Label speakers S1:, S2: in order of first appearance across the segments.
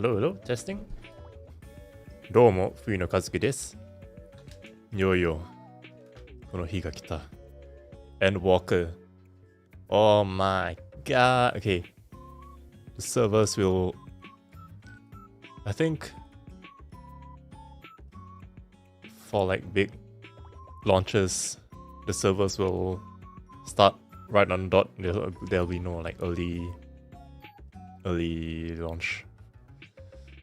S1: Hello, testing. どうも、Fuyuno Kazuki です。いよいよ、この日が来た。ENDWALKER. Oh my god. Okay. The servers will, I think, for like big launches, the servers will start right on the dot. There'll be no like early launch.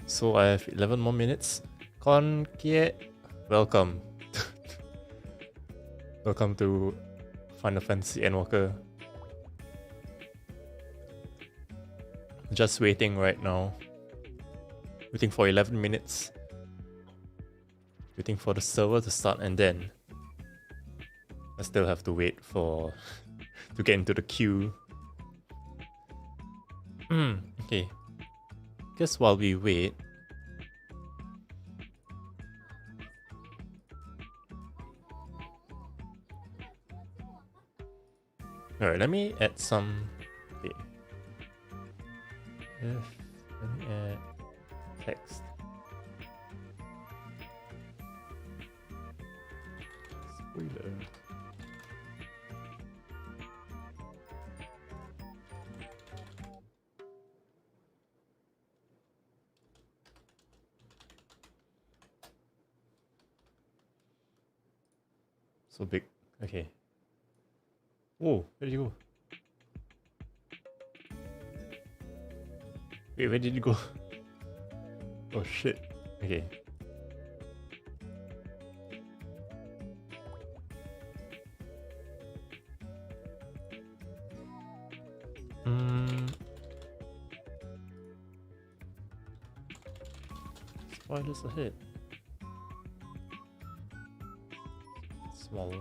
S1: So I have 11 more minutes. Konkie, welcome. Welcome to Final Fantasy ENDWALKER. Just waiting right now. Waiting for 11 minutes. Waiting for the server to start, and then I still have to wait for to get into the queue. Okay. Guess while we wait, alright, let me add some. Okay. Let me add text. Spoiler. So big. Okay. Whoa, where did you go? Wait, where did you go? Oh shit. Okay. Spoilers ahead. Smaller.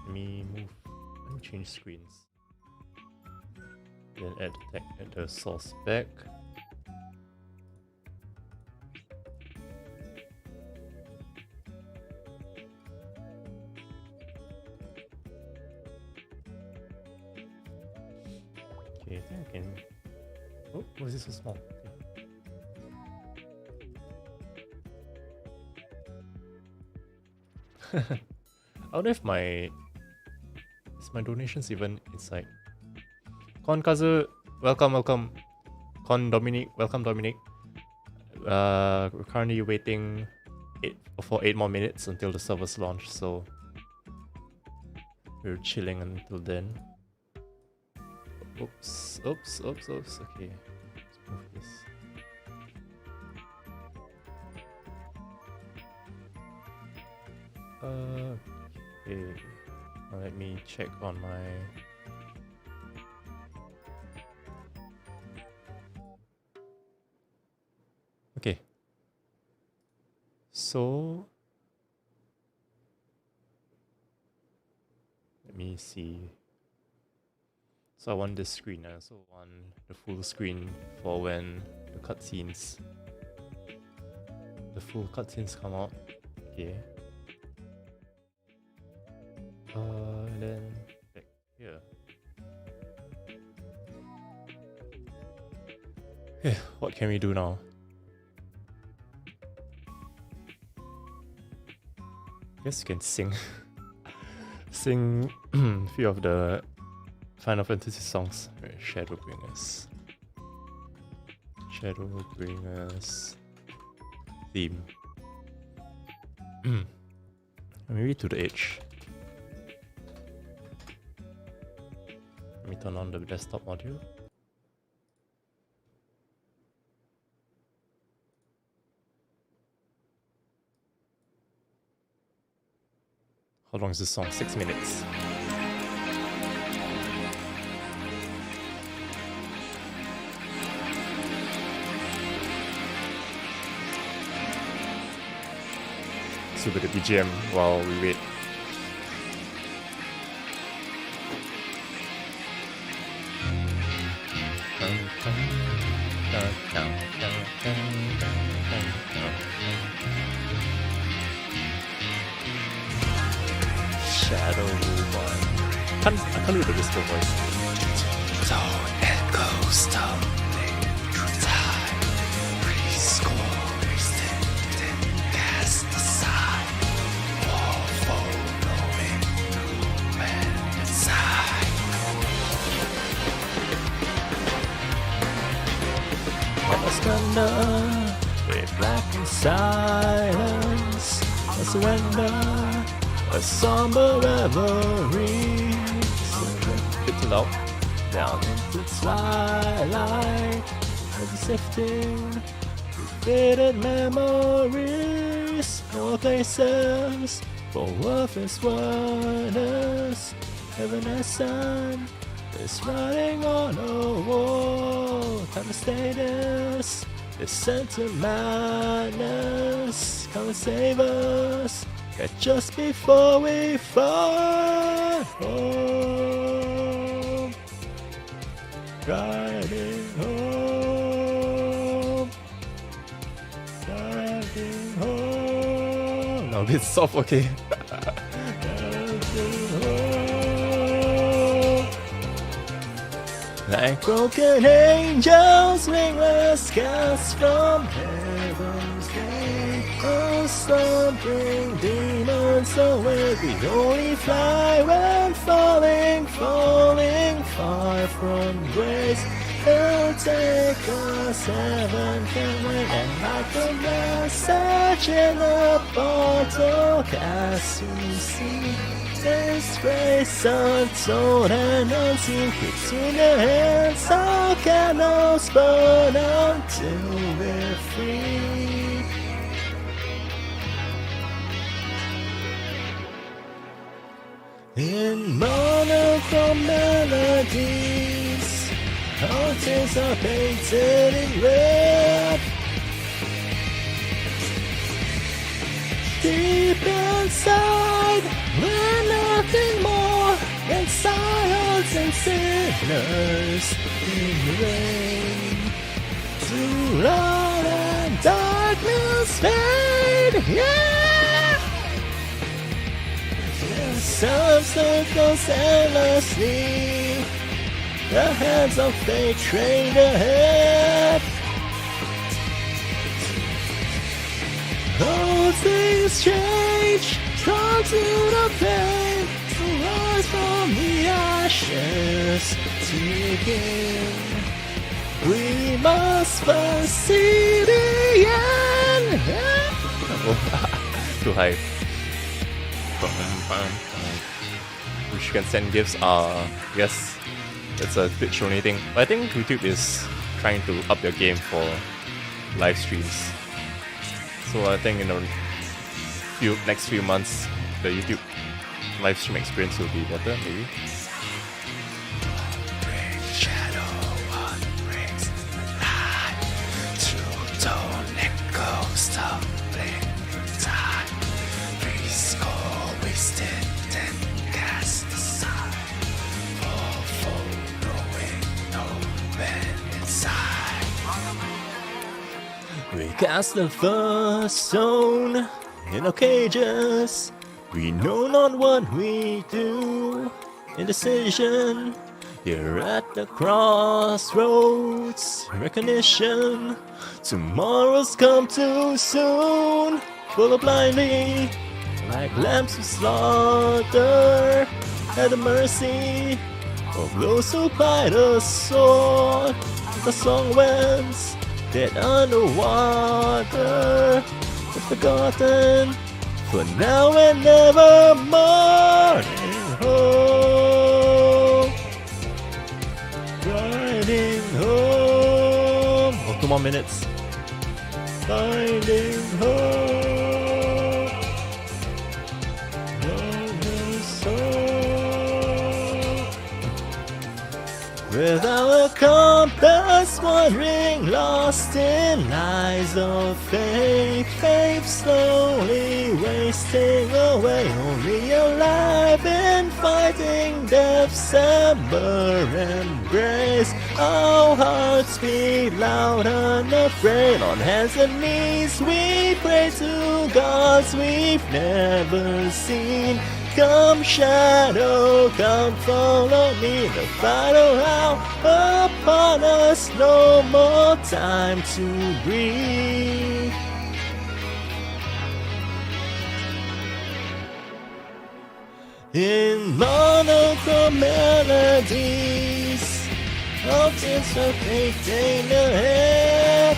S1: Let me change screens. Then add the source back. Okay, I think I can. Oh, why is this so small? Okay. I wonder if my donations even inside. Kon Kazu, welcome. Kon Dominic, welcome Dominic. We're currently waiting for 8 more minutes until the servers launch, so we're chilling until then. Oops. Okay, let's move this. Okay. Now let me check on my. Okay. So let me see. So I want this screen. I also want the full screen for when the full cutscenes come out. Okay. And then back here. Okay, what can we do now? Guess you can sing. Sing a few of the Final Fantasy songs. Right, Shadowbringers theme. Maybe to the edge. Let me turn on the desktop audio. How long is this song? 6 minutes. So with the BGM while we wait. Shadow Woman. I can't do the whisper voice. So, echo. stumbling through time. Please go extend and cast aside. All following movement inside. I surrender with blackened silence. I surrender a somber reverie. Bit too loud. Down into twilight, as we sifting with faded memories. No places for worthless wonders. Evanescent is writing on a wall. Time to stay this. It's sent to madness. Come and save us. Catch us before we fall. Driving home. Driving home. No, a bit soft, okay. Driving home. Like broken angels, wingless cast from heaven's gate. Oh, slumbering demons away. We only fly when falling, falling far from grace. It'll take us, heaven can wait. And like a message in a bottle, as we see this grace untold and unseen. It's in the hands of candles burn until we're free. In monochrome melodies, our tears are painted in red. Deep inside, we're nothing more than silence and sinners in the rain. Too loud and darkness fade, yeah! The sun circles endlessly. The hands of fate trained ahead. All things change, drawn to the pain, to rise from the ashes to begin. We must first see the end. Too high. Which you can send gifts. Yes, it's a bit shony thing. But I think YouTube is trying to up their game for live streams. So I think in the next few months, the YouTube live stream experience will be better, maybe. We cast the first stone in our cages. We know not what we do. Indecision, here at the crossroads. Recognition, tomorrow's come too soon. Full of blindly, like lambs to slaughter. At the mercy of those who ply the sword. The song wends dead underwater, but forgotten for now and nevermore. Home, riding home. Oh, 2 more minutes. Finding home, without a compass, wandering, lost in lies of faith. Faith slowly wasting away, only alive in fighting death's ember embrace. Our hearts beat loud, unafraid. On hands and knees we pray to gods we've never seen. Come shadow, come follow me, the final hour upon us, no more time to breathe. In monochrome melodies, objects of fate in the head.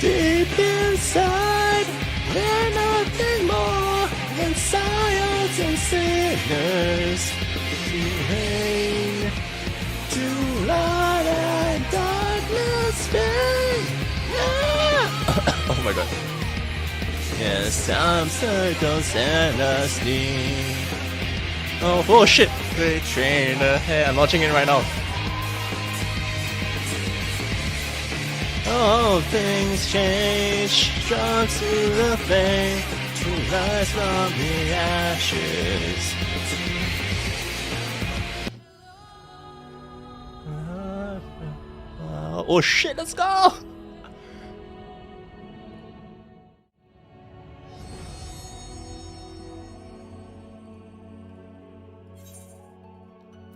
S1: Deep inside, there's nothing more than science and sinners. To rain, to light and darkness fade. Oh my god. Yes, time circles endlessly. Oh shit! The train ahead. I'm launching it right now. All things change, drawn to the flame, to rise from the ashes. Oh shit, let's go!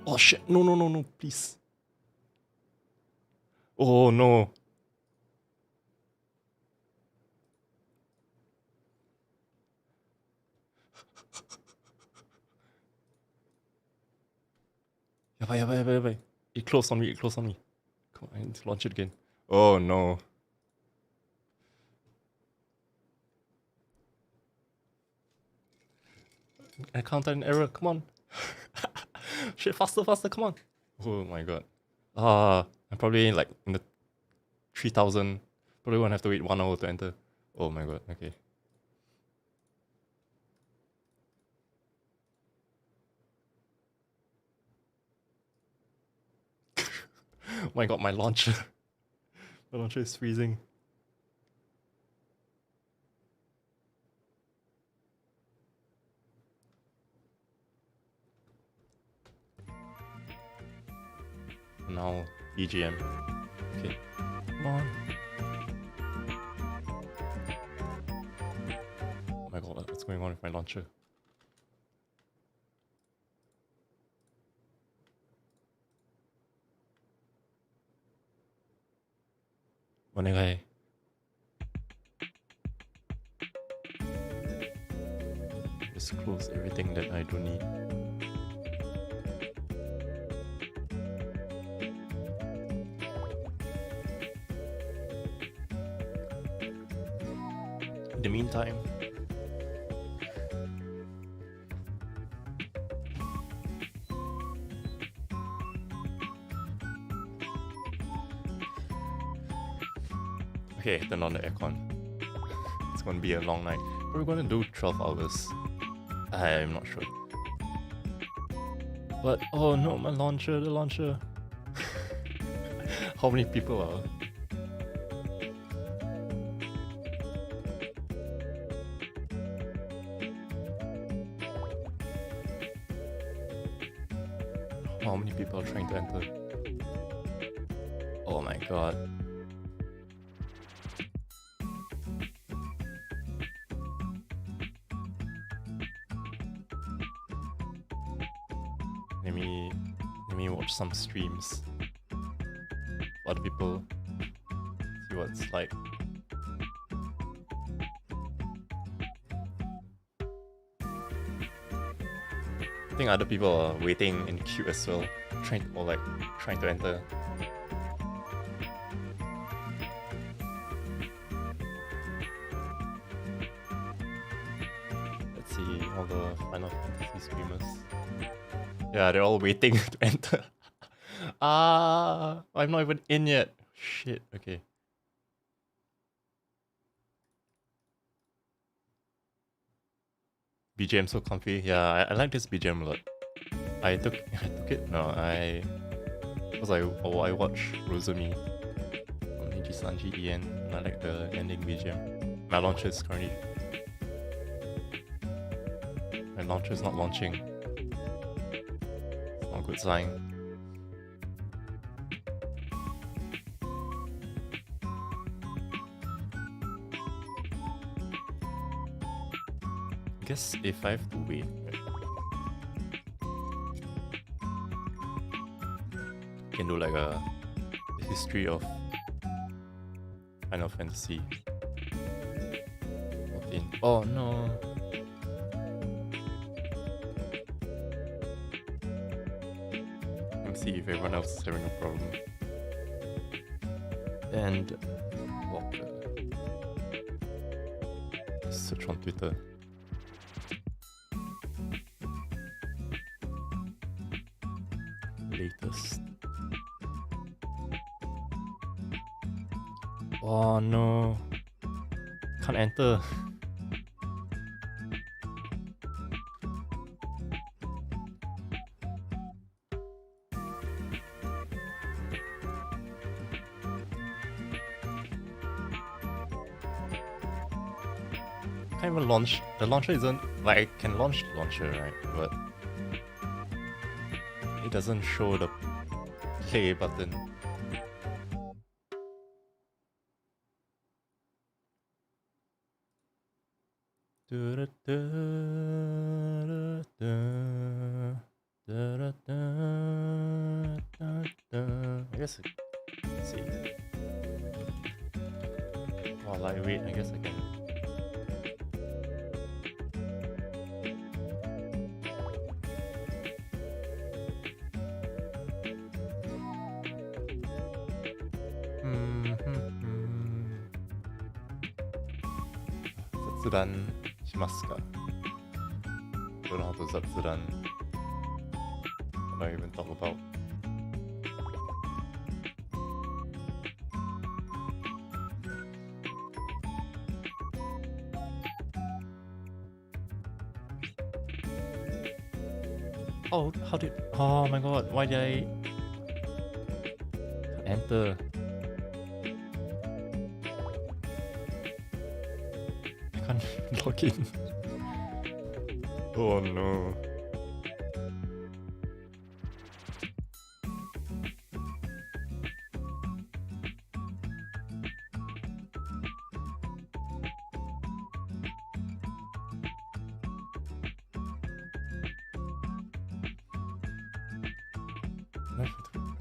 S1: Oh shit, no, please. Oh no. Yabai. It closed on me. Come on, I need to launch it again. Oh no. I counted an error, come on. Shit, faster, come on. Oh my god. I'm probably like in the 3000. Probably won't have to wait 1 hour to enter. Oh my god, okay. Oh my god, my launcher. My launcher is freezing. Now, BGM. Okay, come on. Oh my god, what's going on with my launcher? 오네가이. Just close everything that I don't need. In the meantime, okay, turn on the aircon. It's gonna be a long night. We're gonna do 12 hours. I'm not sure. But oh no, my launcher, the launcher. How many people are? How many people are trying to enter? Oh my god. Let me watch some streams. Other people, see what it's like. I think other people are waiting in queue as well, trying to enter. Let's see all the Final Fantasy streamers. Yeah, they're all waiting to enter. I'm not even in yet. Shit, okay. BGM so comfy. Yeah, I like this BGM a lot. I took it. No, I watch Rosumi on Nijisanji EN. I like the ending BGM. My launcher is currently. My launcher is not launching. It's not a good sign. guess if I have to wait. Can do like a history of Final Fantasy 14. Oh no. Let me see if everyone else is having a problem. And Walker. Search on Twitter. Latest. Oh no. Can't enter. Can't even launch. The launcher isn't like I can launch the launcher, right? But it doesn't show the play button. I guess let's see. While I wait, I guess I can. Zatsuran しますか? Don't know how to Zatsuran. What do I even talk about? Oh, how did... Oh my god, why did I... enter? I can't log in. Oh no.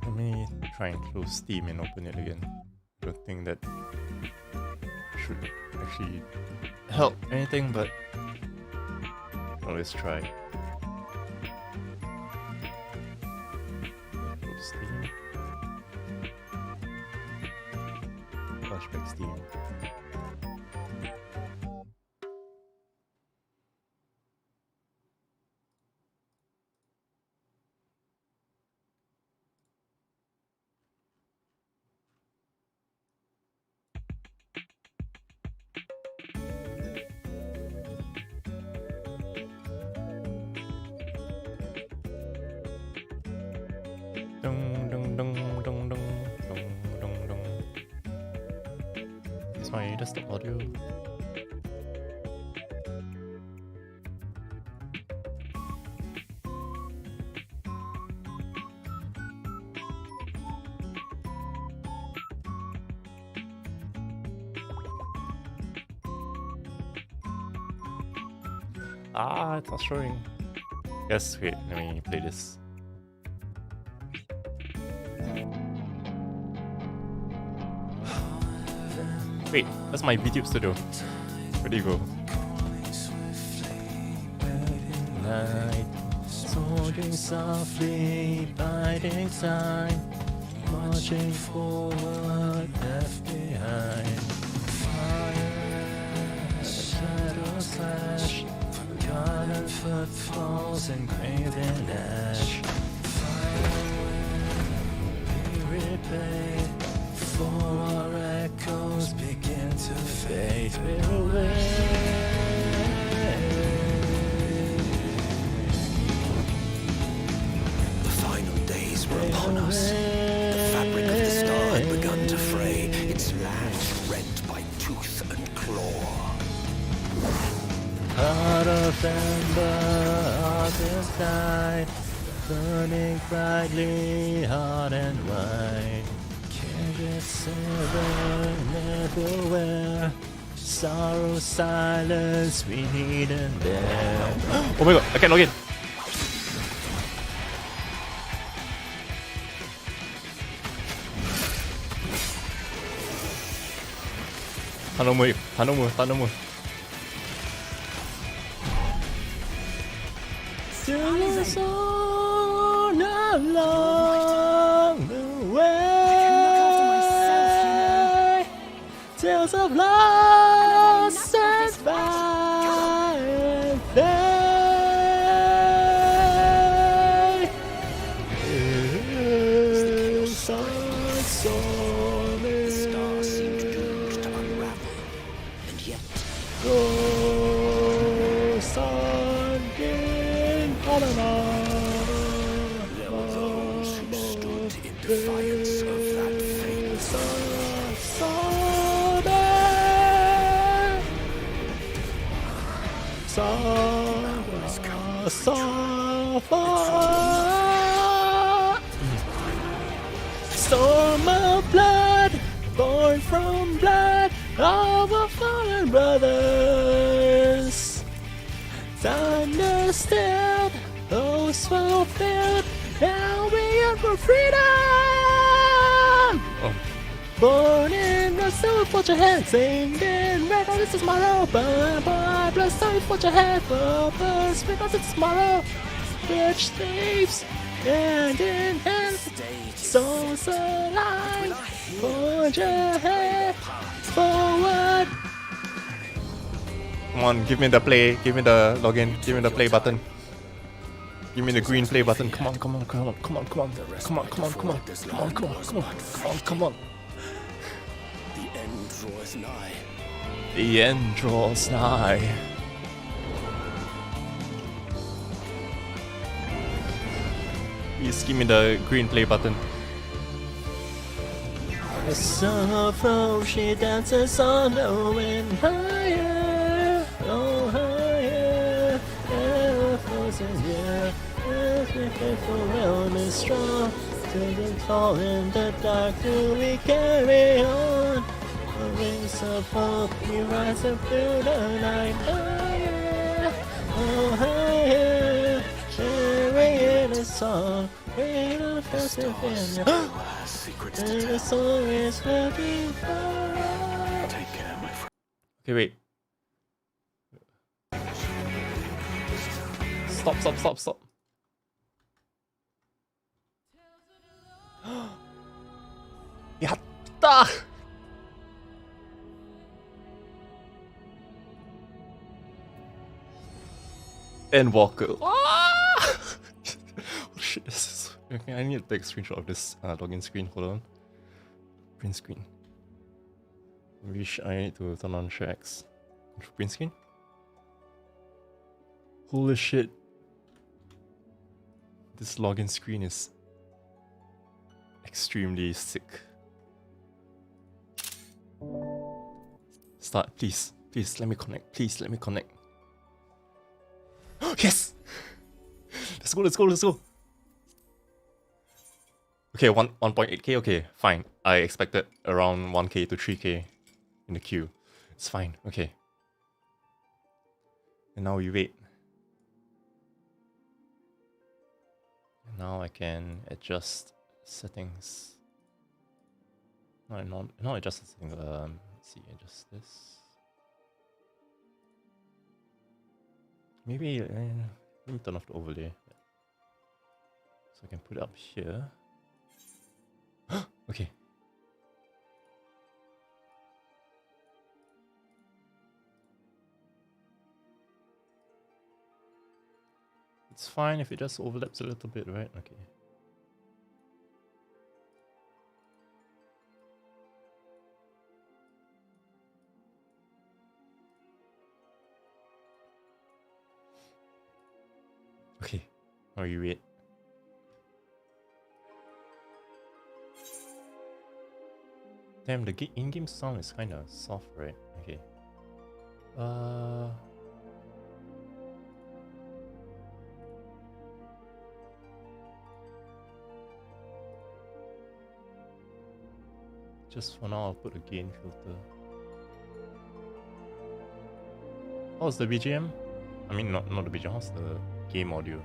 S1: Let me try and close Steam and open it again. I don't think that should actually help anything, but always try. Close Steam. Flashback Steam. Dun, dun, dun, dun, dun, dun, dun, dun. Is my desktop audio? Ah, it's not showing. Yes, wait, let me play this. Wait, that's my video studio. Where do you go? Night, soaring softly, biding time, marching forward, left behind. Fire, shadow slash, forgotten footfalls engraved in ash. We replay. For our echoes begin to fade away.
S2: The final days were upon us. The fabric of the star had begun to fray, its land rent by tooth and claw.
S1: Heart of ember, heart of tide, burning brightly, hot and wide. Can't get silver, never wear. Sorrow, silence, we need a them. Oh my god, I can't log in. Tahan umur. Still so not along the way. Tales of lost and found.
S2: The stars seemed doomed to unravel, and yet there were those who stood in defiance of that fate.
S1: Storm of blood, born from blood of our fallen brothers. Thunder stilled, those fulfilled, now we are for freedom. Born in the soul, put your hands, singing, red on this is tomorrow. Burn by blood, soul, put your hands, purpose, red on this is tomorrow. Bitch thieves, hand in hand, souls alive, put your head forward. Come on, give me the play, give me the login, give me the play button. Give me the green play button. Come on.
S2: The end draws nigh.
S1: The end draws nigh. Please give me the green play button. The sun approach, she dances on the wind higher, oh higher. Ever frozen here, as we faithful wellness strong. Till the tall in the dark, till we carry on. The wings of hope, we rise up through the night higher, oh higher. Sharing a song, rain of persevere.
S2: Secrets
S1: And
S2: to
S1: the
S2: tell.
S1: song is looking for.
S2: Take care, my friend.
S1: Okay, wait. Stop. Yatta! Endwalker. Ah! Oh shit, this is... Okay, I need to take a screenshot of this login screen. Hold on. Print screen. I need to turn on share X. Print screen? Holy shit. This login screen is extremely sick. Start, please. Please let me connect. Please let me connect. Yes! Let's go. Okay, 1.8k, okay, fine. I expected around 1k to 3k in the queue. It's fine, okay. And now we wait. Now I can adjust settings. No, not adjust the settings. Let's see, adjust this. Maybe let me turn off the overlay. So I can put it up here. Okay. It's fine if it just overlaps a little bit, right? Okay. Okay. Now you wait. Damn, the in-game sound is kind of soft, right? Okay. Just for now, I'll put a gain filter. How's the BGM? I mean, not the BGM. How's the game audio?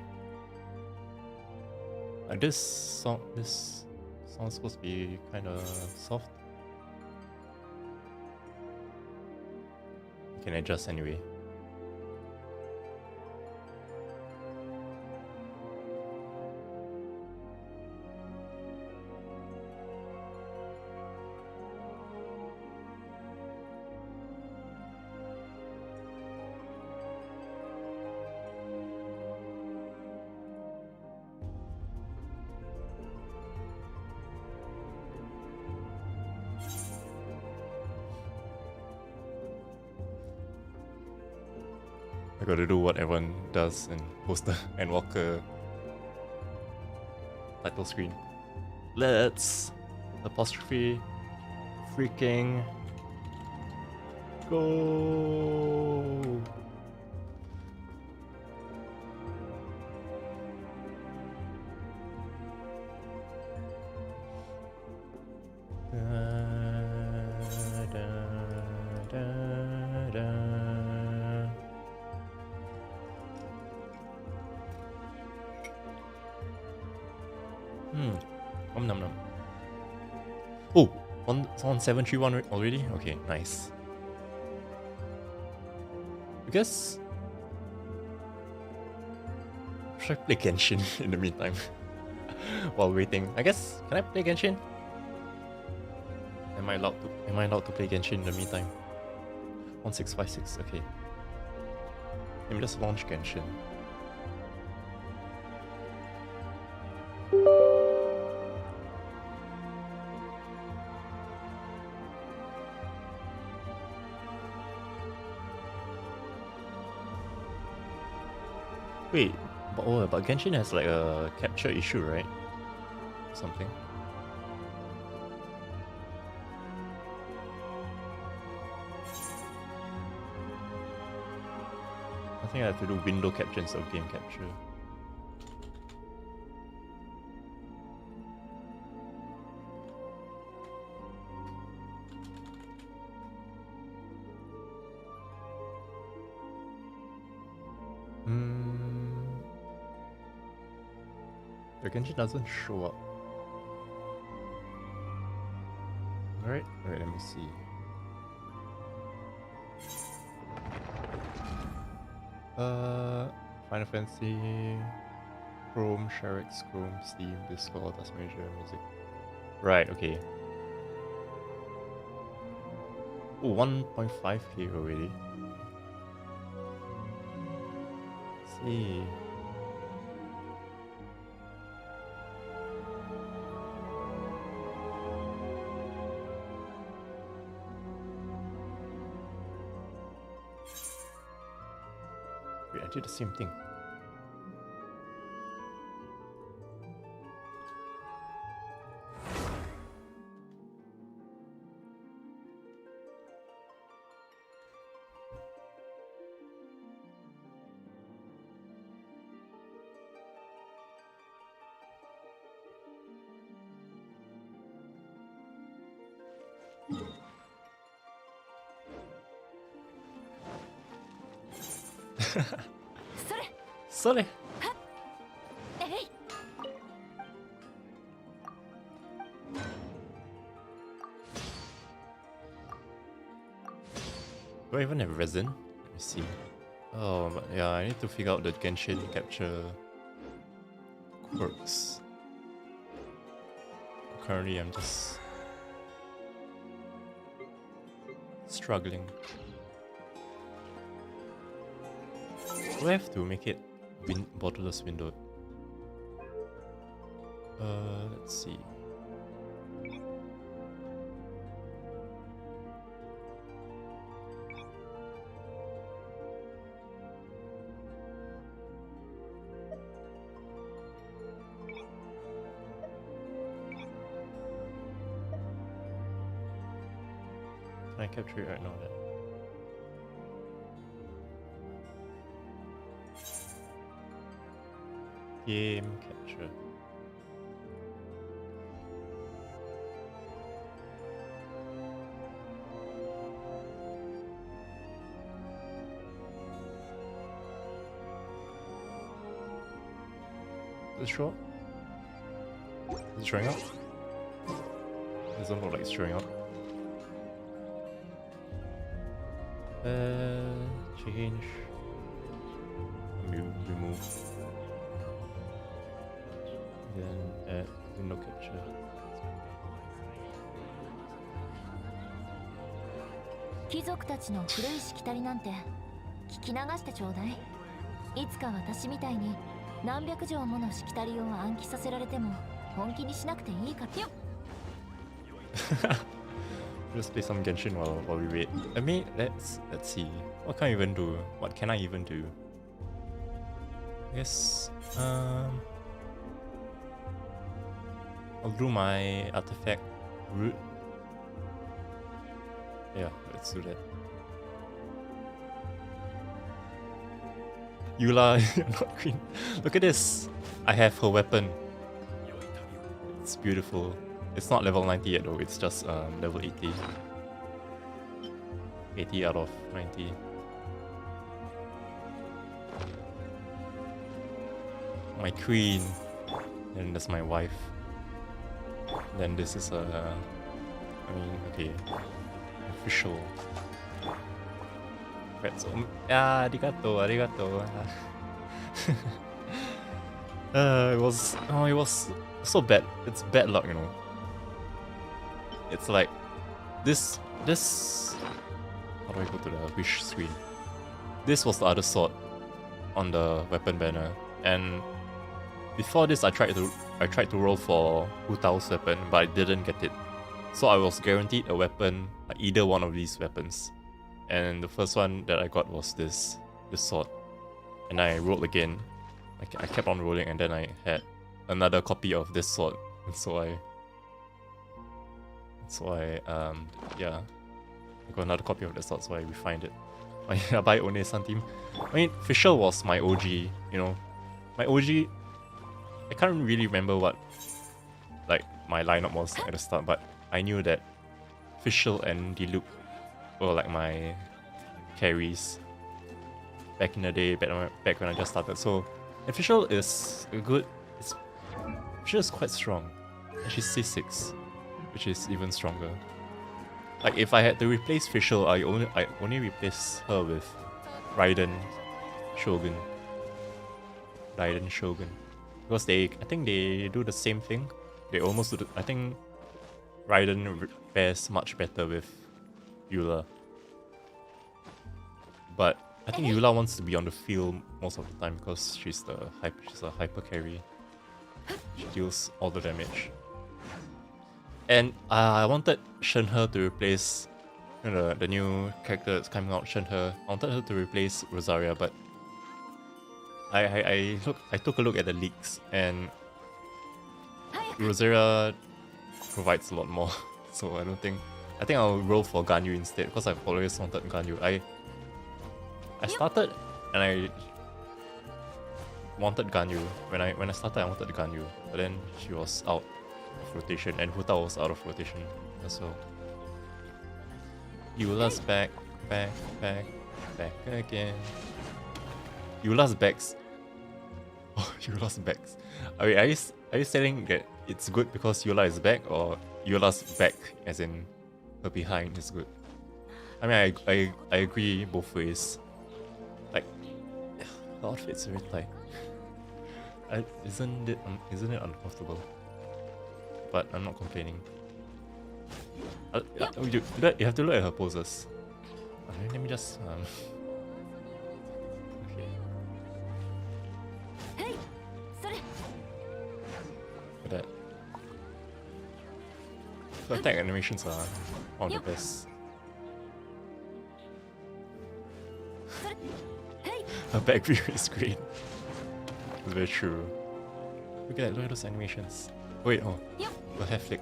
S1: This sound's supposed to be kind of soft. You can adjust anyway. I gotta do what everyone does and post the ENDWALKER title screen. Let's apostrophe freaking go. Nom nom. Oh, it's on 731 already? Okay, nice. I guess... should I play Genshin in the meantime? While waiting. I guess, can I play Genshin? Am I allowed to play Genshin in the meantime? 1656, okay. Let me just launch Genshin. Wait, but Genshin has like a capture issue, right? Something. I think I have to do window capture instead of game capture. The Genshin doesn't show up. Alright, let me see. Final Fantasy, Chrome, Sharex, Chrome, Steam, Discord, that's major music. Right, okay. Oh, 1.5k already. Let's see. Wait, I did the same thing. Sorry. Do I even have resin? Let me see. Oh, but yeah, I need to figure out the Genshin capture quirks. Currently, I'm just struggling. Do I have to make it borderless windowed? Let's see. Can I capture it right now then? Game capture. Is it short? Is it showing up? It doesn't look like it's showing up. Change. Remove. Then add window capture.
S3: 貴族たちの古いしきたりなんて聞き流してちょうだい。いつか私みたいに何百条ものしきたりを暗記させられても本気にしなくていいからよ。
S1: Just play some Genshin while we wait. I mean, let's see. What can I even do? What can I even do? I guess I'll do my artifact route. Yeah, let's do that. Eula, you're not queen. Look at this. I have her weapon. It's beautiful. It's not level 90 yet though, it's just level 80. 80 out of 90. My queen. And that's my wife. Then this is okay. Official. Arigato. It was so bad. It's bad luck, you know. It's like this. How do I go to the wish screen? This was the other sword on the weapon banner, and before this, I tried to roll for Hu Tao's weapon, but I didn't get it. So I was guaranteed a weapon, like either one of these weapons. And the first one that I got was this sword. And I rolled again. I kept on rolling, and then I had another copy of this sword. And so I got another copy of the sword, so I refined it. By One-san team. I mean, Fisher was my OG, you know. My OG, I can't really remember what like my lineup was at the start, but I knew that Fischl and Diluc were like my carries back in the day, back when I just started. So, and Fischl is good. Fischl is quite strong. And she's C6, which is even stronger. Like if I had to replace Fischl, I only replace her with Raiden Shogun. Because I think they do the same thing. They almost do I think Raiden pairs much better with Eula. But I think Eula wants to be on the field most of the time because she's a hyper carry. She deals all the damage. And I wanted Shenhe to replace the new character that's coming out, Shenhe. I wanted her to replace Rosaria, but I took a look at the leaks, and Rosaria provides a lot more. So I think I'll roll for Ganyu instead, because I've always wanted Ganyu. I started and I wanted Ganyu. When I started I wanted Ganyu, but then she was out of rotation, and Hu Tao was out of rotation as well. Eula's back again. Eula's backs. Oh, Eula's backs. I mean, are you saying that it's good because Eula is back, or Eula's back as in her behind is good? I mean, I agree both ways. Like, the outfit's very tight. Isn't it uncomfortable? But I'm not complaining. You have to look at her poses. Let me just okay. Look at that. The attack animations are one of the best. Her back view is great. It's very true. Look at those animations. Wait, oh, the hair flick.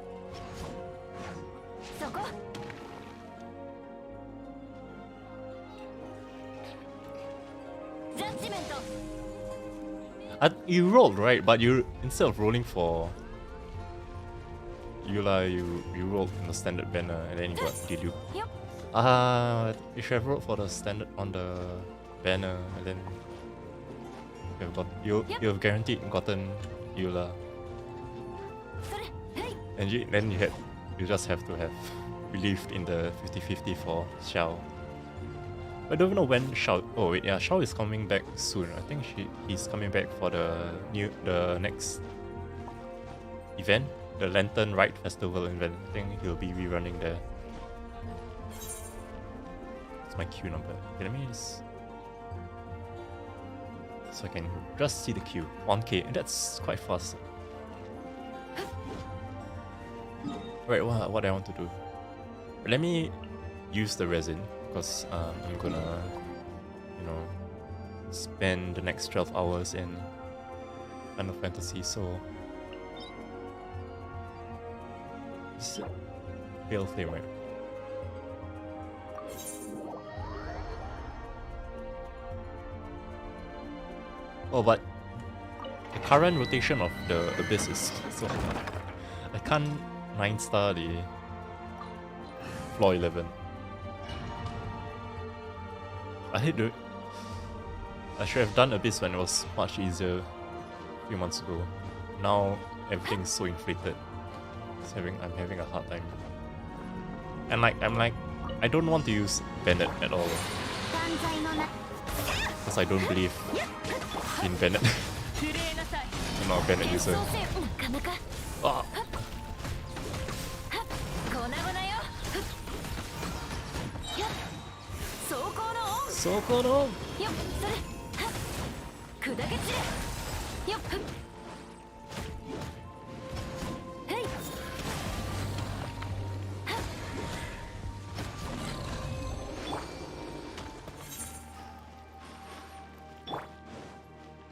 S1: You rolled, right? But you, instead of rolling for Eula, you rolled in the standard banner, and then you got Diluc. You should have rolled for the standard on the banner, and then you have guaranteed gotten Eula.
S3: それ、はい。
S1: And you just have to have believed in the 50-50 for Xiao. I don't even know when Xiao. Oh wait, yeah, Xiao is coming back soon. I think he's coming back for the next event, the Lantern Rite Festival event. I think he'll be rerunning there. It's my queue number. Okay, let me just, so I can just see the queue. 1k, and that's quite fast. Right, what I want to do? Let me use the resin because I'm gonna, spend the next 12 hours in Final Fantasy. So, is it Pale Flame, right? Oh, but the current rotation of the Abyss is so I can't 9-star the floor 11. I hate it. I should have done Abyss when it was much easier a few months ago. Now everything is so inflated. I'm having a hard time. And I don't want to use Bennett at all. Because I don't believe in Bennett. I'm not a Bennett user. Oh. そこのよっそれ砕け散れよっはい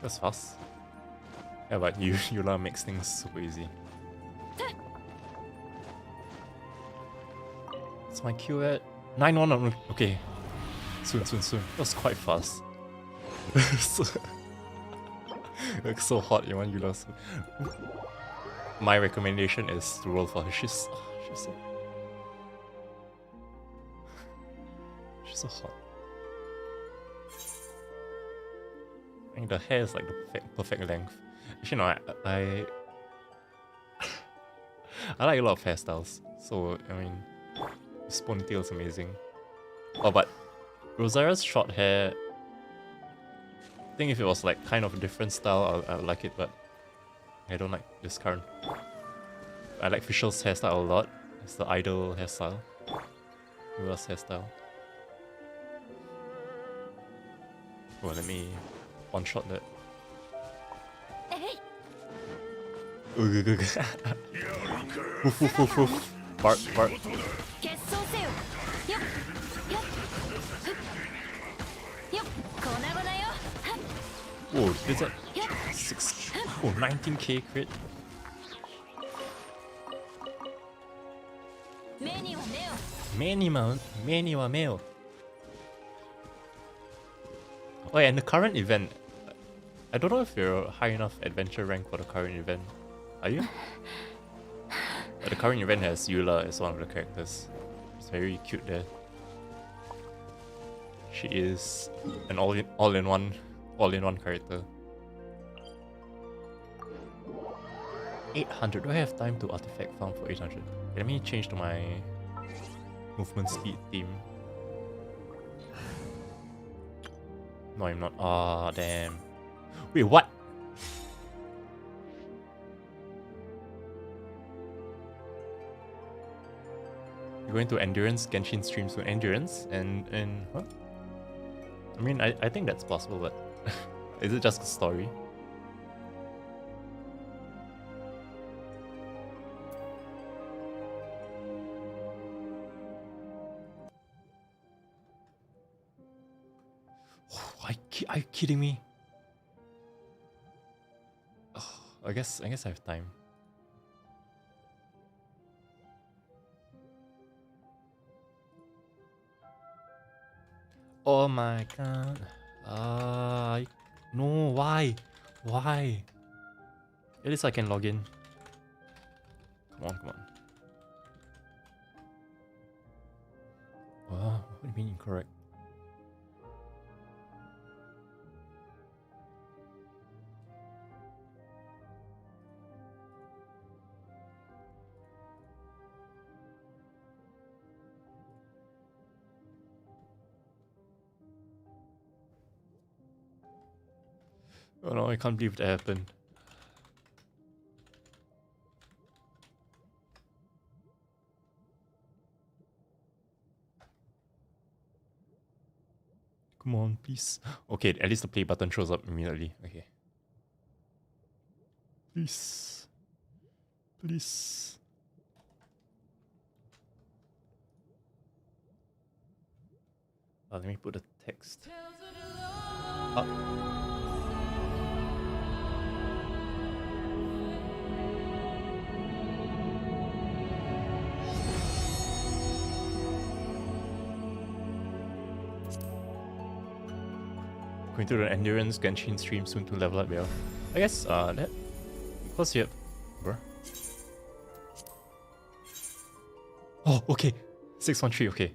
S1: That's fast. Yeah, but Eula makes things super easy. What's my Q at? 9-1. Okay. Soon. That was quite fast. Looks so hot, you want Eula. My recommendation is to roll for her. She's so hot. I think the hair is like the perfect length. Actually, no, I like a lot of hairstyles. So, I mean, this ponytail is amazing. Oh, but Rosara's short hair, I think if it was like kind of a different style, I would like it, but I don't like this current. I like Fischl's hairstyle a lot. It's the idol hairstyle. Eula's hairstyle. Oh, let me one-shot that. Bart. Oh, is that 6? Oh, 19k crit. Many wa meo. Oh, yeah, and the current event. I don't know if you're high enough adventure rank for the current event. Are you? But the current event has Eula as one of the characters. It's very cute there. She is an all-in-one character. 800. Do I have time to artifact farm for 800? Let me change to my movement speed theme. No, I'm not. Ah, damn. Wait, what? You're going to Endurance, Genshin streams to Endurance, and what? I mean, I think that's possible, but is it just a story? Are you kidding me? Oh, I guess I have time. Oh my god. No, why? Why? At least I can log in. Come on. What do you mean incorrect? Oh no, I can't believe that happened. Come on, please. Okay, at least the play button shows up immediately. Okay. Please. Please. Let me put the text. Up. Going to the endurance Genshin stream soon to level up, yeah. I guess that because you have bruh. Oh, okay. 613, okay.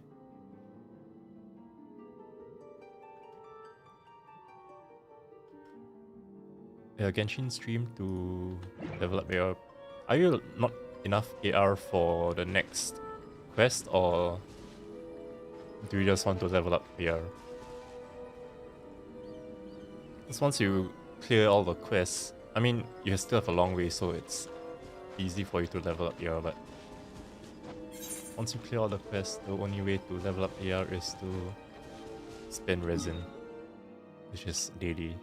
S1: Yeah, Genshin stream to level up your. Are you not enough AR for the next quest, or do you just want to level up AR? Because once you clear all the quests, I mean, you still have a long way, so it's easy for you to level up AR, but once you clear all the quests, the only way to level up AR is to spend resin, which is daily.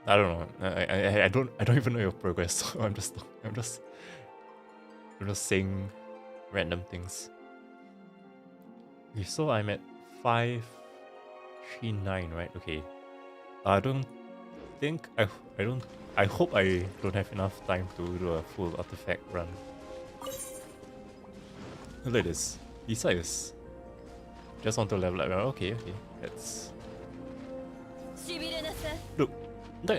S1: I don't know. I don't even know your progress, so I'm just saying random things. Okay, so I'm at 539, right? Okay. I don't think I hope I don't have enough time to do a full artifact run. Look at this. Lisa is just want to level up. Okay, that's look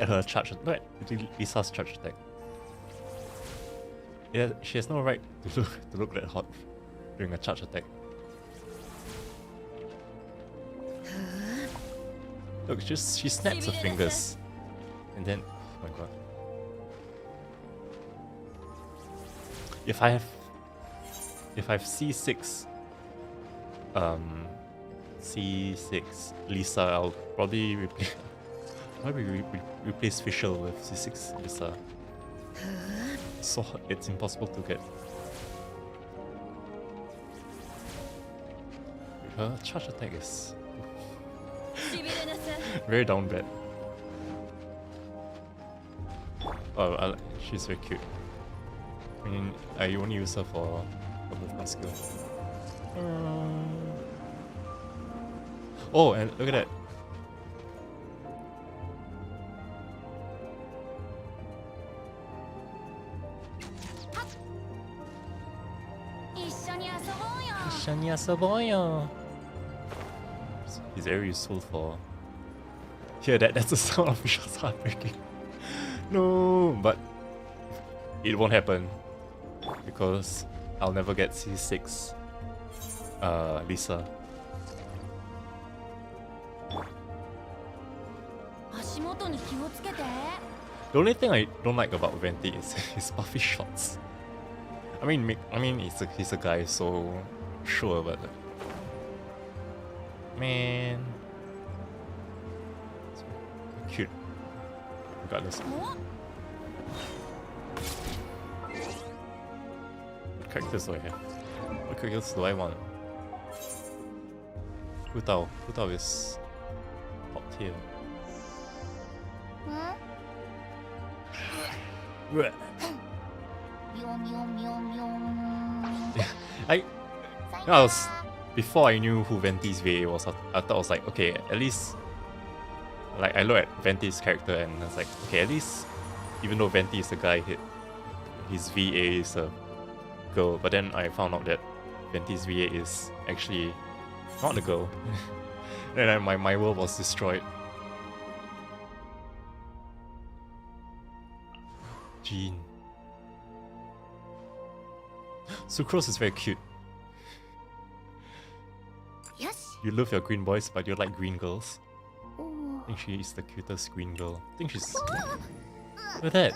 S1: at her charge. Look at Lisa's charge attack. Yeah, she has no right to look that hot during a charge attack. Look, she snaps her fingers, and then oh my god. If I have C6 Lisa, I'll probably replace Fischl with C6 Lisa. So it's impossible to get. Her charge attack is very down bad. Oh, she's very cute. I mean, I only use her for the movement skill. Oh, and look at that. He's very useful for. Here, that's the sound of Fischl's heart breaking. No, but it won't happen because I'll never get C6 Lisa. The only thing I don't like about Venti is his puffy shots. I mean, he's a guy, so sure, but man, it's cute. Regardless. What characters do I have? What characters do I want? Hu Tao is top tier. Before I knew who Venti's VA was, I thought I was like, okay, at least like I look at Venti's character and I was like, okay, at least even though Venti is a guy, his VA is a girl. But then I found out that Venti's VA is actually not a girl. And my world was destroyed. Jean. Sucrose is very cute. You love your green boys, but you like green girls. I think she is the cutest green girl. I think she's... Look at that!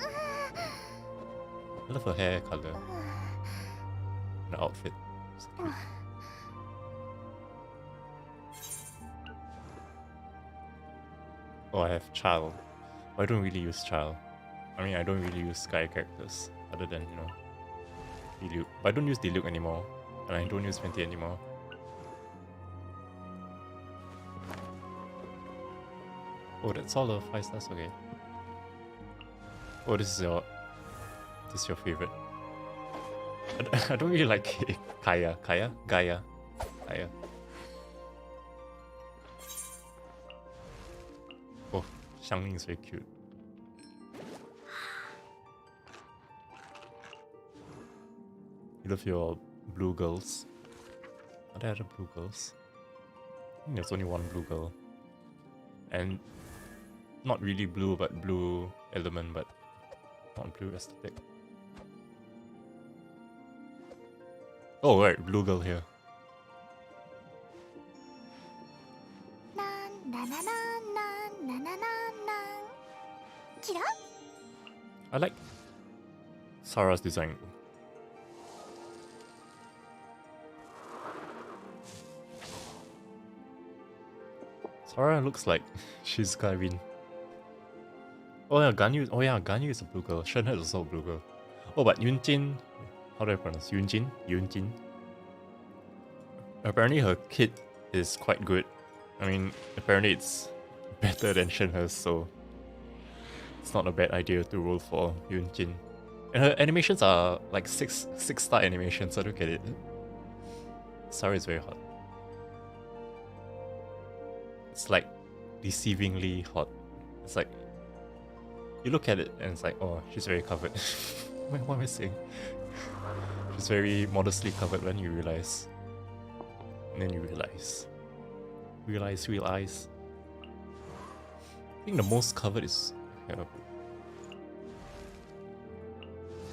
S1: I love her hair color. And the outfit. So cute. . Oh, I have child. I don't really use child. I mean, I don't really use Sky characters other than, you know, Diluc. But I don't use Diluc anymore. And I don't use Venti anymore. Oh, that's all the 5 stars? Okay. Oh, this is your favorite. I don't really like Gaia. Oh, Xiangling is very cute. You love your blue girls. Are there other blue girls? I think there's only one blue girl. And not really blue, but blue element, but not blue aesthetic. Oh, right, blue girl here. I like Sarah's design. Sarah looks like she's Skyrim. Oh yeah, Ganyu. Oh yeah, Ganyu is a blue girl. Shenhe is also a blue girl. Oh, but Yunjin. How do I pronounce Yunjin? Yunjin. Apparently her kit is quite good. I mean, apparently it's better than Shenhe's, so it's not a bad idea to roll for Yunjin. And her animations are like 6-star animations, so I don't get it. Sarah is very hot. It's like deceivingly hot. It's like you look at it and it's like, oh, she's very covered. What am I saying? She's very modestly covered when you realize. And then you realize. Real eyes. I think the most covered is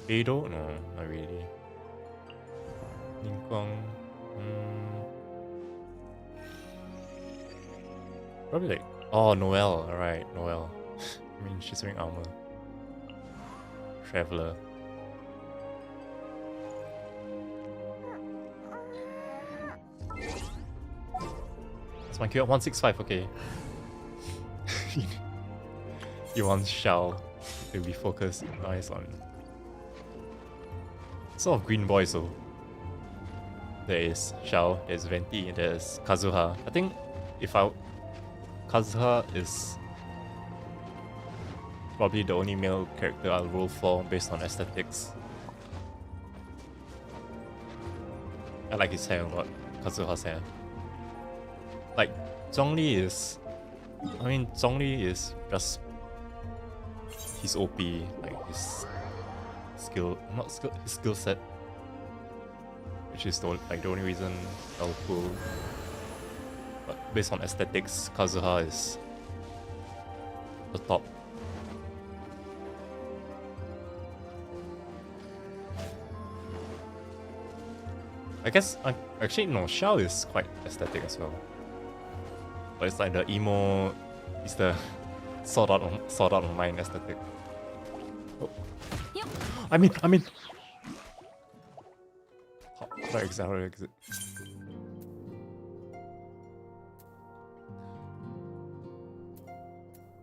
S1: Beidou? No, not really. Ningguang. Probably like, oh, Noelle. Alright, Noelle. I mean, she's wearing armor. Traveler. That's my queue at 165, okay. You want Xiao to be focused eyes on. Sort of green boys though. There is Xiao, there's Venti, there's Kazuha. I think Kazuha is probably the only male character I'll roll for based on aesthetics. I like his hair a lot, Kazuha's hair. Like, Zhongli is... I mean, Zhongli is just... He's OP, like his his skill set. Which is the only reason I'll pull. But based on aesthetics, Kazuha is the top. I guess, actually no, Xiao is quite aesthetic as well. But it's like the emo, it's the Sword Art Online aesthetic. Oh. I'm in! How do I exit?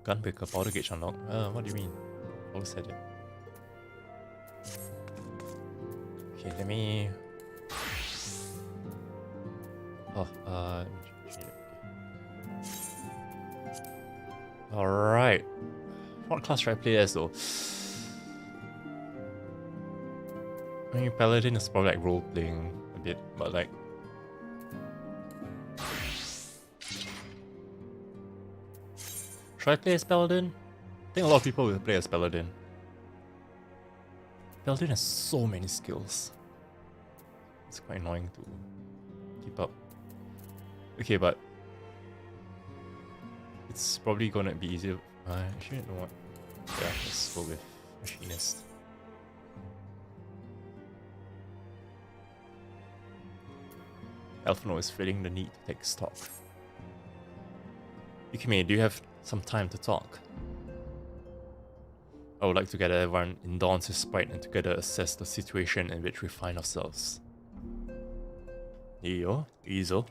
S1: Gunbreaker, powder gauge unlock. What do you mean? Always said it. Okay, let me... Alright. What class should I play as though? I mean, Paladin is probably like role playing a bit, but like. Should I play as Paladin? I think a lot of people will play as Paladin. Paladin has so many skills. It's quite annoying to keep up. Okay, but it's probably gonna be easier. Actually, you know what? Yeah, let's go with Machinist. Elfino is feeling the need to take stock. Yukime, do you have some time to talk? I would like to gather everyone in Dawn's sprite and together assess the situation in which we find ourselves. Iyo, Izo.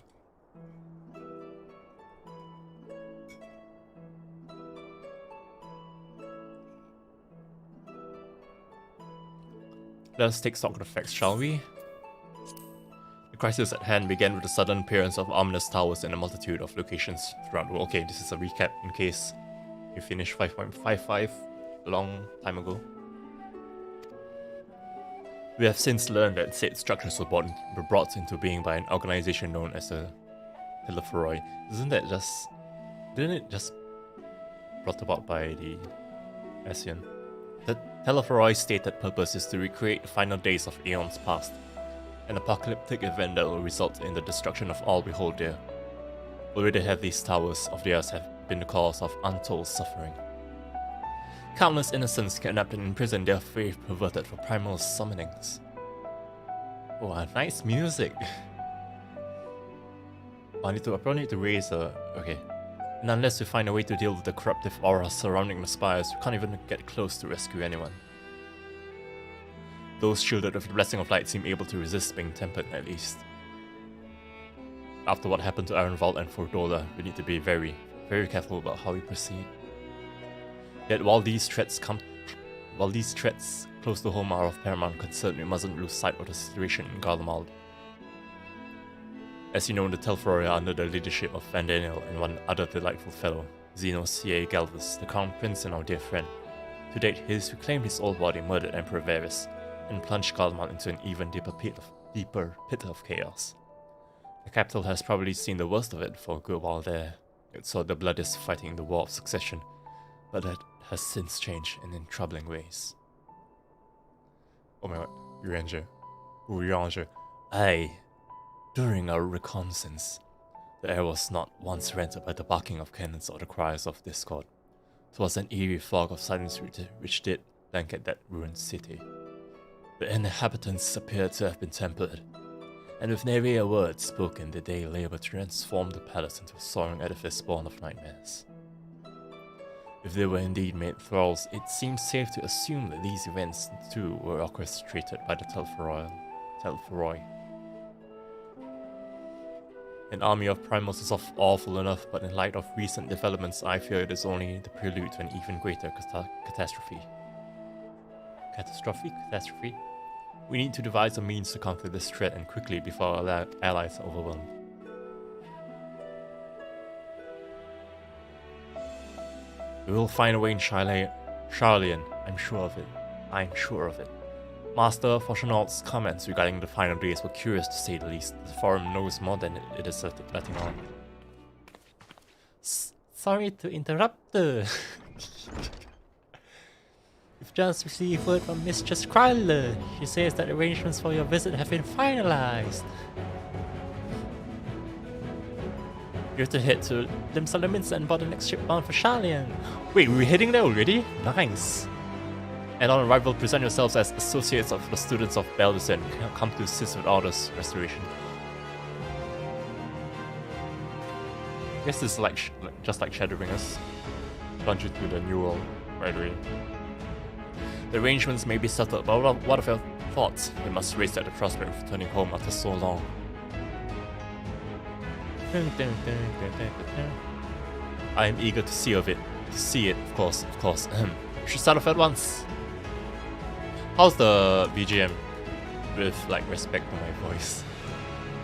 S1: Let us take stock of the facts, shall we? The crisis at hand began with the sudden appearance of ominous towers in a multitude of locations throughout the world. Okay, this is a recap in case you finished 5.55 a long time ago. We have since learned that said structures were brought into being by an organization known as the Telephoroi. Didn't it just brought about by the ASEAN? The Telephoroi's stated purpose is to recreate the final days of aeons past, an apocalyptic event that will result in the destruction of all we hold dear. Already have these towers of theirs have been the cause of untold suffering. Countless innocents kidnapped and imprisoned, their faith perverted for primal summonings. Wow, nice music. I probably need to raise a... okay. And unless we find a way to deal with the corruptive aura surrounding the spires, we can't even get close to rescue anyone. Those shielded with the blessing of light seem able to resist being tempered at least. After what happened to Ironvault and Fordola, we need to be very, very careful about how we proceed. Yet while these threats close to home are of paramount concern, we mustn't lose sight of the situation in Garlemald. As you know, the Telphoroi are under the leadership of Van Daniel and one other delightful fellow, Xeno C.A. Galvus, the Crown Prince and our dear friend. To date, he has reclaimed his old body, murdered Emperor Varys, and plunged Garlemald into an even deeper pit of chaos. The capital has probably seen the worst of it for a good while there. It saw the bloodiest fighting the War of Succession, but that has since changed and in troubling ways. Oh my god, Uranger. Aye. During our reconnaissance, the air was not once rent by the barking of cannons or the cries of discord. 'Twas an eerie fog of silence which did blanket that ruined city. The inhabitants appeared to have been tempered, and with nary a word spoken did they labor to transform the palace into a soaring edifice born of nightmares. If they were indeed made thralls, it seems safe to assume that these events too were orchestrated by the Telphoroi. An army of primals is awful enough, but in light of recent developments, I fear it is only the prelude to an even greater catastrophe. Catastrophe? We need to devise a means to counter this threat and quickly before our allies are overwhelmed. We will find a way in Charlian, I'm sure of it. Master Fauchenault's comments regarding the final days were curious to say the least. The forum knows more than it is letting on. Sorry to interrupt. We've just received word from Mistress Kryler. She says that arrangements for your visit have been finalized. You have to head to Limsalamins and board the next ship bound for Charlian. Wait, we're heading there already? Nice. And on arrival, present yourselves as associates of the students of Baldur's come to assist with Order's restoration. I guess this is just like Shadowbringers. Plunge into the new world right away. The arrangements may be settled, but what of your thoughts? We must race at the prospect of returning home after so long. I am eager to see it. Of course. We should start off at once. How's the BGM? With respect to my voice.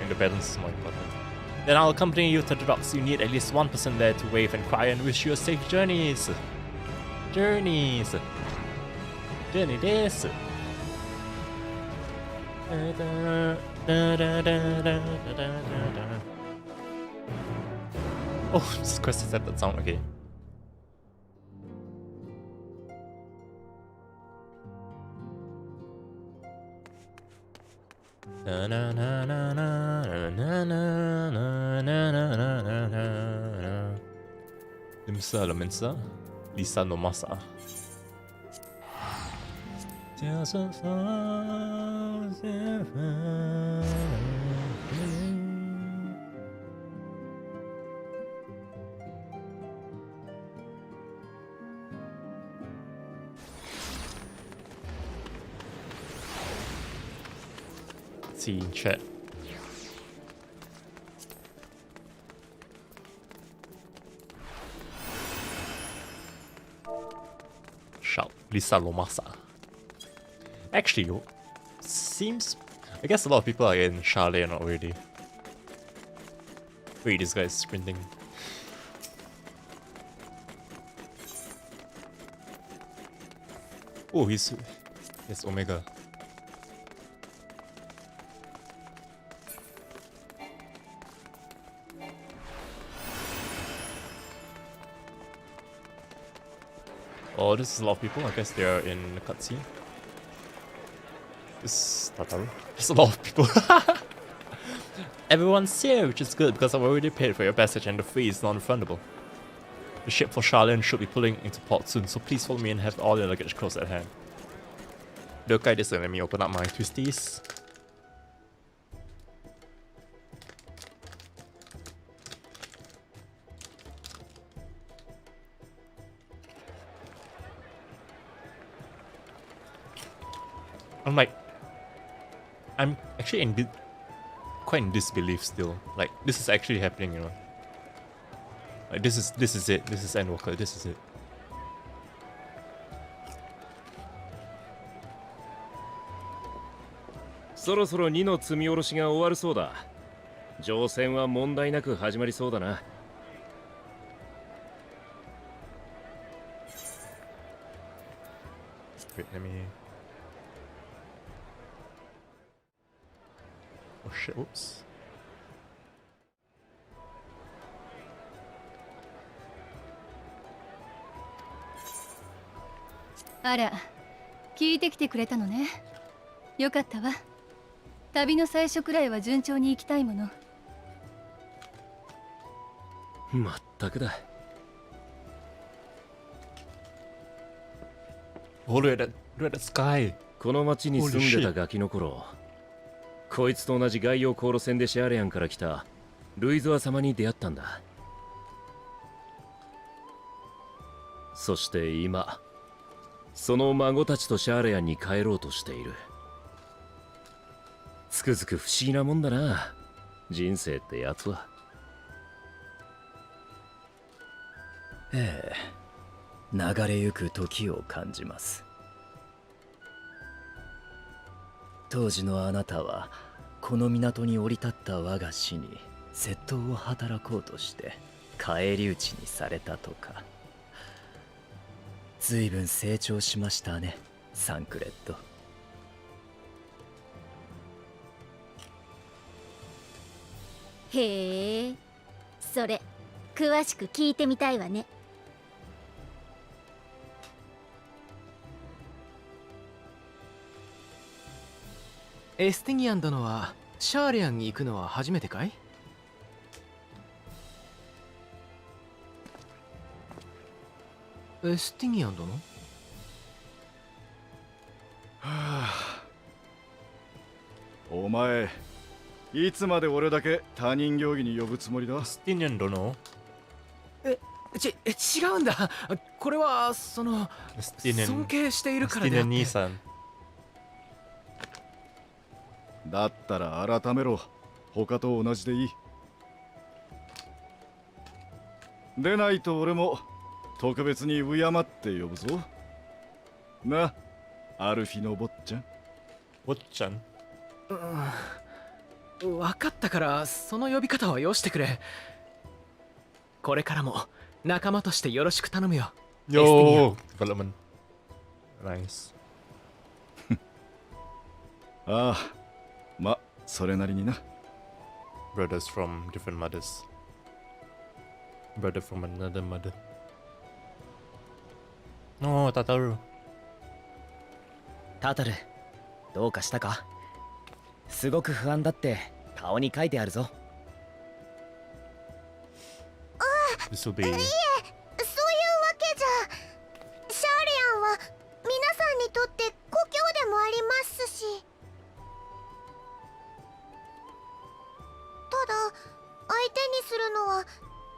S1: And the balance is more important. Then I'll accompany you to the docks. You need at least one person there to wave and cry and wish you a safe journeys. Journey this. Oh, this quest has that sound, okay. Limsa, Lisa no Masa. See in chat. Shout Lisa Lomasa. Actually, seems. I guess a lot of people are in Charlotte already. Wait, this guy is sprinting. Oh, he's Omega. Oh, this is a lot of people. I guess they are in the cutscene. This is Tataru. There's a lot of people. Everyone's here, which is good because I've already paid for your passage and the fee is non-refundable. The ship for Charlene should be pulling into port soon, so please follow me and have all your luggage close at hand. Okay, this will let me open up my twisties. I'm actually quite in disbelief still. Like, this is actually happening, you know. Like, this is it. This is ENDWALKER. This is it.
S4: そろそろ2の積み下ろしが終わるそうだ。乗船は問題なく始まりそうだな。
S1: Wait, let me. Oh shit! Oops.
S5: あら、聞いてきてくれたのね。よかったわ。旅の最初くらいは順調に行きたいもの。
S4: まったくだ。
S1: Oh, look at that sky.
S4: この町に住んでたガキの頃、こいつと同じ外洋航路船でシャーレアンから来たルイゾア様に出会ったんだ。そして今、その孫たちとシャーレアンに帰ろうとしている。つくづく不思議なもんだな、人生ってやつは。
S6: ええ、流れゆく時を感じます。当時のあなたはこの港に降り立った我が死に窃盗を働こうとして返り討ちにされたとか。随分成長しましたね、サンクレット。
S7: へえ、それ詳しく聞いてみたいわね。
S8: エスティニアン殿はシャーレアンに行くのは初めてかい？エスティニアン殿？は
S9: あ、お前いつまで俺だけ他人行儀に呼ぶつもりだ？
S1: Stinian don't know.
S8: 違うんだ。これはその尊敬しているからであって。
S1: 兄さん。
S9: だったら改めろ。他と同じでいい。でないと俺も特別に敬って呼ぶぞ。な、アルフィの坊ちゃん。
S1: 坊ちゃん？
S8: 分かったからその呼び方はよしてくれ。これからも仲間としてよろしく頼むよ。
S1: Yo, development. Nice.
S9: ああ、ま、それなりにな。
S1: Brothers from different mothers. Brother from another mother. Oh, Tataru.
S6: タタル、どうかしたか？すごく不安だって顔に書いてあるぞ。
S1: This will be.
S7: いえ、そういうわけじゃ。シャーレアンは皆さんにとって故郷でもありますし。ただ相手にするのは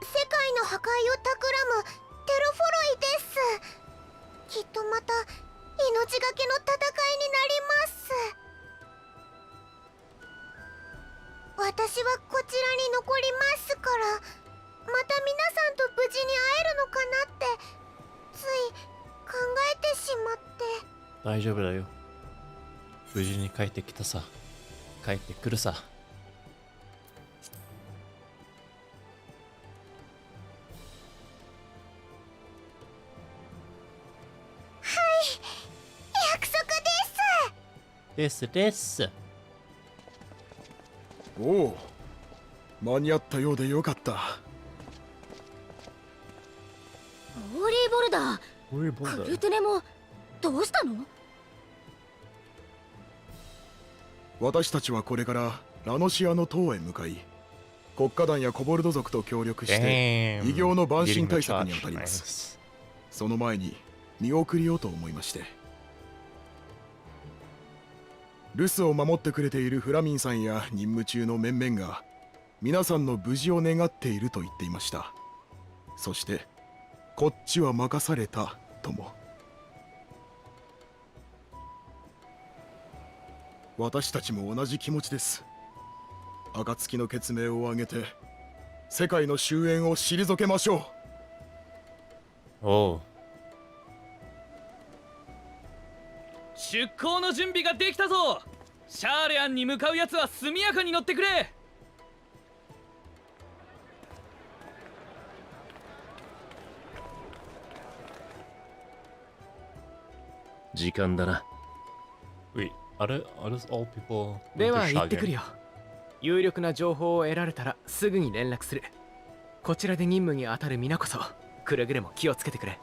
S7: 世界の破壊を企むテロフォロイです。きっとまた命がけの戦いになります。私はこちらに残りますから、また皆さんと無事に会えるのかなってつい考えてしまって。
S1: 大丈夫だよ。無事に帰ってきたさ。帰ってくるさ。
S7: 約束です
S1: です。
S10: おお、間に合ったようでよかった。
S3: ホーリーボルダー、クルテネもどうしたの？
S10: 私たちはこれからラノシアの塔へ向かい、国家団やコボルド族と協力して異形の蛮身対策に当たります。その前に見送りようと思いまして。留守を守ってくれているフラミンさんや任務中の面々が皆さんの無事を願っていると言っていました。そしてこっちは任されたとも。私たちも同じ気持ちです。暁の血命を挙げて世界の終焉を退けましょ
S1: う。おう。
S8: 出港の準備ができたぞ。シャーレアンに向かうやつは速やかに乗ってくれ。
S4: 時間だな。
S1: Wait, are those all people?
S8: では行ってくるよ。有力な情報を得られたらすぐに連絡する。こちらで任務に当たる皆こそくれぐれも気をつけてくれ。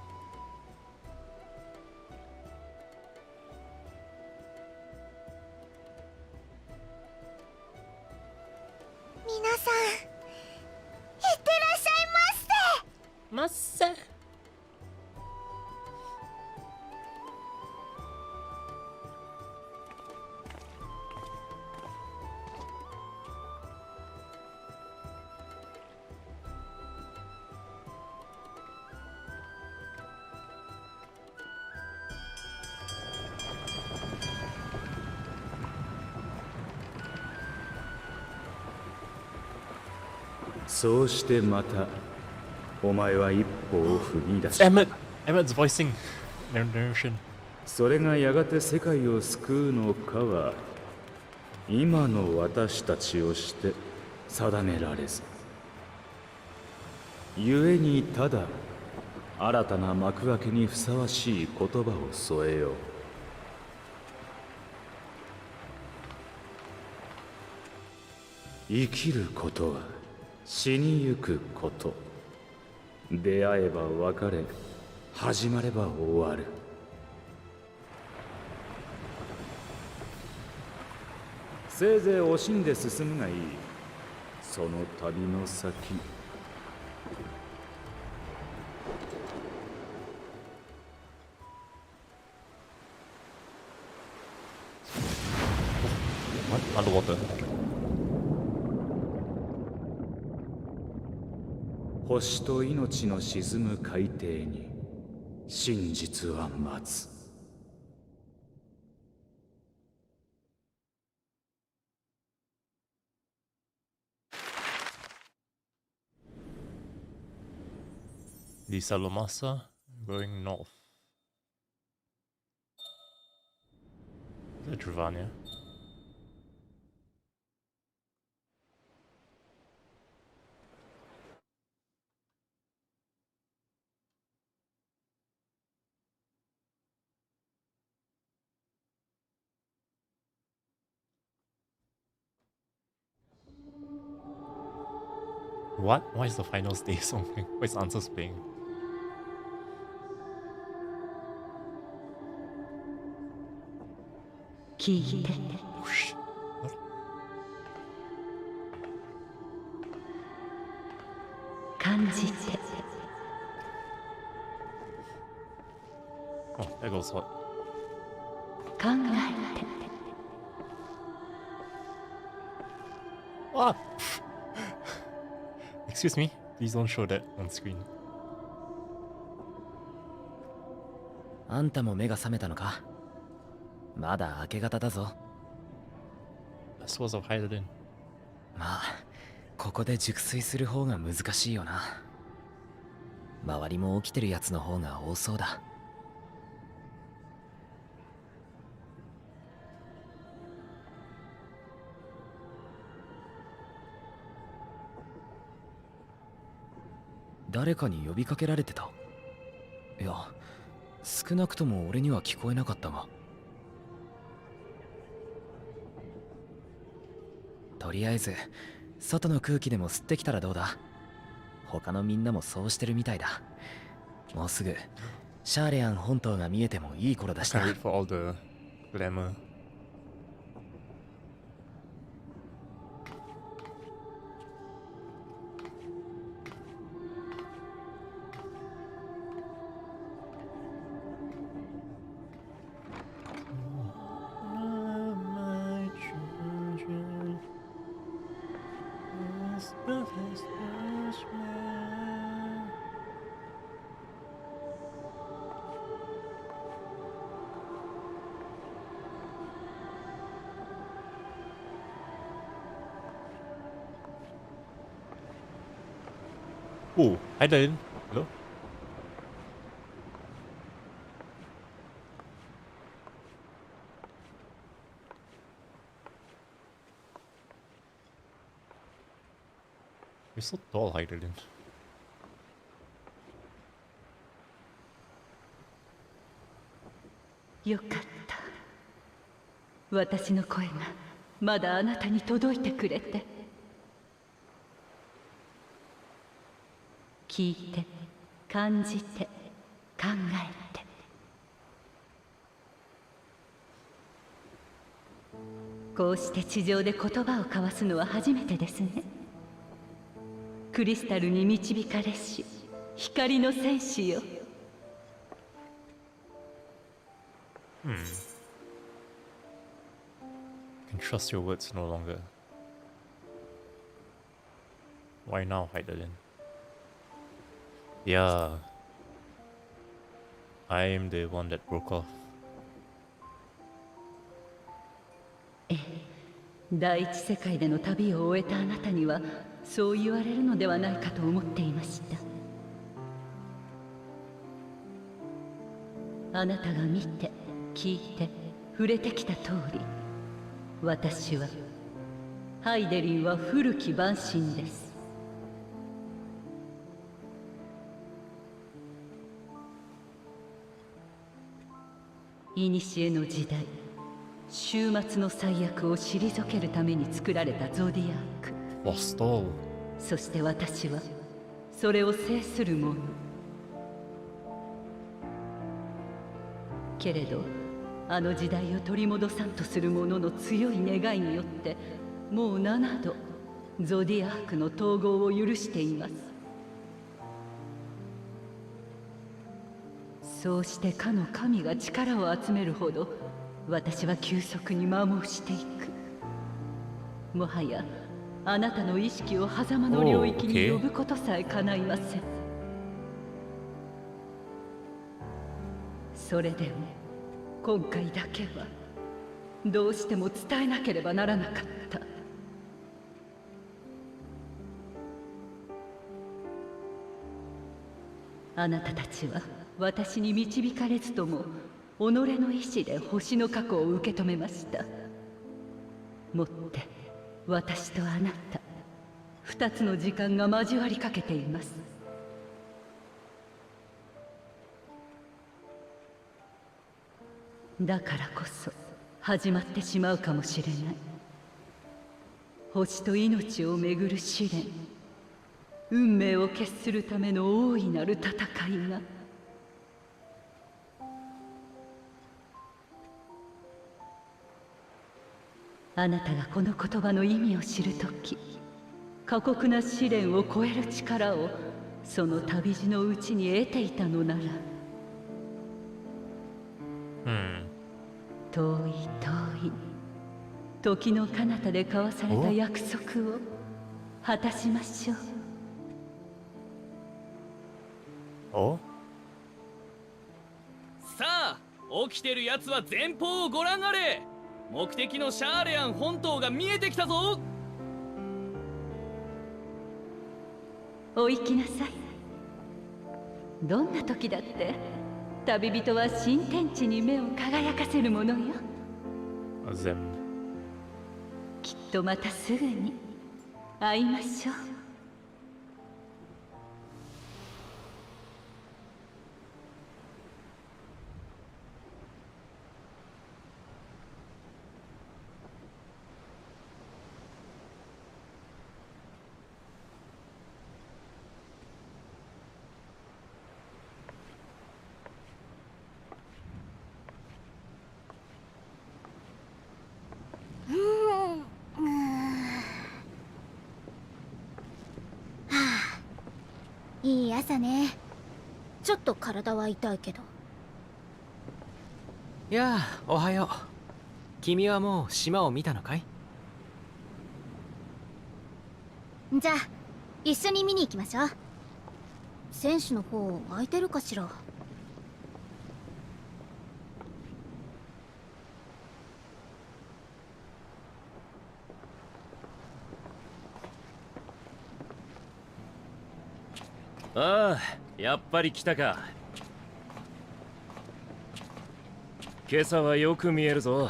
S7: 皆さん、いってらっしゃいませ。
S6: そうしてまたお前は一歩を踏み出し、
S1: Emmett's voicing narration.
S6: それがやがて世界を救うのかは今の私たちをして定められず、故にただ新たな幕開けにふさわしい言葉を添えよう。生きることは死にゆくこと。出会えば別れ、始まれば終わる。せいぜい惜しんで進むがいい。その旅の先。
S1: Underwater.
S6: 星と命の沈む海底に真実は待つ。
S1: Lisa Lomasa going north. Is that Travania? What? Why is the final stage so big? Why is answers playing? Whoosh. What? Oh, there goes what? What? Excuse me, please don't show that on screen.
S8: あんたも目が覚めたのか？まだ明け方だぞ。
S1: Swords of Hydralin.
S8: まあ、ここで熟睡する方が難しいよな。周りも起きてるやつの方が多そうだ。
S6: 誰かに呼びかけられてた。いや、少なくとも俺には聞こえなかったが。とりあえず外の空気でも吸ってきたらどうだ。他のみんなもそうしてるみたいだ。もうすぐシャーレアン本島が見えてもいい頃だしな。
S1: Can't wait for all the glamour. Oh, hi Dylan. Hello. You're so tall, hi Dylan.
S11: よかった。私の声がまだあなたに届いてくれて。聞いて、感じて、考えて。こうして地上で言葉を交わすのは初めてですね。クリスタルに導かれし光の戦士よ。
S1: Can trust your words no longer. Why now, Heidelin? Yeah, I am the one that broke off.
S11: 第一世界での旅を終えたあなたにはそう言われるのではないかと思っていました。あなたが見て、聞いて、触れてきた通り、私はハイデリンは古き万神です。古の時代、終末の最悪を退けるために作られたゾディアーク。そして私はそれを制する者。けれどあの時代を取り戻さんとする者の強い願いによってもう7度ゾディアークの統合を許しています。そうしてかの神が力を集めるほど私は急速に摩耗していく。もはやあなたの意識を狭間の領域に呼ぶことさえ叶いません。それでも今回だけはどうしても伝えなければならなかった。あなたたちは私に導かれずとも己の意志で星の過去を受け止めました。もって私とあなた2つの時間が交わりかけています。だからこそ始まってしまうかもしれない。星と命をめぐる試練、運命を決するための大いなる戦いが。あなたがこの言葉の意味を知るとき、過酷な試練を超える力をその旅路のうちに得ていたのなら、遠い遠い時の彼方で交わされた約束を果たしましょう。
S1: お？
S12: さあ、起きてるやつは前方をご覧あれ。目的のシャーレアン本島が見えてきたぞ。
S11: お行きなさい。どんな時だって旅人は新天地に目を輝かせるものよ。きっとまたすぐに会いましょう。
S7: いい朝ね。ちょっと体は痛いけど。
S8: いやあ、おはよう。君はもう島を見たのかい？
S7: じゃあ一緒に見に行きましょう。選手の方空いてるかしら。
S4: ああ、やっぱり来たか。今朝はよく見えるぞ。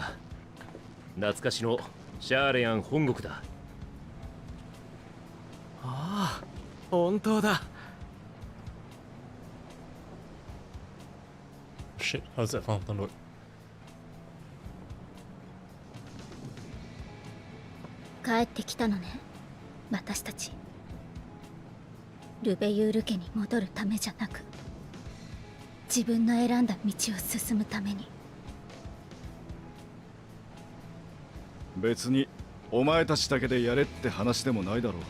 S4: 懐かしのシャーレアン本国だ。
S8: ああ、本当だ。
S1: Shit, how's that fountain look?
S7: 帰ってきたのね、私たち。ルベユール家に戻るためじゃなく、自分の選んだ道を進むために。
S9: 別にお前たちだけでやれって話でもないだろう。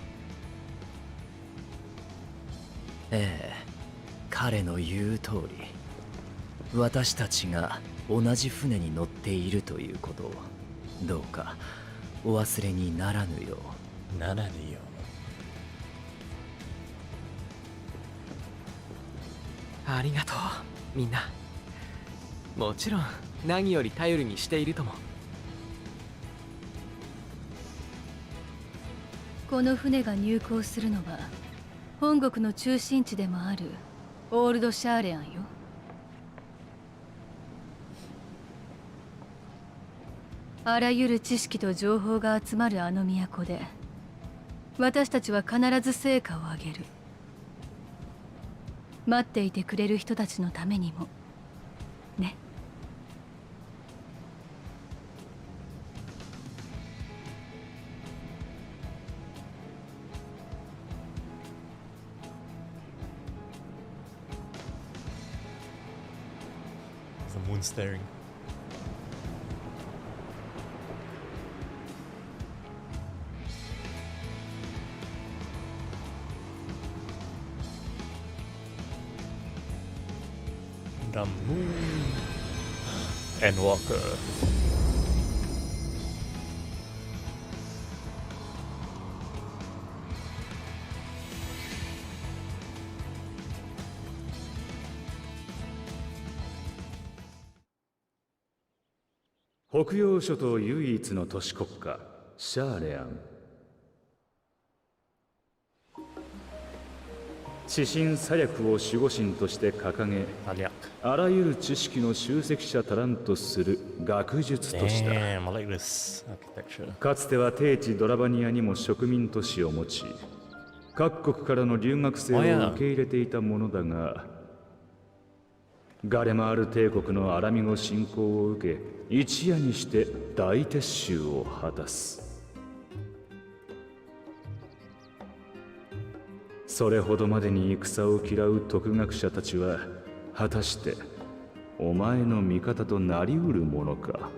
S6: ええ、彼の言う通り、私たちが同じ船に乗っているということをどうかお忘れにならぬよう。
S1: ならぬよ。
S8: ありがとう、みんな。もちろん何より頼りにしているとも。
S5: この船が入港するのは本国の中心地でもあるオールドシャーレアンよ。あらゆる知識と情報が集まるあの都で、私たちは必ず成果を上げる。待っていてくれる人たちのためにもね。
S1: The moon staring. The moon. ENDWALKER.
S13: 北洋諸島唯一の都市国家シャーレアン。知心左翼を守護神として掲げ、あらゆる知識の集積者たらんとする学術都市だ。かつては低地ドラバニアにも植民都市を持ち、各国からの留学生を受け入れていたものだが、ガレマール帝国のアラミゴ侵攻を受け、一夜にして大撤収を果たす。それほどまでに戦を嫌う徳学者たちは、果たしてお前の味方となりうるものか。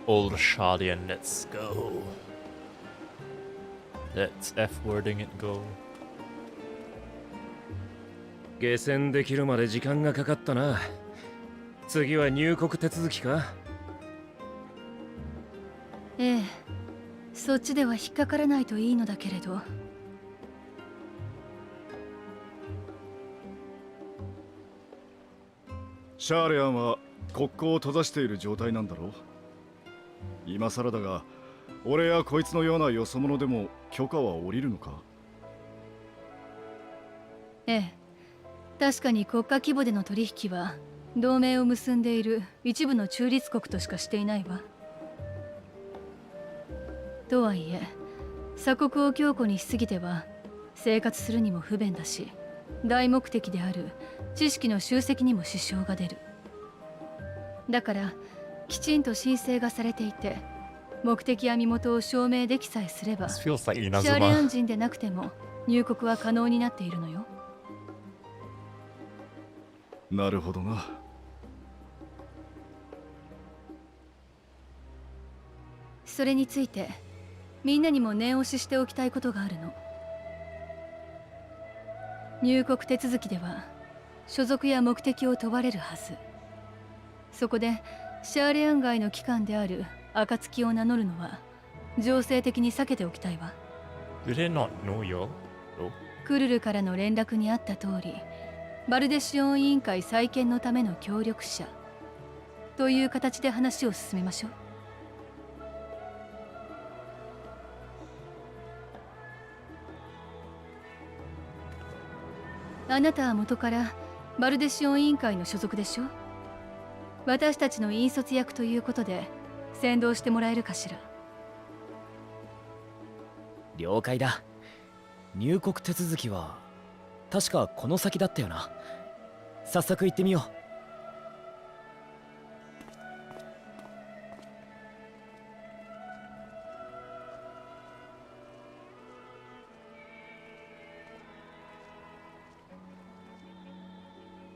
S1: Old Shardian, let's go. Let's F-wording it go.
S4: 下船できるまで時間がかかったな。次は入国手続きか？
S5: ええ、そっちでは引っかからないといいのだけれど。
S9: シャーレアンは国交を閉ざしている状態なんだろう。今更だが、俺やこいつのようなよそ者でも許可は下りるのか？
S5: ええ、確かに国家規模での取引は同盟を結んでいる一部の中立国としかしていないわ。とはいえ、鎖国を強固にしすぎては生活するにも不便だし、大目的である知識の集積にも支障が出る。だからきちんと申請がされていて、目的や身元を証明できさえすれば、シャーレアン人でなくても入国は可能になっているのよ。
S9: なるほどな。
S5: それについてみんなにも念押ししておきたいことがあるの。入国手続きでは所属や目的を問われるはず。そこでシャーレアン街の機関である暁を名乗るのは情勢的に避けておきたいわ。クルルからの連絡にあった通り、バルデシオン委員会再建のための協力者という形で話を進めましょう。あなたは元からバルデシオン委員会の所属でしょ。私たちの引率役ということで先導してもらえるかしら。
S6: 了解だ。入国手続きは確かこの先だったよな。早速行ってみよう。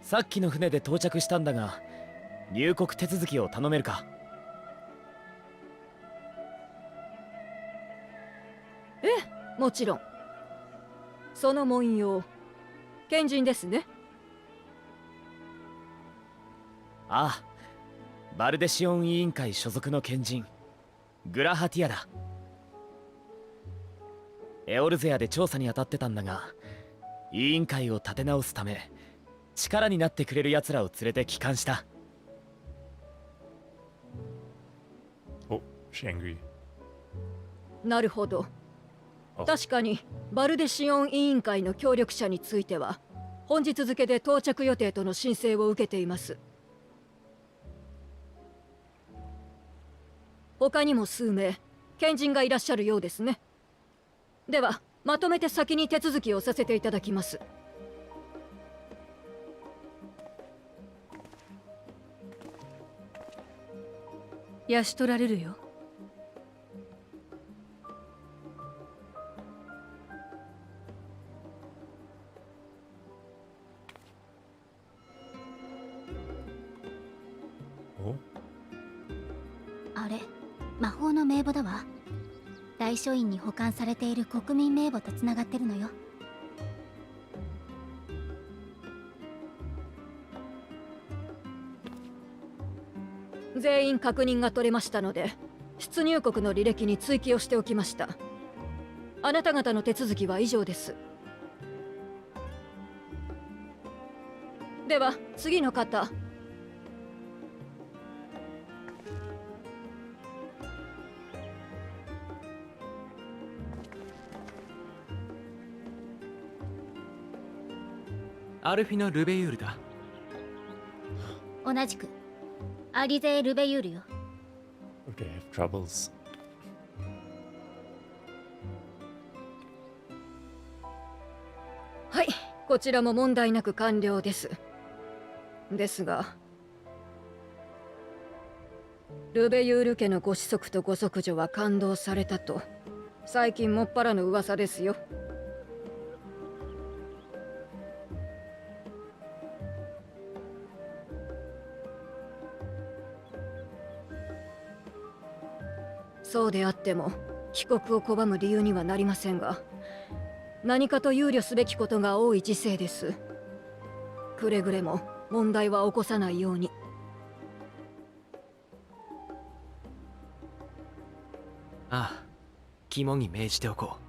S6: さっきの船で到着したんだが、入国手続きを頼めるか。
S14: ええ、もちろん。その文様、賢人ですね。
S6: ああ、バルデシオン委員会所属の賢人グラハティアだ。エオルゼアで調査に当たってたんだが、委員会を立て直すため力になってくれる奴らを連れて帰還した。
S1: お、シェングイ。
S14: なるほど。確かにバルデシオン委員会の協力者については本日付で到着予定との申請を受けています。他にも数名賢人がいらっしゃるようですね。ではまとめて先に手続きをさせていただきます。
S5: 養し取られるよ。
S7: あれ、魔法の名簿だわ。大書院に保管されている国民名簿とつながってるのよ。
S14: 全員確認が取れましたので、出入国の履歴に追記をしておきました。あなた方の手続きは以上です。では次の方。
S8: アルフィノ・ルベユールだ。
S7: 同じくアリゼー・ルベユールよ。
S1: Okay, I have troubles.
S14: はい、こちらも問題なく完了です。ですが、ルベユール家のご子息とご息女は感動されたと最近もっぱらの噂ですよ。そうであっても帰国を拒む理由にはなりませんが、何かと憂慮すべきことが多い時世です。くれぐれも問題は起こさないように。
S8: ああ、肝に銘じておこ
S6: う。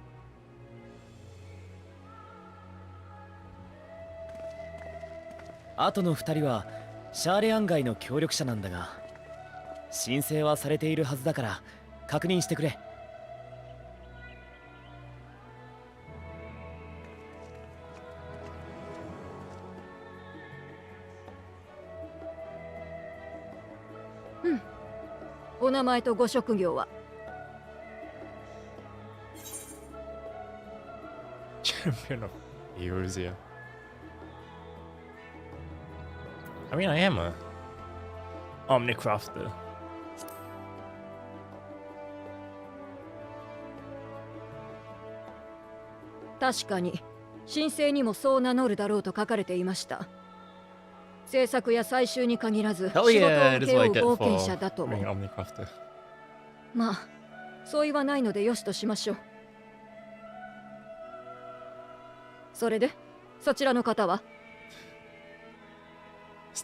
S6: あとの2人はシャーレアン街の協力者なんだが、申請はされているはずだから確認してくれ。
S14: うん。お名前とご職業は？Champion
S1: of Eorzea. I mean, I am a Omnicrafter.
S14: 確かに申請にもそう名乗るだろうと書かれていました。制作や採集に限らず仕事を請け負う冒険者だとも。まあ相違はないのでよしとしましょう。それでそちらの方は？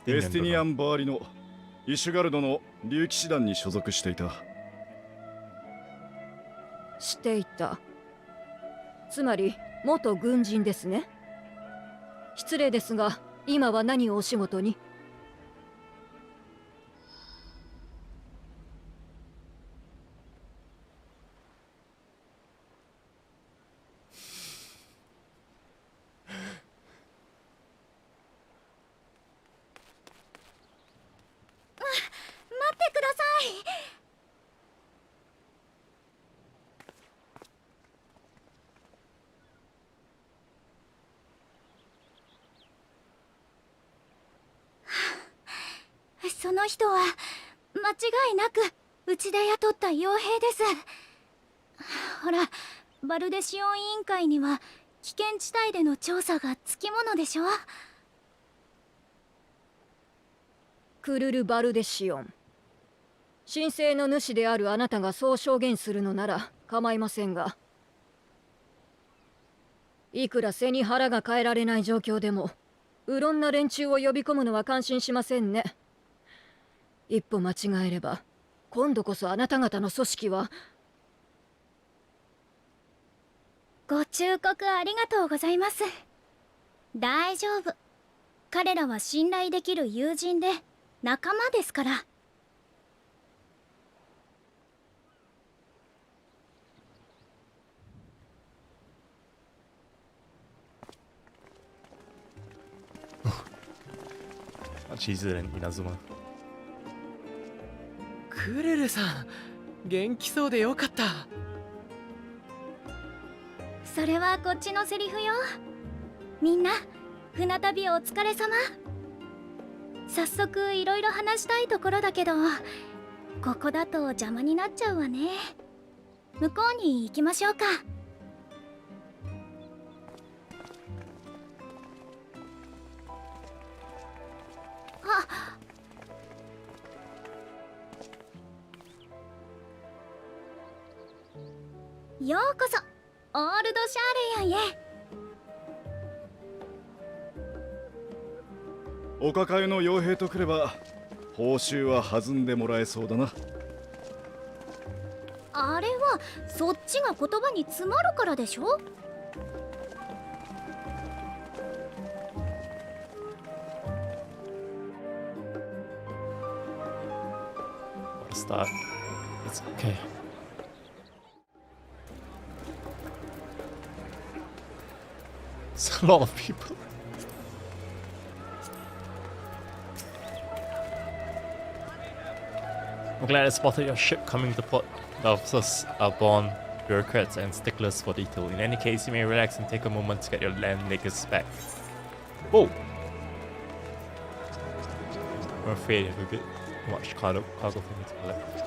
S9: エスティニアン・バーリのイシュガルドの竜騎士団に所属していた。
S14: していた。つまり元軍人ですね。失礼ですが今は何をお仕事に？
S7: 待ってください。その人は間違いなくうちで雇った傭兵です。ほら、バルデシオン委員会には危険地帯での調査がつきものでしょ。
S14: クルル・バルデシオン。申請の主であるあなたがそう証言するのなら構いませんが、いくら背に腹が変えられない状況でもうろんな連中を呼び込むのは感心しませんね。一歩間違えれば今度こそあなた方の組織は。
S7: ご忠告ありがとうございます。大丈夫。彼らは信頼できる友人で仲間ですから。
S1: チーズレン稲妻。
S8: クルルさん、元気そうでよかった。
S7: それはこっちのセリフよ。みんな船旅お疲れ様。早速いろいろ話したいところだけど、ここだと邪魔になっちゃうわね。向こうに行きましょうか。ようこそオールドシャーレヤンへ。
S9: お抱えの傭兵とくれば報酬は弾んでもらえそうだな。
S7: あれはそっちが言葉に詰まるからでしょ。
S1: Start. It's okay. It's a lot of people. I'm glad I spotted your ship coming to port. The officers are born bureaucrats and sticklers for detail. In any case, you may relax and take a moment to get your land legs back. Oh! I'm afraid I have a bit much cargo for me to collect.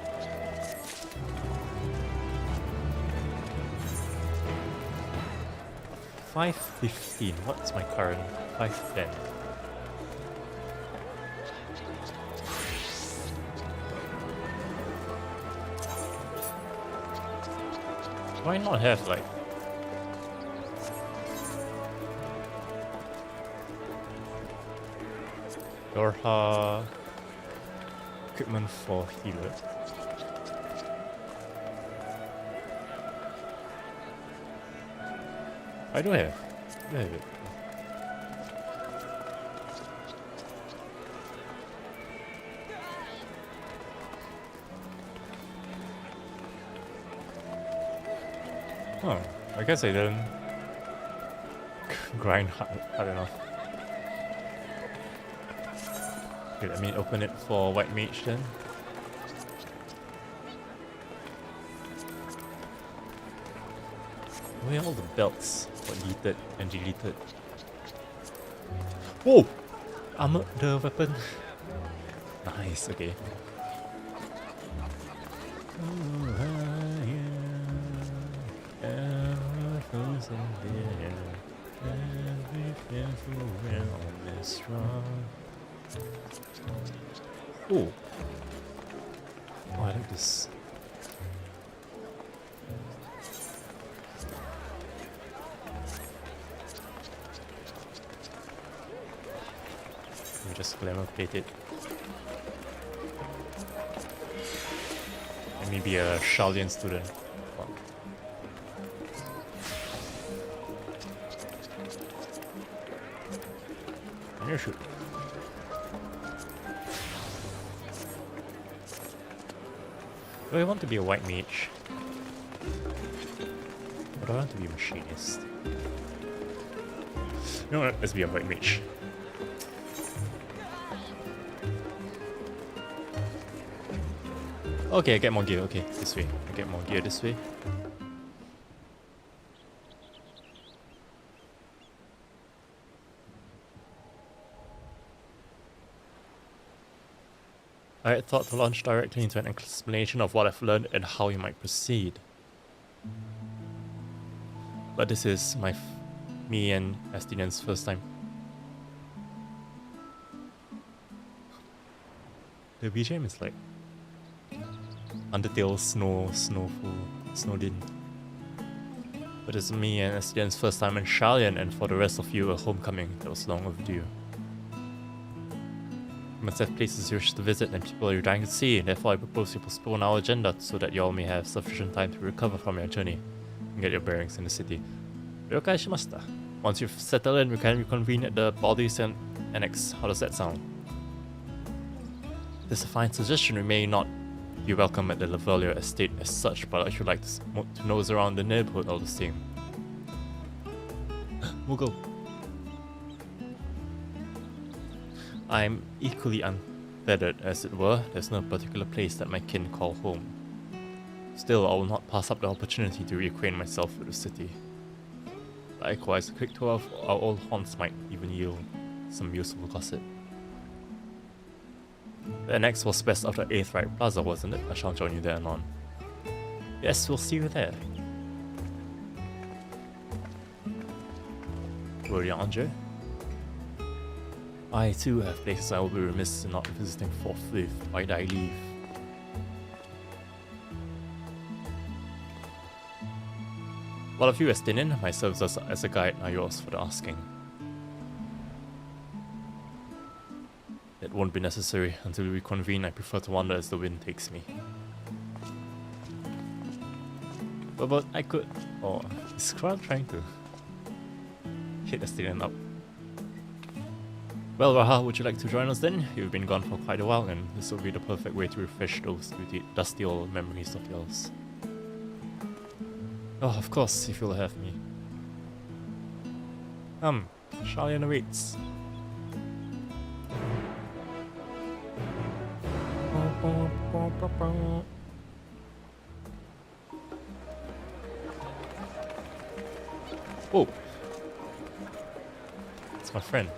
S1: $5.15. What's my current? $5.10. Why not have like your equipment for healer? I do have. I have it. Oh, I guess I didn't grind hard enough. Okay, let me open it for White Mage then. Where are all the belts got deleted and deleted? Whoa! Armor the weapon. Nice, okay. Oh, I like this. just glamour plate it. Let me be a Shaolin student. Wow. I'm gonna shoot. Do I want to be a white mage? Or do I want to be a machinist? You know what? Let's be a white mage. Okay, I get more gear. Okay, this way. I get more gear this way. I had thought to launch directly into an explanation of what I've learned and how we might proceed. But this is me and Astinian's first time. The BGM is like Undertale, Snowfall, Snowdin. But it's me and Astinian's first time in Shaolin, and for the rest of you, a homecoming that was long overdue. You must have places you wish to visit and people you're dying to see, and therefore I propose you postpone our agenda so that you all may have sufficient time to recover from your journey and get your bearings in the city. Ryokai shimashita. Once you've settled in, we can reconvene at the bodies and annex. How does that sound? That's a fine suggestion. We may not be welcome at the Lavalier estate as such, but I should like to nose around the neighborhood all the same. We'll go. I'm equally unfeathered, as it were. There's no particular place that my kin call home. Still, I will not pass up the opportunity to reacquaint myself with the city. Likewise, a quick tour of our old haunts might even yield some useful gossip. The annex was best after 8th Right Plaza, wasn't it? I shall join you there anon. Yes, we'll see you there. Will you, Andre? I too have places I will be remiss in not visiting forthwith. Why did I leave? What of you, Estinin? My services as a guide are yours for the asking. It won't be necessary. Until we reconvene, I prefer to wander as the wind takes me. But I could... Oh, is Kral trying to hit Estinin up? Well, Raha, would you like to join us then? You've been gone for quite a while, and this will be the perfect way to refresh those dusty old memories of yours. Oh, of course, if you'll have me. Shaolin awaits. Oh! It's my friend.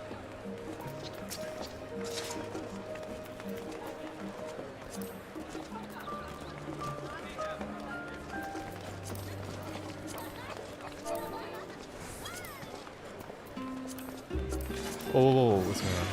S1: Oh, what's going on?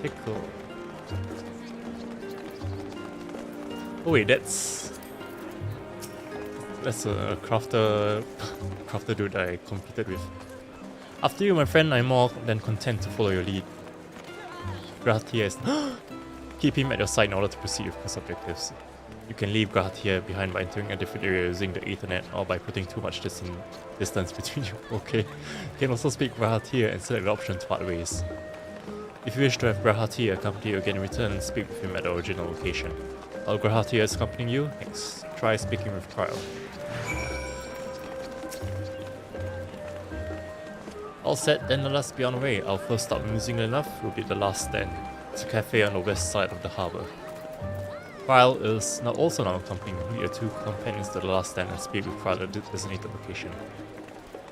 S1: Tickle. Oh wait, that's a crafter dude I competed with. After you, my friend, I'm more than content to follow your lead. Grahatia is... Keep him at your side in order to proceed with his objectives. You can leave Grahatia behind by entering a different area using the Ethernet or by putting too much distance between you. Okay. You can also speak Grahatia and select the option to part ways. If you wish to have Grahatia accompany you again in return, speak with him at the original location. While Grahatia is accompanying you, next try speaking with Kyle. All set, then let us be on our way. Our first stop, amusingly enough, will be the last stand. It's a cafe on the west side of the harbour. Kyle is also now accompanying you. Lead your two companions to the last stand and speak with Kyle at the designated location.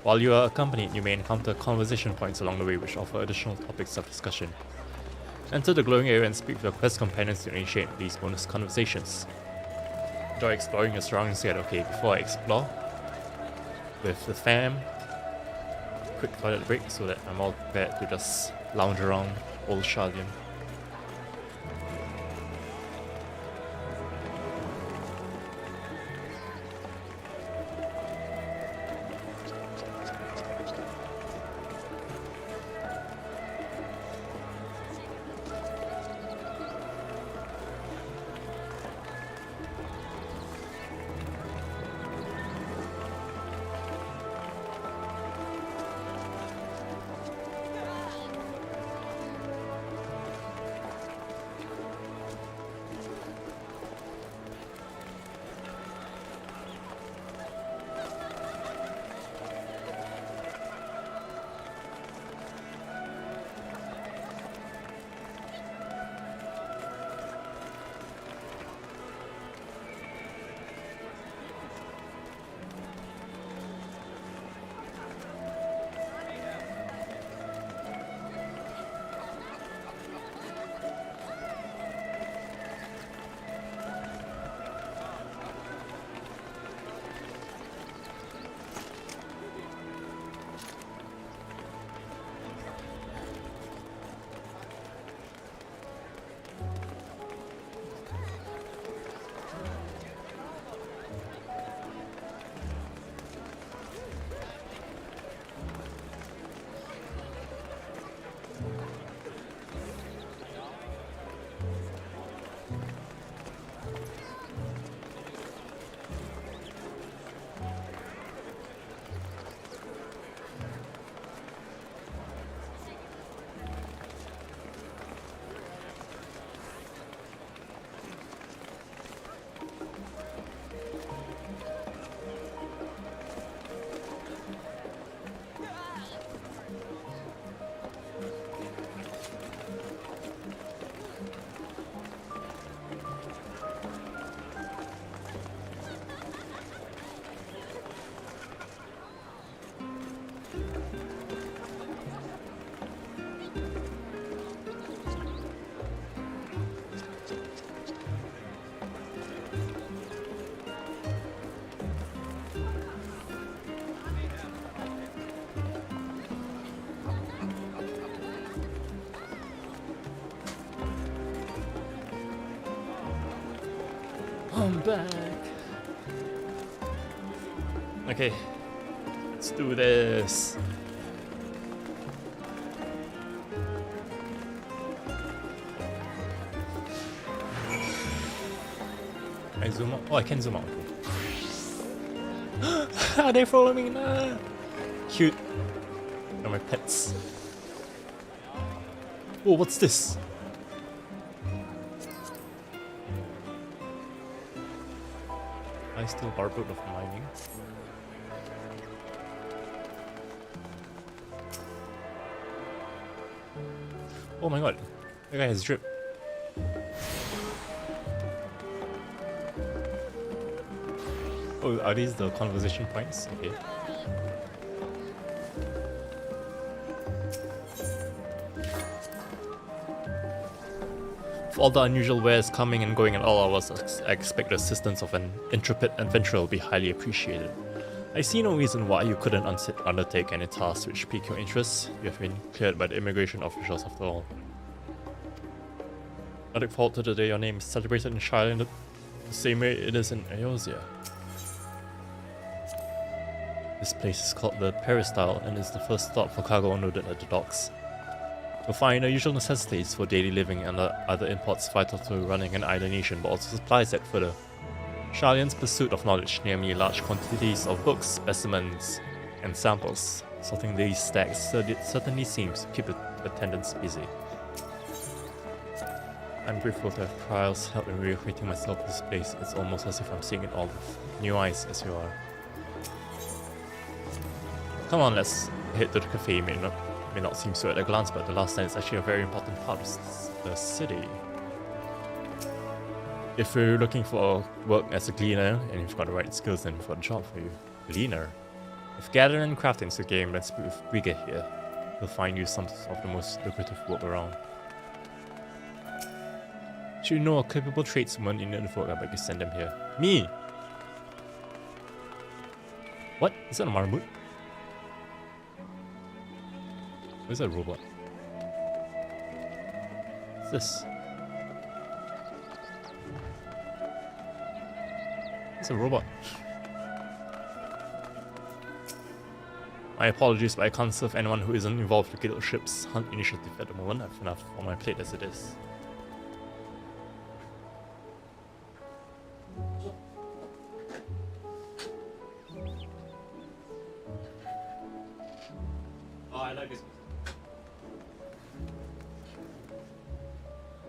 S1: While you are accompanied, you may encounter conversation points along the way which offer additional topics of discussion. Enter the glowing area and speak with your quest companions to initiate these bonus conversations. Enjoy exploring your surroundings yet. Okay, before I explore with the fam, quick toilet break so that I'm all prepared to just lounge around Old Shardian. I'm back. Okay, let's do this. Can I zoom out? Oh, I can zoom out. Are they following me now? Cute. They're my pets. Oh, what's this? I still barboat of mining. Oh my god, that guy has drip. Oh, are these the conversation points? Okay. All the unusual wares coming and going at all hours, I expect the assistance of an intrepid adventurer will be highly appreciated. I see no reason why you couldn't undertake any tasks which pique your interest. You have been cleared by the immigration officials after all. I look forward to the day your name is celebrated in Shire the same way it is in Eosia. This place is called the Peristyle and is the first stop for cargo unloaded at the docks. You'll find the usual necessities for daily living and other imports vital to running an island nation, but also supplies that further Shalian's pursuit of knowledge near me large quantities of books, specimens, and samples. Sorting these stacks certainly seems to keep the attendants busy. I'm grateful to have trials help in reacquainting myself with this place. It's almost as if I'm seeing it all with new eyes as you are. Come on, let's head to the cafe. It may not seem so at a glance, but the last night is actually a very important part of the city. If you're looking for work as a cleaner and you've got the right skills, then we've got a job for you. Cleaner? If gathering and crafting is a game, then speak with Brigger here. He'll find you some of the most lucrative work around. Should you know a capable tradesman in ENDWALKER, I beg you send them here. Me! What? Is that a marmot? Or is that a robot? What's this? It's a robot. My apologies, but I can't serve anyone who isn't involved with Guild Ship's hunt initiative at the moment. I've enough on my plate as it is. Oh, I like this.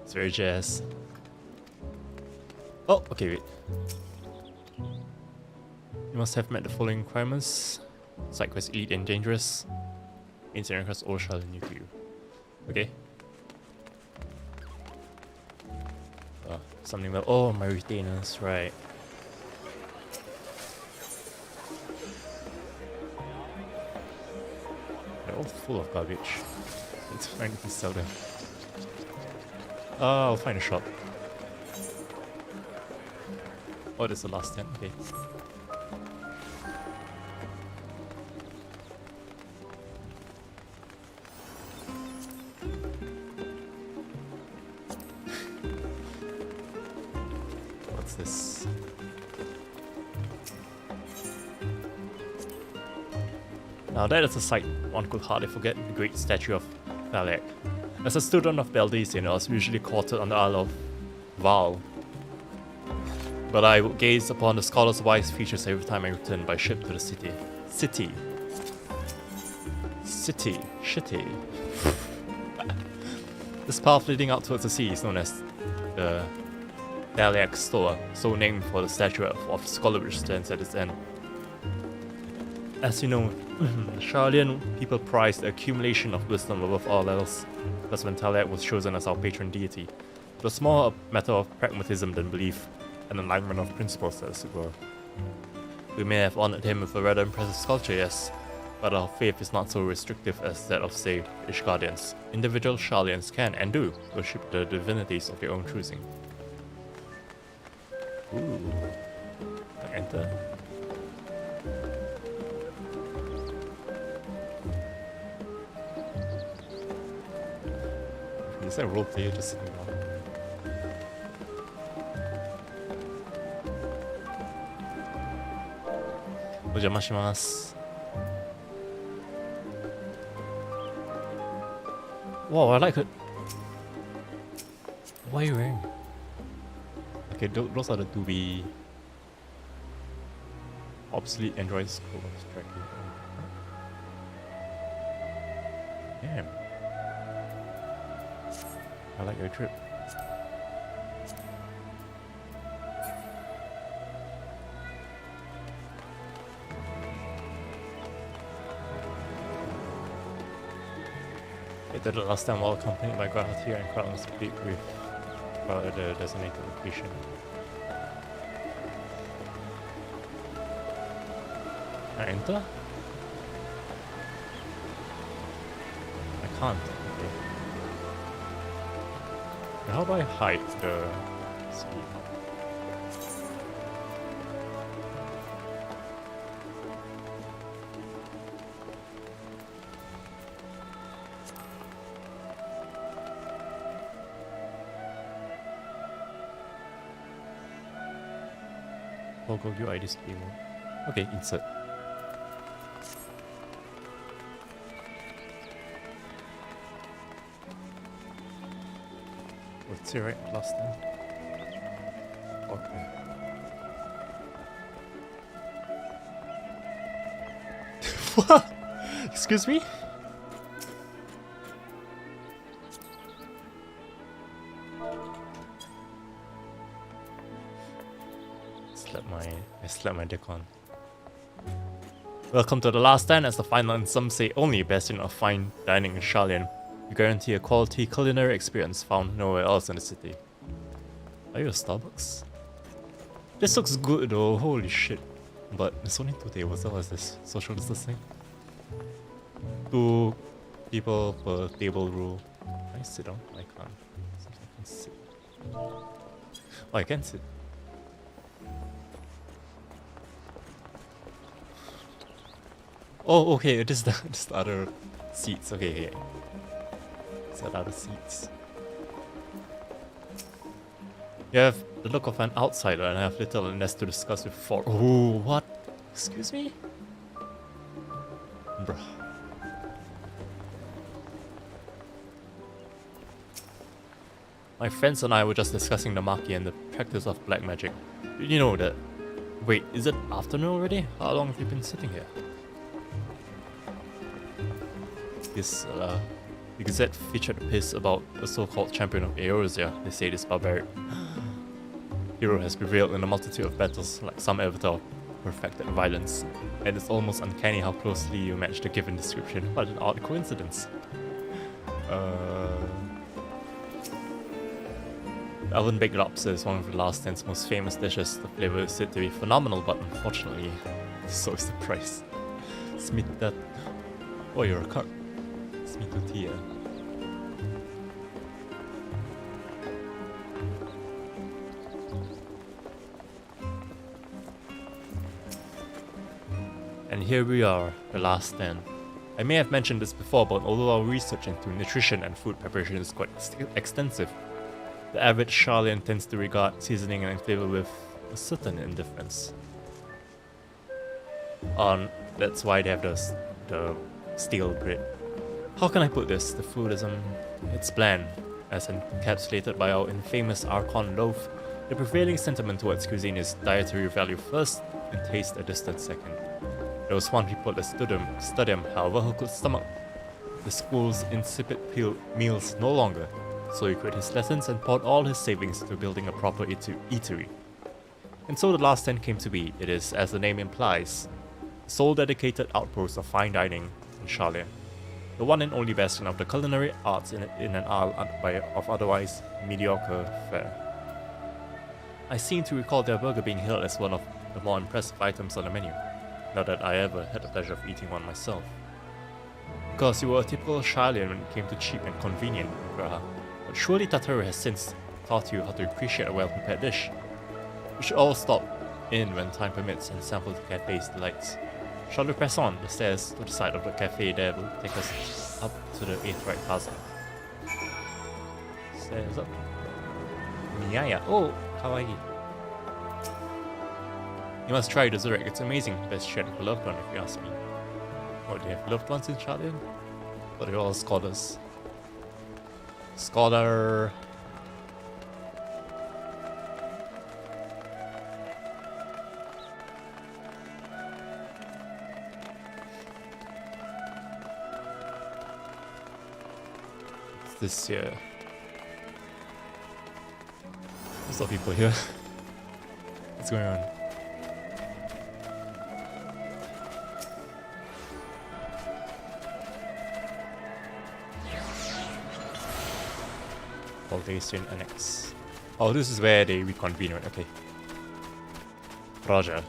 S1: It's very jazz. Oh, okay, wait. You must have met the following requirements. Side quest elite and dangerous. Incident request all shall new to you. Okay. Something about oh my retainers, right. They're all full of garbage. It's fine to sell them. I'll find a shop. Oh, that's the last 10, okay. What's this? Now that is a sight one could hardly forget, the great statue of Thalek. As a student of Baldesian, I was usually quartered on the Isle of Val. But I would gaze upon the scholar's wise features every time I returned by ship to the city. Shitty. This path leading out towards the sea is known as the Thalek Store, so named for the statue of scholar which stands at its end. As you know, the Charlian people prize the accumulation of wisdom above all else. That's when Thalek was chosen as our patron deity. It was more a matter of pragmatism than belief, and alignment of principles, as it were. We may have honored him with a rather impressive sculpture, yes, but our faith is not so restrictive as that of, say, Ishgardians. Individual Charlians can, and do, worship the divinities of their own choosing. Ooh. Enter. Is that a role player just sitting down? Ojamashimashima. Whoa, I like it. What are you wearing? Okay, those are the 2B obsolete androids. Damn. I like your trip. It did it last time while accompanied by Gravity and Crown speak with the designated location. Can I enter? I can't. Okay. How do I hide the speed? Logo UI display mode. Okay, insert. Let's see right last time. Okay. What? Excuse me? I slapped my dick on. Welcome to the last stand as the final and some say only bastion of fine dining in Charlian. We guarantee a quality culinary experience found nowhere else in the city. Are you a Starbucks? This looks good though, holy shit. But there's only 2 tables. What is this? Social distancing? 2 people per table rule. Can I sit down? I can't. Seems I can sit. Oh, I can sit. Oh, okay. This is the other seats. Okay, okay. These are the other seats. You have the look of an outsider, and I have little and less to discuss with for. Oh, what? Excuse me? Bruh. My friends and I were just discussing the Maki and the practice of black magic. Did you know that? Wait, is it afternoon already? How long have you been sitting here? This, the Gazette featured a piece about a so-called champion of Eorzea. They say this barbaric hero has prevailed in a multitude of battles, like some avatar of perfected violence. And it's almost uncanny how closely you match the given description. What an odd coincidence. The oven baked lobster is one of the last 10's most famous dishes. The flavor is said to be phenomenal, but unfortunately, so is the price. Smith that. Oh, you're a card. Smith to tea. And here we are, the last 10. I may have mentioned this before, but although our research into nutrition and food preparation is quite extensive, the average Charlian tends to regard seasoning and flavor with a certain indifference. That's why they have the steel grid. How can I put this? The food is it's bland, as encapsulated by our infamous Archon loaf. The prevailing sentiment towards cuisine is dietary value first and taste a distant second. There was one report that studied him, however, who could stomach the school's insipid meals no longer, so he quit his lessons and poured all his savings into building a proper eatery. And so the last 10 came to be. It is, as the name implies, the sole dedicated outpost of fine dining in Charlian, the one and only bastion of the culinary arts in an isle of otherwise mediocre fare. I seem to recall their burger being hailed as one of the more impressive items on the menu. Not that I ever had the pleasure of eating one myself. Because you were a typical Charlian when it came to cheap and convenient, Graha. But surely Tataru has since taught you how to appreciate a well-prepared dish. We should all stop in when time permits and sample the cafe's delights. Shall we press on the stairs to the side of the cafe that will take us up to the 8th right plaza? Stairs up. Miyaya. Oh, kawaii. You must try the Zurek, it's amazing. Best shared with a loved one if you ask me. Oh, do you have loved ones in Charlian? Or are you all scholars? Scholar. What's this here? There's a lot of people here. What's going on? Valdacian Annex. Oh, this is where they reconvene, right? Okay. Roger.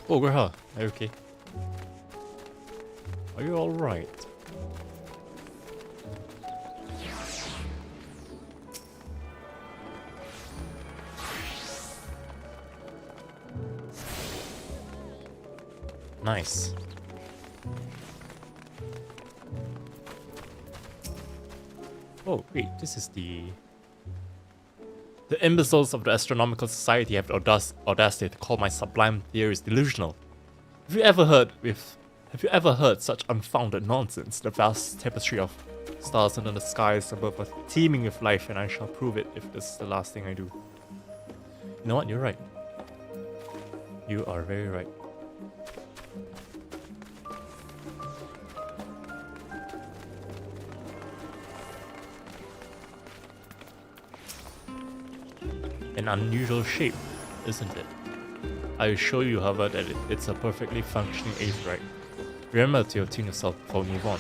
S1: Oh, Graha, are you okay? Are you alright? Nice. Oh, wait, this is the imbeciles of the Astronomical Society have the audacity to call my sublime theories delusional. Have you ever heard such unfounded nonsense? The vast tapestry of stars under the skies above us teeming with life, and I shall prove it if this is the last thing I do. You know what? You're right. You are very right. An unusual shape, isn't it? I assure you, however, that it's a perfectly functioning aetheryte. Remember to attune yourself before we move on.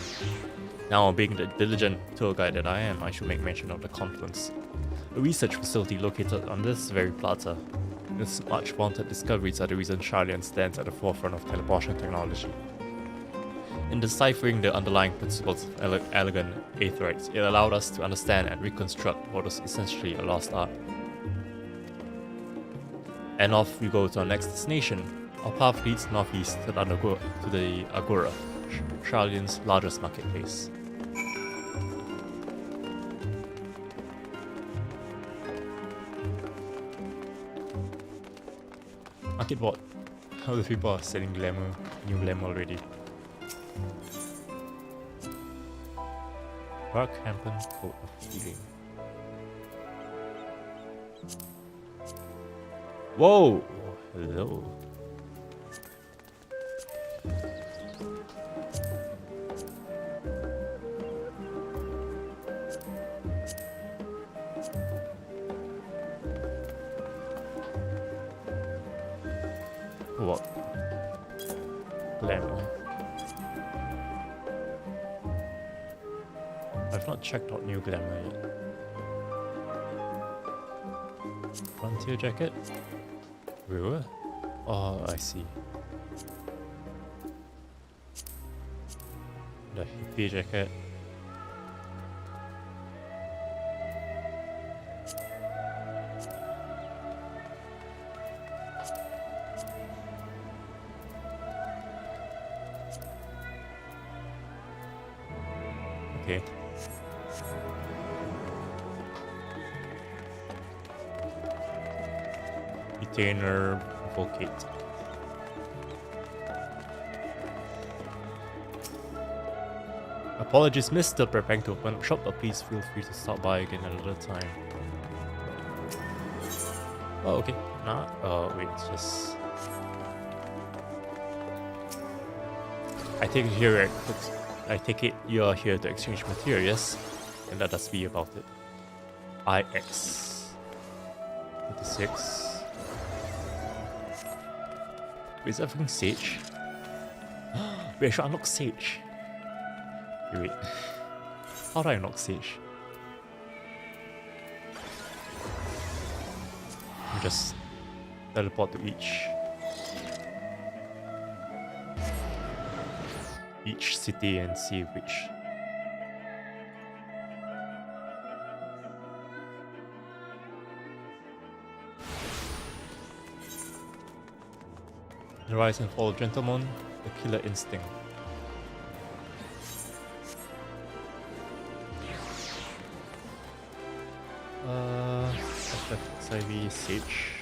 S1: Now, being the diligent tour guide that I am, I should make mention of the confluence. A research facility located on this very plaza. its much vaunted discoveries are the reason Charlian stands at the forefront of teleportation technology. In deciphering the underlying principles of elegant aetherites, it allowed us to understand and reconstruct what was essentially a lost art. And off we go to our next destination. Our path leads northeast to the Agora, Charlian's largest marketplace. Market what? Other people are selling glamour, new glamour already. Rockhampton Coat of Healing. Whoa! Hello. What? Glamour. I've not checked out new glamour yet. Frontier jacket? Brewer? Oh, I see. The hippie jacket. Okay. Retainer Volcate. Apologies, miss, still preparing to open up shop, but please feel free to stop by again another time. Oh, okay. Nah, wait, it's just... I take it you're here to exchange material, yes? And let us be about it. IX 26. Wait, is everything Sage? Wait, I should unlock Sage. Wait. How do I unlock Sage? Just teleport to each city and see which. The Rise and Fall of Gentleman, the Killer Instinct. FFXIV Sage.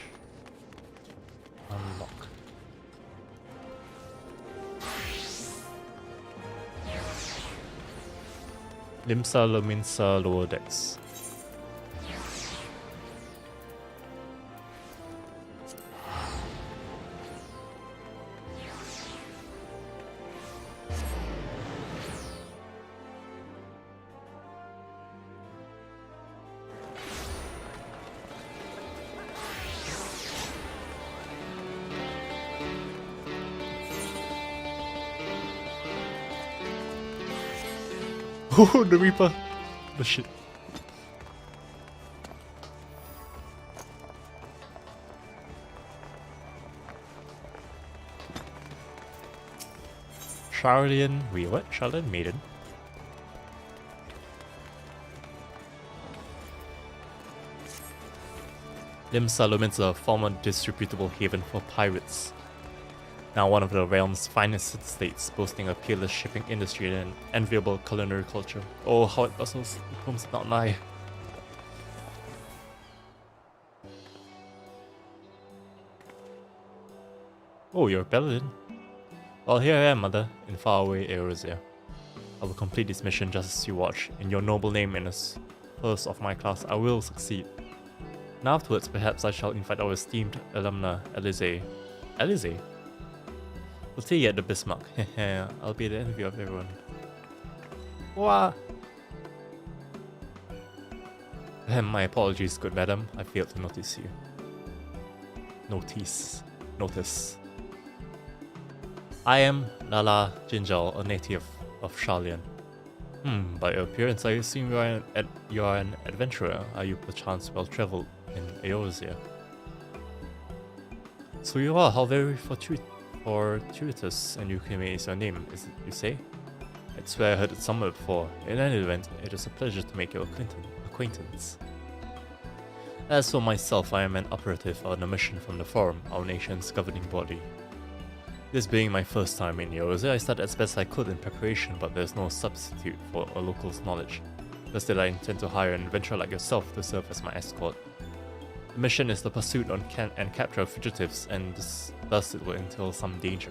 S1: Unlock. Limsa Luminsa Lower Decks. Oh, the Reaper! Oh shit. Charlian, wait, what? Charlian Maiden? Limsa Lumin's a former disreputable haven for pirates. Now one of the realm's finest states, boasting a peerless shipping industry and an enviable culinary culture. Oh, how it bustles, it comes not nigh. Oh, you're a paladin. Well, here I am, mother, in faraway Eorzea. I will complete this mission just as you watch. In your noble name and as first of my class, I will succeed. Now afterwards, perhaps I shall invite our esteemed alumna, Alize. Alize? We'll see you at the Bismarck. I'll be the envy of everyone. Wah! My apologies, good madam. I failed to notice you. Notice. I am Lala Jinjal, a native of Charlian. By your appearance, I assume you are an adventurer. Are you perchance well-traveled in Eorzea? So you are, how very fortuitous and Yukime is your name, is it, you say? I swear I heard it somewhere before. In any event, it is a pleasure to make your acquaintance. As for myself, I am an operative on a mission from the Forum, our nation's governing body. This being my first time in Yoze, I started as best I could in preparation, but there's no substitute for a local's knowledge. Thus did I intend to hire an adventurer like yourself to serve as my escort. The mission is the pursuit and capture of fugitives, and thus it will entail some danger.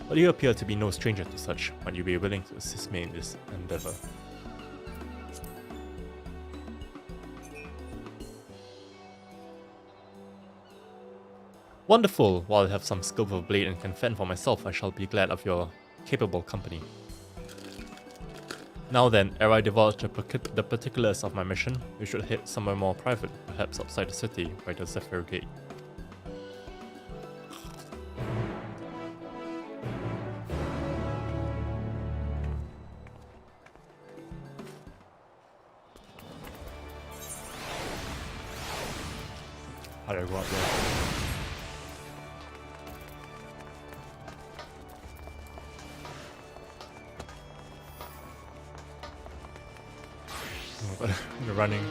S1: But you appear to be no stranger to such. Might you be willing to assist me in this endeavor? Wonderful! While I have some skill for blade and can fend for myself, I shall be glad of your capable company. Now then, ere I divulge the particulars of my mission, we should head somewhere more private, perhaps outside the city, by the Zephyr Gate. How do I go up there? We're running.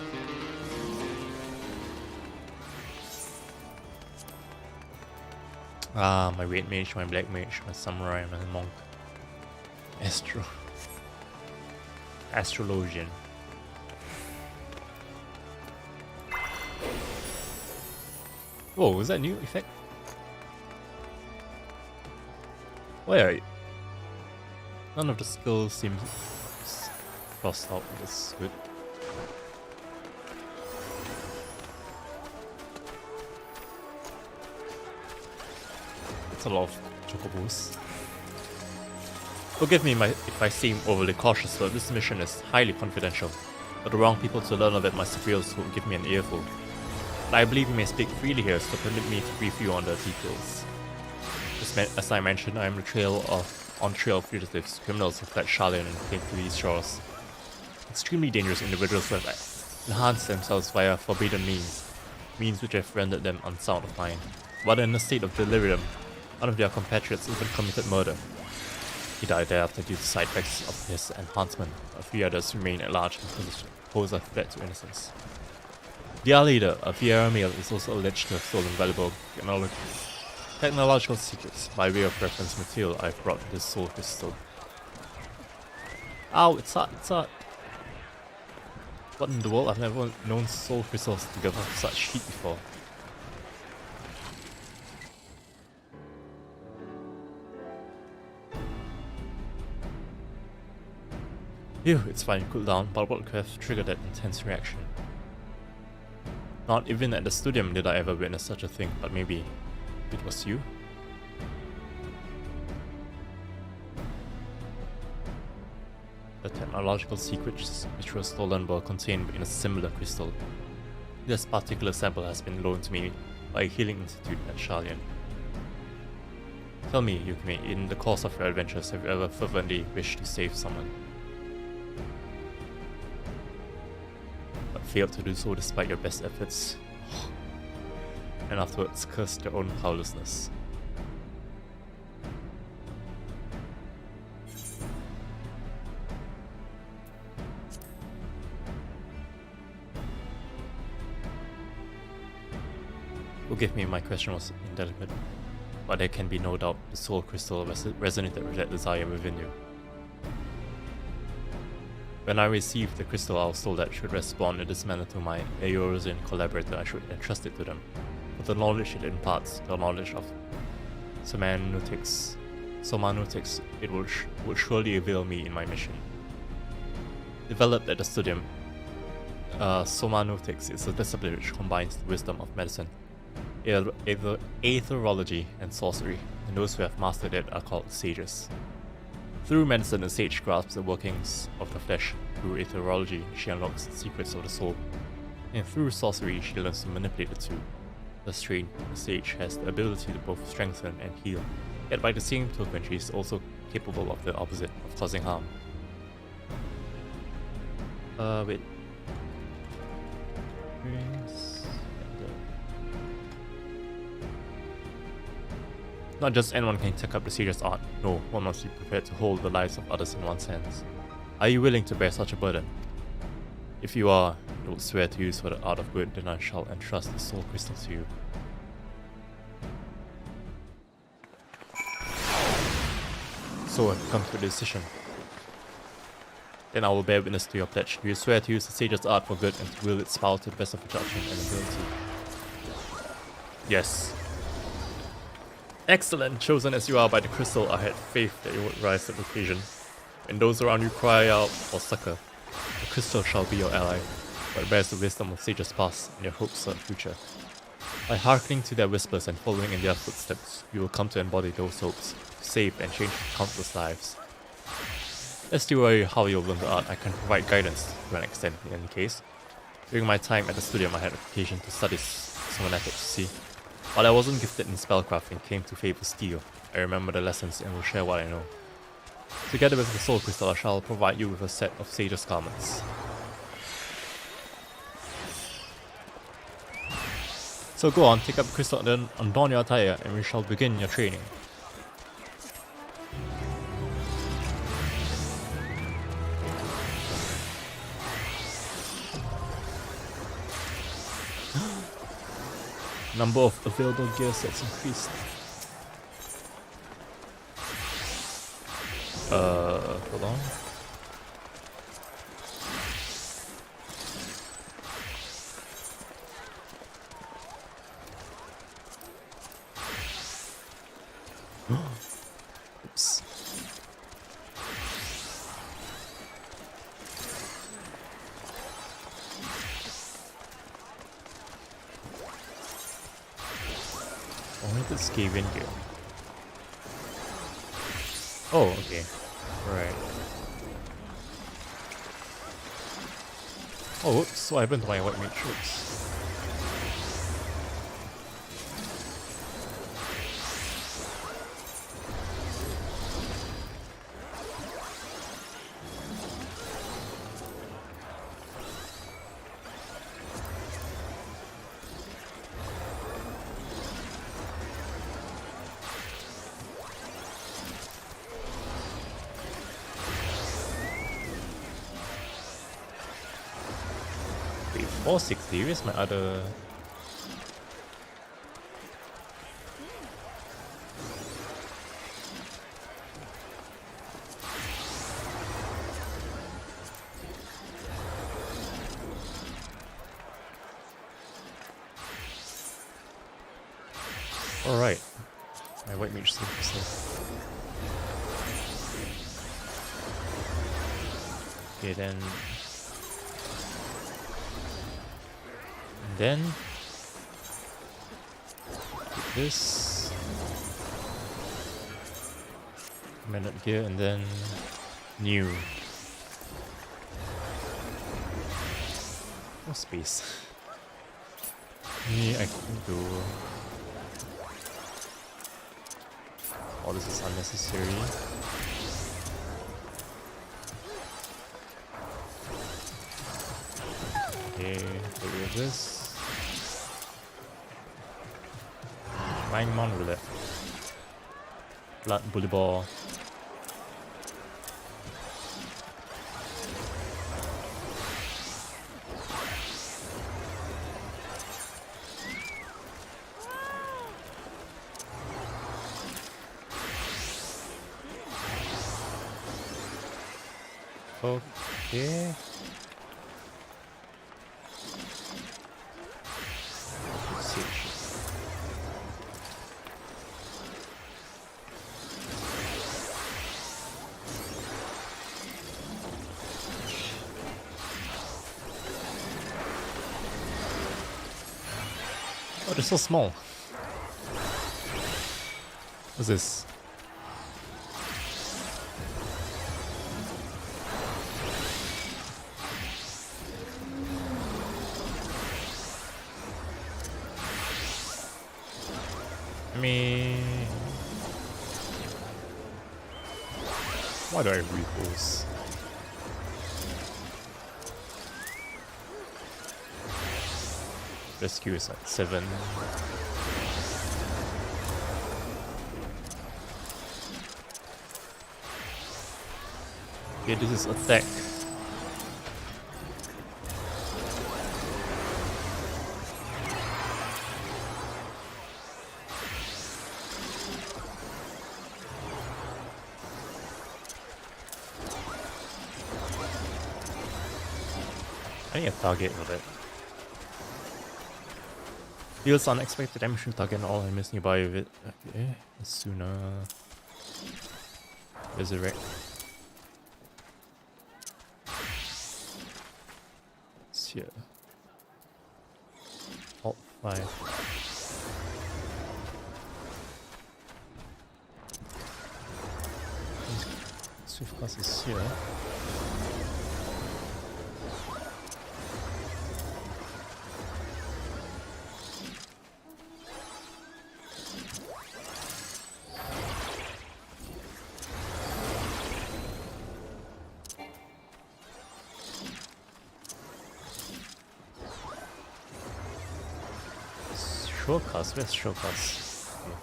S1: Ah, my red mage, my black mage, my samurai, my monk. Astrologian. Whoa, is that new effect? Wait. None of the skills seem crossed out. That's good. That's a lot of chocobos. Forgive me if I seem overly cautious, but this mission is highly confidential. For the wrong people to learn of it, my superiors will give me an earful. But I believe you may speak freely here, so permit me to brief you on the details. As I mentioned, I am on trail of fugitives, criminals who fled Sharlayan and came to these shores. Extremely dangerous individuals who have enhanced themselves via forbidden means which have rendered them unsound of mind. While in a state of delirium, one of their compatriots even committed murder. He died thereafter due to side effects of his enhancement. A few others remain at large and pose a threat to innocence. Their leader, a Vieira male, is also alleged to have stolen valuable technological secrets. By way of reference material, I've brought this soul crystal. Ow, it's hot, it's hot. What in the world? I've never known soul crystals to give off such heat before. Phew, it's fine, cool down, but what could have triggered that intense reaction? Not even at the studium did I ever witness such a thing, but maybe it was you? The technological secrets which were stolen were contained in a similar crystal. This particular sample has been loaned to me by a healing institute at Sharlayan. Tell me, Yukime, in the course of your adventures, have you ever fervently wished to save someone, but failed to do so despite your best efforts, and afterwards cursed your own powerlessness? Forgive me, my question was indelicate, but there can be no doubt the soul crystal resonated with that desire within you. When I received the crystal, I was told that should respond in this manner to my Eorzean collaborator, I should entrust it to them. For the knowledge it imparts, the knowledge of Somanutics, it will surely avail me in my mission. Developed at the studium, Somanutics is a discipline which combines the wisdom of medicine, aetherology, and sorcery, and those who have mastered it are called sages. Through medicine, a sage grasps the workings of the flesh. Through aetherology, she unlocks the secrets of the soul. And through sorcery, she learns to manipulate the two. Thus trained, the sage has the ability to both strengthen and heal. Yet by the same token, she is also capable of the opposite, of causing harm. Wait. Not just anyone can take up the serious art. No, one must be prepared to hold the lives of others in one's hands. Are you willing to bear such a burden? If you are, I will swear to use for the art of good, then I shall entrust the soul crystal to you. So I've come to a decision. Then I will bear witness to your pledge. Do you swear to use the sage's art for good and to wield its power to the best of your judgment and ability? Yes. Excellent! Chosen as you are by the crystal, I had faith that you would rise to the occasion. When those around you cry out for succor, the crystal shall be your ally, for it bears the wisdom of sages past and your hopes for the future. By hearkening to their whispers and following in their footsteps, you will come to embody those hopes, to save and change countless lives. As to how you'll learn the art, I can provide guidance to an extent in any case. During my time at the studio, I had occasion to study cymernetics, see. While I wasn't gifted in spellcraft and came to favor steel, I remember the lessons and will share what I know. Together with the soul crystal, I shall provide you with a set of sage's garments. So go on, take up the crystal and then adorn your attire, and we shall begin your training. Number of available gear sets increased. Hold on. Oops. Only the Skaven gear. Oh, okay. Right. Oh, whoops, what happened to my white mage troops? Wait, 460? Where's my other... Alright. My white mage sleep is safe. Okay, then... Then this minute gear and then new. No space. Me, I can do. Oh, this is unnecessary. Okay, get rid of this. Flying monolith. Blood bully ball. Okay. Oh, they're so small. What's this? I mean... Why do I read those? Rescue is like 7. Okay, this is attack. I need a target for that. Deals unexpected damage to target and all enemies nearby with it. Okay, sooner. Resurrect. It's here. Alt 5. Swift class is here. Showcase, where's Showcase? Okay.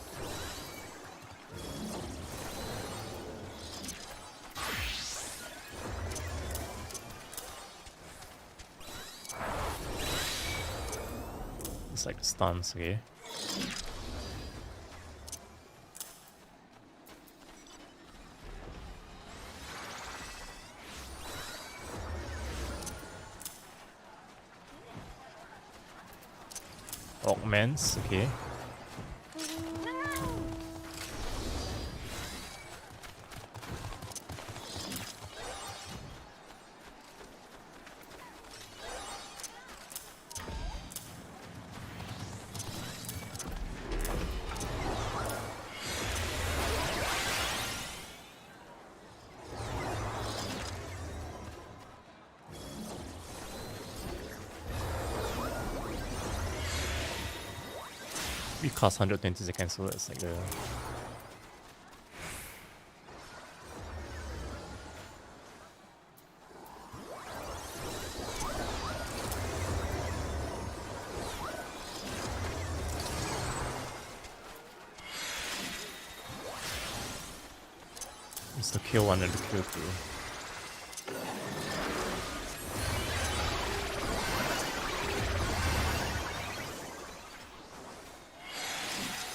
S1: It's like the stuns, okay. Augments, okay. We cost 120 seconds, so that's like a... It's the kill 1 and the kill 2.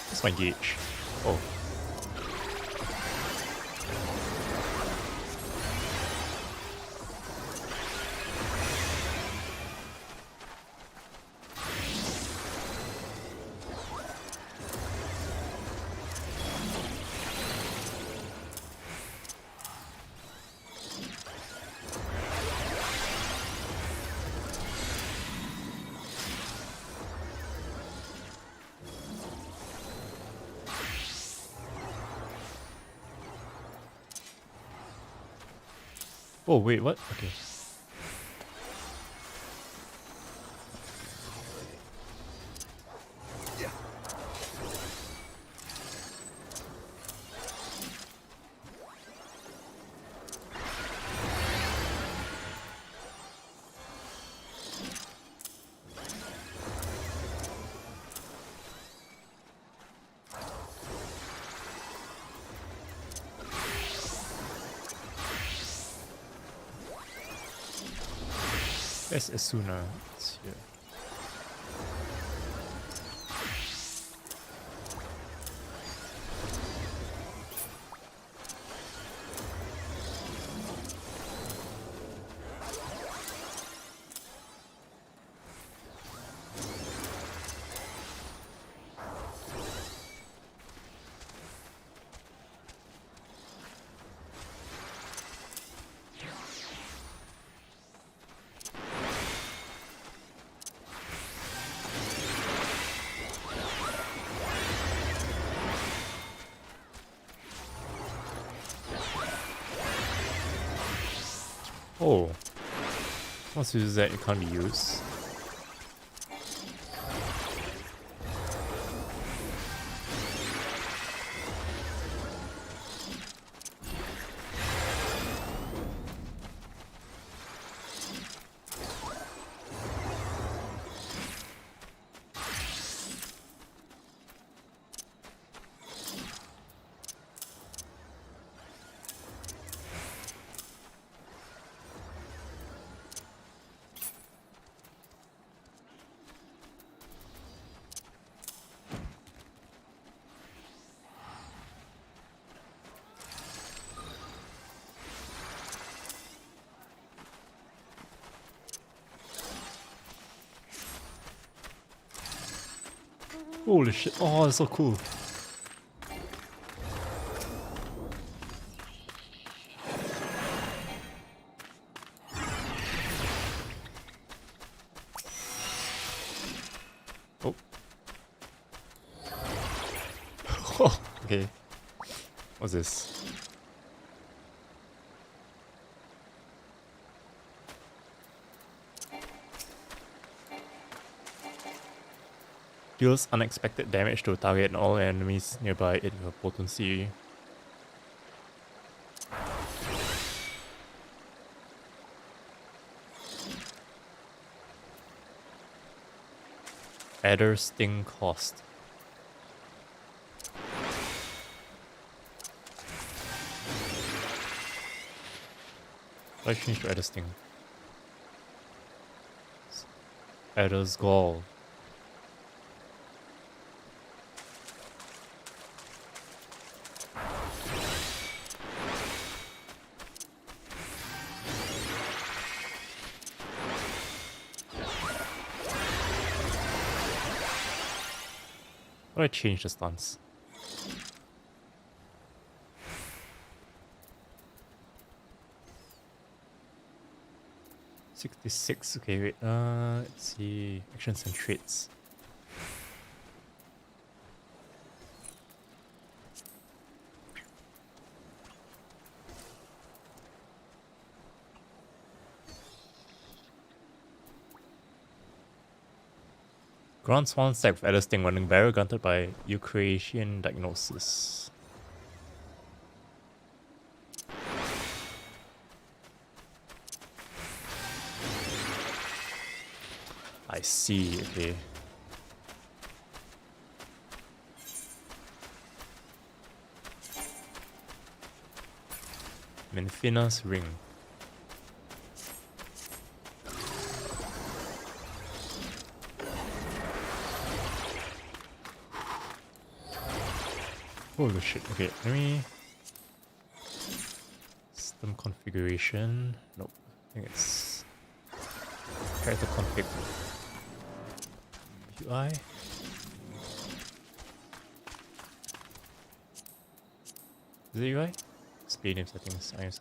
S1: That's my gauge. Oh. Oh wait, what? Okay. Where's Asuna? It's here. Oh. Once you use that, it can't be used. Holy shit. Oh, that's so cool. Oh. Oh, okay. What's this? Deals unexpected damage to target and all enemies nearby it with a potency. Adder sting cost. I changed to adder sting. Adder's gall. Why did I change the stance? $66. Okay, wait. Let's see. Actions and traits. Grants one stack of adder sting running barrel granted by Eucratian diagnosis. I see, okay. Menfina's ring. Holy shit, okay, let me... System configuration... Nope, I think it's... Character config... UI? Is it UI? Display name settings,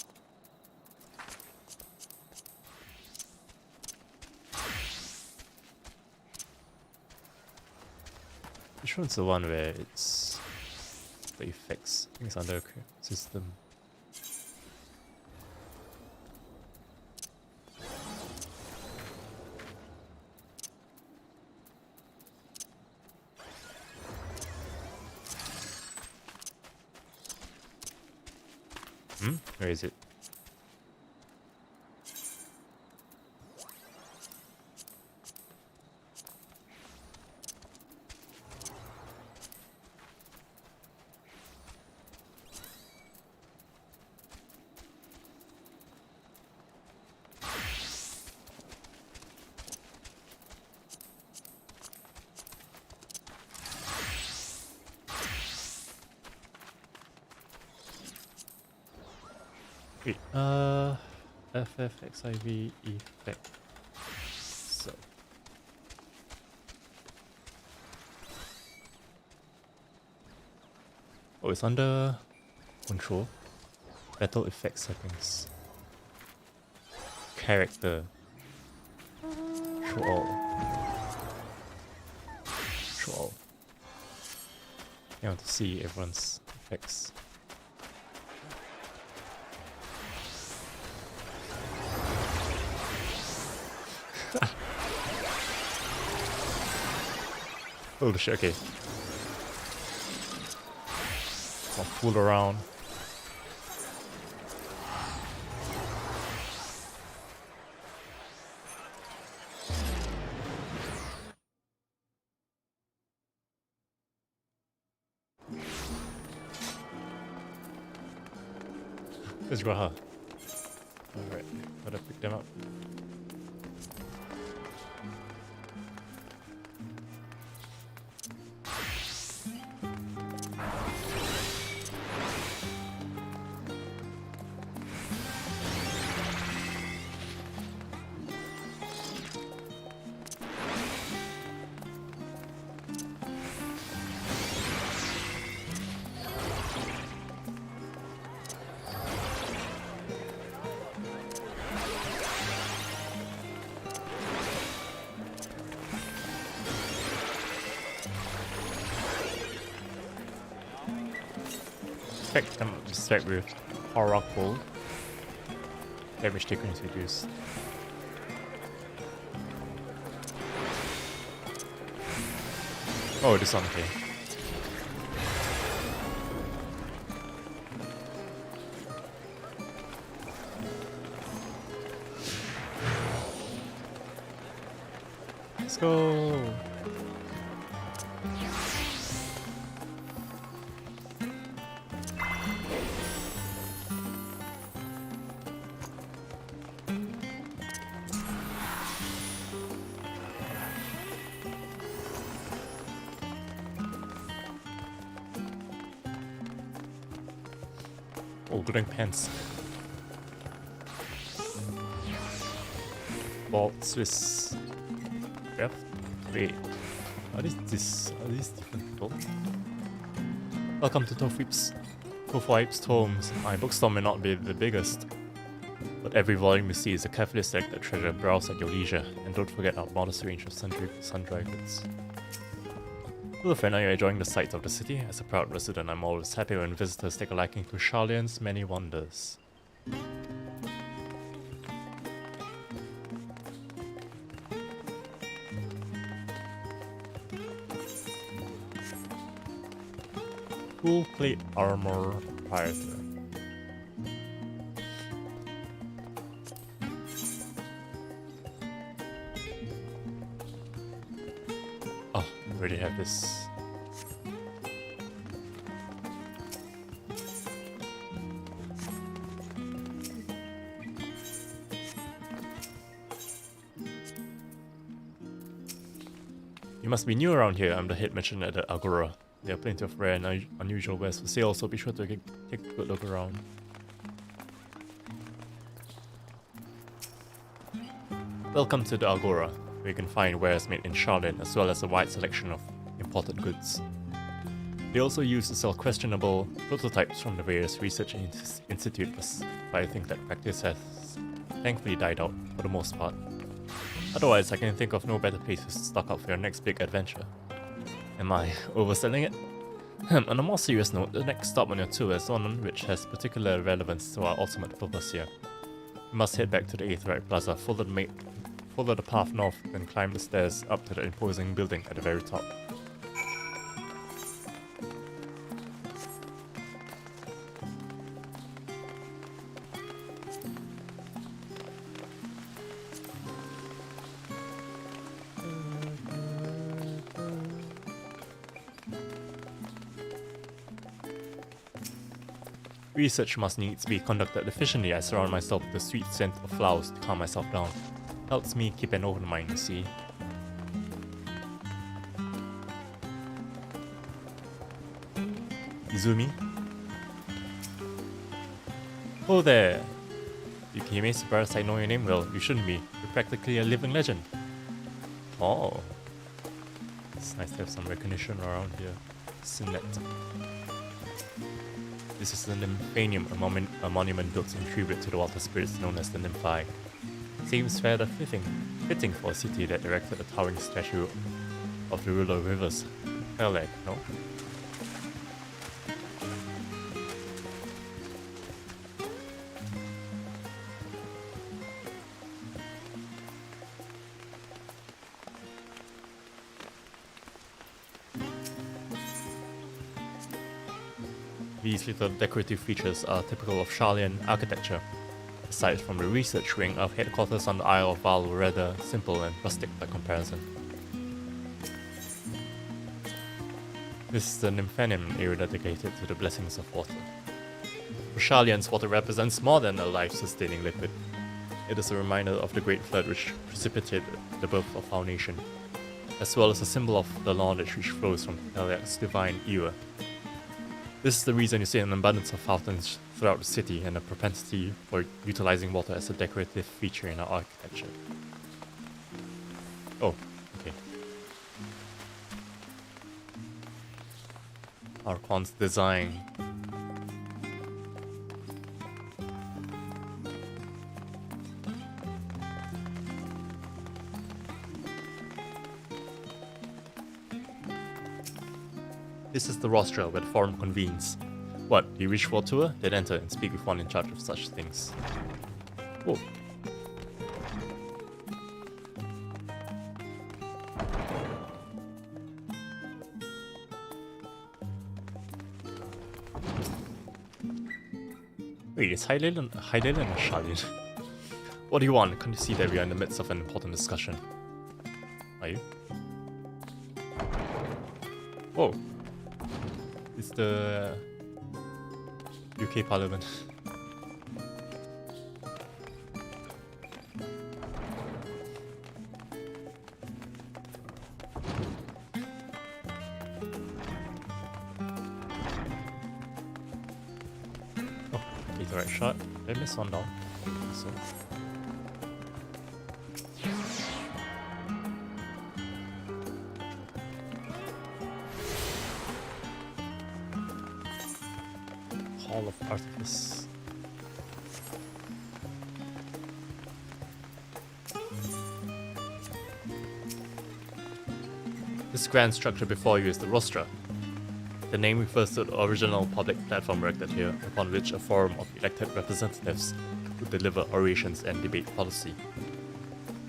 S1: Which one's the one where it's... the effects? I think it's under system. Where is it? Wait, FFXIV effect. So. Oh, it's under control. Battle effect settings. Character. Show all. Show all. I want to see everyone's effects. Holy shit, okay. I'll fool around. There's Raha. Alright, gotta pick them up. affect them respect with Oracle. Damage taken is reduced. Oh, this one, okay. Let's go. Oh, good pants. Vault Swiss. Yep. Wait. Are these different people? Welcome to Tofwipes Tomes. My bookstore may not be the biggest, but every volume you see is a carefully selected treasure. Browse at your leisure, and don't forget our modest range of sundry goods. Hello friend, are you enjoying the sights of the city? As a proud resident, I'm always happy when visitors take a liking to Sharlayan's many wonders. Full plate armor proprietor. Oh, I already have this. You must be new around here. I'm the head merchant at the Agora. There are plenty of rare and unusual wares for sale, so be sure to take a good look around. Welcome to the Agora, where you can find wares made in Sharlayan as well as a wide selection of imported goods. They also used to sell questionable prototypes from the various research institutes, but I think that practice has thankfully died out for the most part. Otherwise, I can think of no better places to stock up for your next big adventure. Am I overselling it? On a more serious note, the next stop on your tour is one which has particular relevance to our ultimate purpose here. You must head back to the Aetherite Plaza, follow the path north, and climb the stairs up to the imposing building at the very top. Research must needs be conducted efficiently. I surround myself with the sweet scent of flowers to calm myself down. Helps me keep an open mind, you see. Izumi? Oh there! You came in surprised I know your name well. You shouldn't be. You're practically a living legend. Oh. It's nice to have some recognition around here. Sinet. This is the Nymphanium, a monument built in tribute to the water spirits known as the Nymphi. Seems fairly fitting for a city that erected a towering statue of the ruler of rivers. Peleg, no? These little decorative features are typical of Sharlayan architecture. Aside from the research wing, our headquarters on the Isle of Val were rather simple and rustic by comparison. This is the Nymphanium area dedicated to the blessings of water. For Sharlayans, water represents more than a life-sustaining liquid. It is a reminder of the great flood which precipitated the birth of our nation, as well as a symbol of the knowledge which flows from Peliac's divine era. This is the reason you see an abundance of fountains throughout the city and a propensity for utilizing water as a decorative feature in our architecture. Oh, okay. Archon's design. This is the rostra where the forum convenes. What, you wish for a tour? Then enter and speak with one in charge of such things. Oh. Wait, is Hylian or Shalin? What do you want? Can't you see that we are in the midst of an important discussion? Are you? Oh. It's the UK Parliament. Oh, he's the right shot. Did I miss one down? So. Hall of Artifice. This grand structure before you is the rostra. The name refers to the original public platform erected here, upon which a forum of elected representatives would deliver orations and debate policy.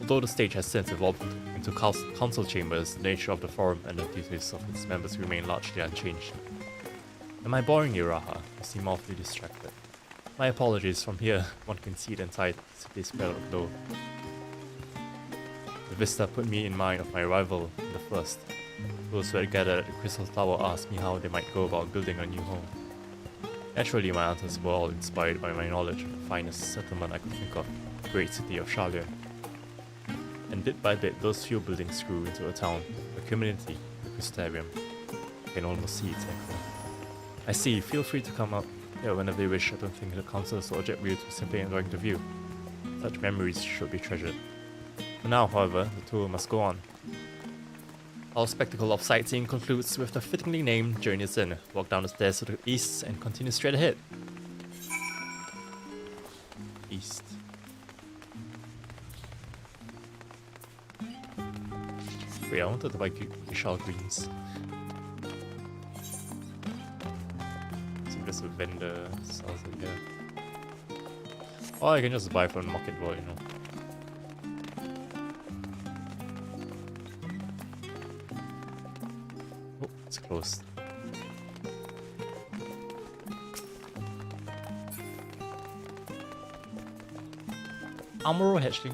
S1: Although the stage has since evolved into council chambers, the nature of the forum and the duties of its members remain largely unchanged. Am I boring you, Raha? You seem awfully distracted. My apologies. From here, one can see the entire city spread out below. The vista put me in mind of my rival in the first. Those who had gathered at the Crystal Tower asked me how they might go about building a new home. Naturally, my answers were all inspired by my knowledge of the finest settlement I could think of, the great city of Charlian. And bit by bit, those few buildings grew into a town, a community, a Crystarium. You can almost see its echo. I see. Feel free to come up here whenever you wish. I don't think the councillors will object you to simply enjoying the view. Such memories should be treasured. For now, however, the tour must go on. Our spectacle of sightseeing concludes with the fittingly named Journey's Inn. Walk down the stairs to the east and continue straight ahead. East. Wait, I wanted to buy Vishal Greens. There's a vendor sells it here. Or I can just buy from the market wall, you know. Oh, it's closed. Amuro hatchling.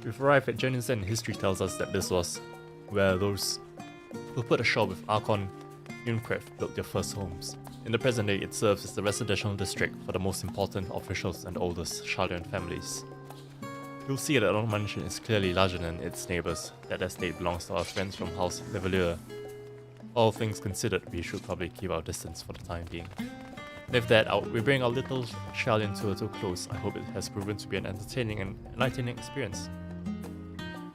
S1: We've arrived at Journey's Inn. History tells us that this was where those who put ashore with Archon Yunkref built their first homes. In the present day, it serves as the residential district for the most important officials and oldest Charlian families. You'll see that our mansion is clearly larger than its neighbours. That estate belongs to our friends from House Levelure. All things considered, we should probably keep our distance for the time being. With that out, we bring our little Charlian tour to a close. I hope it has proven to be an entertaining and enlightening experience.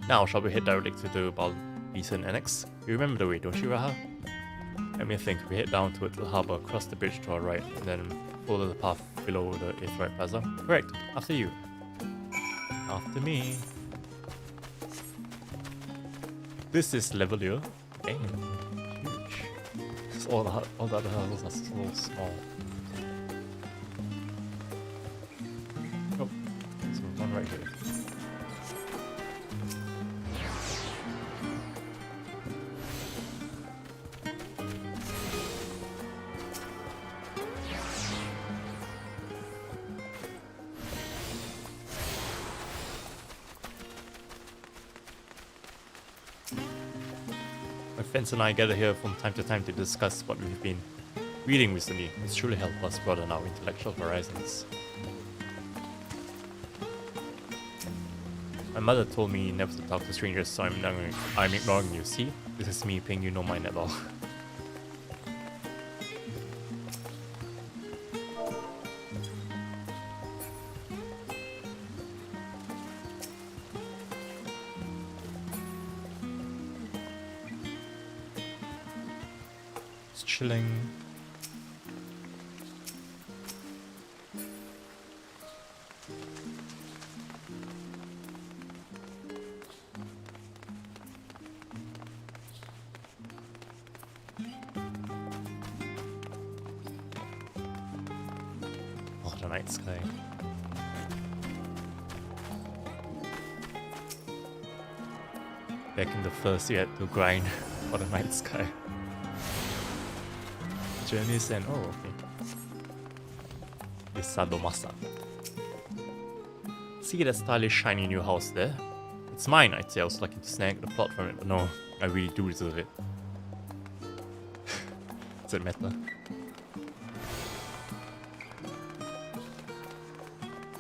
S1: Now, shall we head directly to the Basin Annex? You remember the way, don't you, Raha? Let me think. We head down towards the harbour, cross the bridge to our right, and then follow the path below the Aetheryte Plaza. Correct. After you. After me. This is Levelure. Damn. Huge. All the other houses are so small. Oh, there's one right here. My friends and I gather here from time to time to discuss what we've been reading recently. It's truly helped us broaden our intellectual horizons. My mother told me never to talk to strangers, so I'm ignoring you. See? This is me paying you no mind at all. Chilling. Oh, the night sky. Back in the first, you had to grind for the night sky. Journeys and oh, okay. This Sadomasa. See that stylish, shiny new house there? It's mine, I'd say. I was lucky to snag the plot from it, but no, I really do deserve it. Does it matter?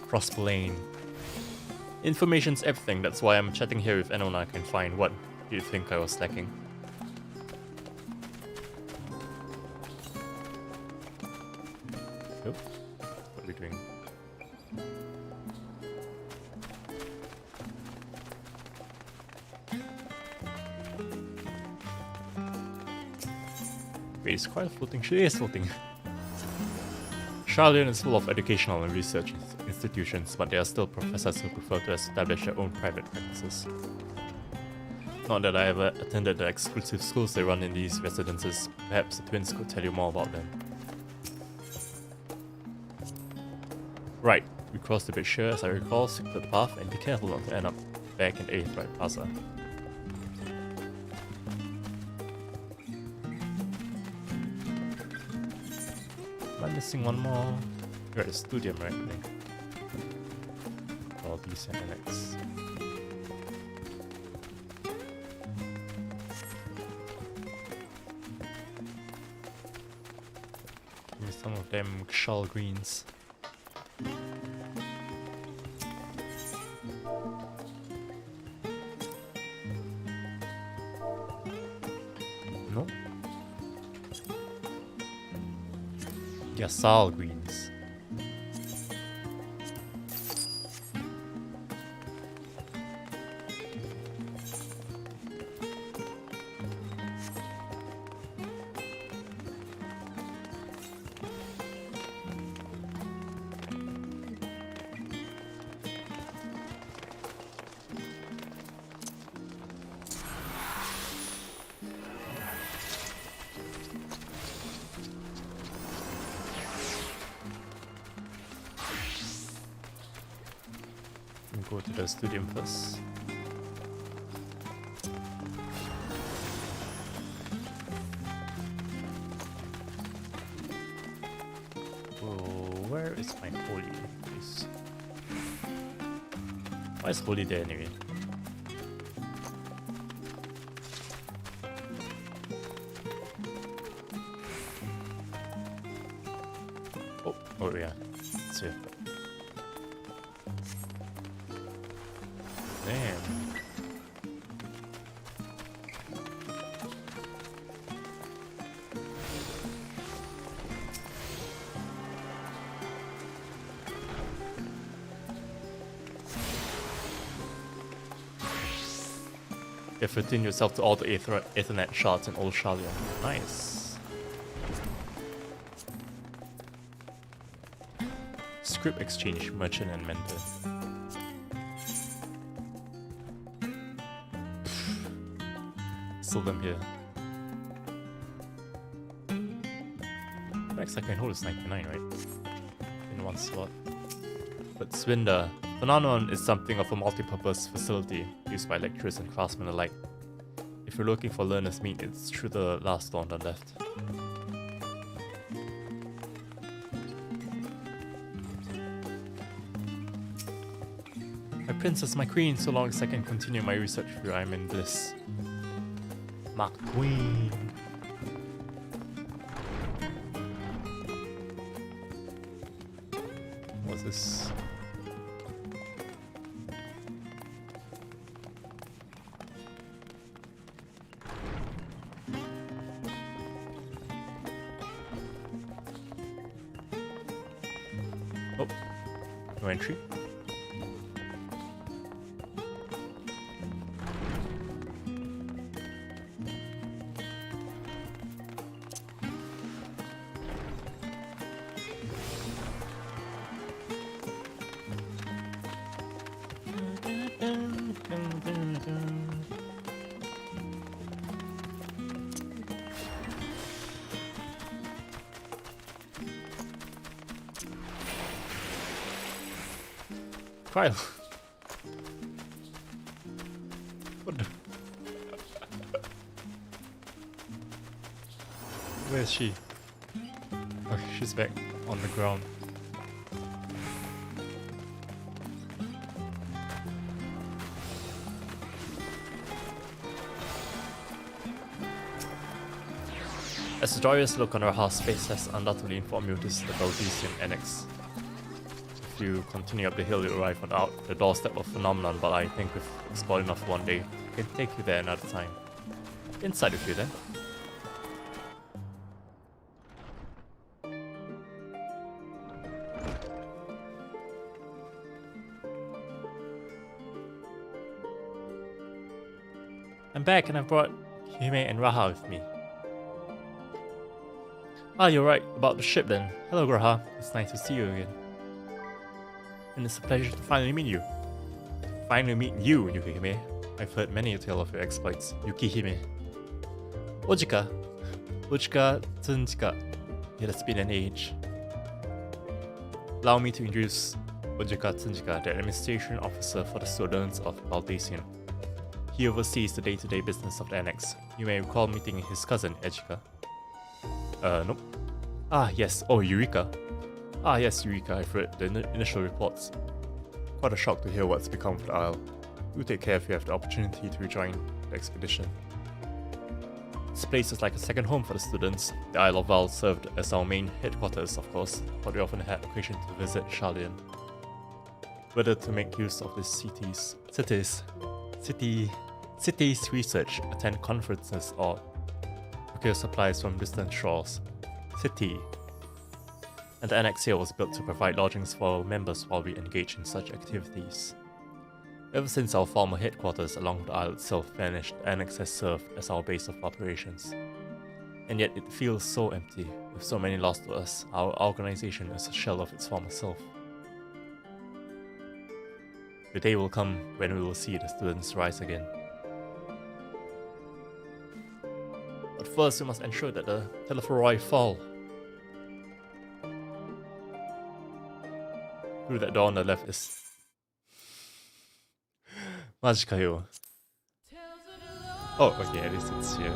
S1: Prosper Lane. Information's everything, that's why I'm chatting here with anyone I can find. What do you think I was lacking? Oh, what are we doing? Wait, is Quiet floating? She is floating. Charlotte is full of educational and research institutions, but there are still professors who prefer to establish their own private practices. Not that I ever attended the exclusive schools they run in these residences. Perhaps the twins could tell you more about them. Right, we crossed the bridge here as I recall, stick to the path and be careful not to end up back in 8th right Plaza. Am I missing one more? You're at the studio, right? I think. All these minutes. Give me some of them shell greens. No? Yasal greens. Go to the studio first. Oh, where is my holy place? Why is holy there anyway? Oh yeah, it's here. Damn. You've fitting yourself to all the Ethernet shards in Old Shalia. Nice. Script exchange, merchant and mentor. Still them here. Max I can hold is 99, right? In one slot. But Swinda. Phenomenon is something of a multi-purpose facility used by lecturers and craftsmen alike. If you're looking for learners' meet, it's through the last door on the left. My princess, my queen, so long as I can continue my research with you, I'm in bliss. My queen. What's this? Oh, no entry. cry. What the? Where is she? Okay, she's back on the ground. As the joyous look on Raha's face has undoubtedly informed you this is the Baldesian Annex. If you continue up the hill, you arrive on the doorstep of Phenomenon, but I think we've explored enough one day. I can take you there another time. Inside with you then. I'm back and I've brought Hime and Raha with me. Ah, you're right about the ship then. Hello Raha, it's nice to see you again. And it's a pleasure to finally meet you. Finally meet you, Yukihime. I've heard many a tale of your exploits, Yukihime. Ojika. Ojika Tsunjika. It has been an age. Allow me to introduce Ojika Tsunjika, the administration officer for the students of Baldesian. He oversees the day-to-day business of the annex. You may recall meeting his cousin, Ejika. Nope. Ah, yes. Oh, Eureka. Ah, yes, Eureka. I've read the initial reports. Quite a shock to hear what's become of the Isle. Do take care if you have the opportunity to rejoin the expedition. This place is like a second home for the students. The Isle of Val served as our main headquarters, of course, but we often had occasion to visit Charlian. Whether to make use of the city's research, attend conferences, or procure supplies from distant shores. City. And the annex here was built to provide lodgings for our members while we engage in such activities. Ever since our former headquarters along the isle itself vanished, the annex has served as our base of operations. And yet it feels so empty, with so many lost to us. Our organization is a shell of its former self. The day will come when we will see the students rise again. But first, we must ensure that the Telephoroi fall. Through that door on the left is... Majikayo. Oh, okay, at least it's here.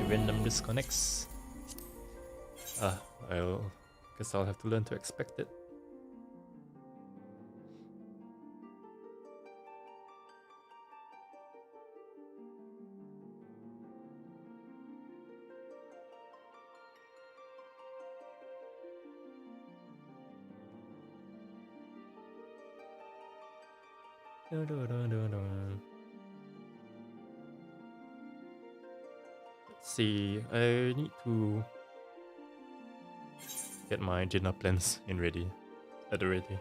S1: Random disconnects. Guess I'll have to learn to expect it. Let's see, I need to get my dinner plans at the ready.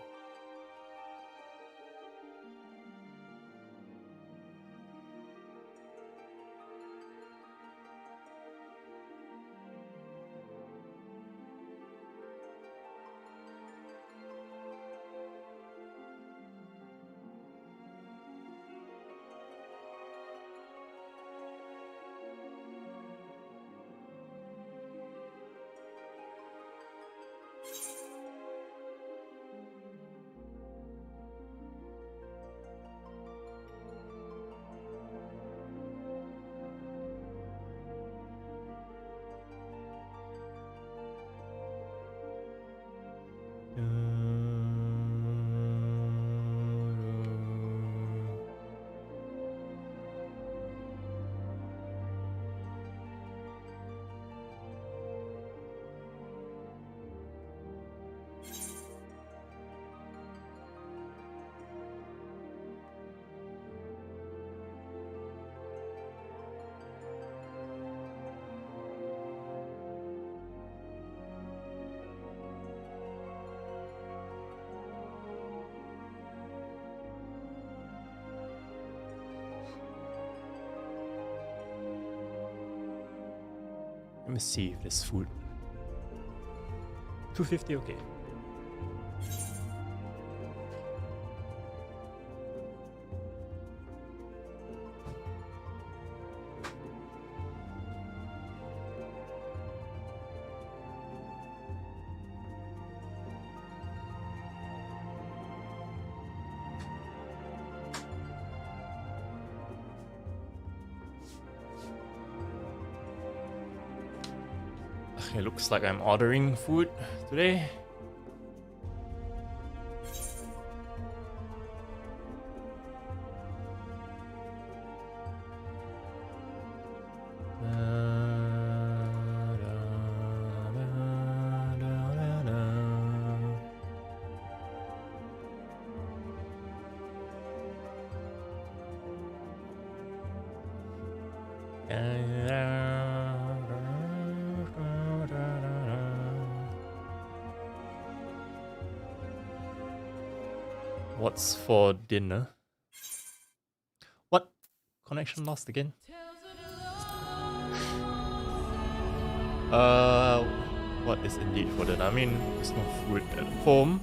S1: Let me see if there's food. 250, okay. it looks like I'm ordering food today. What's for dinner? What? Connection lost again? What is indeed for dinner? I mean, there's no food at home,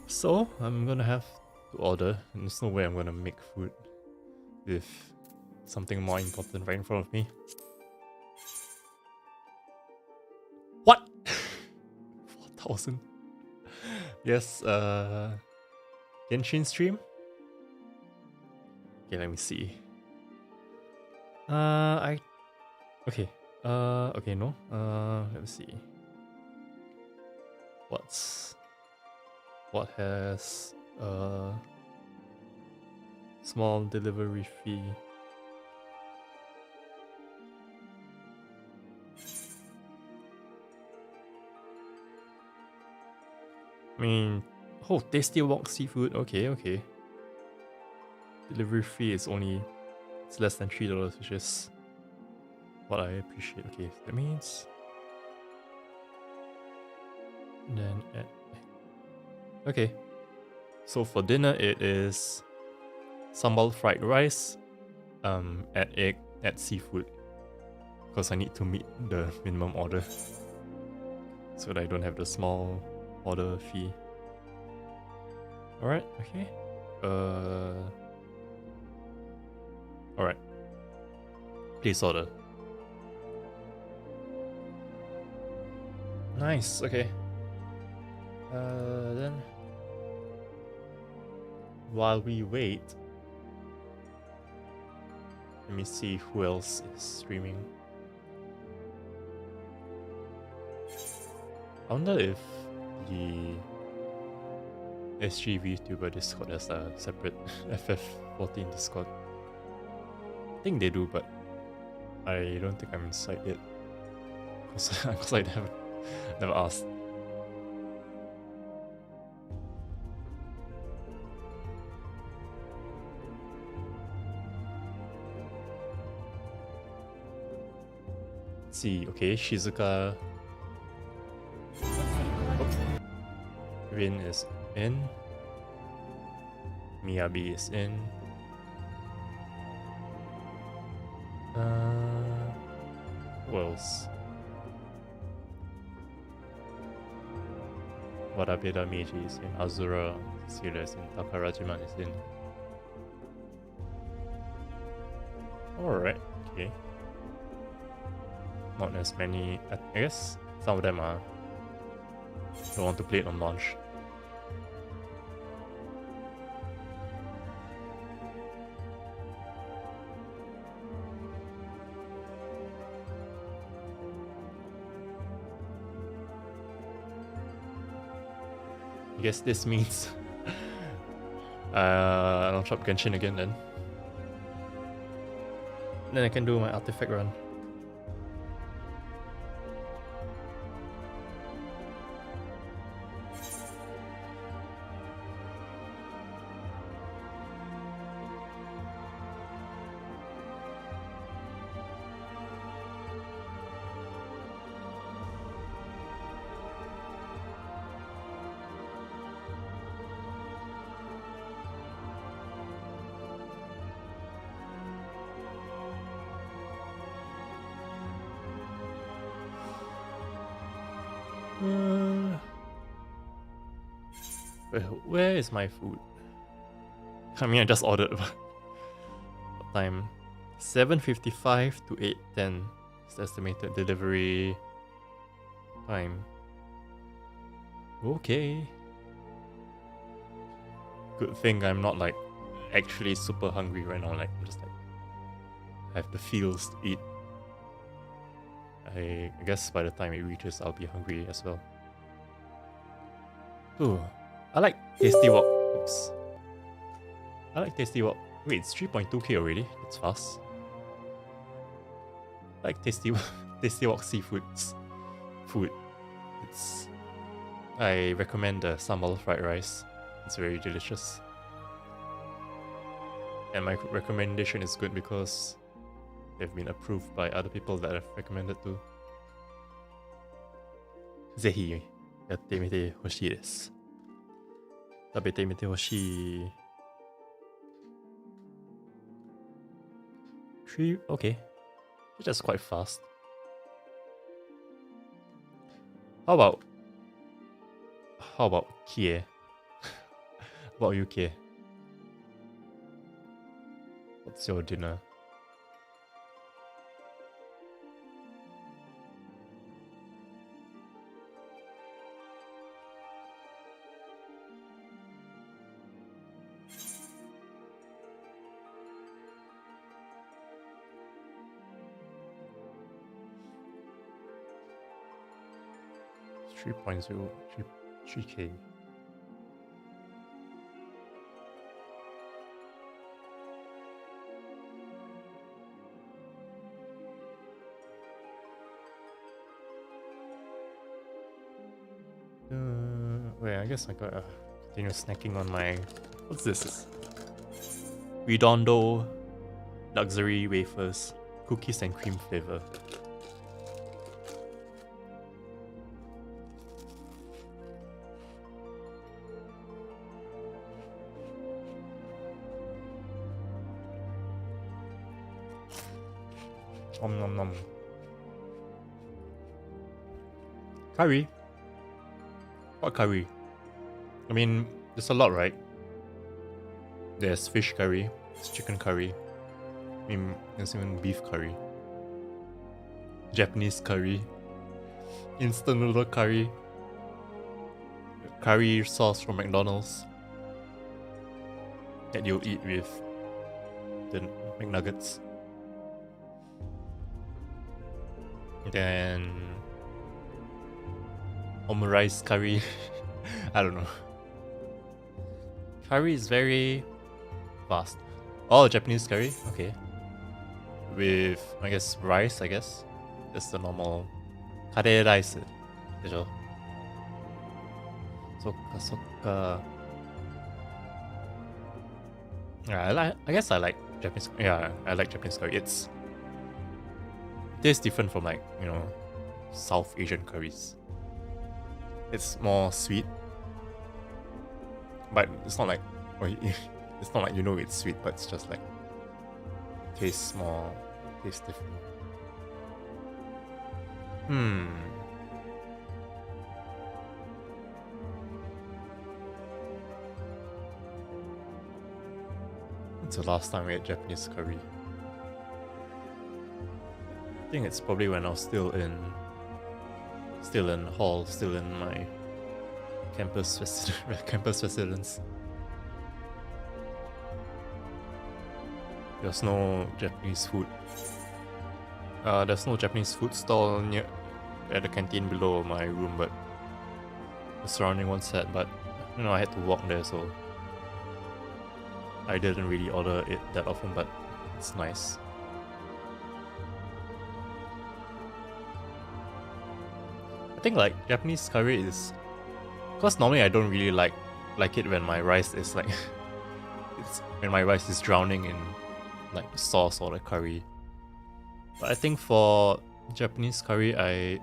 S1: so I'm gonna have to order. And there's no way I'm gonna make food with something more important right in front of me. What? 4,000. Yes, Genshin stream? Okay, let me see. Okay, no. Let me see. What has small delivery fee? I mean, oh, tasty wok seafood. Okay. Delivery fee is it's less than $3, which is what I appreciate. Okay, that means then okay. So for dinner it is sambal fried rice, add egg, add seafood, because I need to meet the minimum order so that I don't have the small order fee. Alright, okay. Alright. Please order. Nice, okay. Then while we wait, let me see who else is streaming. I wonder if the SG VTuber Discord has a separate FF14 Discord. I think they do, but I don't think I'm inside it because I never asked. Let's see, okay, Shizuka. Rin is in. Miyabi is in. Who else? Warabeda Meiji is in. Azura Cecilia is in. Takarajiman is in. Alright, okay. Not as many. I guess some of them are don't want to play it on launch. I guess this means I'll drop Genshin again then. Then I can do my artifact run. Where is my food? I mean, I just ordered. What time? 7:55 to 8:10 is the estimated delivery time. Okay. Good thing I'm not like actually super hungry right now. Like, I'm just like I have the feels to eat. I guess by the time it reaches, I'll be hungry as well. Ooh, I like tasty wok. Oops. I like tasty wok. Wait, it's 3.2k already. That's fast. I like tasty wok seafoods. Food. I recommend the sambal fried rice. It's very delicious. And my recommendation is good because they've been approved by other people that I've recommended to. ぜひやってみてほしいです。食べてみてほしい。Okay. It's just quite fast. How about Kie? How about you, Kie? What's your dinner? $3.03K. Wait, I guess I gotta continue snacking on my... What's this? Redondo luxury wafers, cookies and cream flavor. Nom nom nom. Curry? What curry? I mean, there's a lot, right? There's fish curry, there's chicken curry. I mean, there's even beef curry. Japanese curry. Instant noodle curry. Curry sauce from McDonald's. That you'll eat with the McNuggets. Then omurice curry. I don't know. Curry is very fast. Oh, Japanese curry? Okay. With, I guess, rice, I guess. That's the normal kare rice. Sokka, sokka. Yeah, I guess I like Japanese. Yeah, I like Japanese curry. It tastes different from, like, you know, South Asian curries. It's more sweet, but it's not like, it's not like, you know, it's sweet, but it's just like tastes different. It's the last time we ate Japanese curry. I think it's probably when I was still in hall, still in my campus residence. There's no Japanese food. There's no Japanese food stall near at the canteen below my room, but the surrounding ones had. But you know, I had to walk there, so I didn't really order it that often. But it's nice. I think like Japanese curry is, because normally I don't really like it when my rice is like when my rice is drowning in like the sauce or the curry. But I think for Japanese curry, I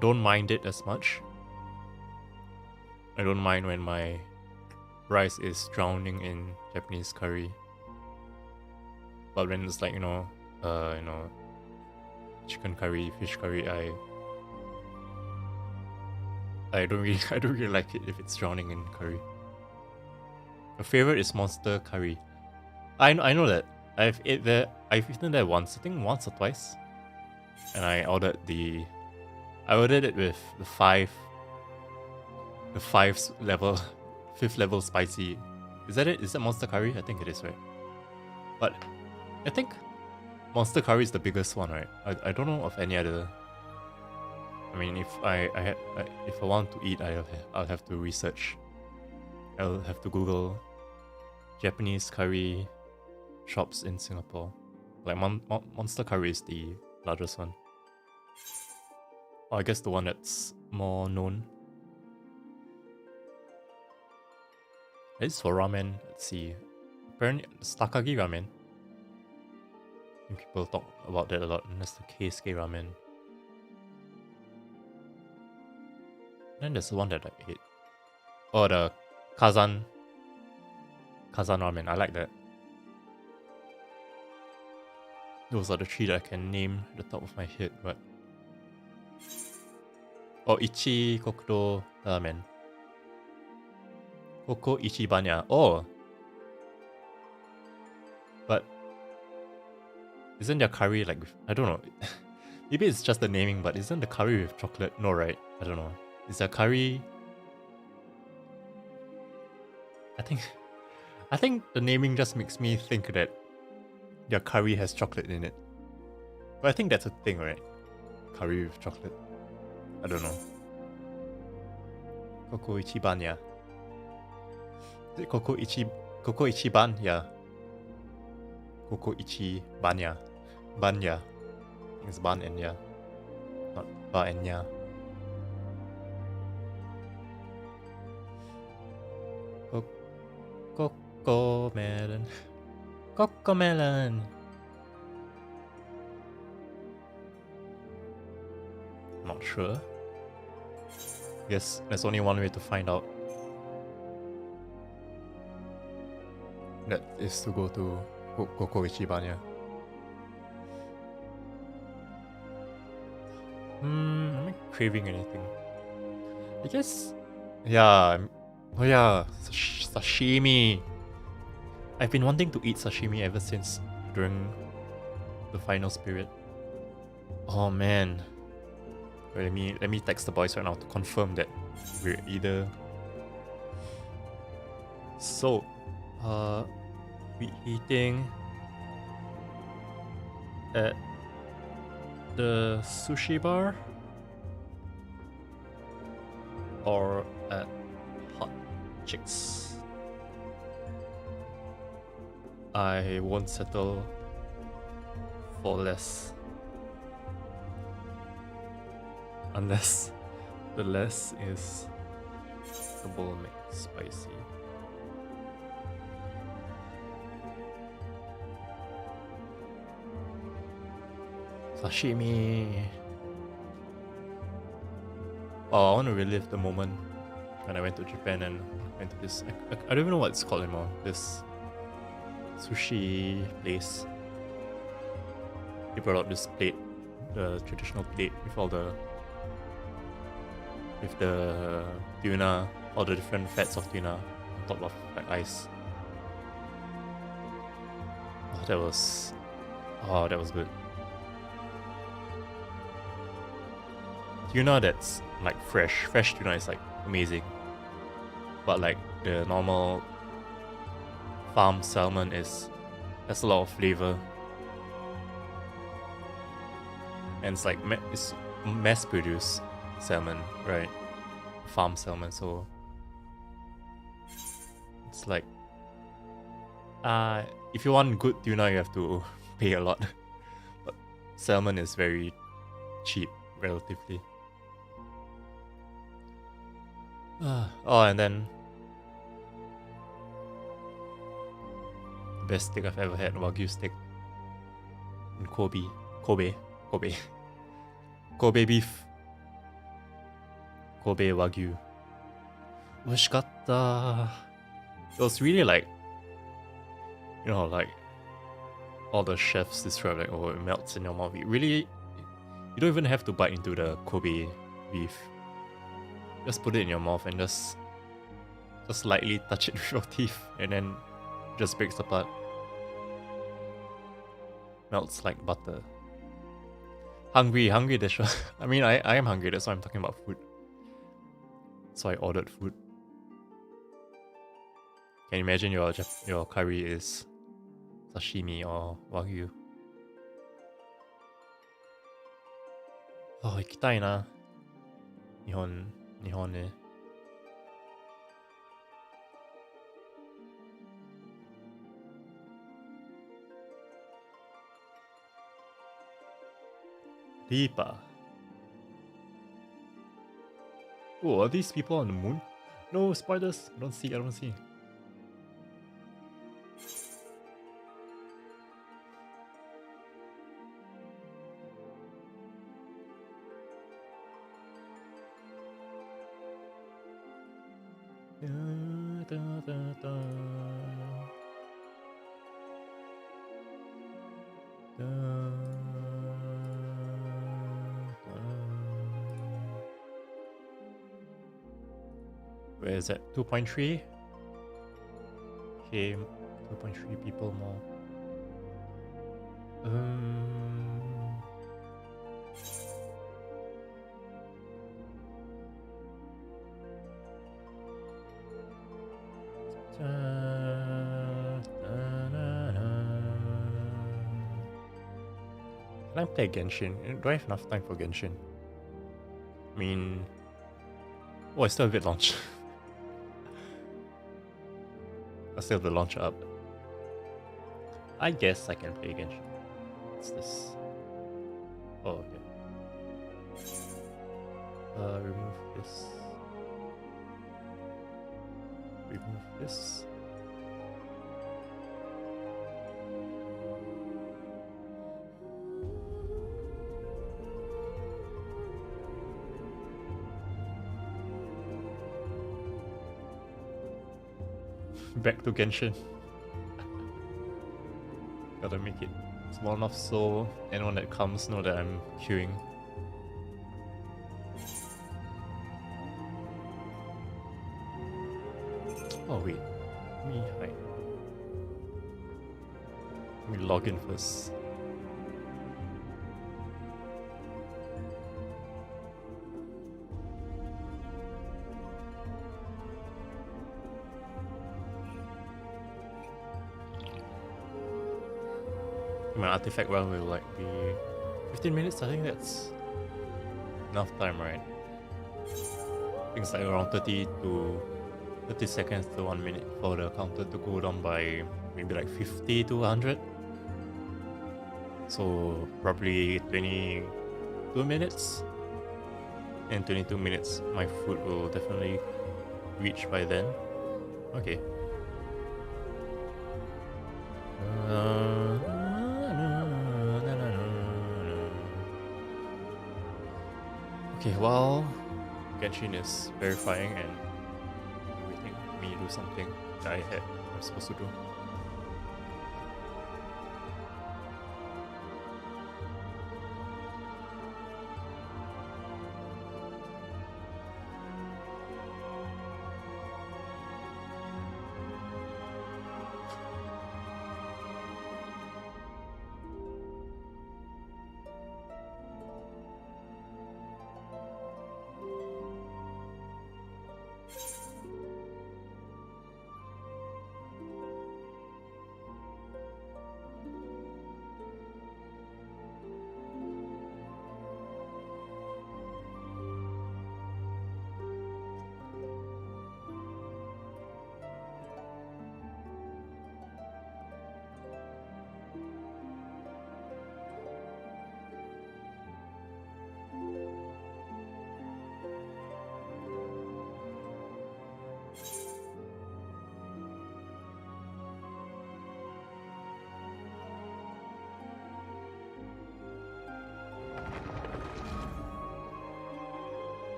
S1: don't mind it as much. I don't mind when my rice is drowning in Japanese curry. But when it's like, you know, chicken curry, fish curry, I don't really like it if it's drowning in curry. My favorite is Monster Curry. I know that. I've eaten there once, I think once or twice. And I ordered it with the 5th level spicy. Is that it? Is that Monster Curry? I think it is, right? But I think Monster Curry is the biggest one, right? I don't know of any other I mean, if if I want to eat, I'll have to research. I'll have to Google Japanese curry shops in Singapore. Like Monster Curry is the largest one. Or I guess the one that's more known. It's for ramen. Let's see. Apparently, it's Takagi ramen. I think people talk about that a lot. And that's the Keisuke ramen. Then there's the one that I ate. Oh, the Kazan ramen. I like that. Those are the three that I can name at the top of my head, but... Oh, Ichi Kokudo ramen. Koko Ichibanya. Oh! But... Isn't their curry like... I don't know. Maybe it's just the naming, but isn't the curry with chocolate? No, right? I don't know. Is their curry... I think the naming just makes me think that their curry has chocolate in it. But I think that's a thing, right? Curry with chocolate. I don't know. Koko Ichiban, yeah. Is it Koko Ichiban? Yeah. Koko Ichibanya. Banya. I think it's Ban and Ya. Not Ba and Ya. Coco melon. Coco melon. Not sure. Guess there's only one way to find out. That is to go to Koko Ichibanya. Am I craving anything? I guess. Yeah. Oh yeah, sashimi. I've been wanting to eat sashimi ever since during the finals period. Oh man. Wait, let me text the boys right now to confirm that we're either. So, we eating at the sushi bar or at Hot Chicks. I won't settle for less. Unless the less is double McSpicy. Sashimi. Oh, I want to relive the moment when I went to Japan and went to this. I don't even know what it's called anymore. This sushi place. They brought out this plate, the traditional plate with all the tuna, all the different fats of tuna on top of like ice. Oh, that was good. Tuna that's like fresh tuna is like amazing, but like the normal farm salmon has a lot of flavor, and it's like it's mass produced salmon, right? Farm salmon, so it's like if you want good tuna you have to pay a lot, but salmon is very cheap relatively. Oh, and then the best steak I've ever had, Wagyu steak in Kobe beef, Kobe Wagyu. Oishikatta. It was really like, you know, like all the chefs describe, like, oh, it melts in your mouth. It really, you don't even have to bite into the Kobe beef. Just put it in your mouth and just lightly touch it with your teeth, and then just breaks apart. Melts like butter. Hungry, that's right. I mean, I am hungry, that's why I'm talking about food. So I ordered food. Can you imagine your curry is sashimi or wagyu? Oh, 行きたいな。日本ね。Reaper. Oh, are these people on the moon? No, spiders. I don't see. Where is that? 2.3? Okay, 2.3 people more. Can I play Genshin? Do I have enough time for Genshin? I mean... Oh, I still have it launched. I still have the launcher up. I guess I can play Genshin. What's this? Oh, okay. Remove this. Remove this. Back to Genshin. Gotta make it small enough so anyone that comes know that I'm queuing. Oh wait, let me hide. Let me log in first. My artifact run will like be 15 minutes. I think that's enough time, right? I think it's like around 30 seconds to 1 minute for the counter to go down by maybe like 50 to 100. So probably 22 minutes. In 22 minutes, my food will definitely reach by then. Okay. Okay, while Genshin is verifying and waiting for me to do something that I'm supposed to do.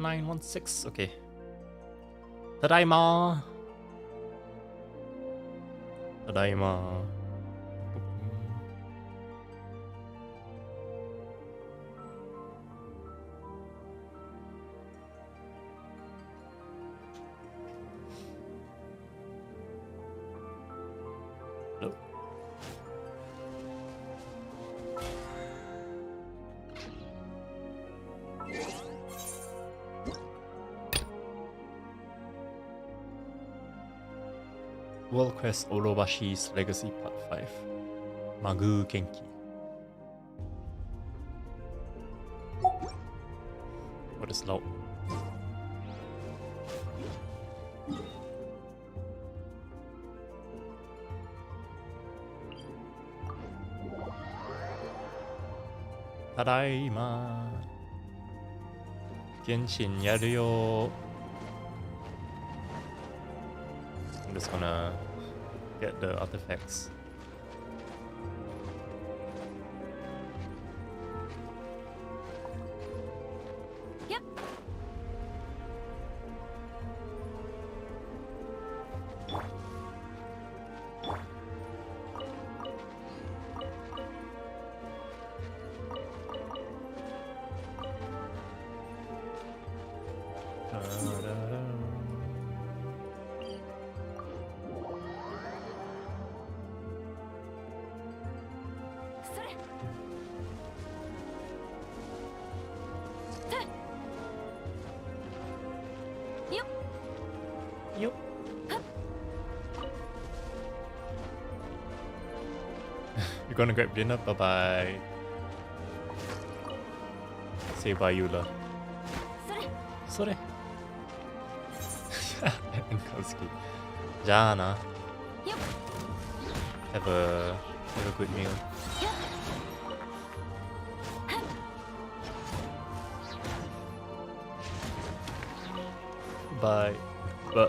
S1: 1916. Okay. Tadaima. Tadaima. World Quest Orobashi's Legacy Part 5 Magu Genki. What is low? Tadaima. Genshin yaru yo. I'm just gonna get the artifacts.
S3: Yep.
S1: Yep. You're gonna grab dinner? Bye bye. Say bye, Yula. Sore. Kazuki. Jana. Have a good meal. Bye. Bye.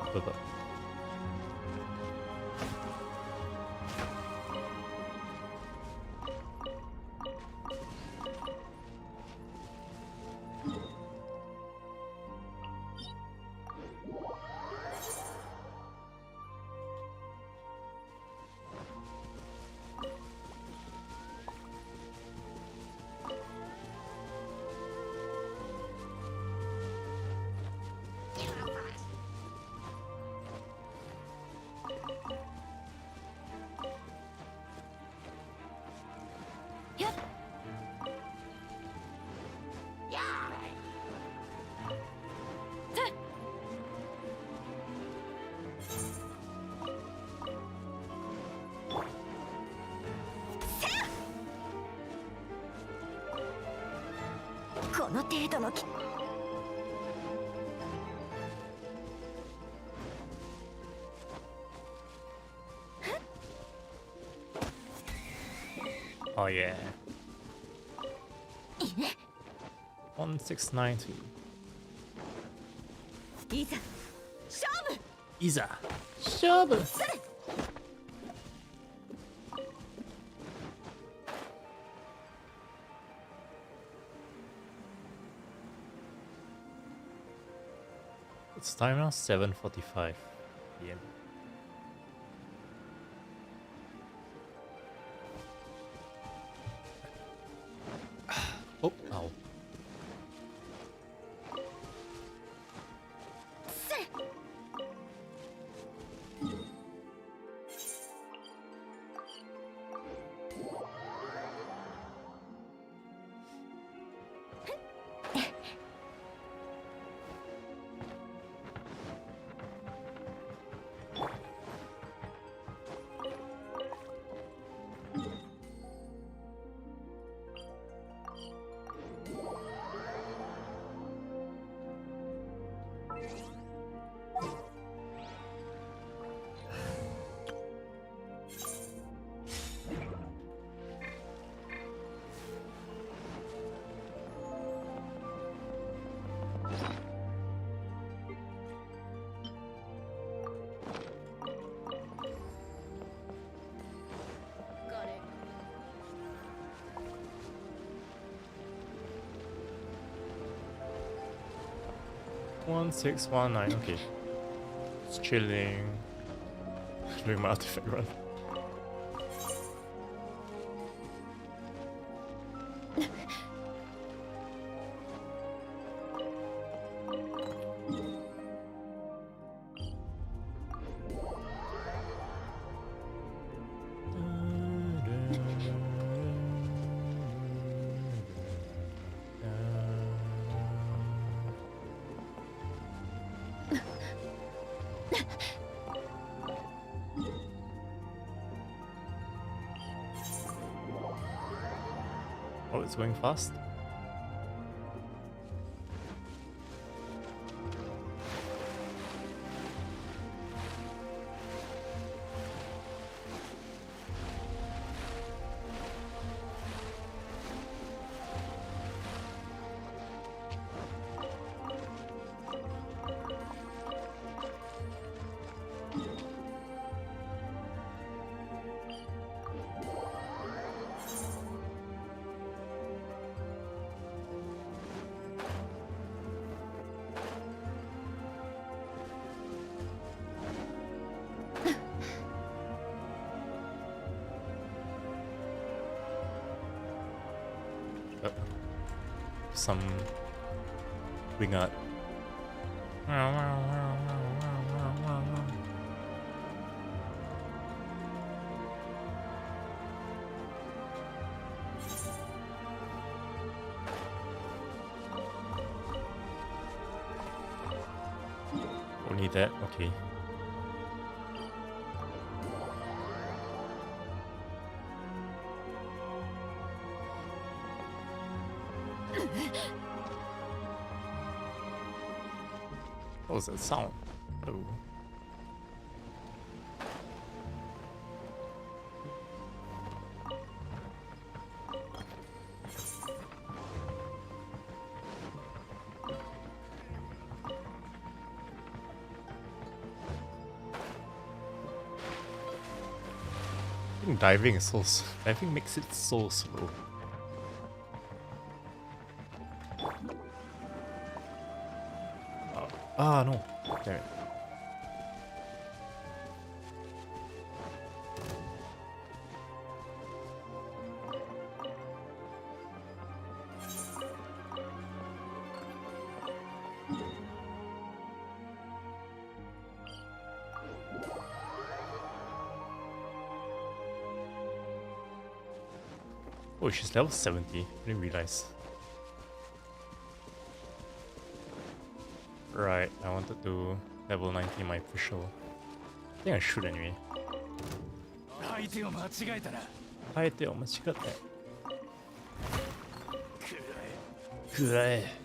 S1: Oh yeah. 1690. いざ勝負 It's time now 7:45 p.m. Oh, ow. 1619. Okay. Just chilling. Doing my artifact run. Oh, it's going fast. Some wingard. Only that, okay. What was that sound? Oh. I think diving is so diving makes it so slow. Ah, no. Damn it. Oh, she's level 70. I didn't realize. Right, I wanted to level 90 my official. I think I should anyway. 相手を間違えた。くらえ。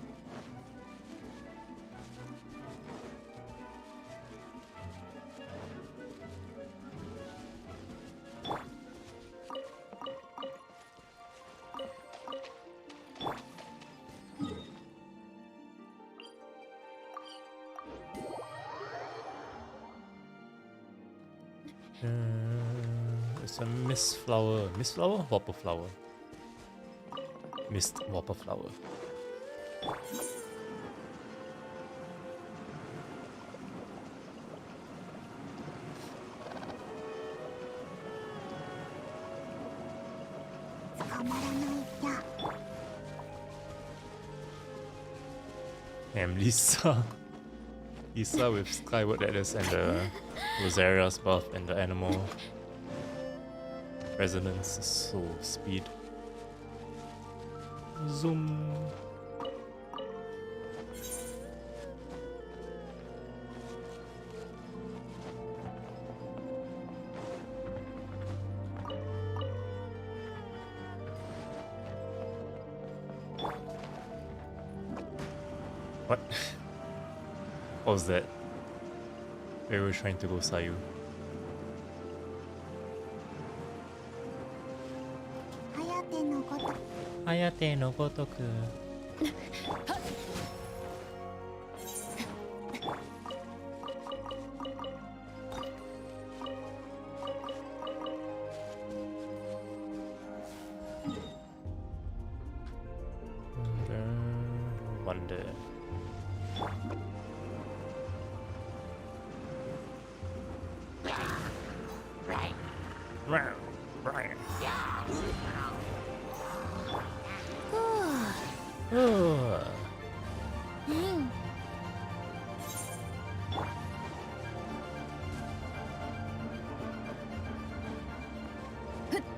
S1: It's a mist flower. Mist flower? Whopper flower. Mist whopper flower. Damn, Lisa. Lisa with Skyward Atlas and the Rosaria's buff and the animal resonance is so speed. Zoom. What? What was that? They were trying to go Sayu. Hayate no gotoku. Wonder.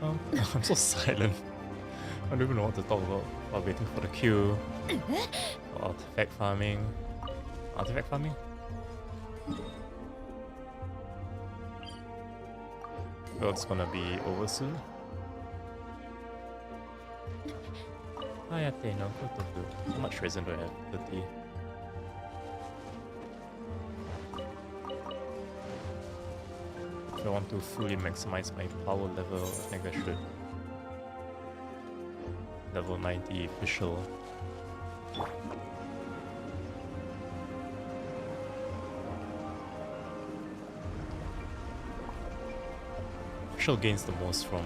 S1: I'm so silent. I don't even know what to talk about while waiting for the queue. Artifact farming. Artifact farming? Well, it's gonna be over soon. No. How much resin do I have? 30. If I want to fully maximize my power level, I think I should level 90 official. Official gains the most from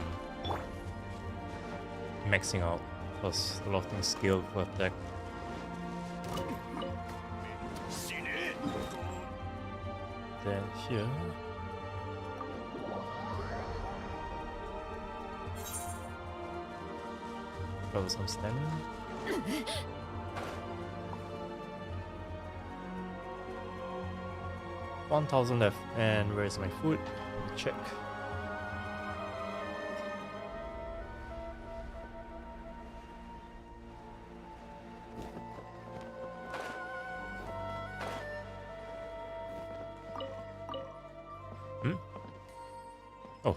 S1: maxing out, plus a lot of things scale for attack. Then here. Cover some stamina. $1,000 left, and where's my food? Check. Oh.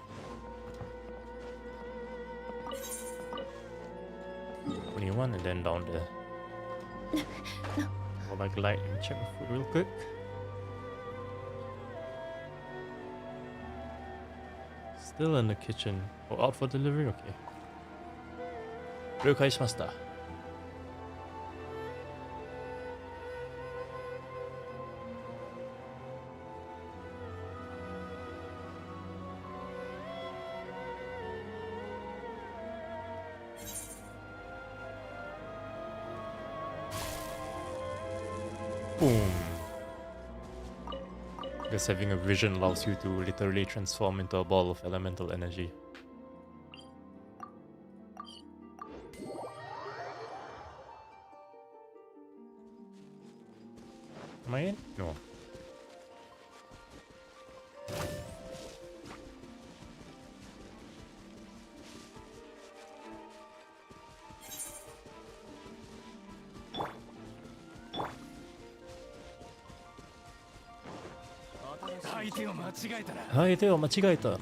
S1: 21 and then down there. Go back light and check my food real quick. Still in the kitchen. Oh, out for delivery? Okay. 了解しました。Boom. Guess having a vision allows you to literally transform into a ball of elemental energy. Am I in? No.相手を間違えたら。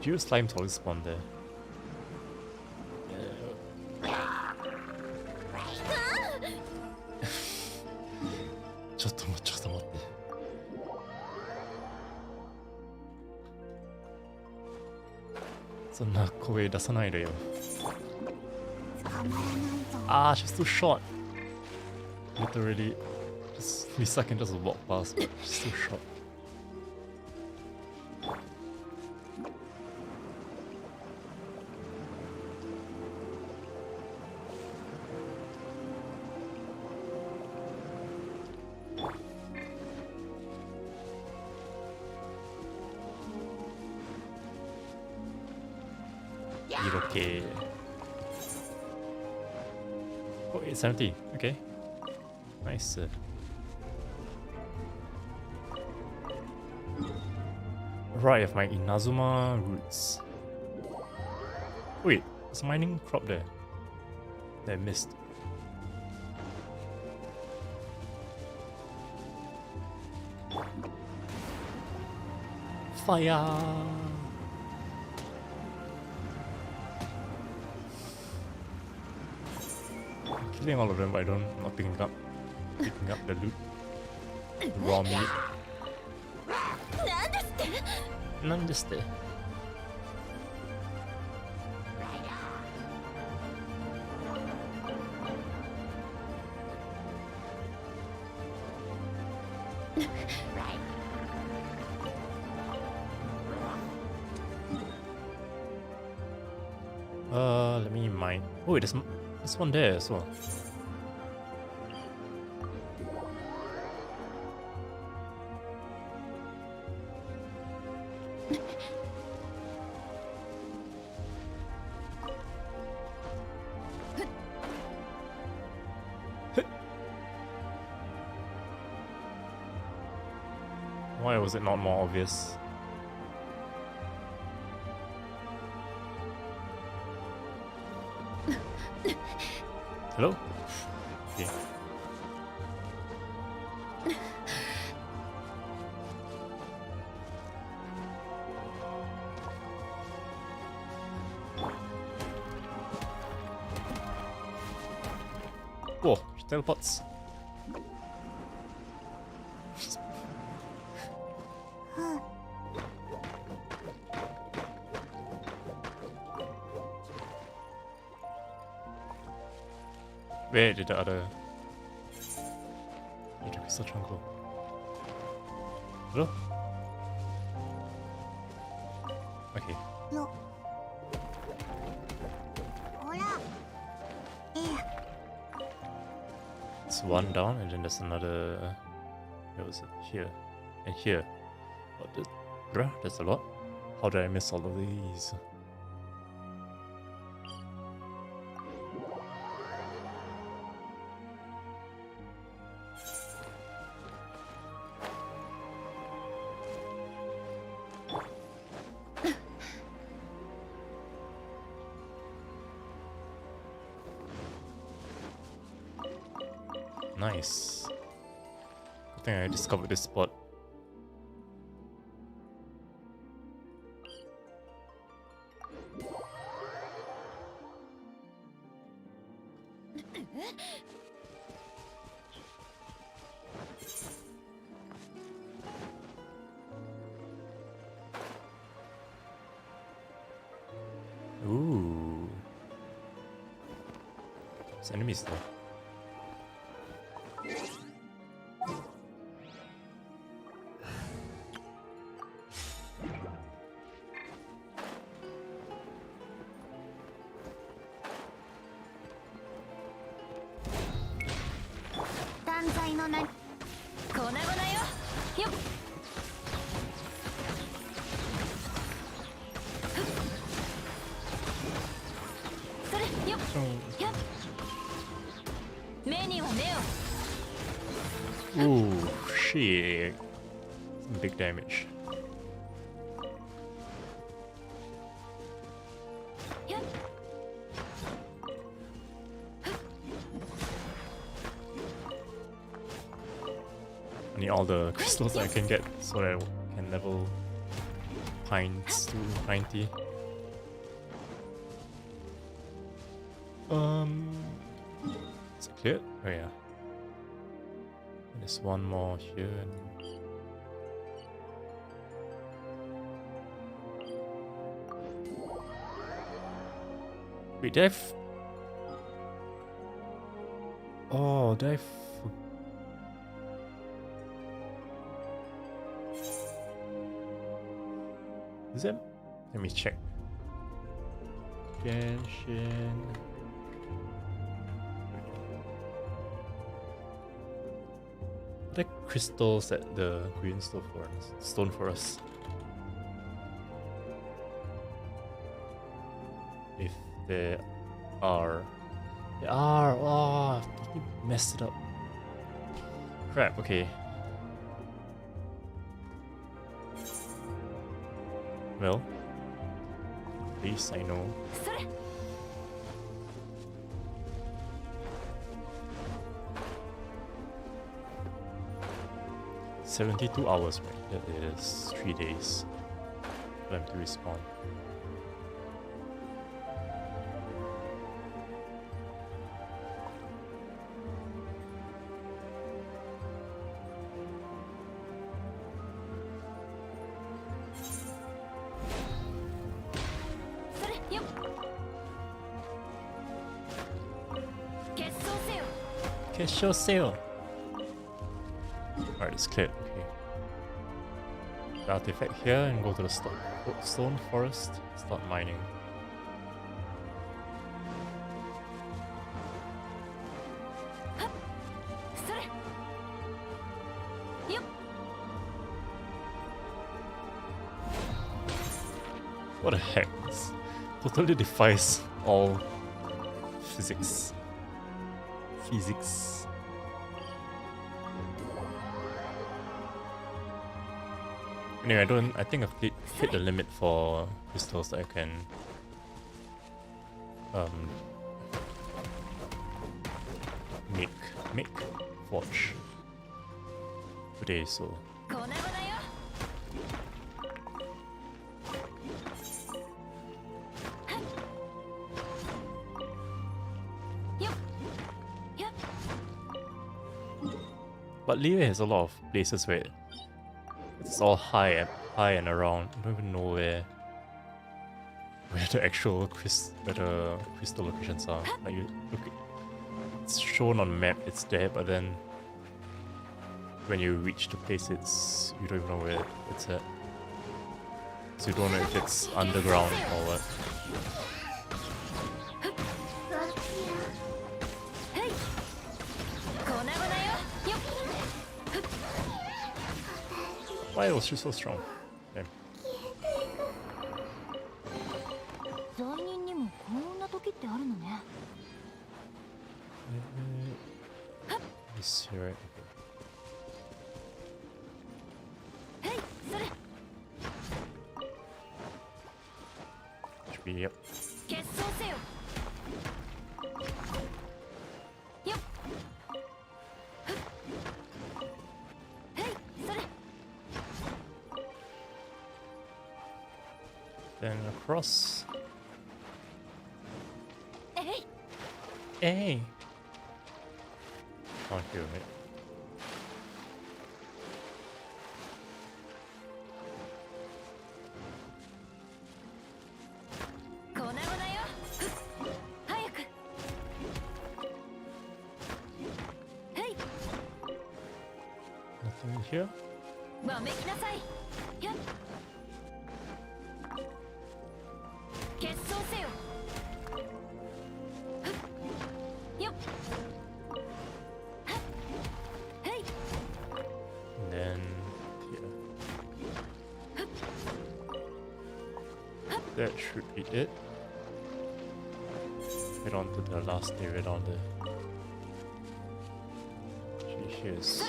S1: Do slime always spawn there?ちょっと待って。そんな声出さないでよ。Ah, she's too short. Literally, just 3 seconds just walk past, but she's too short. Okay. Oh, 870. Okay. Nice. Right, I have my Inazuma roots. Wait, there's a mining crop there. That I missed. Fire! Killing all of them, but I'm not picking up the loot. The raw meat. なんですって。Let me mine. Oh, wait, there's one there as well. Why was it not more obvious? Hello? Okay. Oh, she teleports. Where did the other... Crystal Trunk go? Hello? Okay. It's one down and then there's another... Where was it? Here. And here. Bruh, that's a lot. How did I miss all of these? Nice. I think I discovered this spot. Ooh. There's enemies though. Ooh, shit. Some big damage. I need all the crystals I can get so that I can level Pines to 90. Is it clear? Oh yeah. There's one more here. Wait, did I oh, did I Is it? Let me check. Genshin. The crystals at the green stone forest. If there are. There are! Oh, you messed it up. Crap, okay. Well, at least I know. 72 hours, right? That is 3 days for them to respawn. Show sail. Alright, it's cleared. Okay. The artifact here and go to the stone forest. Start mining. What the heck? This totally defies all physics. Anyway, I think I've hit the limit for crystals that I can make forge today, so but Liyue has a lot of places where it's all high and around. I don't even know where the actual crystal locations are. Like you look, it's shown on map, it's there, but then when you reach the place, you don't even know where it's at. So you don't know if it's underground or what. Why was she so strong? Damn.
S3: 罪人にもこんな時ってあるのね。
S1: This here, right? Should be, yep. Then across. Hey! Can't hear it. Nothing here? And then here. That should be it. Head on to the last area down there. Here's.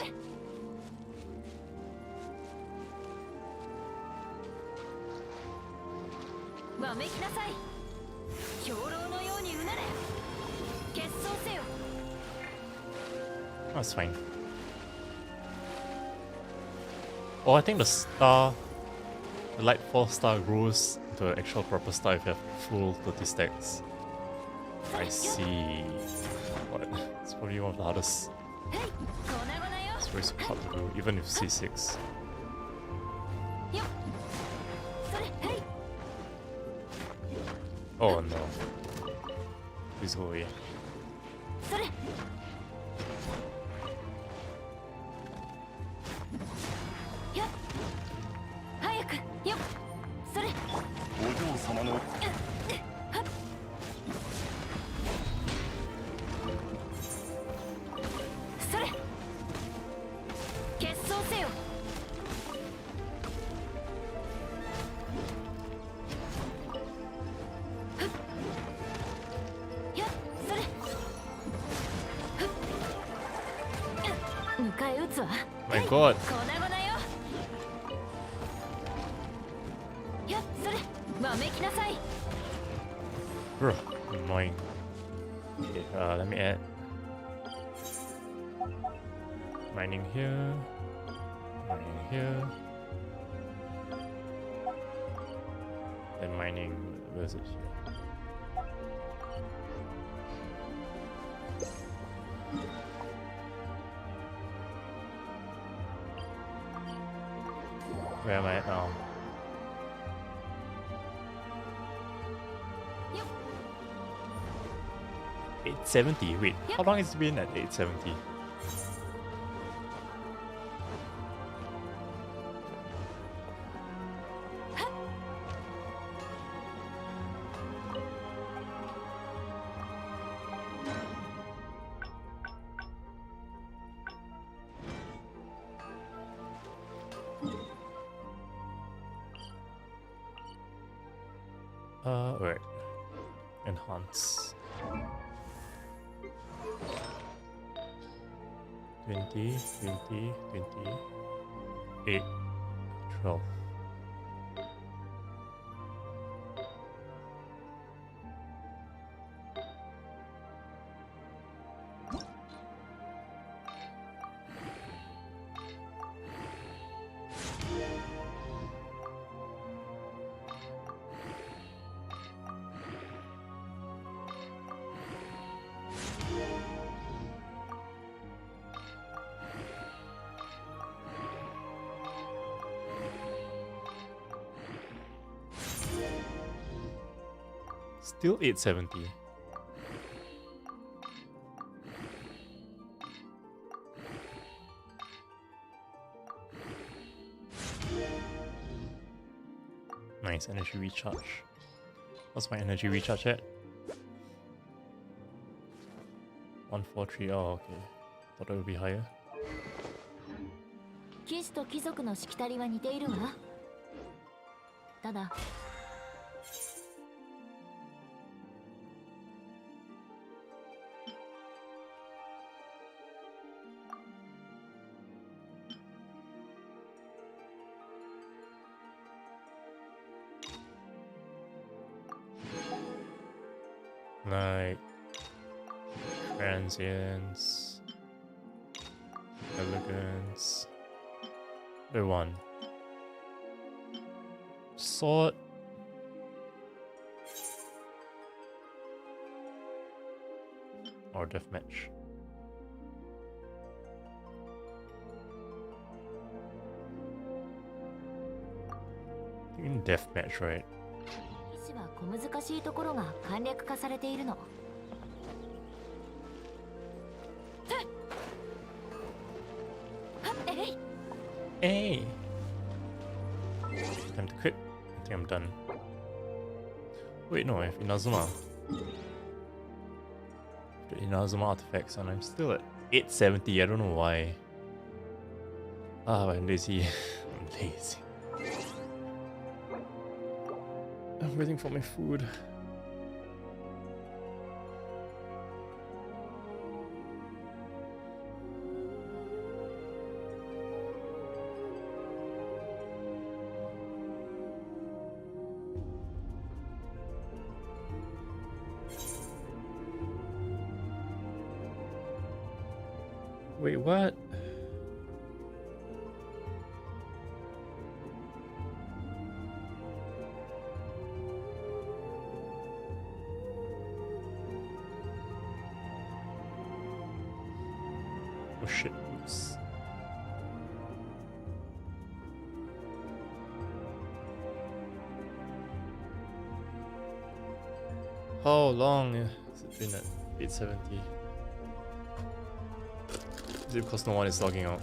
S1: That's fine. Oh, I think the Lightfall star grows to an actual proper star if you have full 30 stacks. I see. What? It's probably one of the hardest. It's very hard to do, even with C6. Oh no. Please go away. My god. Bruh, annoying. Okay, let me add mining here, and mining, where is it here? Where am I at now? $870. Wait, how long has it been at 870? Wait. Enhance. 20, 20, 28, 12. Still 870. Nice energy recharge. What's my energy recharge at? 143. Oh, okay. Thought it would be higher.
S3: 騎士と貴族のしきたりは似ているわ。ただ
S1: like transience, elegance. Other one. Sword. Or deathmatch. I think deathmatch, right?
S3: 騎士は小難しいところが簡略化されているの。
S1: Hey! Time to quit. I think I'm done. Wait, no, I have Inazuma. The Inazuma artifacts, and I'm still at 870. I don't know why. Ah, I'm lazy. I'm lazy. I'm waiting for my food. Wait, what? Oh shit, oops. How long has it been at 870? Is it because no one is logging out?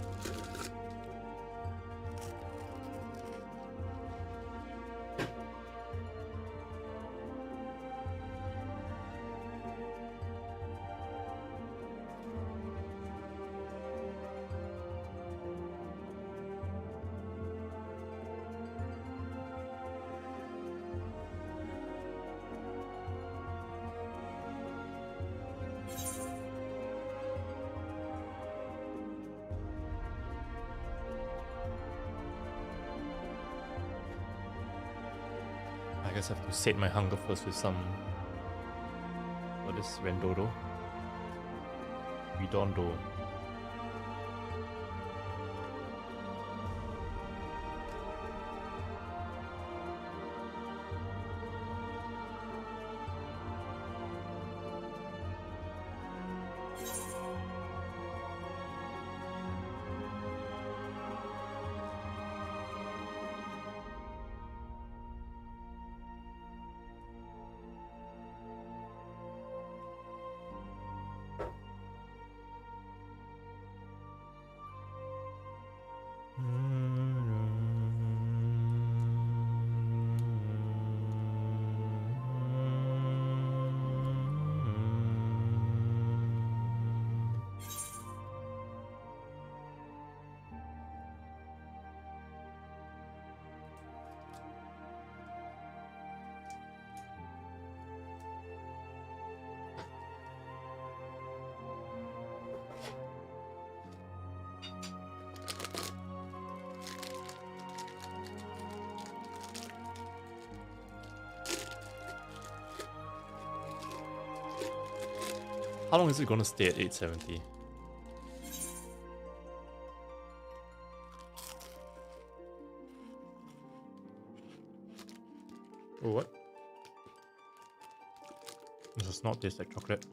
S1: I guess I have to sate my hunger first with some. What is Rendodo? Redondo. How long is it gonna stay at 870? Oh, what? This does not taste like chocolate.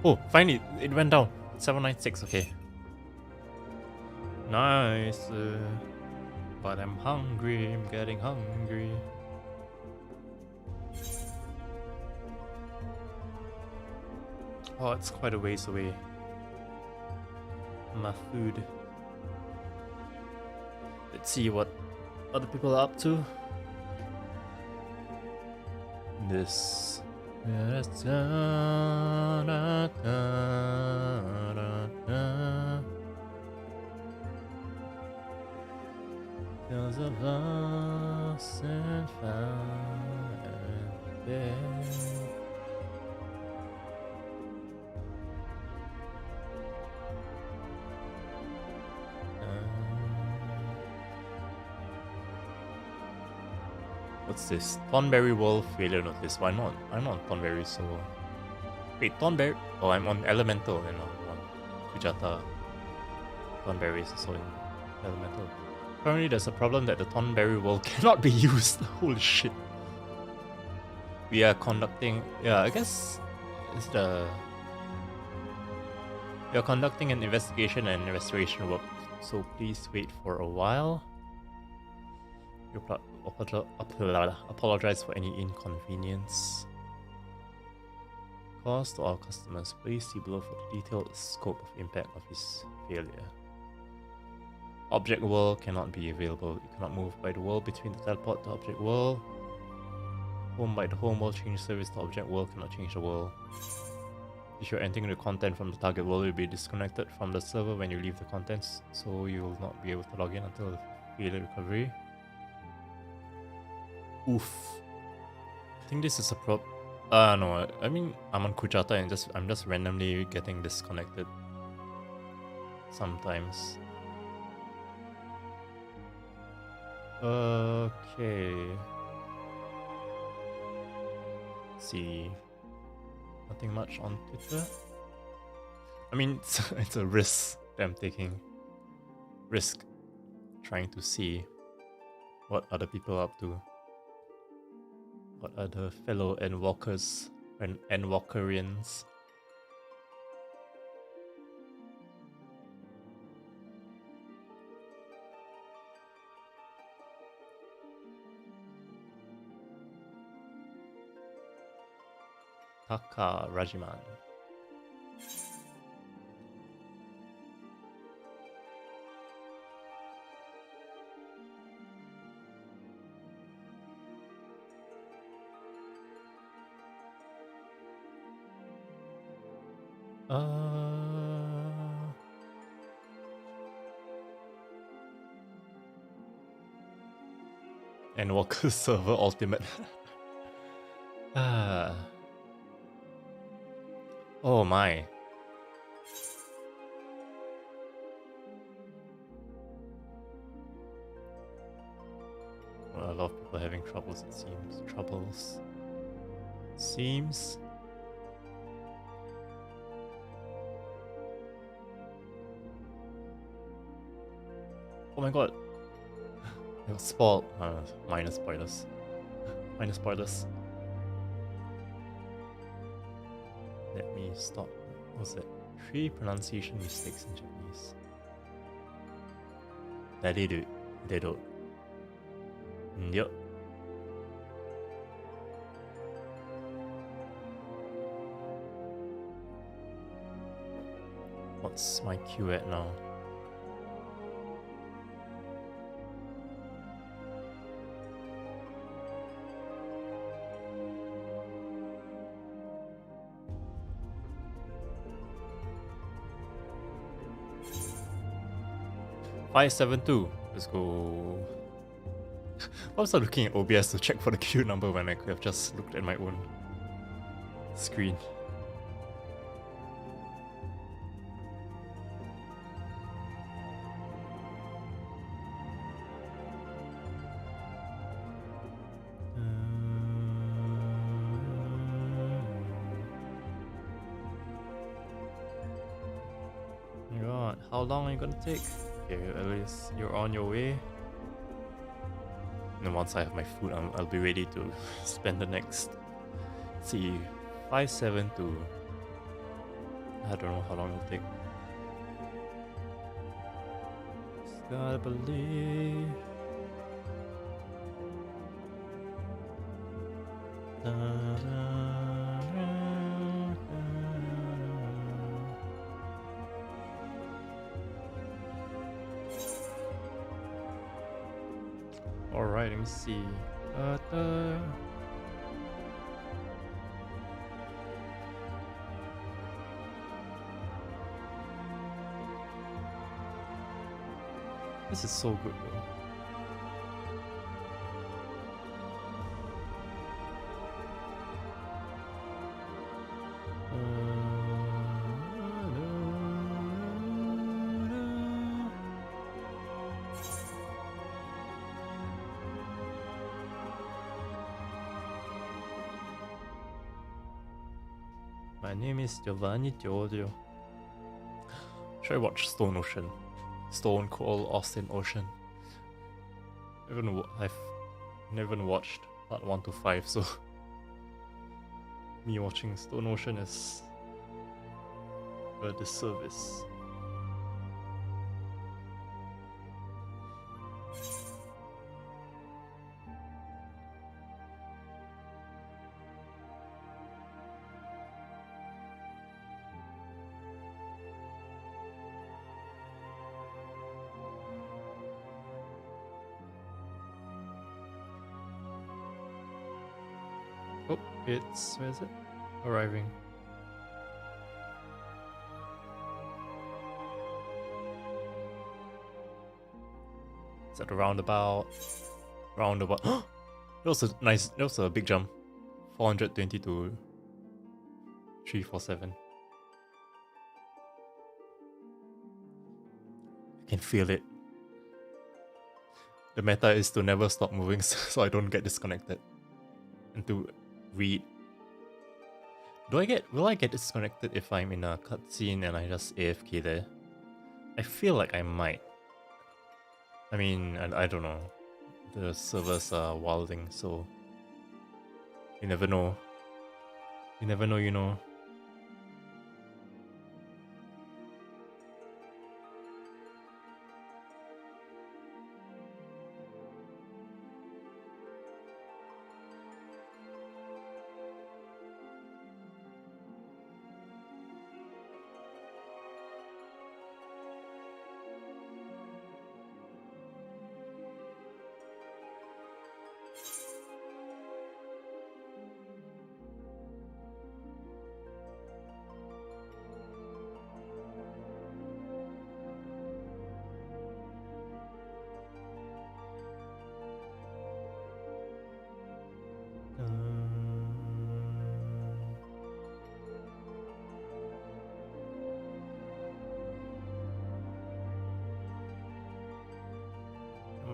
S1: Oh, finally, it went down. 796, okay. Nice. But I'm hungry, I'm getting hungry. Oh, it's quite a ways away. My food. Let's see what other people are up to. This. There's a lost and found there. What's this? Thornberry World failure notice. Why not? I'm on Thornberry, so... Wait, Thornberry? Oh, I'm on Elemental and I'm on Kujata. Thornberry is also in Elemental. Currently, there's a problem that the Thornberry World cannot be used. Holy shit. We are conducting... Yeah, I guess... It's the... We are conducting an investigation and restoration work, so please wait for a while. You apologize for any inconvenience caused to our customers. Please see below for the detailed scope of impact of this failure. Object world cannot be available. You cannot move by the world between the teleport to object world. Home by the home world change service to object world cannot change the world. If you're entering the content from the target world, you'll be disconnected from the server when you leave the contents, so you will not be able to log in until the failure recovery. Oof. I think this is a no, I mean I'm on Kujata and I'm just randomly getting disconnected sometimes. Okay. Let's see. Nothing much on Twitter. I mean it's a risk that I'm taking. Risk trying to see what other people are up to. What are the fellow Endwalkers and Endwalkerians? Taka Rajiman. ENDWALKER server ultimate. Oh my. Well, a lot of people having troubles, it seems. Seems. Oh my god. It was spoiled. Minus spoilers. Minus spoilers. Let me stop. What's it? 3 pronunciation mistakes in Japanese. Dariru, deru. Yo. What's my queue at now? $572. Let's go. I was looking at OBS to check for the queue number when I could have just looked at my own screen. God, how long are you gonna take? Okay, at least you're on your way. And once I have my food, I'll be ready to spend the next. Let's see, 572. I don't know how long it'll take. Just gotta believe. Da, da. Alright, let me see. This is so good though. My name is Giovanni Giorgio. Should I watch Stone Ocean? Stone Cold Austin Ocean. I've never watched part 1 to 5, so me watching Stone Ocean is a disservice. Oh, it's, where is it? Arriving. It's at a roundabout. Roundabout. That was a nice, that was a big jump. 420 to 347. I can feel it. The meta is to never stop moving so I don't get disconnected. And to read. Will I get disconnected if I'm in a cutscene and I just AFK there? I feel like I might. I mean, I don't know. The servers are wilding, so you never know. You never know, you know.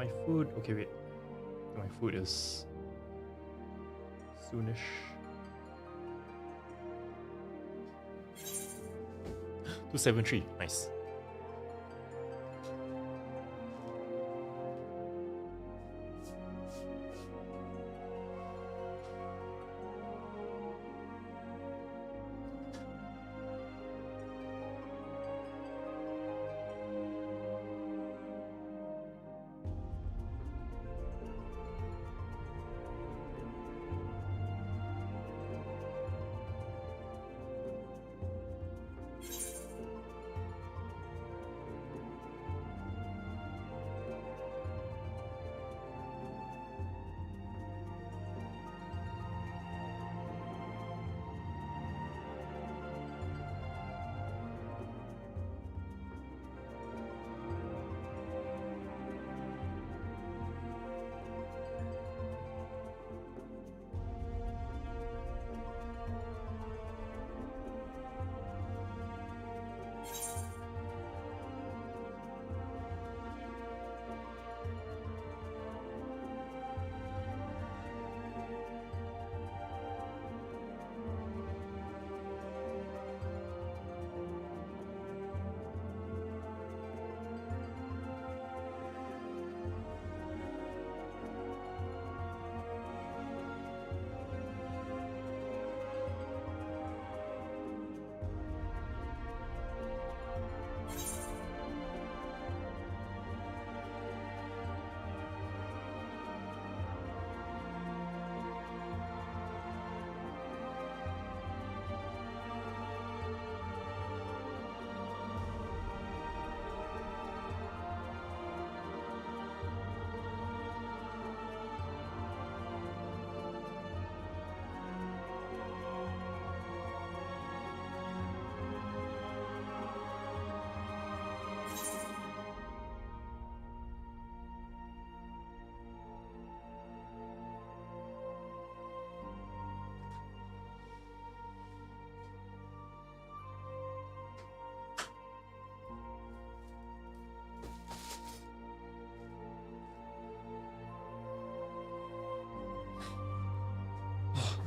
S1: my food. Okay, wait. My food is soonish. 273. Nice.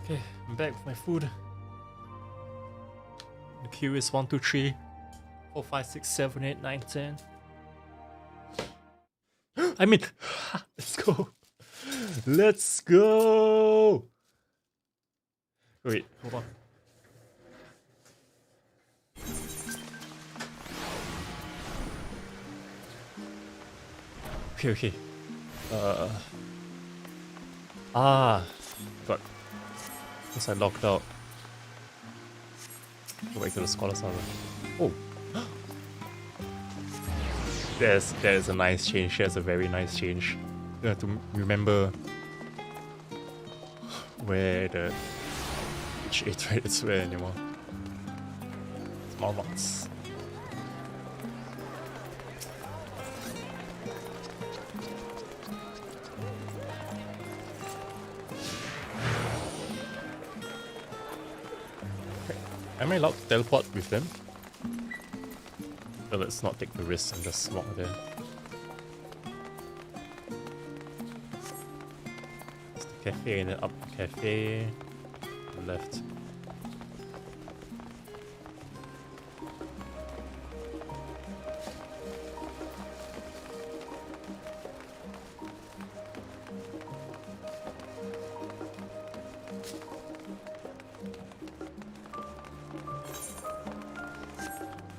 S1: Okay, I'm back with my food. The queue is 1, 2, 3, 4, 5, 6, 7, 8, 9, 10. I mean, let's go. Let's go. Wait, hold on. Okay. God. Guess I locked out. Go back to the Scholar Saga. Oh. There's a nice change. There's a very nice change. You have to remember where which iterate is where anymore. Small box. Am I allowed to teleport with them? So let's not take the risk and just walk there. It's the cafe and then up the cafe. Left.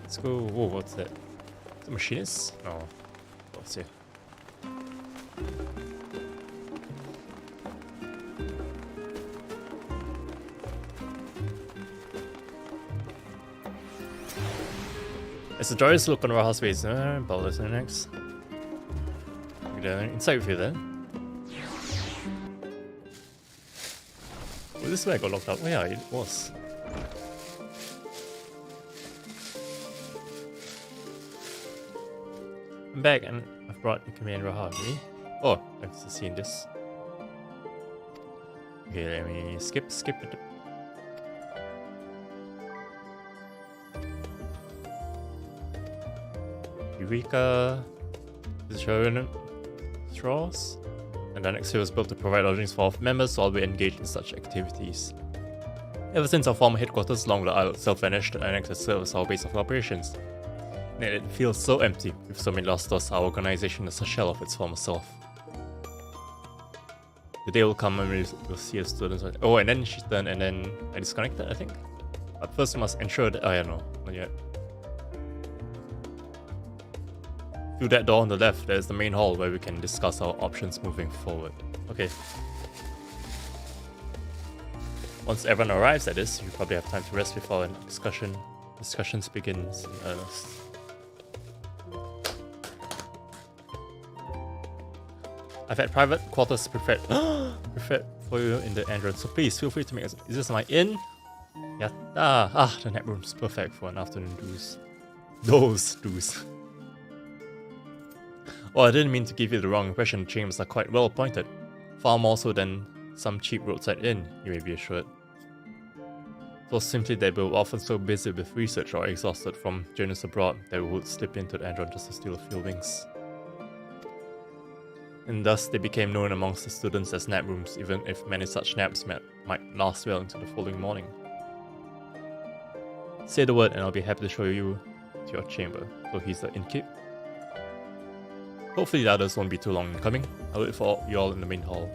S1: Let's go. Whoa, what's that? Is it a machinist? No. What's here? It's a joyous look on Raha's face. Baldur's next. Inside with you then. Was this where I got locked out? Oh yeah, it was. I'm back and I've brought Ikumi and Raha with me. Oh, I've seen this. Okay, let me skip it. Eureka. withdrawals. And the next year was built to provide lodgings for members while we engaged in such activities. Ever since our former headquarters along the isle itself vanished, the annex has served as our base of operations. And it feels so empty. With so many lost stores, our organization is a shell of its former self. The day will come when we'll see the students. Oh, and then she turned and then I disconnected, I think. But first we must ensure that... Oh yeah, no, not yet. Through that door on the left, there's the main hall where we can discuss our options moving forward. Okay. Once everyone arrives at this, you probably have time to rest before a discussions begins in earnest. I've had private quarters prepared for you in the entrance, so please feel free to make us. Is this my inn? Yatta! Ah, the nap room's perfect for an afternoon do's. Those do's. Oh, I didn't mean to give you the wrong impression. The chambers are quite well appointed. Far more so than some cheap roadside inn, you may be assured. It was simply that we were often so busy with research or exhausted from journeys abroad that we would slip into the entrance just to steal a few winks. And thus they became known amongst the students as nap rooms, even if many such naps might last well into the following morning. Say the word and I'll be happy to show you to your chamber. So he's the innkeep. Hopefully the others won't be too long in coming. I'll wait for you all in the main hall.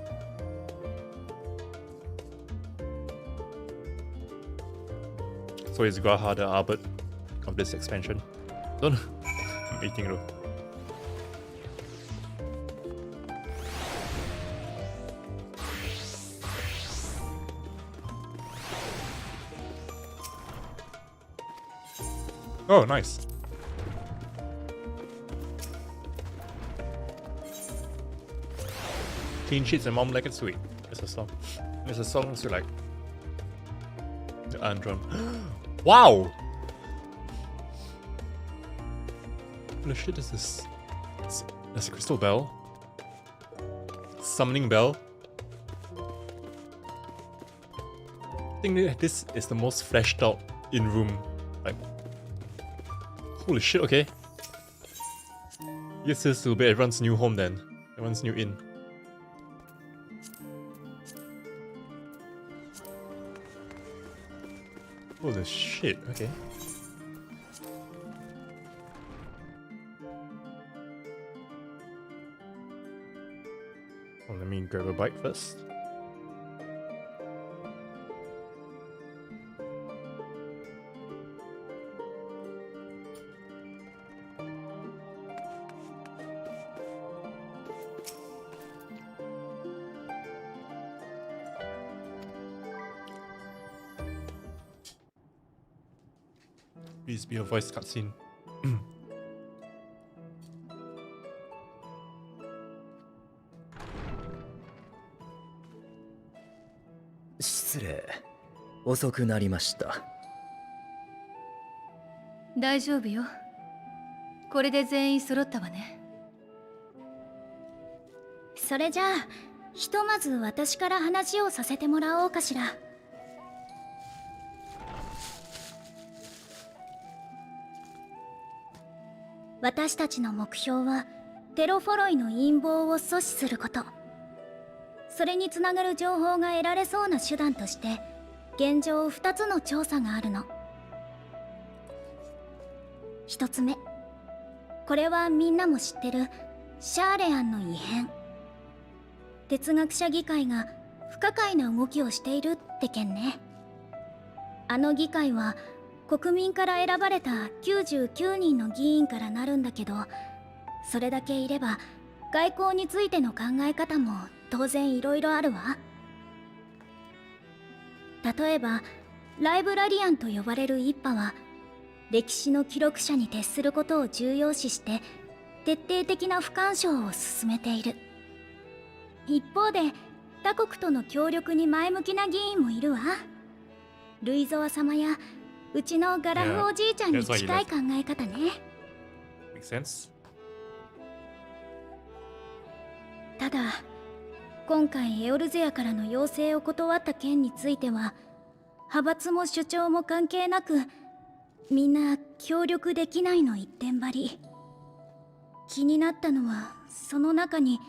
S1: So is Graha the abbot of this expansion? Don't know. I'm eating though. Oh, nice. Clean sheets and mom like it sweet. It's a song. It's a song to like. The Andron. Wow! What the shit is this? There's a crystal bell. Summoning bell. I think that this is the most fleshed out in-room. Like, holy shit, okay. Yes, this will be everyone's new home then. Everyone's new inn. Holy shit, okay. Well, let me grab a bite first. Please be a voice cutscene.
S6: 失礼。遅くなりました。
S5: 大丈夫よ。これで全員揃ったわね。
S7: それじゃあ、ひとまず私から話をさせてもらおうかしら。私たちの目標はテロフォロイの陰謀を阻止すること。それにつながる情報が得られそうな手段として現状2つの調査があるの。1つ目、これはみんなも知ってるシャーレアンの異変。哲学者議会が不可解な動きをしているって件ね。あの議会は国民から選ばれた99人の議員からなるんだけど、それだけいれば外交についての考え方も当然いろいろあるわ。例えばライブラリアンと呼ばれる一派は歴史の記録者に徹することを重要視して徹底的な不干渉を進めている。一方で他国との協力に前向きな議員もいるわ。ルイゾワ様やうちのガラフおじいちゃんに近い考え方ね。
S1: Makes sense.
S7: ただ今回エオルゼアからの要請を断った件については派閥も主張も関係なくみんな協力できないの一点張り。気になったのはその中に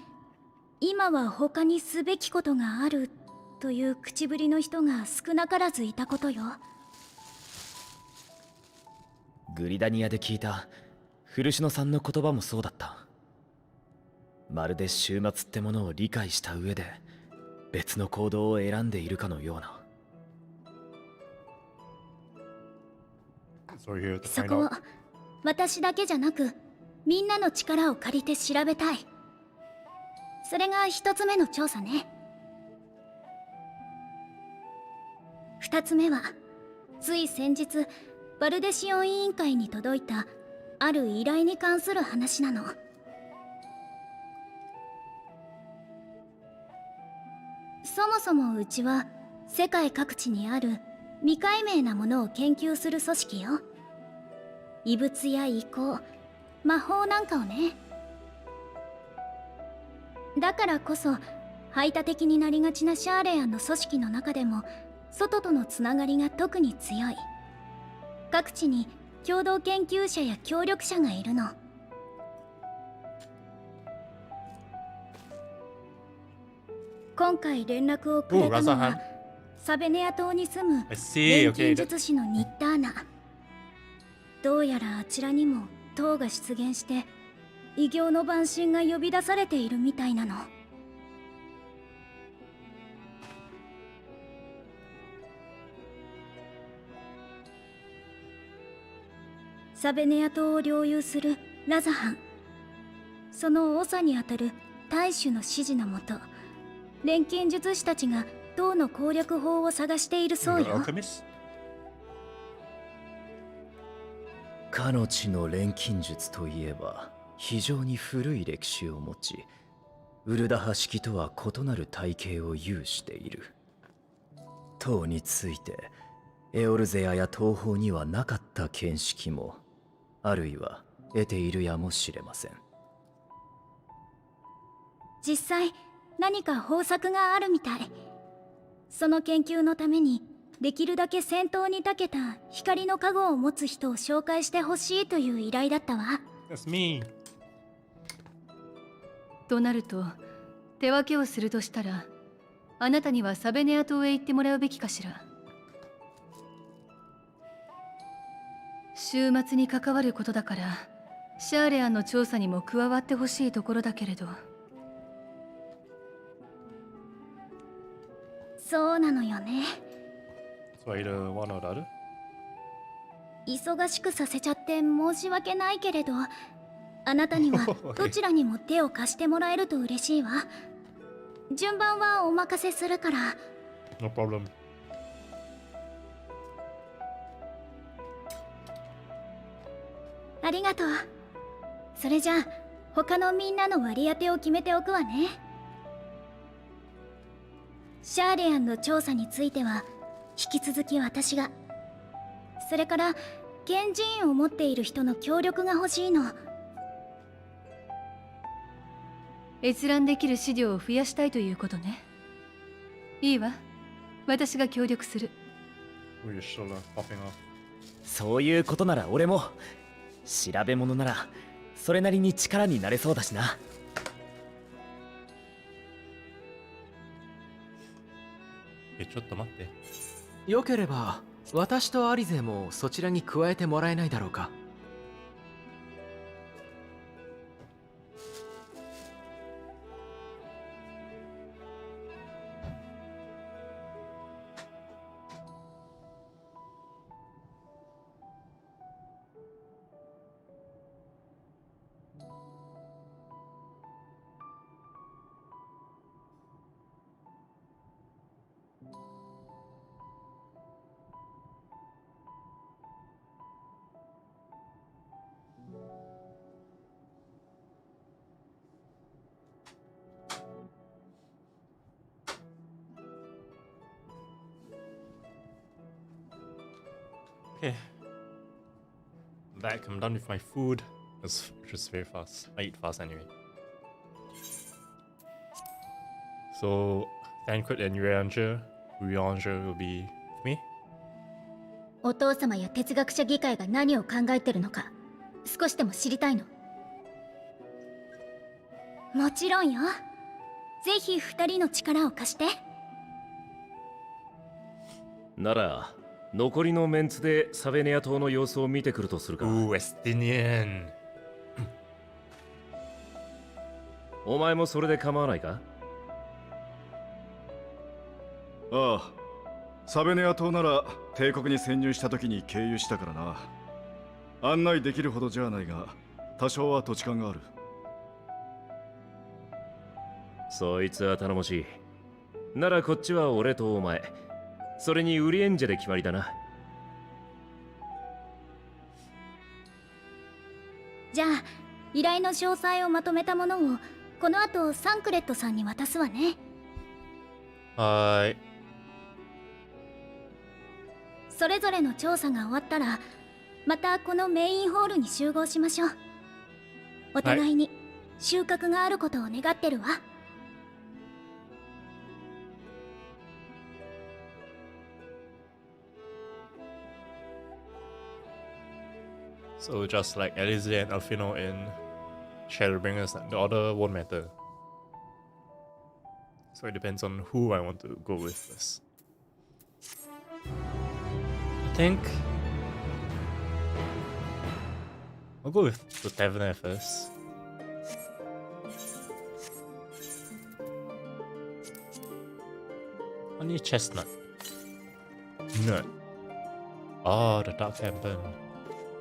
S7: 今は他にすべきことがあるという口ぶりの人が少なからずいたことよ。
S6: グリダニアで聞いた古篠さんの言葉もそうだった。まるで終末ってものを理解した上で別の行動を選んでいるかのような。
S7: そこを私だけじゃなくみんなの力を借りて調べたい。それが一つ目の調査ね。二つ目はつい先日バルデシオン委員会に届いたある依頼に関する話なの。そもそもうちは世界各地にある未解明なものを研究する組織よ。異物や異光、魔法なんかをね。だからこそ排他的になりがちなシャーレアンの組織の中でも外とのつながりが特に強い。各地に共同研究者や協力者がいるの。今回連絡をくれたのはサベネア島に住む錬金術師のニッターナ。どうやらあちらにも塔が出現して異形の万神が呼び出されているみたいなの。サベネア島を領有するラザハン、その長にあたる大主の指示のもと錬金術師たちが塔の攻略法を探しているそうよ。
S6: かの地の錬金術といえば非常に古い歴史を持ち、ウルダハ式とは異なる体系を有している。塔についてエオルゼアや東方にはなかった見識もあるいは得ているやもしれません。
S7: 実際何か方策があるみたい。その研究のためにできるだけ戦闘に長けた光の加護を持つ人を紹介してほしいという依頼だったわ。
S1: That's me.
S5: となると手分けをするとしたら、あなたにはサベネア島へ行ってもらうべきかしら。終末に関わることだからシャーレアンの調査にも加わってほしいところだけれど。
S7: そうなのよね。
S1: 忙
S7: しくさせちゃって申し訳ないけれど、あなたにはどちらにも手を貸してもらえると嬉しいわ。順番はお任せするから。
S1: No problem.
S7: ありがとう。それじゃあ他のみんなの割り当てを決めておくわね。シャーレアンの調査については引き続き私が。それから賢人を持っている人の協力が欲しいの。
S5: 閲覧できる資料を増やしたいということね。いいわ、私が協力する。
S6: そういうことなら俺も。調べ物ならそれなりに力になれそうだしな。
S1: ちょっと待って。
S8: よければ私とアリゼもそちらに加えてもらえないだろうか。
S1: Okay. Back. I'm done with my food. It's just very fast. I eat fast anyway. So, Thancred and Urianger will be with me.
S7: お父様や哲学者議会が何を考えてるのか少しでも知りたいの。もちろんよ。ぜひ2人の力を貸して。
S4: なら残りのメンツでサベネア島の様子を見てくるとするか。
S1: ウエスティニアン。
S4: お前もそれで構わないか？
S9: ああ、サベネア島なら帝国に潜入した時に経由したからな。案内できるほどじゃないが、多少は土地勘がある。
S4: そいつは頼もしい。ならこっちは俺とお前、それにウリエンジェで決まりだな。
S7: じゃあ依頼の詳細をまとめたものをこの後サンクレットさんに渡すわね。
S1: はい。
S7: それぞれの調査が終わったらまたこのメインホールに集合しましょう。お互いに収穫があることを願ってるわ。
S1: So just like Elise and Alfino and Shadowbringers, the order won't matter. So it depends on who I want to go with first. I think I'll go with the Taverner first. Only chestnut. Nut. Oh, the dark campaign.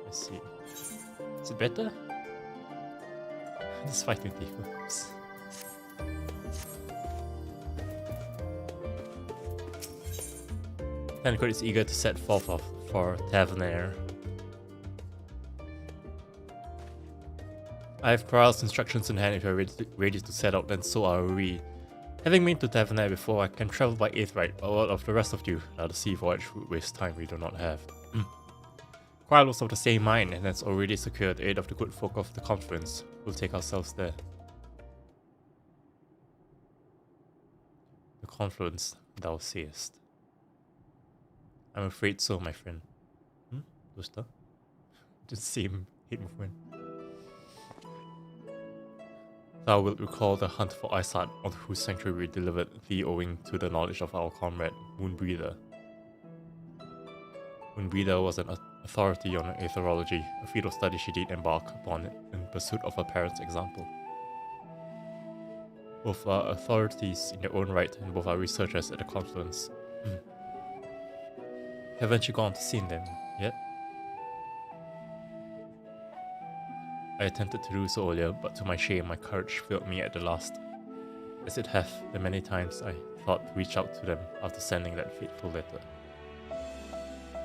S1: I see. Is it better? Just fighting demons. Tancred is eager to set forth for Taverner. I have Corral's instructions in hand. If you're ready to set out, then so are we. Having been to Taverner before, I can travel by Aetheryte, but what of the rest of you? Now the sea voyage would waste time we do not have. Corral was of the same mind and has already secured aid of the good folk of the Conference. We'll take ourselves there. The Confluence, thou sayest. I'm afraid so, my friend. Booster? The same hate movement. Thou wilt recall the hunt for Isard, on whose sanctuary we delivered thee owing to the knowledge of our comrade, Moonbreather. Moonbreather was an authority on aetherology, a field of study she did embark upon in pursuit of her parents' example. Both are authorities in their own right, and both are researchers at the Confluence. Haven't you gone to see them yet? I attempted to do so earlier, but to my shame, my courage failed me at the last. As it hath, the many times I thought to reach out to them after sending that fateful letter.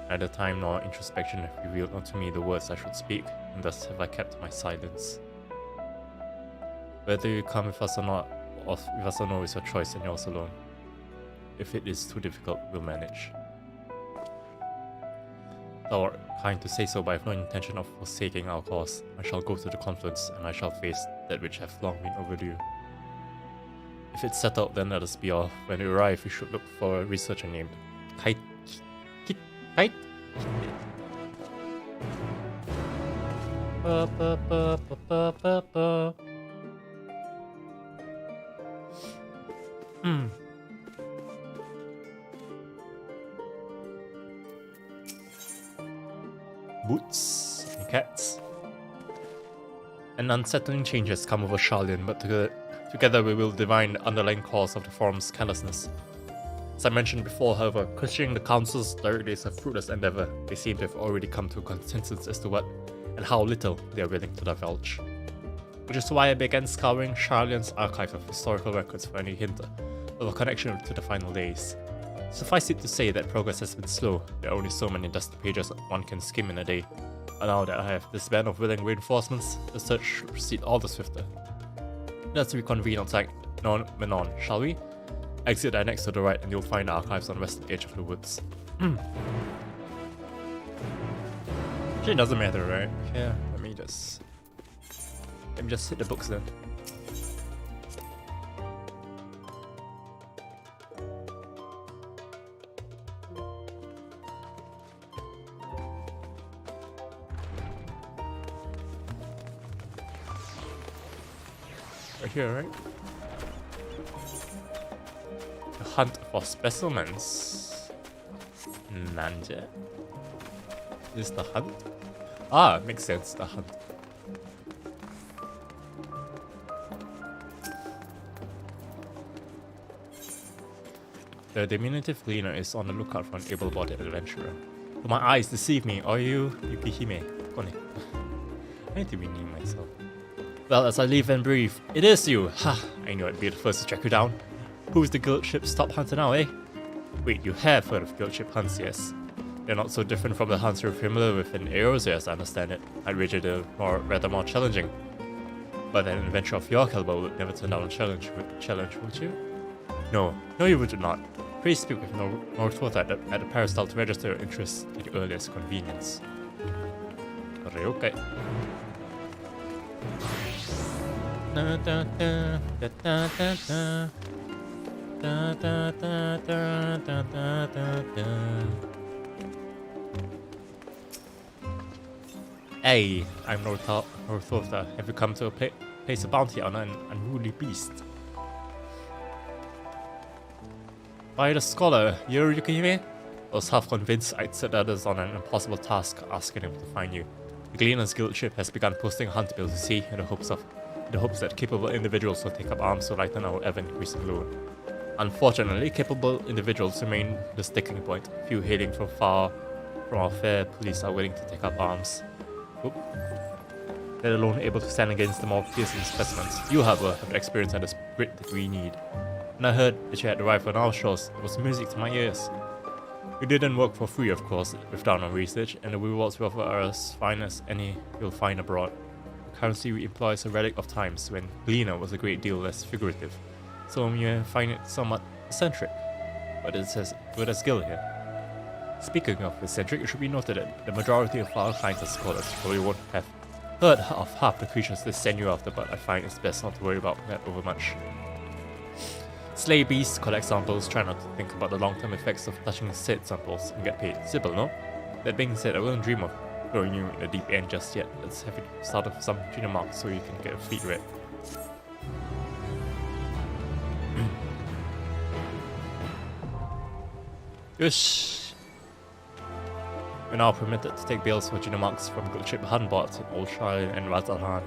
S1: Neither time nor introspection have revealed unto me the words I should speak, and thus have I kept my silence. Whether you come with us or not, or with us or no, is your choice and yours alone. If it is too difficult, we'll manage. Thou art kind to say so, but I have no intention of forsaking our cause. I shall go to the Confluence, and I shall face that which hath long been overdue. If it's settled, then let us be off. When we arrive, we should look for a researcher named Kite. Kite? Boots and cats. An unsettling change has come over Charlian, but together we will divine the underlying cause of the forum's carelessness. As I mentioned before, however, questioning the council's directly is a fruitless endeavor. They seem to have already come to a consensus as to what and how little they are willing to divulge. Which is why I began scouring Charlian's archive of historical records for any hint of a connection to the final days. Suffice it to say that progress has been slow. There are only so many dusty pages one can skim in a day. And now that I have this band of willing reinforcements, the search should proceed all the swifter. Let's reconvene outside Menon, shall we? Exit are next to the right and you'll find the archives on the western edge of the woods. Actually, it doesn't matter, right? Yeah, let me just hit the books then. Right here, right? Hunt for specimens. Nanja. Is this the hunt? Ah, makes sense, the hunt. The diminutive cleaner is on the lookout for an able-bodied adventurer. Do my eyes deceive me? Are you Yukihime? Kone. I need to rename myself. Well, as I live and breathe, it is you! Ha! I knew I'd be the first to track you down. Who's the guild ship's top hunter now, eh? Wait, you have heard of guild ship hunts, yes? They're not so different from the hunts you're familiar with in Eorzea, as I understand it. I'd wager they're rather more challenging. But an adventure of your caliber would never turn down a challenge, would you? No, you would not. Please speak with Northworth at the peristyle to register your interest at your earliest convenience. Okay. Hey, I'm Northworth. Have you come to place a bounty on an unruly beast? By the scholar, you're Yukihime? I was half convinced I'd set others on an impossible task asking him to find you. The Gleaner's Guild ship has begun posting hunt bills to sea in the hopes that capable individuals will take up arms to lighten our ever-increasing load. Unfortunately, capable individuals remain the sticking point. Few hailing from our fair police are willing to take up arms. Oop. Let alone able to stand against the more fearsome specimens. You, however, have the experience and the spirit that we need. When I heard that you had arrived on our shores, it was music to my ears. We didn't work for free, of course. We've done our research, and the rewards we offer are as fine as any you'll find abroad. The currency we employ is a relic of times when Gleaner was a great deal less figurative, so you may find it somewhat eccentric, but it says good as skill here. Speaking of eccentric, it should be noted that the majority of our clients are scholars. Probably won't have heard of half the creatures they send you after, but I find it's best not to worry about that overmuch. Slay beasts, collect samples, try not to think about the long-term effects of touching said samples, and get paid. Simple, no? That being said, I wouldn't dream of throwing you in the deep end just yet. Let's have you start off some junior marks so you can get a fleet red. Yush! We're now permitted to take bales for junior marks from good ship Hanbot in Old Shire and Razalhan.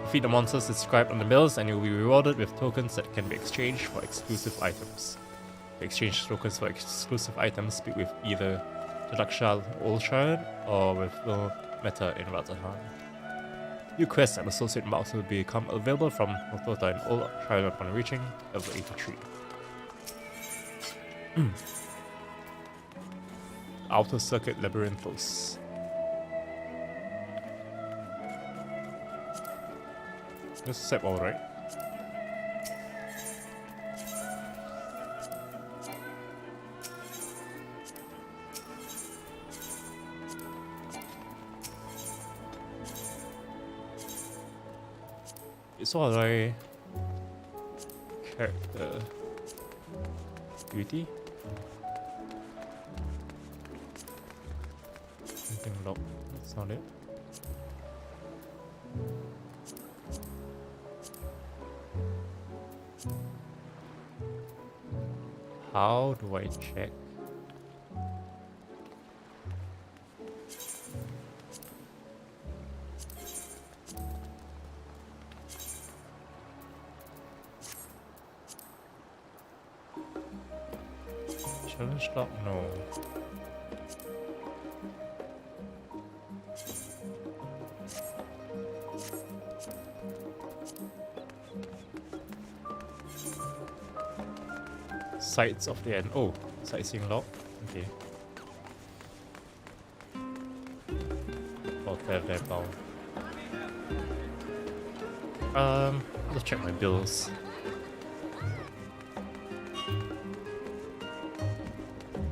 S1: Defeat the monsters described on the bills and you'll be rewarded with tokens that can be exchanged for exclusive items. To exchange tokens for exclusive items, speak with either Tadakshal Olshard or with Will Meta in Razalhan. New quests and associate marks will become available from Northota and Olshard upon reaching level 83. Outer Circuit Labyrinthos. This is step alright. It's alright. Character beauty. Something locked. That's not it. How do I check? Challenge lock? No. Sights of the end. Oh, sightseeing log. Okay. Oh, there bound. Let's check my bills.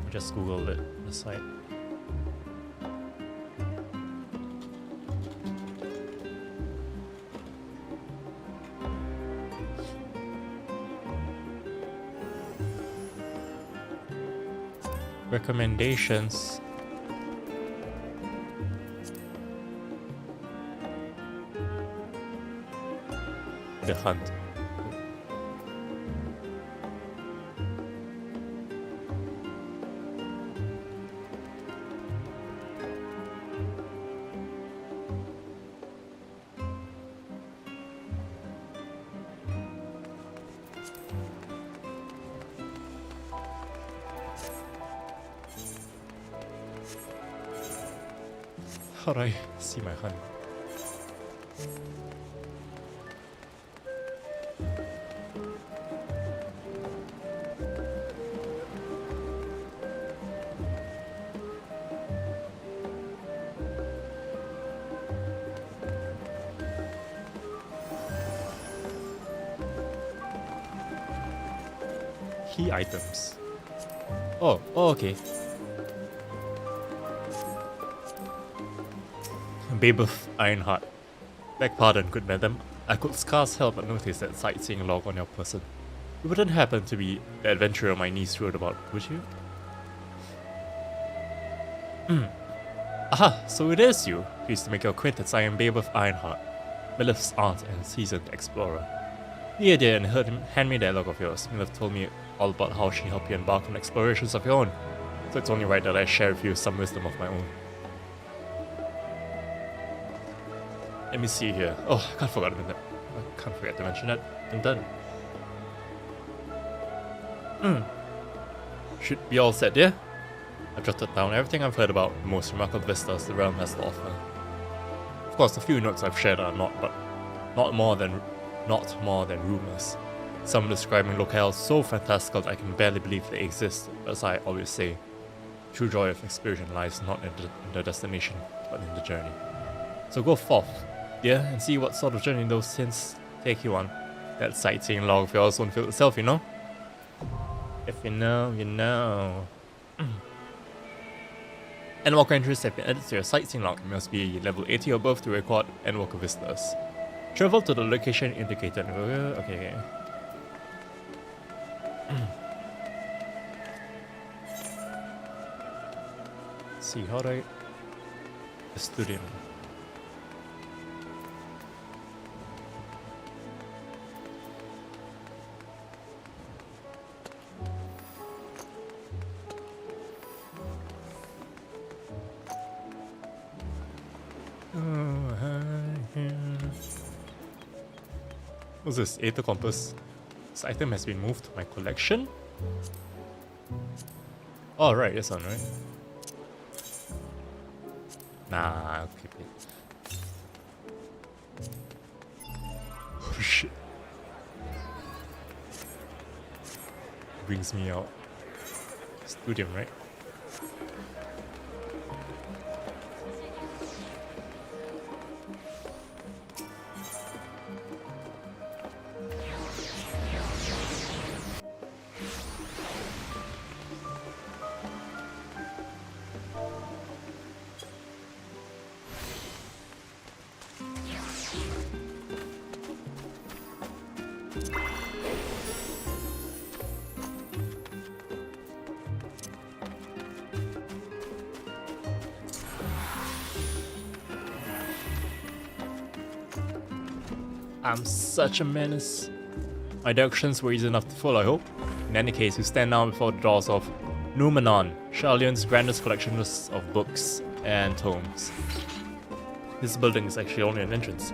S1: Just Googled it, the site. Recommendations. The hunt. How do I see my hand? Key items. Oh, okay. Babe of Ironheart. Beg pardon, good madam. I could scarce help but notice that sightseeing log on your person. You wouldn't happen to be the adventurer my niece wrote about, would you? Aha, so it is you. Pleased to make your acquaintance. I am Babe of Ironheart, Miller's aunt and seasoned explorer. Dear, and hand me that log of yours. Miller told me all about how she helped you embark on explorations of your own. So it's only right that I share with you some wisdom of my own. Let me see here. Oh, I can't forget to mention that. I'm done. Should be all set, dear. I've jotted down everything I've heard about the most remarkable vistas the realm has to offer. Of course, the few notes I've shared are not more than rumors. Some describing locales so fantastical that I can barely believe they exist. As I always say, true joy of exploration lies not in the destination, but in the journey. So go forth, dear, and see what sort of journey those hints take you on. That sightseeing log of yours won't fill itself, you know? If you know, you know. Endwalker entries have been added to your sightseeing log. You must be level 80 or above to record Endwalker visitors. Travel to the location indicated. Okay. See how do I studio. What's this? Aether compass. This item has been moved to my collection? Oh, right, this one, right? Nah, I'll keep it. Oh shit. Brings me out. Studium, right? I'm such a menace. My directions were easy enough to follow, I hope. In any case, we stand now before the doors of Numenon, Sharlayan's grandest collection of books and tomes. This building is actually only an entrance,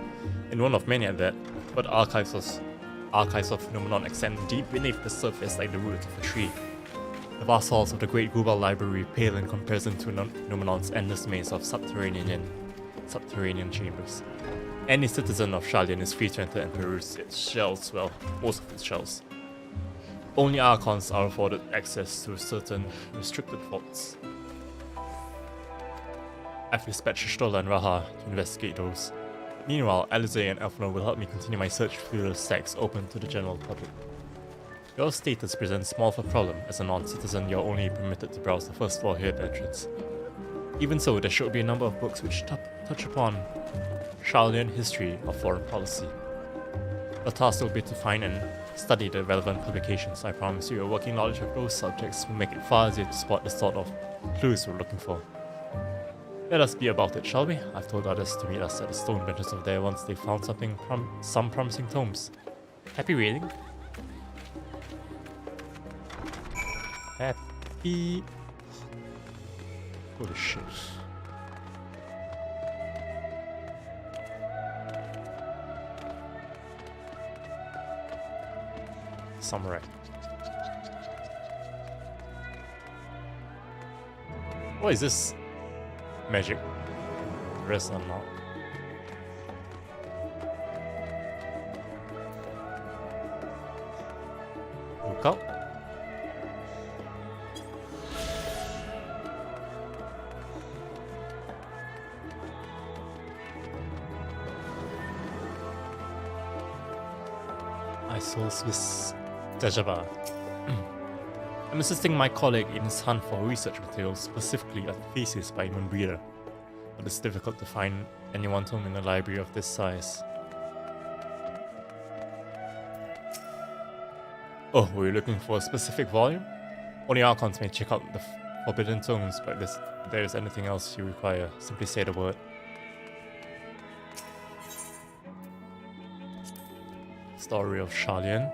S1: and one of many at that, but archives of Numenon extend deep beneath the surface like the roots of a tree. The vast halls of the great Gubal Library pale in comparison to Numenon's endless maze of subterranean chambers. Any citizen of Sharlayan is free to enter and peruse its shelves, well, most of its shelves. Only Archons are afforded access to certain restricted vaults. I've dispatched Stola and Raha to investigate those. Meanwhile, Alize and Elfno will help me continue my search through the stacks open to the general public. Your status presents small of a problem. As a non-citizen, you're only permitted to browse the first floor here at the entrance. Even so, there should be a number of books which touch upon Sharlayan history or foreign policy. The task will be to find and study the relevant publications. I promise you, a working knowledge of those subjects will make it far easier to spot the sort of clues we're looking for. Let us be about it, shall we? I've told others to meet us at the stone benches over there once they've found some promising tomes. Happy reading? Happy... Holy shit. Samurai. What is this? Magic. The rest are not. Look out. I saw Swiss Dejaba. I'm assisting my colleague in his hunt for research materials, specifically a thesis by Munbira, but it's difficult to find anyone tome in a library of this size. Oh, were you looking for a specific volume? Only Archons may check out the Forbidden Tomes, but if there is anything else you require, simply say the word. Story of Sharlayan.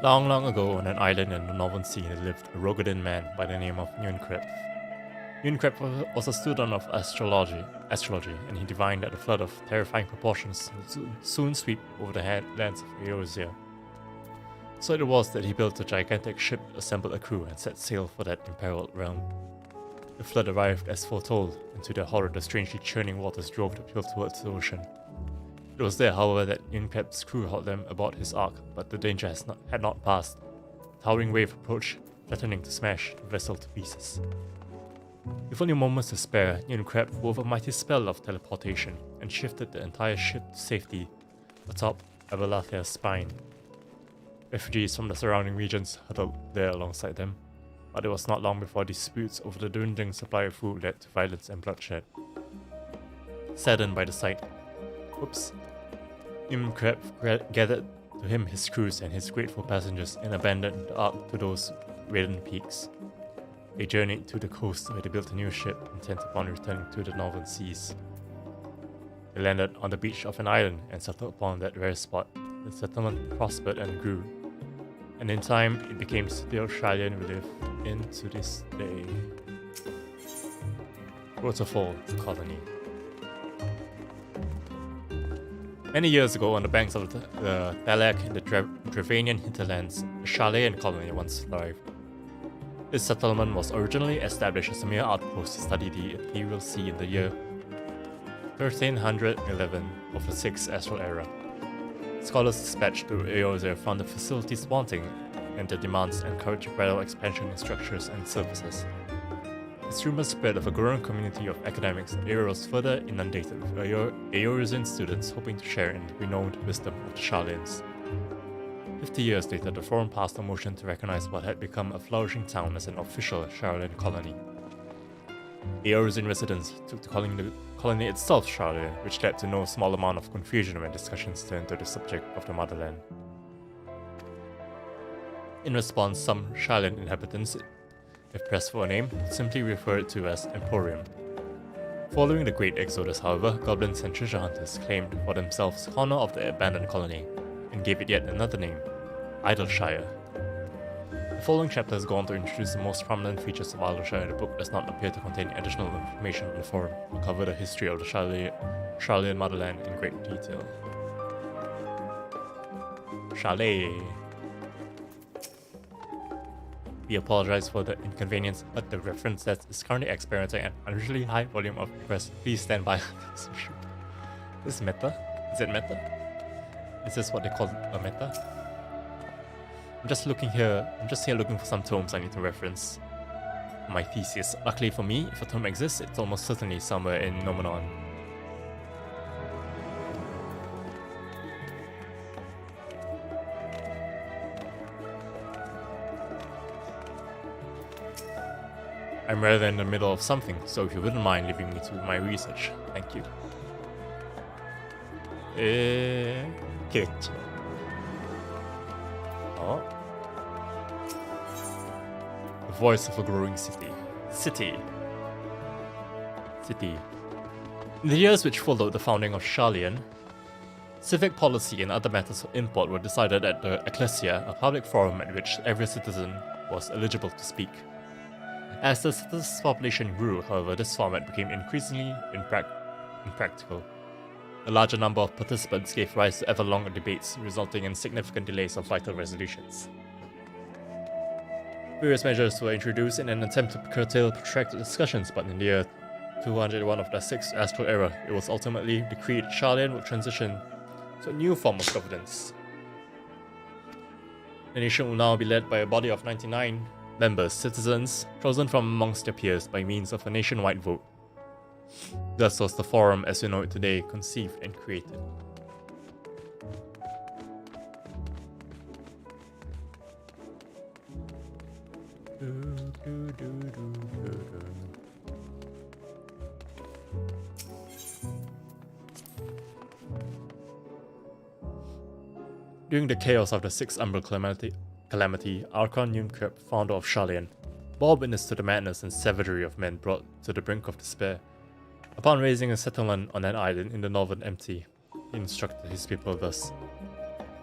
S1: Long, long ago, on an island in the Northern Sea, there lived a Rogadin man by the name of Yunkrep. Yunkrep was a student of astrology, and he divined that a flood of terrifying proportions would soon sweep over the lands of Eorzea. So it was that he built a gigantic ship, assembled a crew, and set sail for that imperiled realm. The flood arrived as foretold, and to their horror the strangely churning waters drove the people towards the ocean. It was there, however, that Yunkrep's crew hauled them aboard his ark, but the danger had not passed. A towering wave approached, threatening to smash the vessel to pieces. With only moments to spare, Yunkrep wove a mighty spell of teleportation and shifted the entire ship to safety atop Abelathia's spine. Refugees from the surrounding regions huddled there alongside them, but it was not long before disputes over the dwindling supply of food led to violence and bloodshed. Saddened by the sight, Yunkrep gathered to him his crews and his grateful passengers and abandoned the ark to those Raiden peaks. They journeyed to the coast where they built a new ship, intent upon returning to the northern seas. They landed on the beach of an island and settled upon that rare spot. The settlement prospered and grew, and in time it became the city of Sharlayan we live in to this day. Waterfall Colony. Many years ago, on the banks of the Thalak in the Dravanian hinterlands, the Sharlayan colony once thrived. This settlement was originally established as a mere outpost to study the Imperial Sea in the year 1311 of the 6th Astral Era. Scholars dispatched to Eorzea found the facilities wanting, and their demands encouraged gradual expansion in structures and services. As rumors spread of a growing community of academics, the area was further inundated with Eorzean students hoping to share in the renowned wisdom of the Sharlayans. 50 years later, the forum passed a motion to recognize what had become a flourishing town as an official Sharlayan colony. Eorzean residents took to calling the colony itself Sharlayan, which led to no small amount of confusion when discussions turned to the subject of the motherland. In response, some Sharlayan inhabitants, if pressed for a name, simply referred to as Emporium. Following the Great Exodus, however, goblins and treasure hunters claimed for themselves corner of the abandoned colony, and gave it yet another name, Idleshire. The following chapter has gone to introduce the most prominent features of Idleshire. The book does not appear to contain additional information on the forum, or cover the history of the Sharlayan motherland in great detail. Chalet. We apologize for the inconvenience, but the reference set is currently experiencing an unusually high volume of requests. Please stand by. This is meta? Is it meta? Is this what they call a meta? I'm just here looking for some tomes I need to reference my thesis. Luckily for me, if a tome exists, it's almost certainly somewhere in Nomenon. I'm rather in the middle of something, so if you wouldn't mind leaving me to my research, thank you. Oh. The voice of a growing city. City. In the years which followed the founding of Sharlayan, civic policy and other matters of import were decided at the Ecclesia, a public forum at which every citizen was eligible to speak. As the city's population grew, however, this format became increasingly impractical. A larger number of participants gave rise to ever longer debates, resulting in significant delays of vital resolutions. Various measures were introduced in an attempt to curtail protracted discussions, but in the year 201 of the 6th astral era, it was ultimately decreed Sharlayan would transition to a new form of governance. The nation will now be led by a body of 99 members, citizens, chosen from amongst their peers by means of a nationwide vote. Thus was the forum as we know it today conceived and created. During the chaos of the 6th Umbral Calamity, Archon Yunkrep, founder of Sharlayan, bore witness to the madness and savagery of men brought to the brink of despair. Upon raising a settlement on an island in the northern Empty, he instructed his people thus: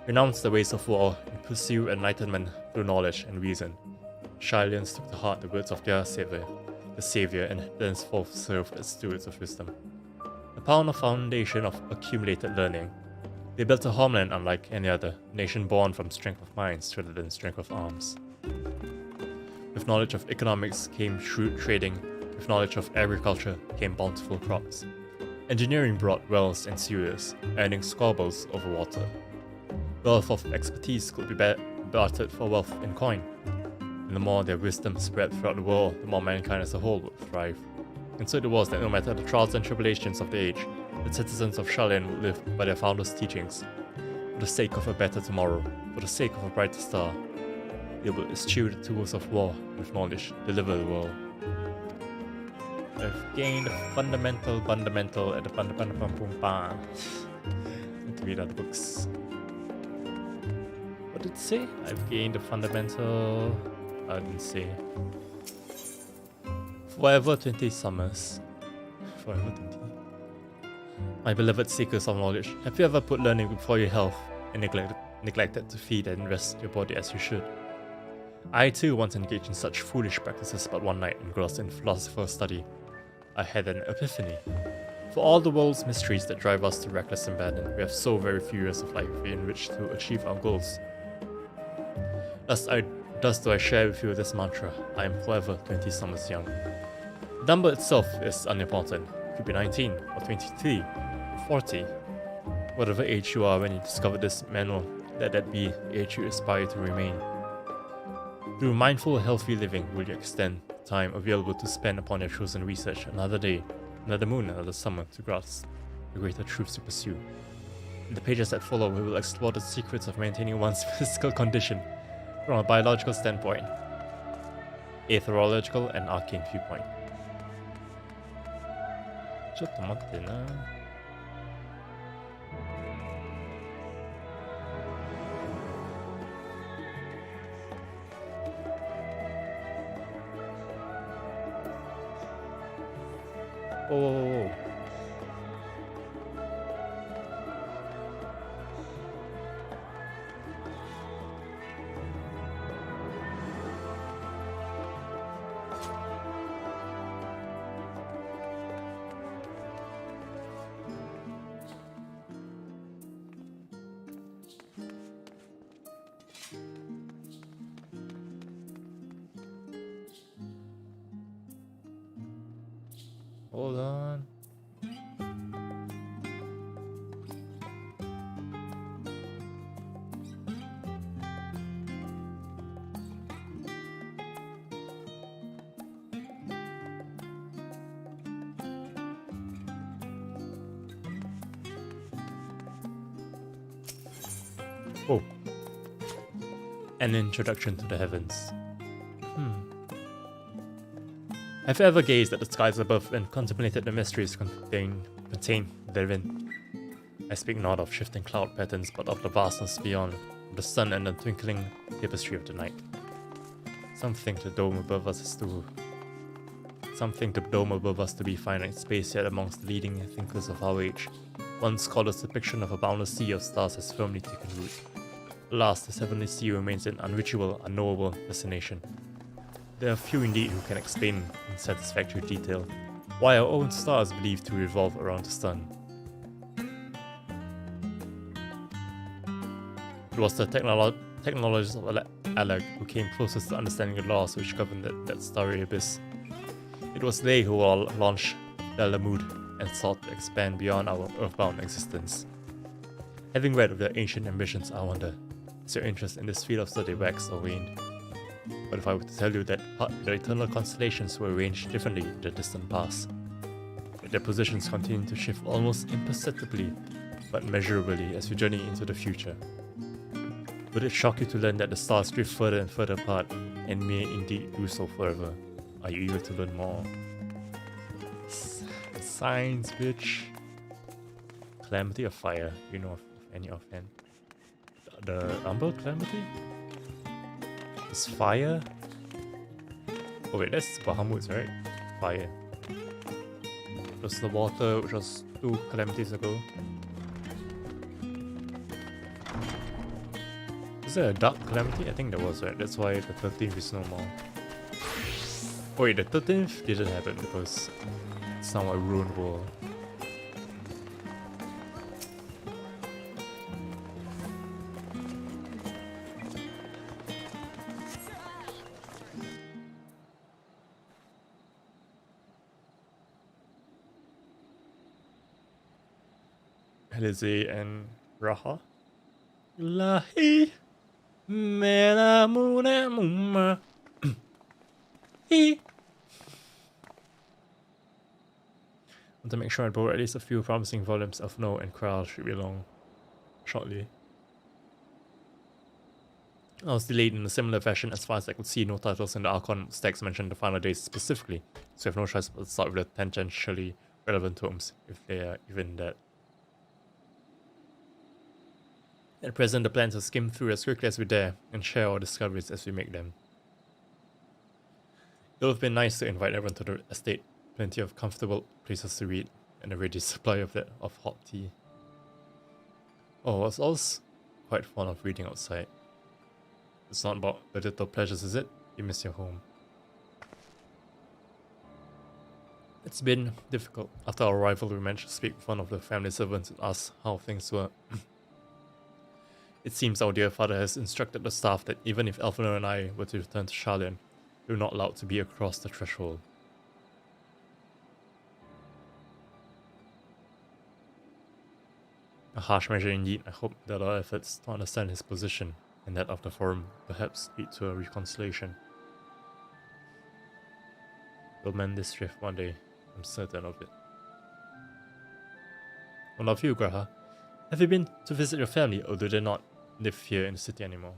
S1: renounce the ways of war and pursue enlightenment through knowledge and reason. Sharlayans took to heart the words of their savior, and thenceforth served as stewards of wisdom. Upon a foundation of accumulated learning, they built a homeland unlike any other, nation born from strength of minds rather than strength of arms. With knowledge of economics came shrewd trading, with knowledge of agriculture came bountiful crops. Engineering brought wells and sewers, earning squabbles over water. Wealth of expertise could be bartered for wealth in coin. And the more their wisdom spread throughout the world, the more mankind as a whole would thrive. And so it was that no matter the trials and tribulations of the age, the citizens of Sharlayan would live by their founders' teachings. For the sake of a better tomorrow, for the sake of a brighter star, they would eschew the tools of war and with knowledge deliver the world. I've gained a fundamental at the Need to read other books. What did it say? I've gained a fundamental. I didn't say. Forever 20 summers. Forever 20. My beloved seekers of knowledge, have you ever put learning before your health and neglected to feed and rest your body as you should? I too once engaged in such foolish practices, but one night, engrossed in philosophical study, I had an epiphany. For all the world's mysteries that drive us to reckless abandon, we have so very few years of life in which to achieve our goals. Thus do I share with you this mantra: I am forever 20 summers young. The number itself is unimportant. It could be 19, or 23, or 40. Whatever age you are when you discover this manual, let that be the age you aspire to remain. Through mindful, healthy living will you extend the time available to spend upon your chosen research another day, another moon, another summer to grasp the greater truths you pursue. In the pages that follow, we will explore the secrets of maintaining one's physical condition from a biological standpoint, aetherological and arcane viewpoint. ちょっと待ってな。おお。Hold on. Oh. An introduction to the heavens. Have you ever gazed at the skies above and contemplated the mysteries contained therein? I speak not of shifting cloud patterns, but of the vastness beyond, of the sun and the twinkling tapestry of the night. Something the dome above us to be finite space, yet amongst the leading thinkers of our age, one scholar's depiction of a boundless sea of stars has firmly taken root. Alas, this heavenly sea remains an unreachable, unknowable destination. There are few indeed who can explain in satisfactory detail why our own star is believed to revolve around the sun. It was the technologists of Alag who came closest to understanding the laws which govern that starry abyss. It was they who launched mood and sought to expand beyond our earthbound existence. Having read of their ancient ambitions, I wonder, is your interest in this field of study waxed or waned? But if I were to tell you that the eternal constellations were arranged differently in the distant past, that their positions continue to shift almost imperceptibly but measurably as we journey into the future, would it shock you to learn that the stars drift further and further apart and may indeed do so forever? Are you eager to learn more? Science, bitch. Calamity of fire. You know of any offhand? The Umbral Calamity? Is fire? Oh wait, that's Bahamut's, right? Fire. Just the water, which was 2 calamities ago. Is there a dark calamity? I think there was, right? That's why the 13th is no more. Oh wait, the 13th didn't happen because it's now a ruined world. Lizzie and Raha. Lahi Mena Muna Mumma. He. Want to make sure I borrow at least a few promising volumes of No and Kral should be long shortly. I was delayed in a similar fashion as far as I could see. No titles in the Archon stacks mentioned the final days specifically, so I have no choice but to start with the tangentially relevant tomes, if they are even that. At present, the plan is to skim through as quickly as we dare and share our discoveries as we make them. It would have been nice to invite everyone to the estate, plenty of comfortable places to read, and a ready supply of hot tea. Oh, I was always quite fond of reading outside. It's not about the little pleasures, is it? You miss your home. It's been difficult. After our arrival, we managed to speak with one of the family servants and ask how things were. It seems our dear father has instructed the staff that even if Elfino and I were to return to Sharlayan, we were not allowed to be across the threshold. A harsh measure indeed. I hope that our efforts to understand his position and that of the forum perhaps lead to a reconciliation. We'll mend this rift one day, I'm certain of it. What of you, Graha? Have you been to visit your family, or do they not live here in the city anymore?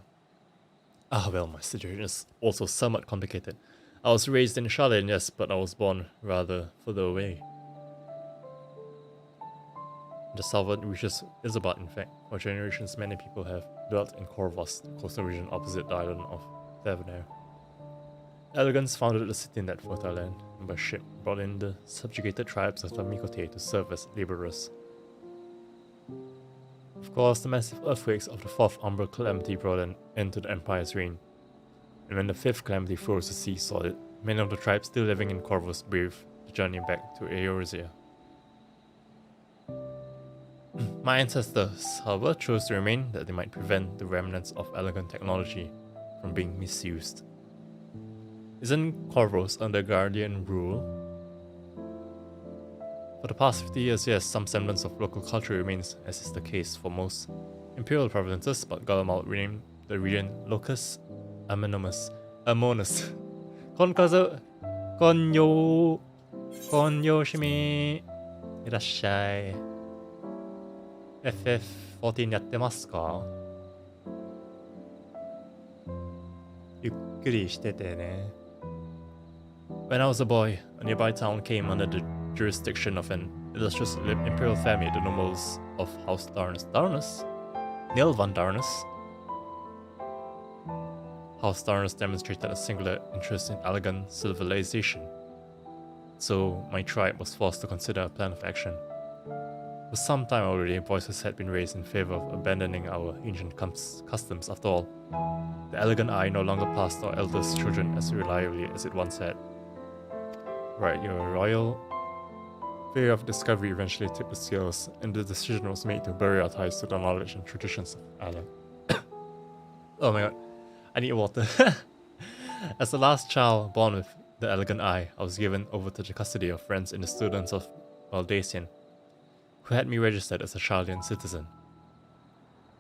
S1: Ah well, my situation is also somewhat complicated. I was raised in Sharlayan, yes, but I was born rather further away. The southern reaches Isabat, in fact. For generations, many people have dwelt in Corvus, the coastal region opposite the island of Thavnair. Elegans founded the city in that fertile land, and by ship brought in the subjugated tribes of the Mikote to serve as laborers. Of course, the massive earthquakes of the 4th Umbral Calamity brought an end to the Empire's reign. And when the 5th Calamity froze the sea solid, many of the tribes still living in Corvus braved the journey back to Eorzea. My ancestors, however, chose to remain that they might prevent the remnants of elegant technology from being misused. Isn't Corvus under Guardian rule? For the past 50 years, yes, some semblance of local culture remains, as is the case for most imperial provinces, but Galamal renamed the region Locus Amonus. Konyoshimi irashai. FF14 やってますか? ゆっくりしててね. When I was a boy, a nearby town came under the jurisdiction of an illustrious imperial family, the nobles of House Darnus. Darnus? Neil van Darnus? House Darnus demonstrated a singular interest in elegant civilization, so my tribe was forced to consider a plan of action. For some time already, voices had been raised in favor of abandoning our ancient customs. After all, the elegant eye no longer passed our eldest children as reliably as it once had. Right, you're royal. Fear of discovery eventually tipped the scales, and the decision was made to bury our ties to the knowledge and traditions of Alan. Oh my god, I need water. As the last child born with the elegant eye, I was given over to the custody of friends and the students of Valdesian, who had me registered as a Charlian citizen.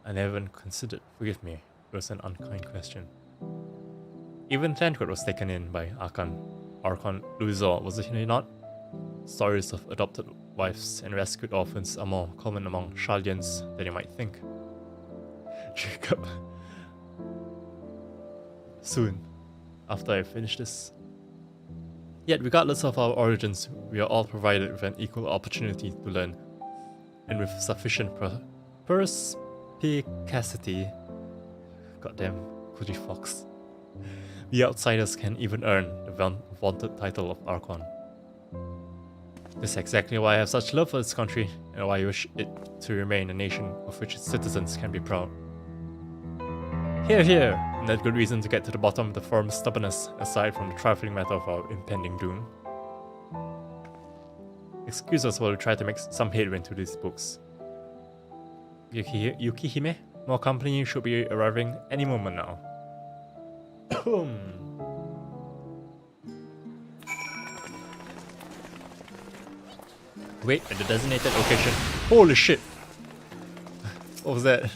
S1: I never even considered, forgive me, it was an unkind question. Even Tancred was taken in by Archon Louisor, was he not? Stories of adopted wives and rescued orphans are more common among Charlians than you might think. Jacob. Soon, after I finish this. Yet regardless of our origins, we are all provided with an equal opportunity to learn, and with sufficient perspicacity. Goddamn, Koji Fox. We outsiders can even earn the vaunted title of Archon. This is exactly why I have such love for this country, and why I wish it to remain a nation of which its citizens can be proud. Hear, hear! And that good reason to get to the bottom of the firm's stubbornness, aside from the trifling matter of our impending doom. Excuse us while we try to make some headway into these books. Yukihime, more company should be arriving any moment now. Wait, at the designated location. Holy shit! What was that?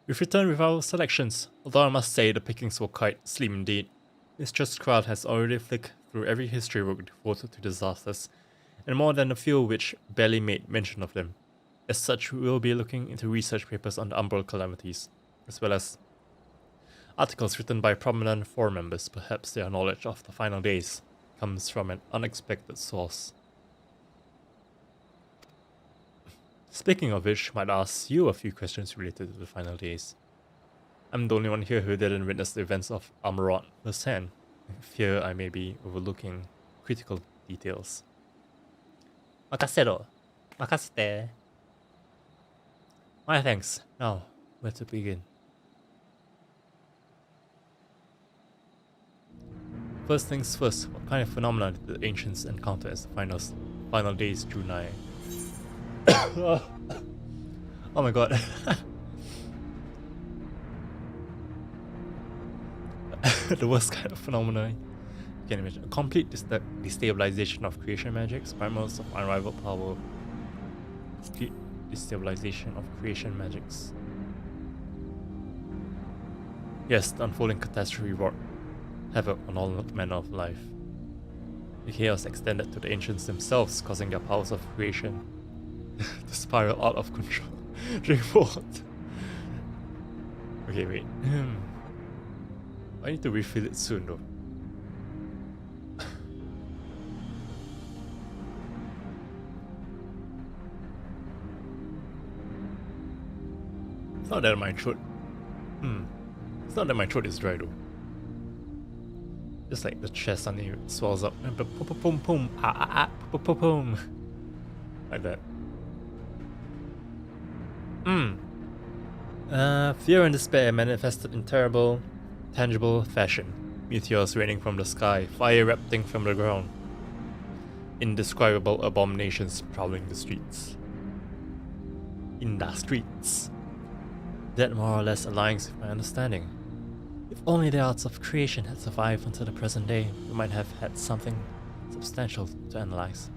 S1: We've returned with our selections, although I must say the pickings were quite slim indeed. This just crowd has already flicked through every history book devoted to disasters, and more than a few which barely made mention of them. As such, we will be looking into research papers on the Umbral calamities, as well as articles written by prominent forum members. Perhaps their knowledge of the final days comes from an unexpected source. Speaking of which, I might ask you a few questions related to the final days. I'm the only one here who didn't witness the events of Amarot firsthand. I fear I may be overlooking critical details. Makasero. Makasete. My thanks. Now, where to begin? First things first, what kind of phenomena did the ancients encounter as the final days drew nigh? Oh my god. The worst kind of phenomena you can imagine. A complete destabilization of creation magics, primals of unrivaled power. Destabilization of creation magics. Yes, the unfolding catastrophe wrought havoc on all manner of life. The chaos extended to the ancients themselves, causing their powers of creation to spiral out of control. Drink what? Okay, wait. I need to refill it soon though. It's not that my throat. It's not that my throat is dry though. Just like the chest suddenly swells up and boom, like that. Fear and despair manifested in terrible, tangible fashion. Meteors raining from the sky, fire erupting from the ground. Indescribable abominations prowling the streets. In the streets. That more or less aligns with my understanding. If only the arts of creation had survived until the present day, we might have had something substantial to analyze.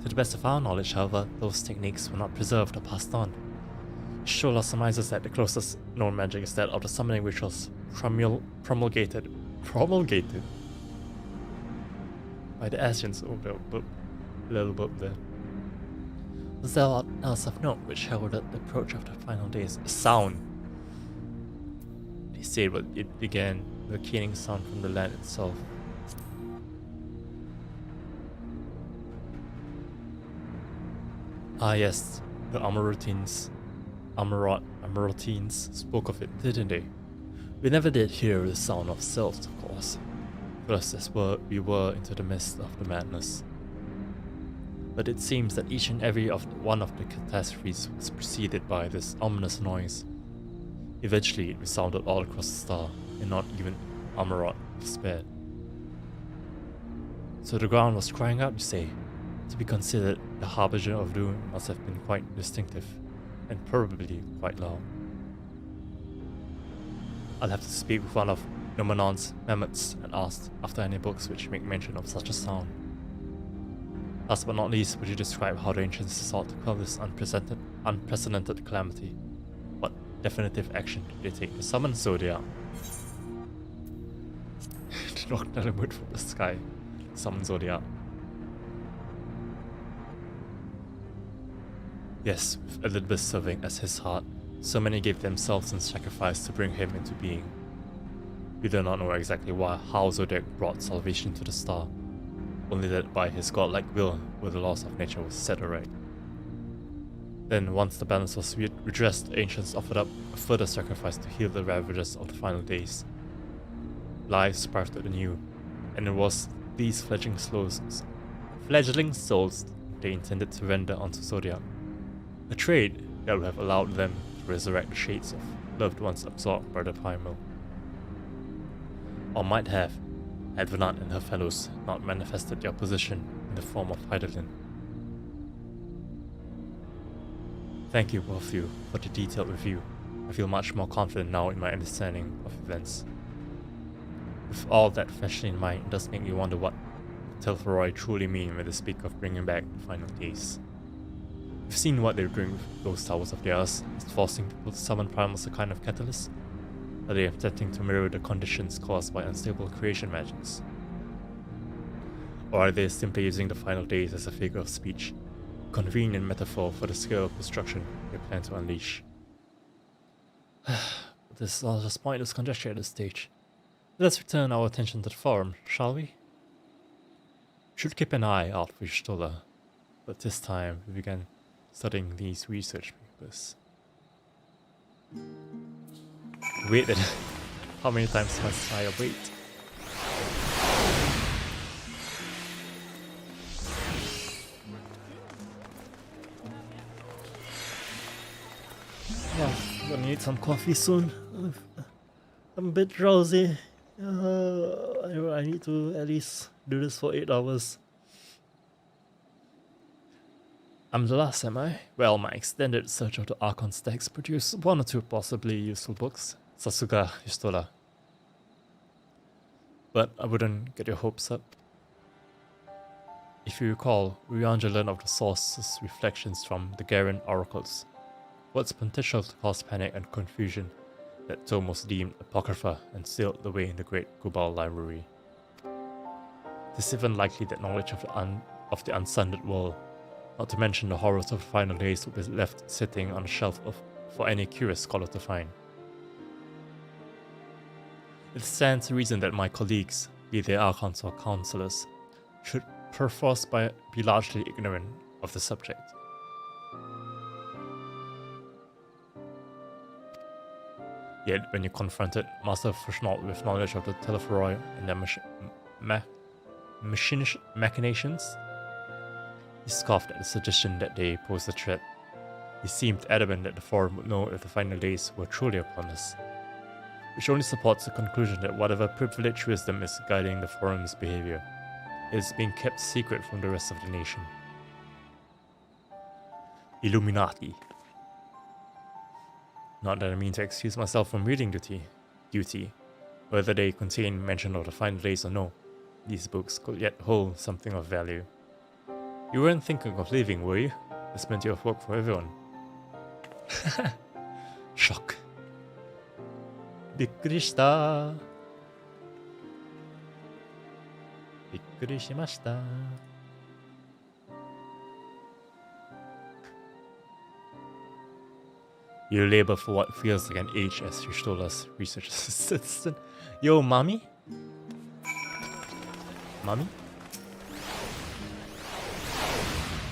S1: To the best of our knowledge, however, those techniques were not preserved or passed on. Shola surmises that the closest known magic is that of the summoning rituals promulgated by the Asians. Oh, little bit there. Was there aught else of note which heralded the approach of the final days? A sound. They say what it began with a keening sound from the land itself. Ah yes, the Amarotines spoke of it, didn't they? We never did hear the sound of selves, of course, just as we were into the midst of the madness. But it seems that each and every one of the catastrophes was preceded by this ominous noise. Eventually it resounded all across the star, and not even Amarot was spared. So the ground was crying out, you say? To be considered the harbinger of doom must have been quite distinctive, and probably quite loud. I'll have to speak with one of Nomanon's mammoths and ask after any books which make mention of such a sound. Last but not least, would you describe how the ancients sought to quell this unprecedented calamity? What definitive action did they take to summon Zodiac? To knock down a wood from the sky, summon Zodiac. Yes, with Elizabeth serving as his heart, so many gave themselves in sacrifice to bring him into being. We do not know exactly how Zodiac brought salvation to the star, only that by his godlike will the laws of nature was set aright. Then, once the balance was redressed, the ancients offered up a further sacrifice to heal the ravages of the final days. Lives sprouted anew, and it was these fledgling souls they intended to render onto Zodiac, a trade that would have allowed them to resurrect the shades of loved ones absorbed by the primal. Or might have, had Venat and her fellows not manifested their opposition in the form of Heidelin. Thank you, both of you, for the detailed review. I feel much more confident now in my understanding of events. With all that freshly in mind, it does make me wonder what Telferoi truly mean when they speak of bringing back the final days. We've seen what they're doing with those towers of theirs. Is forcing people to summon primals a kind of catalyst? Are they attempting to mirror the conditions caused by unstable creation magics? Or are they simply using the final days as a figure of speech, a convenient metaphor for the scale of destruction they plan to unleash? This is all just pointless conjecture at this stage. Let us return our attention to the forum, shall we? Should keep an eye out for Stola, but this time we began studying these research papers. Waited. How many times must I wait? Oh, I'm gonna need some coffee soon. I'm a bit drowsy. I need to at least do this for 8 hours. I'm the last, am I? Well, my extended search of the Archon stacks produced 1 or 2 possibly useful books. Sasuga Histola. But I wouldn't get your hopes up. If you recall, Ryanja learned of the source's reflections from the Garen oracles. What's potential to cause panic and confusion that Tomos deemed apocrypha and sealed the way in the great Gubal library. It is even likely that knowledge of the unsundered world, not to mention the horrors of the final days, will be left sitting on a shelf for any curious scholar to find. It stands to reason that my colleagues, be they archons or counselors, should perforce be largely ignorant of the subject. Yet, when you confronted Master Fushnalt with knowledge of the Telephoroi and their machinations, he scoffed at the suggestion that they posed a threat. He seemed adamant that the forum would know if the final days were truly upon us, which only supports the conclusion that whatever privileged wisdom is guiding the forum's behavior, it is being kept secret from the rest of the nation. Illuminati. Not that I mean to excuse myself from reading duty. Whether they contain mention of the final days or no, these books could yet hold something of value. You weren't thinking of leaving, were you? There's plenty of work for everyone. Shock. Bikkurishita. Bikkurishimashita. You labor for what feels like an age as Yushtola's research assistant. Yo, mommy? Mommy?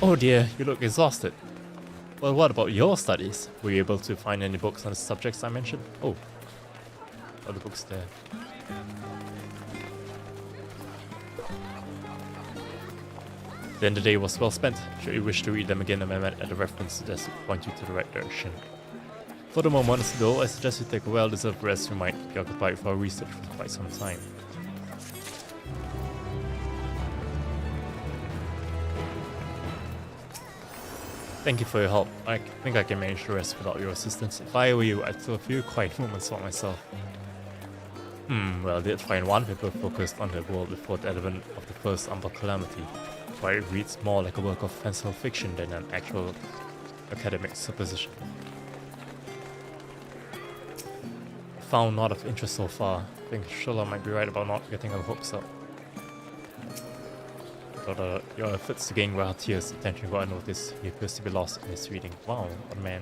S1: Oh dear, you look exhausted. Well, what about your studies? Were you able to find any books on the subjects I mentioned? Oh. Other books there. Then the day was well spent. Should you wish to read them again, I might add a reference to this to point you to the right direction. For the moment, though, I suggest you take a well-deserved rest. You might be occupied with our research for quite some time. Thank you for your help. I think I can manage the rest without your assistance. If I were you, I'd still a few quiet moments for myself. Well, I did find one paper focused on the world before the advent of the first Umbral calamity, where it reads more like a work of fanciful fiction than an actual academic supposition. Found not of interest so far. I think Sherlock might be right about not getting our hopes up. But your efforts to gain Rahatia's attention got unnoticed. He appears to be lost in his reading. Wow, what a man.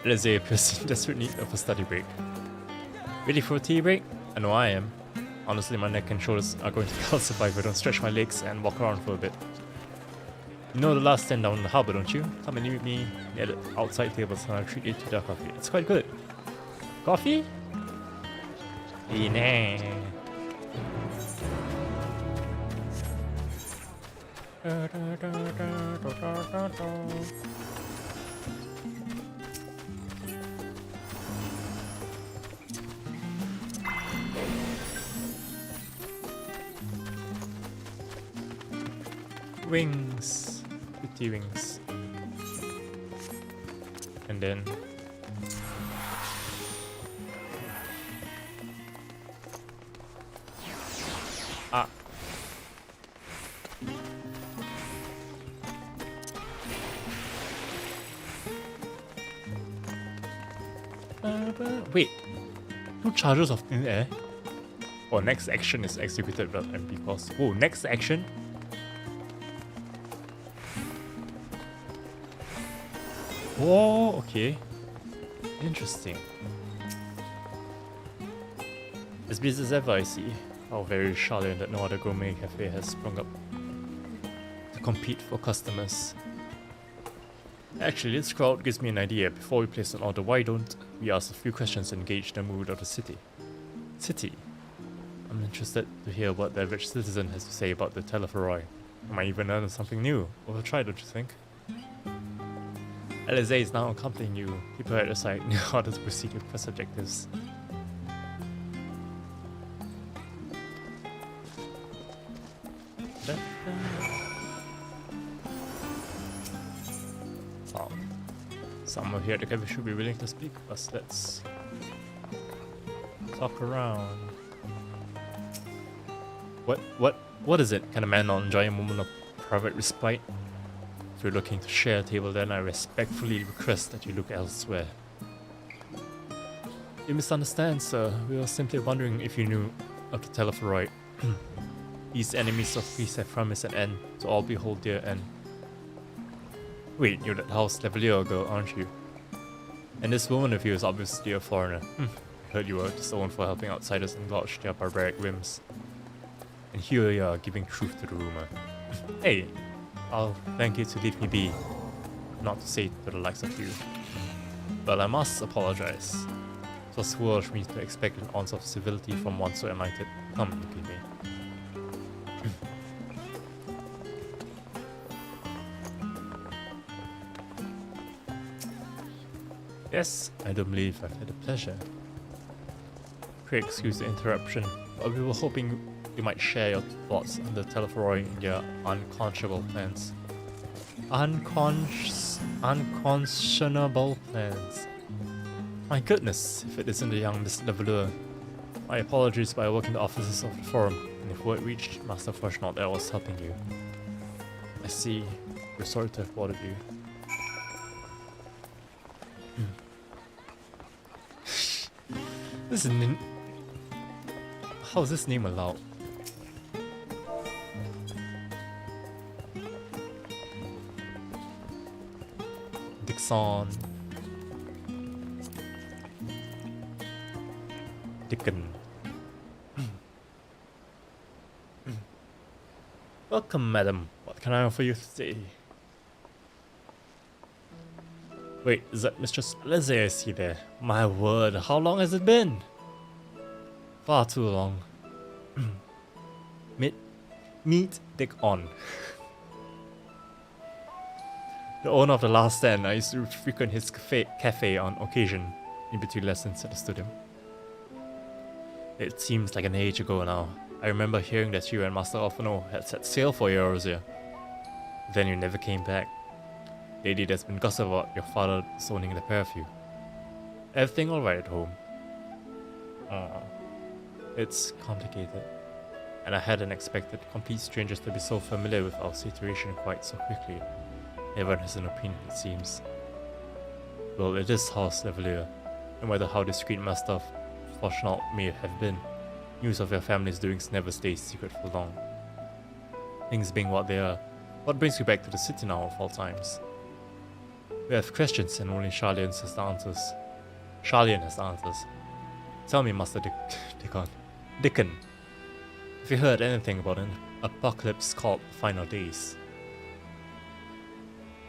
S1: Lizzie appears in desperate need of a study break. Ready for a tea break? I know I am. Honestly, my neck and shoulders are going to calcify if I don't stretch my legs and walk around for a bit. You know the last stand down in the harbour, don't you? Come and meet me near the outside tables and I'll treat you to their coffee. It's quite good. Coffee? Nah. Wings, pretty wings, and then wait, no charges of thin air. Oh, next action is executed without MP cost. Oh, next action. Oh, okay. Interesting. As busy as ever, I see. How very Charlotte that no other gourmet cafe has sprung up to compete for customers. Actually, this crowd gives me an idea. Before we place an order, why don't we ask a few questions and gauge the mood of the city? I'm interested to hear what the average citizen has to say about the Telephoroi. I might even learn something new. We'll try, don't you think? Alize is now accompanying you. Keep her at your side in order to proceed with quest objectives. Oh. Someone here at the cafe should be willing to speak with us. Let's talk around. What is it? Can a man not enjoy a moment of private respite? If you're looking to share a table, then I respectfully request that you look elsewhere. You misunderstand, sir. We were simply wondering if you knew of the Telephoroi. These enemies of peace have promised an end to all behold their end. Wait, you're that house Levalier girl, aren't you? And this woman of you is obviously a foreigner. I heard you were disowned for helping outsiders indulge their barbaric whims. And here you are giving truth to the rumor. Hey, I'll thank you to leave me be, not to say to the likes of you. But I must apologize. It was foolish of me to expect an ounce of civility from one so enlightened. Come, Yukime. Yes, I do believe I've had the pleasure. Pray excuse the interruption, but we were hoping you might share your thoughts on the Telephoroi and your unconscionable plans. Unconscionable plans. My goodness, if it isn't the young Miss Levalier. My apologies, but I work in the offices of the forum, and if word reached Master Freshnot that I was helping you. I see. We're sorry to have bothered you. This is how is this name allowed? Dixon. Dickon. Welcome, madam. What can I offer you today? Wait, is that Mistress Lizzie I see there? My word, how long has it been? Far too long. Meet Dick On. The owner of the last stand. I used to frequent his cafe on occasion in between lessons at the studio. It seems like an age ago now. I remember hearing that you and Master Alphano had set sail for Eurasia. Then you never came back. Lady, there's been gossip about your father zoning the pair of you. Everything alright at home? It's complicated. And I hadn't expected complete strangers to be so familiar with our situation quite so quickly. Everyone has an opinion, it seems. Well, it is House Levalier. No matter how discreet Master of Fortunate may have been, news of your family's doings never stays secret for long. Things being what they are, what brings you back to the city now of all times? We have questions and only Charlian has the answers. Charlian has the answers. Tell me, Master Dickon, if you heard anything about an apocalypse called Final Days.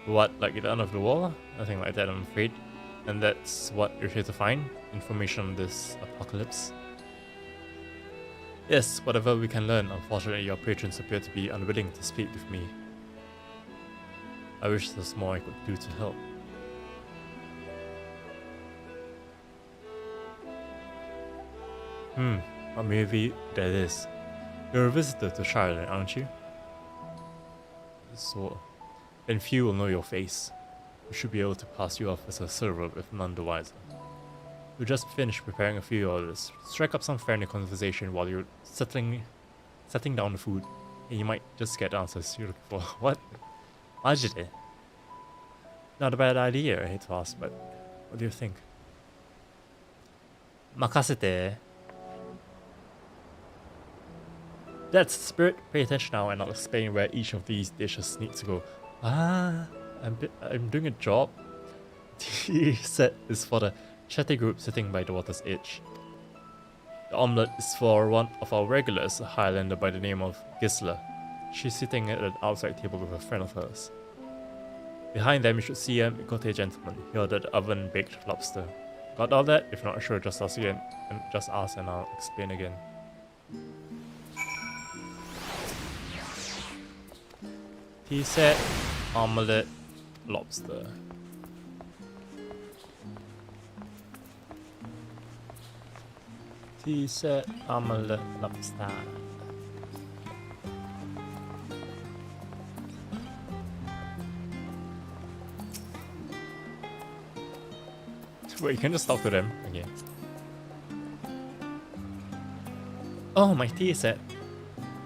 S1: What, like the end of the world? Nothing like that, I'm afraid. And that's what you're here to find? Information on this apocalypse? Yes, whatever we can learn. Unfortunately, your patrons appear to be unwilling to speak with me. I wish there was more I could do to help. Or maybe that is. You're a visitor to Charlotte, aren't you? So, then few will know your face. We should be able to pass you off as a server if none the wiser. We just finished preparing a few orders. Strike up some friendly conversation while you're setting down the food, and you might just get answers you're looking for. What? Majide? Not a bad idea, I hate to ask, but what do you think? Makasete. That's the spirit. Pay attention now and I'll explain where each of these dishes need to go. I'm doing a job. Tea set is for the chatty group sitting by the water's edge. The omelette is for one of our regulars, a Highlander by the name of Gisela. She's sitting at an outside table with a friend of hers. Behind them you should see a Mikote gentleman. He ordered oven-baked lobster. Got all that? If not sure, just ask again. And just ask and I'll explain again. Tea set, omelette, lobster. Tea set, omelette, lobster. Wait, you can just talk to them again. Oh, my tea set.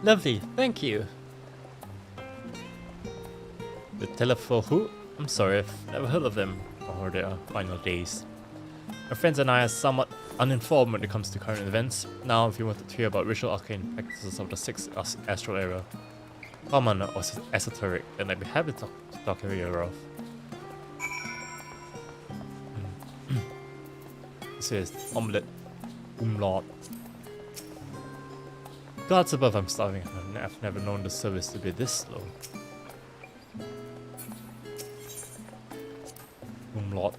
S1: Lovely, thank you. The telephone who? I'm sorry, I've never heard of them or their final days. My friends and I are somewhat uninformed when it comes to current events. Now, if you wanted to hear about ritual arcane practices of the 6th astral era, common or esoteric, then I'd be happy to talk your ear off. This is omelette, umlaut. Gods above, I'm starving. I've never known the service to be this slow. Umlaut.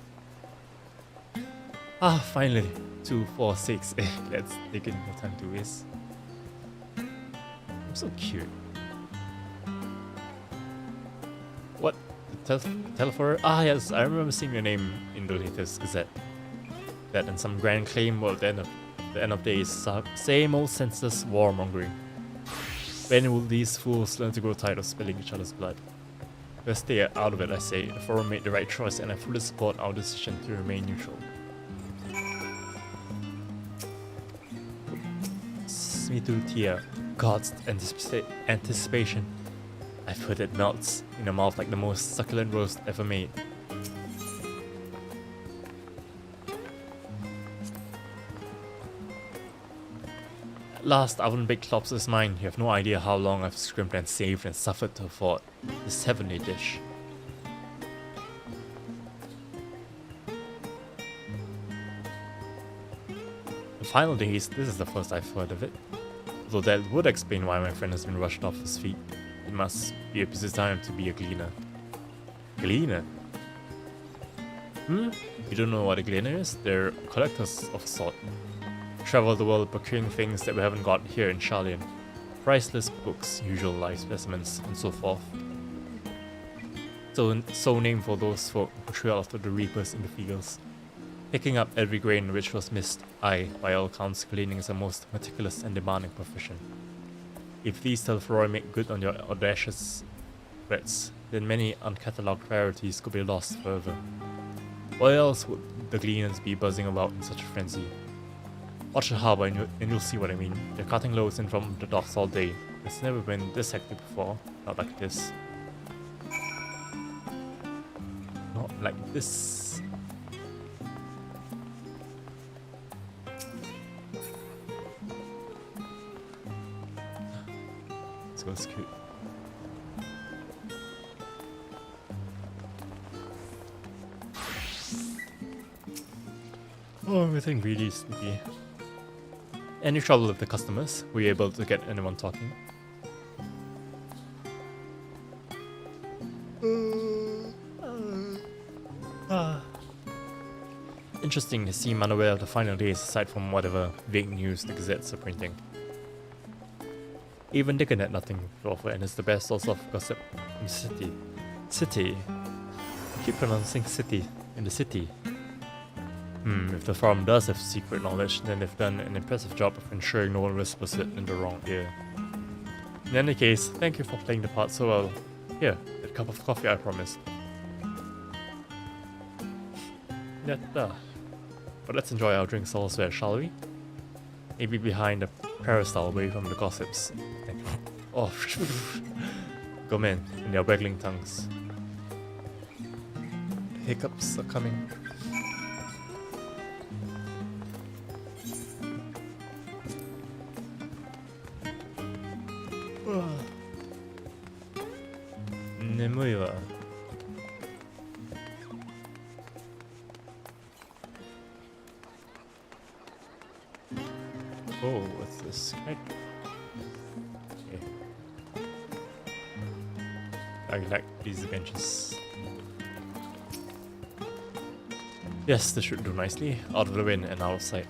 S1: Ah, finally. 2, 4, 6. Let's take it no time to waste. I'm so cute. What? The telephone? Ah, yes, I remember seeing your name in the latest Gazette. That and some grand claim well, the end of days, same old senseless warmongering. When will these fools learn to grow tired of spilling each other's blood? Let's stay out of it, I say. The forum made the right choice and I fully support our decision to remain neutral. Me too, Tia. God's anticipation. I've heard it melts in your mouth like the most succulent roast ever made. At last, oven-baked lobster is mine. You have no idea how long I've scrimped and saved and suffered to afford this heavenly dish. The final days, this is the first I've heard of it. Although that would explain why my friend has been rushed off his feet. It must be a busy time to be a gleaner. Gleaner? You don't know what a gleaner is? They're collectors of a sort. Travel the world procuring things that we haven't got here in Charlian. Priceless books, usual life specimens, and so forth. So named for those folk who trail after the reapers in the fields. Picking up every grain which was missed, I, by all counts, gleaning is a most meticulous and demanding profession. If these Telfroi make good on your audacious threats, then many uncatalogued rarities could be lost forever. Why else would the gleaners be buzzing about in such a frenzy? Watch the harbor and you'll see what I mean. They're cutting loads in from the docks all day. It's never been this hectic before. Not like this. Not like this. Let's go scoot. Oh, everything really sleepy. Any trouble with the customers? Were you able to get anyone talking? Interesting, they seem unaware of the final days aside from whatever vague news the gazettes are printing. Even Dickon had nothing to offer, and is the best source of gossip in the city. City? I keep pronouncing city in the city. If the farm does have secret knowledge, then they've done an impressive job of ensuring no one whispers it in the wrong ear. In any case, thank you for playing the part so well. Here, that cup of coffee I promised. Yatta. But let's enjoy our drinks elsewhere, shall we? Maybe behind the peristyle away from the gossips. Oh, go men in their waggling tongues. The hiccups are coming. Oh, what's this? Okay. I like these benches. Yes, this should do nicely. Out of the wind and out of sight.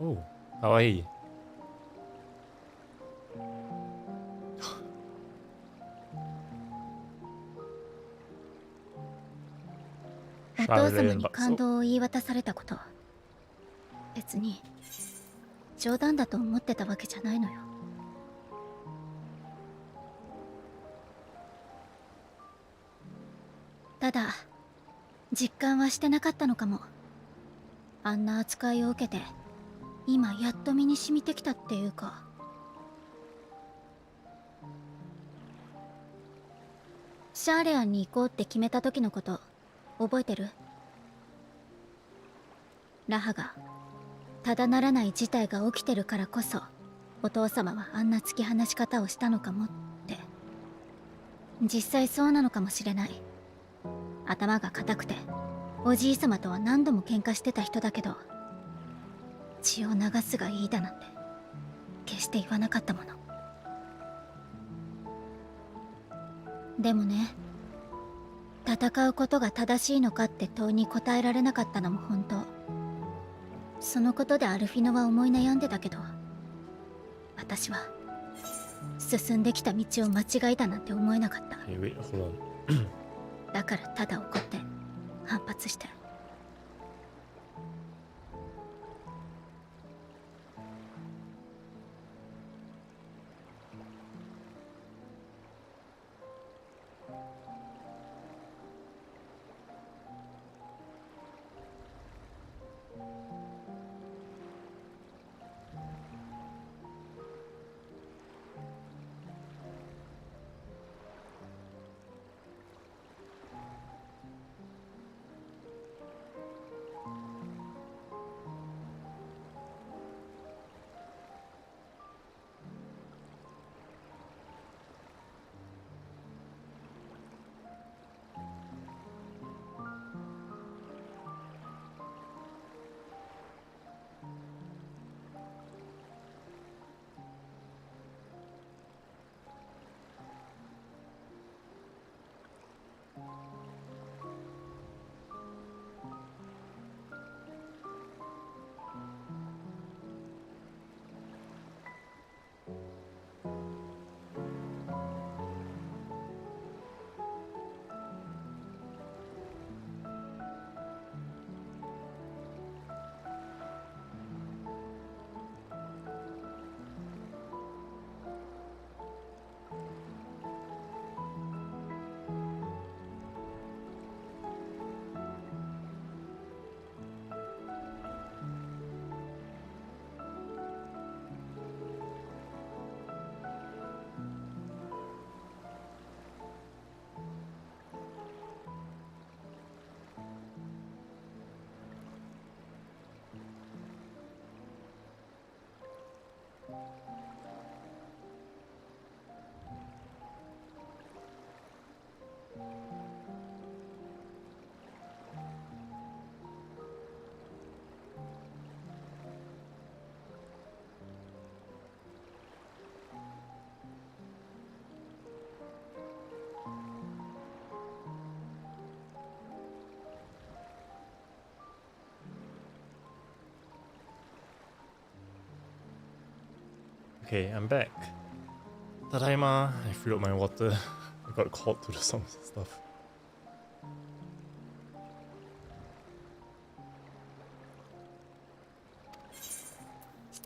S1: Oh, kawaii.
S7: お父様に感動を言い渡されたこと、別に冗談だと思ってたわけじゃないのよ。ただ実感はしてなかったのかも。あんな扱いを受けて今やっと身に染みてきたっていうか。シャーレアンに行こうって決めた時のこと覚えてる？ラハがただならない事態が起きてるからこそお父様はあんな突き放し方をしたのかもって。実際そうなのかもしれない。頭が固くておじい様とは何度も喧嘩してた人だけど、血を流すがいいだなんて決して言わなかったもの。でもね、戦うことが正しいのかって問いに答えられなかったのも本当。そのことでアルフィノは思い悩んでたけど、私は進んできた道を間違えたなんて思えなかった。だからただ怒って反発して。
S1: Okay, I'm back. Tadaima, I filled up my water. I got called to do some stuff.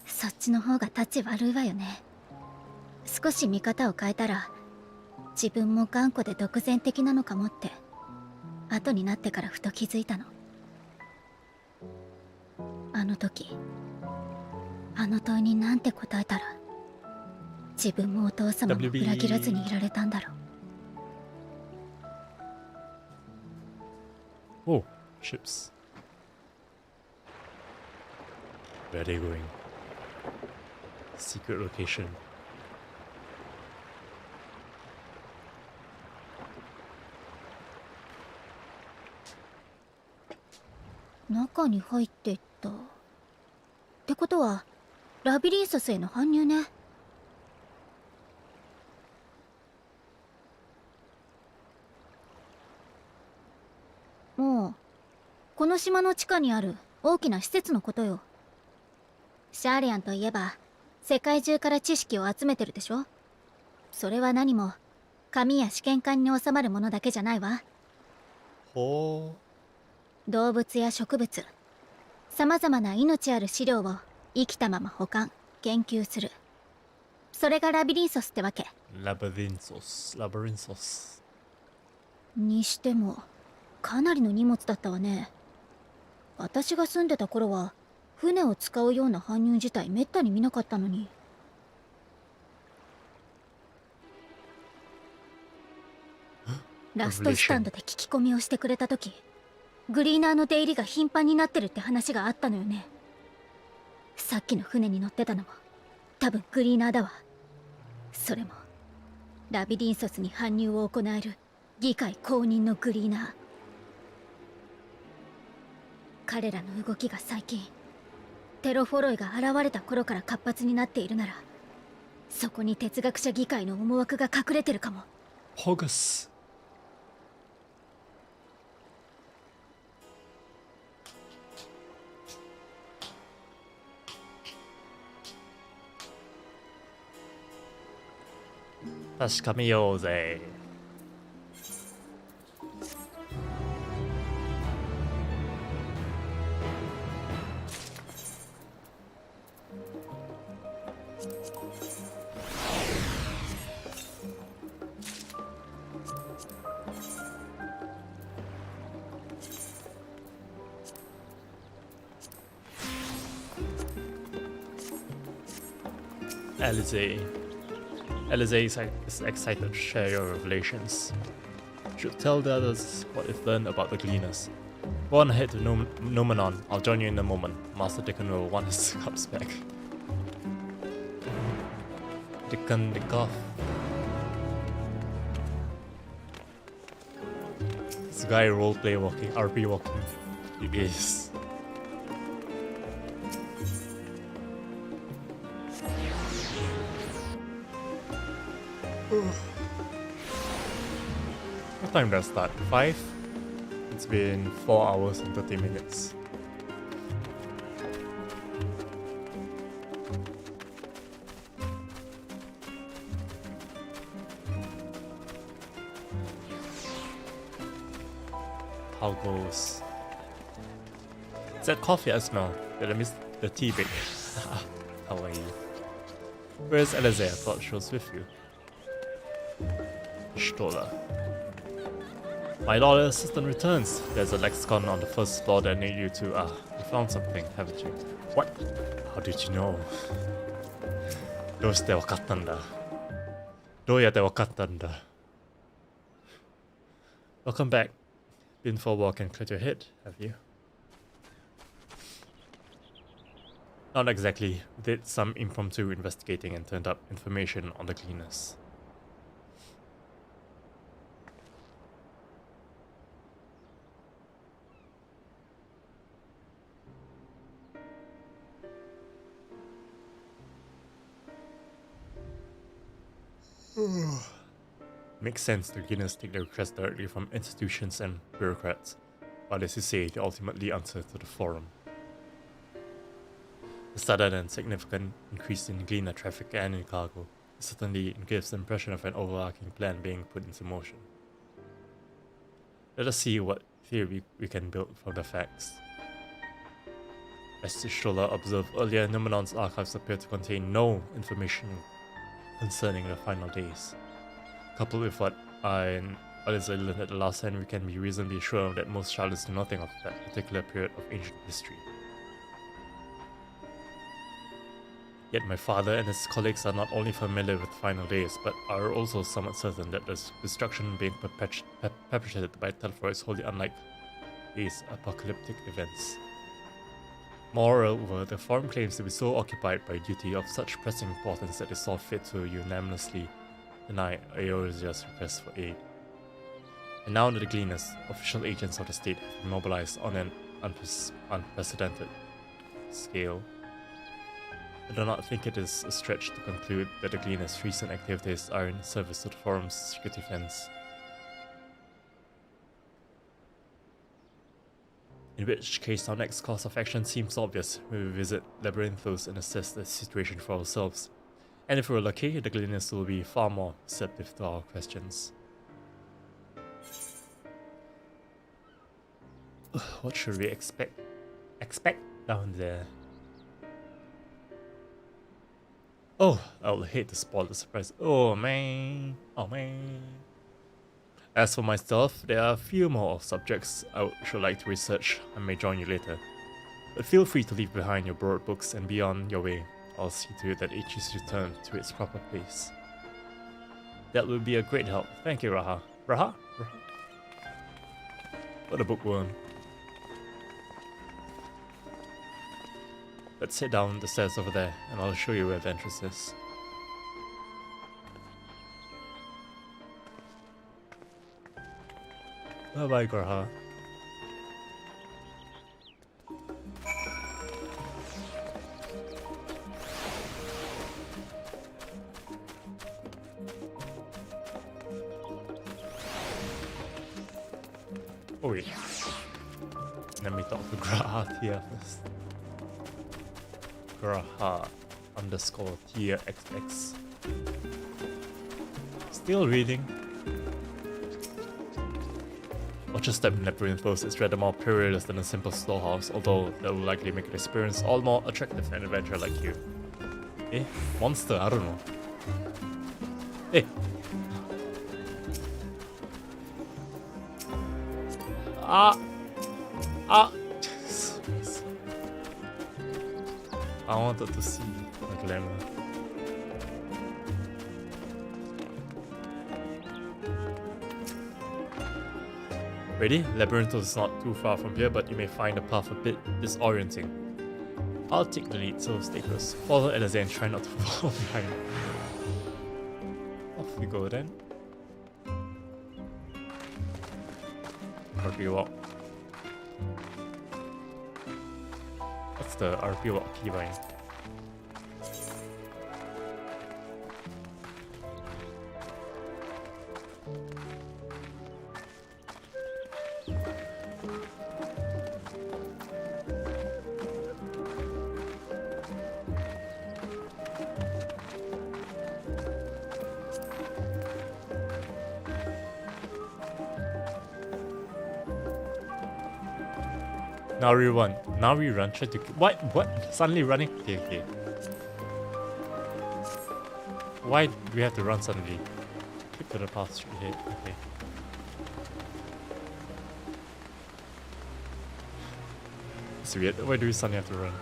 S7: そっちの方がタチ悪いわよね。少し見方を変えたら自分も頑固で独善的なのかもって後になってからふと気づいたの。あの時あの問いになんて答えたら自分もお父様も裏切らずにいられたんだろう。
S1: Oh, ships. Where are they going? Secret location.
S7: 中に入っていったってことはラビリンソスへの搬入ね。もうこの島の地下にある大きな施設のことよ。シャーリアンといえば世界中から知識を集めてるでしょ。それは何も紙や試験管に収まるものだけじゃないわ。
S1: ほ
S7: う。動物や植物、さまざまな命ある資料を生きたまま保管研究する。それがラビリンソスってわけ。
S1: ラビリンソス
S7: にしてもかなりの荷物だったわね。私が住んでた頃は船を使うような搬入自体めったに見なかったのに。ラストスタンドで聞き込みをしてくれた時、グリーナーの出入りが頻繁になってるって話があったのよね。さっきの船に乗ってたのも多分グリーナーだわ。それもラビリンソスに搬入を行える議会公認のグリーナー。彼らの動きが最近テロフォロイが現れた頃から活発になっているなら、そこに哲学者議会の思惑が隠れてるかも。
S1: ホグス。確かめようぜ。Alize is excited to share your revelations. Should tell the others what you've learned about the Gleaners. Go on ahead to Nomenon. I'll join you in a moment. Master Deacon will want his cups back. Deacon Dickoff. This guy roleplay walking, RP walking. He is. What time does that start? 5? It's been 4 hours and 30 minutes. How goes? Is that coffee I smell? Did I miss the tea break? How are you? Where's Alize? I thought she was with you. Stola. My lord assistant returns. There's a lexicon on the first floor that I need you to. You found something, haven't you? What? How did you know? どうしてわかったんだ? どうやってわかったんだ? Welcome back. Been for a walk and cleared your head, have you? Not exactly. We did some impromptu investigating and turned up information on the cleaners. Makes sense the cleaners take their requests directly from institutions and bureaucrats, but as you say, they ultimately answer to the forum. The sudden and significant increase in cleaner traffic and in cargo certainly gives the impression of an overarching plan being put into motion. Let us see what theory we can build from the facts. As Stroller observed earlier, Numenon's archives appear to contain no information concerning the final days. Coupled with what I learned at the last hand, we can be reasonably sure that most scholars know nothing of that particular period of ancient history. Yet my father and his colleagues are not only familiar with final days, but are also somewhat certain that the destruction being perpetrated by Telfor is wholly unlike these apocalyptic events. Moreover, the forum claims to be so occupied by a duty of such pressing importance that they saw fit to unanimously deny Eorzea's request for aid. And now that the Gleaners, official agents of the state, have been mobilized on an unprecedented scale, I do not think it is a stretch to conclude that the Gleaners' recent activities are in service to the forum's security fence. In which case, our next course of action seems obvious. We will visit Labyrinthos and assess the situation for ourselves. And if we're lucky, the Gleaners will be far more receptive to our questions. What should we expect down there? Oh, I would hate to spoil the surprise. Oh man. As for myself, there are a few more subjects I should like to research. I may join you later. But feel free to leave behind your borrowed books and be on your way. I'll see to it that each is returned to its proper place. That would be a great help. Thank you, Raha. Raha? What a bookworm. Let's head down the stairs over there, and I'll show you where the entrance is. Bye bye, Graha. Oh wait. Let me talk to Graha here first. Graha _ tier XX. Still reading. Watch a step in Labyrinthos is rather more perilous than a simple storehouse, although that will likely make an experience all more attractive for an adventurer like you. Eh? Monster? I don't know. Eh! I wanted to see the glamour. Ready? Labyrinthos is not too far from here, but you may find the path a bit disorienting. I'll take the lead, so stay close. Follow Elazar and try not to fall behind. Off we go then. RP walk. What's the RP walk keybind? Now we run. Now we run. Try to. What? Suddenly running? Okay. Why do we have to run suddenly? Click to the path straight ahead. Okay. It's weird. Why do we suddenly have to run?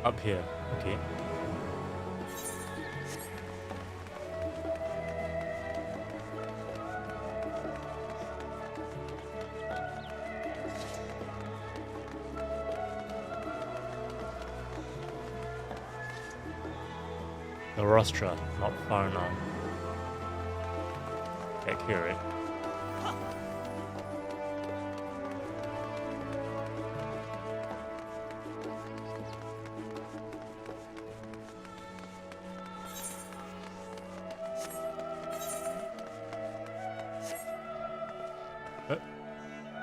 S1: Up here. Okay. The rostra, not far now. Back here, right?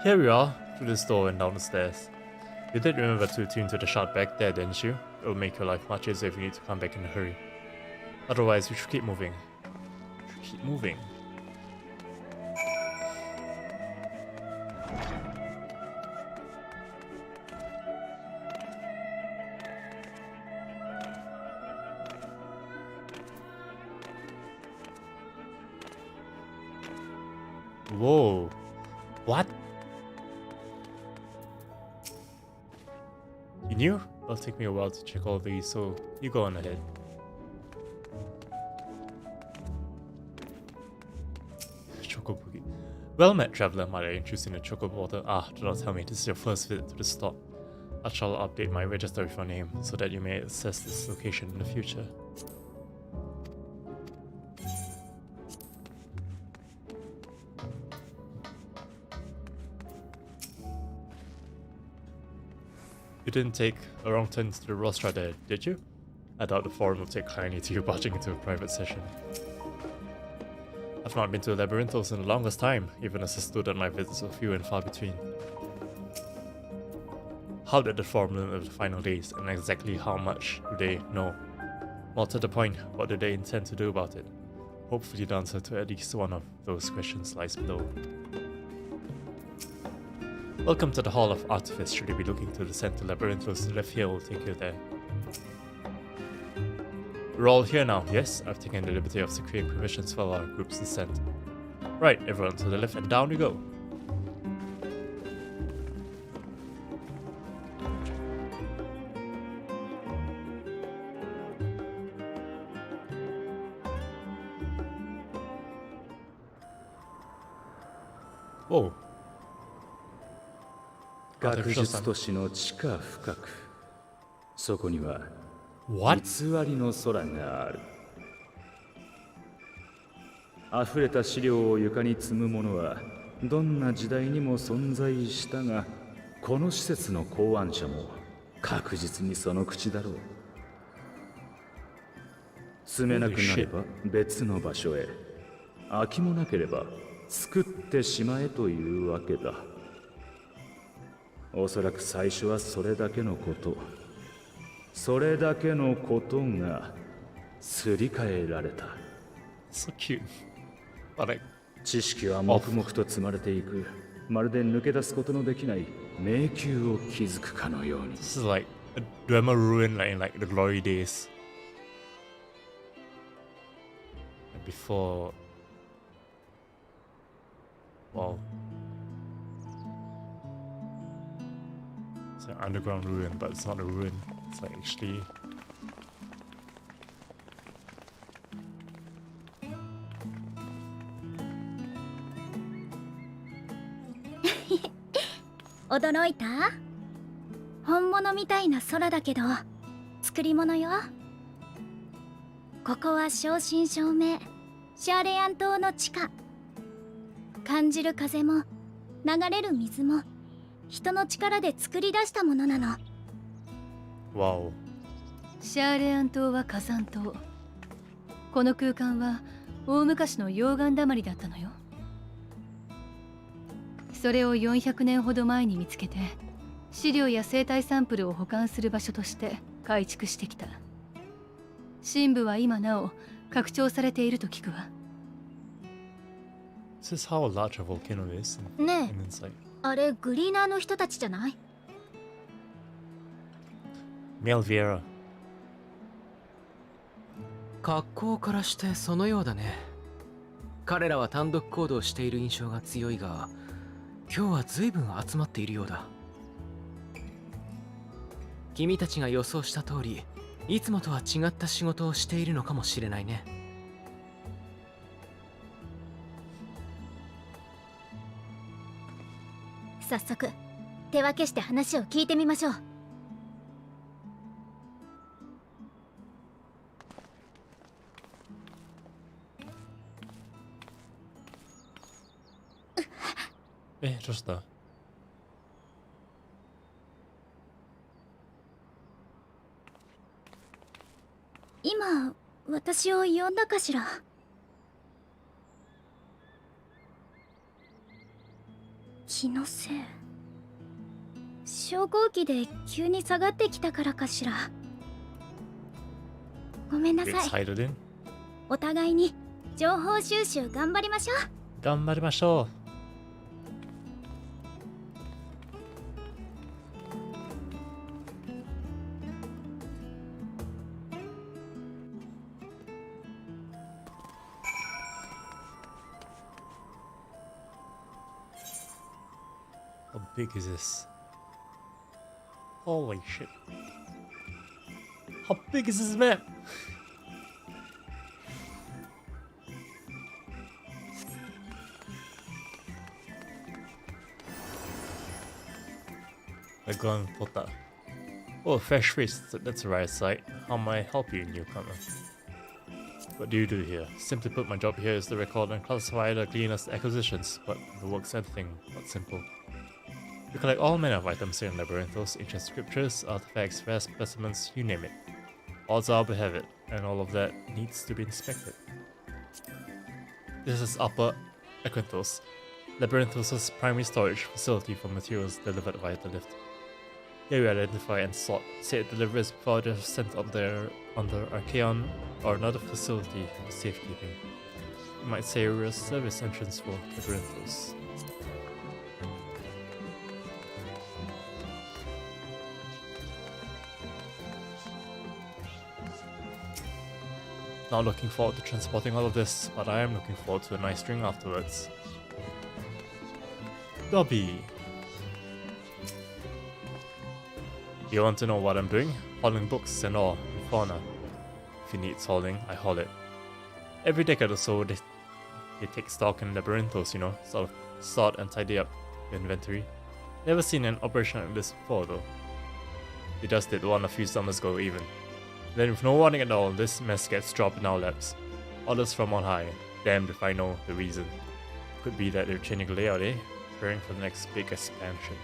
S1: Here we are, through this door and down the stairs. You did remember to tune to the shot back there, didn't you? It will make your life much easier if you need to come back in a hurry. Otherwise, we should keep moving. Keep moving. Whoa. What? You knew? It'll take me a while to check all these, so you go on ahead. Chocobo. Well met, traveler. Might I interest in a chocobo water? Ah, do not tell me this is your first visit to the stop. I shall update my register with your name so that you may assess this location in the future. You didn't take a wrong turn to the rostra there, did you? I doubt the forum will take kindly to you barging into a private session. I've not been to Labyrinthos in the longest time, even as a student my visits were few and far between. How did the forum learn of the final days, and exactly how much do they know? More to the point, what do they intend to do about it? Hopefully the answer to at least one of those questions lies below. Welcome to the Hall of Artifice. Should you be looking to the center Labyrinthos, the left here will take you there. We're all here now, yes? I've taken the liberty of securing permissions for our group's descent. Right, everyone to the left and down we go. Whoa.
S13: 学術都市の地下深く、そこには偽りの空がある。溢れた資料を床に積むものはどんな時代にも存在したが、この施設の考案者も確実にその口だろう。住めなくなれば別の場所へ、空きもなければ作ってしまえというわけだ。おそらく最初はそれだけのこと、それだけのことがすり替えられた。
S1: So cute.
S13: 知識は黙々と積まれていく。まるで抜け出すことのできない迷宮を築くかのように。
S1: This is like a drama ruin like in like the glory days. Before. Wow. It's an underground ruin, but it's not a ruin. It's like actually.
S7: 驚いた？本物みたいな空だけど作り物よ。ここは正真正銘シャーレアン島の地下。感じる風も流れる水も人の力で作り出したものなの。
S1: わお。
S5: シャーレアン島は火山島。この空間は大昔の溶岩だまりだったのよ。それを400年ほど前に見つけて、資料や生態サンプルを保管する場所として改築してきた。深部は今なお拡張されていると聞くわ。
S1: This is how large a volcano is.
S7: ねえ、あれグリーナーの人たちじゃない？
S1: メルヴィエラ。
S8: 格好からしてそのようだね。彼らは単独行動している印象が強いが、今日は随分集まっているようだ。君たちが予想した通り、いつもとは違った仕事をしているのかもしれないね。
S7: 早速手分けして話を聞いてみましょう。
S1: どうした？
S7: 今私を呼んだかしら？気のせい。昇降機で急に下がってきたからかしら。ごめんなさい。お互いに情報収集頑張りましょう。
S1: 頑張りましょう。How big is this? Holy shit. How big is this map? I gone Pota. Oh, fresh face, that's a rare sight. How may I help you, newcomer? What do you do here? Simply put, my job here is to record and classify the cleanest acquisitions, but the work's anything but simple. We collect all manner of items here in Labyrinthos, ancient scriptures, artifacts, rare specimens, you name it. Odds are we have it, and all of that needs to be inspected. This is Upper Aquinthos, Labyrinthos' primary storage facility for materials delivered via the lift. Here we identify and sort said deliveries before they're sent under Archaeon or another facility for safekeeping. You might say we're a service entrance for Labyrinthos. Not looking forward to transporting all of this, but I am looking forward to a nice drink afterwards. Dobby! You want to know what I'm doing? Hauling books and all, in fauna. If he needs hauling, I haul it. Every decade or so, they take stock in Labyrinthos, you know, sort of sort and tidy up the inventory. Never seen an operation like this before, though. We just did one a few summers ago, even. Then with no warning at all, this mess gets dropped in our laps. Orders from on high. Damned if I know the reason. Could be that they're changing the layout, eh? Preparing for the next big expansion.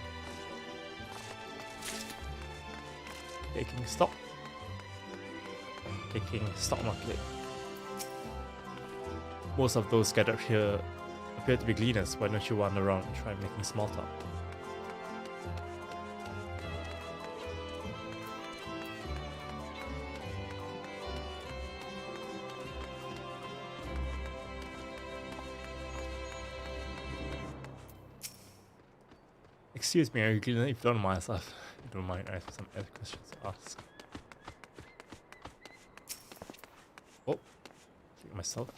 S1: Taking stock. Taking stock market. Most of those gathered here appear to be gleaners. Why don't you wander around and try making small talk? Excuse me, if you don't mind, I have some other questions to ask. Oh, look at myself.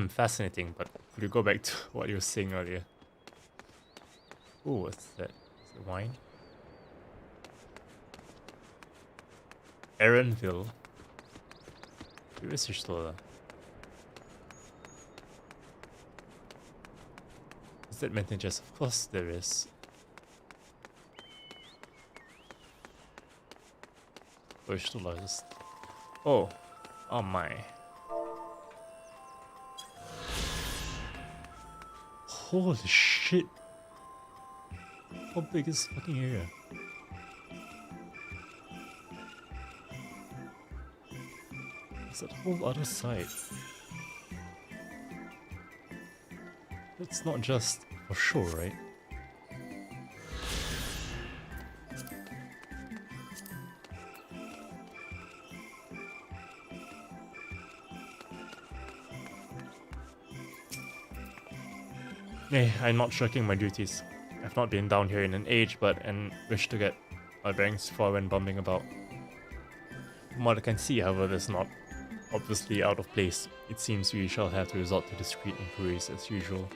S1: Fascinating, but could you go back to what you were saying earlier? Oh, what's that? Is it wine? Aaronville. Where is your store? Is that meant in just? Of course there is. Oh, oh my. Holy shit. How big is this fucking area? It's that whole other side. It's not just for show, right? Hey, I'm not shirking my duties. I've not been down here in an age, and wish to get my bearings before I went bumming about. From what I can see, however, that's not obviously out of place. It seems we shall have to resort to discreet inquiries as usual.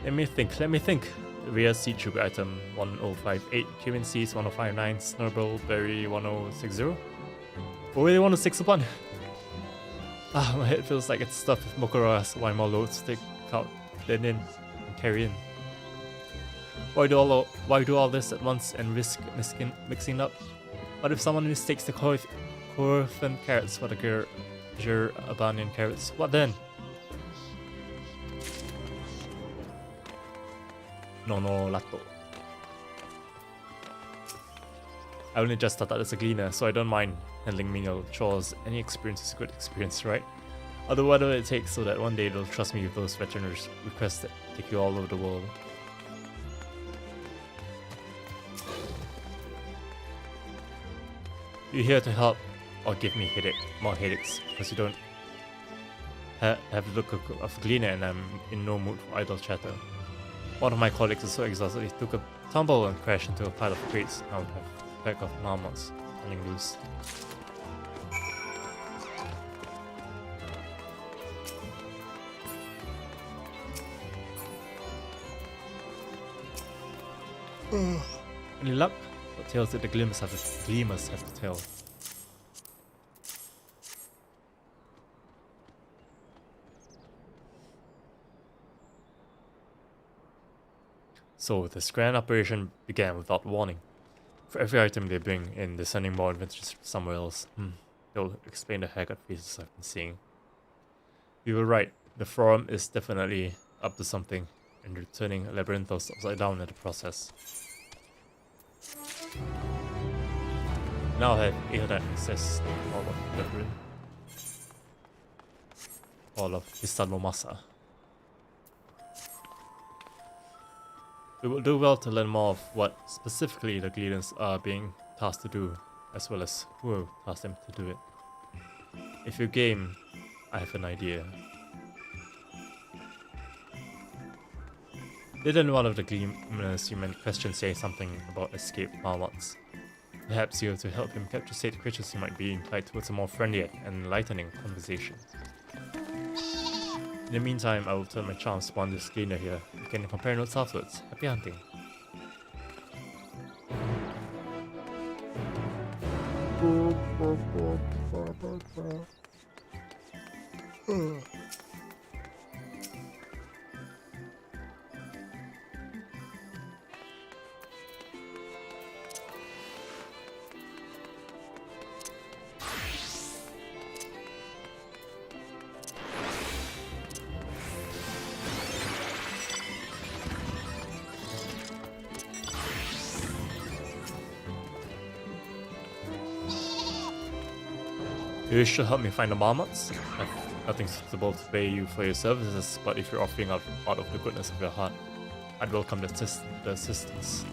S1: Let me think. Rare Seed Sugar item 1058, Cumin Seeds 1059, Snowball Berry 1060. Oh, really 1061? Ah, my head feels like it's stuffed with Mokoras. Why more loads to take out, then in, and carry in? Why do all this at once and risk mixing up? What if someone mistakes the Corfin carrots for the Abanian carrots? What then? No, Lato. I only just started as a gleaner, so I don't mind handling menial chores. Any experience is good experience, right? Although whatever it takes so that one day they'll trust me with those veterinaries' requests that take you all over the world. You're here to help or give me more headaches because you don't have the look of a gleaner and I'm in no mood for idle chatter. One of my colleagues is so exhausted he took a tumble and crashed into a pile of crates. Now we have a pack of marmots running loose. Any luck? What tales did the gleamers have to tell? So this grand operation began without warning. For every item they bring in, they're sending more adventures somewhere else. They'll explain the haggard faces I've been seeing. You were right, the forum is definitely up to something, and you're turning Labyrinthos upside down in the process. Now I have 800 access to all of Labyrinth. All of Hisanomasa. We will do well to learn more of what specifically the Gleaners are being tasked to do, as well as who will task them to do it. If you're game, I have an idea. Didn't one of the Gleaners you question say something about escaped marmots? Perhaps you have to help him capture state creatures who might be inclined towards a more friendly and enlightening conversation. In the meantime, I will turn my charms upon this Gleaner here. We can compare notes afterwards. Happy hunting. You should help me find the marmots. I have nothing suitable to pay you for your services, but if you're offering out of the goodness of your heart, I'd welcome the assistance.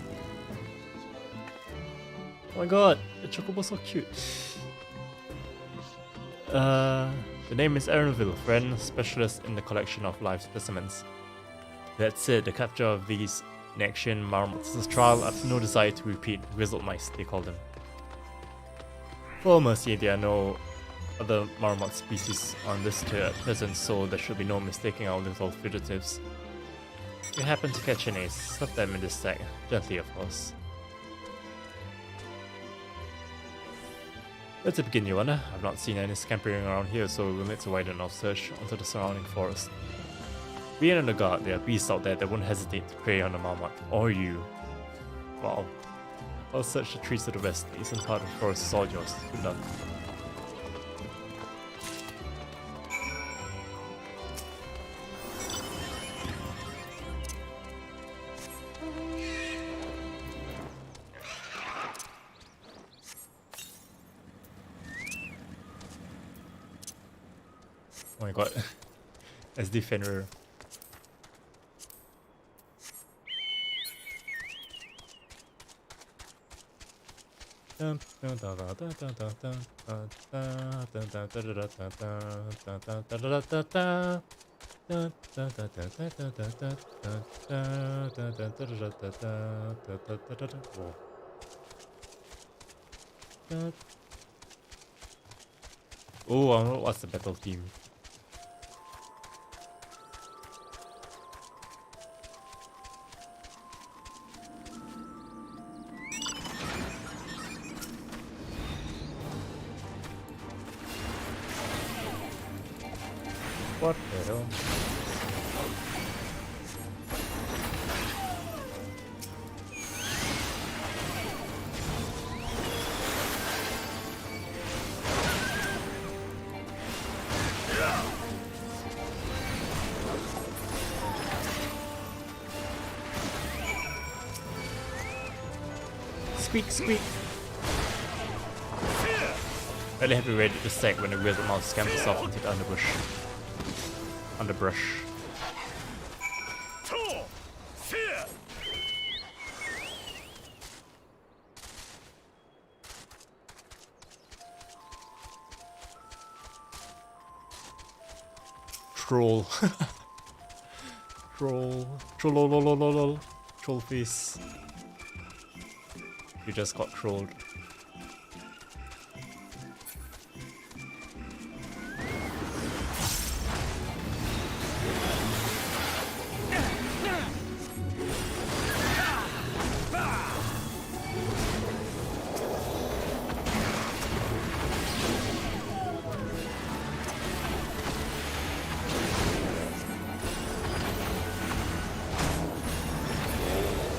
S1: Oh my god, the chocobo's so cute. The name is Aaronville, friend, specialist in the collection of live specimens. That's it, the capture of these Nexian marmots is a trial I've no desire to repeat. Grizzled mice, they call them. For mercy, there are no other marmot species on this tier at present, so there should be no mistaking our little fugitives. If you happen to catch any, stuff them in this sack. Gently, of course. Let's begin, Your Honor. I've not seen any scampering around here, so we'll need to widen our search onto the surrounding forest. Being on the guard, there are beasts out there that won't hesitate to prey on the marmot, or you. Wow. I'll search the trees to the west. The eastern part of the forest is all yours. Good luck. Oh my god. SD Fenrir. Oh, I don't know what's the battle theme. What the hell? Squeak, squeak. Really have to be ready to sack when the wizard mouse scampers off into the underbrush. Troll. Troll. Troll face. You just got trolled.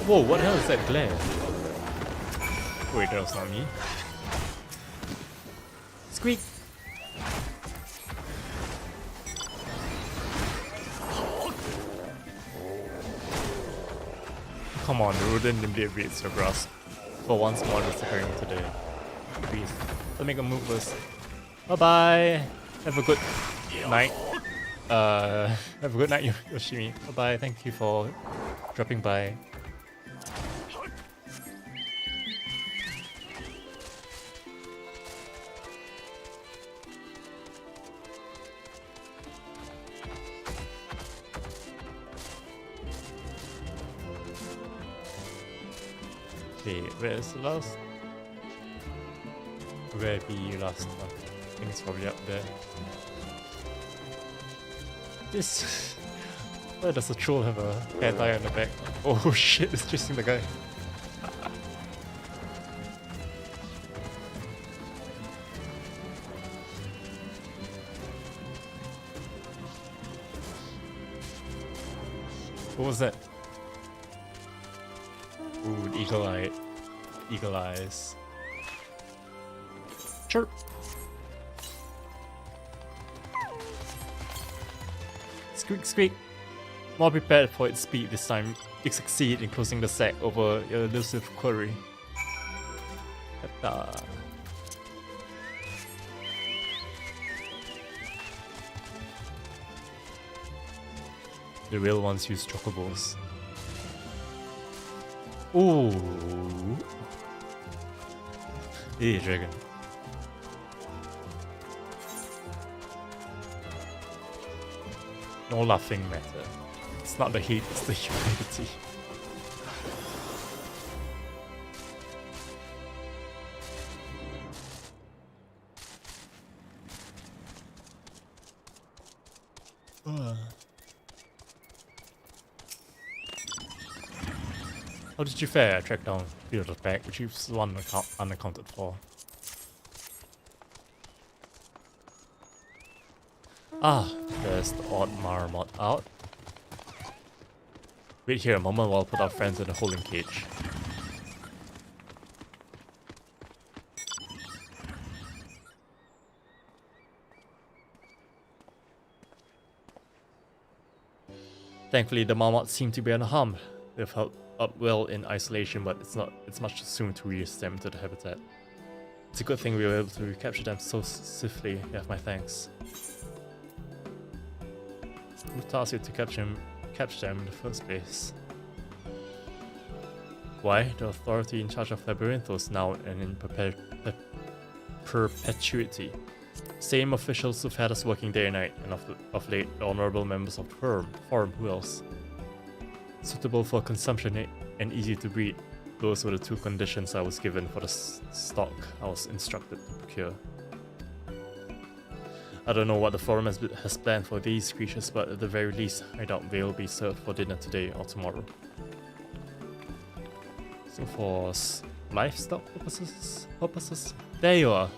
S1: Whoa, what the hell is that glare? Wait, that was not me. Squeak! Come on, the rodent nimbly evades your grasp. For once more, disappearing to the trees. Let's make a move first. Bye bye! Have a good night. Have a good night, Yoshimi. Bye bye, thank you for dropping by. Okay, where is the last? Where be last one? I think it's probably up there. This. Why does the troll have a hair tie on the back? Oh shit, it's chasing the guy. What was that? Ooh, eagle eye. Eagle eyes. Chirp. Squeak, squeak. More prepared for its speed this time. You succeed in closing the sack over your elusive quarry. Ta-da. The real ones use chocobos. Ooh. Hey, dragon. No laughing matter. It's not the heat, it's the humidity. How did you fare? I tracked down Field of Pack, which is one unaccounted for. Ah, there's the odd marmot out. Wait here a moment while I put our friends in the holding cage. Thankfully, the marmots seem to be unharmed. They've held up well in isolation, but it's much too soon to release them to the habitat. It's a good thing we were able to recapture them so swiftly. You have my thanks. Who tasked you to capture them in the first place? Why? The authority in charge of Labyrinthos now and in perpetuity. Same officials who've had us working day and night, and of late, the honorable members of the forum. Who else? Suitable for consumption and easy to breed. Those were the two conditions I was given for the stock I was instructed to procure. I don't know what the forum has planned for these creatures, but at the very least, I doubt they'll be served for dinner today or tomorrow. So for livestock purposes? There you are.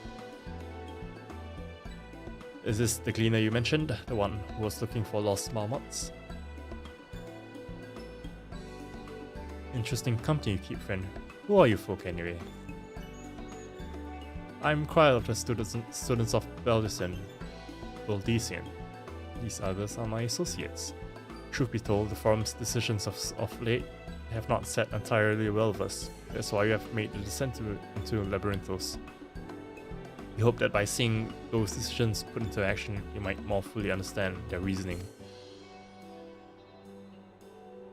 S1: Is this the cleaner you mentioned? The one who was looking for lost marmots? Interesting company you keep, friend. Who are you folk anyway? I'm Kyle of the students of Valdesian. These others are my associates. Truth be told, the forum's decisions of late have not sat entirely well with us. That's why we have made the descent into Labyrinthos. We hope that by seeing those decisions put into action, you might more fully understand their reasoning.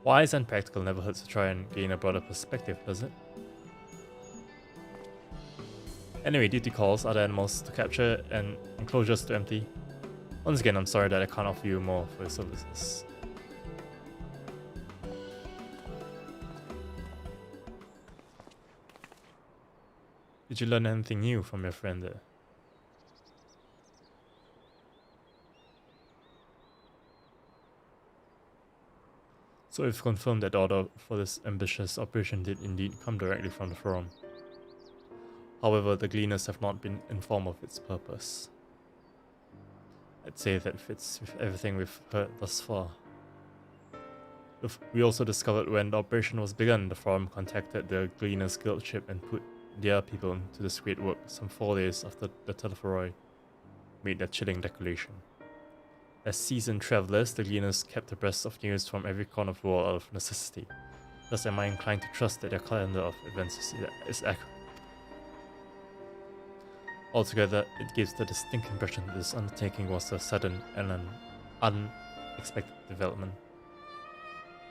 S1: Wise and practical never hurts to try and gain a broader perspective, does it? Anyway, duty calls, other animals to capture, and enclosures to empty. Once again, I'm sorry that I can't offer you more for your services. Did you learn anything new from your friend there? So we've confirmed that the order for this ambitious operation did indeed come directly from the forum. However, the gleaners have not been informed of its purpose. I'd say that fits with everything we've heard thus far. We also discovered when the operation was begun, the forum contacted the Gleaners Guild ship and put their people into this great work some 4 days after the Telephoroi made their chilling declaration. As seasoned travelers, the Gleaners kept abreast of news from every corner of the world out of necessity. Thus am I inclined to trust that their calendar of events is accurate. Altogether, it gives the distinct impression that this undertaking was a sudden and an unexpected development.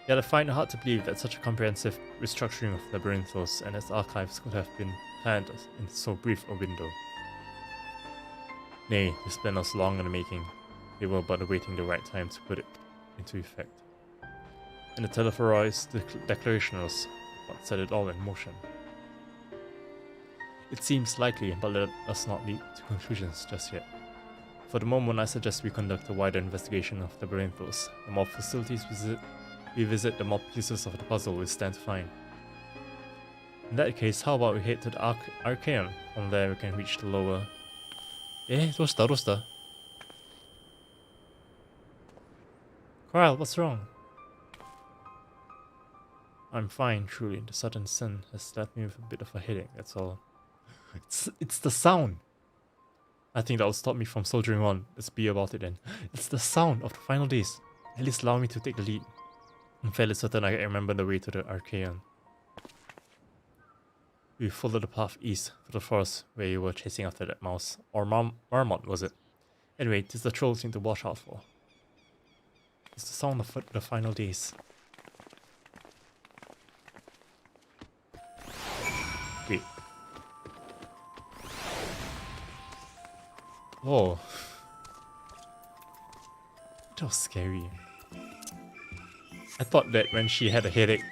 S1: Yet I find it hard to believe that such a comprehensive restructuring of Labyrinthos and its archives could have been planned in so brief a window. Nay, this plan was long in the making. They were but awaiting the right time to put it into effect. And the Telephoroi's declaration was what set it all in motion. It seems likely, but let us not leap to conclusions just yet. For the moment, I suggest we conduct a wider investigation of Labyrinthos. The more facilities we visit, the more pieces of the puzzle we stand to find. In that case, how about we head to the Archaeon? From there we can reach the lower... Rosta. Kyle, what's wrong? I'm fine, truly. The sudden sun has left me with a bit of a headache, that's all. It's the sound! I think that will stop me from soldiering on. Let's be about it then. It's the sound of the final days. At least allow me to take the lead. I'm fairly certain I can remember the way to the Archaeon. We followed the path east to the forest where you were chasing after that mouse. Or marmot, was it? Anyway, it is the troll thing to watch out for. It's the sound of the final days. Wait. Whoa. That was scary. I thought that when she had a headache,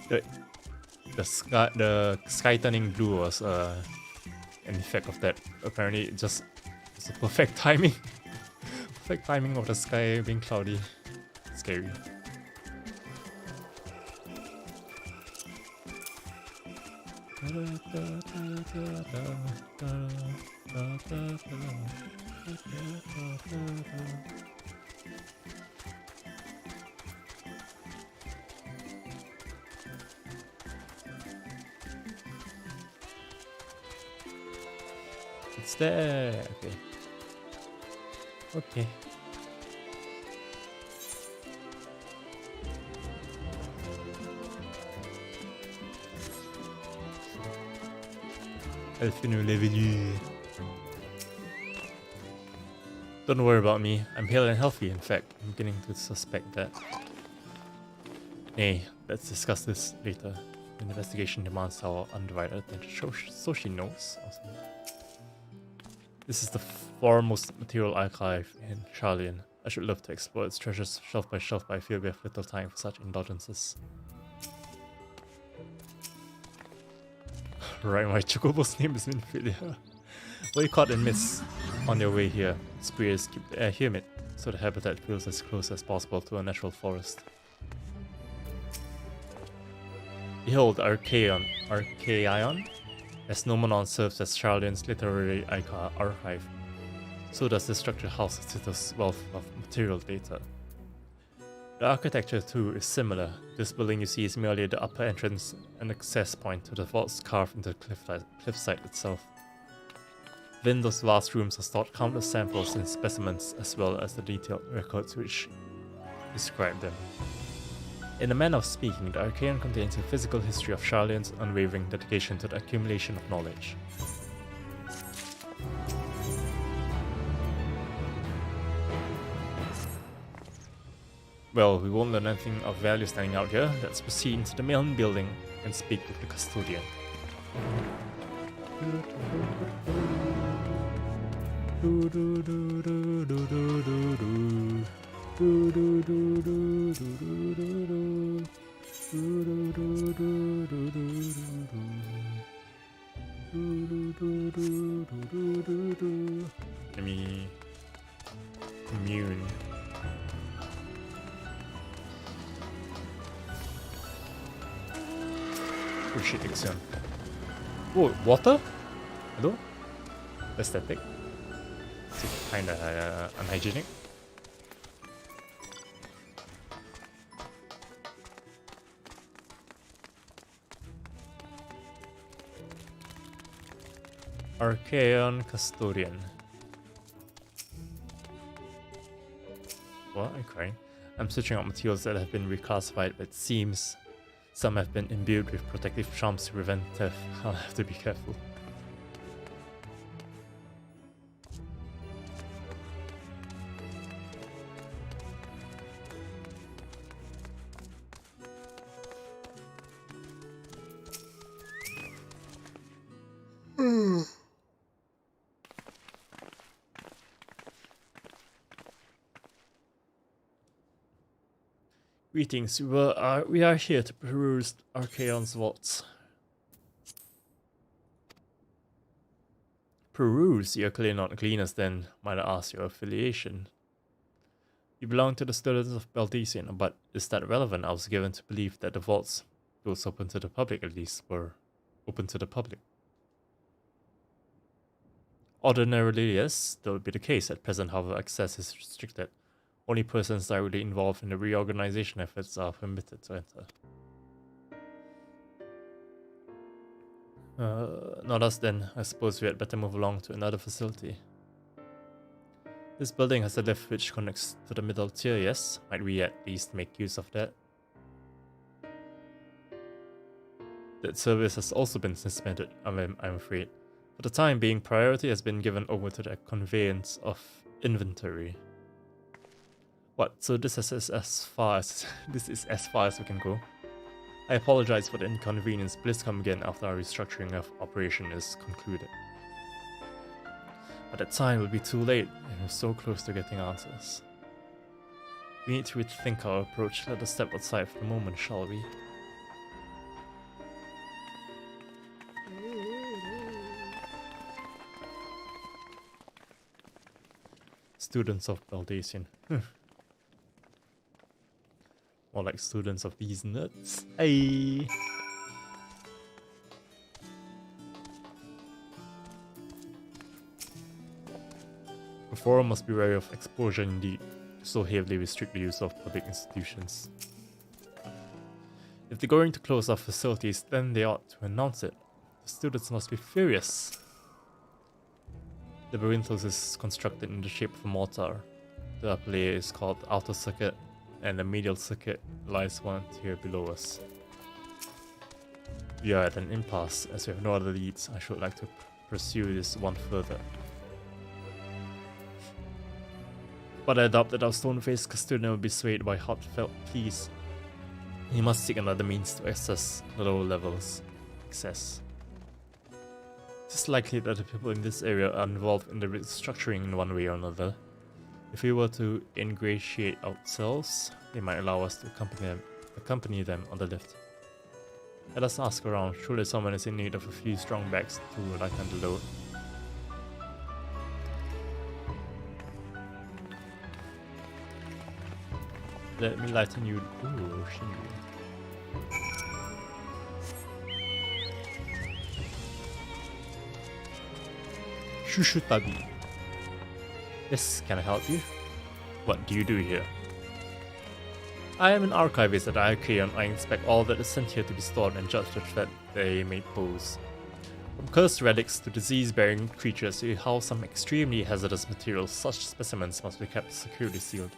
S1: the sky turning blue was an effect of that. Apparently, it just was a perfect timing. Perfect timing of the sky being cloudy. Scary. It's there. Okay. Okay. Fuyuno Kazuki. Don't worry about me. I'm hale and healthy. In fact, I'm beginning to suspect that. Nay, let's discuss this later. The investigation demands our undivided attention, so she knows. This is the foremost material archive in Charlian. I should love to explore its treasures shelf by shelf, but I fear we have little time for such indulgences. Right, my chocobo's name is Minfilia. Well, you caught and miss on your way here. Sprees keep the air humid, so the habitat feels as close as possible to a natural forest. Behold, Archaeon, as Nomenon serves as Charlian's literary archive. So does the structure house its wealth of material data. The architecture too is similar. This building you see is merely the upper entrance and access point to the vaults carved into the cliffside itself. Within those vast rooms are stored countless samples and specimens, as well as the detailed records which describe them. In a manner of speaking, the Archaeon contains a physical history of Charlene's unwavering dedication to the accumulation of knowledge. Well, we won't learn anything of value standing out here. Let's proceed into the main building and speak with the custodian. Let me commune. Oh shit, Ixion. Oh, water? Hello? Aesthetic. It's kinda unhygienic. Archaeon Custodian. What? I'm crying. I'm searching out materials that have been reclassified, but it seems some have been imbued with protective charms to prevent theft. I'll have to be careful. Greetings, we are here to peruse Archaeon's vaults. Peruse? You're clearly not cleaners then, might I ask your affiliation? You belong to the students of Baldesian, but is that relevant? I was given to believe that the vaults, those open to the public at least, were open to the public. Ordinarily, yes, that would be the case. At present, however, access is restricted. Only persons directly involved in the reorganization efforts are permitted to enter. Not us then. I suppose we had better move along to another facility. This building has a lift which connects to the middle tier, yes? Might we at least make use of that? That service has also been suspended, I'm afraid. For the time being, priority has been given over to the conveyance of inventory. What? So this is as far as we can go. I apologize for the inconvenience. Please come again after our restructuring of operation is concluded. But that time will be too late, and we're so close to getting answers. We need to rethink our approach. Let us step outside for the moment, shall we? Students of Baldesian. More like students of these nuts. Hey. The forum must be wary of exposure indeed, so heavily restrict the use of public institutions. If they're going to close off facilities, then they ought to announce it. The students must be furious. The labyrinthos is constructed in the shape of a mortar. The upper layer is called the outer circuit, and the medial circuit lies one tier below us. We are at an impasse. As we have no other leads, I should like to pursue this one further. But I doubt that our stone-faced custodian will be swayed by heartfelt pleas. He must seek another means to access the lower levels. Access. It is likely that the people in this area are involved in the restructuring in one way or another. If we were to ingratiate ourselves, they might allow us to accompany them on the lift. Let us ask around. Surely someone is in need of a few strong backs to lighten the load. Let me lighten you. Ooh, Shushutabi. Yes, can I help you? What do you do here? I am an archivist at Archaeon. I inspect all that is sent here to be stored and judge the threat they may pose. From cursed relics to disease-bearing creatures, we house some extremely hazardous materials. Such specimens must be kept securely sealed.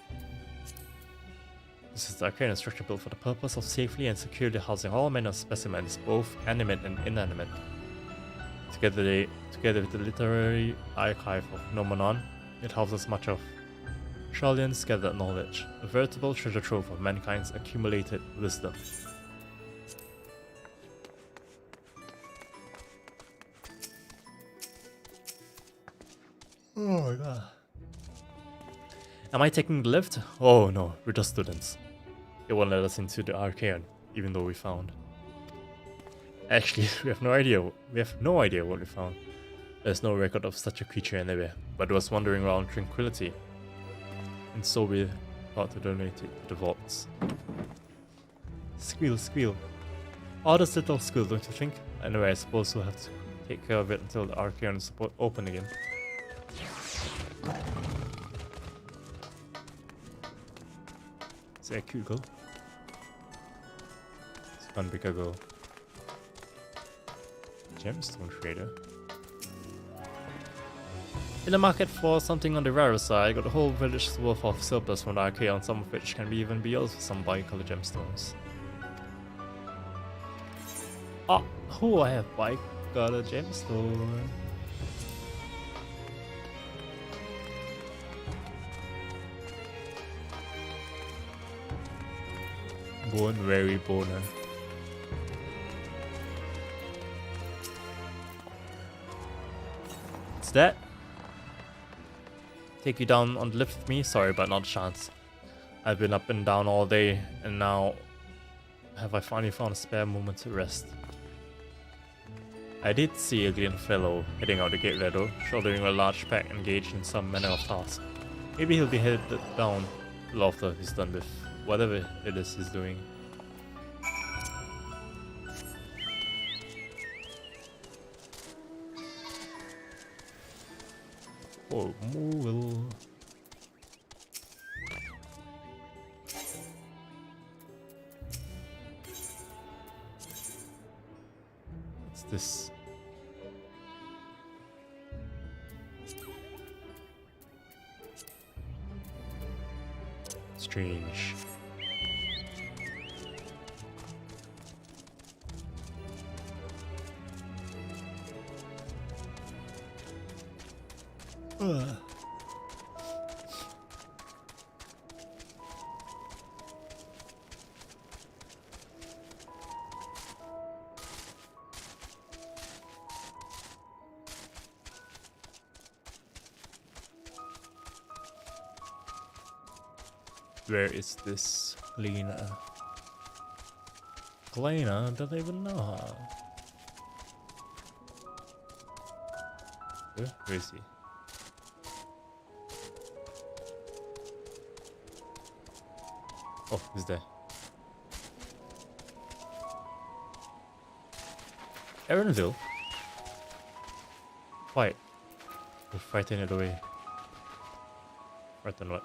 S1: This is the Archaeon structure built for the purpose of safely and securely housing all manner of specimens, both animate and inanimate. Together with the literary archive of Nomonon, it houses much of Sharlayan's gathered knowledge, a veritable treasure trove of mankind's accumulated wisdom. Oh my god. Am I taking the lift? Oh no, we're just students. It won't let us into the Archaeon, even though we found. Actually, we have no idea what we found. There's no record of such a creature anywhere, but it was wandering around tranquility. And so we thought to donate it to the vaults. Squeal, squeal. Oh, this little squeal, don't you think? Anyway, I suppose we'll have to take care of it until the Archaeon is open again. Is that a cute girl? It's one bigger girl. Gemstone trader. In the market for something on the rarer side, got a whole village's worth of surplus from the Archaeon, some of which can even be used for some bi-color gemstones. Oh, I have bi-color gemstone. Bone very boner. What's that? Take you down on the lift with me? Sorry, but not a chance. I've been up and down all day, and now have I finally found a spare moment to rest. I did see a glint fellow heading out the gate there though, shouldering a large pack engaged in some manner of task. Maybe he'll be headed down after he's done with whatever it is he's doing. Oh, Mool. What's this? Strange. Where is this cleaner? Cleaner? Don't even know her. Where is he? Oh, he's there. Aaronville? Quiet. We'll frighten it away. Frighten what?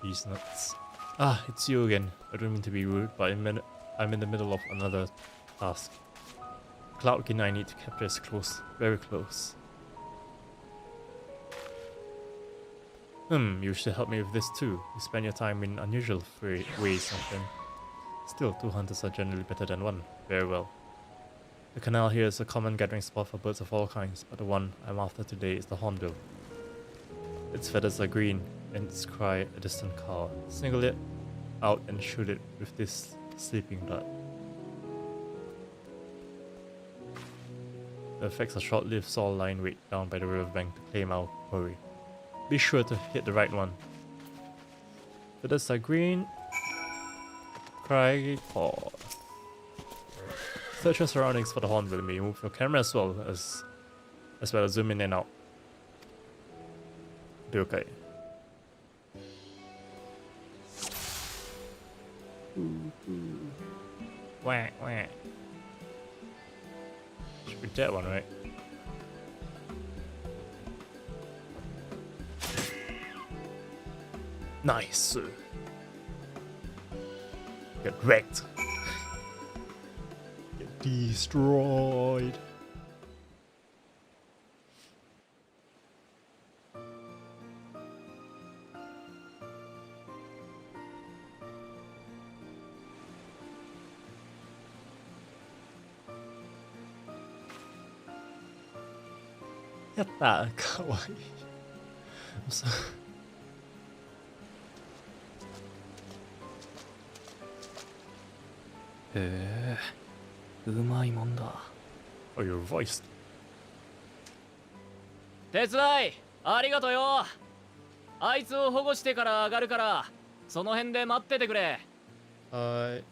S1: These nuts. Ah, it's you again. I don't mean to be rude, but I'm in the middle of another task. Cloudkin I need to capture is close. Very close. You should help me with this too. You spend your time in unusual ways often. Still, 2 hunters are generally better than 1. Very well. The canal here is a common gathering spot for birds of all kinds, but the one I'm after today is the hornbill. Its feathers are green, and its cry a distant call. Single it out and shoot it with this sleeping dart. The effects are short-lived, so I'll lie in wait down by the riverbank to claim our quarry. Be sure to hit the right one. Feathers are green. Cry call. Search your surroundings for the hornbill. May move your camera as well as zoom in and out. Be okay. Wah, wah. Should be that one, right? Nice. Get wrecked. Get destroyed. Yatta, kawaii. I'm so...
S8: へえ、うまいもんだ。
S1: Oh, your voice.
S4: 手伝いありがとうよ。あいつを保護してから上がるから、その辺で待っててくれ。
S1: はい。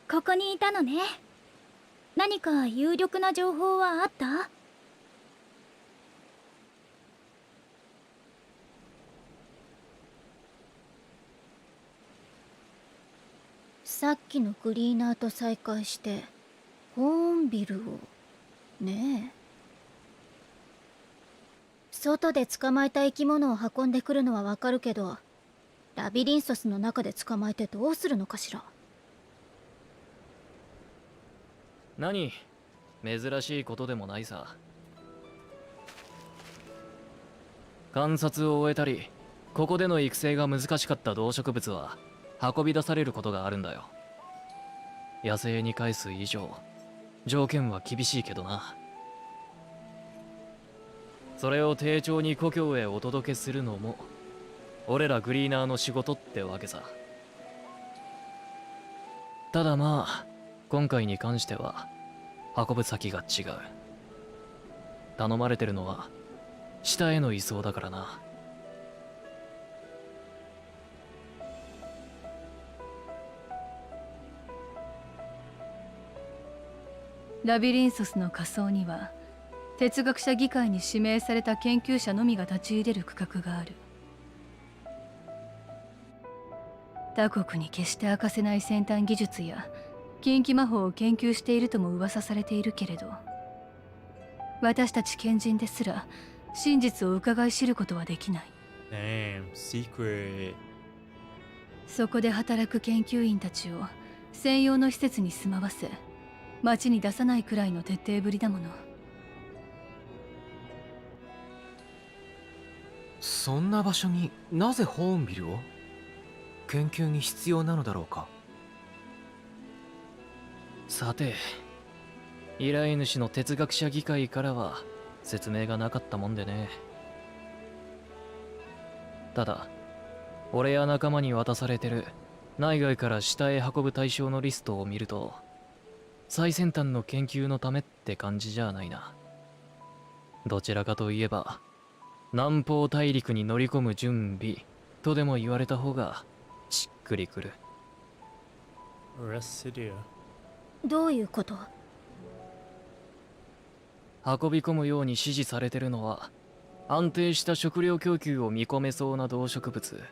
S7: ここにいたのね。何か有力な情報はあった？さっきのクリーナーと再会してホーンビルをねえ。外で捕まえた生き物を運んでくるのはわかるけど、ラビリンソスの中で捕まえてどうするのかしら。
S4: 何？珍しいことでもないさ。観察を終えたり、ここでの育成が難しかった動植物は運び出されることがあるんだよ。野生に返す以上、条件は厳しいけどな。それを丁重に故郷へお届けするのも俺らグリーナーの仕事ってわけさ。ただまあ今回に関しては運ぶ先が違う。頼まれてるのは下への移送だからな。
S5: ラビリンソスの仮想には哲学者議会に指名された研究者のみが立ち入れる区画がある。他国に決して明かせない先端技術や禁忌魔法を研究しているとも噂されているけれど、私たち賢人ですら真実を伺い知ることはできない。
S1: Damn, secret.
S5: そこで働く研究員たちを専用の施設に住まわせ、町に出さないくらいの徹底ぶりだもの。
S8: そんな場所になぜホーンビルを？研究に必要なのだろうか。
S4: さて、依頼主の哲学者議会からは説明がなかったもんでね。ただ俺や仲間に渡されてる内外から下へ運ぶ対象のリストを見ると、最先端の研究のためって感じじゃないな。どちらかといえば南方大陸に乗り込む準備とでも言われた方がしっくりくる。
S7: どういうこと？
S4: 運び込むように指示されてるのは安定した食料供給を見込めそうな動植物、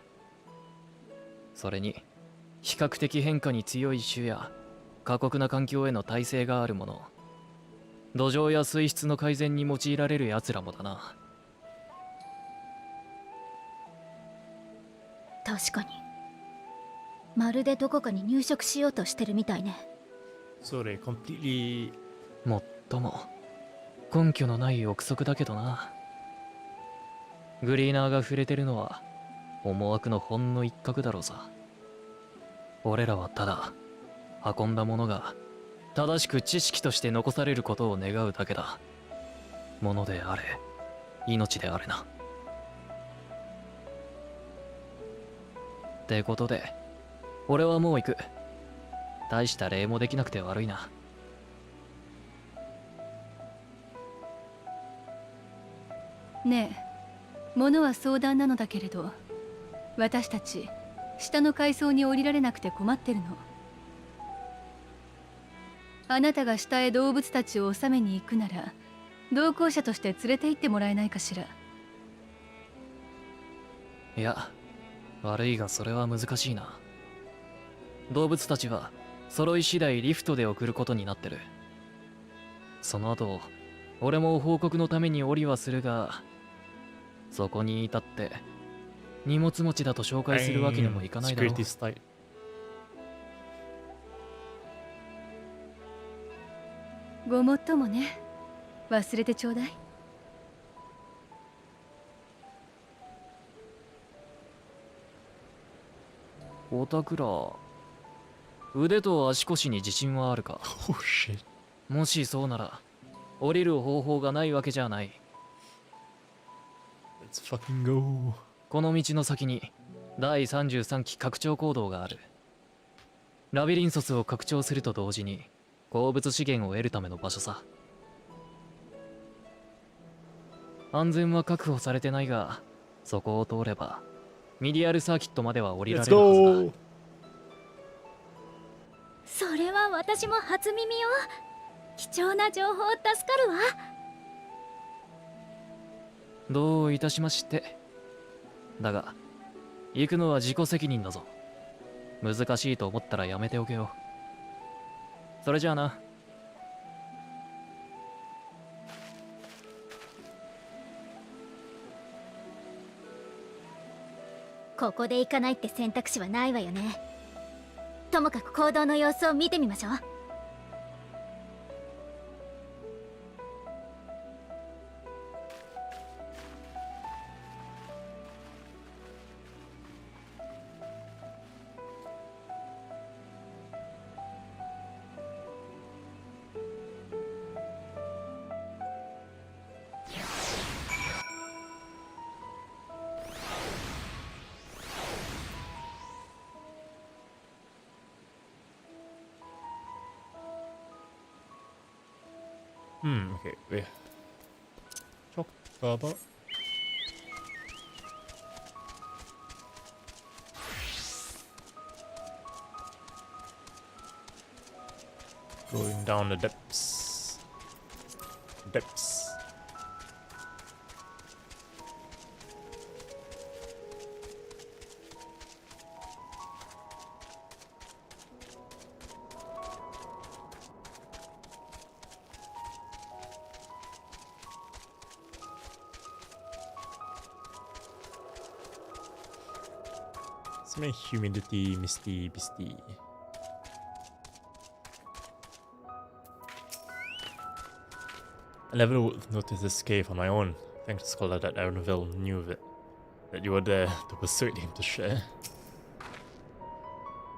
S4: それに比較的変化に強い種や過酷な環境への耐性があるもの、土壌や水質の改善に用いられる奴らもだな。
S7: 確かにまるでどこかに入植しようとしてるみたいね。
S1: それcompletely。
S4: もっとも根拠のない憶測だけどな。グリーナーが触れてるのは思惑のほんの一角だろうさ。俺らはただ運んだものが正しく知識として残されることを願うだけだ。ものであれ命であれな。ってことで俺はもう行く。大した礼もできなくて悪いな。
S5: ねえ、物は相談なのだけれど、私たち下の階層に降りられなくて困ってるの。あなたが下へ動物たちを収めに行くなら同行者として連れて行ってもらえないかしら。
S4: いや、悪いがそれは難しいな。動物たちは揃い次第リフトで送ることになってる。その後俺も報告のために降りはするが、そこに至って荷物持ちだと紹介するわけにもいかないだろう。
S5: ごもっともね。忘れてちょうだい。
S4: おたくら、腕と足腰に自信はあるか？もしそうなら降りる方法がないわけじゃない。
S1: Let's fucking go.
S4: この道の先に第33期拡張行動がある。ラビリンソスを拡張すると同時に鉱物資源を得るための場所さ。安全は確保されてないが、そこを通ればミディアルサーキットまでは降りられるはずだ。
S7: それは私も初耳よ。貴重な情報助かるわ。
S4: どういたしまして。だが行くのは自己責任だぞ。難しいと思ったらやめておけよ。それじゃあな。
S7: ここで行かないって選択肢はないわよね。ともかく行動の様子を見てみましょう。
S1: Okay, we talked about. Going down the depths. Depths. So many humidity, misty, misty. I never noticed this cave on my own. Thanks to Scholar that Arnville knew of it. That you were there to persuade him to share.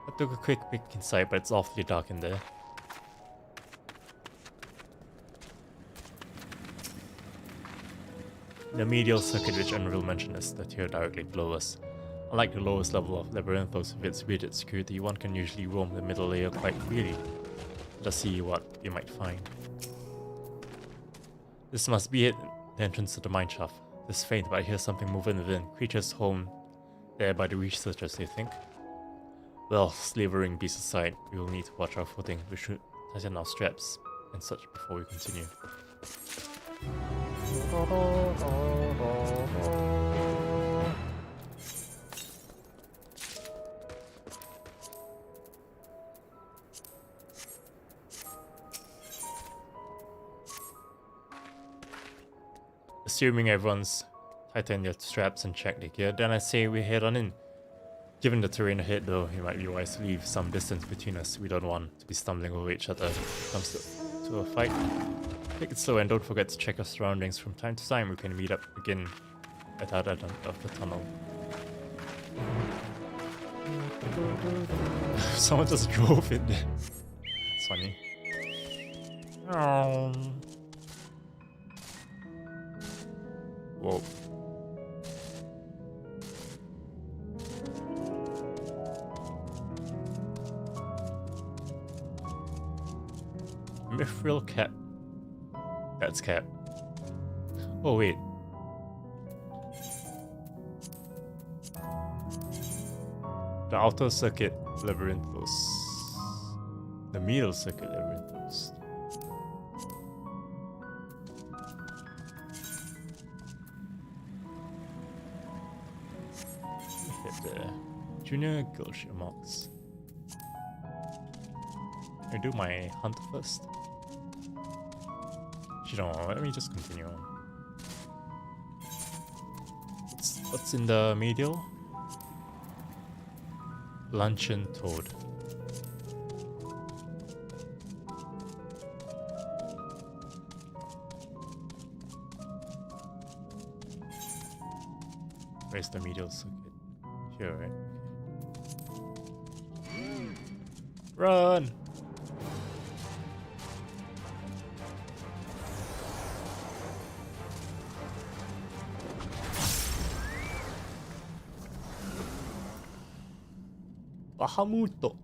S1: I took a quick peek inside, but it's awfully dark in there. The medial circuit which Arnville mentioned is that here directly below us. Unlike the lowest level of Labyrinthos with its weighted security, one can usually roam the middle layer quite freely. Let us see what you might find. This must be it, the entrance to the mineshaft. It's faint, but I hear something moving within. Creatures home there by the researchers, they think. Well, slavering beasts aside, we will need to watch our footing. We should tighten our straps and such before we continue. Assuming everyone's tightened their straps and checked their gear, then I say we head on in. Given the terrain ahead though, it might be wise to leave some distance between us. We don't want to be stumbling over each other if it comes to a fight. Take it slow and don't forget to check our surroundings from time to time. We can meet up again at the other end of the tunnel. Someone just drove in there. It's funny. Whoa. Mithril cap. That's cap. Oh wait. The outer circuit labyrinthos. The middle circuit labyrinthos. there. Junior Gilshire marks. I do my hunt first. You know, let me just continue on. What's in the medial? Luncheon toad. Where's the medial circuit? Here, right? Run! Bahamuto.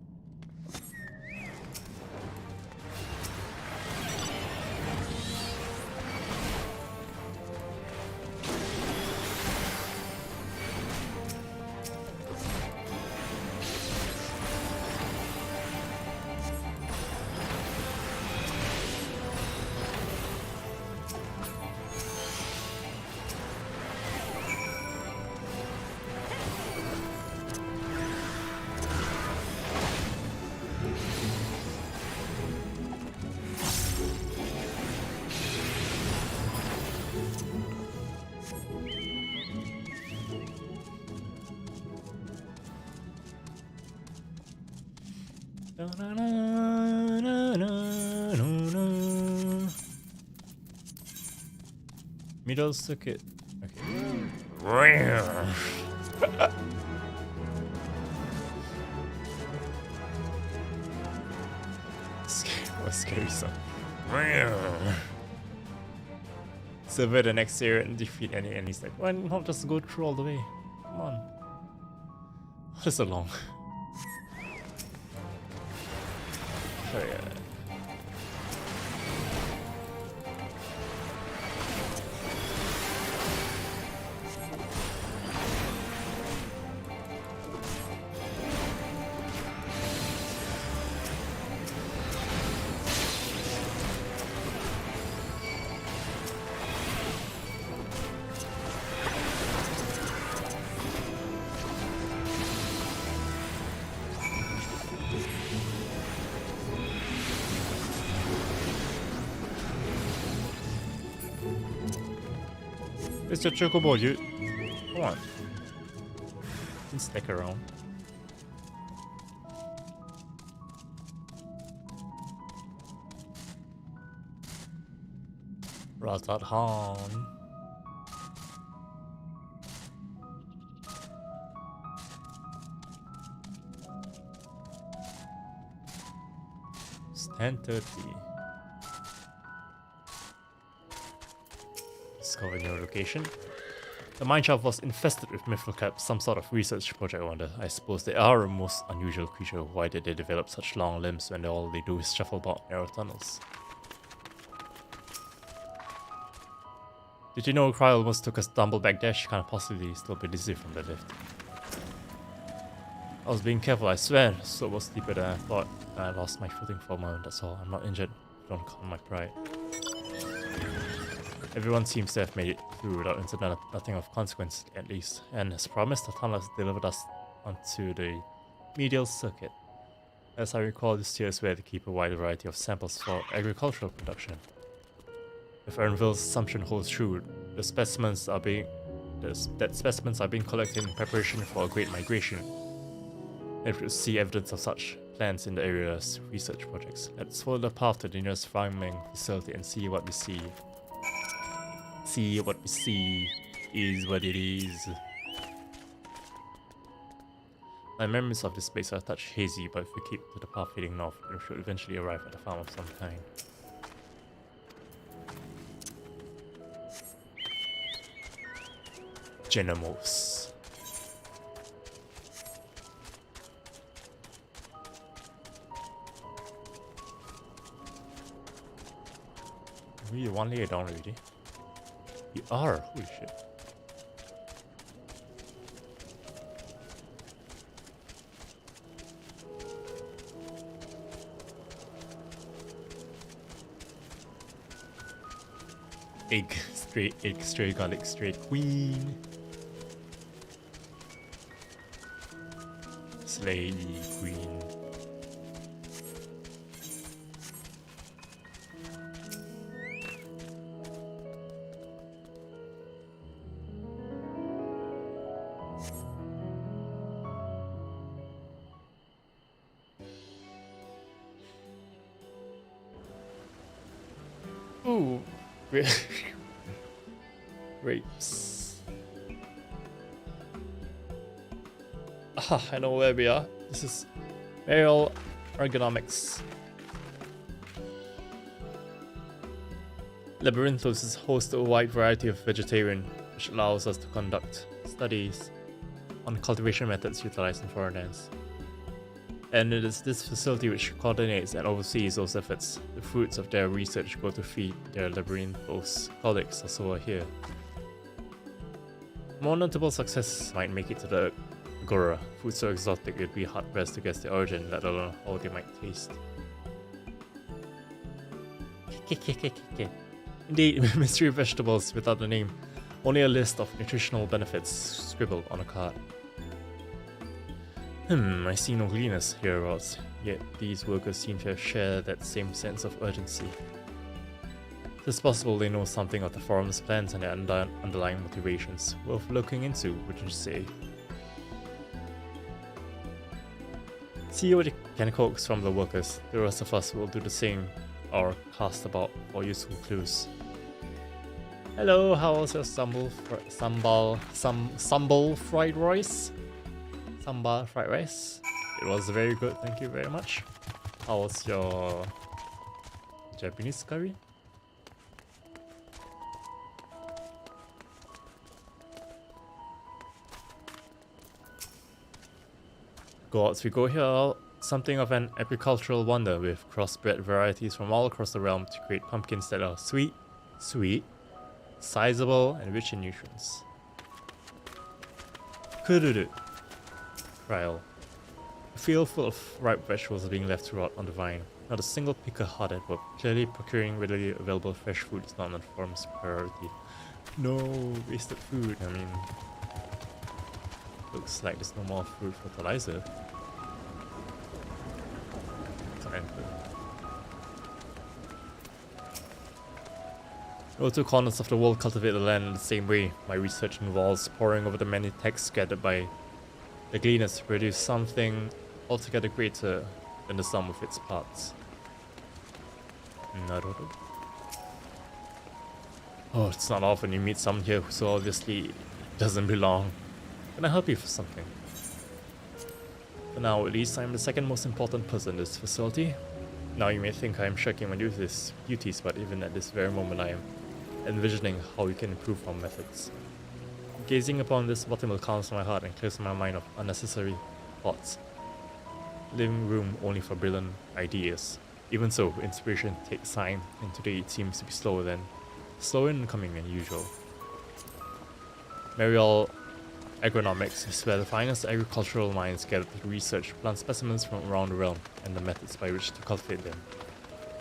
S1: Middle circuit. Okay. What scary sound. Survey the next area and defeat any enemies. Like, why not just go through all the way? Come on. What is so long? Oh yeah. It's your chocobo, you. Come on. You can stick around. Ratathan. It's 10:30. Discover your location. The mineshaft was infested with mythocap, some sort of research project, I wonder. I suppose they are a most unusual creature. Why did they develop such long limbs when all they do is shuffle about narrow tunnels? Did you know Cry almost took a stumble-back dash? Can't possibly still be dizzy from the lift. I was being careful, I swear. So it was deeper than I thought. I lost my footing for a moment, that's all. I'm not injured. Don't count my pride. Everyone seems to have made it through without incident, nothing of consequence at least. And as promised, the tunnel has delivered us onto the medial circuit. As I recall, this here is where they keep a wide variety of samples for agricultural production. If Ernville's assumption holds true, that specimens are being collected in preparation for a great migration. And we see evidence of such plans in the area's research projects. Let's follow the path to the nearest farming facility and see what we see. See what we see is what it is. My memories of this place are a touch hazy, but if we keep to the path heading north, we should eventually arrive at a farm of some kind. Genamos. Are we one layer down already? We are, holy shit. Egg, straight garlic, straight queen. Slay Queen. Ooh, grapes. Ah, I know where we are. This is Aerial Ergonomics. Labyrinthos hosts a wide variety of vegetarian, which allows us to conduct studies on cultivation methods utilized in foreign lands. And it is this facility which coordinates and oversees those efforts. The fruits of their research go to feed their labyrinthos colleagues, so are here. More notable success might make it to the Agora. Food so exotic it'd be hard-pressed to guess the origin, let alone how they might taste. Indeed, mystery vegetables without a name. Only a list of nutritional benefits scribbled on a card. I see no gleaners hereabouts, yet these workers seem to share that same sense of urgency. It's possible they know something of the forum's plans and their underlying motivations. Worth looking into, would you say? See what you can coax from the workers. The rest of us will do the same, or cast about for useful clues. Hello, how was your sambal fried rice? Sambal fried rice. It was very good, thank you very much. How was your Japanese curry? Gods, we go here, something of an agricultural wonder with crossbred varieties from all across the realm to create pumpkins that are sweet, sizable, and rich in nutrients. Kururu. Trial. A field full of ripe vegetables are being left to rot on the vine. Not a single picker hard at work. Clearly, procuring readily available fresh food is not on the farm's priority. No wasted food. I mean, looks like there's no more food fertilizer. No two corners of the world cultivate the land in the same way. My research involves poring over the many texts gathered by the gleaners to produce something altogether greater than the sum of its parts. Naruto. Oh, it's not often you meet someone here who so obviously doesn't belong. Can I help you for something? For now, at least, I'm the second most important person in this facility. Now you may think I am shirking my duties, but even at this very moment I am envisioning how we can improve our methods. Gazing upon this bottom calms my heart and clears my mind of unnecessary thoughts. Living room only for brilliant ideas. Even so, inspiration takes time, and today it seems to be slower in coming than usual. Mariel Agronomics is where the finest agricultural minds gather to research plant specimens from around the realm and the methods by which to cultivate them.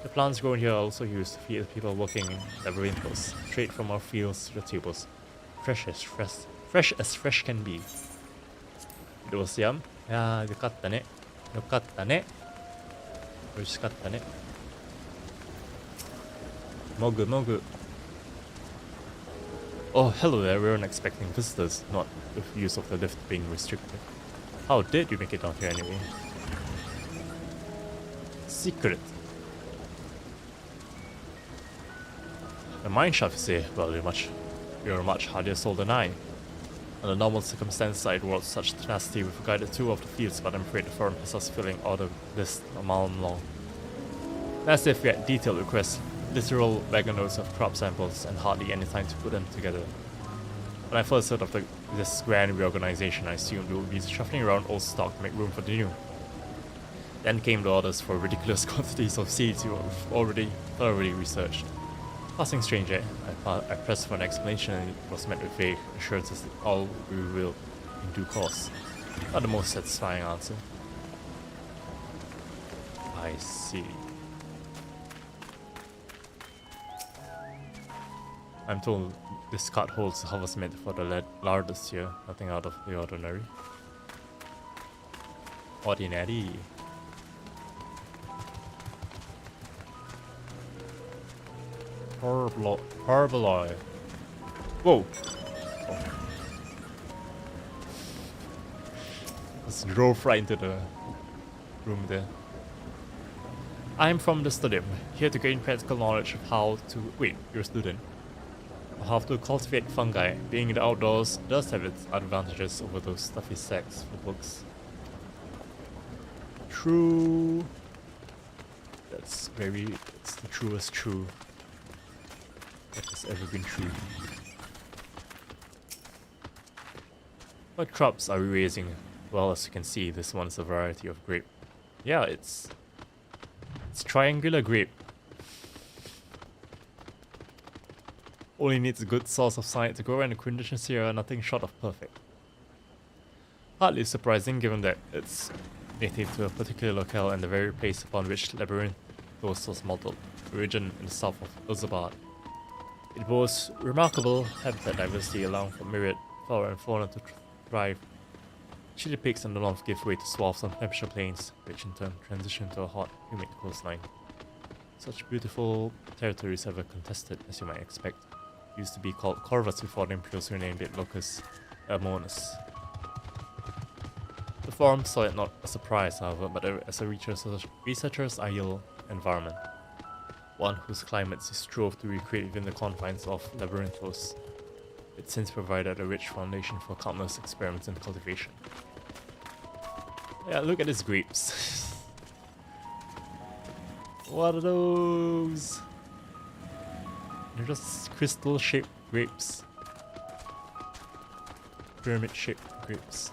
S1: The plants grown here are also used to feed the people working in labyrinthos, straight from our fields to the tables. Fresh as fresh can be. It was yum. Yeah, よかったね。よかったね。美味しかったね。もぐもぐ。Oh, hello there, we weren't expecting visitors, not with use of the lift being restricted. How did you make it down here anyway? Secret. The mine shaft, you say? Well, you're a much hardier soul than I. Under normal circumstances, I'd work such tenacity with a guided tour of the fields, but I'm afraid the firm has us filling all the list a mile long. That's if we had detailed requests, literal wagon loads of crop samples, and hardly any time to put them together. When I first heard of this grand reorganization, I assumed we would be shuffling around old stock to make room for the new. Then came the orders for ridiculous quantities of seeds you have already thoroughly researched. Passing stranger, I pressed for an explanation and it was met with vague assurances that all we will in due course. Not the most satisfying answer. I see. I'm told this cart holds the harvest meant for the larders here, nothing out of the ordinary. Ordinary. Herbaloy. Whoa! Oh. Just drove right into the room there. I'm from the studio, here to gain practical knowledge of how to... Wait, you're a student. How to cultivate fungi. Being in the outdoors does have its advantages over those stuffy sacks for books. True. That's it's the truest true that has ever been true. What crops are we raising? Well, as you can see, this one is a variety of grape. Yeah, it's triangular grape. Only needs a good source of sunlight to grow, and the conditions here are nothing short of perfect. Hardly surprising given that it's native to a particular locale and the very place upon which Labyrinthos was modeled, a region in the south of Uzabad. It boasts remarkable habitat diversity, allowing for myriad flora and fauna to thrive. Chilly peaks in the north give way to swaths on temperature plains, which in turn transition to a hot, humid coastline. Such beautiful territories ever contested, as you might expect. Used to be called Corvus before the Imperials renamed it Locus Aemonus. The forum saw it not a surprise, however, but as a researcher's ideal environment. One whose climates he strove to recreate within the confines of Labyrinthos. It since provided a rich foundation for countless experiments in cultivation. Yeah, look at these grapes. What are those? They're just crystal-shaped grapes. Pyramid-shaped grapes.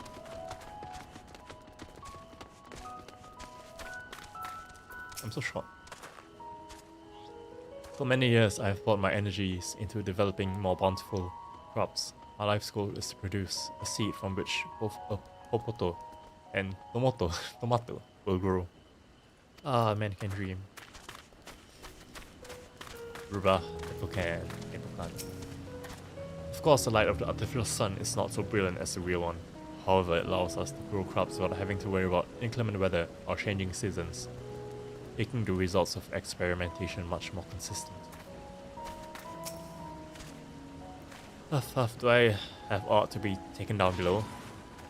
S1: I'm so short. For many years, I have poured my energies into developing more bountiful crops. My life's goal is to produce a seed from which both a popoto and tomato will grow. Ah, man can dream. Ruba, Epocan. Of course, the light of the artificial sun is not so brilliant as the real one. However, it allows us to grow crops without having to worry about inclement weather or changing seasons, making the results of experimentation much more consistent. Do I have aught to be taken down below?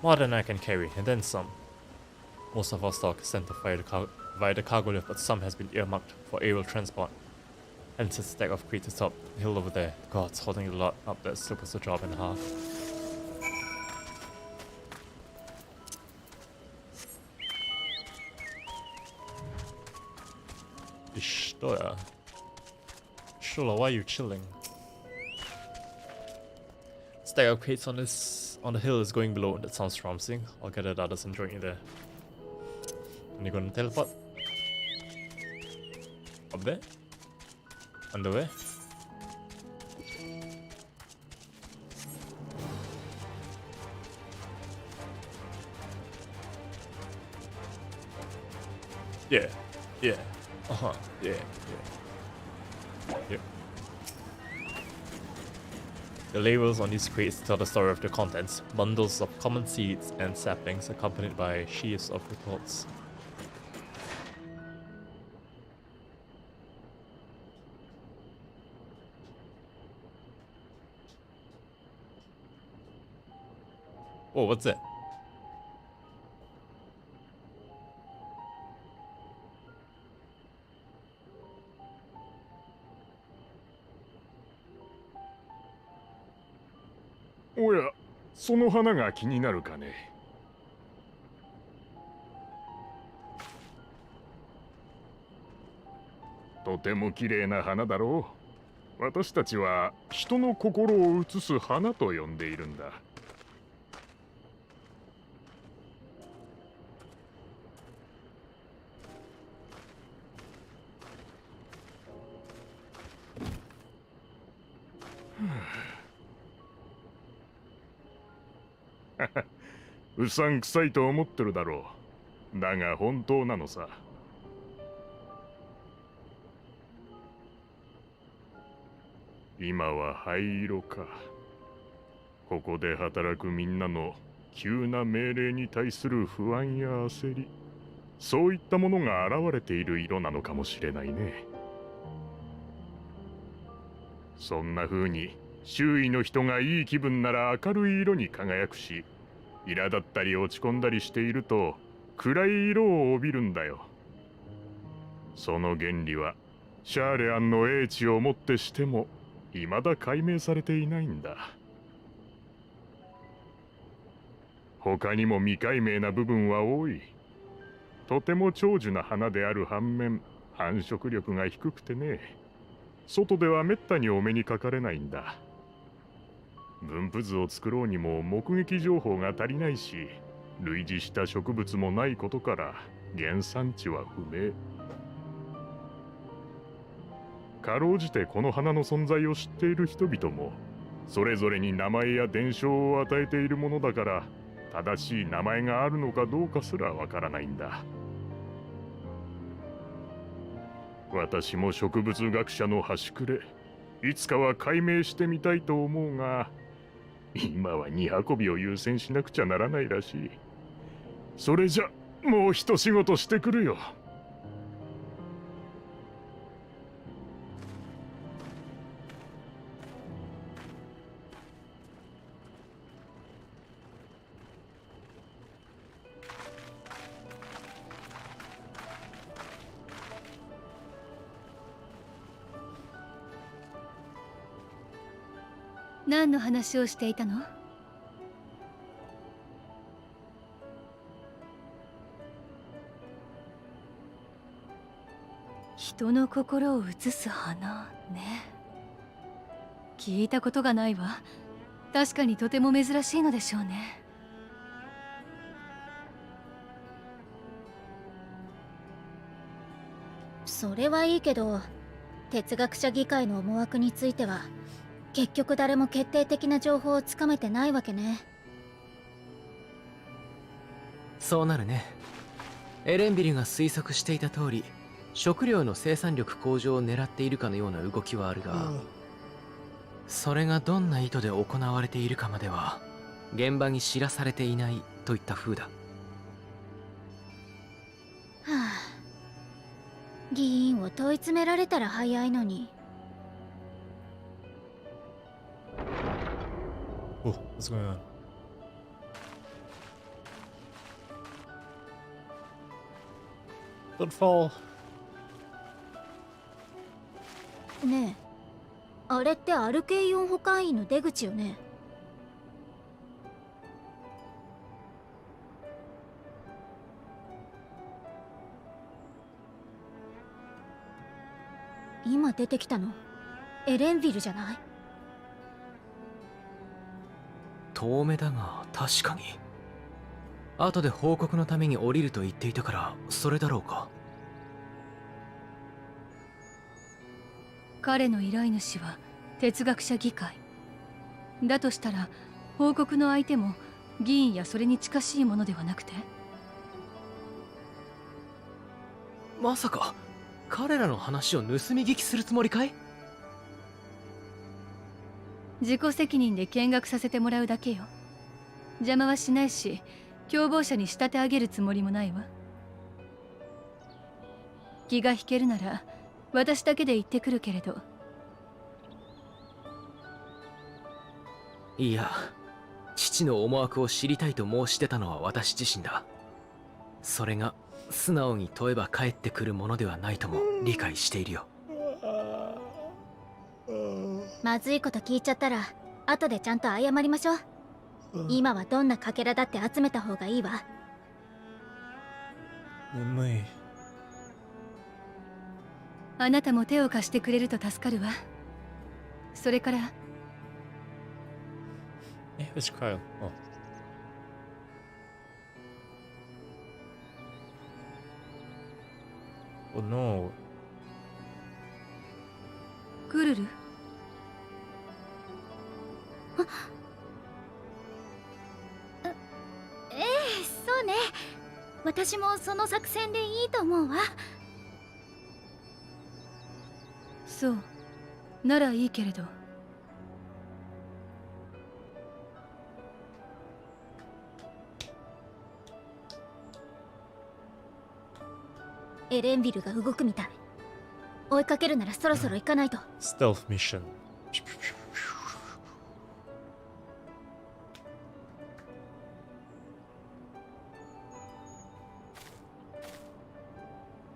S1: More than I can carry, and then some. Most of our stock is sent via the cargo lift, but some has been earmarked for aerial transport. Hence a stack of crates atop the hill over there. God, it's holding a lot up that's supposed to drop in half. Ishtoya. Shula, why are you chilling? Stack of crates on the hill is going below. That sounds promising. I'll get the others and join you there. And you're gonna teleport? Up there? Underway? Yeah. Yeah. Uh-huh. Yeah. Yep. The labels on these crates tell the story of the contents. Bundles of common seeds and saplings accompanied by sheaves of reports. Oh, what's that?
S13: Oh yeah, その花が気になるかね。とても綺麗な花だろう。私たちは人の心を映す花と呼んでいるんだ。うさんくさいと思ってるだろう。だが本当なのさ。今は灰色か。ここで働くみんなの急な命令に対する不安や焦り、そういったものが現れている色なのかもしれないね。そんな風に周囲の人がいい気分なら明るい色に輝くし、苛立ったり落ち込んだりしていると暗い色を帯びるんだよ。その原理はシャーレアンの英知をもってしても未だ解明されていないんだ。他にも未解明な部分は多い。とても長寿な花である反面、繁殖力が低くてね、外ではめったにお目にかかれないんだ。分布図を作ろうにも目撃情報が足りないし、類似した植物もないことから原産地は不明。かろうじてこの花の存在を知っている人々もそれぞれに名前や伝承を与えているものだから、正しい名前があるのかどうかすらわからないんだ。私も植物学者の端くれ、いつかは解明してみたいと思うが、今は荷運びを優先しなくちゃならないらしい。それじゃもう一仕事してくるよ。
S5: 何の話をしていたの？人の心を映す花ね。聞いたことがないわ。確かにとても珍しいのでしょうね。
S7: それはいいけど、哲学者議会の思惑については結局誰も決定的な情報をつかめてないわけね。
S8: そうなるね。エレンビルが推測していた通り、食料の生産力向上を狙っているかのような動きはあるが、それがどんな意図で行われているかまでは現場に知らされていないといった風だ。
S7: はあ、議員を問い詰められたら早いのに。
S1: Oh, what's going on? Don't fall.
S7: ねえ、あれってアルケイオン保管員の出口よね。今出てきたのエレンビルじゃない？
S8: 遠目だが確かに。後で報告のために降りると言っていたからそれだろうか。
S5: 彼の依頼主は哲学者議会だとしたら、報告の相手も議員やそれに近しいものではなくて、
S8: まさか彼らの話を盗み聞きするつもりかい？
S5: 自己責任で見学させてもらうだけよ。邪魔はしないし、共謀者に仕立て上げるつもりもないわ。気が引けるなら私だけで行ってくるけれど。
S8: いや、父の思惑を知りたいと申し出たのは私自身だ。それが素直に問えば返ってくるものではないとも理解しているよ。
S7: まずいこと聞いちゃったら後でちゃんと謝りましょう。今はどんなかけらだって集めた方がいいわ。
S1: 眠い。
S5: あなたも手を貸してくれると助かるわ。それから。
S1: Where's Kyle? Oh no.
S5: クルル？
S7: そうね。私もその作戦でいいと思うわ。
S5: そうならいいけれど。
S7: エレンビルが動くみたい。追いかけるならそろそろ行かないと。
S1: Stealth mission.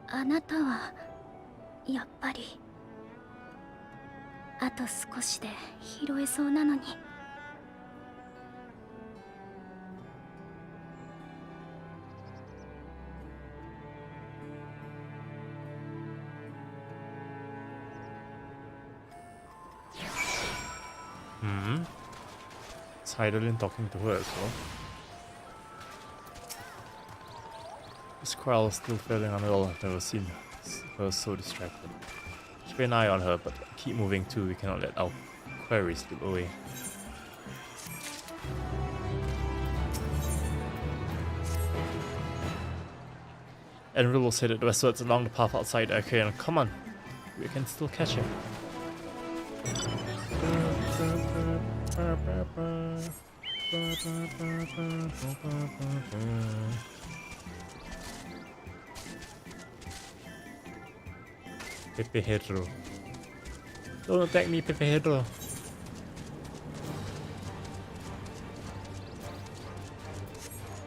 S7: あなたはやっぱりあと少しで拾えそうなのに。
S1: It's Heidelin talking to her as well. This Quell is still failing on all. I've never seen her so distracted. Keep an eye on her, but keep moving too. We cannot let our queries slip away. Enril was headed westwards along the path outside Arcane. Come on, we can still catch him. Pepe Hedro. Don't attack me, Pepe Hedro.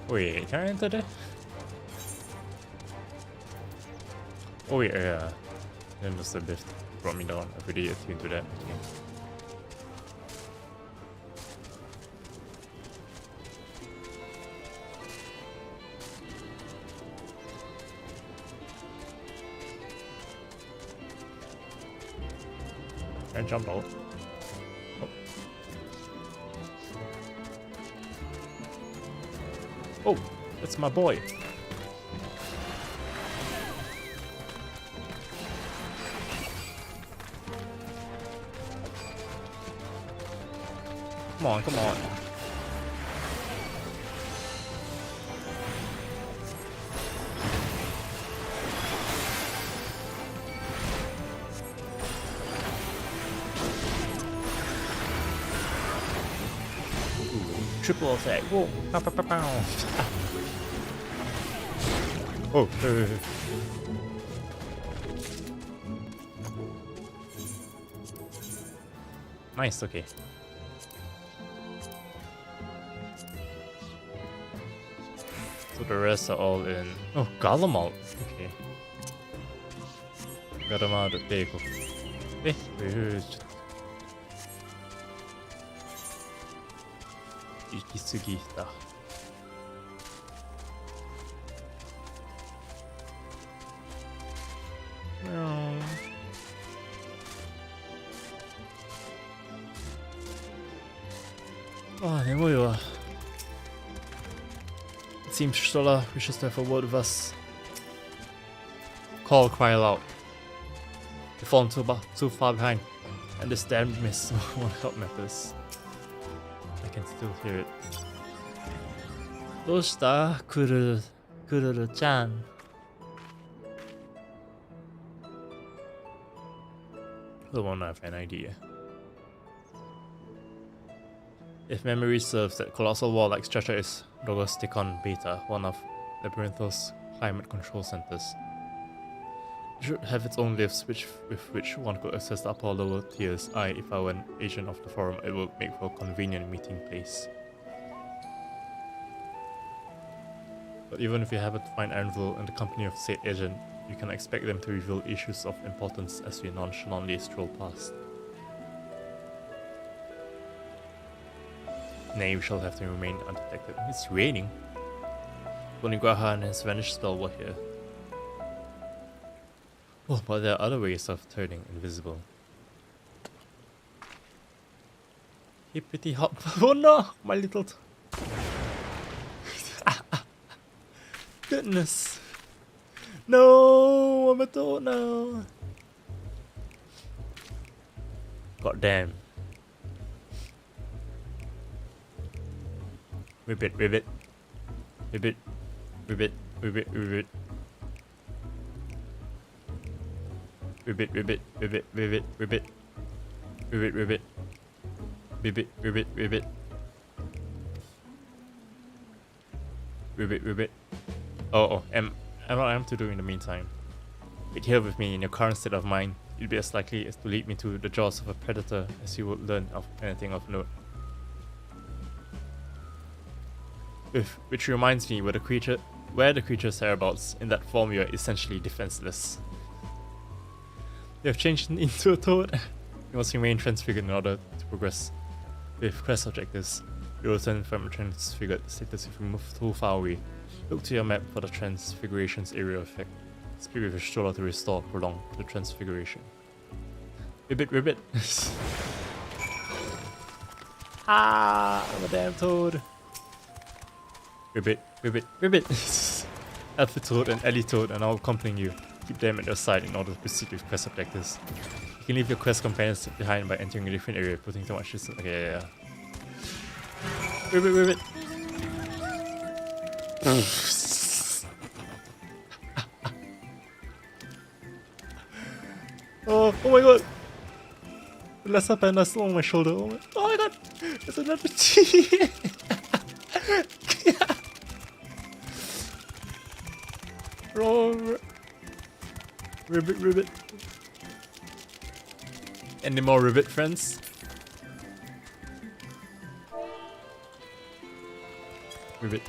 S1: Wait, can I enter there? Oh yeah. Then there's a lift brought me down. I really attuned to that. Okay. And jump out. Oh, that's my boy. Come on, come on. Triple attack. Whoa. Pow, pow, pow, pow. Oh. Nice, okay. So the rest are all in. Oh, Galamalt. Okay. Galamalt the Bego. Eh, 行き過ぎた。ああ、眠いわ。It seems Stoller wishes to have a word with us. Call, cry aloud. We've fallen too far behind, and this damned mist won't help matters. I can still hear it. どうしたクルルちゃん。The one I have an idea. If memory serves, that colossal wall-like structure is Rogosticon Beta, one of Labyrinthos climate control centers. It should have its own lifts with which one could access the upper or lower tiers. If I were an agent of the forum, it would make for a convenient meeting place. But even if you happen to find Anvil in the company of said agent, you can expect them to reveal issues of importance as we nonchalantly stroll past. Nay, we shall have to remain undetected. It's raining. Bonigraha and his vanished spell were here. Oh, but there are other ways of turning invisible. Hippity hop. Oh no! My little. Goodness. No! I'm a toad now. God damn. Ribbit, ribbit. Ribbit. Ribbit, ribbit, ribbit. Ribbit, ribbit, ribbit, ribbit, ribbit. Ribbit, ribbit. Ribbit, ribbit, ribbit. Ribbit, ribbit. Oh, what I am to do in the meantime. Wait here with me in your current state of mind. You'd be as likely as to lead me to the jaws of a predator as you would learn of anything of note. Which reminds me, where the creature's whereabouts, in that form you are essentially defenseless. You have changed into a toad. You must remain transfigured in order to progress with quest objectives. You return from a transfigured status if you move too far away. Look to your map for the transfiguration's area effect. Speak with your stroller to restore or prolong the transfiguration. Ribbit, ribbit. Ah, I'm a damn toad. Ribbit, ribbit, ribbit. Alpha Toad and Ellie Toad are now accompanying you. Keep them at your side in order to proceed with quest objectives. You can leave your quest companions behind by entering a different area, putting too much distance. Okay, yeah. Ribbit, ribbit. Oh my god! The lesser panda still on my shoulder. Oh my god! There's another T! Roar! Ribbit, ribbit. Any more ribbit friends? Ribbit.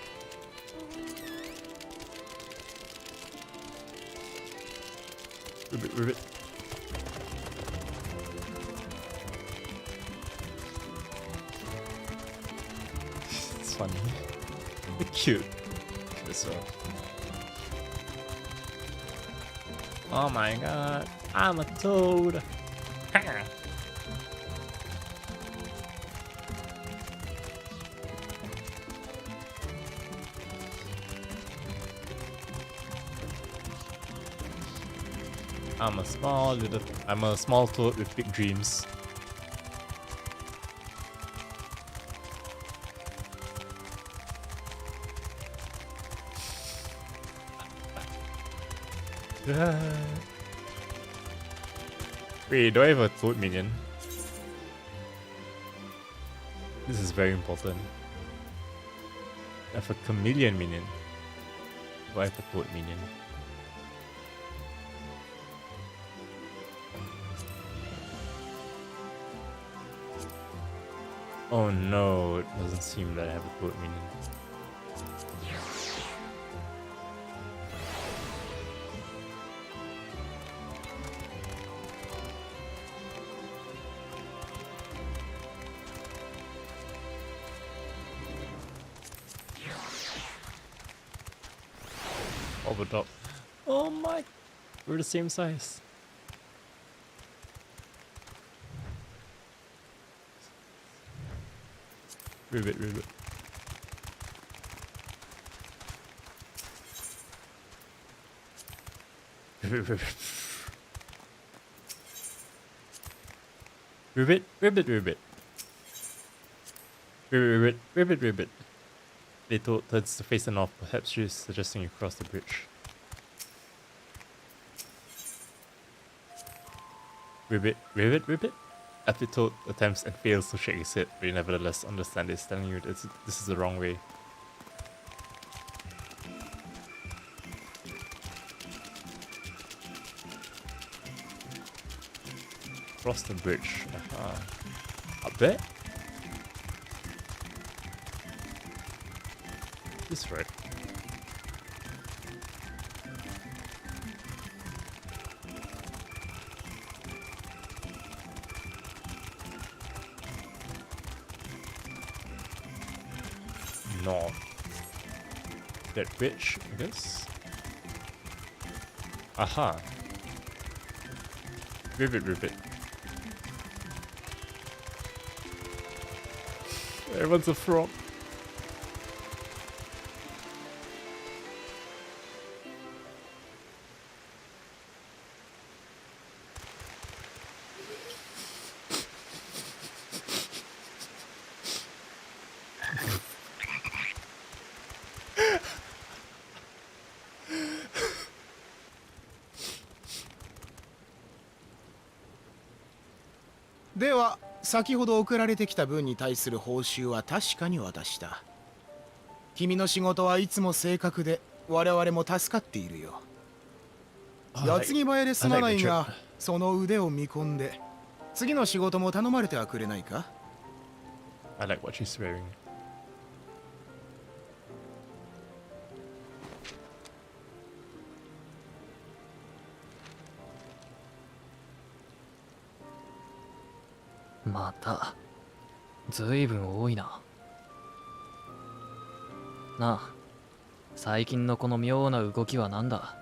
S1: Ribbit, ribbit. It's funny. They're cute. So. Oh my god, I'm a toad. I'm a small toad with big dreams. Wait, do I have a toad minion? This is very important. I have a chameleon minion. Do I have a toad minion? Oh no, it doesn't seem that I have a toad minion. Over top. Oh my! We're the same size. Ribbit, ribbit. Ribbit, ribbit. Ribbit, ribbit, ribbit. Ribbit, ribbit, ribbit, ribbit. They turns to face them off, perhaps she's suggesting you cross the bridge. Ribbit, ribbit, ribbit. Toad attempts and fails to shake his head, but you nevertheless understand it's telling you that this is the wrong way. Cross the bridge. Up there? This right. North. That bridge, I guess. Aha. Ribbit, ribbit. Everyone's a frog.
S15: では先ほど送られてきた分に対する報酬は確かに渡した。君の仕事はいつも正確で我々も助かっているよ。矢継ぎ早で済まないが、その腕を見込んで次の仕事も頼まれてはくれないか？
S1: I like what she's wearing.
S4: またずいぶん多いな。なあ、最近のこの妙な動きは何だ？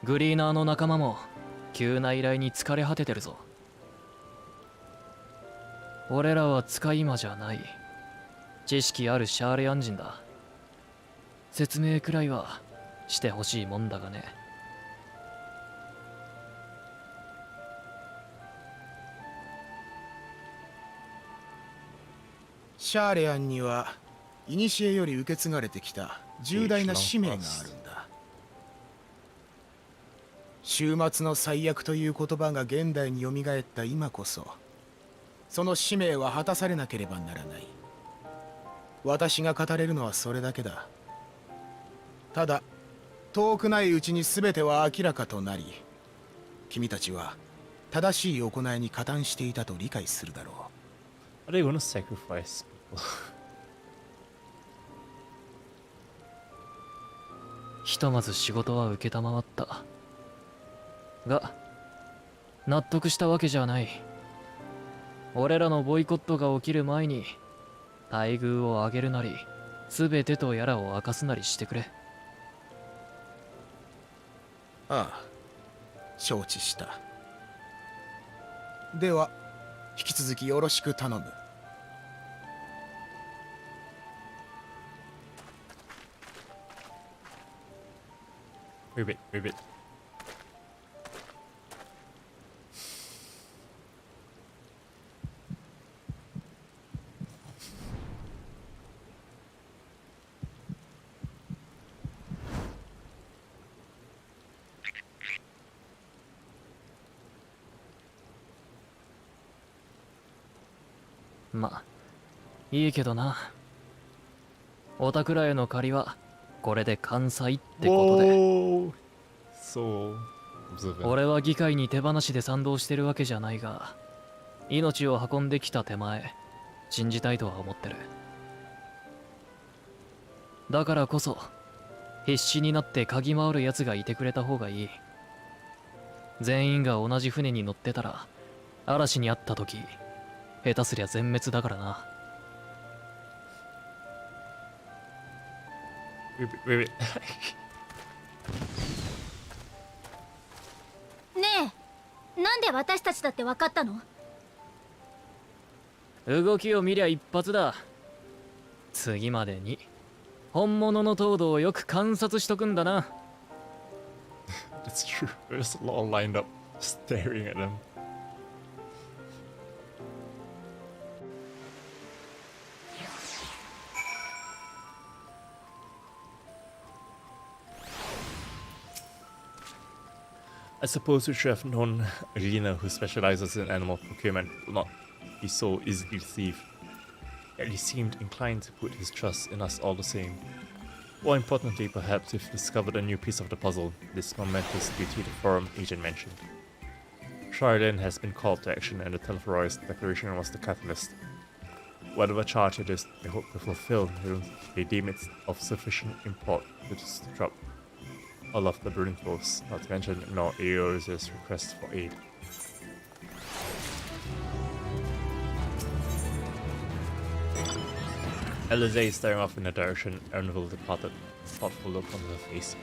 S4: グリーナーの仲間も急な依頼に疲れ果ててるぞ。俺らは使い魔じゃない。知識あるシャーレアン人だ。説明くらいはしてほしいもんだがね。
S15: シャーレアンには古より受け継がれてきた重大な使命があるんだ。終末の最悪という言葉が現代によみがえった今こそ、その使命は果たされなければならない。私が語れるのはそれだけだ。ただ遠くないうちに全ては明らかとなり、君たちは正しい行いに加担していたと理解するだろう。
S1: Are they gonna sacrifice people?
S4: ひとまず仕事は受けたまわったが、納得したわけじゃない。俺らのボイコットが起きる前に待遇を上げるなり、全てとやらを明かすなりしてくれ。
S15: ああ、承知した。では引き続きよろしく頼む。
S1: Move it, move it.
S4: ま、いいけどな。おたくらへの借りはこれで完済ってことで。
S1: そう。
S4: 俺は議会に手放しで賛同してるわけじゃないが、命を運んできた手前、信じたいとは思ってる。だからこそ、必死になって嗅ぎ回る奴がいてくれた方がいい。全員が同じ船に乗ってたら、嵐にあった時、下手すりゃ全滅だからな。
S1: ね
S7: え、なんで私たちだって分かったの？
S4: 動きを見りゃ一発だ。次までに本物の東堂をよく観察しとくんだな。
S1: That's true. We're just all lined up, staring at them. I suppose we should have known a leader who specializes in animal procurement would not be so easily deceived. Yet he seemed inclined to put his trust in us all the same. More importantly, perhaps we've discovered a new piece of the puzzle, this momentous duty the forum agent mentioned. Charlene has been called to action and the Telfaroid's declaration was the catalyst. Whatever charge it is they hope to fulfill, they deem it of sufficient import to disrupt all of the brilliant foes, not to mention ignore Aeolus' request for aid. Alize is staring off in the direction Ernville departed, thoughtful look on her face.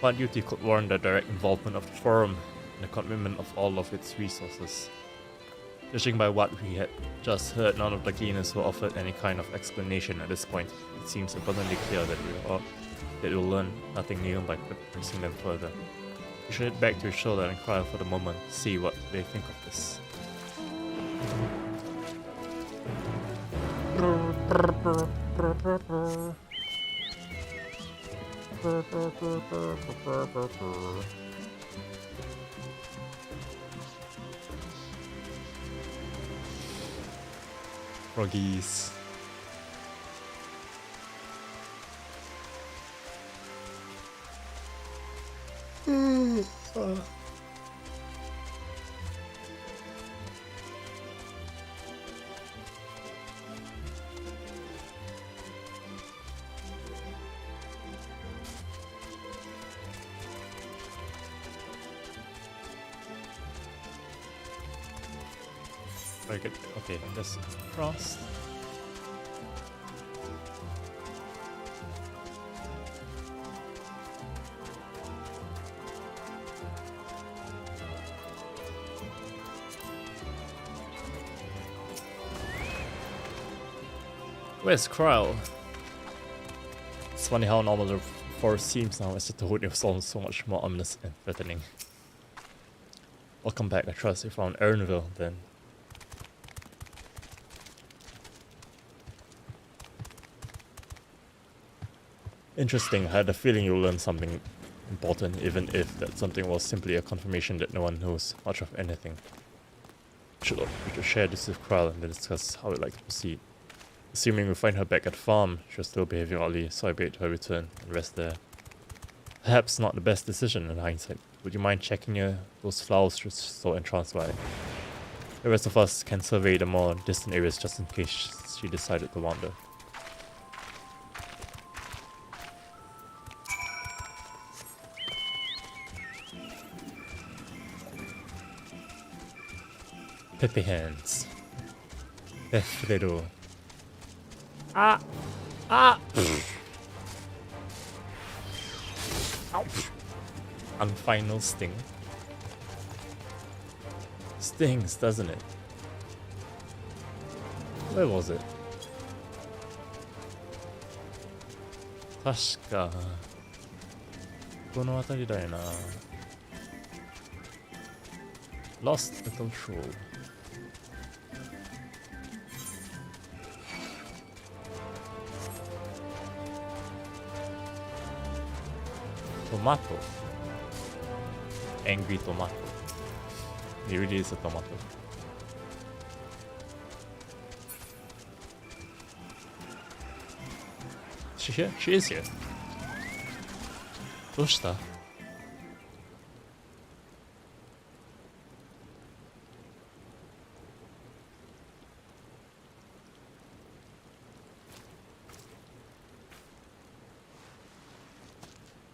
S1: What duty could warrant the direct involvement of the forum and the commitment of all of its resources? Judging by what we had just heard, none of the gleaners were offered any kind of explanation at this point. It seems abundantly clear that we'll learn nothing new by pressing them further. We should head back to his shoulder and inquire for the moment, see what they think of this. Froggies. Very good. Okay, let's cross. Where's Kryle? It's funny how normal the forest seems now as the toad was almost so much more ominous and threatening. Welcome back, I trust you found Ernville then. Interesting, I had a feeling you'll learn something important, even if that something was simply a confirmation that no one knows much of anything. We should share this with Kryle and then discuss how we'd like to proceed. Assuming we find her back at the farm, she'll still behaving oddly, so I wait her return and rest there. Perhaps not the best decision in hindsight. Would you mind checking those flowers you're so entranced by? The rest of us can survey the more distant areas just in case she decided to wander. Pepe hands. Efredo. Ah! Ah! Ouch! And final sting. Stings, doesn't it? Where was it? 確かこの辺りだよな。Lost Little Troll. Tomato. Angry tomato. It really is a tomato. Is she here? She is here. どうした?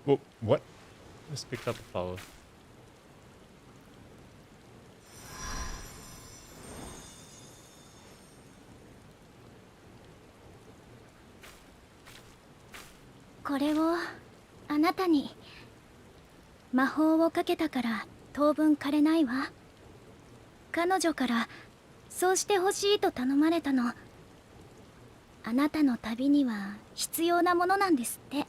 S1: Oh, what? Let's pick up a flower.
S7: Thisをあなたに魔法をかけたから当分枯れないわ。彼女からそうしてほしいと頼まれたの。あなたの旅には必要なものなんですって。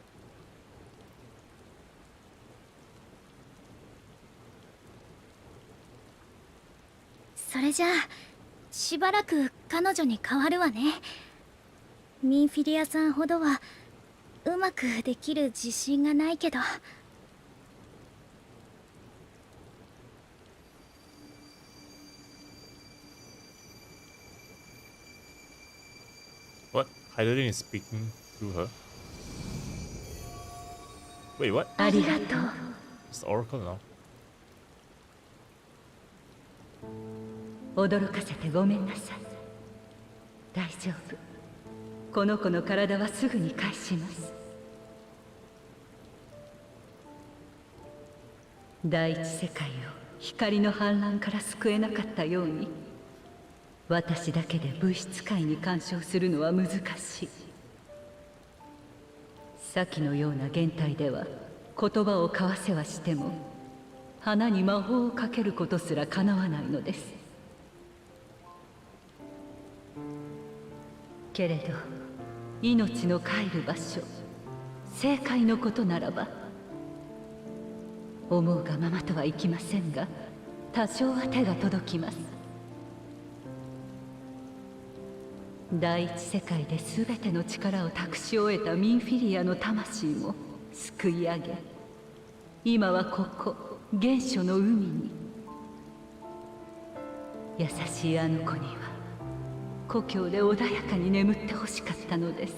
S7: それじゃあしばらく彼女に代わるわね。ミンフィリアさんほどはうまくできる自信がないけど。
S1: What? Hyderin is speaking through her? Wait, what?
S11: ありがとう。
S1: It's the Oracle now.
S11: 驚かせてごめんなさい。大丈夫。この子の体はすぐに返します。第一世界を光の反乱から救えなかったように、私だけで物質界に干渉するのは難しい。先のような現代では言葉を交わせはしても、花に魔法をかけることすらかなわないのです。けれど命の帰る場所、正解のことならば、思うがままとはいきませんが、多少は手が届きます。第一世界で全ての力を託し終えたミンフィリアの魂も救い上げ、今はここ原初の海に。優しいあの子には故郷で穏やかに眠ってほしかったのです。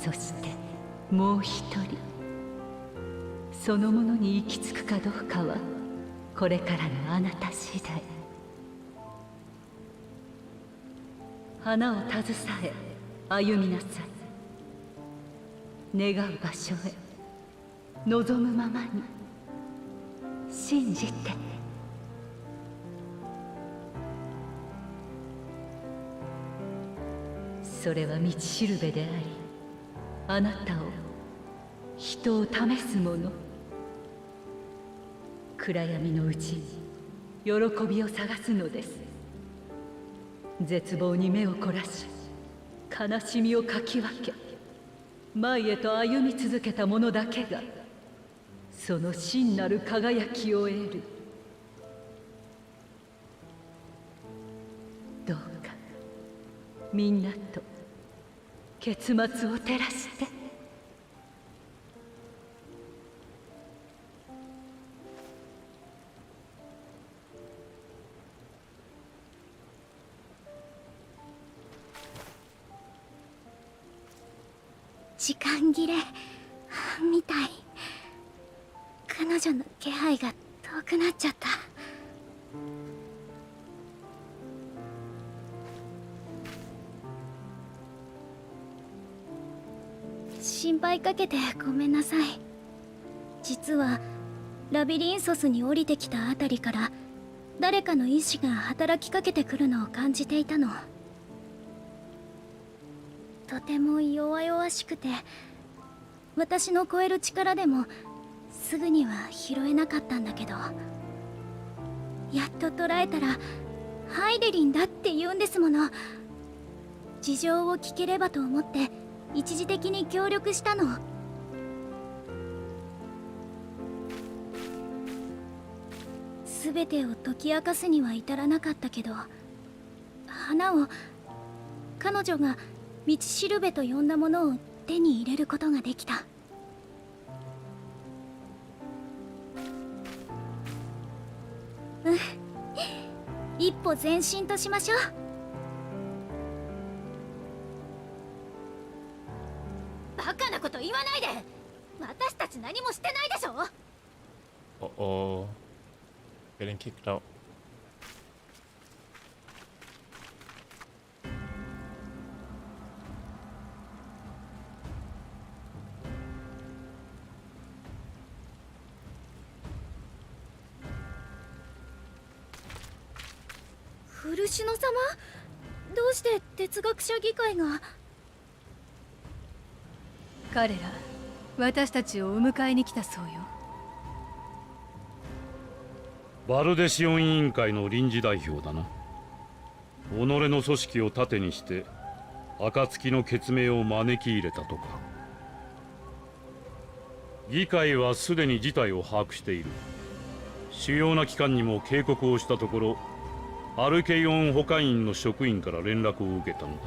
S11: そしてもう一人、そのものに行き着くかどうかはこれからのあなた次第。花を携え歩みなさい。願う場所へ望むままに信じて。それは道しるべであり、あなたを、人を試すもの。暗闇のうちに喜びを探すのです。絶望に目を凝らし、悲しみをかき分け、前へと歩み続けた者だけがその真なる輝きを得る。どうかみんなと結末を照らして。
S7: 時間切れみたい。彼女の気配が遠くなっちゃった。心配かけてごめんなさい。実はラビリンソスに降りてきたあたりから誰かの意志が働きかけてくるのを感じていたの。とても弱々しくて、私の超える力でもすぐには拾えなかったんだけど、やっと捉えたらハイデリンだって言うんですもの。事情を聞ければと思って一時的に協力したの。全てを解き明かすには至らなかったけど、花を彼女が道しるべと呼んだものを手に入れることができた。一歩前進としましょう。バカなこと言わないで。私たち何もしてないでしょ。
S1: Uh-oh. Getting kicked out.
S7: 古篠様、どうして哲学者議会が。
S5: 彼ら私たちをお迎えに来たそうよ。
S13: バルデシオン委員会の臨時代表だな。己の組織を盾にして暁の血命を招き入れたとか。議会はすでに事態を把握している。主要な機関にも警告をしたところ、アルケイオン保管員の職員から連絡を受けたのだ。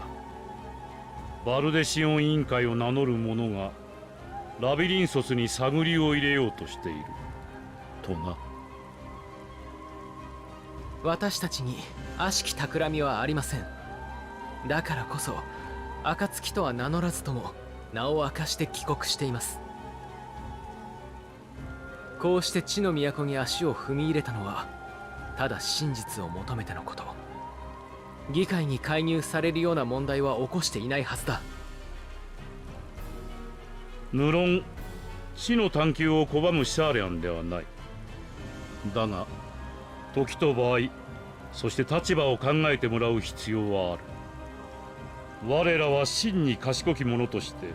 S13: バルデシオン委員会を名乗る者がラビリンソスに探りを入れようとしているとな。
S8: 私たちに悪しき企みはありません。だからこそ暁とは名乗らずとも名を明かして帰国しています。こうして地の都に足を踏み入れたのはただ真実を求めてのこと。議会に介入されるような問題は起こしていないはずだ。
S13: 無論地の探求を拒むシャーレアンではない。だが時と場合、そして立場を考えてもらう必要はある。我らは真に賢き者として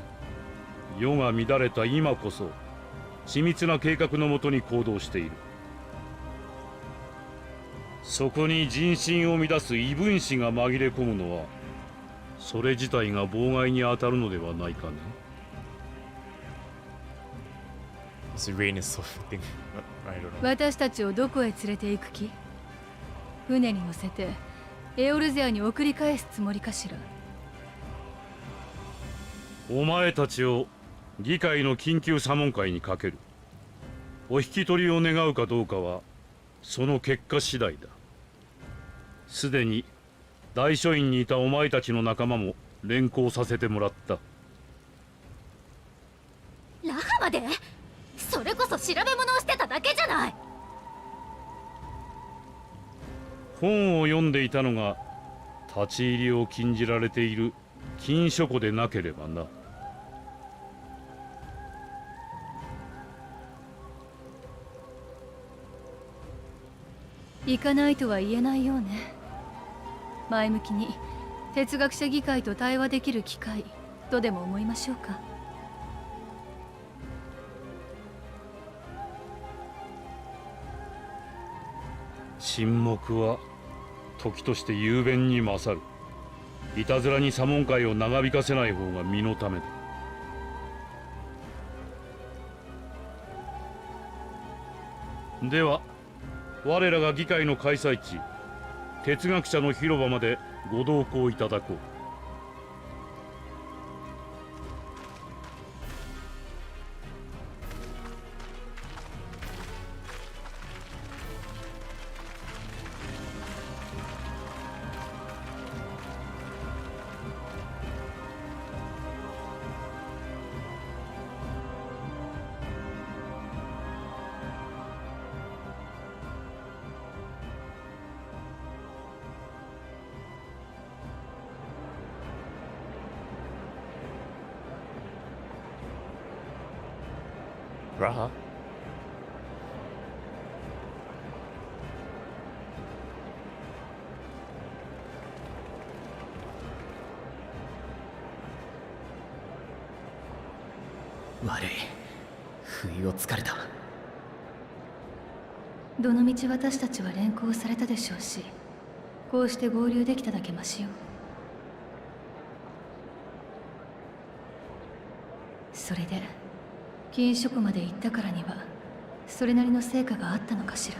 S13: 世が乱れた今こそ緻密な計画のもとに行動している。そこに人心を乱す異分子が紛れ込むのはそれ自体が妨害に当たるのではないかね。
S5: 私たちをどこへ連れて行く気？船に乗せてエオルゼアに送り返すつもりかしら。
S13: お前たちを議会の緊急査問会にかける。お引き取りを願うかどうかはその結果次第だ。すでに大書院にいたお前たちの仲間も連行させてもらった。
S7: ラハまで？それこそ調べ物をしてただけじゃない。
S13: 本を読んでいたのが立ち入りを禁じられている禁書庫でなければな。
S5: 行かないとは言えないようね。前向きに哲学者議会と対話できる機会とでも思いましょうか。
S13: 沈黙は時として雄弁に勝る。いたずらに左門会を長引かせない方が身のためだ。では我らが議会の開催地哲学者の広場までご同行いただこう。
S1: Raha.
S6: 悪い。不意をつかれた。
S5: どのみち私たちは連行されたでしょうし、こうして合流できただけマシよ。それで禁食まで行ったからにはそれなりの成果があったのかしら。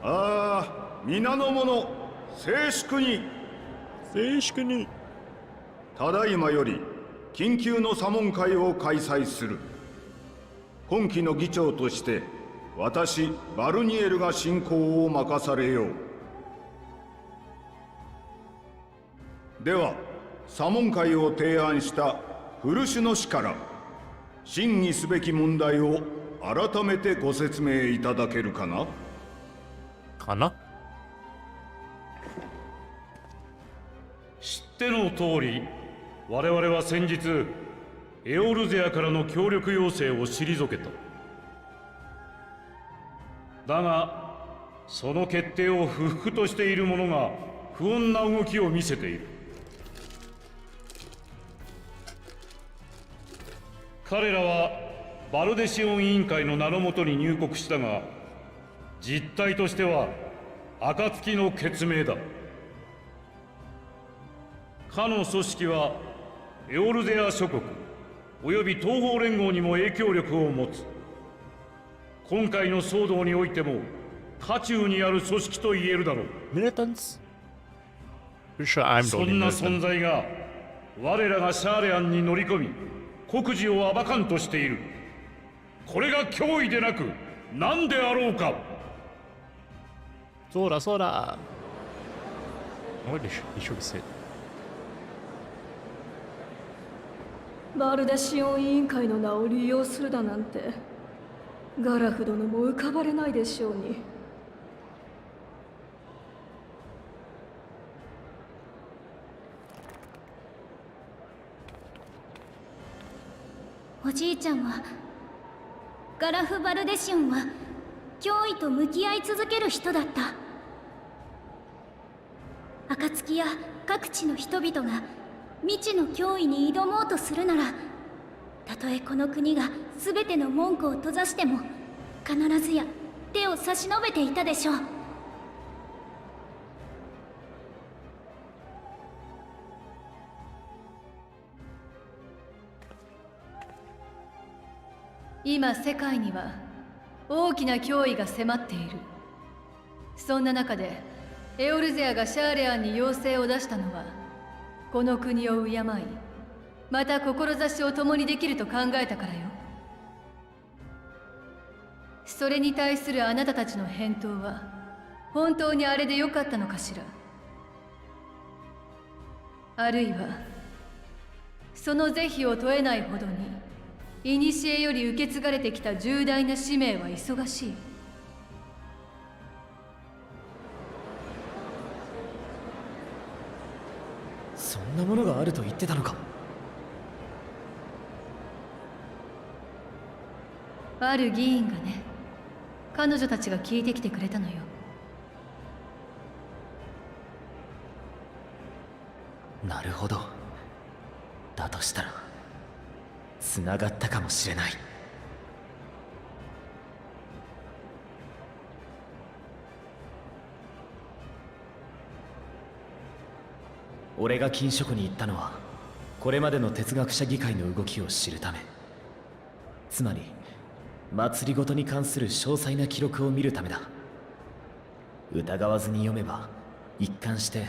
S9: ああ、皆の者、静粛に。
S1: 静粛に。
S9: ただいまより緊急の査問会を開催する。今期の議長として私バルニエルが進行を任されよう。では査問会を提案した古種の氏から審議すべき問題を改めてご説明いただけるかな。
S1: かな。
S13: 知っての通り、我々は先日エオルゼアからの協力要請を退けた。だがその決定を不服としている者が不穏な動きを見せている。彼らはバルデシオン委員会の名のもとに入国したが、実態としては暁の決命だ。かの組織はエオルゼア諸国および東方連合にも影響力を持つ。今回の騒動においても渦中にある組織と言えるだろう。そんな存在が我らがシャーレアンに乗り込み国事を暴かんとしている。これが脅威でなく何であろうか。
S1: そうだそうだ。
S16: バルデシオン委員会の名を利用するだなんてガラフ殿も浮かばれないでしょうに。
S7: おじいちゃんはガラフ・バルデシオンは脅威と向き合い続ける人だった。暁や各地の人々が未知の脅威に挑もうとするなら、たとえこの国が全ての門戸を閉ざしても必ずや手を差し伸べていたでしょう。
S5: 今世界には大きな脅威が迫っている。そんな中でエオルゼアがシャーレアンに要請を出したのは、この国を敬いまた志を共にできると考えたからよ。それに対するあなたたちの返答は本当にあれでよかったのかしら。あるいはその是非を問えないほどに古より受け継がれてきた重大な使命は忙しい。
S6: そんなものがあると言ってたのか。
S5: ある議員がね、彼女たちが聞いてきてくれたのよ。
S6: なるほど。だとしたら繋がったかもしれない。俺が禁書庫に行ったのはこれまでの哲学者議会の動きを知るため、つまり祭りごとに関する詳細な記録を見るためだ。疑わずに読めば一貫して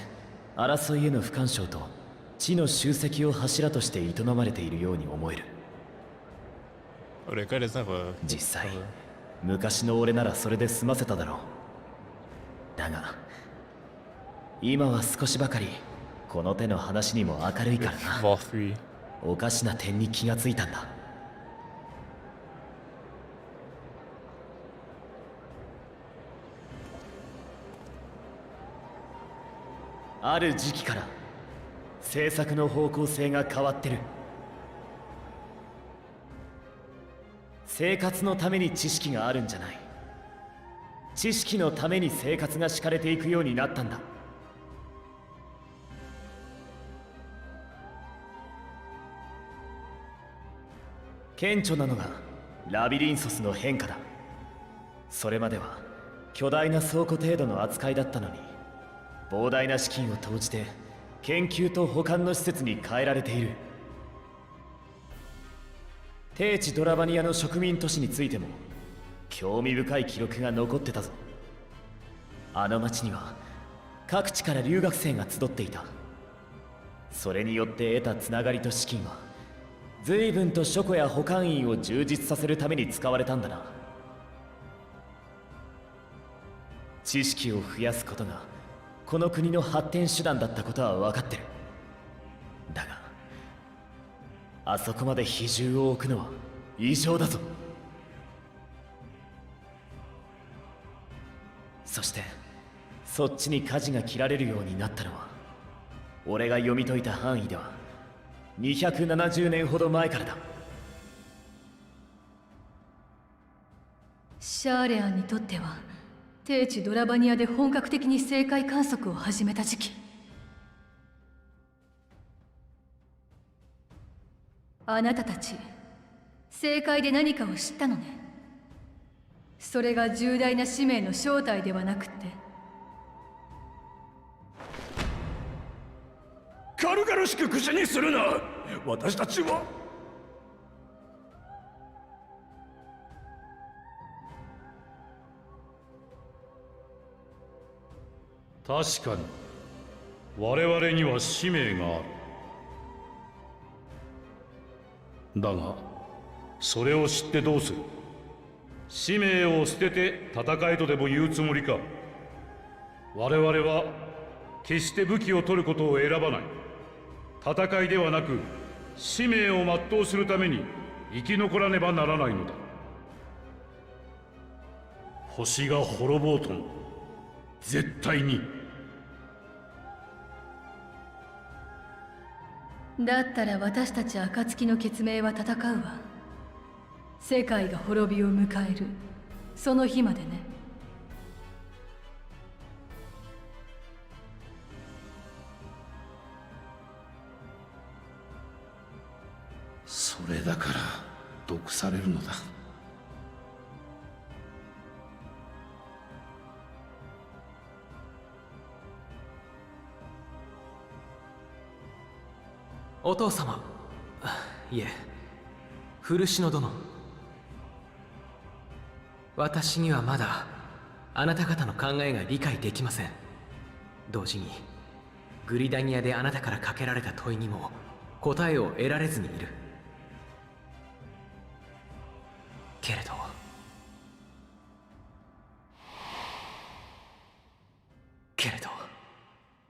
S6: 争いへの不干渉と知の集積を柱として営まれているように思える。実際昔の俺ならそれで済ませただろう。だが今は少しばかりこの手の話にも明るいからな。おかしな点に気がついたんだ。ある時期から政策の方向性が変わってる。生活のために知識があるんじゃない。知識のために生活が敷かれていくようになったんだ。顕著なのがラビリンソスの変化だ。それまでは巨大な倉庫程度の扱いだったのに、膨大な資金を投じて研究と保管の施設に変えられている。低地ドラバニアの植民都市についても興味深い記録が残ってたぞ。あの町には各地から留学生が集っていた。それによって得たつながりと資金は随分と書庫や保管員を充実させるために使われたんだな。知識を増やすことがこの国の発展手段だったことは分かってる。だがあそこまで比重を置くのは異常だぞ。そしてそっちに舵が切られるようになったのは俺が読み解いた範囲では270年ほど前からだ。
S5: シャーレアンにとっては低地ドラバニアで本格的に星界観測を始めた時期。あなたたち星界で何かを知ったのね。それが重大な使命の正体ではなくって。
S17: 軽々しく口にするな。私たちは
S13: 確かに我々には使命がある。だがそれを知ってどうする。使命を捨てて戦えとでも言うつもりか。我々は決して武器を取ることを選ばない。戦いではなく使命を全うするために生き残らねばならないのだ。星が滅ぼうとも絶対に。
S5: だったら私たち暁の血盟は戦うわ。世界が滅びを迎えるその日までね。
S17: それだから毒されるのだ。
S8: お父様、いえ、古篠殿。私にはまだあなた方の考えが理解できません。同時にグリダニアであなたからかけられた問いにも答えを得られずにいる。けれど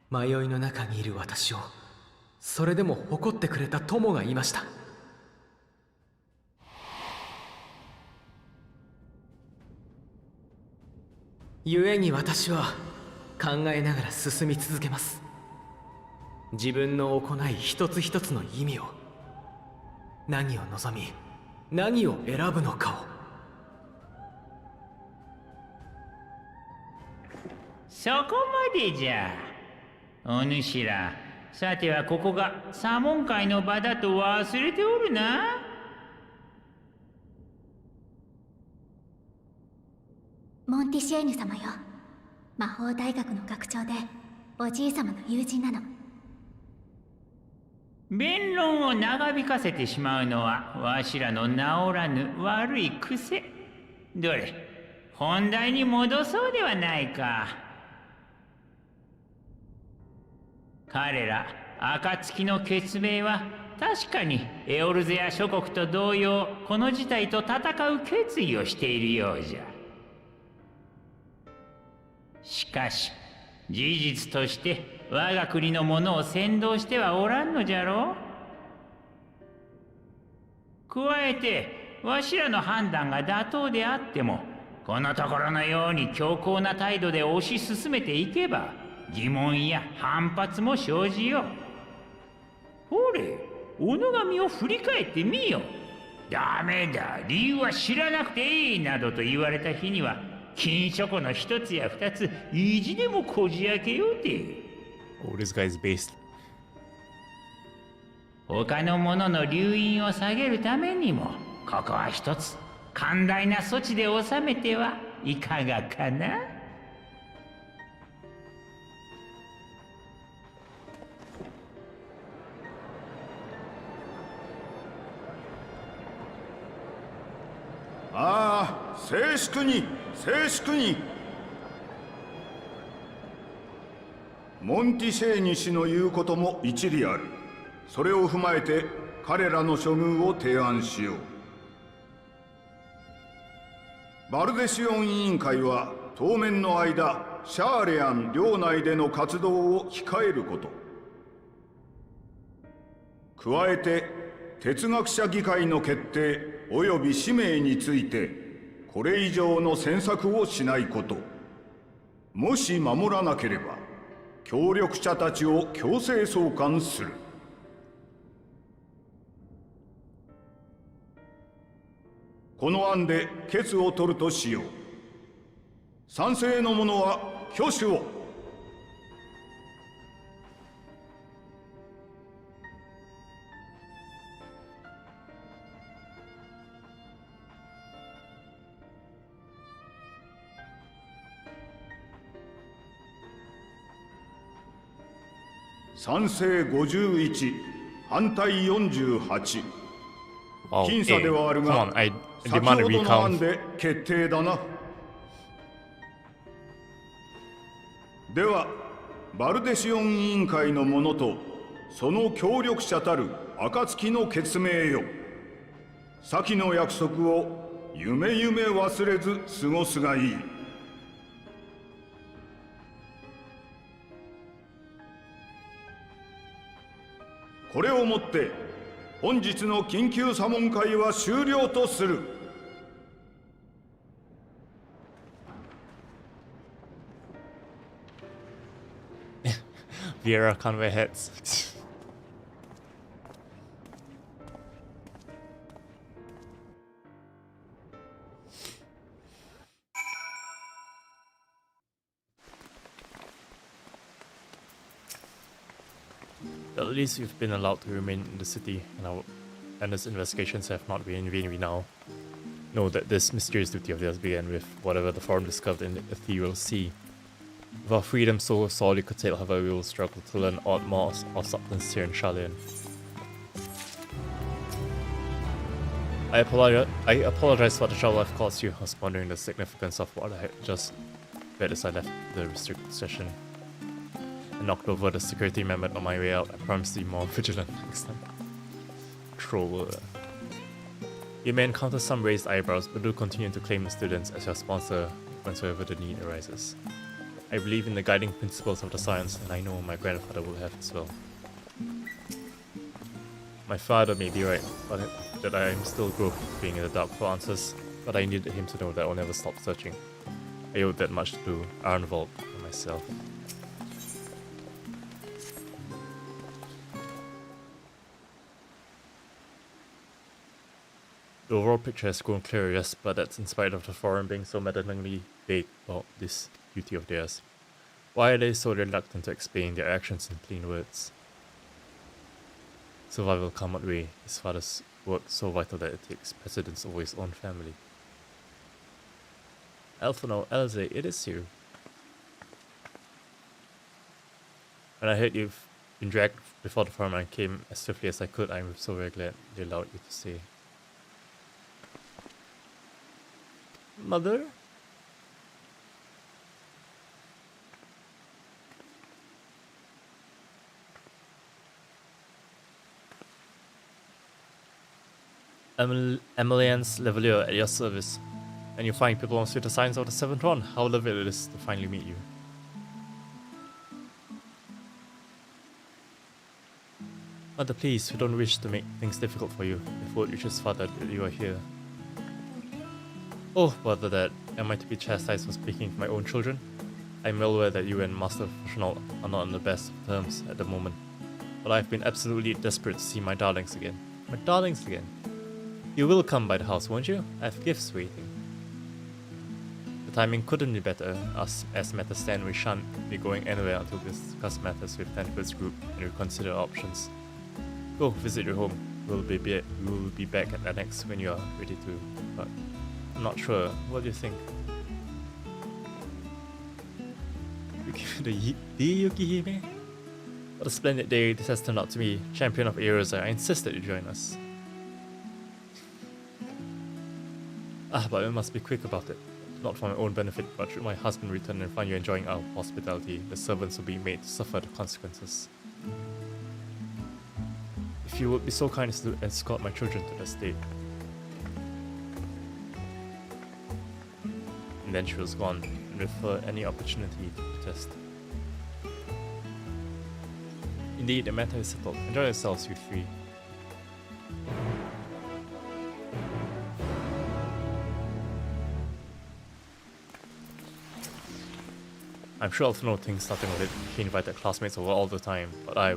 S8: 迷いの中にいる私をそれでも誇ってくれた友がいました。故に私は考えながら進み続けます。自分の行い一つ一つの意味を、何を望み何を選ぶのかを。
S18: そこまでじゃ。お主ら、さてはここが左門会の場だと忘れておるな。
S7: モンティシェーニュ様よ。魔法大学の学長でおじい様の友人なの。
S18: 弁論を長引かせてしまうのはわしらの治らぬ悪い癖。どれ、本題に戻そうではないか。彼ら暁の決命は確かにエオルゼア諸国と同様、この事態と戦う決意をしているようじゃ。しかし事実として我が国の者を先導してはおらんのじゃろう。加えてわしらの判断が妥当であっても、このところのように強硬な態度で推し進めていけば疑問や反発も生じよう。ほれ、己が身を振り返ってみよ。ダメだ、理由は知らなくていいなどと言われた日には、金書庫の一つや二つ意地でもこじ開けようて。
S1: Oh, this guy's based.
S18: 他の者の留飲を下げるためにも、ここは一つ寛大な措置で収めてはいかがかな。
S9: ああ、静粛に静粛に。モンティシェーニ氏の言うことも一理ある。それを踏まえて彼らの処遇を提案しよう。バルデシオン委員会は当面の間シャーレアン領内での活動を控えること、加えて哲学者議会の決定及び使命についてこれ以上の詮索をしないこと、もし守らなければ協力者たちを強制送還する。この案で決を取るとしよう。賛成の者は挙手を。賛成51、反対48。僅差ではあるが、先ほどの案で決定だな。では、バルデシオン委員会の者とその協力者たる暁の決命よ。先の約束を夢忘れず過ごすがいい。これをもって本日の緊急査問会は終了とする。
S1: Vera convey heads. At least we've been allowed to remain in the city, and its investigations have not been in vain. We now know that this mysterious duty of theirs began with whatever the forum discovered in the ethereal sea. With our freedom so sorely curtailed, however, we will struggle to learn odd more of substance here in Sharlayan. I apologize for the trouble I've caused you. I was pondering the significance of what I had just read as I left the restricted session. I knocked over the security member on my way out. I promise to be more vigilant next time. Troll. You may encounter some raised eyebrows, but do continue to claim the students as your sponsor whensoever the need arises. I believe in the guiding principles of the science, and I know my grandfather will have as well. My father may be right, but that I am still groping in the dark for answers, but I needed him to know that I'll never stop searching. I owed that much to Arnvold and myself. The overall picture has grown clearer, yes, but that's in spite of the forum being so maddeningly vague about this duty of theirs. Why are they so reluctant to explain their actions in plain words? Survival come what way, his father's work so vital that it takes precedence over his own family. Elfino, Elze, it is you. When I heard you've been dragged before the farm, I came as swiftly as I could. I'm so very glad they allowed you to stay. Mother? Emilian's Levelier at your service. And you find people on the signs of the 7th one. How lovely it is to finally meet you. Mother, please, we don't wish to make things difficult for you. If word reaches father that you are here. Oh, bother that. Am I to be chastised for speaking to my own children? I'm well aware that you and Master Fushnal are not on the best of terms at the moment. But I've been absolutely desperate to see my darlings again. My darlings again. You will come by the house, won't you? I have gifts waiting. The timing couldn't be better. As matters stand, we shan't be going anywhere until we discuss matters with Tenford's group and we consider options. Go visit your home. We'll be back at Annex when you are ready to. But I'm not sure. What do you think? The Yukihime? What a splendid day this has turned out to be. Champion of Erosa, I insist that you join us. But we must be quick about it. Not for my own benefit, but should my husband return and find you enjoying our hospitality, the servants will be made to suffer the consequences. If you would be so kind as to escort my children to the estate. And then she was gone, and with her any opportunity to protest. Indeed, the matter is settled. Enjoy yourselves, you three. I'm sure Elfino thinks nothing of it. He invited classmates over all the time, but I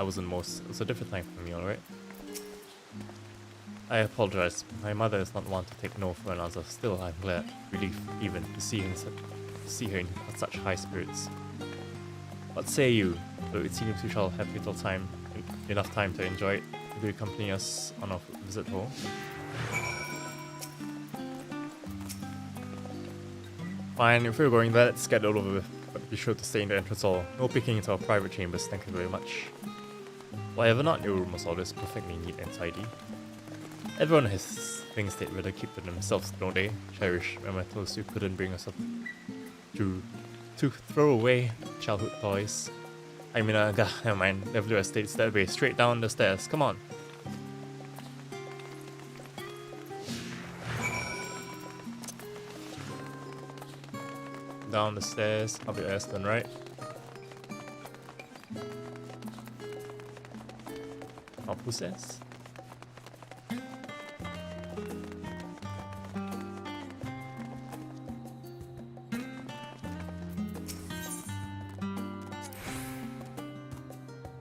S1: wasn't most. It was a different time for me, alright? I apologize. My mother is not one to take no for an answer. Still, I'm glad, relieved even, to see her in such high spirits. What say you? Though it seems we shall have enough time to enjoy it. Will you accompany us on our visit home? Fine, if we're going there, let's get it over with. But be sure to stay in the entrance hall. No peeking into our private chambers, thank you very much. Whatever not, your room was always perfectly neat and tidy. Everyone has things they'd rather keep to themselves, don't they? Cherish mementos you couldn't bring yourself to throw away. Childhood toys. I mean, never mind. Level estate's that way. Straight down the stairs. Come on. Down the stairs, up your ass then, right? Up who says?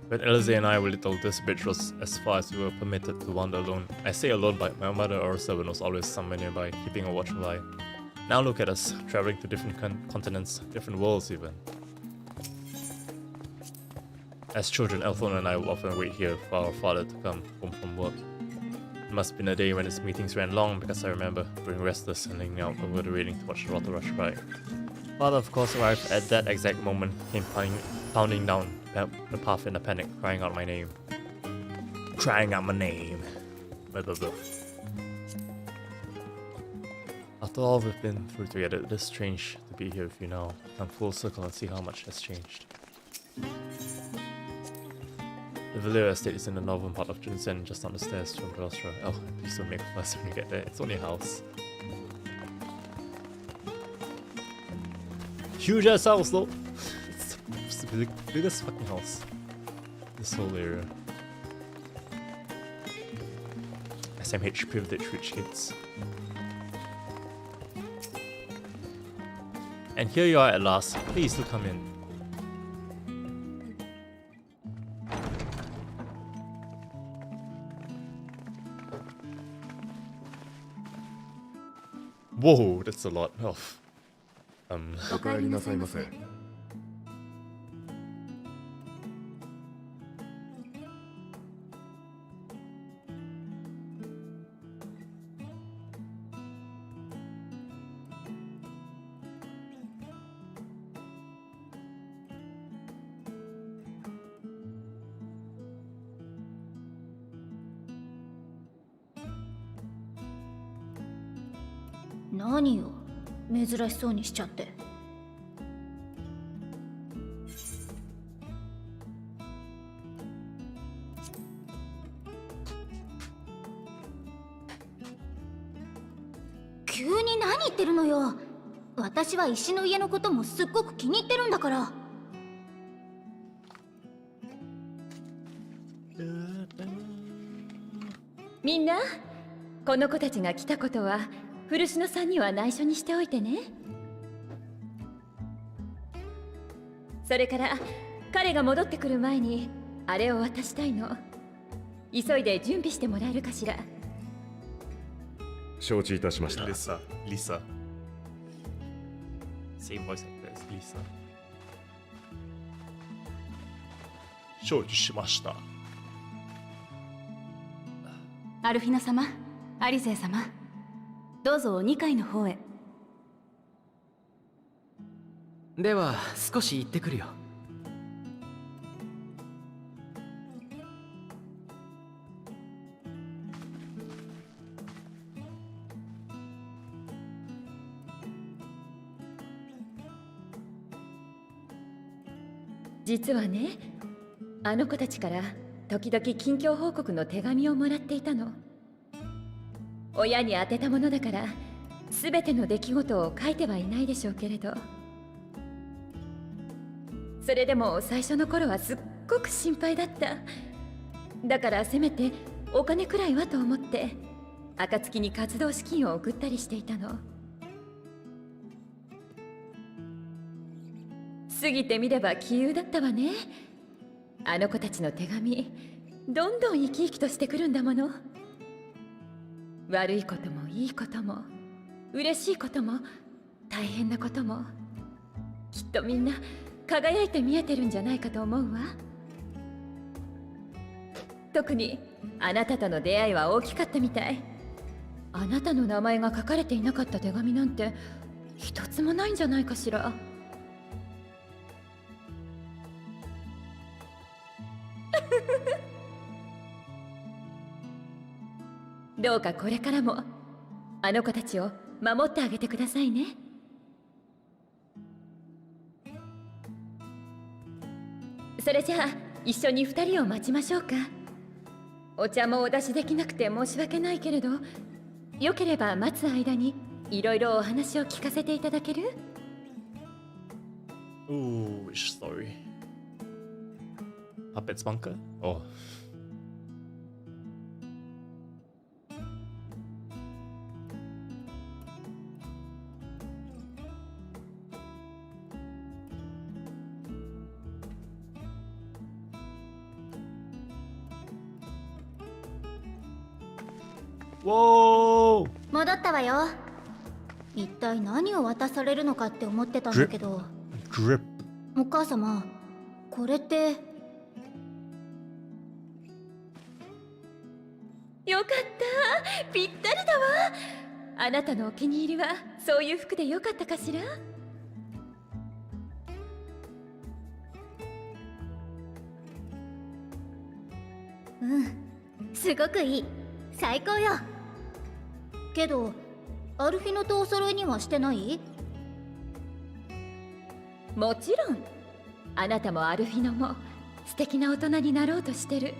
S1: When Elze and I were little, this bridge was as far as we were permitted to wander alone. I say alone, but my mother or servant was always somewhere nearby, keeping a watchful eye. Now look at us, traveling to different continents, different worlds even. As children, Elfino and I would often wait here for our father to come home from work. It must have been a day when his meetings ran long because I remember growing restless and leaning out over the railing to watch the water rush by. Father, of course, arrived at that exact moment, came pounding down the path in a panic, crying out my name. Crying out my name. Blah, blah, blah. After all we've been through together, it is strange to be here with you now. Come full circle and see how much has changed. The Valera estate is in the northern part of Junsen, just down the stairs from Velostra. Oh, please don't make a fuss when you get there. It's only a house. Huge ass house though! It's the biggest fucking house. This whole area. SMH privileged rich kids. And here you are at last. Please do come in. Whoa, that's a lot of
S10: お帰りなさいませ。
S7: 何よ、珍しそうにしちゃって。急に何言ってるのよ。私は石の家のこともすっごく気に入ってるんだから。
S11: みんな、この子たちが来たことは古篠さんには内緒にしておいてね。それから彼が戻ってくる前にあれを渡したいの。急いで準備してもらえるかしら。
S13: 承知いたしました。
S1: リサ。Same voice like this, リサ。承知しました。
S19: アルフィナ様、アリゼ様、どうぞ2階の方へ。
S8: では少し行ってくるよ。
S11: 実はね、あの子たちから時々近況報告の手紙をもらっていたの。親に宛てたものだから全ての出来事を書いてはいないでしょうけれど、それでも最初の頃はすっごく心配だった。だからせめてお金くらいはと思って暁に活動資金を送ったりしていたの。過ぎてみれば杞憂だったわね。あの子たちの手紙、どんどん生き生きとしてくるんだもの。悪いこともいいことも嬉しいことも大変なことも、きっとみんな輝いて見えてるんじゃないかと思うわ。特にあなたとの出会いは大きかったみたい。あなたの名前が書かれていなかった手紙なんて一つもないんじゃないかしら。どうかこれからもあの子たちを守ってあげてくださいね。それじゃあ一緒に2人を待ちましょうか。お茶もお出しできなくて申し訳ないけれど、よければ待つ間にいろいろお話を聞かせていただける？
S1: Ooh, which story? Puppet's bunker? Oh. Whoa!
S7: 戻ったわよ。一体何を渡されるのかって思ってたんだけど。
S1: Grip.
S7: お母様、これって。
S11: よかった、ぴったりだわ。あなたのお気に入りはそういう服でよかったかしら？
S7: うん、すごくいい。最高よ。けどアルフィノとお揃いにはしてない？
S11: もちろん。あなたもアルフィノも素敵な大人になろうとしてる。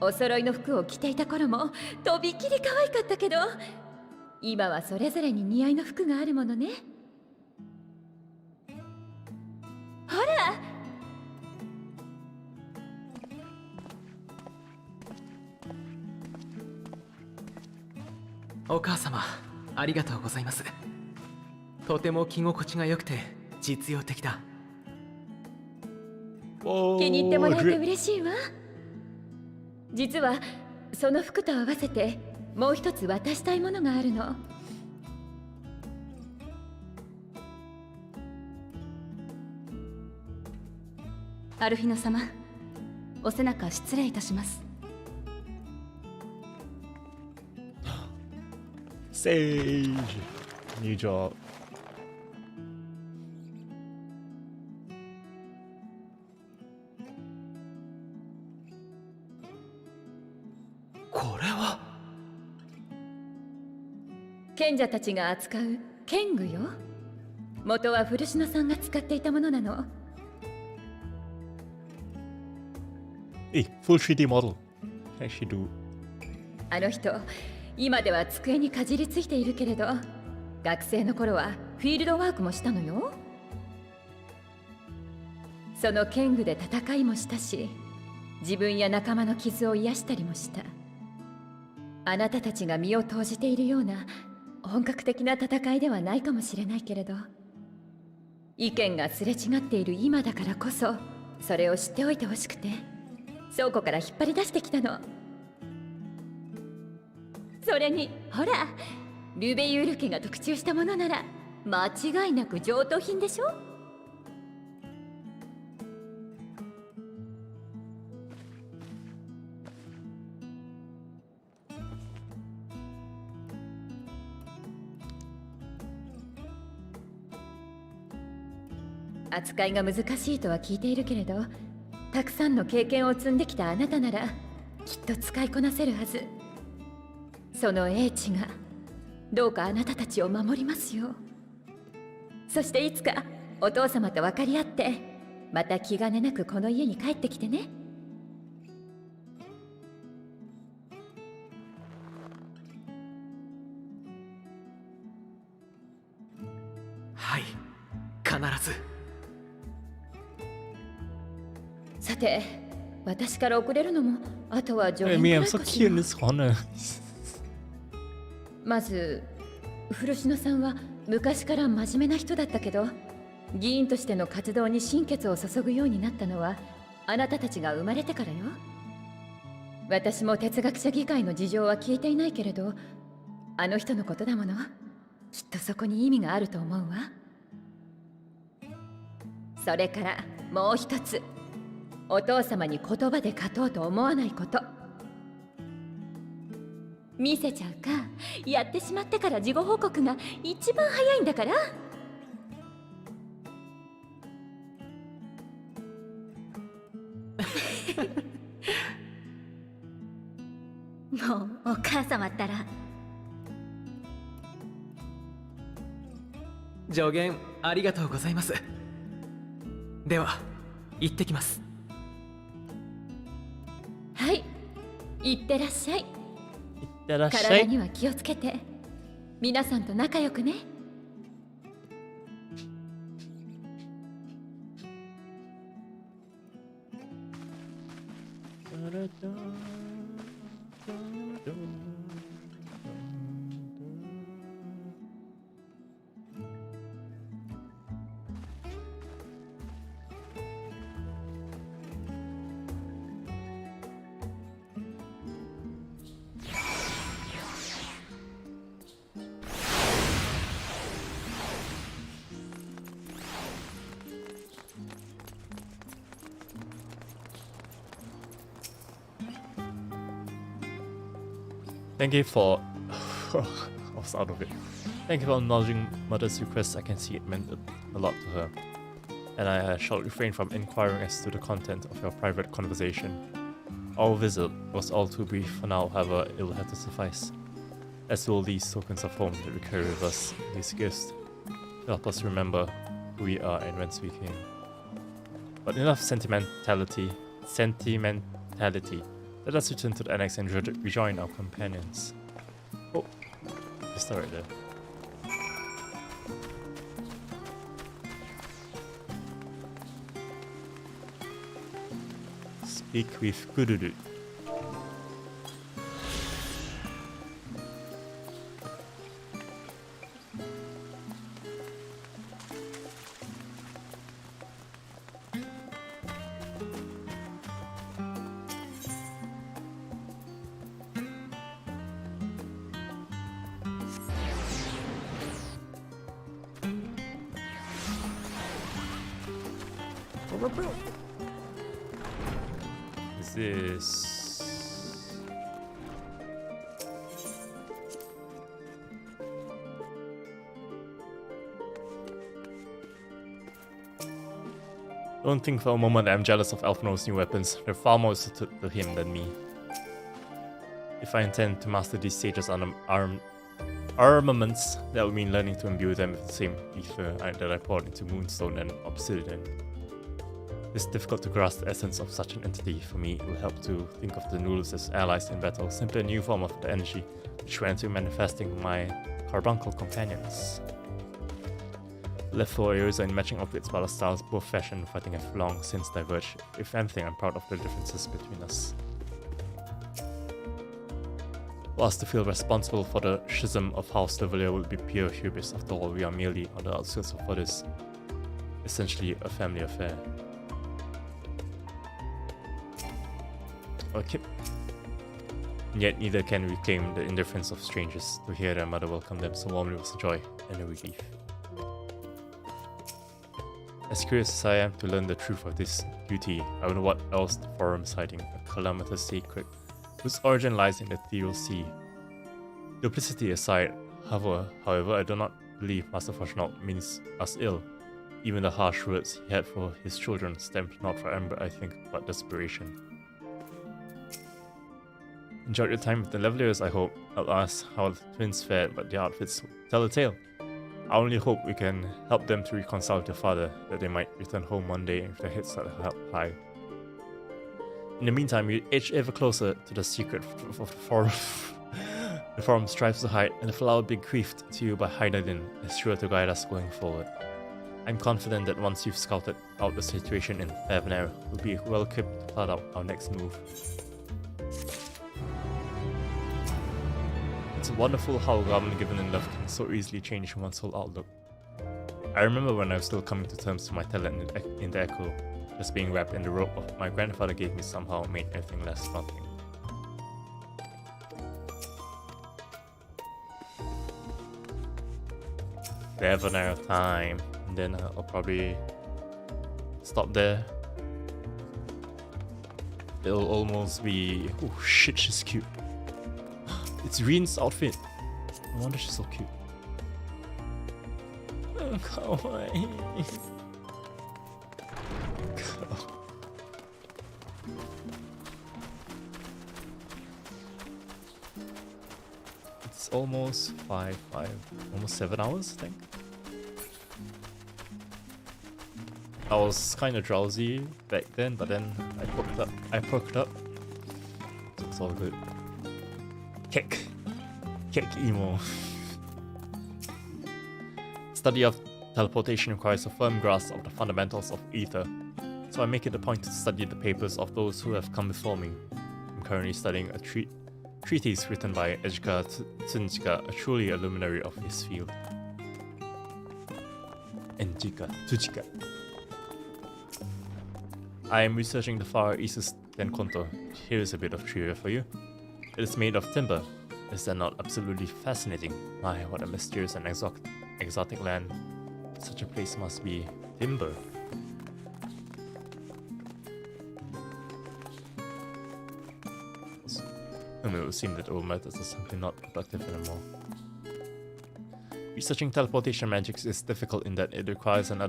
S11: お揃いの服を着ていた頃もとびきり可愛かったけど、今はそれぞれに似合いの服があるものね。ほら、
S8: お母様、ありがとうございます。とても着心地が良くて実用的だ。
S11: 気に入ってもらえて嬉しいわ。実はその服と合わせてもう一つ渡したいものがあるの。
S19: アルフィノ様、お背中失礼いたします。
S1: Sage! New job.
S8: これは
S11: 賢者たちが扱う剣具よ。元は古篠さんが使っていたものなの。
S1: Hey, full 3D model. Can actually do.
S11: あの人、今では机にかじりついているけれど、学生の頃はフィールドワークもしたのよ。その剣具で戦いもしたし、自分や仲間の傷を癒したりもした。あなたたちが身を投じているような本格的な戦いではないかもしれないけれど、意見がすれ違っている今だからこそ、それを知っておいてほしくて倉庫から引っ張り出してきたの。それにほら、ルベユール家が特注したものなら間違いなく上等品でしょ。扱いが難しいとは聞いているけれど、たくさんの経験を積んできたあなたならきっと使いこなせるはず。その英知がどうかあなたたちを守りますよ。そしていつかお父様と分かり合って、また気兼ねなくこの家に帰ってきてね。
S8: はい、必ず。
S11: さて、私から遅れるのもあとは助言
S1: I
S11: く
S1: mean,
S11: ら
S1: I'm
S11: い
S1: so
S11: かし
S1: cute
S11: ら。
S1: in this corner.
S11: まず古篠さんは昔から真面目な人だったけど、議員としての活動に心血を注ぐようになったのはあなたたちが生まれてからよ。私も哲学者議会の事情は聞いていないけれど、あの人のことだもの。きっとそこに意味があると思うわ。それからもう一つ、お父様に言葉で勝とうと思わないこと。見せちゃうか、やってしまってから事後報告が一番早いんだから。
S7: もうお母様ったら。
S8: 助言ありがとうございます。では行ってきます。
S11: はい、いってらっしゃい。
S1: てらっしゃい。
S11: 体には気をつけて、皆さんと仲良くね。
S1: Thank you for. I was out of it. Thank you for acknowledging Mother's request. I can see it meant a lot to her. And I shall refrain from inquiring as to the content of your private conversation. Our visit was all too brief for now, however, it will have to suffice. As will these tokens of home that we carry with us, these gifts, to help us remember who we are and whence we came. But enough sentimentality. Let us return to the annex and rejoin our companions. Oh, just right there. Speak with Gururu. Is this? Don't think for a moment that I'm jealous of Alphino's new weapons. They're far more suited to him than me. If I intend to master these stages unarmed, armaments that would mean learning to imbue them with the same ether that I poured into Moonstone and Obsidian. It's difficult to grasp the essence of such an entity. For me, it will help to think of the noodles as allies in battle, simply a new form of the energy which went into manifesting my carbuncle companions. Left for areas in matching outfits, but our styles, both fashion and fighting, have long since diverged. If anything, I'm proud of the differences between us. Whilst to feel responsible for the schism of House de Villiers would be pure hubris. After all, we are merely on the outskirts of what is essentially a family affair. Okay. Yet neither can we claim the indifference of strangers. To hear their mother welcome them so warmly was a joy and a relief. As curious as I am to learn the truth of this duty, I wonder what else the forum is hiding, a calamitous secret whose origin lies in the ethereal sea. Duplicity aside, however, I do not believe Master Fortunato means us ill. Even the harsh words he had for his children stemmed not from anger, I think, but desperation. Enjoyed your time with the Levelers, I hope. I'll ask how the twins fared, but their outfits tell a tale. I only hope we can help them to reconcile with their father, that they might return home one day with their heads held high. In the meantime, we edge ever closer to the secret of the forum. The forum strives to hide, and the flower bequeathed to you by Hydalin is sure to guide us going forward. I'm confident that once you've scouted out the situation in Avener, we'll be well equipped to plot out our next move. It's wonderful how a goblin given in love can so easily change one's whole outlook. I remember when I was still coming to terms with my talent in the Echo, just being wrapped in the rope of my grandfather gave me somehow made everything less daunting. Avener time, and then I'll probably stop there. It'll almost be... Oh shit, she's cute. It's Rin's outfit. No wonder she's so cute. Oh, kawaii. It's almost almost 7 hours, I think. I was kind of drowsy back then, but then I perked up. So it's all good. Kick emo. Study of teleportation requires a firm grasp of the fundamentals of ether, so I make it a point to study the papers of those who have come before me. I'm currently studying a treatise written by Ejika Tsunjika, a truly a luminary of his field. Ejika Tsunjika. I am researching the Far East's Tenkonto. Here is a bit of trivia for you. It is made of timber. Is that not absolutely fascinating? My, what a mysterious and exotic land. Such a place must be. Timber. I mean, it would seem that old methods are simply not productive anymore. Researching teleportation magic is difficult in that it requires an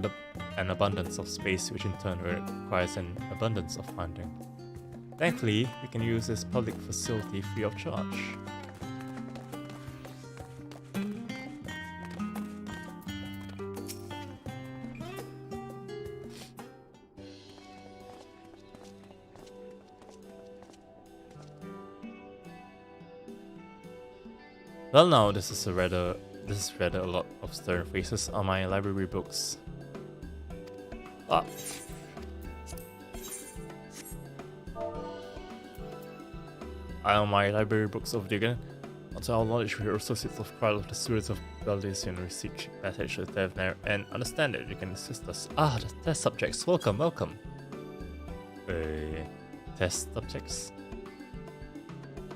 S1: abundance of space, which in turn requires an abundance of funding. Thankfully, we can use this public facility free of charge. Well, now this is rather a lot of stern faces on my library books. Ah. On my library books of Digan, to our knowledge, we are associates of quite a lot of the students of Valdizian research passage with Devner and understand that you can assist us. Ah, the test subjects. Welcome. Test subjects.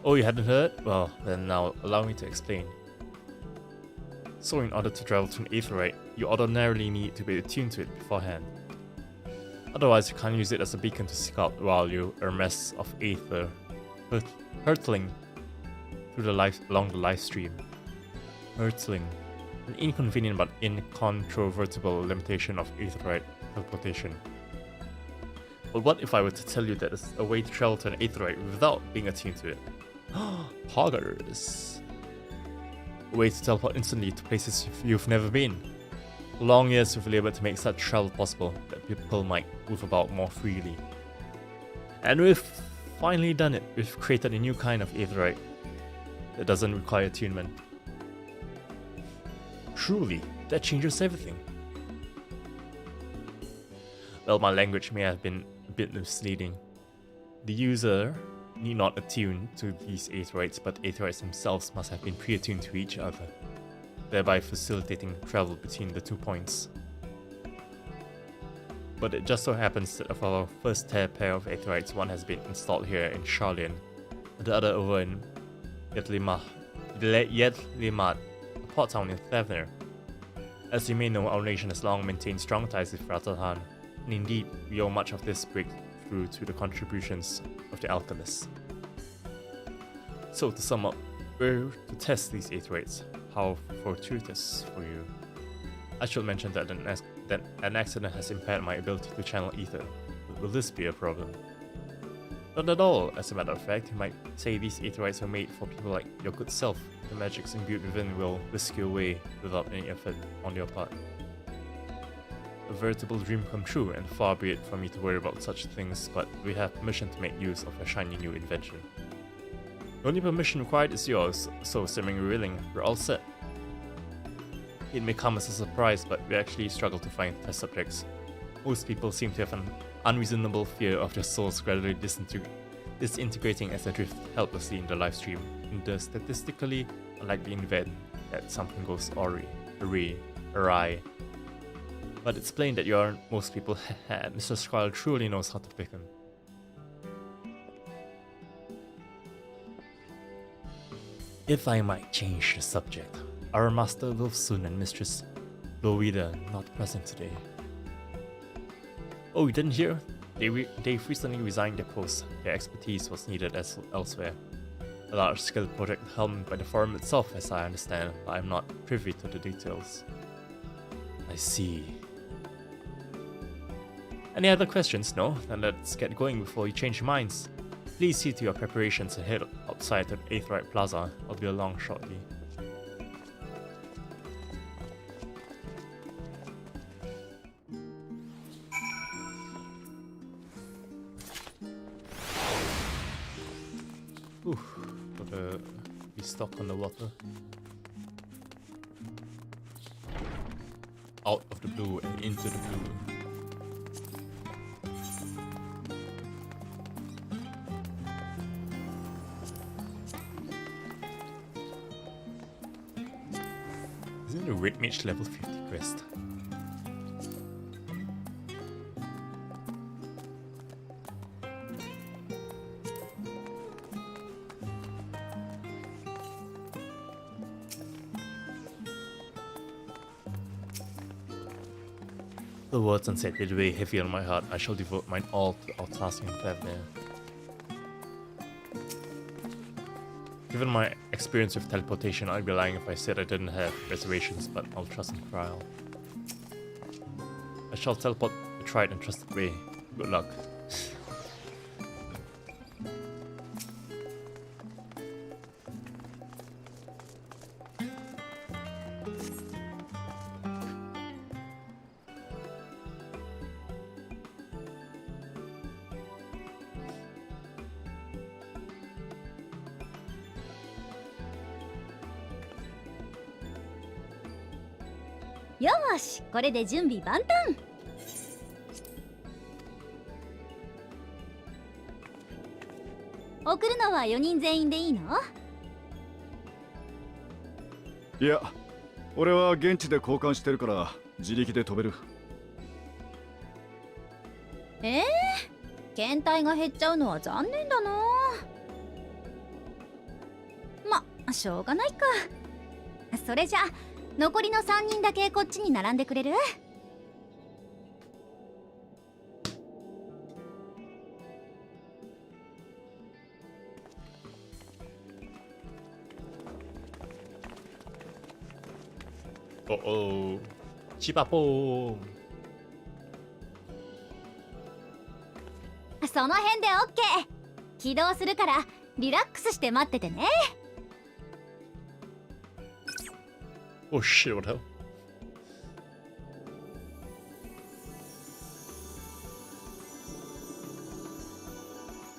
S1: Oh, you hadn't heard? Well, then now allow me to explain. So in order to travel to an aetheryte, you ordinarily need to be attuned to it beforehand. Otherwise, you can't use it as a beacon to seek out while you are a mess of aether hurtling through along the live stream. Hurtling. An inconvenient but incontrovertible limitation of aetheryte teleportation. But what if I were to tell you that there's a way to travel to an aetheryte without being attuned to it? Poggers. A way to teleport instantly to places you've never been. For long years we've labored to make such travel possible that people might move about more freely. And we've finally done it. We've created a new kind of aetheryte that doesn't require attunement. Truly, that changes everything. Well, my language may have been a bit misleading. The user need not attune to these aetherytes, but aetherytes themselves must have been pre-attuned to each other, thereby facilitating travel between the 2 points. But it just so happens that of our first pair of aetherytes, one has been installed here in Charlian, and the other over in Yedlimat, a port town in Thavner. As you may know, our nation has long maintained strong ties with Ratalhan, and indeed, we owe much of this breakthrough to the contributions of the alchemists. So to sum up, we're to test these aetherytes. How fortuitous for you. I should mention that an accident has impaired my ability to channel ether. Will this be a problem? Not at all. As a matter of fact, you might say these aetherytes were made for people like your good self. The magics imbued within will whisk you away without any effort on your part. A veritable dream come true, and far be it from me to worry about such things, but we have permission to make use of a shiny new invention. The only permission required is yours, so assuming you're willing, we're all set. It may come as a surprise, but we actually struggle to find test subjects. Most people seem to have an unreasonable fear of their souls gradually disintegrating as they drift helplessly in the live stream, in the statistically unlikely event that something goes awry. But it's plain that you aren't most people. Mr. Squall truly knows how to pick him. If I might change the subject, our Master Wolfsoon and Mistress Loida not present today. Oh, you didn't hear? They've recently resigned their posts. Their expertise was needed elsewhere. A large-scale project helmed by the forum itself, as I understand, but I'm not privy to the details. I see. Any other questions? No? Then let's get going before you change your minds. Please see to your preparations and head outside to the Aetheryte Plaza. I'll be along shortly. Ooh, gotta be stuck on the water. Out of the blue and into the blue. Isn't the Red Mage level 50 quest? The words unsaid did weigh heavy on my heart. I shall devote mine all to our task in Thavner. Given my experience with teleportation, I'd be lying if I said I didn't have reservations, but I'll trust and trial. I shall teleport the tried and trusted way. Good luck.
S7: よーし、これで準備万端。送るのは4人全員でいいの？
S9: いや、俺は現地で交換してるから自力で飛べる。
S7: 検体が減っちゃうのは残念だな。ま、しょうがないか。それじゃ残りの3人だけこっちに並んでくれる？
S1: おお、チバポー。
S7: その辺で OK。起動するからリラックスして待っててね。
S1: Oh shit, what the hell?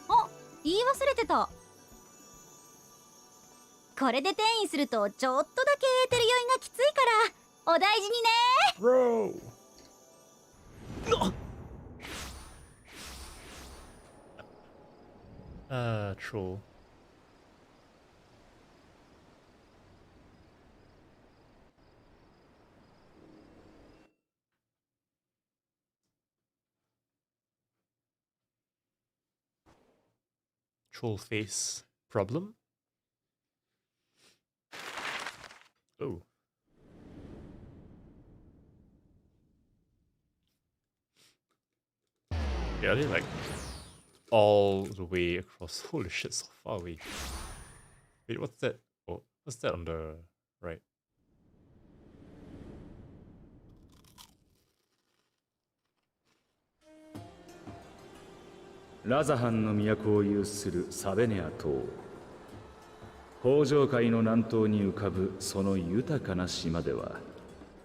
S20: あ、言い忘れてた。これで転移するとちょっとだけエーテル酔いがきついからお大事にね。
S1: Troll. Troll face problem? Oh. Yeah, they like all the way across. Holy shit, so far away. Wait, what's that? Oh, what's that on the right?
S13: ラザハンの都を有するサベネア島。北上海の南東に浮かぶその豊かな島では、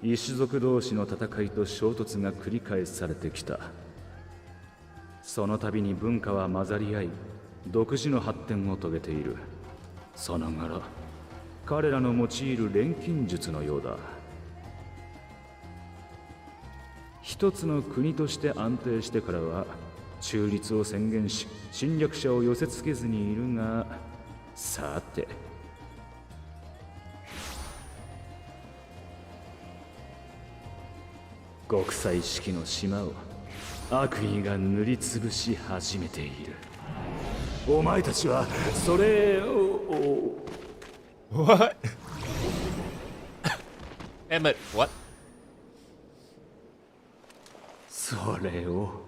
S13: 異種族同士の戦いと衝突が繰り返されてきた。その度に文化は混ざり合い、独自の発展を遂げている。さながら彼らの用いる錬金術のようだ。一つの国として安定してからは中立を宣言し、侵略者を寄せつけずにいるが、さて極彩色の島を悪意が塗りつぶし始めている。お前たちはそれを。
S1: What? Emmett, what?
S13: それを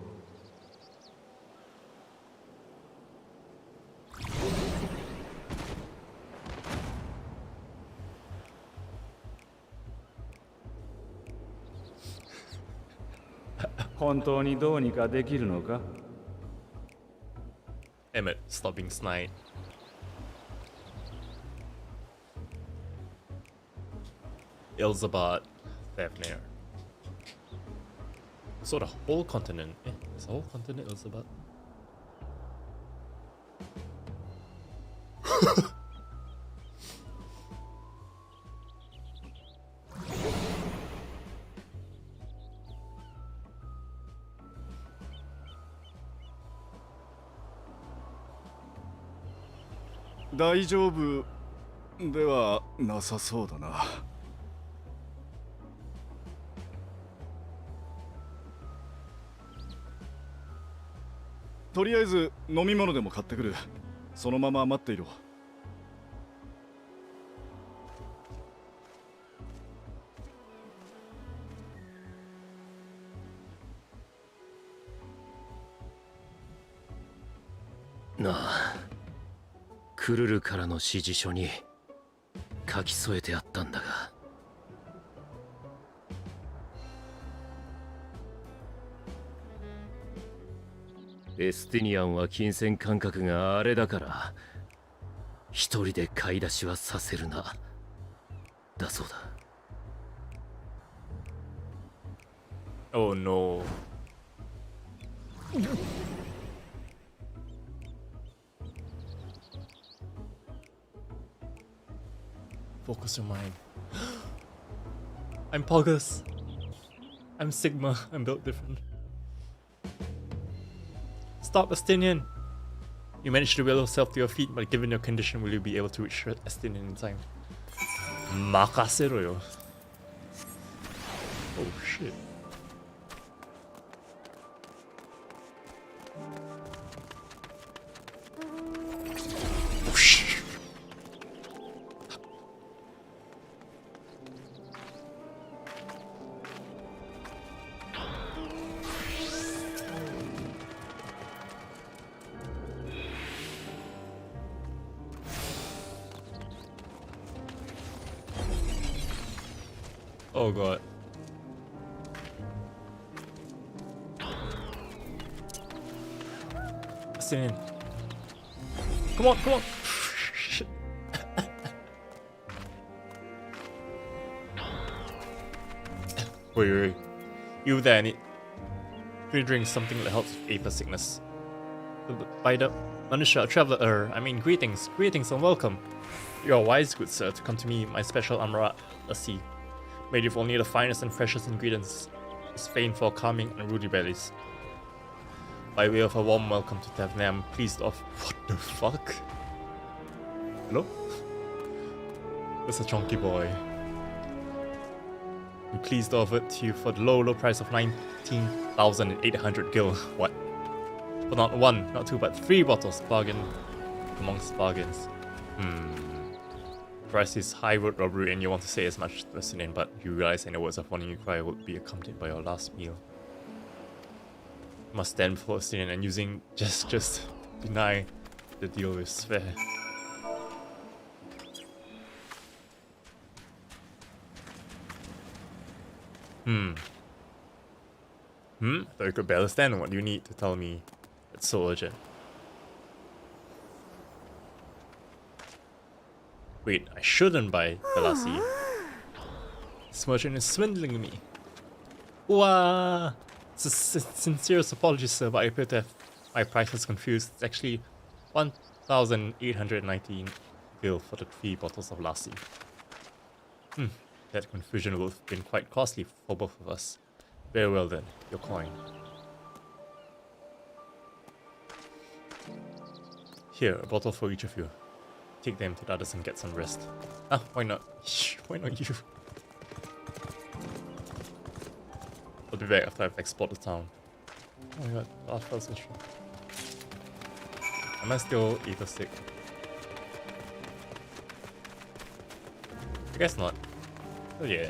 S13: 本当にどうにかできるのか？
S1: Emmett, stop being snide. Elzabad, Thavnair. So the whole continent. Is the whole continent Elzabad?
S9: 「大丈夫」ではなさそうだな。とりあえず飲み物でも買ってくる。そのまま待っていろ。
S6: なあ、クルルからの指示書に書き添えてあったんだが。エスティニアンは金銭感覚があれだから一人で買い出しはさせるな、だそうだ。
S1: Oh no. Focus your mind. I'm Pogus. I'm Sigma. I'm built different. Stop, Estinian! You managed to will yourself to your feet, but given your condition, will you be able to reach Estinian in time? Makasero. Oh shit. Oh god. Estinian. Come on, come on. Shit. Wait. You there need to drink something that helps with aper sickness. By the Manisha traveler, I mean greetings and welcome. You are wise, good sir, to come to me, my special Amra Lassi, made with only the finest and freshest ingredients, is famed for calming unruly bellies. By way of a warm welcome to Tavne, I'm pleased of... What the fuck? Hello? That's a chunky boy. I'm pleased to offer it to you for the low price of 19,800 gil. What? For not one, not two, but 3 bottles. Bargain amongst bargains. Price is high road robbery and you want to say as much to listening, but you realize any words of warning you cry would be accompanied by your last meal. You must stand before listening and using just deny the deal is fair. Thought you could better stand. What do you need to tell me? It's so urgent. Wait, I shouldn't buy the lassi. This merchant is swindling me. Wah! Sincerest apologies, sir, but I appear to have my prices confused. It's actually 1,819 gil for the 3 bottles of lassi. That confusion would have been quite costly for both of us. Very well then, your coin. Here, a bottle for each of you. Take them to the others and get some rest. Ah, why not? Why not you? I'll be back after I've explored the town. Oh my god, that felt so strong. Am I still ether sick? I guess not. Oh yeah.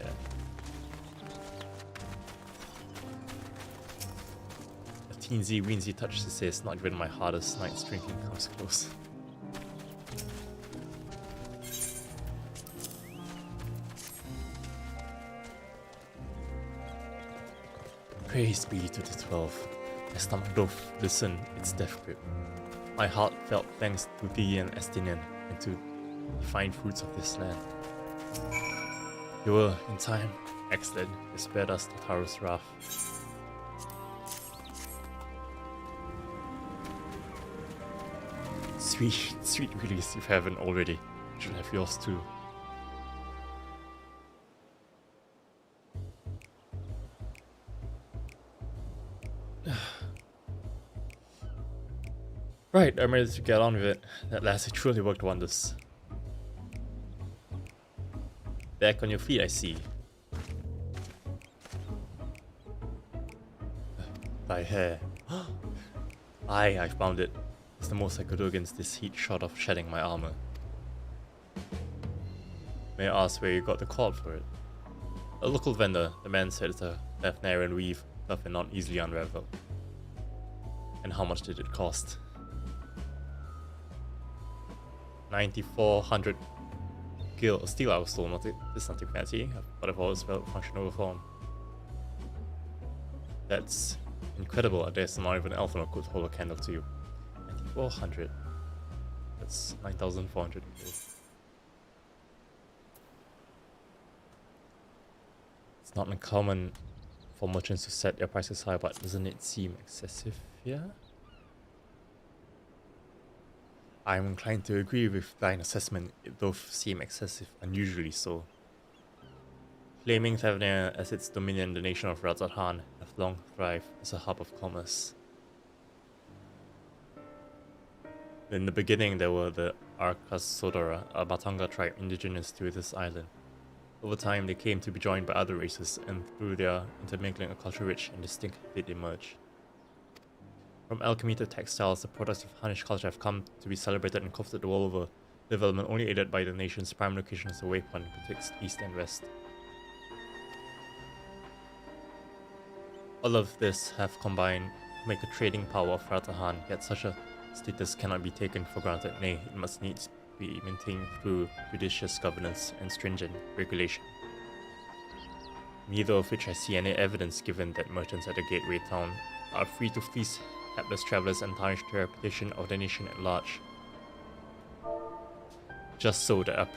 S1: A teensy weensy touch to say it's not even my hardest night's drinking comes close. Praise be to the 12. My stomach doth listen its death grip. My heart felt thanks to thee and Estinian and to the fine fruits of this land. You were, in time, excellent. You spared us Tataru's wrath. Sweet release if you haven't already. You should have yours too. Right, I'm ready to get on with it. That lassie truly worked wonders. Back on your feet, I see. Thy hair. Aye, I found it. It's the most I could do against this heat short of shedding my armor. May I ask where you got the cord for it? A local vendor, the man said it's a Lephnarian weave, tough and not easily unraveled. And how much did it cost? 9,400 gil. Still, I was still not. It's nothing fancy, but I've always felt functional form. That's incredible. I guess not even an elf could hold a candle to you. 9,400. That's 9,400 gil. It's not uncommon for merchants to set their prices high, but doesn't it seem excessive here? I'm inclined to agree with thine assessment. It doth seem excessive, unusually so. Claiming Thavnia as its dominion, the nation of Rajasthan have long thrived as a hub of commerce. In the beginning, there were the Arkasodara, a Matanga tribe indigenous to this island. Over time, they came to be joined by other races, and through their intermingling, a culture rich and distinct did emerge. From alchemy to textiles, the products of Hunnish culture have come to be celebrated and coveted the world over, development only aided by the nation's prime location as a waypoint betwixt east and west. All of this have combined to make a trading power of Ratahan, yet such a status cannot be taken for granted, nay, it must needs be maintained through judicious governance and stringent regulation. Neither of which I see any evidence, given that merchants at the gateway town are free to fleece hapless travelers and tarnish the reputation of the nation at large. Just so that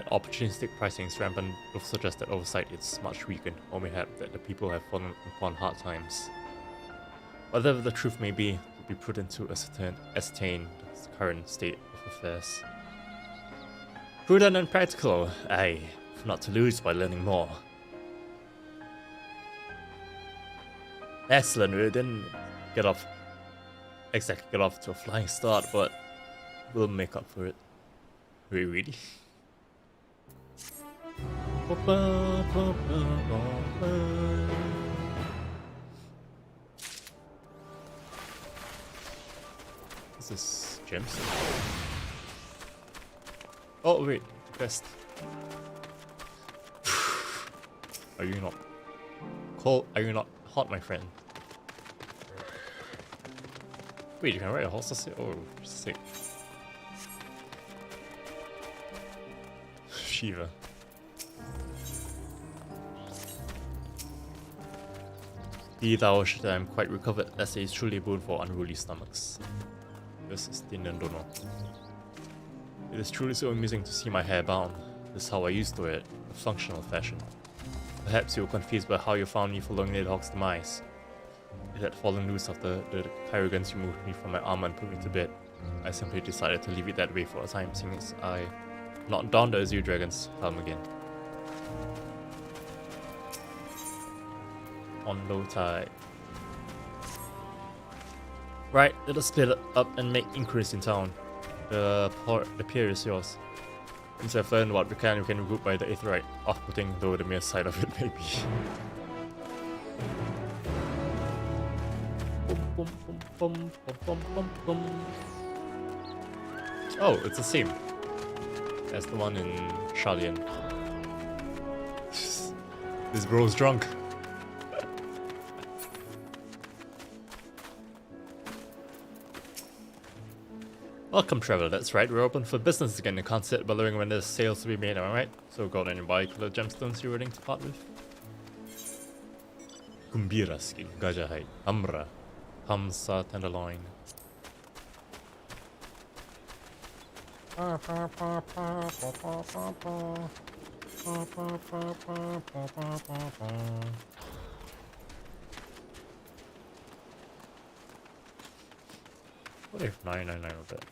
S1: opportunistic pricing is rampant would suggest that oversight is much weakened, or mayhap that the people have fallen upon hard times. Whatever the truth may be, it would be prudent to ascertain the current state of affairs. Prudent and practical, aye, not to lose by learning more. Excellent, we didn't get off to a flying start, but we'll make up for it. Wait, really? This is gemstone. Oh wait, best. Are you not cold? Are you not hot, my friend? Wait, you can ride a horse? Oh, sick. Shiva. Be thou should I am quite recovered, as it is truly a boon for unruly stomachs. This is Dinandono. It is truly so amusing to see my hair bound. This is how I used to it, a functional fashion. Perhaps you were confused by how you found me following Nidhogg's demise. It had fallen loose after the Kyrogans removed me from my armor and put me to bed. I simply decided to leave it that way for a time, since I not down the Azure Dragon's palm again. On low tide. Right, let us split up and make inquiries in town. The pier is yours. Since I've learned what we can regroup by the Aetherite, off-putting though the mere sight of it may be. Oh, it's the same as the one in Shalian. This bro's drunk. Welcome, traveler. That's right, we're open for business again and can't sit bellowing when there's sales to be made, am I right? So got any bi-color gemstones you're willing to part with? Kumbira skin, Gajahide, Amra, Hamsa tenderloin. What if 999 of that?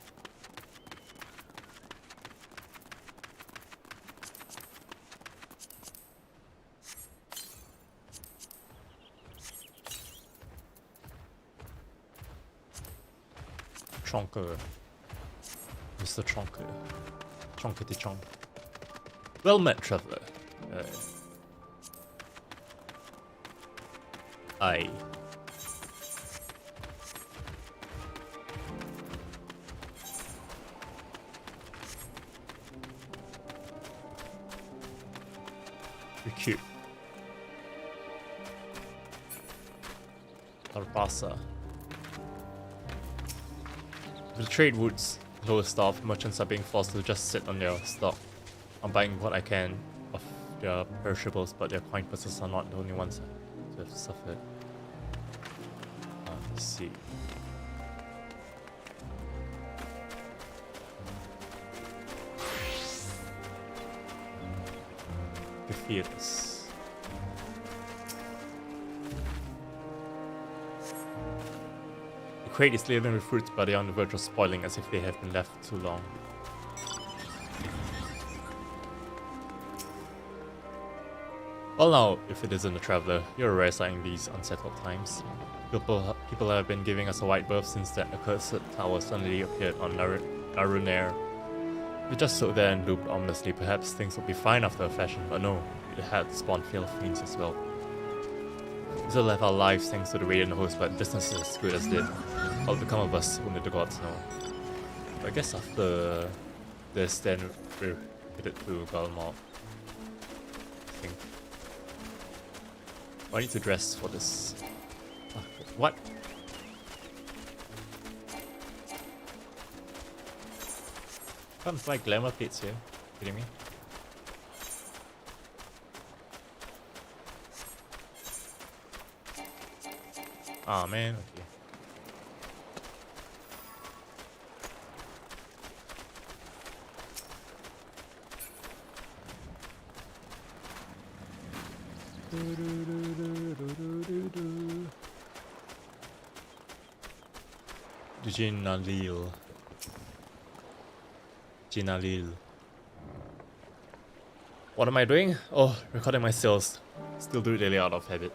S1: Chonker. Mr. Chonker. Chonkety chonk. Well met, traveler. Aye. You're cute. Arbasa. The trade routes lowest off, merchants are being forced to just sit on their stock. I'm buying what I can of their perishables, but their coin purses are not the only ones to have suffered. Let's see. Defeats. The crate is laden with fruits, but they are on the verge of spoiling as if they have been left too long. Well now, if it isn't a traveler, you're a rare sight in these unsettled times. People have been giving us a wide berth since that accursed tower suddenly appeared on Narunair. We just stood there and looped ominously. Perhaps things would be fine after a fashion, but no, it had spawned failed fiends as well. We still have our lives thanks to the radiant host, but business is as good as dead. What will become of us, only the gods know. But I guess after this, then we're headed to Galmalt. I think. Oh, I need to dress for this. What? Can't fly glamour plates here. Kidding me? Ah man, okay. Ginalil. What am I doing? Oh, recording my sales. Still do it daily out of habit.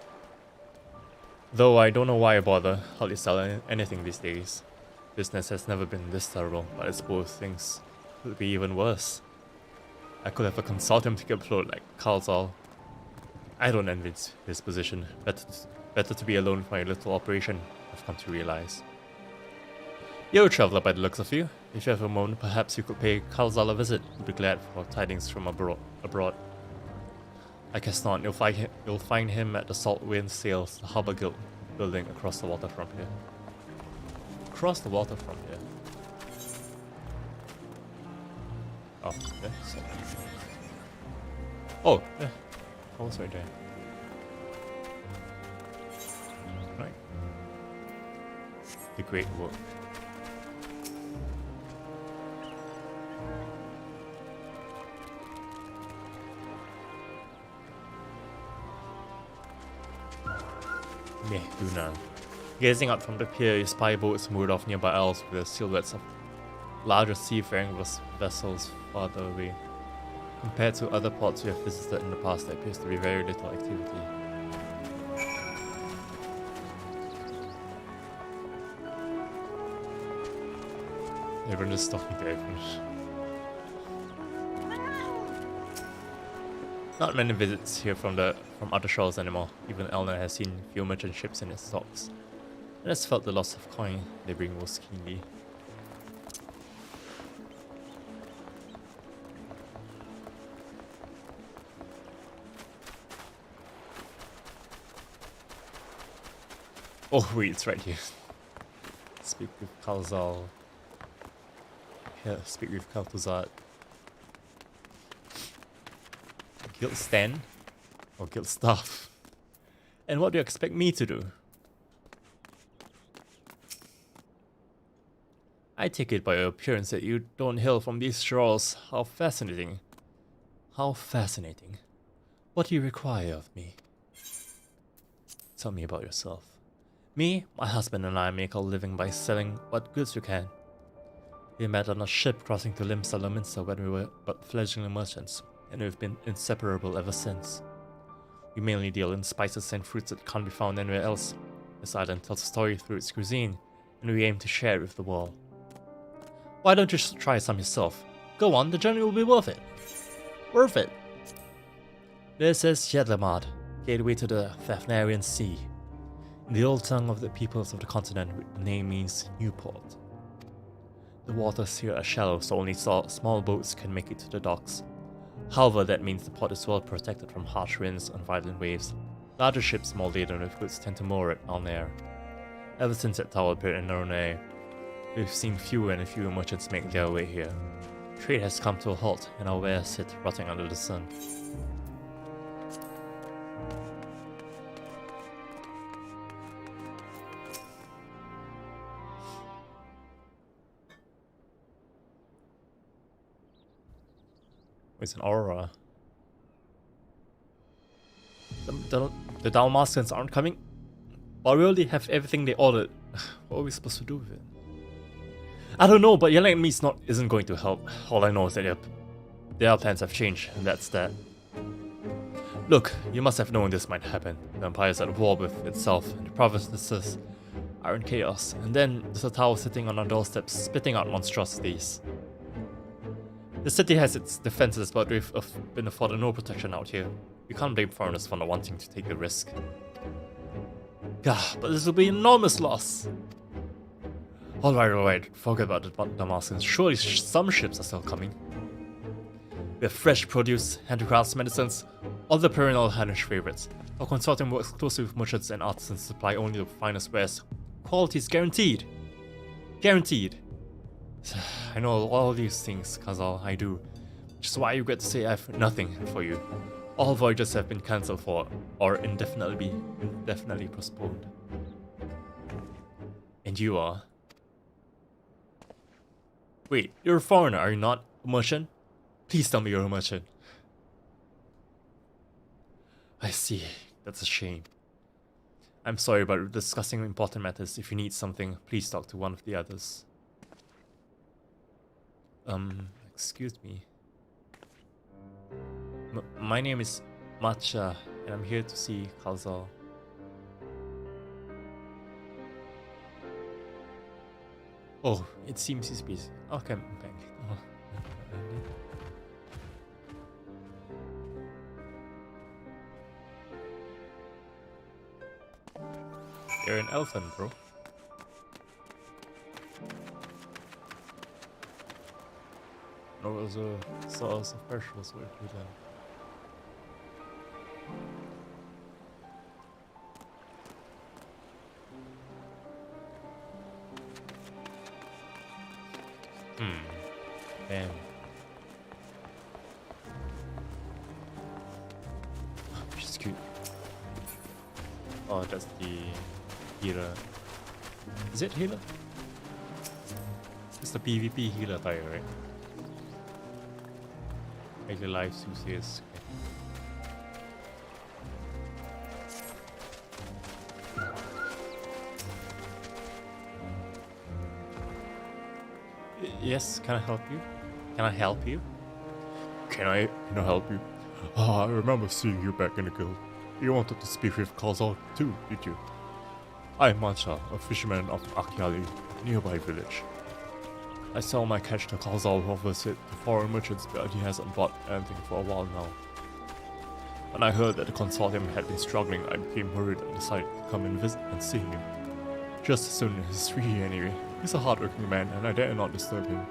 S1: Though I don't know why I bother. Hardly sell anything these days. Business has never been this terrible, but I suppose things could be even worse. I could have a consultant to afloat like Carlsal. I don't envy his position. Better to be alone for a little operation, I've come to realize. You're a traveler by the looks of you. If you have a moment, perhaps you could pay Carlsal a visit. He'll be glad for tidings from abroad. I guess not. You'll find him at the Salt Wind Sails, the Harbour Guild building across the water from here. Across the water from here. Oh, yeah. So. Oh, yeah. Oh, it's right there. Right. The great work. Meh, do now. Gazing out from the pier, you spy boats moored off nearby isles with the silhouettes of larger seafaring vessels farther away. Compared to other ports we have visited in the past, there appears to be very little activity. Everyone is talking to everyone. Not many visits here from other shores anymore. Even Elna has seen few merchant ships in its docks, and has felt the loss of coin they bring most keenly. Oh wait, it's right here. Speak with Kalzal. Yeah, speak with Kaltuzat. Guild stand? Or guild staff? And what do you expect me to do? I take it by your appearance that you don't hail from these shores. How fascinating. How fascinating. What do you require of me? Tell me about yourself. Me, my husband and I make our living by selling what goods we can. We met on a ship crossing to Limsa when we were but fledgling merchants, and we've been inseparable ever since. We mainly deal in spices and fruits that can't be found anywhere else. This island tells a story through its cuisine, and we aim to share it with the world. Why don't you try some yourself? Go on, the journey will be worth it. Worth it. This is Yedlamad, gateway to the Fafnarian Sea. In the old tongue of the peoples of the continent, the name means Newport. The waters here are shallow, so only small boats can make it to the docks. However, that means the port is well protected from harsh winds and violent waves. Larger ships more laden with goods tend to moor at Alnair. Ever since that tower appeared in Nornay, we've seen fewer and fewer merchants make their way here. Trade has come to a halt, and our wares sit rotting under the sun. It's an aura. The Dalmatians aren't coming? But we already have everything they ordered. What are we supposed to do with it? I don't know, but yelling at me isn't going to help. All I know is that their plans have changed, and that's that. Look, you must have known this might happen. The Empire is at war with itself, and the provinces are in chaos. And then there's a tower sitting on our doorstep, spitting out monstrosities. The city has its defenses, but we've been afforded no protection out here. We can't blame foreigners for not wanting to take the risk. Gah, but this will be an enormous loss. Alright, forget about the Damascus. Surely some ships are still coming. We have fresh produce, handicrafts, medicines, all the perennial Hanish favorites. Our consortium works closely with merchants and artisans to supply only the finest wares. Quality is guaranteed. Guaranteed. I know all these things, Kazal, I do. Which is why you get to say I have nothing for you. All voyages have been cancelled for, or indefinitely postponed. And you are? Wait, you're a foreigner, are you not? A merchant? Please tell me you're a merchant. I see. That's a shame. I'm sorry, but we're discussing important matters. If you need something, please talk to one of the others. Excuse me. My name is Matcha, and I'm here to see Kalzal. Oh, it seems he's busy. Okay, thank you. Oh. You're an elephant, bro. No, it was a special sort of then. Damn. She's cute. Oh, that's the healer. Is it healer? It's the PvP healer tire, right? Daily life suits. Yes, can I help you? Can I help you? Can I help you? Oh, I remember seeing you back in the guild. You wanted to speak with Kalzal too, did you? I'm Matcha, a fisherman of Akiali, nearby village. I sell my catch to Kalzal who offers it to foreign merchants, but he hasn't bought anything for a while now. When I heard that the consortium had been struggling, I became worried and decided to come and visit and see him. Just as soon as he's free anyway. He's a hard-working man, and I dare not disturb him.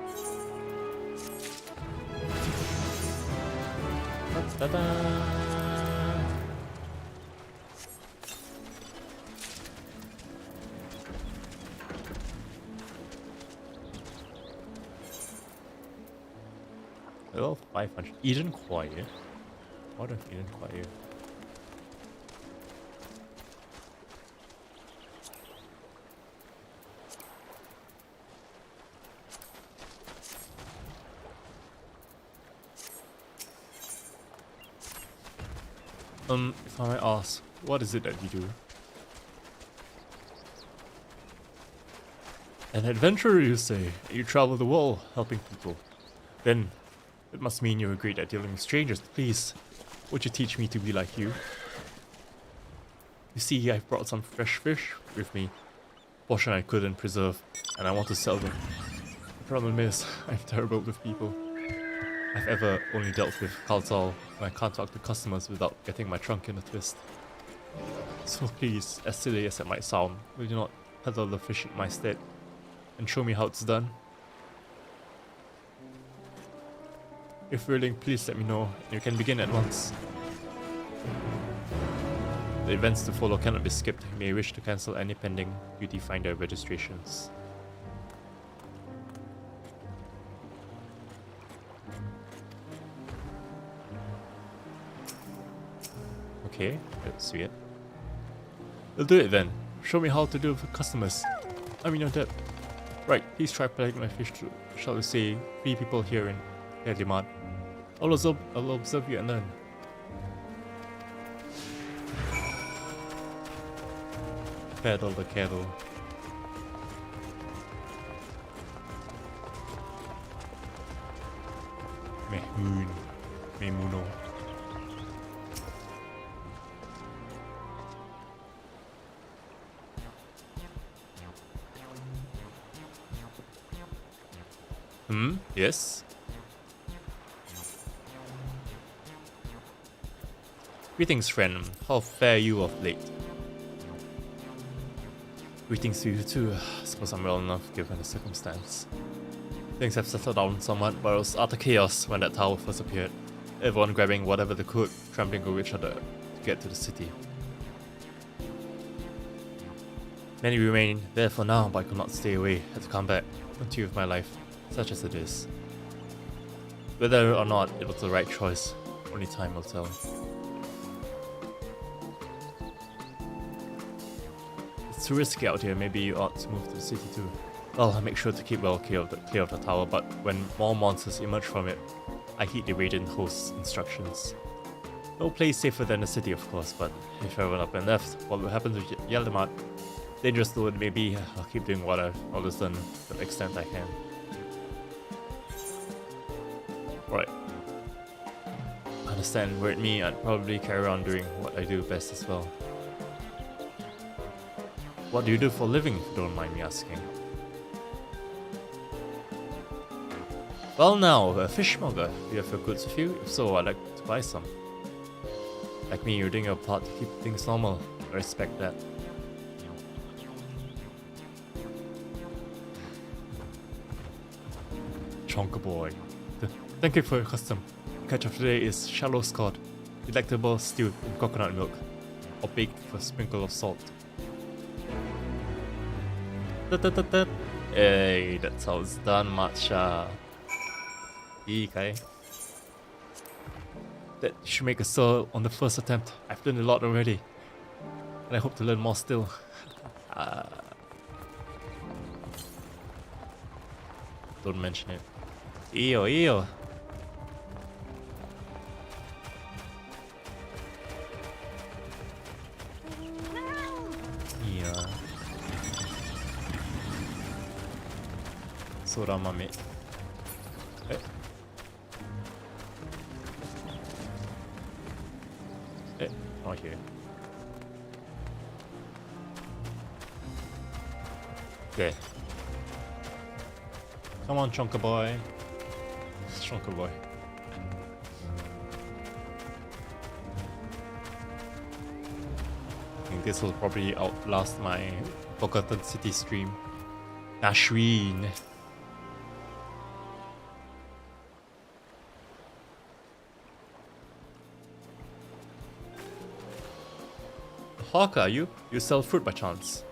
S1: Ta-da! Level 500. Eden Choir? What if Eden Choir? If I may ask, what is it that you do? An adventurer, you say? You travel the world, helping people. Then, it must mean you're great at dealing with strangers. Please, would you teach me to be like you? You see, I've brought some fresh fish with me. Portion I couldn't preserve, and I want to sell them. The problem is, I'm terrible with people. I've ever only dealt with Kalzal, and I can't talk to customers without getting my trunk in a twist. So please, as silly as it might sound, will you not peddle the fish in my stead and show me how it's done? If willing, please let me know. You can begin at once. The events to follow cannot be skipped. You may wish to cancel any pending Beauty Finder registrations. Okay, that's weird. We'll do it then. Show me how to deal with customers. I'm in your debt. Right, please try playing my fish to, shall we say, 3 people here in Demand. I'll observe you and learn. Peddle the kettle. Mehun. Memuno. Yes? Greetings, friend. How fare you of late? Greetings to you too. I suppose I'm well enough given the circumstance. Things have settled down somewhat, but it was utter chaos when that tower first appeared. Everyone grabbing whatever they could, trampling over each other to get to the city. Many remain there for now, but I could not stay away. Had to come back, continue with my life, such as it is. Whether or not it was the right choice, only time will tell. It's too risky out here, maybe you ought to move to the city too. Well, I'll make sure to keep well clear of the tower, but when more monsters emerge from it, I heed the Radiant Host's instructions. No place safer than the city, of course, but if I run up and left, what will happen to yell them out? Dangerous though it may be, I'll keep doing what I've always done to the extent I can. Right. Understand, were it me, I'd probably carry on doing what I do best as well. What do you do for a living, if you don't mind me asking? Well now, a fishmonger. Do you have your goods with you? If so, I'd like to buy some. Like me, you're doing your part to keep things normal. I respect that. Chonka boy. Thank you for your custom. The catch of today is shallow scot, delectable stewed in coconut milk, or baked with a sprinkle of salt. Hey, that's how it's done, matcha. Okay. That should make a sale on the first attempt. I've learned a lot already, and I hope to learn more still. Don't mention it. Ew, ew. Yeah. Soda mame. Not here. Okay. Come on, Chonka boy. Chonka boy. I think this will probably outlast my Forgotten City stream. Nashween. Hawker, are you? You sell fruit by chance?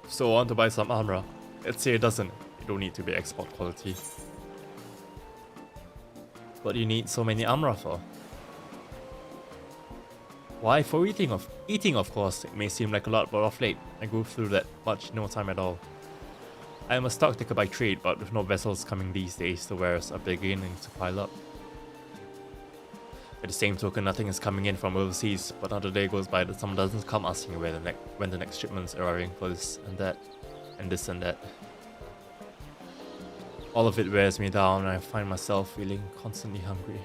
S1: So I want to buy some armor. Let's say it doesn't. You don't need to be export quality. What do you need so many armor for? Why, for eating of course. It may seem like a lot, but off late, I go through that much in no time at all. I am a stock taker by trade, but with no vessels coming these days, the wares are beginning to pile up. At the same token, nothing is coming in from overseas, but another day goes by that someone doesn't come asking when the next shipment's arriving for this and that, and this and that. All of it wears me down, and I find myself feeling constantly hungry.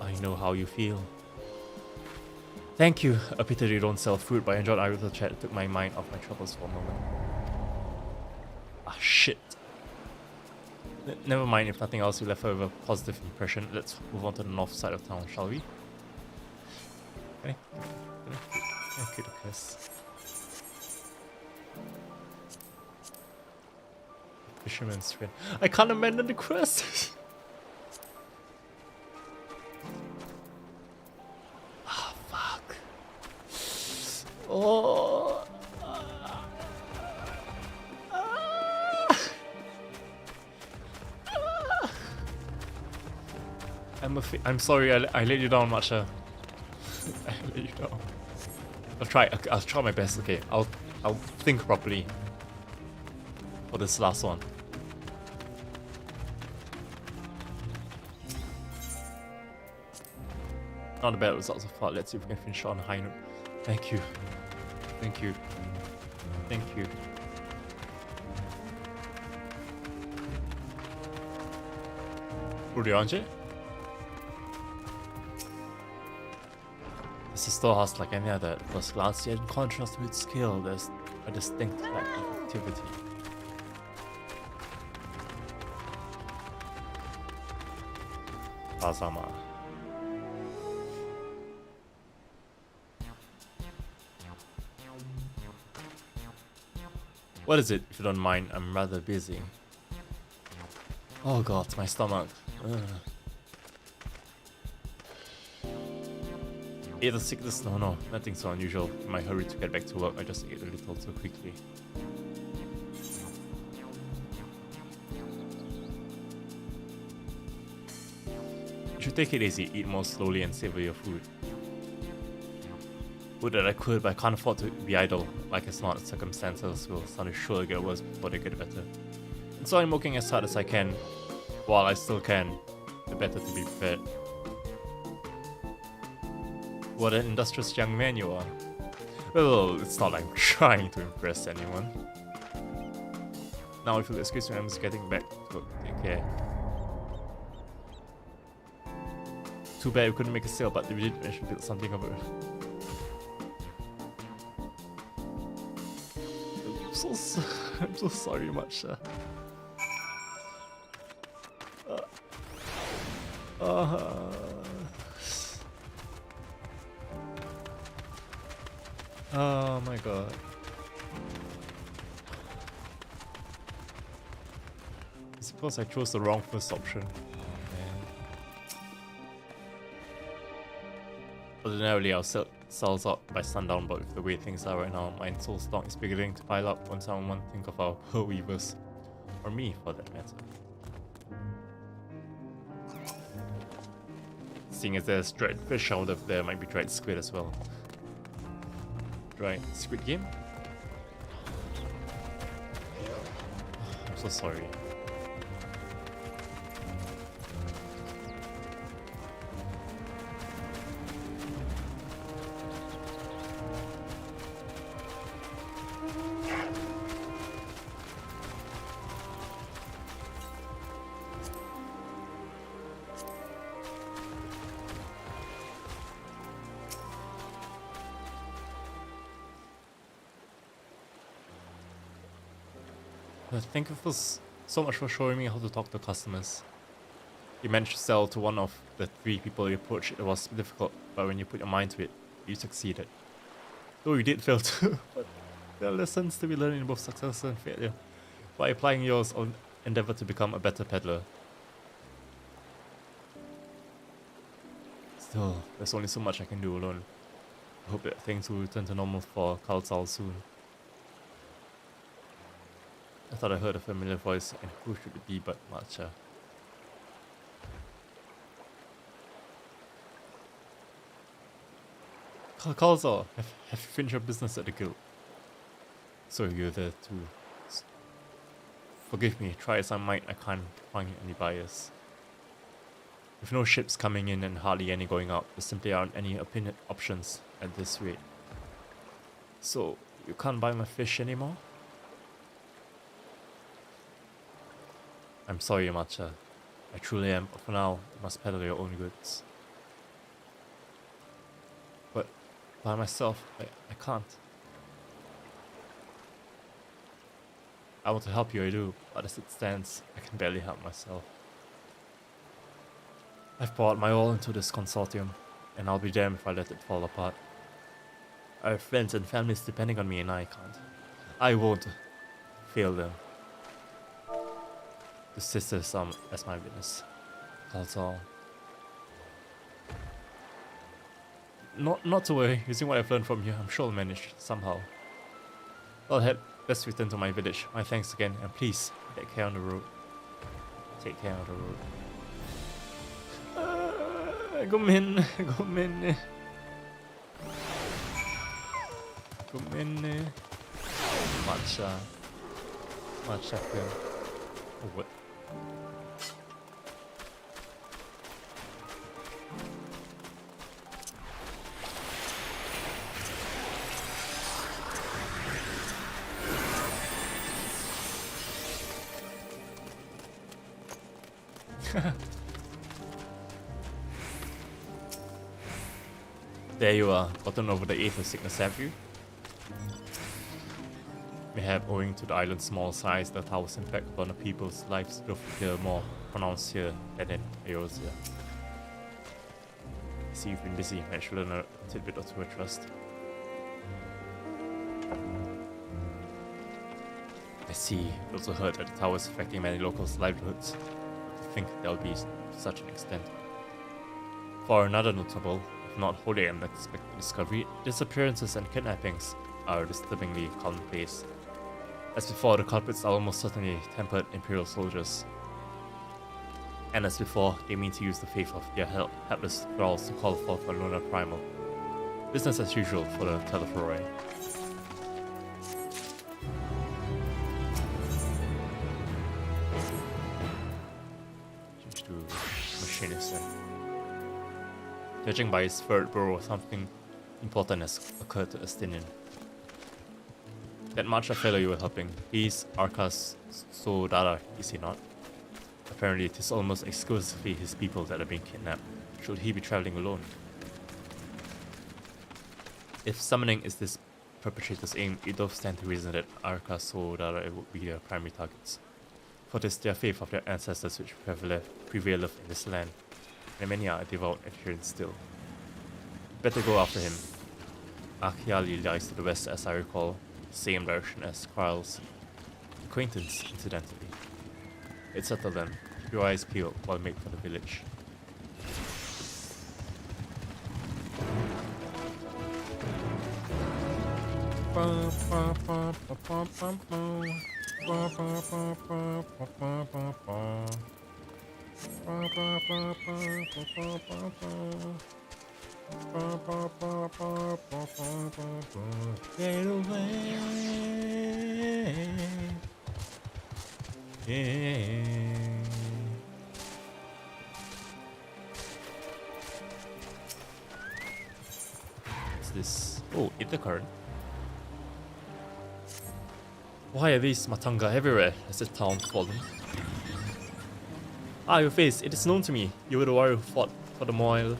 S1: I know how you feel. Thank you. A pity you don't sell fruit, but I enjoyed our little chat. It took my mind off my troubles for a moment. Ah, shit. Never mind, if nothing else, you left her with a positive impression. Let's move on to the north side of town, shall we? Okay. Thank you, Chris. Fisherman's friend. I can't abandon the quest! Ah, fuck. Oh. I'm sorry, I let you down, Matcha. I let you down. I'll try my best, okay. I'll think properly for this last one. Not a bad result so far. Let's see if we can finish on a high note. Thank you. Thank you. Thank you. Urianje? It's a storehouse like any other. At first glance, yet in contrast with skill, there's a distinct lack of activity. Kazama. What is it, if you don't mind? I'm rather busy. Oh god, my stomach. Ugh. Ate a sickness? No, nothing so unusual. In my hurry to get back to work, I just ate a little too quickly. You should take it easy, eat more slowly and savor your food. Would that I could, but I can't afford to be idle. Like it's not, circumstances will suddenly sure get worse before they get better. And so I'm working as hard as I can. while I still can, the better to be prepared. What an industrious young man you are. Well, it's not like I'm trying to impress anyone. Now if you'll excuse me, I'm just getting back to work. Take care. Too bad we couldn't make a sale, but we did manage to build something of it. I'm so sorry, Matcha. Oh my god. I suppose I chose the wrong first option. Oh, man. Ordinarily, I'll sell sells out by sundown, but with the way things are right now, my soul stock is beginning to pile up when someone think of our pearl weavers. Or me, for that matter. Seeing as there's dried fish out of there, might be dried squid as well. Dried squid game? I'm so sorry. Thank you so much for showing me how to talk to customers. You managed to sell to one of the 3 people you approached. It was difficult, but when you put your mind to it, you succeeded. Though you did fail too, but there are lessons to be learned in both success and failure. By applying yours, I'll endeavor to become a better peddler. Still, there's only so much I can do alone. I hope that things will return to normal for Kalsal soon. I thought I heard a familiar voice, and who should it be but Matcha? Kalsal, have you finished your business at the guild? So you're there too. Forgive me, try as I might, I can't find any buyers. With no ships coming in and hardly any going out, there simply aren't any options at this rate. So, you can't buy my fish anymore? I'm sorry, Matcha. I truly am, but for now, you must peddle your own goods. But by myself, I can't. I want to help you, I do, but as it stands, I can barely help myself. I've poured my all into this consortium, and I'll be damned if I let it fall apart. I have friends and families depending on me, and I can't. I won't fail them. The sisters as my witness. That's all. Not to worry, using what I've learned from you, I'm sure I'll manage somehow. I'll head best return to my village. My thanks again, and please take care on the road. Take care on the road. Go in. Matcha. Oh, what? There you are, gotten over the aether sickness, have you? Mayhap owing to the island's small size, the tower's impact upon the people's lives will appear more pronounced here than in Eosia. I see you've been busy, managed to learn a tidbit or two I trust. I see, you also heard that the tower is affecting many locals' livelihoods. To think there'll be to such an extent. For another notable, if not wholly unexpected discovery, disappearances and kidnappings are disturbingly commonplace. As before, the culprits are almost certainly tempered Imperial soldiers. And as before, they mean to use the faith of their helpless thralls to call forth a lunar primal. Business as usual for the Telephoroi. to machinist then. Judging by his third burrow, something important has occurred to Estinian. That much a fellow you were helping. He's Arca's Sodara, is he not? Apparently it is almost exclusively his people that are being kidnapped. Should he be traveling alone? If summoning is this perpetrator's aim, it does stand to reason that Arca Sodara would be their primary targets. For it is their faith of their ancestors which prevaileth in this land, and many are devout adherents still. Better go after him. Achiali lies to the west, as I recall, same direction as Kral's acquaintance, incidentally. It's settled then. Keep your eyes peeled while make for the village. Get away. Yeah. What's this? Oh, ENDWALKER. Why are these matanga everywhere? Has the town fallen? Ah, your face. It is known to me. You were the warrior who fought for the mall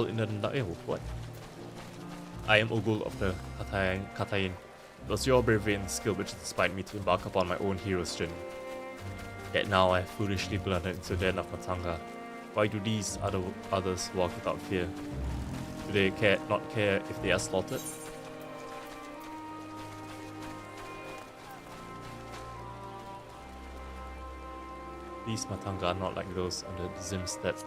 S1: in the... what? I am Ogul of the Katayin. It was your bravery and skill which inspired me to embark upon my own hero's journey. Yet now I have foolishly blundered into the den of Matanga. Why do these others walk without fear? Do they not care if they are slaughtered? These Matanga are not like those on the Zimstead.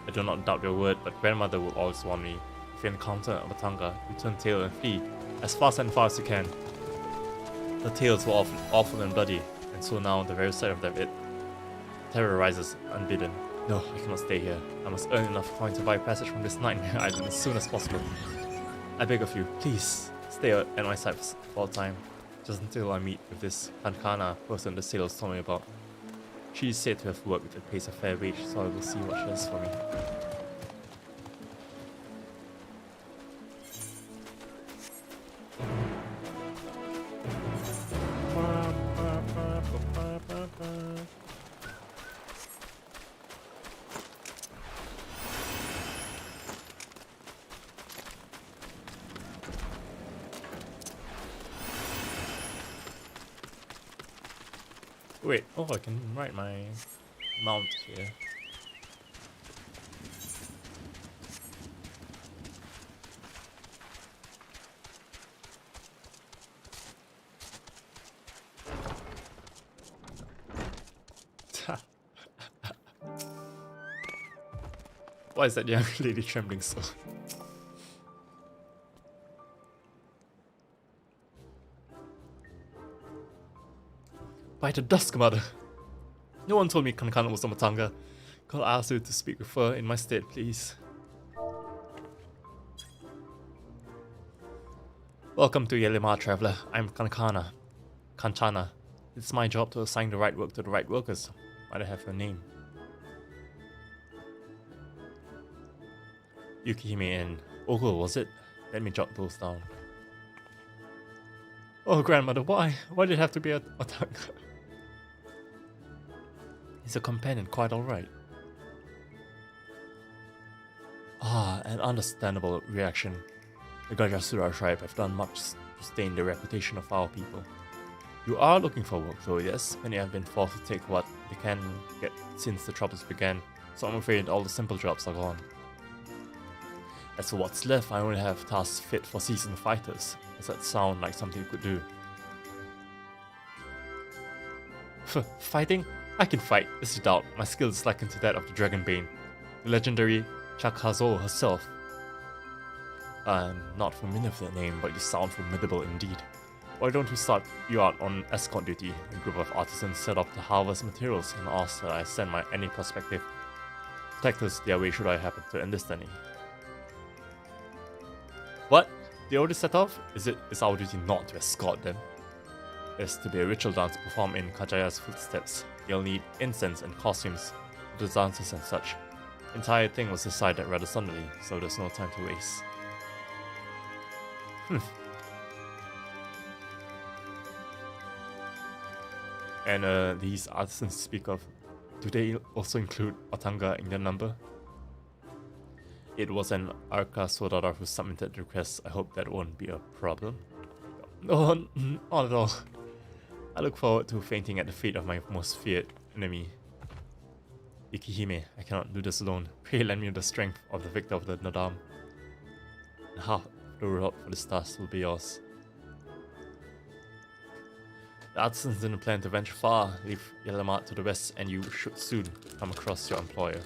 S1: I do not doubt your word, but grandmother will always warn me. If you encounter a Matanga, you turn tail and flee as fast and far as you can. The tales were awful and bloody, and so now the very sight of them it terrorizes unbidden. No, I cannot stay here. I must earn enough coin to buy passage from this nightmare island as soon as possible. I beg of you, please, stay at my side for a time, just until I meet with this Kankana person the sailors told me about. She is said to have worked and pays a fair wage, so I will see what she has for me. Wait, oh, I can ride my mount here. Why is that young lady trembling so? By the dusk, mother! No one told me Kankana was a Matanga. God, I ask you to speak with her in my stead, please. Welcome to Yelima, traveler. I'm Kanchana. It's my job to assign the right work to the right workers. Might I have her name? Yukihime and Ogul, was it? Let me jot those down. Oh, grandmother, why? Why did it have to be a Matanga? He's a companion, quite alright. Ah, an understandable reaction. The Gajasura tribe have done much to stain the reputation of our people. You are looking for work though, yes? Many have been forced to take what they can get since the troubles began, so I'm afraid all the simple jobs are gone. As for what's left, I only have tasks fit for seasoned fighters. Does that sound like something you could do? Fighting? I can fight, there's no doubt. My skill is likened to that of the Dragonbane, the legendary Chakazo herself. I'm not familiar with that name, but you sound formidable indeed. Why don't we start you out on escort duty? A group of artisans set up to harvest materials and ask that I send any prospective protectors their way should I happen to enlist any. What? They already set off? Is our duty not to escort them? There's to be a ritual dance performed in Kajaya's footsteps. You'll need incense and costumes, the dances and such. The entire thing was decided rather suddenly, so there's no time to waste. And these artisans speak of, do they also include Otanga in their number? It was an Arca Sodara who submitted the request. I hope that won't be a problem. No, not at all. I look forward to fainting at the fate of my most feared enemy. Ikihime, I cannot do this alone. Pray lend me the strength of the victor of the Nadam. And half the reward for this task will be yours. The artisans didn't plan to venture far. Leave Yalamat to the west and you should soon come across your employer.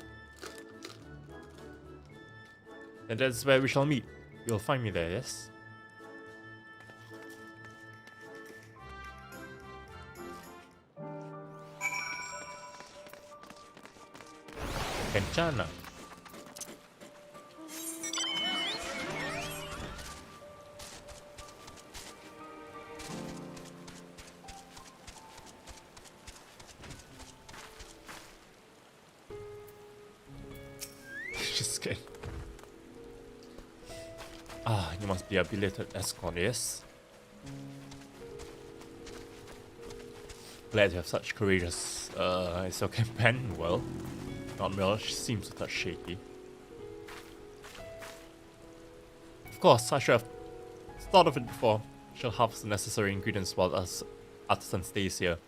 S1: And that's where we shall meet. You'll find me there, yes? Kenchana. Just kidding. Ah, you must be a belated escort, yes? Glad you have such courageous, is your companion well? Not well, she seems a touch shaky. Of course, I should have thought of it before. She'll have the necessary ingredients while us artisan stays here.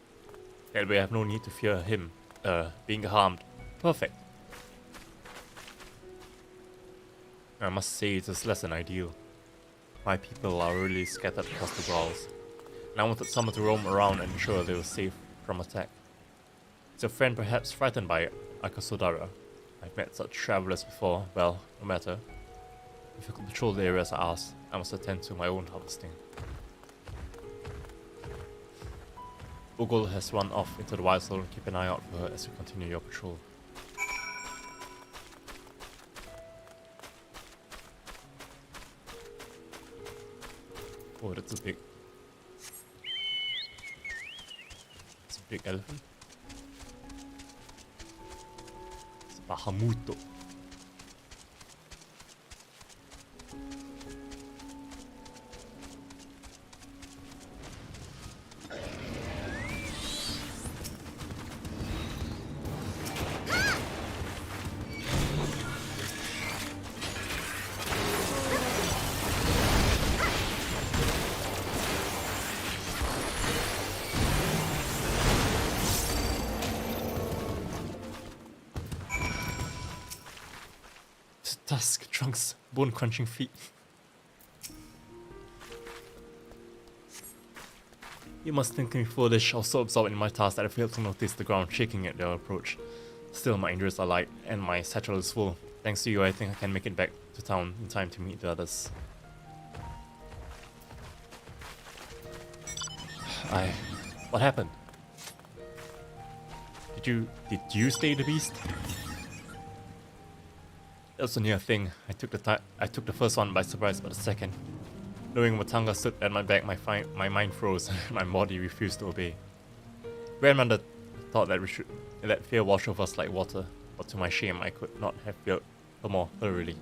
S1: That way I have no need to fear him, being harmed. Perfect. I must say it is less than ideal. My people are really scattered across the growls, and I wanted someone to roam around and ensure they were safe from attack. Is your friend perhaps frightened by Akasodara? I've met such travelers before. Well, no matter. If you could patrol the areas I asked, I must attend to my own harvesting. Ugol has run off into the wild zone. Keep an eye out for her as you continue your patrol. Oh, that's a big elephant. It's Bahamuto. Tusk, trunks, bone-crunching feet. You must think me foolish. I was so absorbed in my task that I failed to notice the ground shaking at their approach. Still, my injuries are light, and my satchel is full. Thanks to you, I think I can make it back to town in time to meet the others. What happened? Did you slay the beast? That was a near thing. I took the first one by surprise, but the second. Knowing Watanga stood at my back, my mind froze. My body refused to obey. Grandmother thought that we should let fear wash over us like water, but to my shame, I could not have feared her more thoroughly.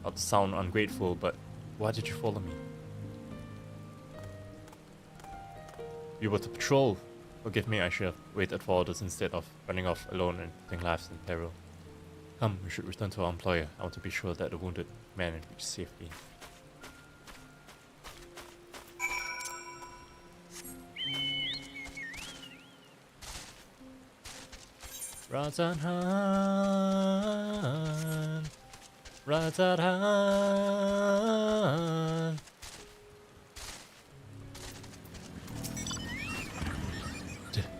S1: Not to sound ungrateful, but why did you follow me? You were to patrol. Forgive me, I should have waited for orders instead of running off alone and putting lives in peril. Come, we should return to our employer. I want to be sure that the wounded man reaches safely. Razarhan, Razarhan.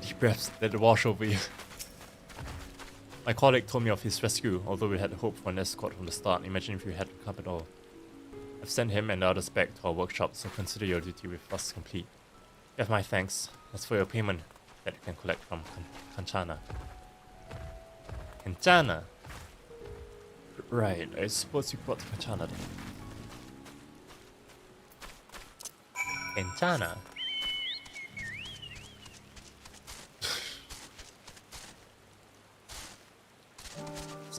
S1: Deep breaths, let it wash over you. My colleague told me of his rescue, although we had hoped for an escort from the start. Imagine if you had come at all. I've sent him and the others back to our workshop, so consider your duty with us complete. You have my thanks. As for your payment, that you can collect from Kanchana. Kanchana? Right, I suppose you brought Kanchana then. Kanchana?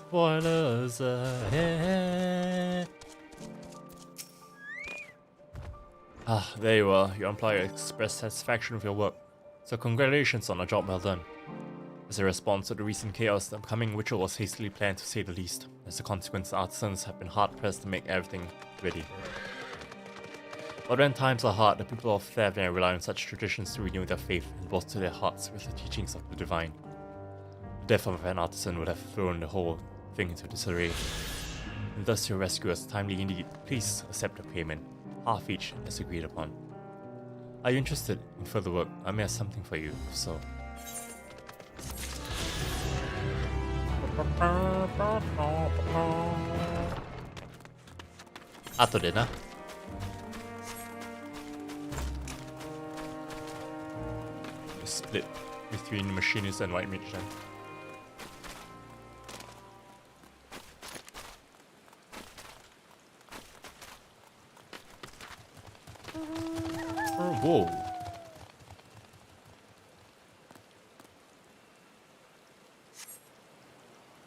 S1: Spoilers ahead. Ah, there you are. Your employer expressed satisfaction with your work. So congratulations on a job well done. As a response to the recent chaos, the upcoming ritual was hastily planned to say the least. As a consequence, the artisans have been hard-pressed to make everything ready. But when times are hard, the people of Thavnia rely on such traditions to renew their faith and bolster their hearts with the teachings of the divine. The death of an artisan would have thrown the whole thing into disarray. And thus your rescue was timely indeed. Please accept the payment, half each as agreed upon. Are you interested in further work? I may have something for you, if so. After dinner. Split between machinist and white mage then. Whoa.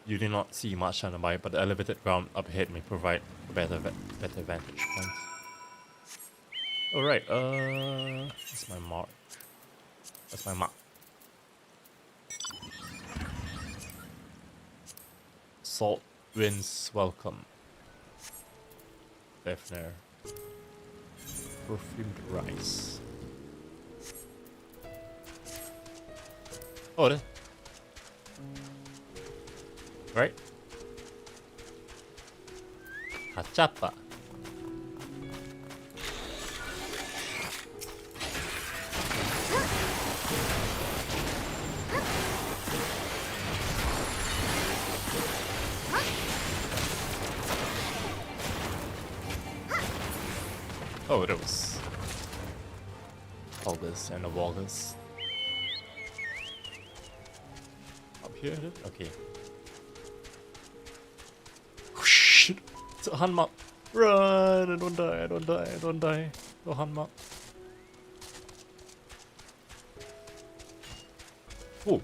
S1: You did not see much on the bike, but the elevated ground up ahead may provide a better vantage point. Alright, that's my mark. That's my mark. Salt winds welcome. Defner. Perfumed rice. Oh, there. Right? Hachapa. Oh, there was August and the August. Up here, okay. Shit! It's a hand mark. Run! I don't die, I don't die, I don't die. No hand mark. Oh.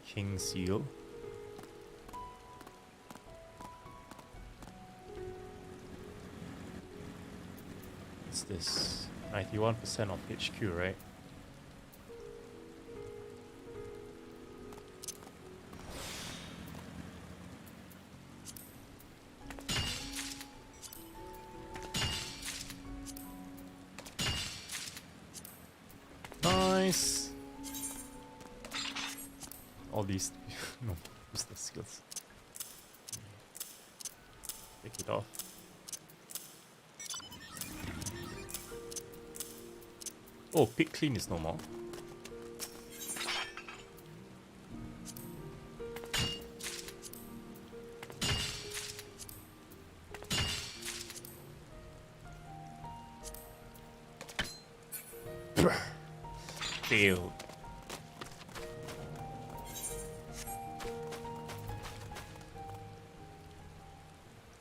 S1: King Seal. What's this? 91% of HQ, right? Nice. All these no useless skills. Take it off. Oh, pick clean is no more. Failed.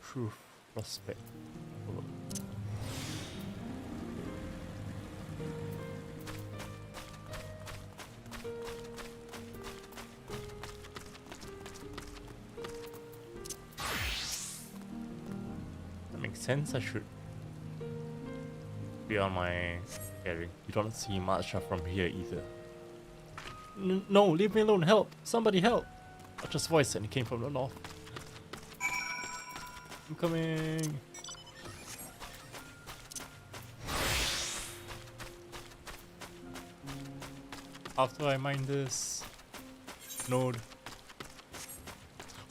S1: True prospect. That makes sense. I should be on my carry. You don't see much from here either. No, leave me alone. Help! Somebody help! Archer's voice, and it came from the north. I'm coming. After I mine this node.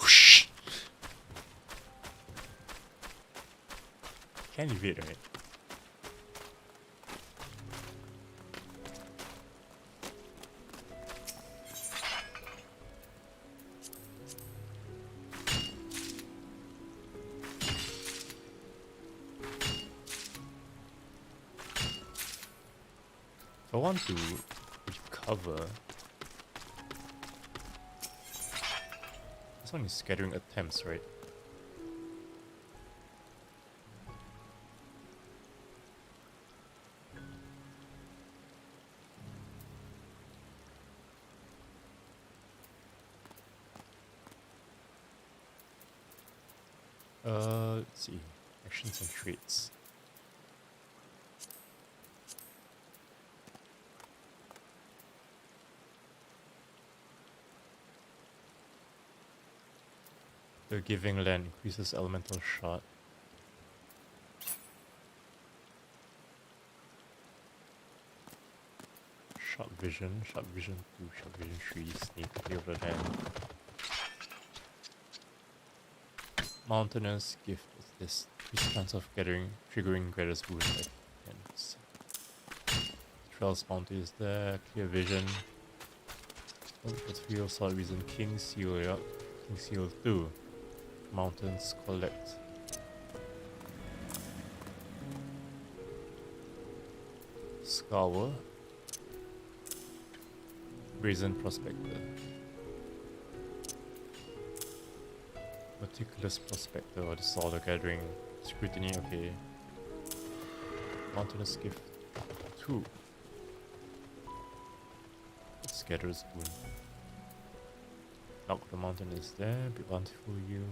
S1: Whoosh. Can't evade, right? I want to recover. It's only scattering attempts, right? Let's see. Actions and traits. The giving land increases elemental shot. Sharp vision 2, sharp vision 3, sneak, clear of the land. Mountainous gift is this. Increase chance of triggering Greta's boon by 10%. Trails bounty is there, clear vision. Material solid reason, King Seal, yeah. King Seal 2. Mountains collect. Scour. Brazen Prospector. Meticulous Prospector, or the Solder Gathering. Scrutiny, okay. Mountainous Gift 2. Scatter's Boon. Knock the mountain is there, be bountiful you.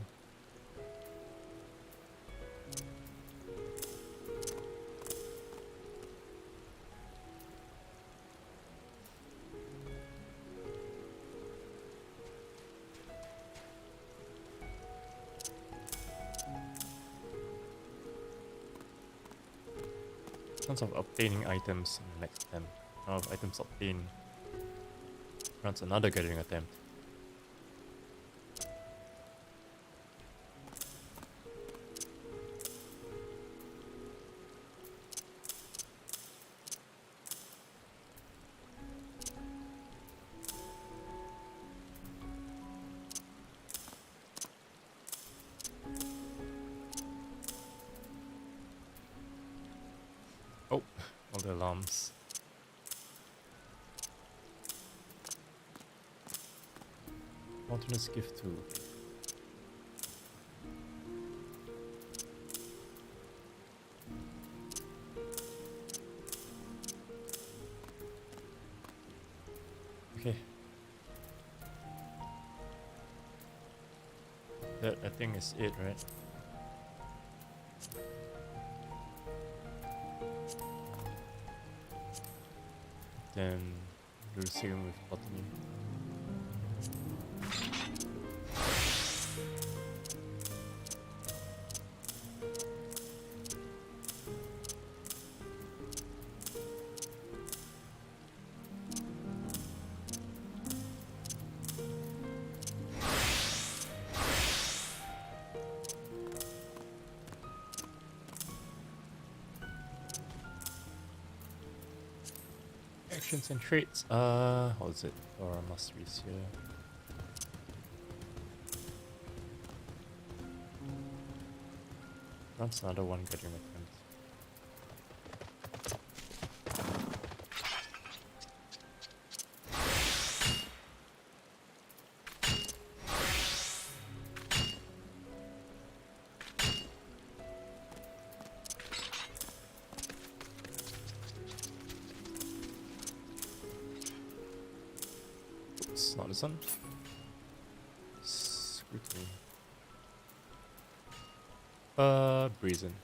S1: Chance of obtaining items in the next attempt. Number of items obtained. Runs another gathering attempt. Oh, all the alarms. Mountainous gift 2. Okay. That I think is it, right? Then do the same with botany. Actions and traits. What is it? For our masteries here. That's another one gathering attempt. Oops, not this one. Scrutiny. Brazen.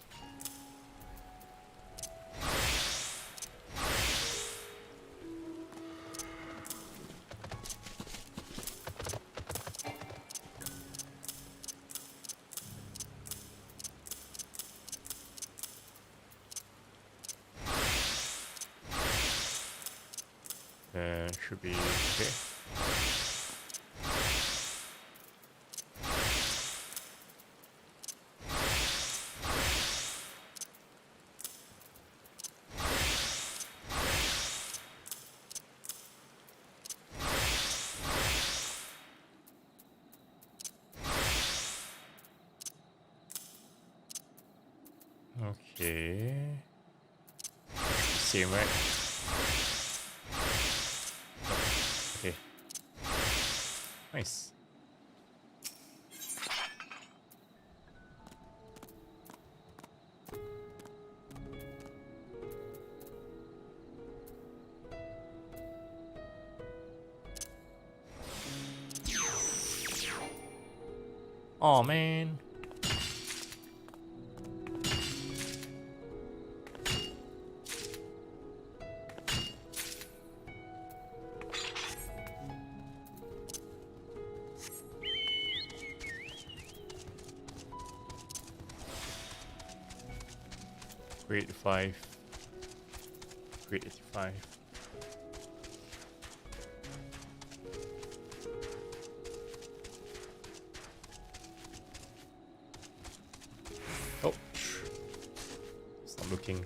S1: Should be okay. Okay. Same, right? Okay. Nice. Oh man. Grade 85. Grade 85. Oh, it's not looking.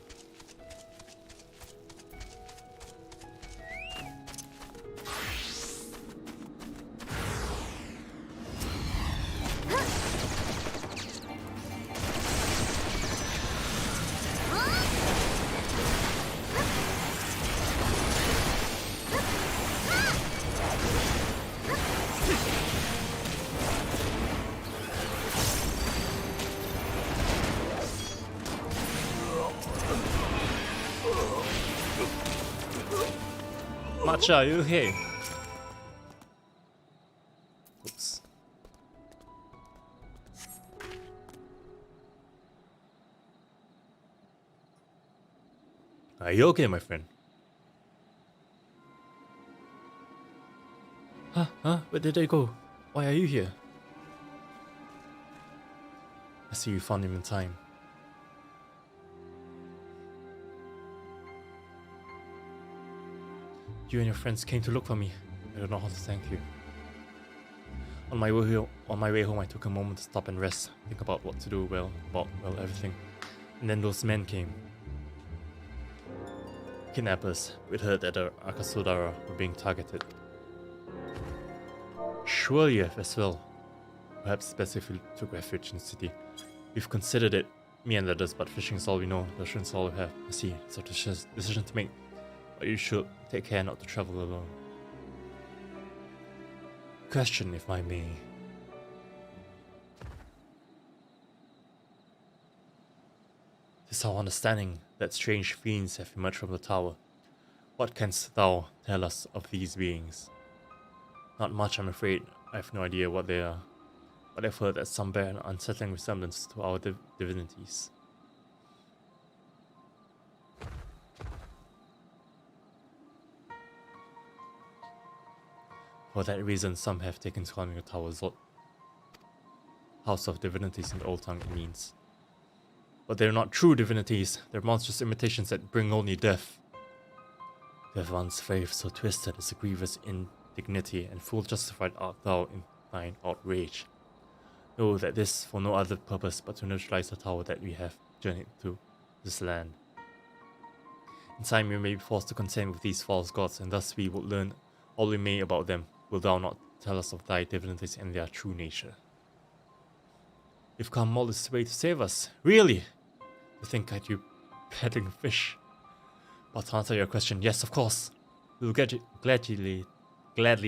S1: Matcha, you here? Oops. Are you okay, my friend? Huh? Where did they go? Why are you here? I see you found him in time. You and your friends came to look for me. I don't know how to thank you. On my way home, I took a moment to stop and rest, think about what to do, about everything. And then those men came. Kidnappers. We'd heard that the Akasudara were being targeted. Sure you have as well. Perhaps best if we took refuge in the city. We've considered it, me and the others, but fishing is all we know. The shouldn't all we have. I see, it's a decision to make. But you should take care not to travel alone. Question, if I may. Tis our understanding that strange fiends have emerged from the tower. What canst thou tell us of these beings? Not much, I'm afraid. I have no idea what they are. But I've heard that some bear an unsettling resemblance to our divinities. For that reason, some have taken to calling the tower Zod. House of Divinities in the old tongue it means. But they're not true divinities, they're monstrous imitations that bring only death. To have one's faith so twisted is a grievous indignity, and full justified art thou in thine outrage. Know that this for no other purpose but to neutralize the tower that we have journeyed to this land. In time we may be forced to contend with these false gods, and thus we will learn all we may about them. Will thou not tell us of thy divinities and their true nature? You've come all this way to save us, really? To think that you peddling fish? But to answer your question, yes, of course. We'll gladly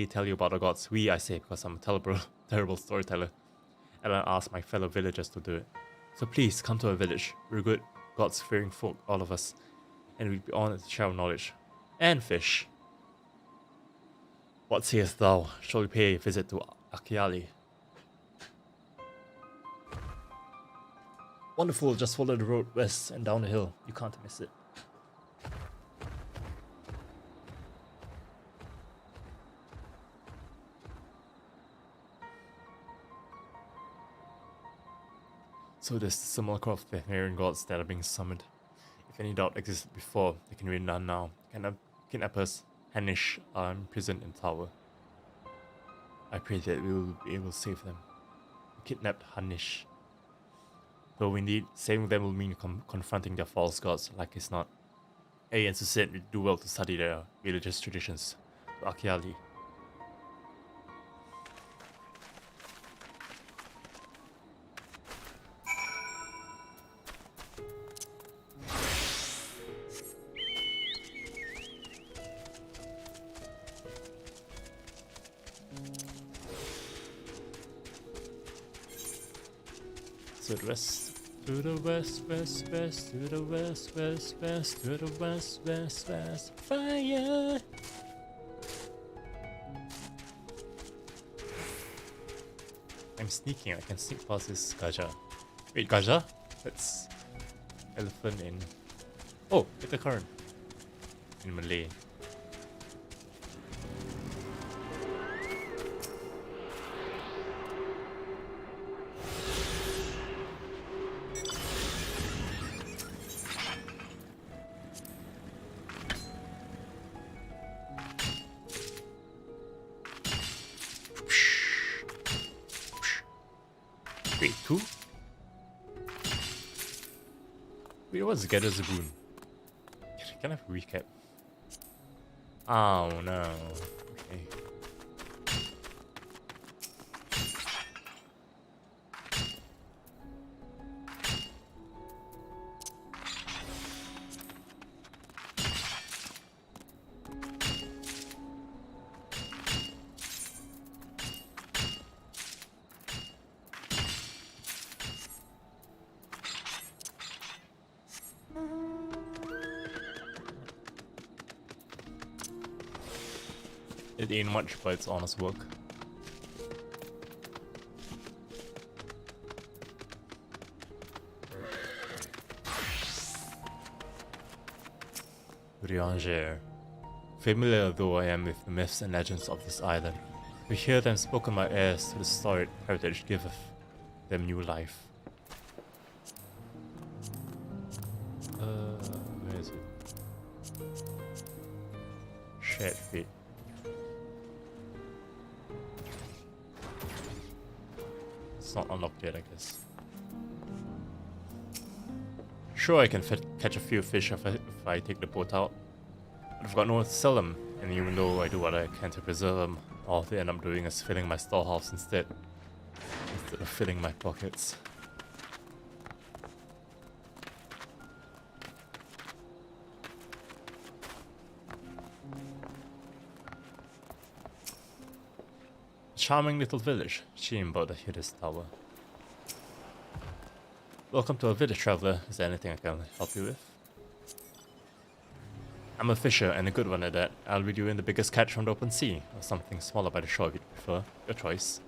S1: tell you about the gods. We, I say, because I'm a terrible storyteller. And I ask my fellow villagers to do it. So please, come to our village. We're good, gods-fearing folk, all of us. And we'd be honored to share our knowledge. And fish. What sayest thou? Shall we pay a visit to Akiali? Wonderful, just follow the road west and down the hill. You can't miss it. So this is the simulacra of the Hungarian gods that are being summoned. If any doubt existed before, they can be done now. Kidnappers, Hanish, are imprisoned in tower. I pray that we will be able to save them. We kidnapped Hanish. Though indeed, saving them will mean confronting their false gods, like it's not. Aliens who said we do well to study their religious traditions. To Akiali. To the west, to the west, west, west, to the west, west, west, to the west, west, west, fire! I'm sneaking. I can sneak past this Gaja. Wait, Gaja? That's elephant in. Oh, it's a current in Malay. Wait, 2? Wait, what's Getter's boon? Can I have a recap? Oh no. Okay. It ain't much, but it's honest work. Rianger. Familiar though I am with the myths and legends of this island, to hear them spoken by heirs to the storied heritage giveth them new life. Where is it? Shared fate. It's not unlocked yet, I guess. Sure, I can catch a few fish if I take the boat out, but I've got nowhere to sell them, and even though I do what I can to preserve them, all they end up doing is filling my storehouse instead of filling my pockets. Charming little village. Shame about the hideous tower. Welcome to our village, traveler. Is there anything I can help you with? I'm a fisher, and a good one at that. I'll read you in the biggest catch from the open sea, or something smaller by the shore if you prefer. Your choice.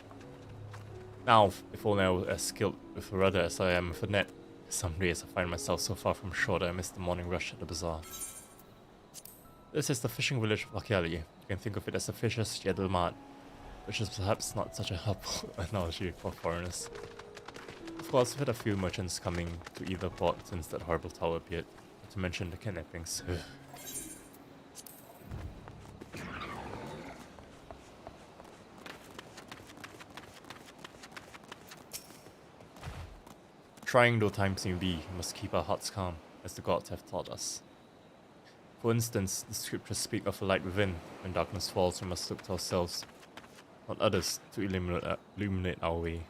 S1: Now, if only I were as skilled with a rudder as I am with a net. Some days I find myself so far from shore that I miss the morning rush at the bazaar. This is the fishing village of Akiali. You can think of it as a fisher's Yedel Mart, which is perhaps not such a helpful analogy for foreigners. Of course, we've had a few merchants coming to either port since that horrible tower appeared, not to mention the kidnappings. Trying though times may be, we must keep our hearts calm, as the gods have taught us. For instance, the scriptures speak of a light within. When darkness falls, we must look to ourselves, not others, to illuminate our way.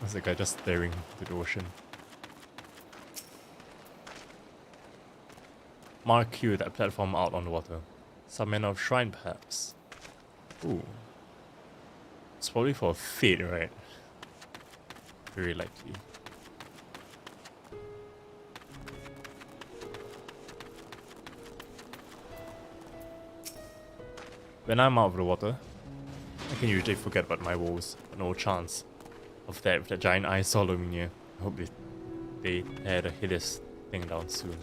S1: There's the guy just staring into the ocean. Mark you that platform out on the water. Some manner of shrine, perhaps. Ooh. It's probably for a fate, right? Very likely. When I'm out of the water, I can usually forget about my woes, but no chance of that with that giant eye following you. I hope they tear the hideous thing down soon.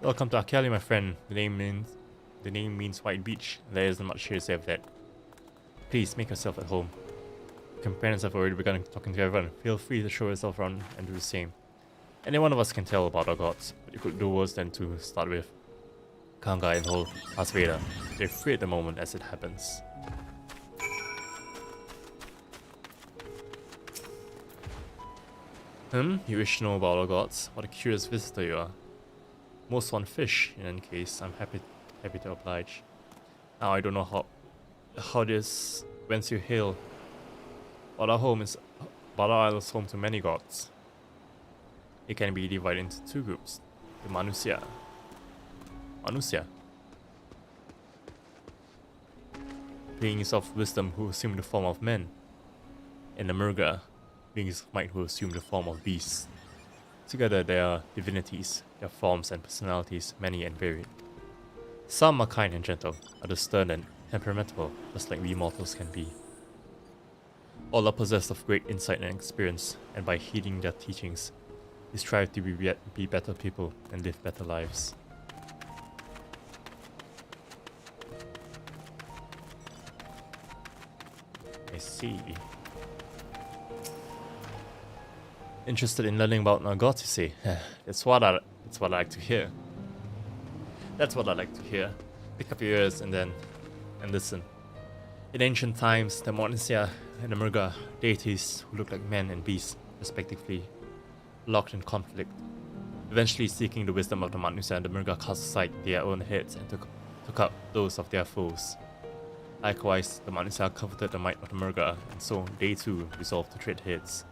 S1: Welcome to Akiali, my friend. The name means white beach. There isn't much here to say of that. Please make yourself at home. Companions have already begun talking to everyone. Feel free to show yourself around and do the same. Any one of us can tell about our gods, but you could do worse than to start with. Kanga and whole Asveda. They're free at the moment as it happens. You wish to know about our gods? What a curious visitor you are. Most want fish. In any case, I'm happy to oblige. Now I don't know how this whence you hail, but our isle is home to many gods. It can be divided into two groups: the Manusia. beings of wisdom who assume the form of men, and the Murga, beings of might who assume the form of beasts. Together they are divinities, their forms and personalities many and varied. Some are kind and gentle, others stern and temperamental, just like we mortals can be. All are possessed of great insight and experience, and by heeding their teachings, we strive to be better people and live better lives. I see. Interested in learning about Nagot, you see? That's what I like to hear. That's what I like to hear. Pick up your ears and listen. In ancient times, the Monisya and the Murga, deities who look like men and beasts, respectively, locked in conflict. Eventually, seeking the wisdom of the Manusya and the Murga cast aside their own heads and took up those of their foes. Likewise, the Manusya coveted the might of the Murga, and so they too resolved to trade heads.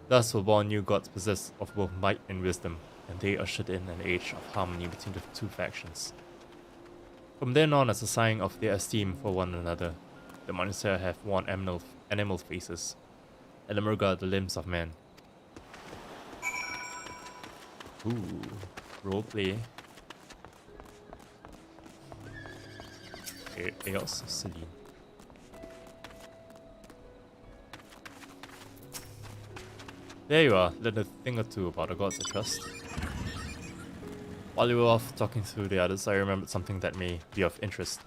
S1: Thus were born new gods possessed of both might and wisdom, and they ushered in an age of harmony between the two factions. From then on, as a sign of their esteem for one another, the Manusya have worn animal faces, and the Murga the limbs of men. Ooh, roleplay. Eos Celine. There you are, learn a thing or two about the gods I trust. While you were off talking to the others, I remembered something that may be of interest.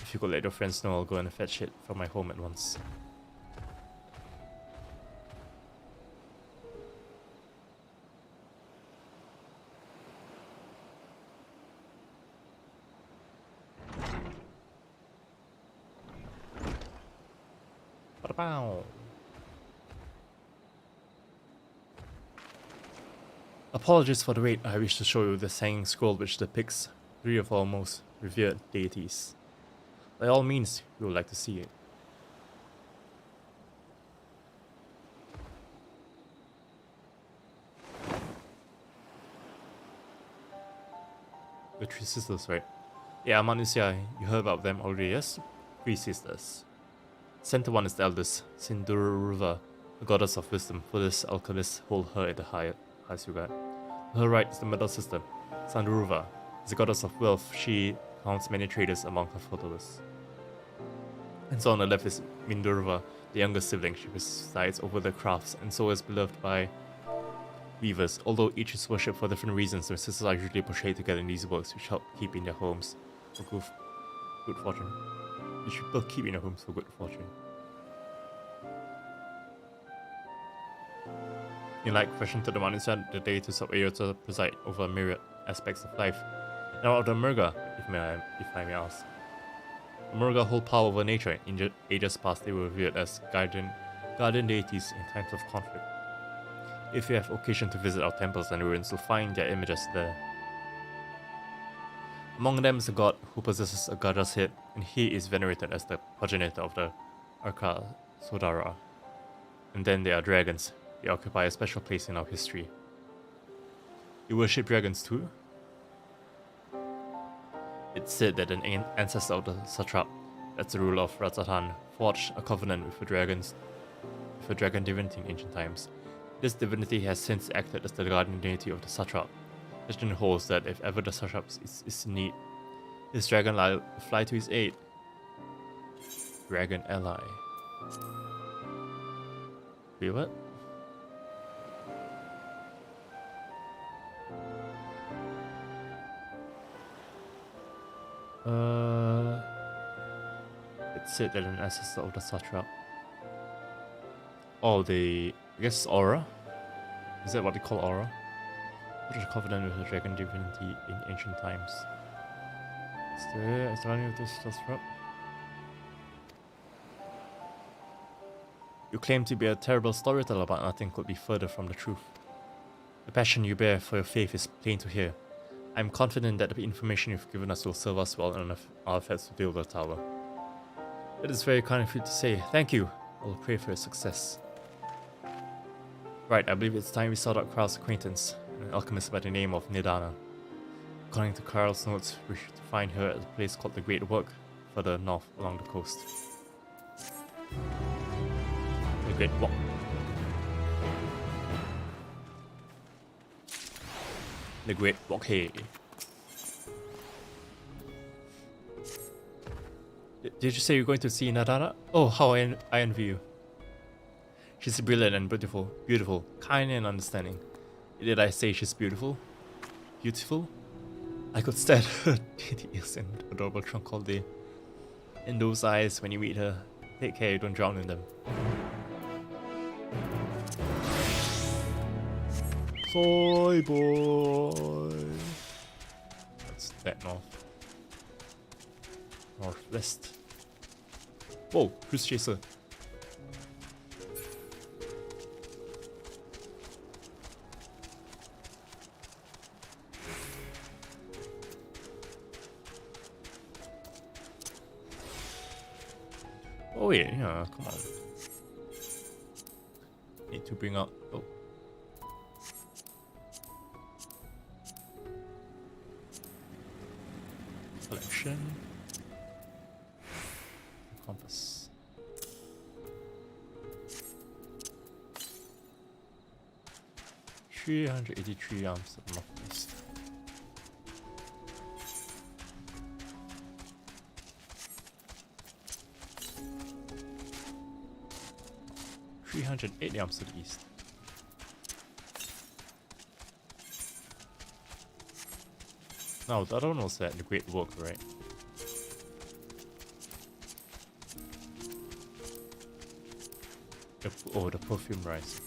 S1: If you could let your friends know, I'll go and fetch it from my home at once. Ba-da-bow. Apologies for the wait. I wish to show you this hanging scroll which depicts 3 of our most revered deities. By all means, you would like to see it. The 3 sisters, right? Yeah, Manusya, you heard about them already, yes? 3 sisters. Center one is the eldest, Sindurva, the goddess of wisdom. For this, alchemists hold her at the highest regard. To her right is the middle sister, Sandurva. As the goddess of wealth, she counts many traders among her followers. And so on the left is Mindurva, the younger sibling. She presides over the crafts and so is beloved by weavers. Although each is worshipped for different reasons, the sisters are usually portrayed together in these works, which help keep in their homes for good fortune. You should both keep in your homes for good fortune. In like fashion to the Manusya, the deities of Aeota preside over myriad aspects of life. Now of the Murga, if I may ask. The Murga hold power over nature. In ages past, they were revered as guardian deities in times of conflict. If you have occasion to visit our temples and ruins, you'll find their images there. Among them is a god who possesses a Gaja's head, and he is venerated as the progenitor of the Arka Sodara. And then there are dragons. They occupy a special place in our history. You worship dragons too? It's said that an ancestor of the satrap, that's the ruler of Razatan, forged a covenant with a dragon divinity in ancient times. This divinity has since acted as the guardian deity of the satrap. Legend holds that if ever the satrap is in need, his dragon will fly to his aid. Dragon ally. Wait, what? It's said that an ancestor of the satrap. Oh, I guess Aura? Is that what they call Aura? What is a covenant with a dragon divinity in ancient times? Is there any of this satrap? You claim to be a terrible storyteller, but nothing could be further from the truth. The passion you bear for your faith is plain to hear. I am confident that the information you've given us will serve us well in our efforts to build the tower. It is very kind of you to say. Thank you. I will pray for your success. Right, I believe it's time we sought out Karl's acquaintance, an alchemist by the name of Nidana. According to Karl's notes, we should find her at a place called the Great Work, further north along the coast. The Great Walk. The Great Walk. Hey. Did you say you're going to see Nadara? Oh, how I envy you. She's brilliant and beautiful, kind and understanding. Did I say she's beautiful? Beautiful? I could stare at her titty ears and adorable trunk all day. In those eyes when you meet her, take care you don't drown in them. Soy boy. That's that north. Northwest. Whoa, cruise chaser. Oh yeah, come on. Need to bring up. Oh. Collection. Compass. $383 of northeast. $308 to the east. No, the other one was at the Great Walk, right? Oh, the perfume rice.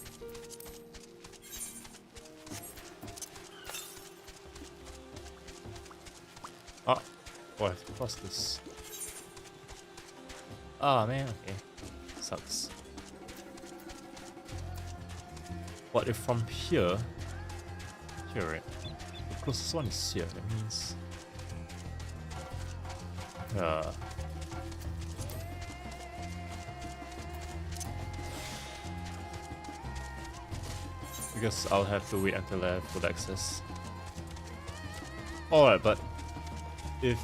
S1: Ah, oh, I have to cross this. Ah, man, okay. Sucks. What if from here, right? The closest one is here, that means... I guess I'll have to wait until I have full access. Alright, but if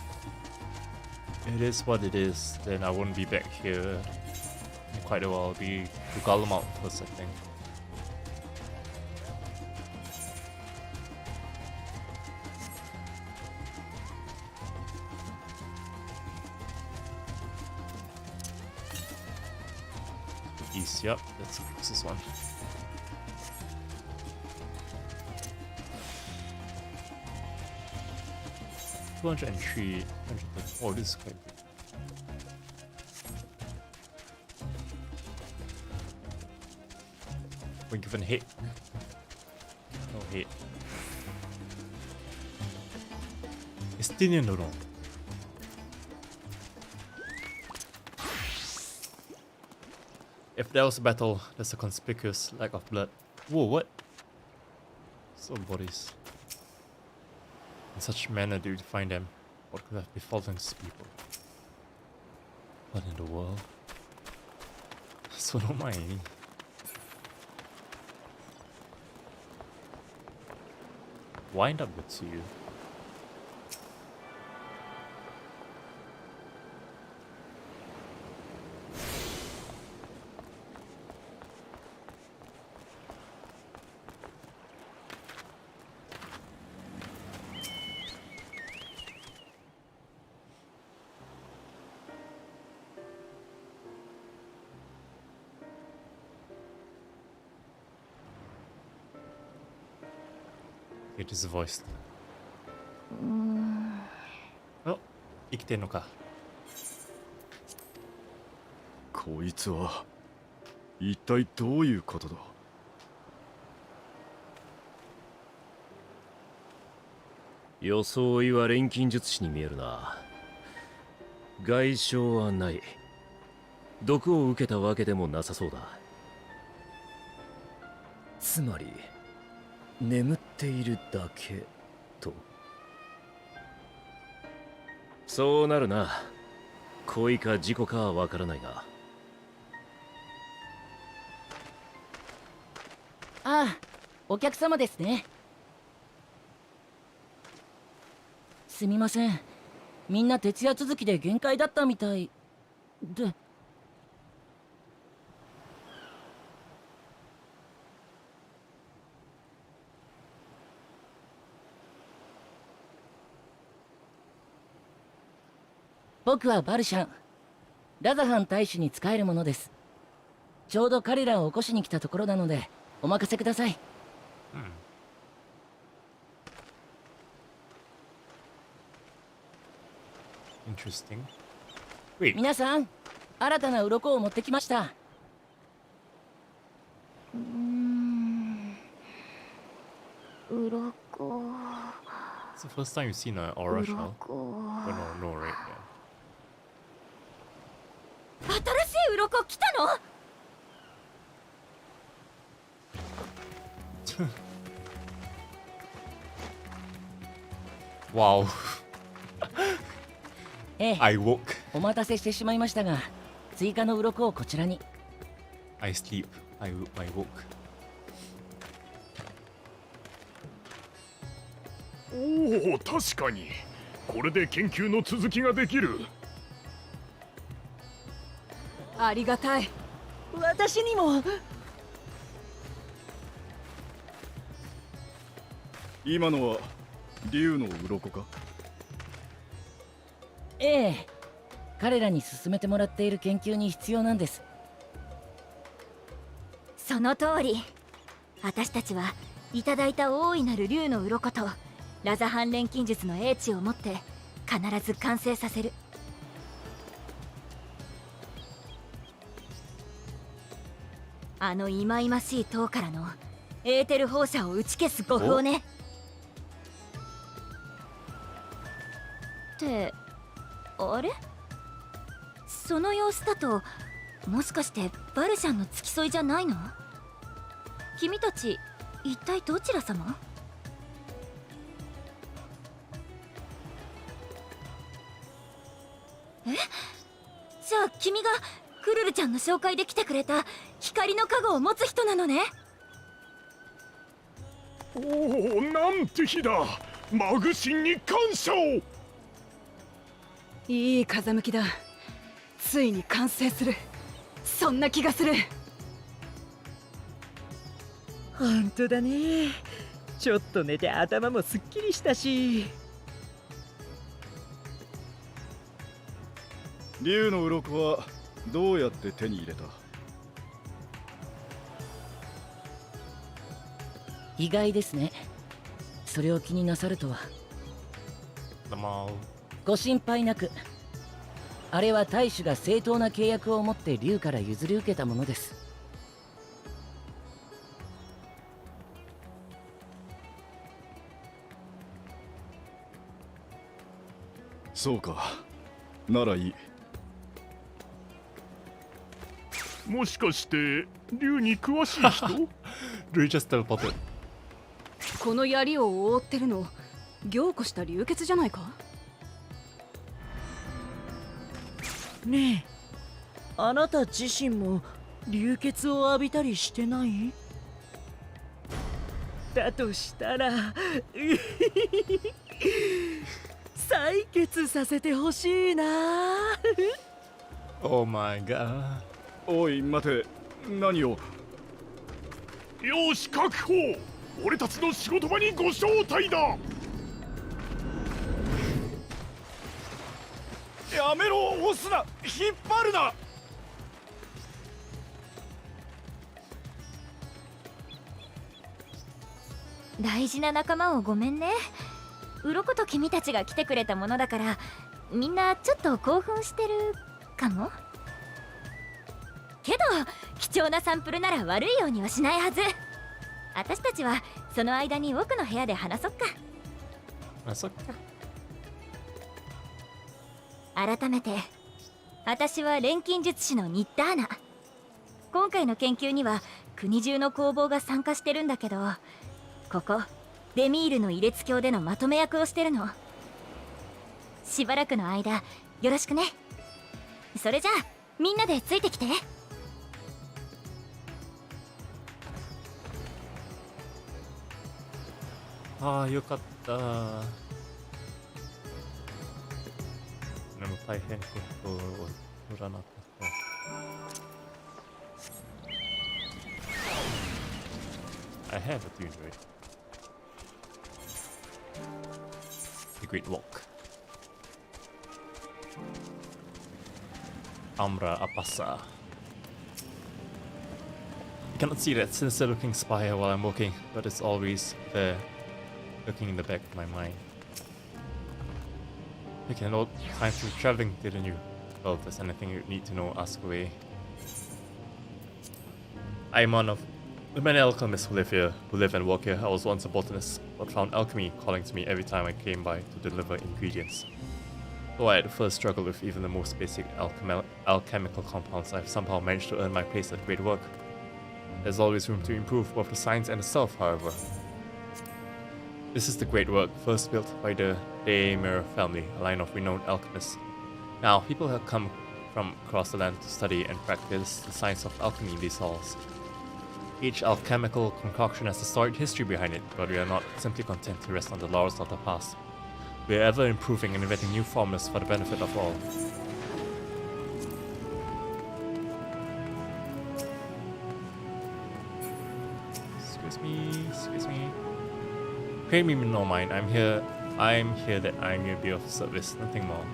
S1: it is what it is, then I won't be back here in quite a while. I'll be to Gollum out first, I think. East, yep, that's the closest one. $203, oh, this is quite big. We're given hit. No hit. Estinian no. If there was a battle, there's a conspicuous lack of blood. Whoa, what? So bodies. In such manner do you find them? What could have befallen these people? What in the world? So don't mind me. Wind up with you. It is voiced. Oh, 生きてんのか。
S13: こいつは一体どういうことだ。
S6: 装いは錬金術師に見えるな。外傷はない。毒を受けたわけでもなさそうだ。つまり眠っているだけと。そうなるな。恋か事故かはわからないが。
S21: ああ、お客様ですね。すみません。みんな徹夜続きで限界だったみたいで。僕はバルシャン、ラザハン大使に仕えるものです。ちょうど彼らを起こしに来たところなのでお任せください。
S1: Interesting.
S21: 皆さん、新たな鱗を持ってきました。
S3: 鱗。
S1: It's the first time you've seen an aura shell. Oh, no, right? Yeah.
S3: 新しい鱗来たの
S1: Wow.
S21: ええ、
S1: I woke.
S21: お待たせしてしまいましたが、追加の鱗をこちらに。
S1: I sleep. I woke.
S10: おお、確かにこれで研究の続きができる。
S11: ありがたい。私にも。
S10: 今のは竜の鱗か？
S21: ええ、彼らに進めてもらっている研究に必要なんです。
S3: その通り。私たちはいただいた大いなる竜の鱗とラザハン錬金術の英知を持って必ず完成させる。あの忌々しい塔からのエーテル放射を打ち消す護符をね。ってあれ、その様子だともしかしてバルシャンの付き添いじゃないの？君たち一体どちら様？え？じゃあ君がクルルちゃんの紹介で来てくれた光の加護を持つ人なのね。
S10: おお、なんて日だ。マグシンに感謝を。
S11: いい風向きだ。ついに完成する。そんな気がする。
S2: 本当だね。ちょっと寝て頭もすっきりしたし。
S10: 竜の鱗はどうやって手に入れた？
S21: 意外ですね。それを気になさるとは。ご心配なく。あれは大使が正当な契約を持って竜から譲り受けたものです。
S10: そうか、ならいい。もしかして竜に詳しい人？
S5: この槍を覆ってるの凝固した流血じゃないか？
S2: ねえ、あなた自身も流血を浴びたりしてない？だとしたら採血させてほしいな。
S1: Oh my god。
S10: おい待て、何を？よし確保。俺たちの仕事場にご招待だ。やめろ、押すな、引っ張るな。
S3: 大事な仲間をごめんね。鱗と君たちが来てくれたものだからみんなちょっと興奮してるかも。けど貴重なサンプルなら悪いようにはしないはず。私たちはその間に奥の部屋で話そっか。改めて私は錬金術師のニッターナ。今回の研究には国中の工房が参加してるんだけど、ここデミールのイレツ教でのまとめ役をしてるの。しばらくの間よろしくね。それじゃあみんなでついてきて。
S1: ああ、よかった。大変ことを売らなかった。I have a tune to it. The Great Walk. Amra Apasa. You cannot see that sinister looking spire while I'm walking, but it's always there, looking in the back of my mind. You can know time through traveling, didn't you? Well, if there's anything you need to know, ask away. I am one of the many alchemists who live here, who live and work here. I was once a botanist, but found alchemy calling to me every time I came by to deliver ingredients. Though I had first struggled with even the most basic alchemical compounds, I've somehow managed to earn my place at great work. There's always room to improve both the science and the self, however. This is the great work, first built by the Daimler family, a line of renowned alchemists. Now, people have come from across the land to study and practice the science of alchemy in these halls. Each alchemical concoction has a storied history behind it, but we are not simply content to rest on the laurels of the past. We are ever improving and inventing new formulas for the benefit of all. Excuse me. Pay me no mind, I'm here that I'm here to be of service, nothing more.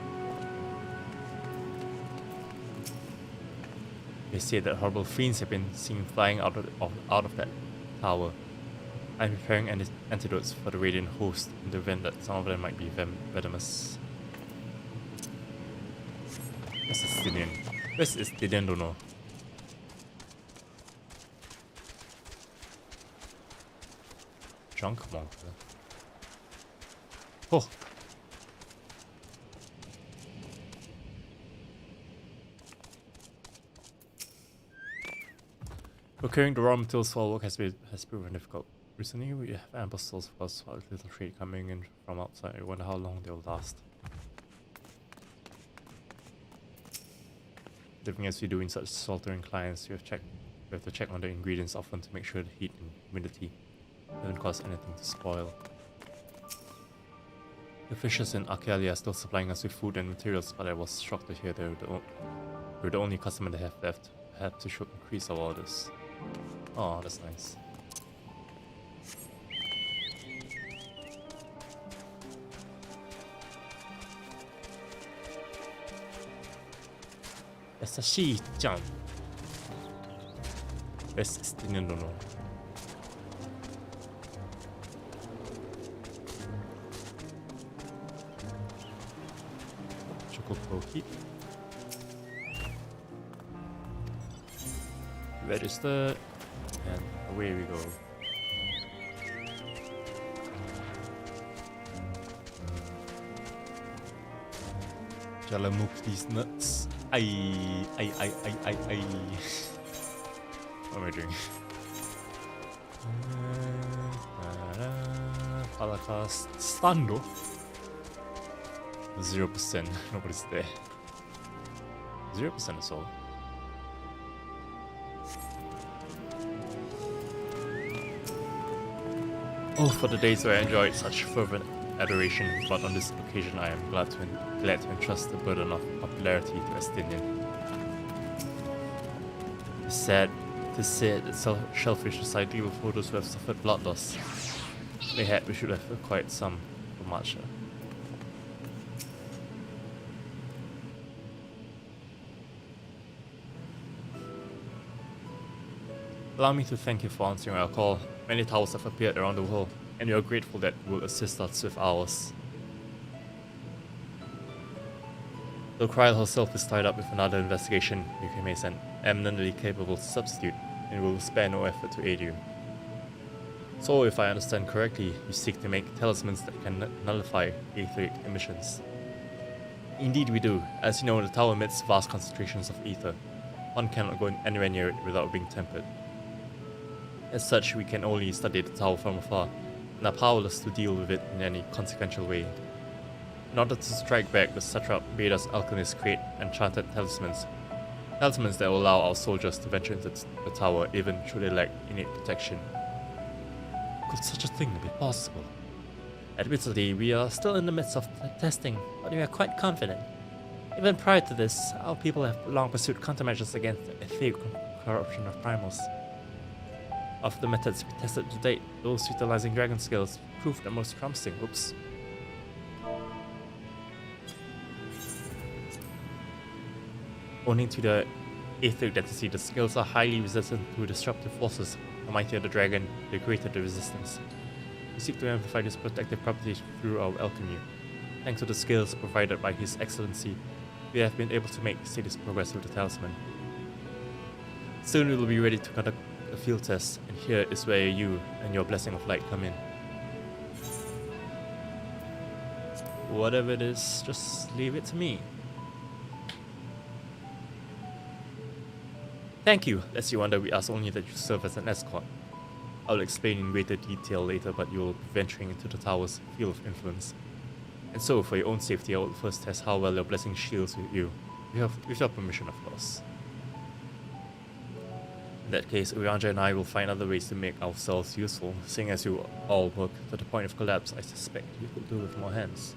S1: They say that horrible fiends have been seen flying out of that tower. I'm preparing antidotes for the radiant host in the event that some of them might be venomous. Where's Estinian? Where's Estinian? Don't know. Drunk monk. Oh. Procuring the raw materials for our work has proven difficult. Recently, we have ample stores for us, little trade coming in from outside. I wonder how long they'll last. Living as we do in such sweltering climates, we have to check on the ingredients often to make sure the heat and humidity doesn't cause anything to spoil. The fishers in Arcalia are still supplying us with food and materials, but I was shocked to hear we're the only customer they have left. I had to increase our orders. Oh, that's nice. Yasashi-chan. Best Estinian no. Chocopoki. Register, and away we go. Jalamuk these nuts. Ay. What am I doing? Palacast Stando. 0%. Nobody's there. 0% is all. Oh, for the days where I enjoyed such fervent adoration, but on this occasion I am glad to entrust the burden of popularity to Estinian. It's sad to say that shellfish society with those who have suffered blood loss. Mayhap we should have acquired some for Marcha. Allow me to thank you for answering our call. Many towers have appeared around the world, and we are grateful that you will assist us with ours. Though Kryl herself is tied up with another investigation, you may send eminently capable substitute, and we will spare no effort to aid you. So, if I understand correctly, you seek to make talismans that can nullify etheric emissions. Indeed we do. As you know, the tower emits vast concentrations of ether. One cannot go anywhere near it without being tempered. As such, we can only study the tower from afar, and are powerless to deal with it in any consequential way. In order to strike back, the satrap bade us alchemists create enchanted talismans. Talismans that will allow our soldiers to venture into the tower even should they lack innate protection. Could such a thing be possible? Admittedly, we are still in the midst of testing, but we are quite confident. Even prior to this, our people have long pursued countermeasures against the etheric corruption of primals. Of the methods we tested to date, those utilizing dragon scales proved the most promising. Oops. Owing to the etheric density, the scales are highly resistant to disruptive forces. The mightier the dragon, the greater the resistance. We seek to amplify this protective property through our alchemy. Thanks to the scales provided by His Excellency, we have been able to make steady progress with the talisman. Soon we will be ready to conduct a field test, and here is where you and your blessing of light come in. Whatever it is, just leave it to me. Thank you. Lest you wonder, we ask only that you serve as an escort. I'll explain in greater detail later, but you'll be venturing into the tower's field of influence. And so, for your own safety, I will first test how well your blessing shields with you. With your permission, of course. In that case, Uyanja and I will find other ways to make ourselves useful. Seeing as you all work to the point of collapse, I suspect you could do with more hands.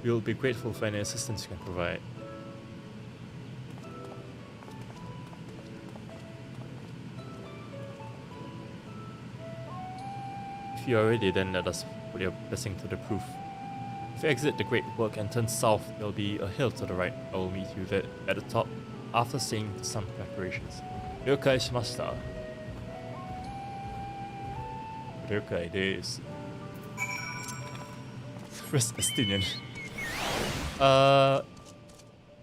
S1: We will be grateful for any assistance you can provide. If you are ready, then let us put your blessing to the proof. If you exit the Great Work and turn south, there will be a hill to the right. I will meet you there at the top after seeing some preparations. Ryokai shimashita. Ryokai desu. Where's Estinian?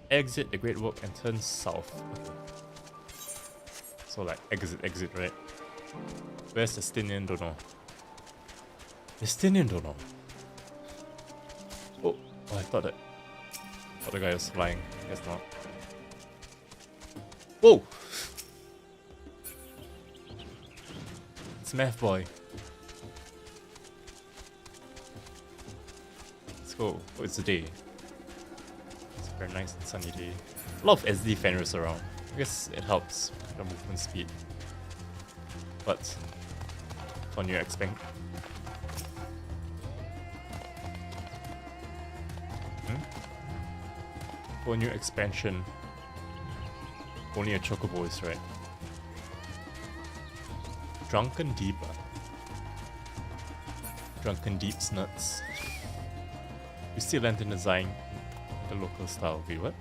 S1: Exit the Great Work and turn south. Okay. So like exit, right? Where's Estinian? Don't know. Estinian don't know. Oh, I thought that the guy was flying. Guess not. Whoa! It's Math Boy. Let's go. Oh, it's a day. It's a very nice and sunny day. A lot of SD fenris around. I guess it helps with the movement speed. But for new for new expansion, only a chocobo is right. Drunken Deeper. Drunken Deep's nuts. We still lantern design the local style. Wait, what?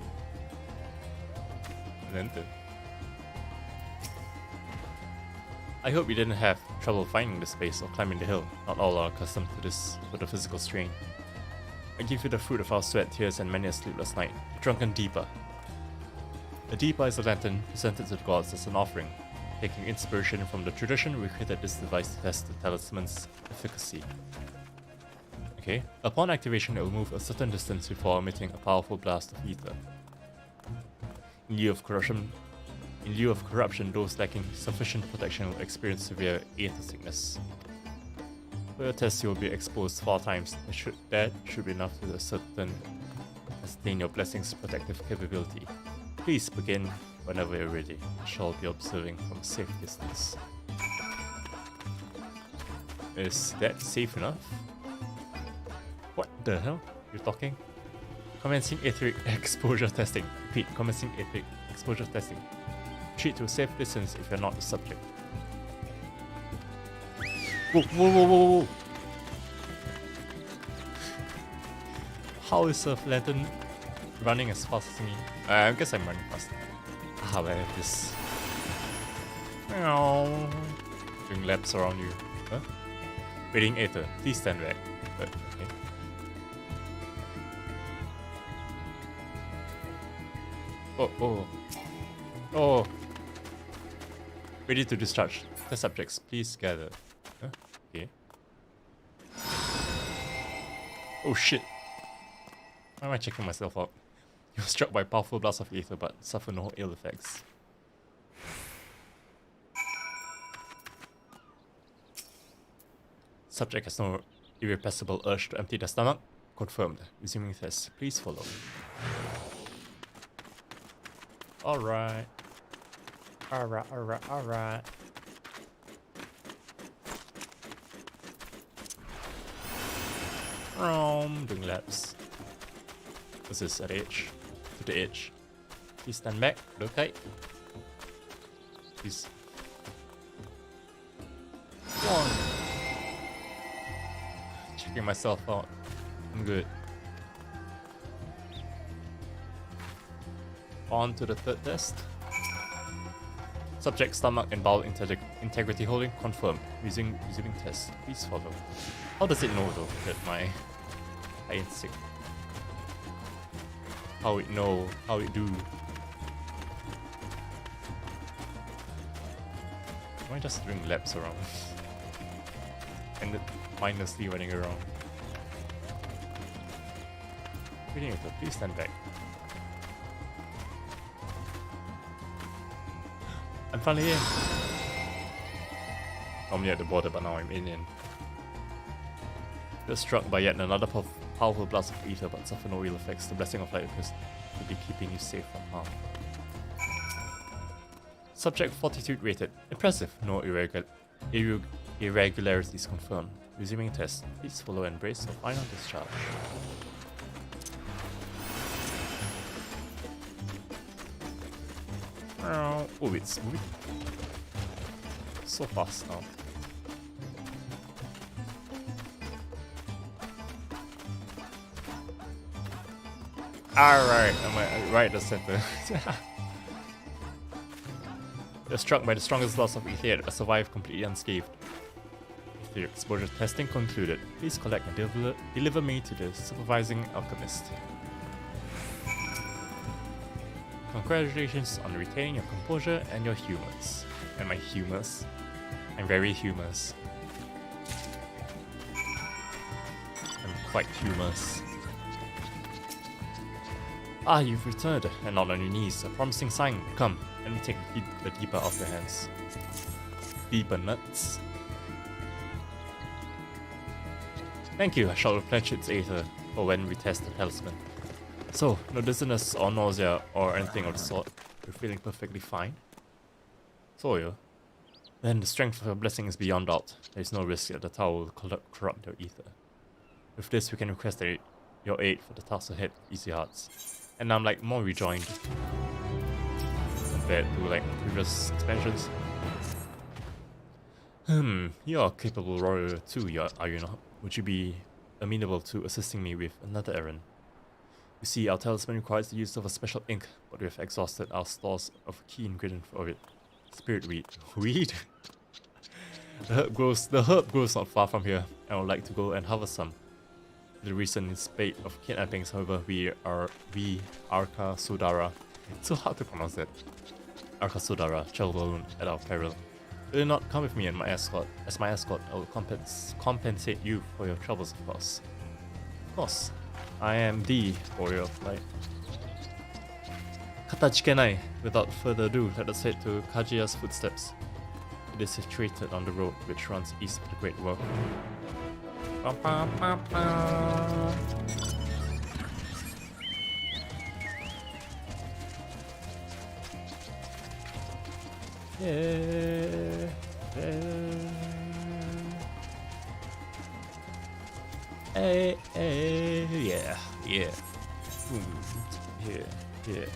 S1: Lantern. I hope you didn't have trouble finding the space or climbing the hill. Not all are accustomed to this with the physical strain. I give you the fruit of our sweat, tears, and many a sleepless night. The Drunken Deeper. The Deeper is a lantern presented to the gods as an offering. Taking inspiration from the tradition, we created this device to test the talisman's efficacy. Okay. Upon activation, it will move a certain distance before emitting a powerful blast of ether. In lieu of corruption, those lacking sufficient protection will experience severe ether sickness. For your test, you will be exposed 4 times. That should be enough to ascertain your blessing's protective capability. Please begin whenever you're ready. I shall be observing from a safe distance. Is that safe enough? What the hell? You're talking? Commencing etheric exposure testing. Repeat, commencing etheric exposure testing. Retreat to a safe distance if you're not the subject. Whoa, whoa, whoa, whoa, whoa. How is a lantern running as fast as me? I guess I'm running fast. Ah, I have this. Doing laps around you. Huh? Waiting Aether, please stand back. Okay. Oh. Ready to discharge. Test subjects, please gather. Huh? Okay. Oh shit. Why am I checking myself out? You were struck by powerful blasts of ether but suffer no ill effects. Subject has no irrepressible urge to empty the stomach. Confirmed. Resuming test. Please follow. Alright. Alright. Doing laps. What's this? At the edge. To the edge. Please stand back. Okay. Please. One. Checking myself out. I'm good. On to the third test. Subject stomach and bowel integrity holding confirmed. Resuming test. Please follow. How does it know though that my I ain't sick? How it know? How it do? Am I just doing laps around? And mindlessly running around. Please stand back. I'm finally in. I'm near the border, but now I'm in. Just struck by yet another powerful blast of ether, but suffer no ill effects. The blessing of light appears to be keeping you safe from harm. Subject fortitude rated. Impressive. No irregularities confirmed. Resuming test. Please follow and brace for final discharge. Oh, it's moving so fast now. Alright, I'm right at the center. You're struck by the strongest loss of ether but survived completely unscathed. Ether exposure testing concluded. Please collect and deliver me to the supervising alchemist. Congratulations on retaining your composure and your humors. And my humors? I'm very humorous. I'm quite humorous. Ah, you've returned, and not on your knees. A promising sign. Come, let me take the deeper off your hands. Deeper nuts. Thank you, I shall replenish its aether for when we test the talisman. So, no dizziness or nausea or anything of the sort. You're feeling perfectly fine? So you. Then the strength of your blessing is beyond doubt. There is no risk that the tower will corrupt your ether. With this, we can request your aid for the task ahead, Easy Hearts. And I'm like more rejoined compared to like previous expansions. You are a capable warrior too, are you not? Would you be amenable to assisting me with another errand? You see, our talisman requires the use of a special ink, but we have exhausted our stores of a key ingredient for it. Spirit weed. Weed? The herb grows not far from here. I would like to go and harvest some. The recent spate of kidnappings, however, we Arka Sudara. It's so hard to pronounce that. Arka Sudara, travel alone at our peril. Will you not come with me and my escort? As my escort, I will compensate you for your troubles, of course. Of course. I am the warrior of light. Katachikenai. Without further ado, let us head to Kajiya's footsteps. It is situated on the road which runs east of the Great World. Yeah. Yeah.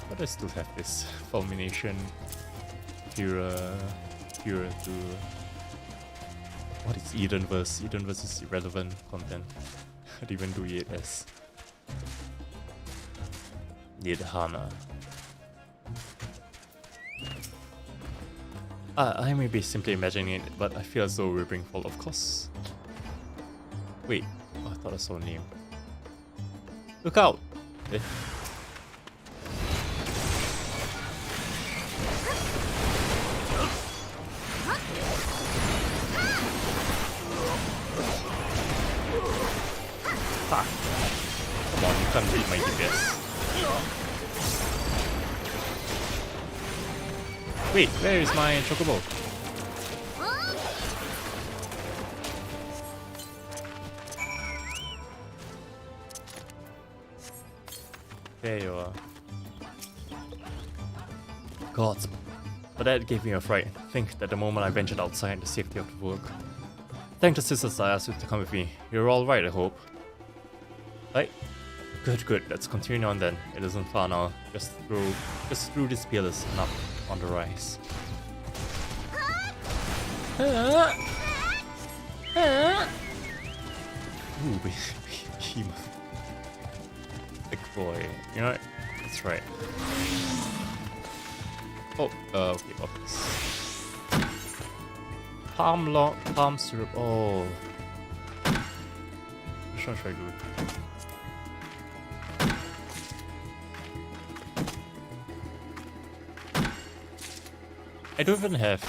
S1: But I still have this fulmination, pure to what is Edenverse? Edenverse is irrelevant content. I'd even do it as Nidhana. I may be simply imagining it, but I feel as though we're being full, of course. Wait, I thought I saw a name. Look out! Eh? Ha! Come on, you can't beat my DPS. Wait, where is my chocobo? There you are. Gods, but that gave me a fright. Think that the moment I ventured outside the safety of the work. Thank the sisters I asked you to come with me. You're all right, I hope. Right? Good, good. Let's continue on then. It isn't far now. Just through these pillars and up on the rise. Ooh, behemoth. Big boy. You know what? That's right. Oh, okay, office. Palm syrup. Oh. Which one should I do? I don't even have.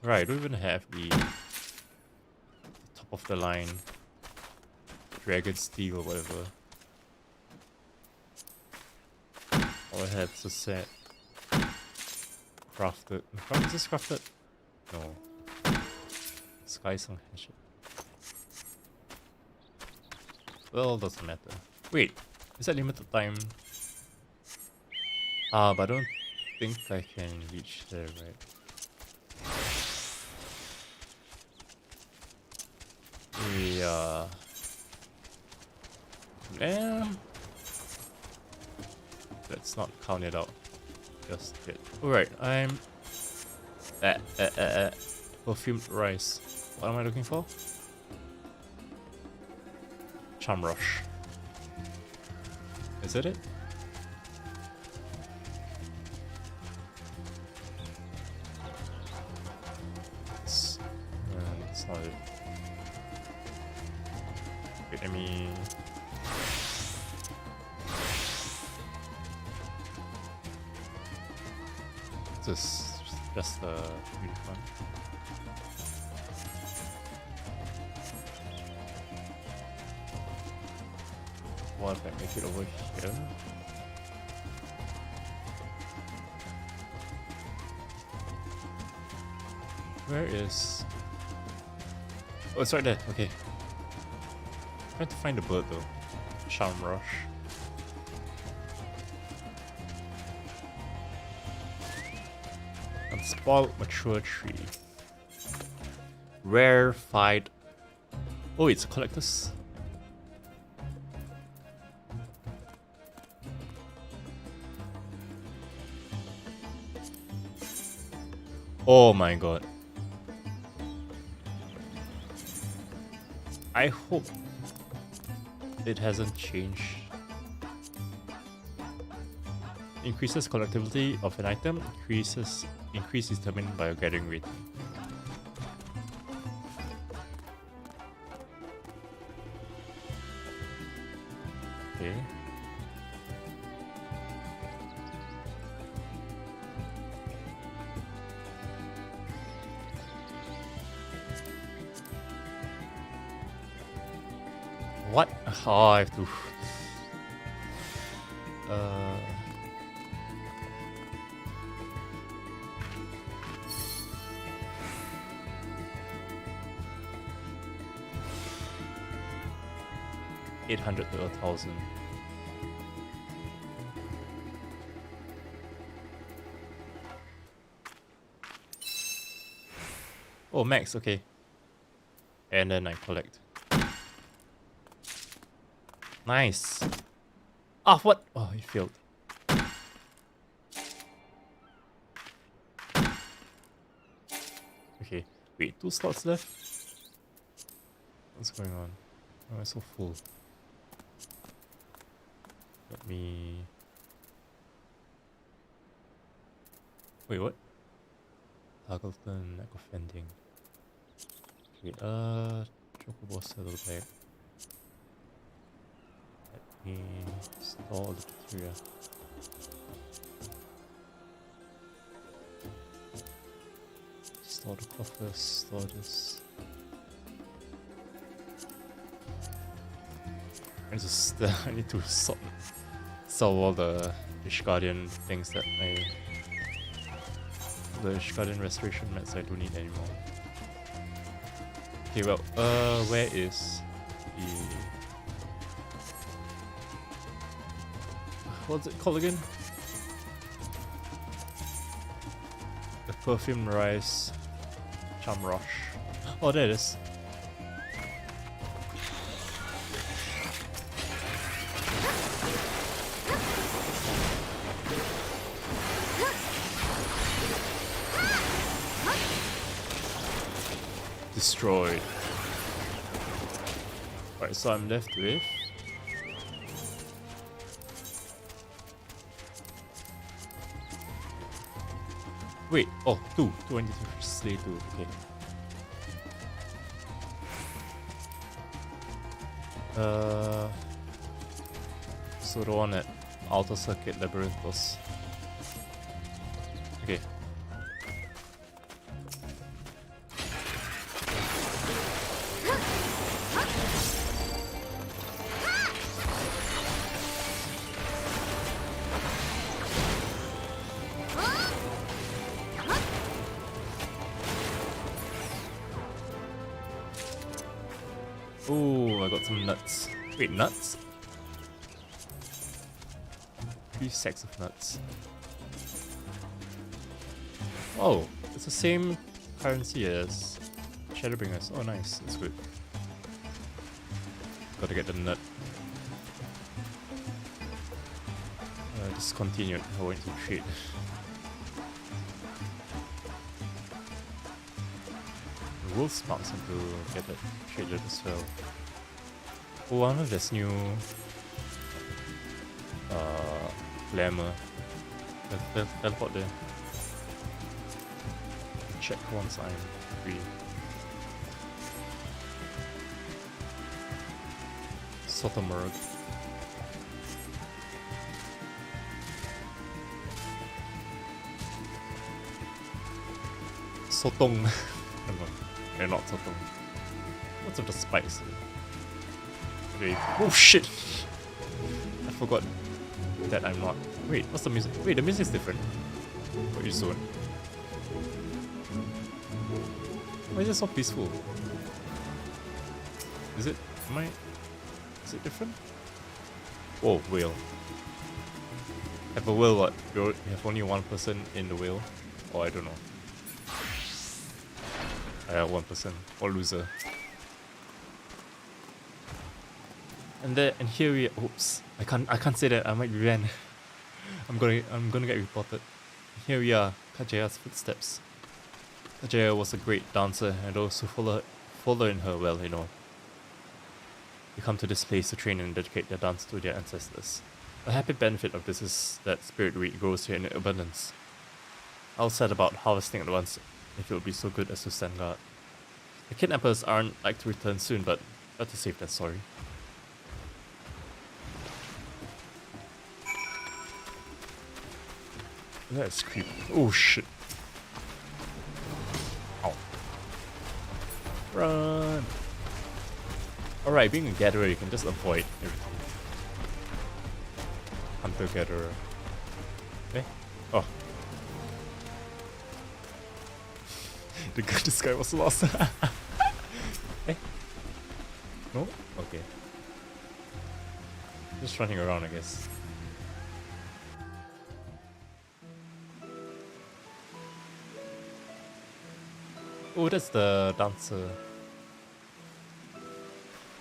S1: Right, I don't even have the top of the line Dragon Steel or whatever. All I have is a set. Crafted. Is this crafted? No. Sky Song Hatchet. Well, doesn't matter. Wait, is that limited time? But I don't think I can reach there, right? Yeah. Let's not count it out just yet. Alright, I'm perfumed rice. What am I looking for? Charm Rush. Is that it? It's not it. Wait, let me. This just the unicorn. What if I make it over here? Where is? Oh, it's right there. Okay. I'm trying to find the bird though. Charm Rush. Unspoiled mature tree. Rarefied. Oh, it's a collector's. Oh my god. I hope it hasn't changed. Increases collectability of an item, increase determined by your gathering rate. Okay. What? Oh, I have to. $800 to $1,000. Oh, max, okay. And then I collect. Nice. Ah, what? Oh, he failed. Okay, wait, 2 slots left? What's going on? Why am I so full? Let me... Wait, what? Haggleton, Neck Offending. Wait, Chocobo Saddleback. Let me store the material. Store the coffers, store this. I need to sell all the Ishgardian things that the Ishgardian restoration mats I don't need anymore. Okay, well, where is the... What's it called again? The Perfume Rice Charm Rush. Oh, there it is. destroyed. Alright, so I'm left with... Wait, oh, two. I need to slay two, okay. So the one at Outer Circuit Labyrinthos. Okay. Oh, I got some nuts. Wait, nuts? 3 sacks of nuts. Oh, it's the same currency as Shadowbringers. Oh, nice. That's good. Gotta get the nut. Discontinued. I went to trade. Wolf sparks to get that traded as well. Oh, I wonder if there's new glamour. Teleport there. Check once I'm free. Sotomurg. Sotong. They're not sotong. What's with the spice? Okay. Oh shit! I forgot that I'm not. Wait, what's the music? Wait, the music's different. What is zone? Why is it so peaceful? Is it? Is it different? Oh, whale. Have a whale what? You have only one person in the whale? Or I don't know. I have 1% or loser. And here we oops. I can't say that, I might be banned. I'm gonna get reported. Here we are, Kajaya's footsteps. Kajaya was a great dancer, and those who follow in her, well, you know. They come to this place to train and dedicate their dance to their ancestors. A happy benefit of this is that spirit wheat grows here in abundance. I was sad about harvesting at once, if it would be so good as to stand guard. The kidnappers aren't like to return soon, but better safe than sorry. That's creepy. Oh shit. Ow. Run! Alright, being a gatherer, you can just avoid everything. Hunter-gatherer. Eh? Oh. This guy was lost. Eh? No? Okay. Just running around, I guess. Oh, that's the dancer.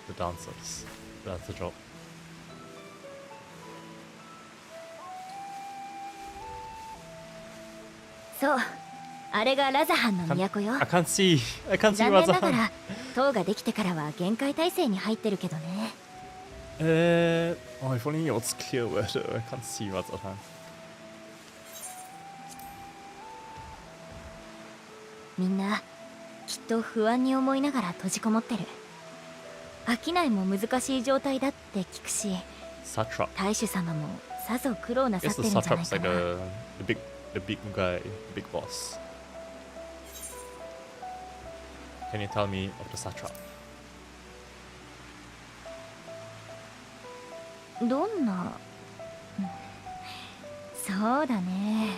S1: The dancers. That's the job.
S3: So, あれがラザハンの都よ。
S1: I can't see
S3: 残念なが
S1: Razahan.
S3: ら、塔ができてからは限界態勢に入ってるけどね。
S1: Oh, if only it was clear where I can't see Razahan.
S3: みんな、きっと不安に思いながら閉じこもってる。商いも難しい状態だって聞くし、大主様もさぞ苦労なさってるんじゃないかな。
S1: Yes, the satrap's like the big guy, big boss. Can you tell me of the satrap?
S3: どんな、そうだね。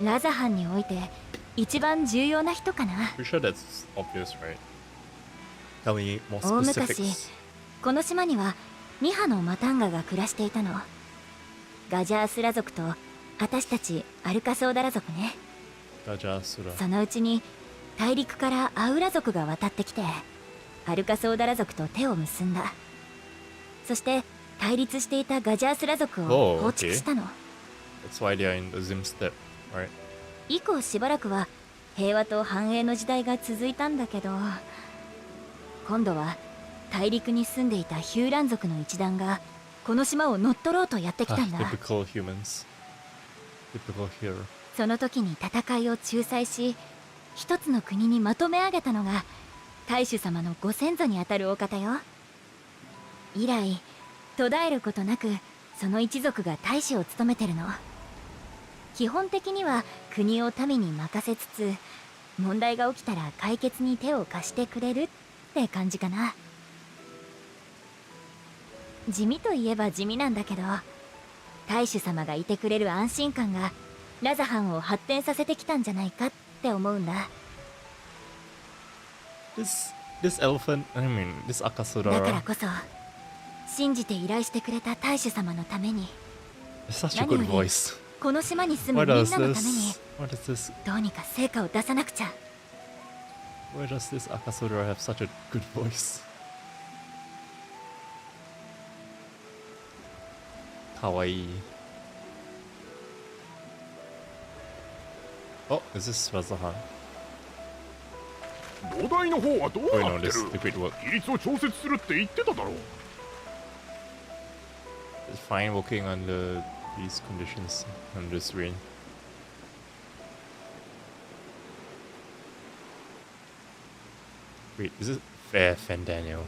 S3: ラザハンにおいて一番重要な人かな。
S1: Pretty sure that's obvious, right? Tell me more
S3: 大昔、
S1: specifics.
S3: この島には2派のマタンガが暮らしていたの。ガジャースラ族と私たちアルカソーダラ族ね。
S1: ガジャースラ。
S3: そのうちに大陸からアウラ族が渡ってきて、アルカソーダラ族と手を結んだ。そして対立していたガジャースラ族を放逐したの。
S1: That's why they are in the Zim step, right?
S3: 以降しばらくは
S20: 平和と繁栄の時代が続いたんだけど、今度は大陸に住んでいたヒューラン族の一団がこの島を乗っ取ろうとやってきたんだ。その時に戦いを仲裁し、一つの国にまとめ上げたのが大主様のご先祖にあたるお方よ。以来途絶えることなくその一族が大使を務めてるの。基本的には国を民に任せつつ、問題が起きたら解決に手を貸してくれるって感じかな。地味といえば地味なんだけど、大主様がいてくれる安心感がラザハンを発展させてきたんじゃないかって思うんだ。
S1: This elephant, I mean, this Akasura.
S20: だからこそ信じて依頼してくれた大主様のために、
S1: Such a good voice.
S20: この島に住むみんなのために
S1: What is this?
S20: どうにか成果を出さなくちゃ。
S1: Why does this Akasura have such a good voice? Kawaii. Oh, is this Razahan?
S10: 土台の方はどうなってる？
S1: The great work.
S10: 比率を調節するって言ってただろう。
S1: It's fine working under these conditions, under this rain. Wait, is it Fandango?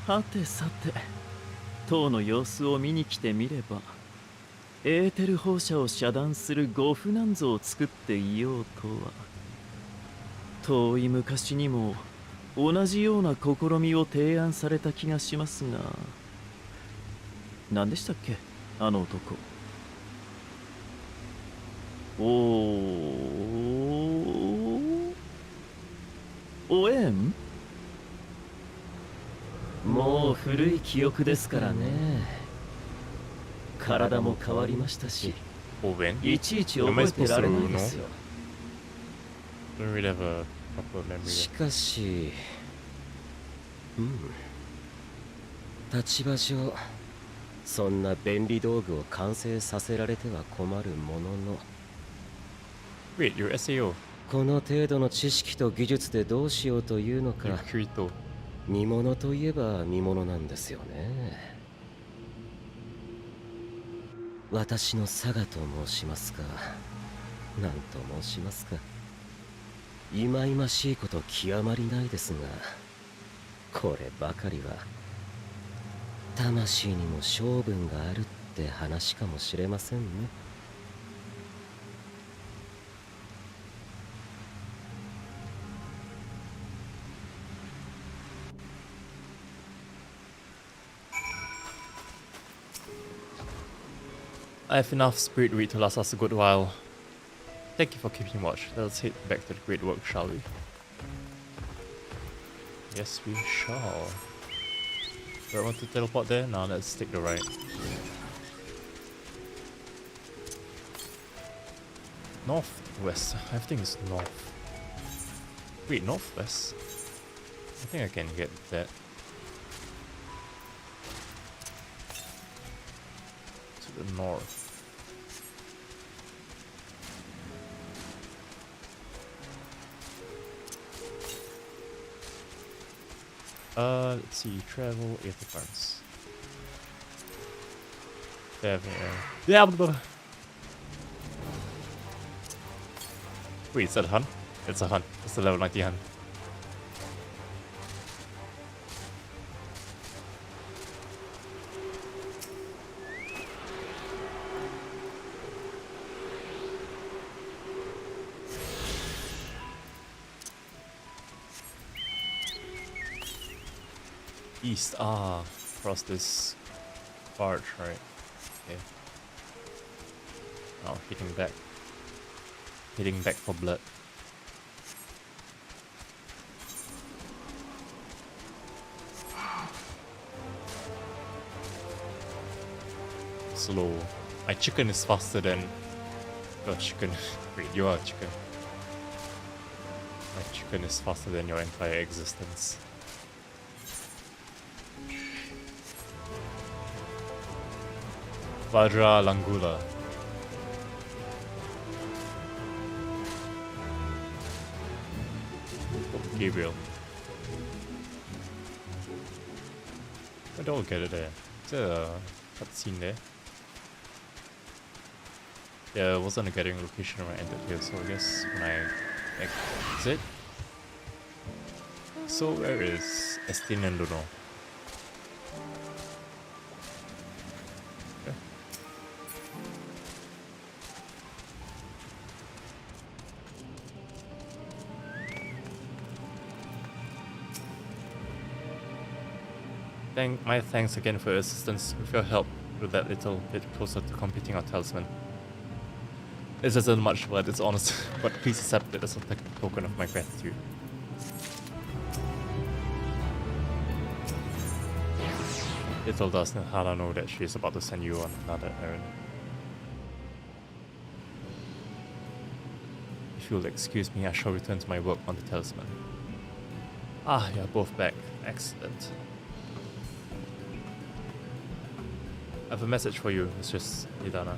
S12: はてさて、塔の様子を見に来てみれば、エーテル放射を遮断するゴフナンゾを作っていようとは。遠い昔にも同じような試みを提案された気がしますが、何でしたっけ、あの男。おえん？もう古い記憶ですからね。体も変わりましたし、いちいち覚えてられないですよ。
S6: しかし、立場上、そんな便利道具を完成させられては困るものの。
S1: Wait, your SAO.
S6: この程度の知識と技術でどうしようというのか、見物といえば見物なんですよね。私の佐賀と申しますか、何と申しますか、忌々しいこと極まりないですが、こればかりは魂にも性分があるって話かもしれませんね。
S1: I have enough spirit weed to last us a good while. Thank you for keeping watch. Let's head back to the great work, shall we? Yes, we shall. Do I want to teleport there? No, let's take the right. Northwest. Everything is north. Wait, northwest? I think I can get that. To the north. Let's see, travel, artifacts. Yeah, wait, is that a hunt? It's a hunt. It's a level 90 hunt. East, across this barge, right? Okay. Now hitting back for blood. Slow. My chicken is faster than your chicken. Wait, you are a chicken. My chicken is faster than your entire existence. Vajra Langula. Gabriel. I don't get it there. Is there a cutscene there? Yeah, it wasn't a gathering location when I entered here, so I guess when I exit. So where is Estin and Luno? Okay. My thanks again for your assistance. With your help, we're that little bit closer to completing our talisman. This isn't much, but it's honest. But please accept it as a token of my gratitude. Little does Hana know that she is about to send you on another errand. If you'll excuse me, I shall return to my work on the talisman. Ah, you're both back. Excellent. I have a message for you, Mistress Idana.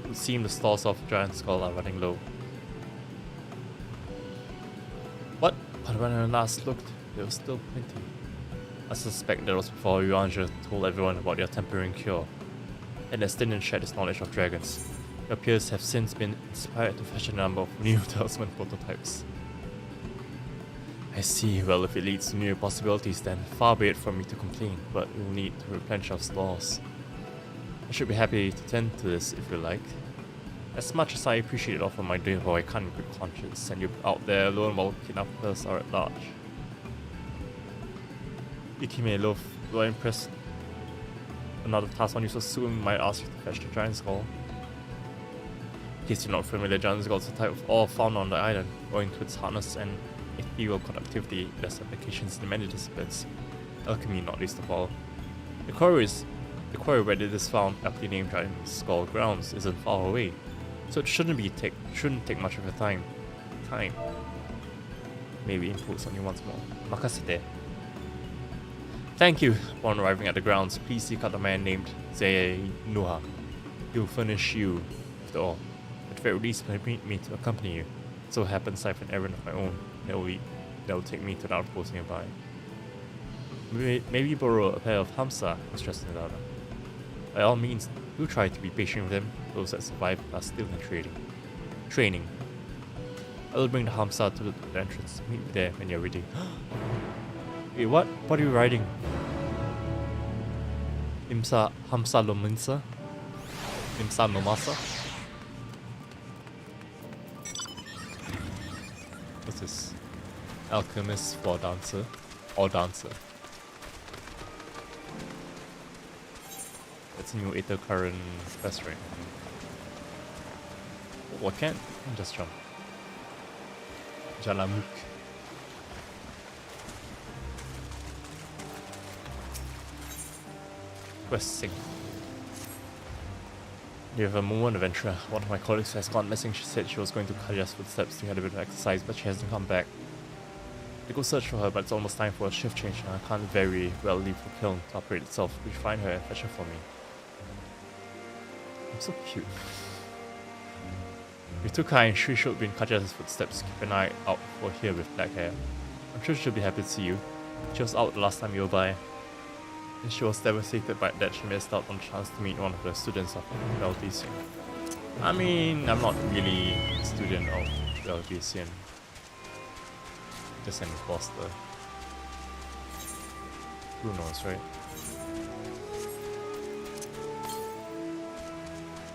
S1: It would seem the stores of Giant Skull are running low. What? But when I last looked, there was still plenty. I suspect that was before Yuanja told everyone about your tempering cure, and as didn't share his knowledge of dragons. Your peers have since been inspired to fashion a number of new talisman prototypes. I see. Well, if it leads to new possibilities, then far be it from me to complain, but we'll need to replenish our stores. I should be happy to tend to this if you like. As much as I appreciate it all from my dear boy, I can't with good conscience send you out there alone while kidnappers are at large. Ikime Love, do I impress another task on you so soon? Might ask you to fetch the Giant Skull. In case you're not familiar, Giant Skull is a type of ore found on the island, owing to its hardness and ethereal conductivity. It has applications in many disciplines, alchemy not least of all. The quarry where it is found, aptly named Giant Skull Grounds, isn't far away, so it shouldn't take much of your time. Maybe impulse on you once more. Makasete. Thank you. Upon arriving at the grounds, please seek out a man named Nuha. He will furnish you with the ore. At the very least, permit me to accompany you. It so happens I have an errand of my own that will take me to the outpost nearby. Maybe borrow a pair of Hamsa, Mistress Nidana. By all means, do try to be patient with them. Those that survive are still in training. I will bring the Hamsa to the entrance. Meet me there when you're ready. Wait, what? What are you riding? Hamsa Lominsa? Hamsa Nomasa? What's this? Alchemist for dancer? Or dancer? That's a new Aether Current quest, right? Oh, I can't just jump. Jalamuk. Quest sync. You have a moment, adventurer. One of my colleagues has gone missing. She said she was going to Karya's footsteps to get a bit of exercise, but she hasn't come back. I go search for her, but it's almost time for a shift change, and I can't very well leave the kiln to operate itself. Will you find her and fetch her for me? I'm so cute. You're too kind. She should be in Karya's footsteps. Keep an eye out for her with black hair. I'm sure she'll be happy to see you. She was out the last time you were by. And she was devastated by that she missed out on the chance to meet one of the students of Valdysian. I mean, I'm not really a student of Valdysian. Just an imposter. Who knows, right?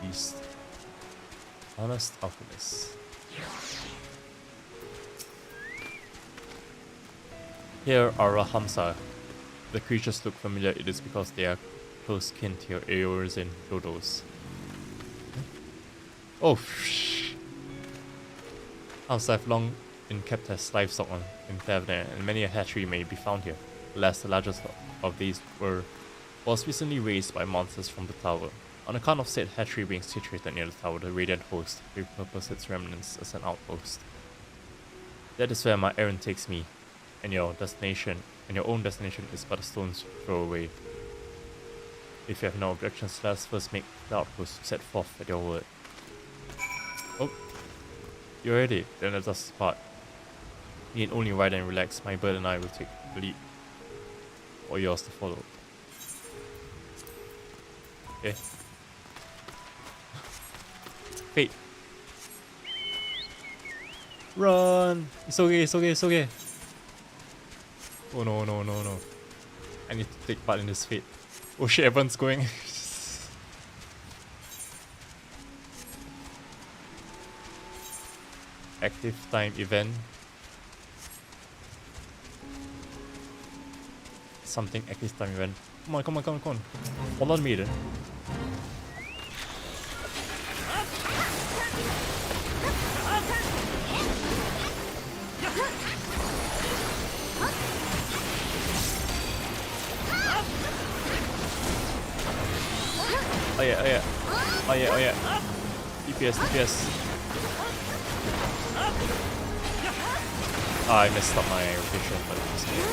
S1: Beast. Honest alchemist. Here are Hamsa. The creatures look familiar. It is because they are close kin to your Aeors and Dodos. Oh, Hamsa have long been kept as livestock in Tavern, and many a hatchery may be found here. Alas, the largest of these was recently raised by monsters from the tower. On account of said hatchery being situated near the tower, the Radiant Host repurposed its remnants as an outpost. That is where my errand takes me, and your own destination is but a stone's throw away. If you have no objections, let us first make the outpost set forth at your word. Oh, you're ready. Then let us part. Need only ride and relax. My bird and I will take the lead. Or yours to follow. Okay. Fate. Run! It's okay, it's okay, it's okay. Oh no, no, no, no. I need to take part in this fate. Oh shit, everyone's going. Active time event. Something active time event. Come on, come on, come on, come on. Hold on me then. Oh yeah, oh yeah. Oh yeah, oh yeah. DPS, DPS. Ah, I messed up my rotation, but it's okay.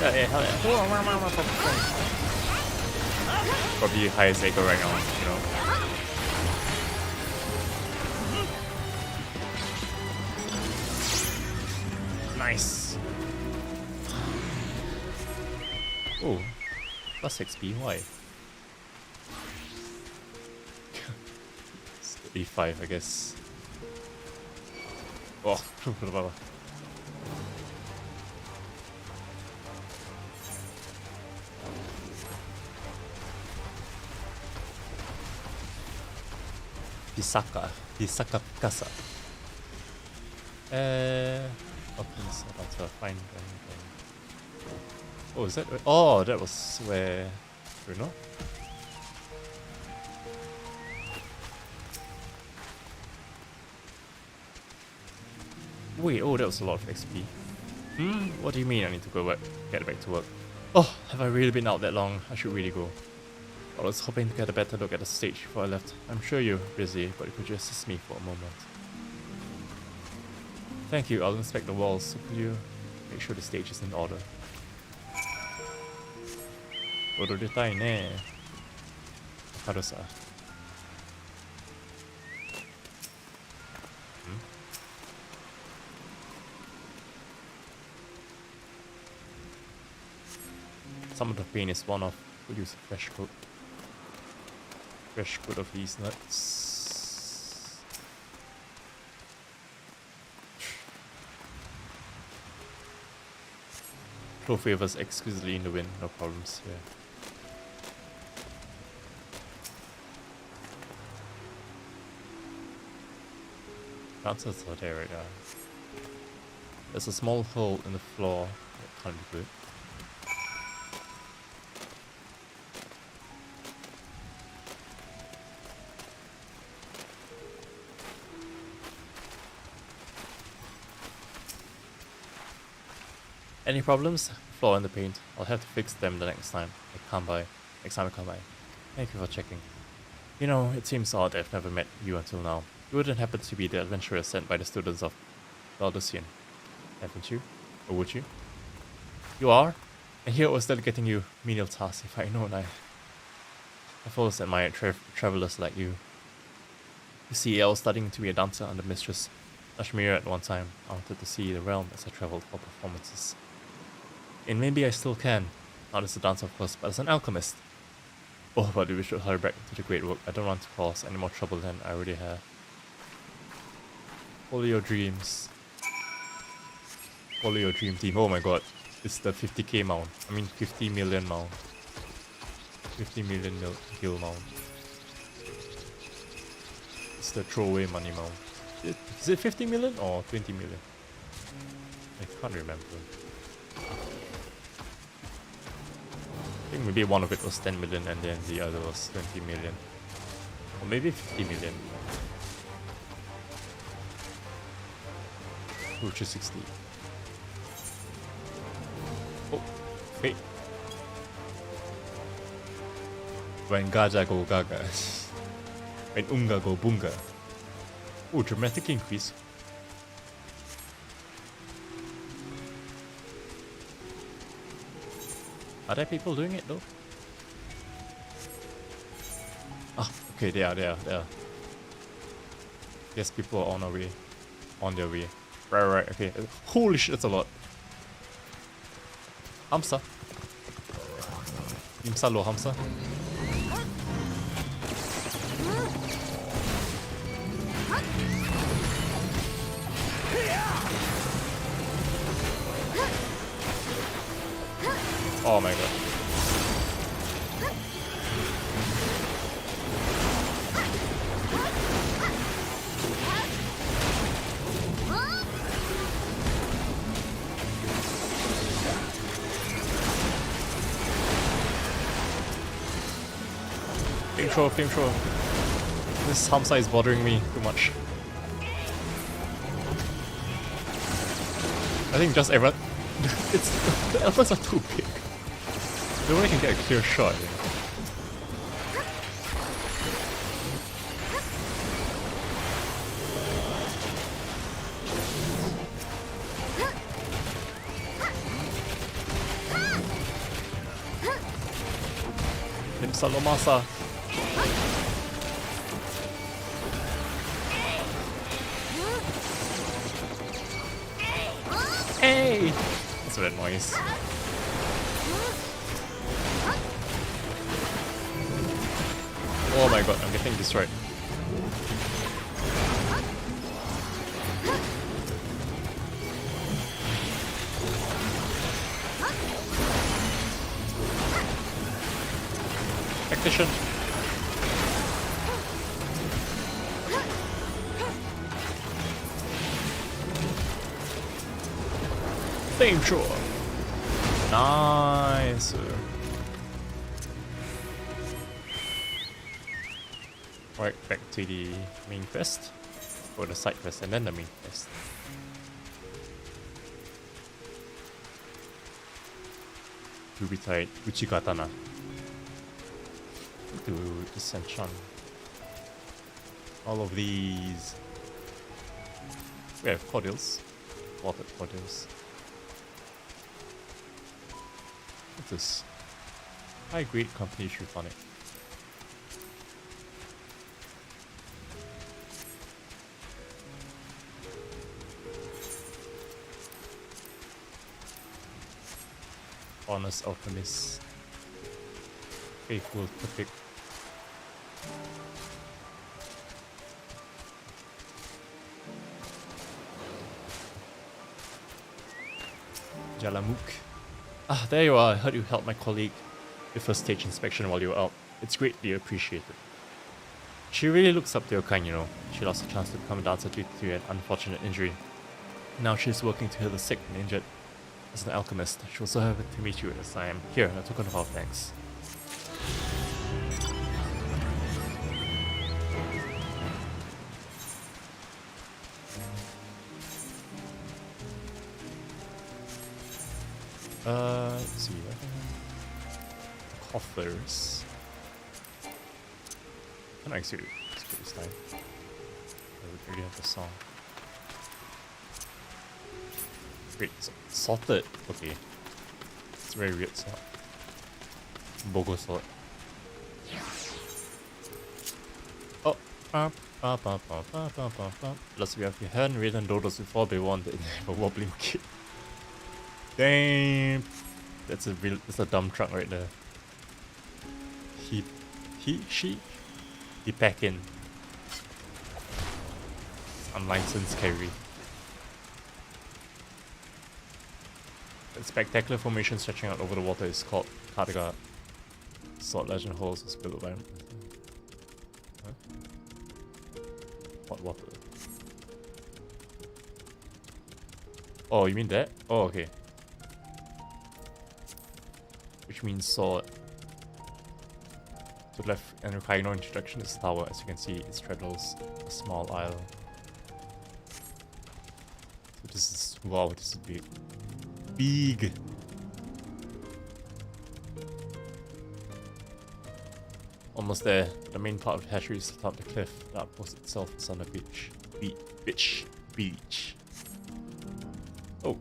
S1: Yeah, hell yeah. Probably highest echo right now, you know. Nice. Oh, plus XP, why? It's E5, I guess. Oh, Hisaka Pikasa. Okay, so that's a fine. Oh, is that? Oh, that was where. You know. Wait, oh, that was a lot of XP. What do you mean I need to go back, get back to work? Oh, have I really been out that long? I should really go. I was hoping to get a better look at the stage before I left. I'm sure you're busy, but could you assist me for a moment? Thank you, I'll inspect the walls, so could you make sure the stage is in order? Odoritaいね。軽さ。Some of the paint is worn off. We'll use a fresh coat. Fresh coat of these nuts. Flow favors exquisitely in the wind, no problems here. Answers are there, yeah. There's a small hole in the floor. That can't be good. Any problems? Flaw in the paint. I'll have to fix them the next time I come by. Thank you for checking. You know, it seems odd I've never met you until now. You wouldn't happen to be the adventurer sent by the students of Valdusian, haven't you? Or would you? You are? And here I was delegating you menial tasks if I known I've always admired travelers like you. You see, I was studying to be a dancer under Mistress Ashmira at one time. I wanted to see the realm as I traveled for performances. And maybe I still can. Not as a dancer, of course, but as an alchemist. Oh, but we should hurry back to the great work. I don't want to cause any more trouble than I already have. Follow your dreams. Follow your dream team. Oh my god. It's the 50k mount. I mean 50 million mount. 50 million gil mount. It's the throwaway money mount. Is it 50 million or 20 million? I can't remember. I think maybe one of it was 10 million and then the other was 20 million. Or maybe 50 million. Which is 60. Oh, wait. When Gaja go Gaga. When Unga go Bunga. Oh, dramatic increase. Are there people doing it though? Ah, okay, they are. Yes, people are on their way. Right, okay. Holy shit, that's a lot. Hamsa. Imsa lo Hamsa. Oh my god. Flamethrower. This Hamsa is bothering me too much. I think just everyone. The elephants are too big. No one can get a clear shot. Salomasa. Hey! That's a bit noise. Oh my god, I'm getting destroyed. Tactician. Flamethrower. Nice. Right, back to the main quest. Or the side quest and then the main quest. Ruby Tide, Uchikatana. To Dissension. All of these. We have cordials. Water cordials. What's this? High grade company truth on it. Honest alchemist. Faithful perfect. Jalamuk. Ah, there you are. I heard you helped my colleague with her stage inspection while you were out. It's greatly appreciated. She really looks up to your kind, you know. She lost a chance to become a dancer due to an unfortunate injury. Now she's working to heal the sick and injured. As an alchemist, she was so happy to meet you as I am. Here, a token of our thanks. Let's see. Coffers. Can I actually skip this time? I already have the song. Wait, salted. Okay. It's a very weird salt. Bogo salt. Oh. Plus, we have your handwritten dodos before they wanted a wobbling kid. Damn. That's a dumb truck right there. He pack in. It's unlicensed carry. The spectacular formation stretching out over the water is called Karga. Salt legend holds a spill of iron. Huh? Hot water. Oh, you mean that? Oh, okay. Which means salt. To the left, and requiring no introduction, is tower. As you can see, it straddles a small isle. So this is, wow, this is big. Big. Almost there. The main part of the hatchery is atop the cliff. The outpost itself is on the beach. Beach. Oh.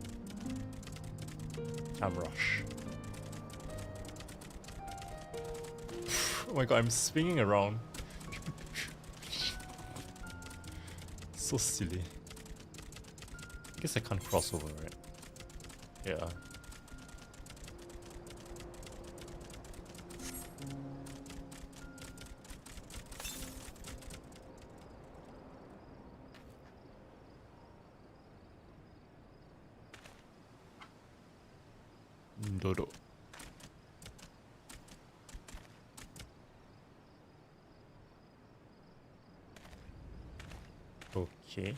S1: Time rush. Oh my god, I'm swinging around. So silly. I guess I can't cross over, right? Yeah. Dodo. Okay.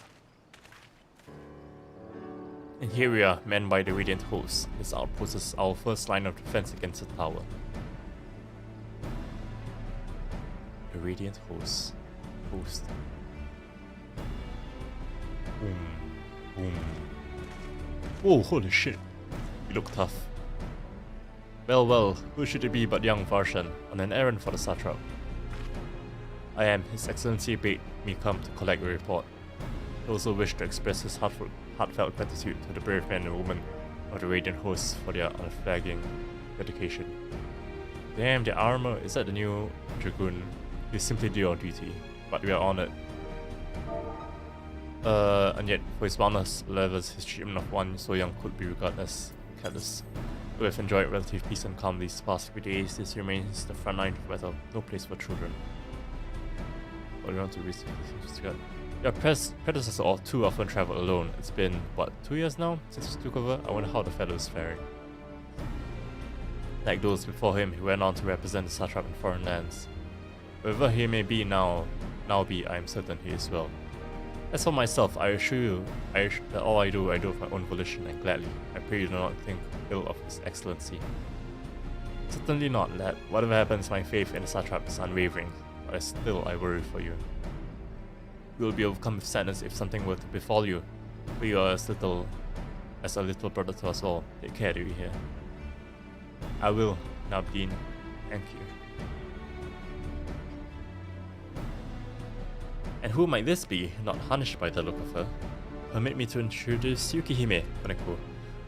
S1: And here we are, manned by the Radiant Host. This outpost is our first line of defense against the tower. The Radiant Host. Boom. Boom. Whoa, holy shit. You look tough. Well, well, who should it be but young Varshan, on an errand for the satrap? I am. His Excellency bade me come to collect a report. He also wished to express his heartfelt gratitude to the brave men and women of the Radiant Hosts for their unflagging dedication. Damn, the armor, is that the new Dragoon? You simply do your duty, but we are honored. And yet, for his wellness levels, his treatment of one so young could be regarded as careless. We have enjoyed relative peace and calm these past few days. This remains the front line of battle, no place for children. But we want to receive this. Your predecessor or too often traveled alone. It's been, what, 2 years now since he took over? I wonder how the fellow is faring. Like those before him, he went on to represent the satrap in foreign lands. Wherever he may be now be, I am certain he is well. As for myself, I assure you that all I do of my own volition and gladly. I pray you do not think ill of His Excellency. Certainly not, lad. Whatever happens, my faith in the satrap is unwavering, but still I worry for you. You will be overcome with sadness if something were to befall you, for you are as a little brother to us all. Take care, do you hear? I will, Nabdeen. Thank you. And who might this be, not harnished by the look of her? Permit me to introduce Yukihime, Koneko,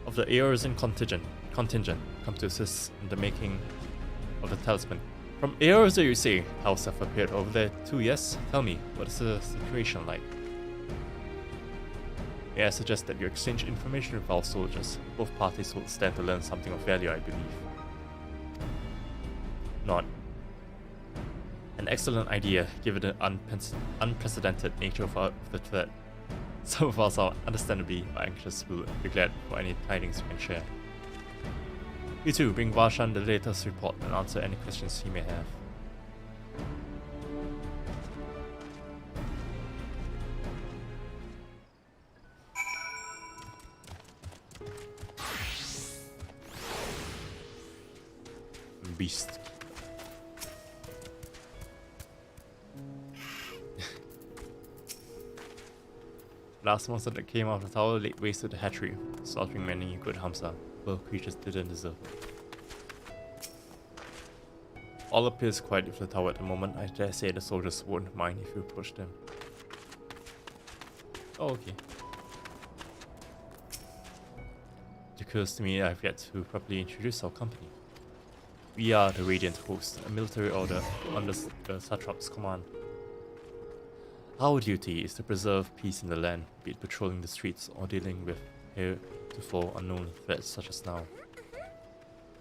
S1: of the Eorzan contingent, come to assist in the making of the talisman. From Eorza, you say? House have appeared over there too, yes? Tell me, what is the situation like? May I suggest that you exchange information with our soldiers? Both parties will stand to learn something of value, I believe. Nod. An excellent idea, given the unprecedented nature of the threat. Some of us are understandably anxious. We'll be glad for any tidings you can share. You too, bring Varshan the latest report and answer any questions he may have. Beast. Last monster that came out of the tower laid waste to the hatchery, slaughtering many good Hamsa. Well, creatures didn't deserve it. All appears quiet with the tower at the moment. I dare say the soldiers won't mind if you approach them. Oh, okay. It occurs to me I have yet to properly introduce our company. We are the Radiant Host, a military order under the Satrap's command. Our duty is to preserve peace in the land, be it patrolling the streets or dealing with heretofore unknown threats such as now.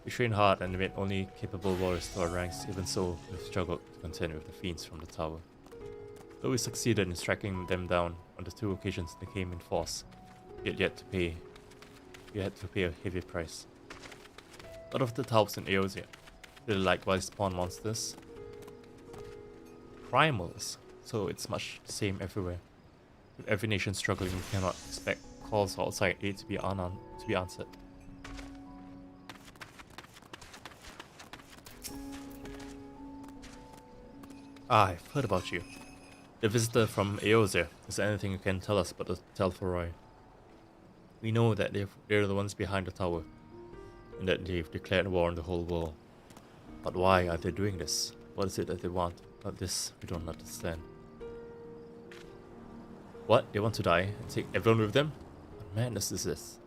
S1: We train hard and admit only capable warriors to our ranks. Even so, we've struggled to contend with the fiends from the tower. Though we succeeded in striking them down on the 2 occasions they came in force, we had to pay a heavy price. A lot of the towers in Eorzea, they likewise spawn monsters. Primals, so it's much the same everywhere. With every nation struggling, we cannot expect calls for outside aid to be answered. I've heard about you. The visitor from Eorzea. Is there anything you can tell us about the Tel'Thoroi? We know that they're the ones behind the tower, and that they've declared war on the whole world. But why are they doing this? What is it that they want? But this we don't understand. What? They want to die and take everyone with them? What madness is this?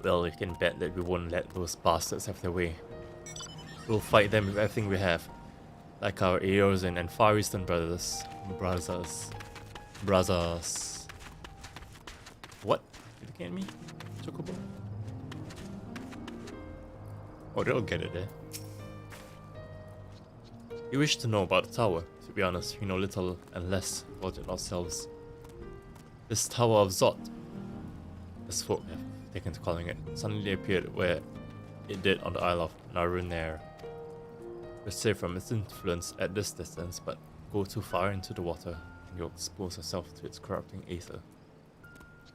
S1: Well, you can bet that we won't let those bastards have their way. We'll fight them with everything we have. Like our Eosin and Far Eastern brothers. What? You looking at me? Chocobo? Oh, they'll get it, eh? You wish to know about the tower. To be honest, we know little and less about it ourselves. This Tower of Zot, as folk have taken to calling it, suddenly appeared where it did on the Isle of Narunair. We're safe from its influence at this distance, but go too far into the water and you'll expose yourself to its corrupting aether.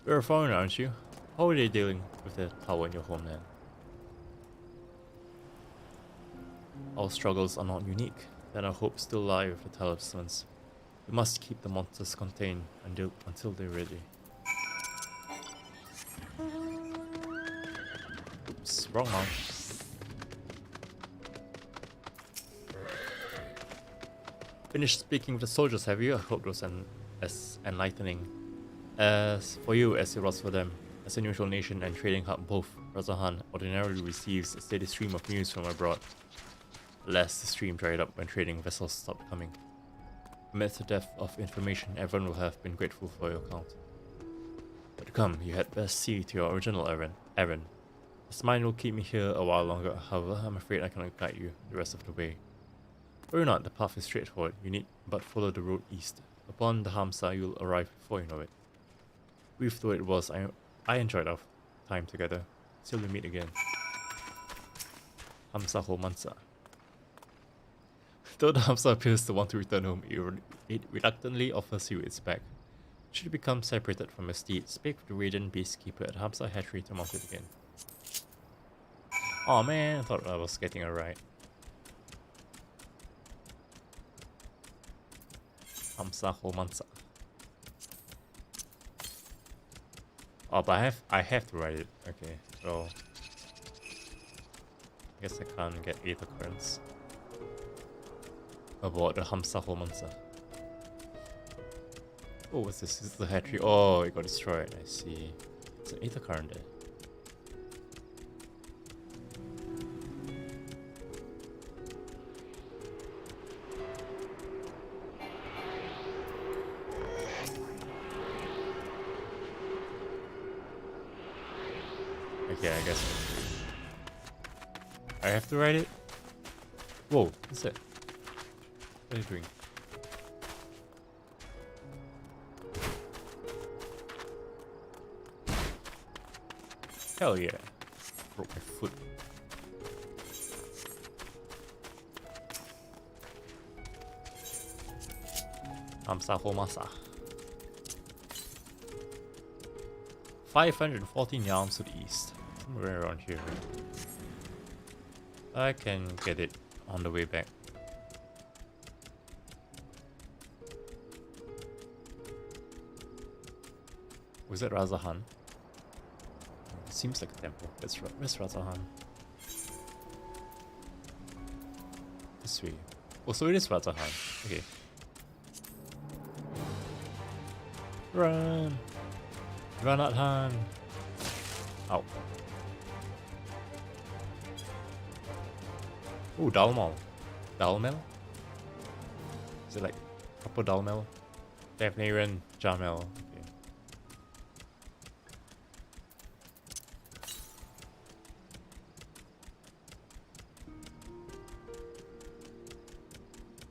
S1: You're a foreigner, aren't you? How are they dealing with the tower in your homeland? Our struggles are not unique, and our hopes still lie with the talismans. We must keep the monsters contained until they're ready. Oops, wrong mouse. Finished speaking with the soldiers, have you? I hope it was as enlightening as for you as it was for them. As a neutral nation and trading hub, both Razahan ordinarily receives a steady stream of news from abroad. Alas, the stream dried up when trading vessels stopped coming. Amidst the depth of information, everyone will have been grateful for your account. But come, you had best see to your original errand. This mine will keep me here a while longer, however, I'm afraid I cannot guide you the rest of the way. Worry not, the path is straightforward, you need but follow the road east. Upon the Hamsa, you'll arrive before you know it. Brief though it was, I enjoyed our time together. Till we meet again. Hamsa Ho Mansa. Though the Hamsa appears to want to return home, it reluctantly offers you its back. Should you become separated from your steed, speak with the Radiant Beastkeeper at Hamsa Hatchery to mount it again. Oh man, I thought I was getting it right. Hamsa Ho Mansa. Oh, but I have to write it. Okay, so I guess I can't get Aether Currents about the Hamsa Ho Mansa. Oh, what's this? This is the hatchery. Oh, it got destroyed. I see. It's an Aether Current there. Okay, I guess I have to write it. Whoa, what's that? What are you doing? Hell yeah. Broke my foot. Hamsa Ho Masa. 514 yards to the east. Somewhere around here. I can get it on the way back. Was that Razahan? It seems like a temple. Where's Razahan? This way. Oh, so it is Razahan. Okay. Run! Run at Han! Ow. Oh, Dalmal. Dalmel? Is it like proper Dalmel? Devnarian Jamel. Okay.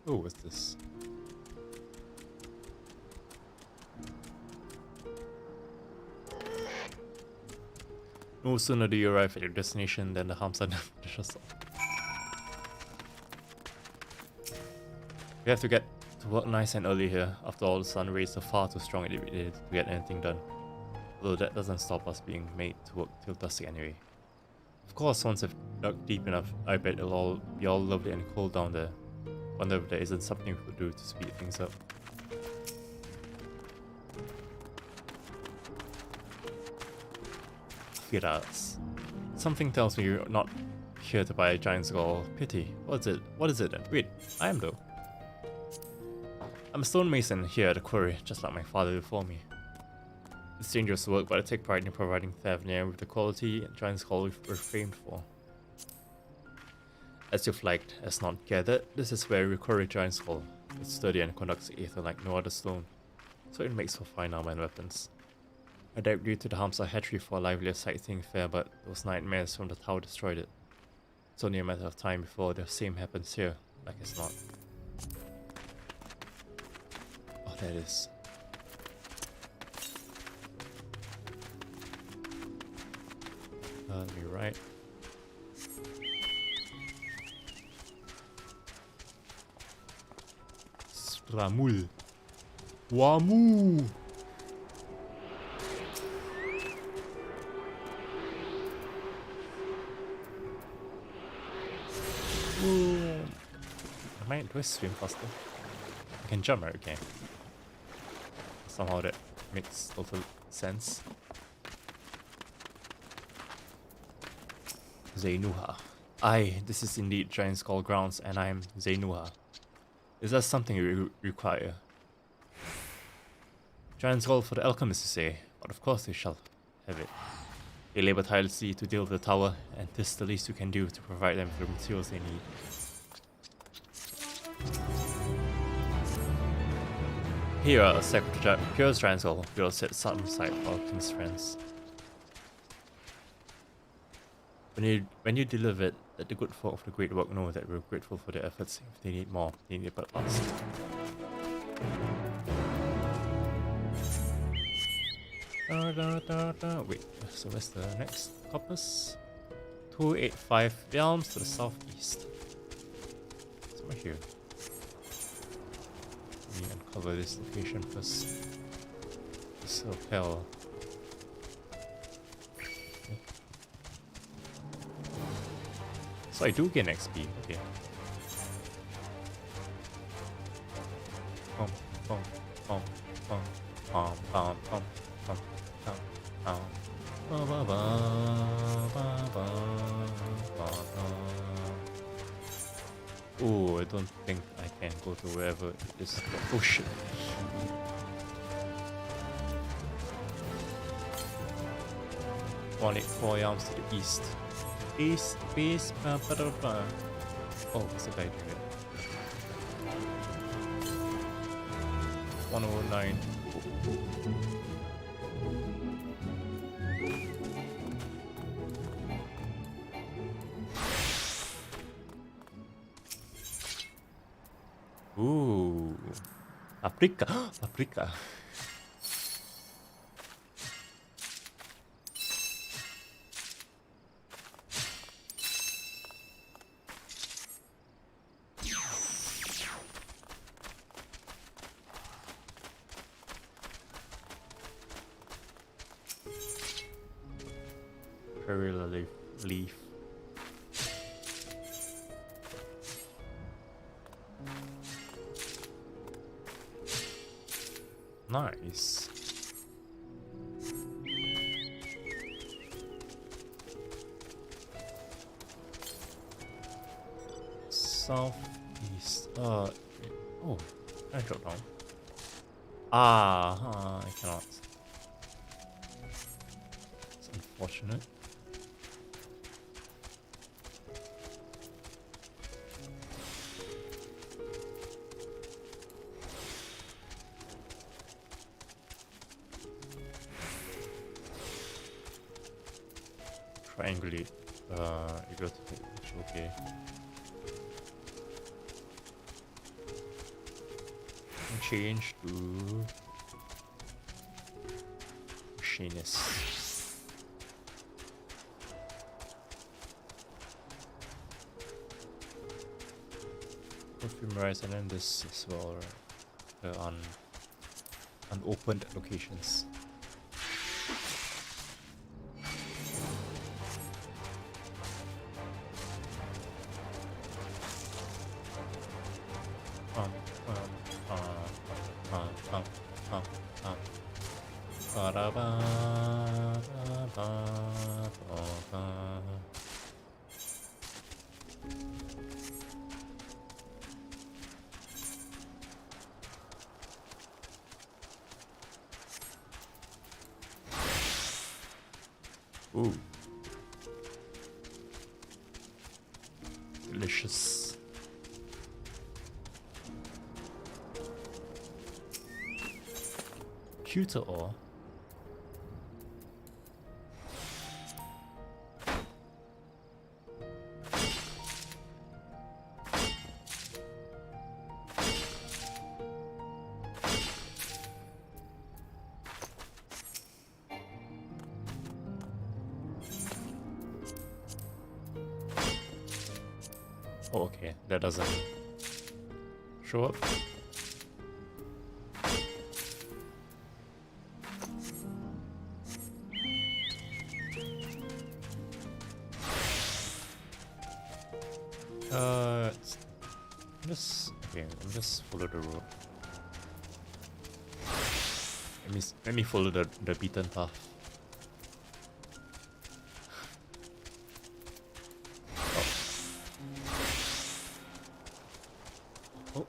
S1: Oh, what's this? No sooner do you arrive at your destination than the Hamsa dashes off. We have to get to work nice and early here. After all, the sun rays are far too strong to get anything done. Although that doesn't stop us being made to work till dusk anyway. Of course, once I've dug deep enough, I bet it'll all be all lovely and cold down there. Wonder if there isn't something we could do to speed things up. Firas. Something tells me you're not here to buy a giant skull. Pity. What is it then? Wait, I am though. I'm a stonemason here at the quarry, just like my father before me. It's dangerous work, but I take pride in providing Thavnir with the quality and giant skull we're famed for. As you flagged, as not gathered, this is where we quarry giant skull. It's sturdy and conducts ether like no other stone, so it makes for fine armor and weapons. I dived due to the harms of hatchery for a livelier sightseeing fair, but those nightmares from the tower destroyed it. It's only a matter of time before the same happens here, like it's not. Oh, there it is. Let me write. Stramul. Wamu. Do I swim faster? I can jump, right? Okay. Somehow that makes total sense. Zainuha. Aye, this is indeed Giant Skull Grounds, and I am Zainuha. Is that something you require? Giant Skull for the alchemists, you say? But of course they shall have it. They labor tirelessly to deal with the tower, and this is the least you can do to provide them with the materials they need. Here are a sack of pure giant skull. We'll set some aside for our king's friends. When you deliver it, let the good folk of the great work know that we're grateful for their efforts. If they need more, they need it but us. Wait, so where's the next compass? 285 realms to the southeast. Somewhere here. Let me uncover this location first. This hotel. Okay. So I do gain XP, okay. Oh, I don't think I can go to wherever it is. Oh shit. Only 4 yards to the east. East, blah, blah, blah, blah. Oh, what's the guy doing it? 109. Ooh, paprika, paprika. Prairie leaf. Nice. Southeast. Oh, I drop down. I cannot. It's unfortunate. Triangulate. You go to page, okay. And change to machinist. Perfumerize, and then this as well, right? The unopened locations. Ooh. delicious. Cuter ore. Oh, okay, that doesn't show up. Just follow the road. Let me follow the beaten path. Oh,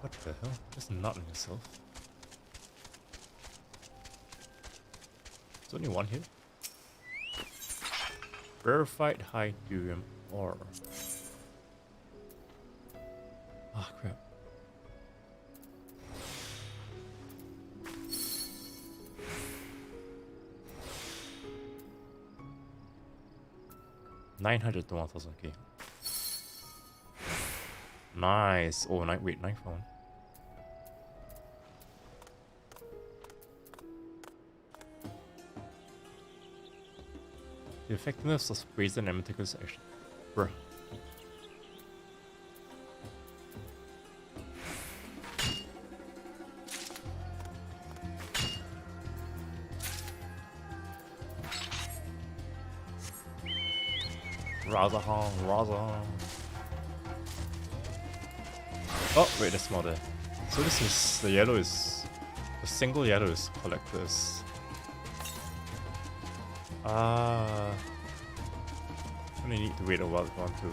S1: what the hell? Just not in yourself. There's only one here. Verified high durium ore. Ah, crap. $900 to 1,000. Okay. Nice. Oh, wait, knife one. The effectiveness of brazen and meticulous action. Bruh. Raza. Oh, wait, there's more there. So this is, the yellow is, the single yellow is collectors. Ah. Only need to wait a while if you want to.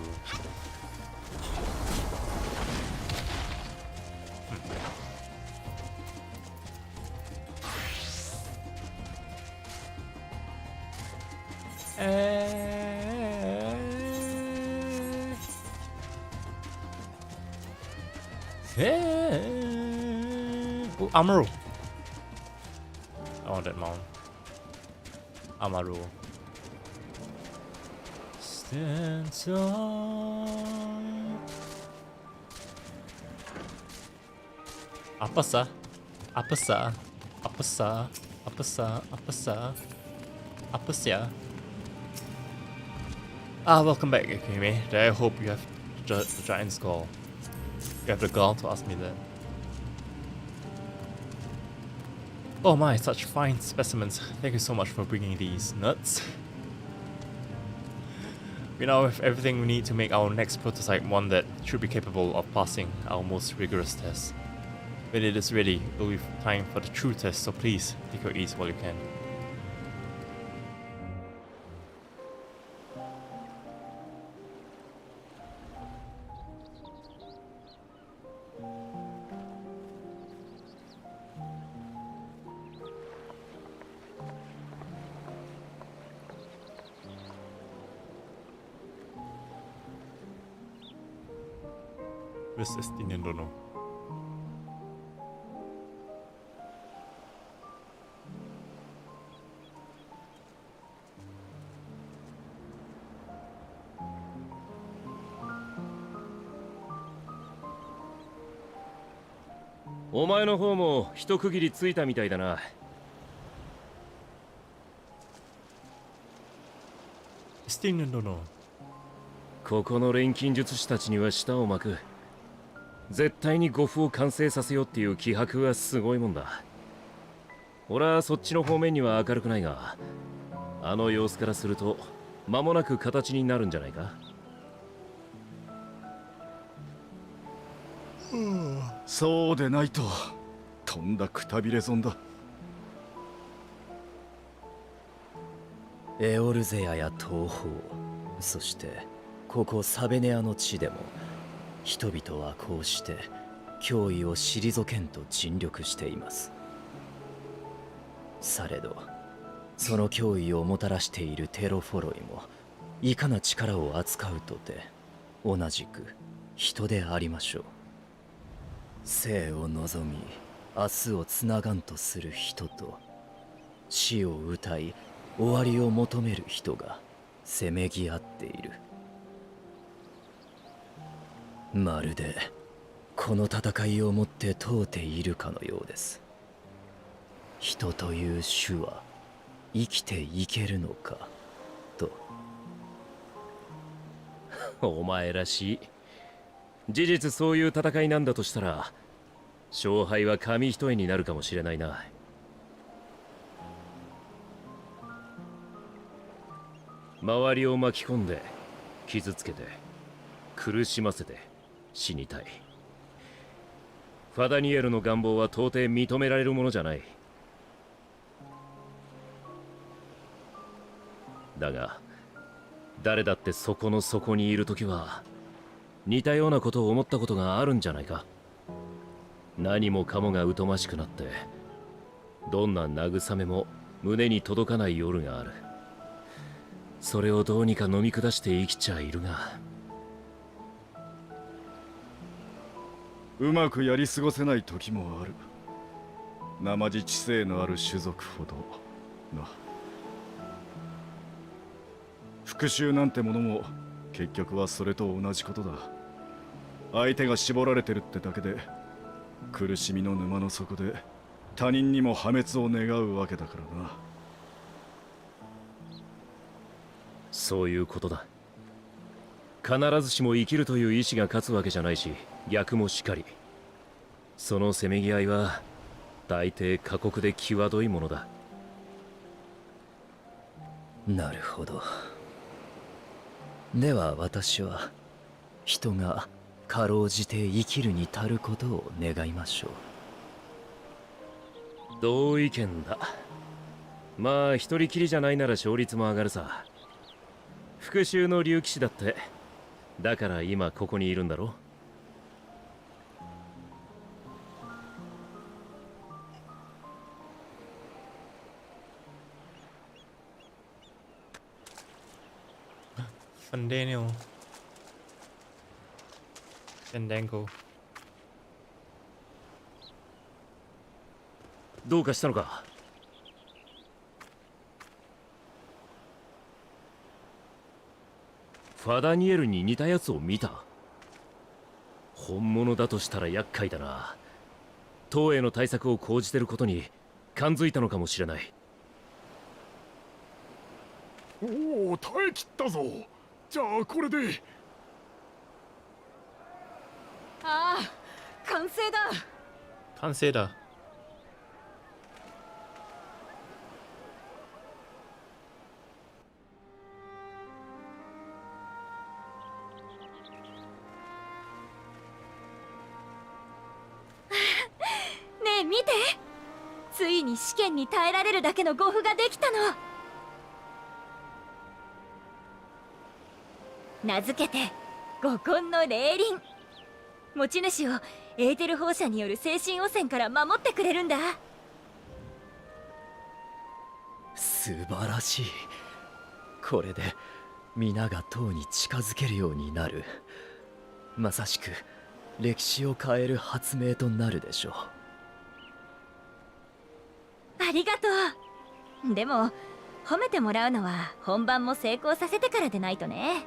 S1: Oh, Amaru. I want that mount. Amaru. Stand tall. Apa sah? Apa sah? Apa sah? Apa sah? Apa sah? Apa sah? Ah, welcome back, Akime. I hope you have the giant's call. You have the gall to ask me that. Oh my, such fine specimens. Thank you so much for bringing these nuts. We now have everything we need to make our next prototype one that should be capable of passing our most rigorous test. When it is ready, it will be time for the true test, so please take your ease while you can. This is the Nindono.
S14: お前の方も一区切りついたみたいだな。
S1: スティンドの
S14: ここの錬金術師たちには舌を巻く。絶対に呉服を完成させようっていう気迫はすごいもんだ。俺はそっちの方面には明るくないが、あの様子からすると間もなく形になるんじゃないか。
S9: そうでないととんだくたびれ損だ。
S6: エオルゼアや東方、そしてここサベネアの地でも人々はこうして脅威を退けんと尽力しています。されどその脅威をもたらしているテロフォロイもいかな力を扱うとて同じく人でありましょう。生を望み明日をつながんとする人と、死を歌い終わりを求める人がせめぎ合っている。まるでこの戦いをもって問うているかのようです。人という種は生きていけるのかと。
S14: お前らしい。事実そういう戦いなんだとしたら、勝敗は紙一重になるかもしれないな。周りを巻き込んで傷つけて苦しませて死にたい。ファダニエルの願望は到底認められるものじゃない。だが誰だってそこの底にいるときは似たようなことを思ったことがあるんじゃないか。何もかもが疎ましくなって、どんな慰めも胸に届かない夜がある。それをどうにか飲み下して生きちゃいるが、
S15: うまくやり過ごせない時もある。生地知性のある種族ほどな。復讐なんてものも結局はそれと同じことだ。相手が絞られてるってだけで苦しみの沼の底で他人にも破滅を願うわけだからな。
S14: そういうことだ。必ずしも生きるという意志が勝つわけじゃないし、逆もしかり。そのせめぎ合いは大抵過酷で際どいものだ。
S6: なるほど。では私は人がかろうじて生きるに足ることを願いましょう。
S14: 同意見だ。まあ一人きりじゃないなら勝率も上がるさ。復讐の竜騎士だって、だから今ここにいるんだろ。
S1: ファンデーニョフェンダンゴ。
S14: どうかしたのか。ファダニエルに似たやつを見た。本物だとしたら厄介だな。党への対策を講じてることに感づいたのかもしれない。
S10: おお、耐え切ったぞ。じゃあこれで。
S19: ああ、完成だ。
S1: 完成だ。
S20: ねえ見て、ついに試験に耐えられるだけの護符ができたの。名付けて五根の霊輪。持ち主をエーテル放射による精神汚染から守ってくれるんだ。
S6: 素晴らしい。これで皆が塔に近づけるようになる。まさしく歴史を変える発明となるでしょう。
S20: ありがとう。でも褒めてもらうのは本番も成功させてからでないとね。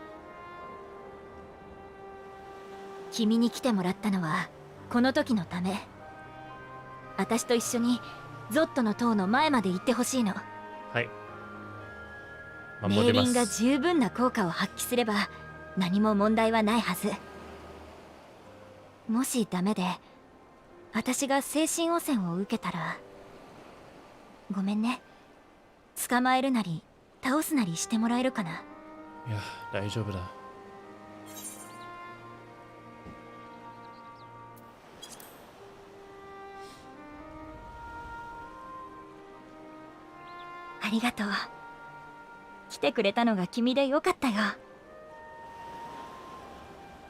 S20: 君に来てもらったのはこの時のため。私と一緒にゾットの塔の前まで行ってほしいの。
S1: はい。
S20: 霊輪が十分な効果を発揮すれば何も問題はないはず。もしダメで私が精神汚染を受けたらごめんね。捕まえるなり倒すなりしてもらえるかな。
S1: いや、大丈夫だ。
S20: ありがとう。来てくれたのが君でよかったよ。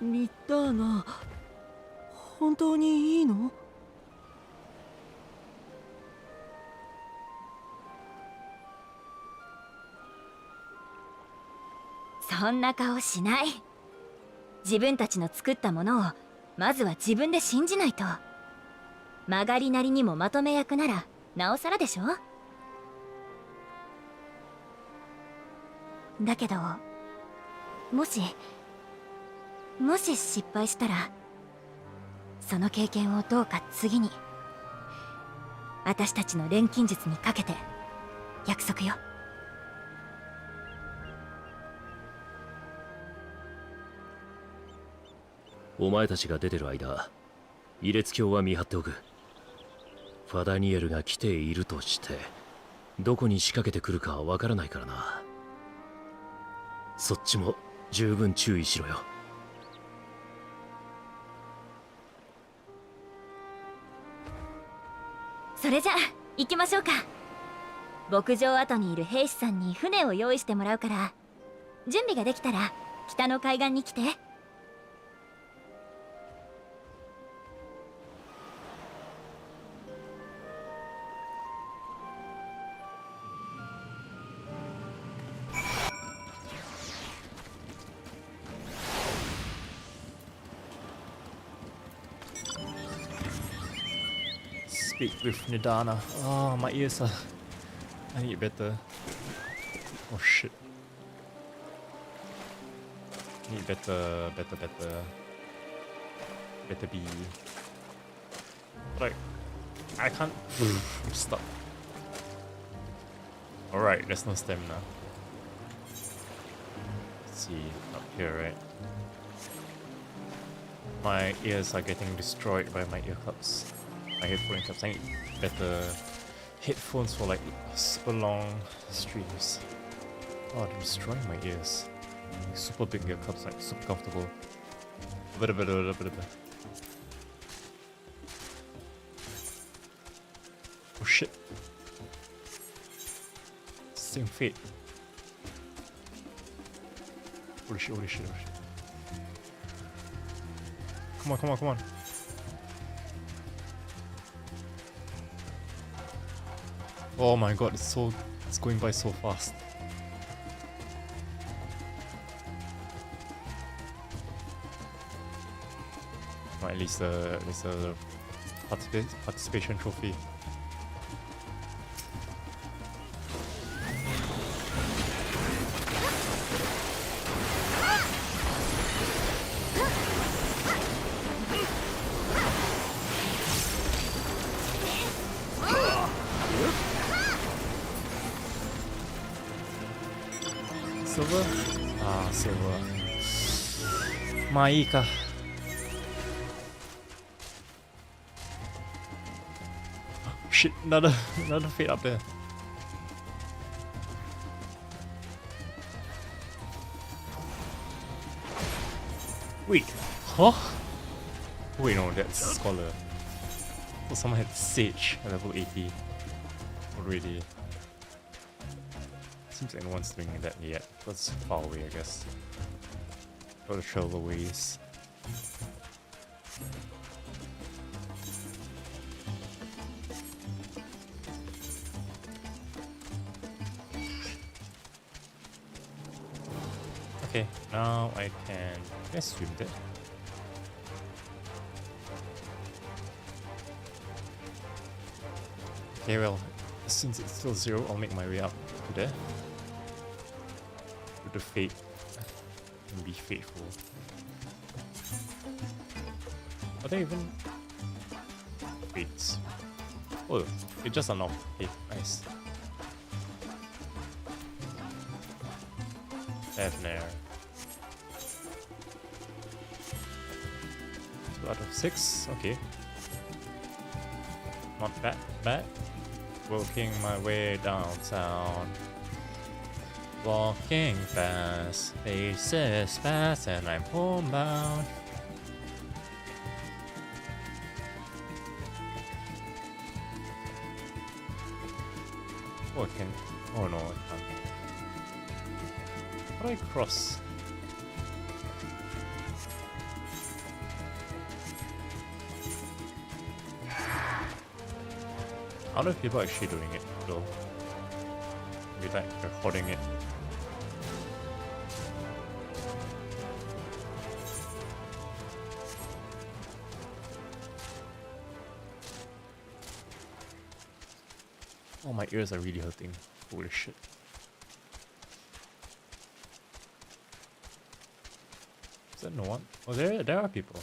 S2: リターナ、本当にいいの？
S20: そんな顔しない。自分たちの作ったものをまずは自分で信じないと。曲がりなりにもまとめ役ならなおさらでしょ。だけどもし失敗したら、その経験をどうか次に、私たちの錬金術にかけて約束よ。
S14: お前たちが出てる間、イレツ教は見張っておく。ファダニエルが来ているとしてどこに仕掛けてくるかはわからないからな。そっちも十分注意しろよ。
S20: それじゃあ行きましょうか。牧場跡にいる兵士さんに船を用意してもらうから、準備ができたら北の海岸に来て。
S1: Speak with Nidana. Oh, my ears are. I need better. Oh shit. Need better. Better be. Like, I can't. I'm stuck. Alright, there's no stamina. Let's see, up here, right? My ears are getting destroyed by my earcups. My headphone cups. I need better headphones for like super long streams. Oh, they're destroying my ears. Super big ear cups, like super comfortable. Oh shit. Same fate. Holy shit. Come on. Oh my god, it's going by so fast. Well, at least there's a participation trophy. Silver? Ah, silver. まあいいか。Shit, another fate up there. Wait, huh? Wait, no, that's Scholar. So someone had Sage at level 80 already. Seems like no one's doing that yet. That's far away, I guess. Gotta travel a ways. Okay, now I can swim there. Okay, well, since it's still 0, I'll make my way up to there. To the fate and be faithful. Are they even fates? Oh, it just unlocked. Okay, nice. There. 2 out of 6. Okay. Not bad. Working my way downtown. Walking fast, faces fast, and I'm homebound. Oh, I can. Oh no, I can't. How do I cross? I don't know if people are actually doing it though. Maybe like they're hoarding it. Oh, my ears are really hurting. Holy shit. Is that no one? Oh, there are people.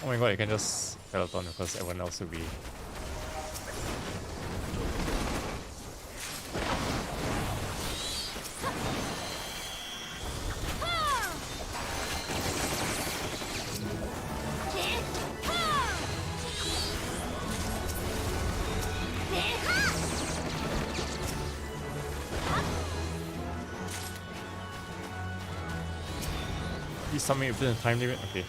S1: Oh my god, you can just peloton because everyone else will be. Please tell me within the time limit? Okay.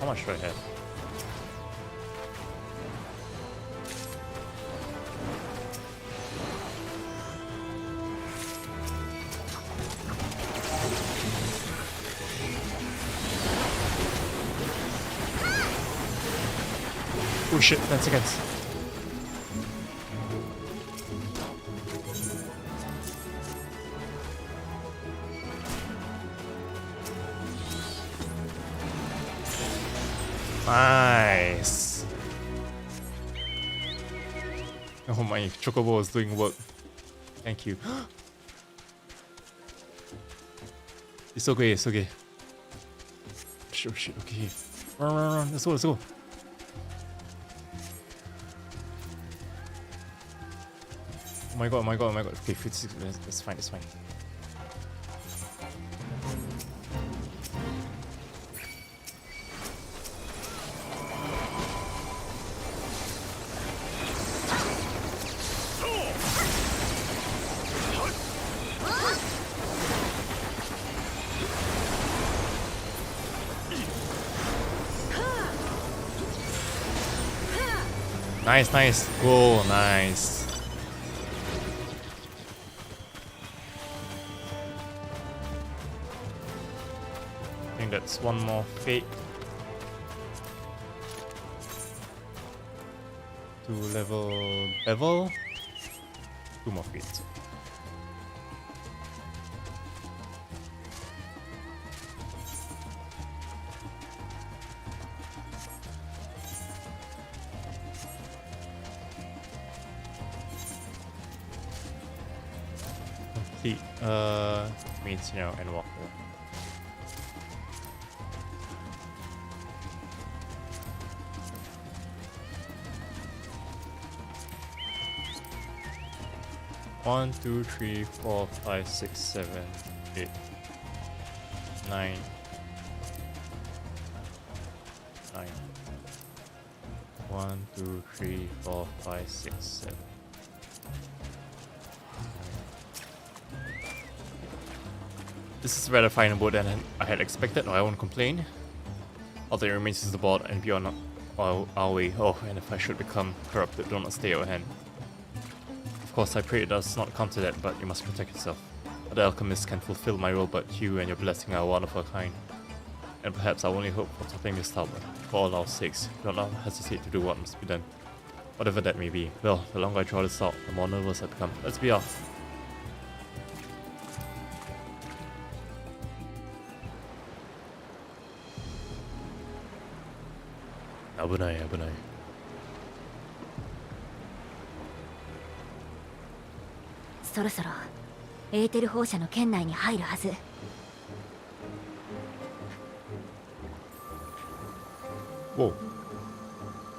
S1: How much do I have? Oh shit, 10 seconds. Nice. Oh, my chocobo is doing work. Thank you. It's okay, it's okay. Shit, shit, okay. Run, let's go, let's go. Oh my god, oh my god, oh my god. Okay, it's fine, it's fine. Nice, nice. Oh, nice. I think that's one more fate. 2 level bevel. 2 more fates. Means, you know, ENDWALKER. One, 2, 3, 4, 5, 6, 7, 8, 9, 9. 1, 2, 3, 4, 5, 6, 7. This is rather findable than I had expected, I won't complain. All that remains is the board and beyond our way. Oh, and if I should become corrupted, do not stay our hand. Of course, I pray it does not come to that, but you must protect yourself. Other alchemists can fulfill my role, but you and your blessing are one of a kind. And perhaps our only hope for toppling this tower. For all our sakes, do not hesitate to do what must be done. Whatever that may be. Well, the longer I draw this out, the more nervous I become. Let's be off.危ない危ない。
S20: そろそろエーテル放射の圏内に入るはず。
S1: お
S20: お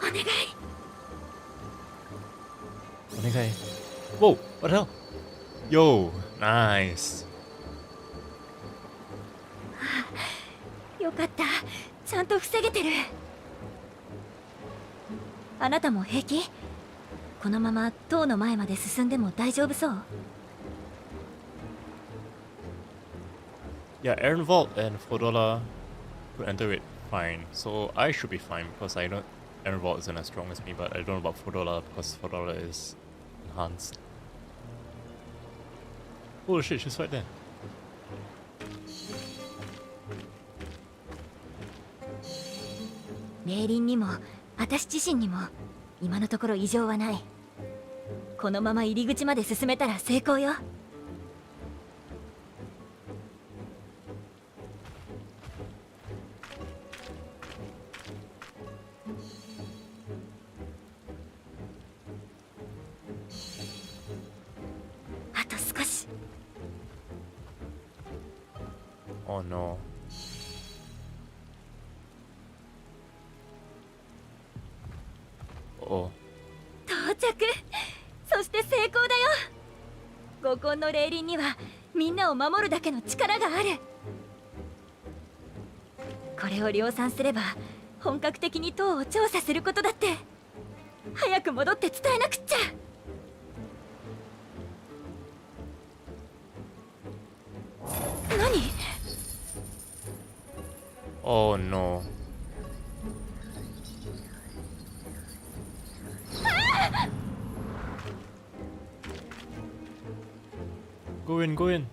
S20: 願い
S1: お願い。Whoa, what the hell? Yo, nice.
S20: よかった、ちゃんと防げてる。あなたも平気？このまま塔の前まで進んでも大丈夫そう？
S1: Yeah, Iron Vault and $4 could enter it fine. So I should be fine because I don't. Iron Vault isn't as strong as me, but I don't know about $4 because $4 is enhanced. Oh shit, she's right there.
S20: Reirinにも私自身にも今のところ異常はない。このまま入り口まで進めたら成功よ。あと少し。
S1: Oh no. Oh.
S20: 到着。そして成功だよ。五根の霊輪にはみんなを守るだけの力がある。これを量産すれば本格的に塔を調査することだって。早く戻って伝えなくっちゃ。何？
S1: Oh no. Go in, go in.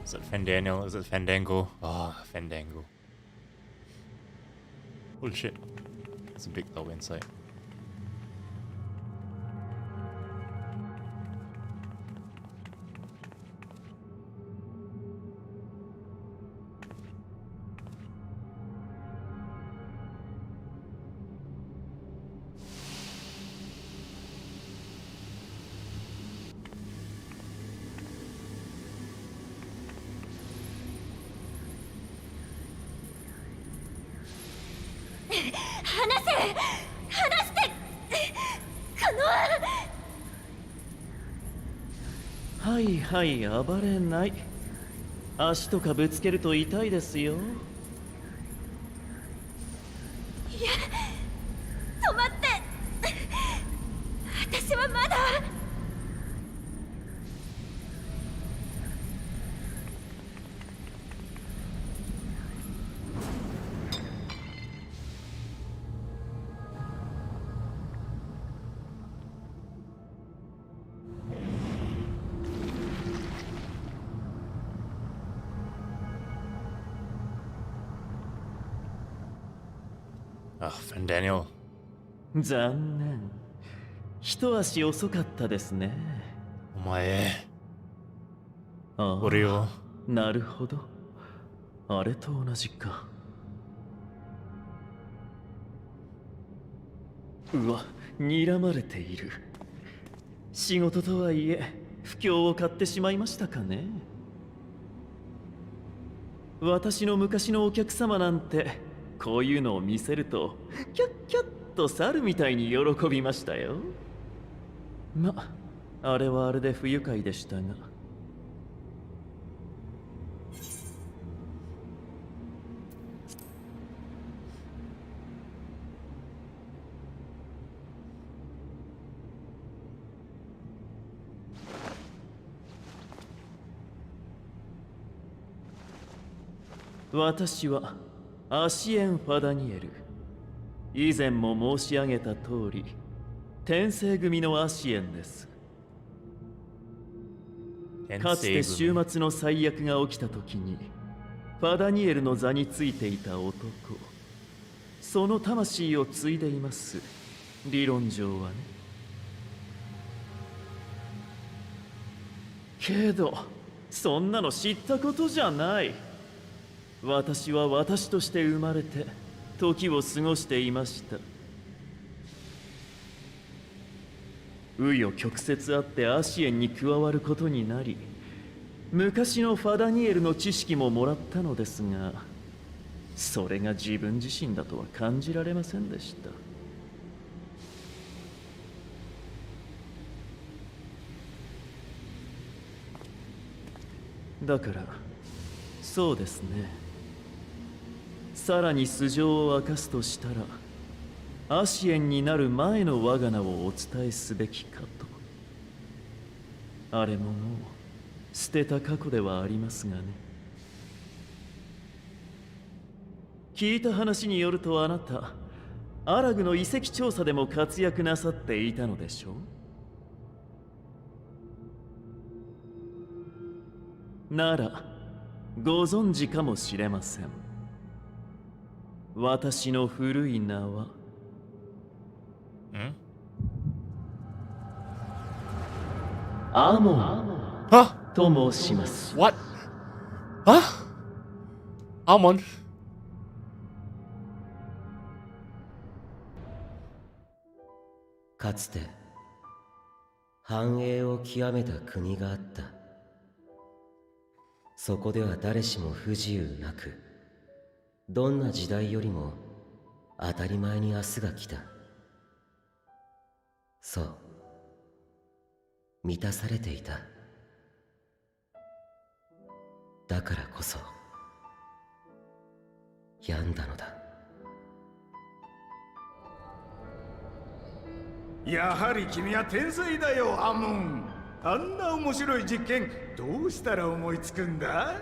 S1: Is it Fandango? Is it Fandango? Ah, oh, Fandango. Holy shit. There's a big dog inside.
S12: はいはい、暴れない。足とかぶつけると痛いですよ。
S20: いや、止まって。私はまだ。
S1: あ、フェンダニオ。
S12: 残念。一足遅かったですね。
S1: お前。
S12: ああ、
S1: 俺よ。
S12: なるほど。あれと同じか。うわ、睨まれている。仕事とはいえ、不況を買ってしまいましたかね。私の昔のお客様なんて。こういうのを見せるとキャッキャッと猿みたいに喜びましたよ。ま、あれはあれで不愉快でしたが。私はアシエン・ファダニエル。以前も申し上げた通り、転生組のアシエンです。かつて週末の最悪が起きた時に、ファダニエルの座についていた男、その魂を継いでいます。理論上はね。けど、そんなの知ったことじゃない。私は私として生まれて時を過ごしていました。紆余曲折あってアシエンに加わることになり、昔のファダニエルの知識ももらったのですが、それが自分自身だとは感じられませんでした。だからそうですね。さらに素性を明かすとしたら、アシエンになる前の我が名をお伝えすべきかと。あれももう捨てた過去ではありますがね。聞いた話によるとあなた、アラグの遺跡調査でも活躍なさっていたのでしょう？なら、ご存知かもしれません。私の古い名はアモンと申します。
S1: What? アモン？
S6: かつて繁栄を極めた国があった。そこでは誰しも不自由なく、どんな時代よりも当たり前に明日が来た。そう、満たされていた。だからこそ病んだのだ。
S9: やはり君は天才だよ、アモン。あんな面白い実験どうしたら思いつくんだ？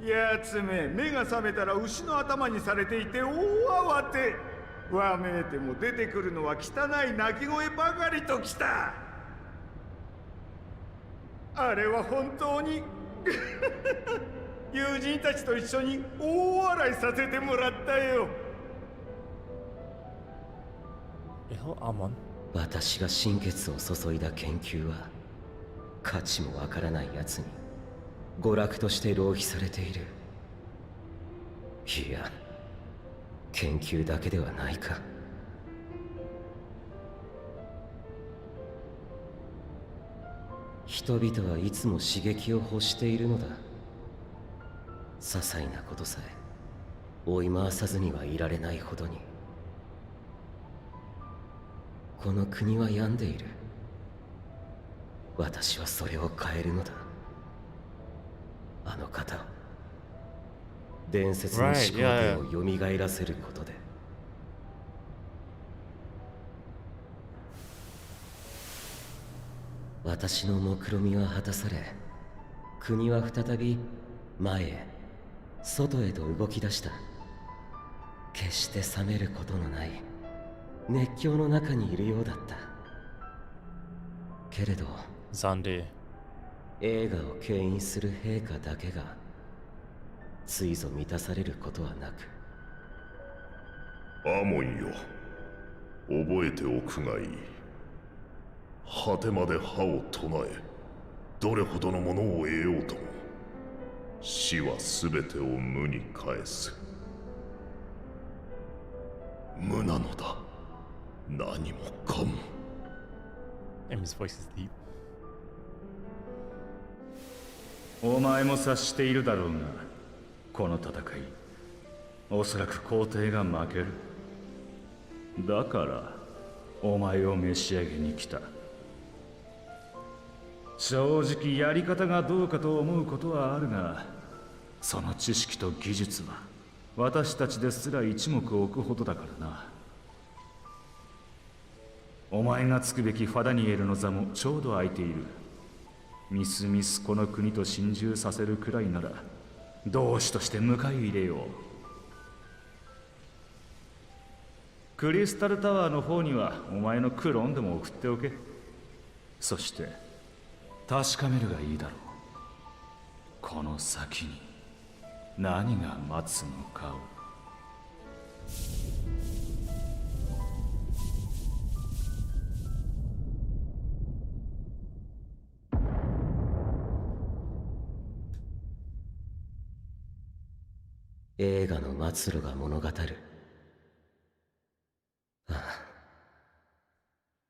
S9: やつめ、目が覚めたら牛の頭にされていて大慌て。わめいても出てくるのは汚い鳴き声ばかりときた。あれは本当に友人たちと一緒に大笑いさせてもらったよ。
S6: 私が心血を注いだ研究は価値もわからない奴に娯楽として浪費されている。いや、研究だけではないか。人々はいつも刺激を欲しているのだ。些細なことさえ追い回さずにはいられないほどに。この国は病んでいる。私はそれを変えるのだ。あの方を、伝説の始皇帝を蘇らせることで。私の目論見は果たされ、国は再び前へ、外へと動き出した。決して冷めることのない熱狂の中にいるようだった。けれど映画を牽引する陛下だけがついぞ満たされることはなく。
S4: アモンよ、覚えておくがいい。果てまで歯を唱え、どれほどのものを得ようとも死は全てを無に返す。無なのだ、何もかも。
S1: M's voice is deep.
S13: お前も察しているだろうが、この戦いおそらく皇帝が負ける。だからお前を召し上げに来た。正直やり方がどうかと思うことはあるが、その知識と技術は私たちですら一目置くほどだからな。お前がつくべきファダニエルの座もちょうど空いている。みすみすこの国と心中させるくらいなら同志として迎え入れよう。クリスタルタワーの方にはお前のクローンでも送っておけ。そして確かめるがいいだろう、この先に何が待つのかを。
S6: 映画の末路が物語る。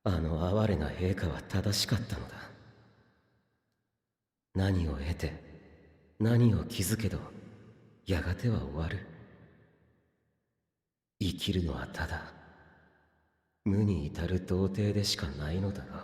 S6: あの哀れな陛下は正しかったのだ。何を得て何を築けどやがては終わる。生きるのはただ無に至る童貞でしかないのだろう。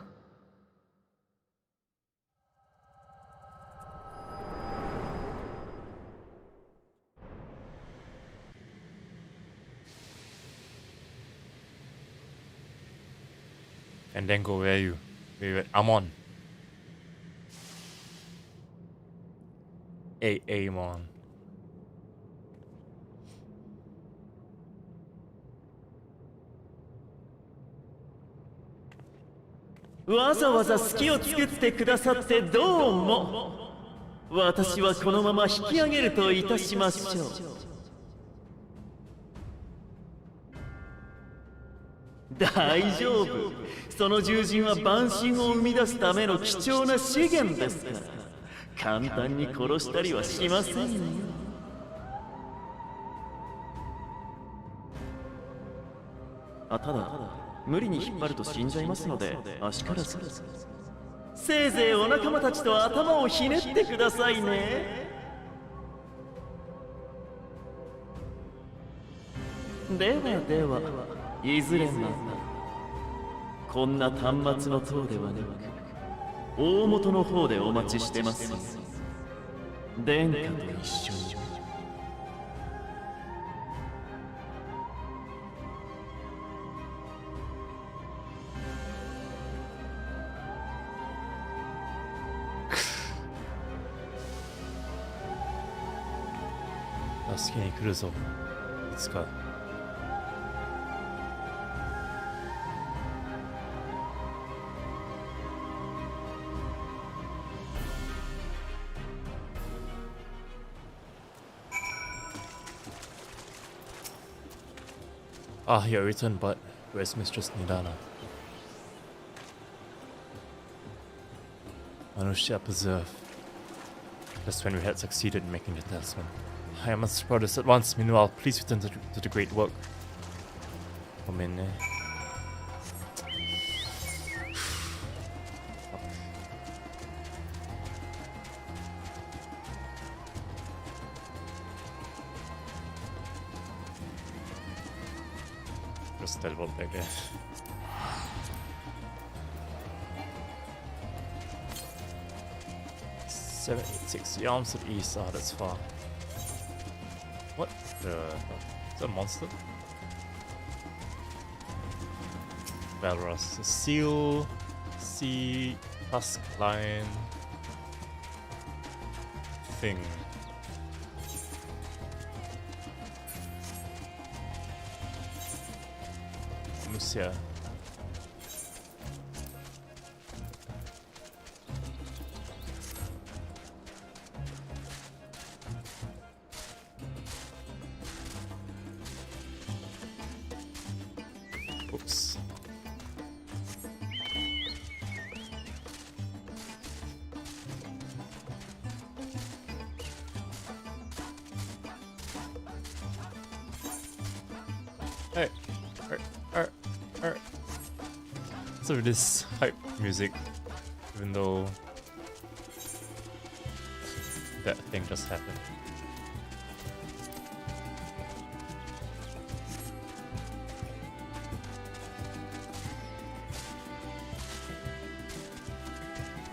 S1: And then go where you? Wait, Amon. Amon.
S12: わざわざ隙を作ってくださってどうも。私はこのまま引き上げるといたしましょう。大丈夫。その獣人は万神を生み出すための貴重な資源ですから、簡単に殺したりはしませんよ。ただ無理に引っ張ると死んじゃいますので、足からずせいぜいお仲間たちと頭をひねってくださいね。ではでは、いずれまたこんな端末の塔ではなく大元の方でお待ちしてます。殿下と一緒に。
S1: 助けに来るぞ、いつか。Ah, you're returned, but where's Mistress Nidana? Manushya Preserve. Just when we had succeeded in making the talisman. I must spread this at once. Meanwhile, please return to the great work. Come in there. Just teleport back there. Seven, 8, 6. The arms to the east. Ah, that's far. What? Is that a monster? Valrus. A seal. Sea. Tusk lion. Thing. Lucia. Oops. Hey. So this hype music, even though that thing just happened.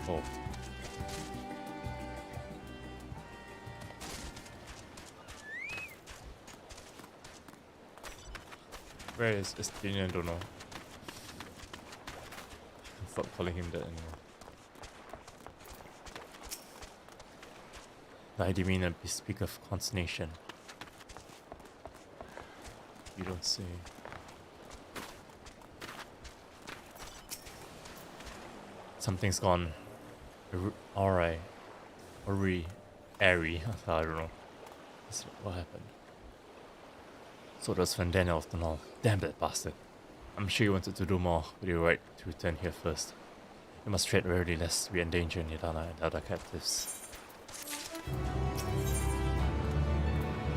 S1: Oh. Where is Estinian? I don't know. Stop calling him that anymore. I demean and bespeak of consternation. You don't say. Something's gone. Alright. Airy. I don't know. What happened? So does Van Daniel after all. Damn that bastard. I'm sure you wanted to do more, but you're right to return here first. You must tread warily lest we endanger Nidana and other captives.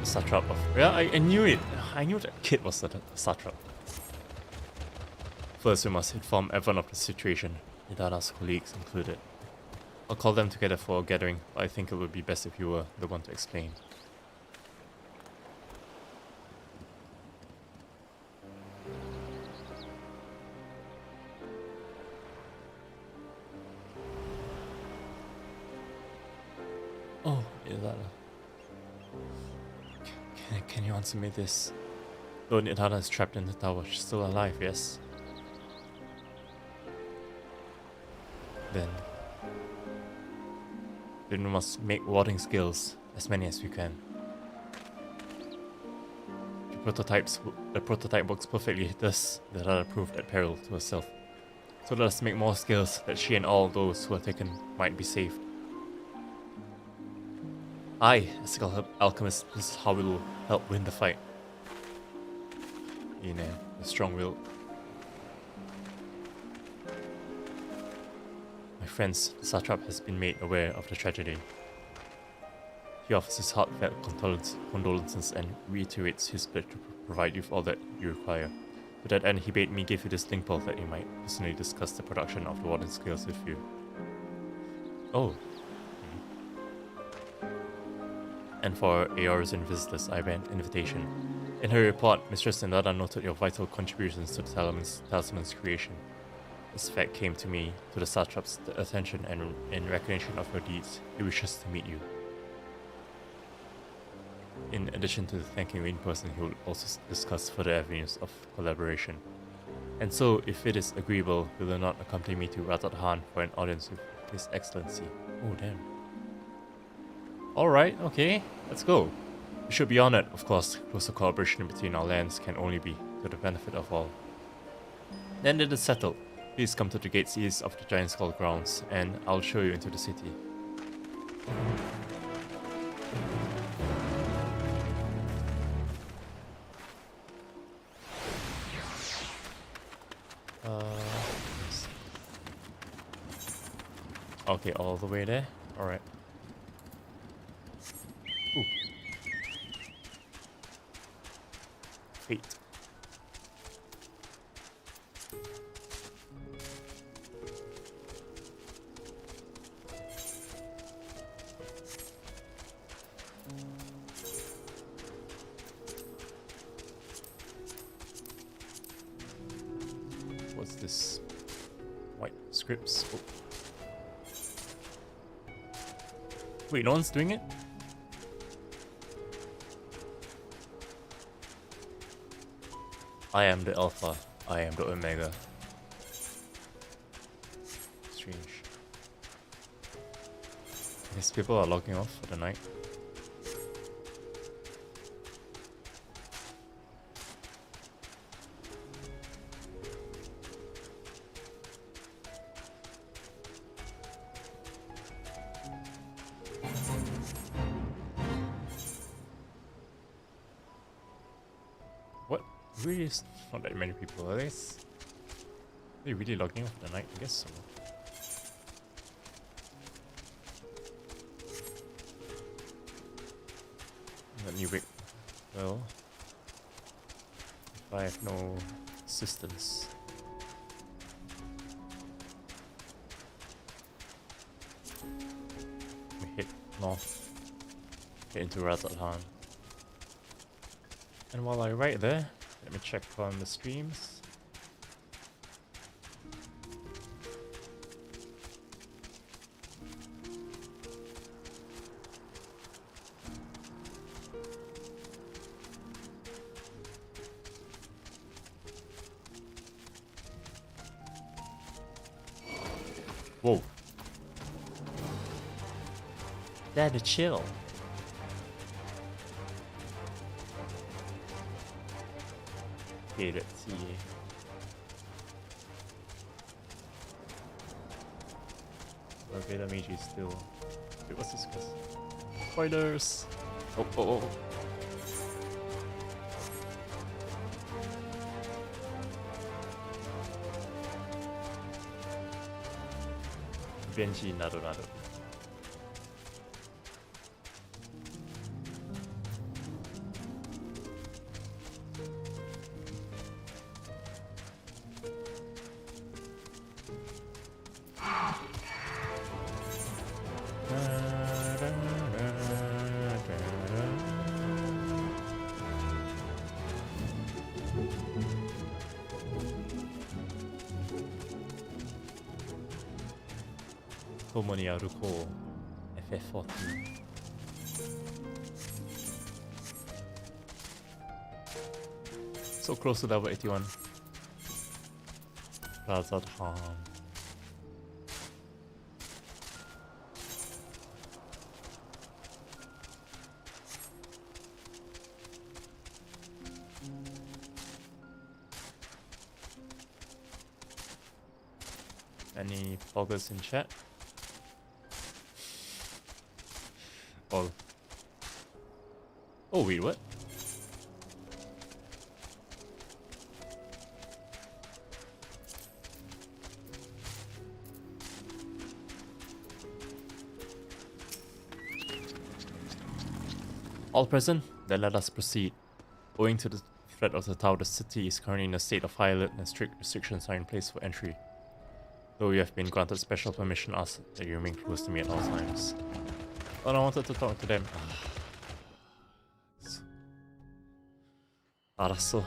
S1: Satrap of... Yeah, I knew it. I knew that kid was the Satrap. First, we must inform everyone of the situation, Nidana's colleagues included. I'll call them together for a gathering, but I think it would be best if you were the one to explain. Oh, Nidana. Can you answer me this? Though Nidana is trapped in the tower, she's still alive, yes? Then we must make warding skills. as many as we can. The prototype works perfectly, thus the Rada proved at peril to herself. So let us make more scales that she and all those who are taken might be saved. I, as an alchemist, this is how we will help win the fight. In a strong will. My friends, the satrap has been made aware of the tragedy. He offers his heartfelt condolences and reiterates his pledge to provide you with all that you require. To that end, he bade me give you this link ball that he might personally discuss the production of the Warden scales with you. Oh. And for Aorzen visitors, I ran an invitation. In her report, Mistress Nada noted your vital contributions to the talisman's creation. This fact came to me, to the satrap's attention, and in recognition of your deeds, he wishes to meet you. In addition to thanking you in person, he will also discuss further avenues of collaboration. And so, if it is agreeable, will you not accompany me to Razat-Han for an audience with His Excellency? Oh, damn. Alright, okay, let's go. We should be honored, of course. Closer cooperation between our lands can only be to the benefit of all. Then it is settled. Please come to the gates east of the Giant Skull grounds, and I'll show you into the city. Okay, all the way there? Alright. Ooh. Wait. What's this? White scripts. Oh. Wait, no one's doing it? I am the Alpha. I am the Omega. Strange. These people are logging off for the night. What? Really? Not that many people, are they? Are they really logging off for the night? I guess so. Let me wait. Well, if I have no assistance. We hit north, get into Razat-Han. And while I write there, let me check on the streams. Whoa. Daddy, chill. Okay, let's see. Beta Mage is still. Wait, what's this quest? Spoilers! Oh, oh, oh. Benji Nado Nado. Tomoni Aruko FF14. So close to level 81. Razat-Han. Any bloggers in chat? Oh. Oh, wait, what? All present, then let us proceed. Owing to the threat of the tower, the city is currently in a state of high alert and strict restrictions are in place for entry. Though you have been granted special permission, ask that you remain close to me at all times. Oh, I wanted to talk to them. 알았어.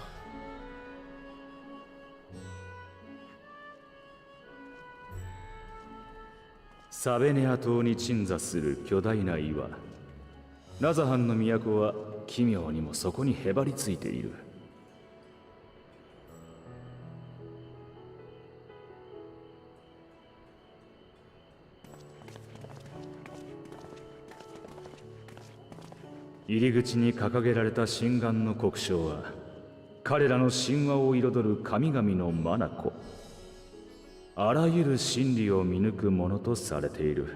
S13: サベネア島に鎮座する巨大な岩。ラザハンの都は奇妙にもそこにへばりついている。入り口に掲げられた神願の国章は、彼らの神話を彩る神々の眼。あらゆる真理を見抜くものとされている。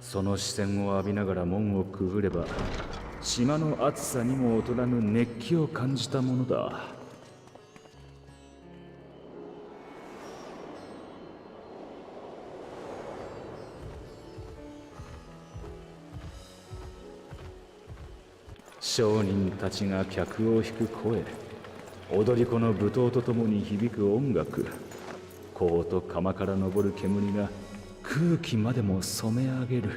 S13: その視線を浴びながら門をくぐれば、島の暑さにも劣らぬ熱気を感じたものだ。商人たちが客を引く声、踊り子の舞踏とともに響く音楽、香と釜から昇る煙が空気までも染め上げる。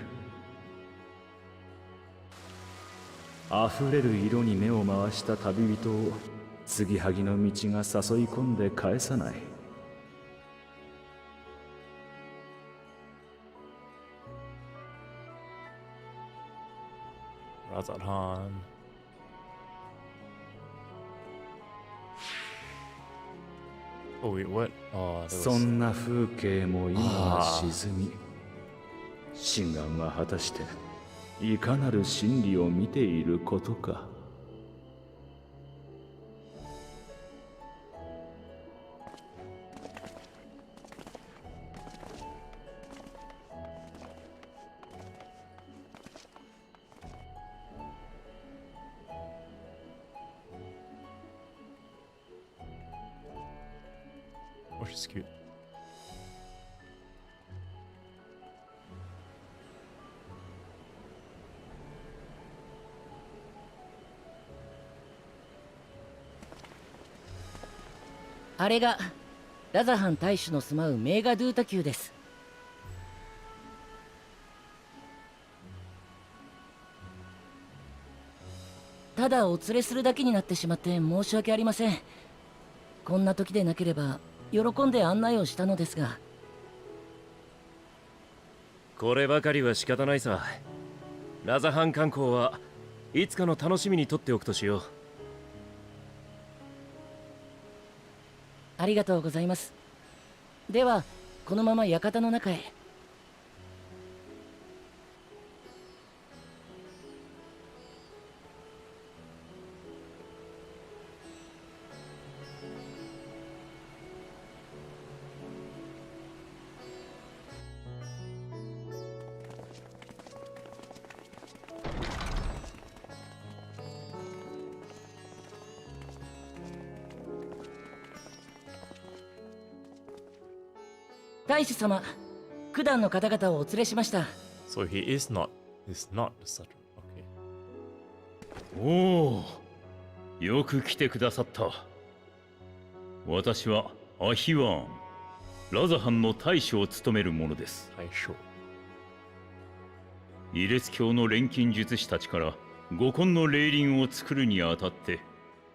S13: 溢れる色に目を回した旅人を継ぎはぎの道が誘い込んで返さない。
S1: Razathan. Oh wait, what? Oh,
S13: そんな風景も今は沈み、神願は果たしていかなる真理を見ていることか。
S1: Oh, she's cute.
S21: 「あれがラザハン大使の住まうメーガドゥータ宮です。ただお連れするだけになってしまって申し訳ありません。こんな時でなければ喜んで案内をしたのですが。
S14: こればかりは仕方ないさ。ラザハン観光はいつかの楽しみにとっておくとしよう。
S21: ありがとうございます。ではこのまま館の中へ。大使様、九段の方々をお連れしました。
S1: So he is not the subtle.
S16: Okay. おお、よく来てくださった。私はアヒワーン、ラザハンの大使を務める者です。
S1: 大将。
S16: イレス教の錬金術師たちから五根の霊輪を作るにあたって、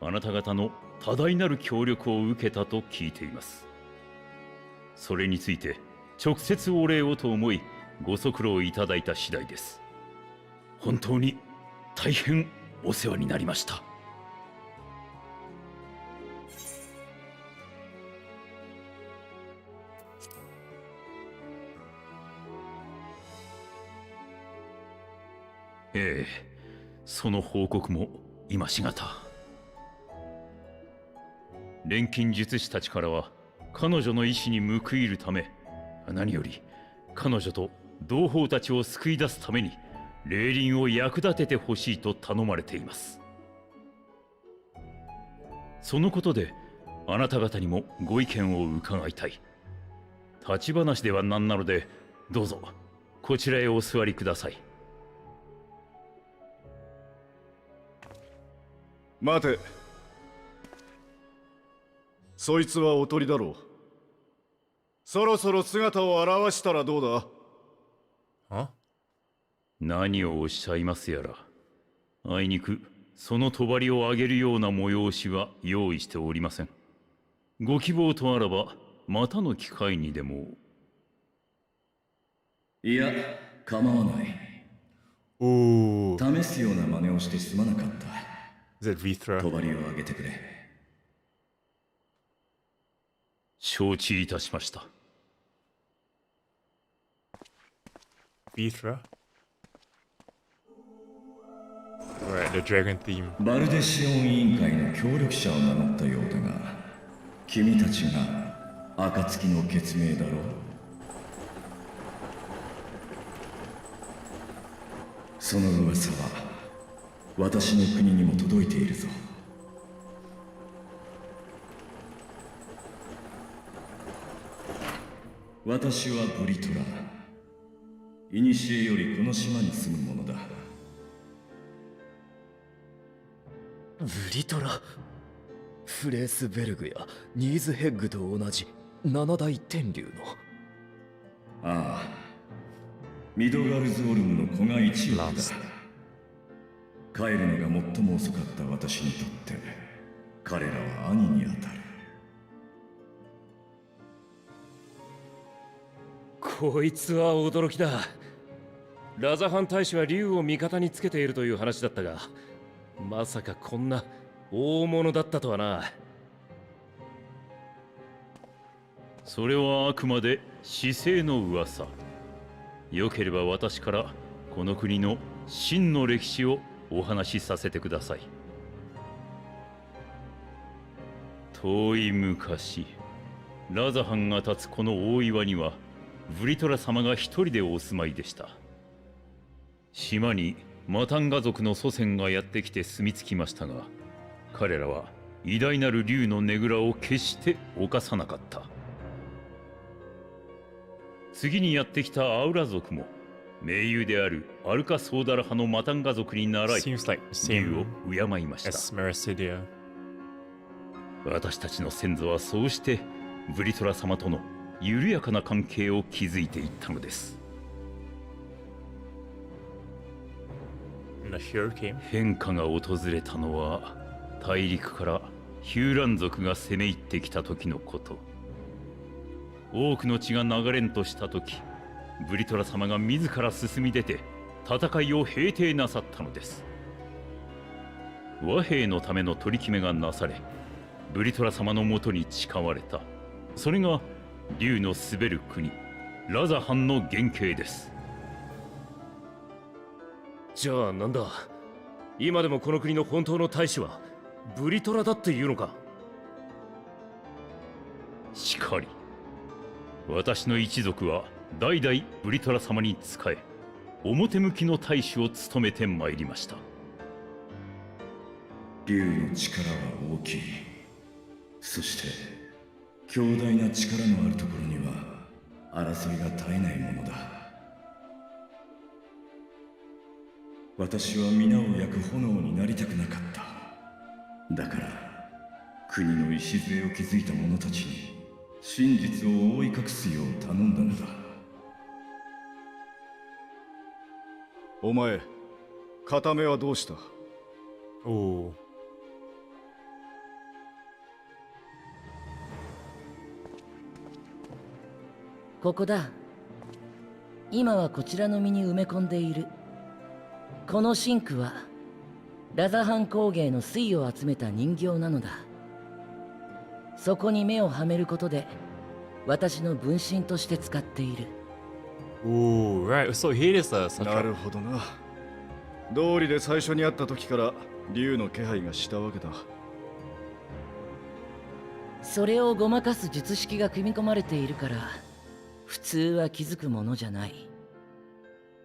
S16: あなた方の多大なる協力を受けたと聞いています。それについて直接お礼をと思いご足労いただいた次第です。本当に大変お世話になりました。ええ、その報告も今しがた。錬金術師たちからは彼女の意志に報いるため、何より彼女と同胞たちを救い出すために霊輪を役立ててほしいと頼まれています。そのことであなた方にもご意見を伺いたい。立ち話ではなんなので、どうぞこちらへお座りください。
S15: 待て。そいつはおとりだろう。そろそろ姿を現したらどうだ？
S16: 何をおっしゃいますやら。あいにくその帳を上げるような催しは用意しておりません。ご希望とあらばまたの機会にでも。
S17: いや、構わない。試すような真似をしてすまなかった。帳を上げてくれ。
S16: 承知いたしました。
S1: Vithra? Alright, the dragon theme.
S17: バルデシオン委員会の協力者を名乗ったようだが、君たちが暁の決命だろう。その噂は私の国にも届いているぞ。私はブリトラ。古よりこの島に住む者だ。
S6: ブリトラ、フレースベルグやニーズヘッグと同じ七大天竜の。
S17: ああ、ミドガルズオルムの子が一翼だ。帰るのが最も遅かった私にとって彼らは兄にあたる。
S14: こいつは驚きだ。ラザハン大使は竜を味方につけているという話だったが、まさかこんな大物だったとはな。
S16: それはあくまで市政の噂。よければ私からこの国の真の歴史をお話しさせてください。遠い昔、ラザハンが立つこの大岩にはブリトラ様が一人でお住まいでした。島にマタンガ族の祖先がやってきて住み着きましたが、彼らは偉大なる竜のねぐらを決して犯さなかった。次にやってきたアウラ族も盟友であるアルカソーダラ派のマタンガ族に習い、竜を敬いました。私たちの先祖はそうしてブリトラ様との緩やかな関係を築いていったのです。変化が訪れたのは大陸からヒューラン族が攻め入ってきた時のこと。多くの血が流れんとした時、ブリトラ様が自ら進み出て戦いを平定なさったのです。和平のための取り決めがなされ、ブリトラ様のもとに誓われた。それが竜の滑る国ラザハンの原型です。
S14: じゃあなんだ、今でもこの国の本当の大使はブリトラだっていうのか？
S16: しかり、私の一族は代々ブリトラ様に仕え、表向きの大使を務めてまいりました。
S17: 竜の力は大きい。そして強大な力のあるところには争いが絶えないものだ。私は皆を焼く炎になりたくなかった。だから国の礎を築いた者たちに真実を覆い隠すよう頼んだのだ。
S15: お前、片目はどうした？
S21: ここだ。今はこちらの身に埋め込んでいる。このシンクはラザハン工芸の粋を集めた人形なのだ。そこに目をはめることで私の分身として使っている。
S1: Right. So here is such a...
S15: なるほどな。道理で最初に会った時から竜の気配がしたわけだ。
S21: それをごまかす術式が組み込まれているから普通は気づくものじゃない。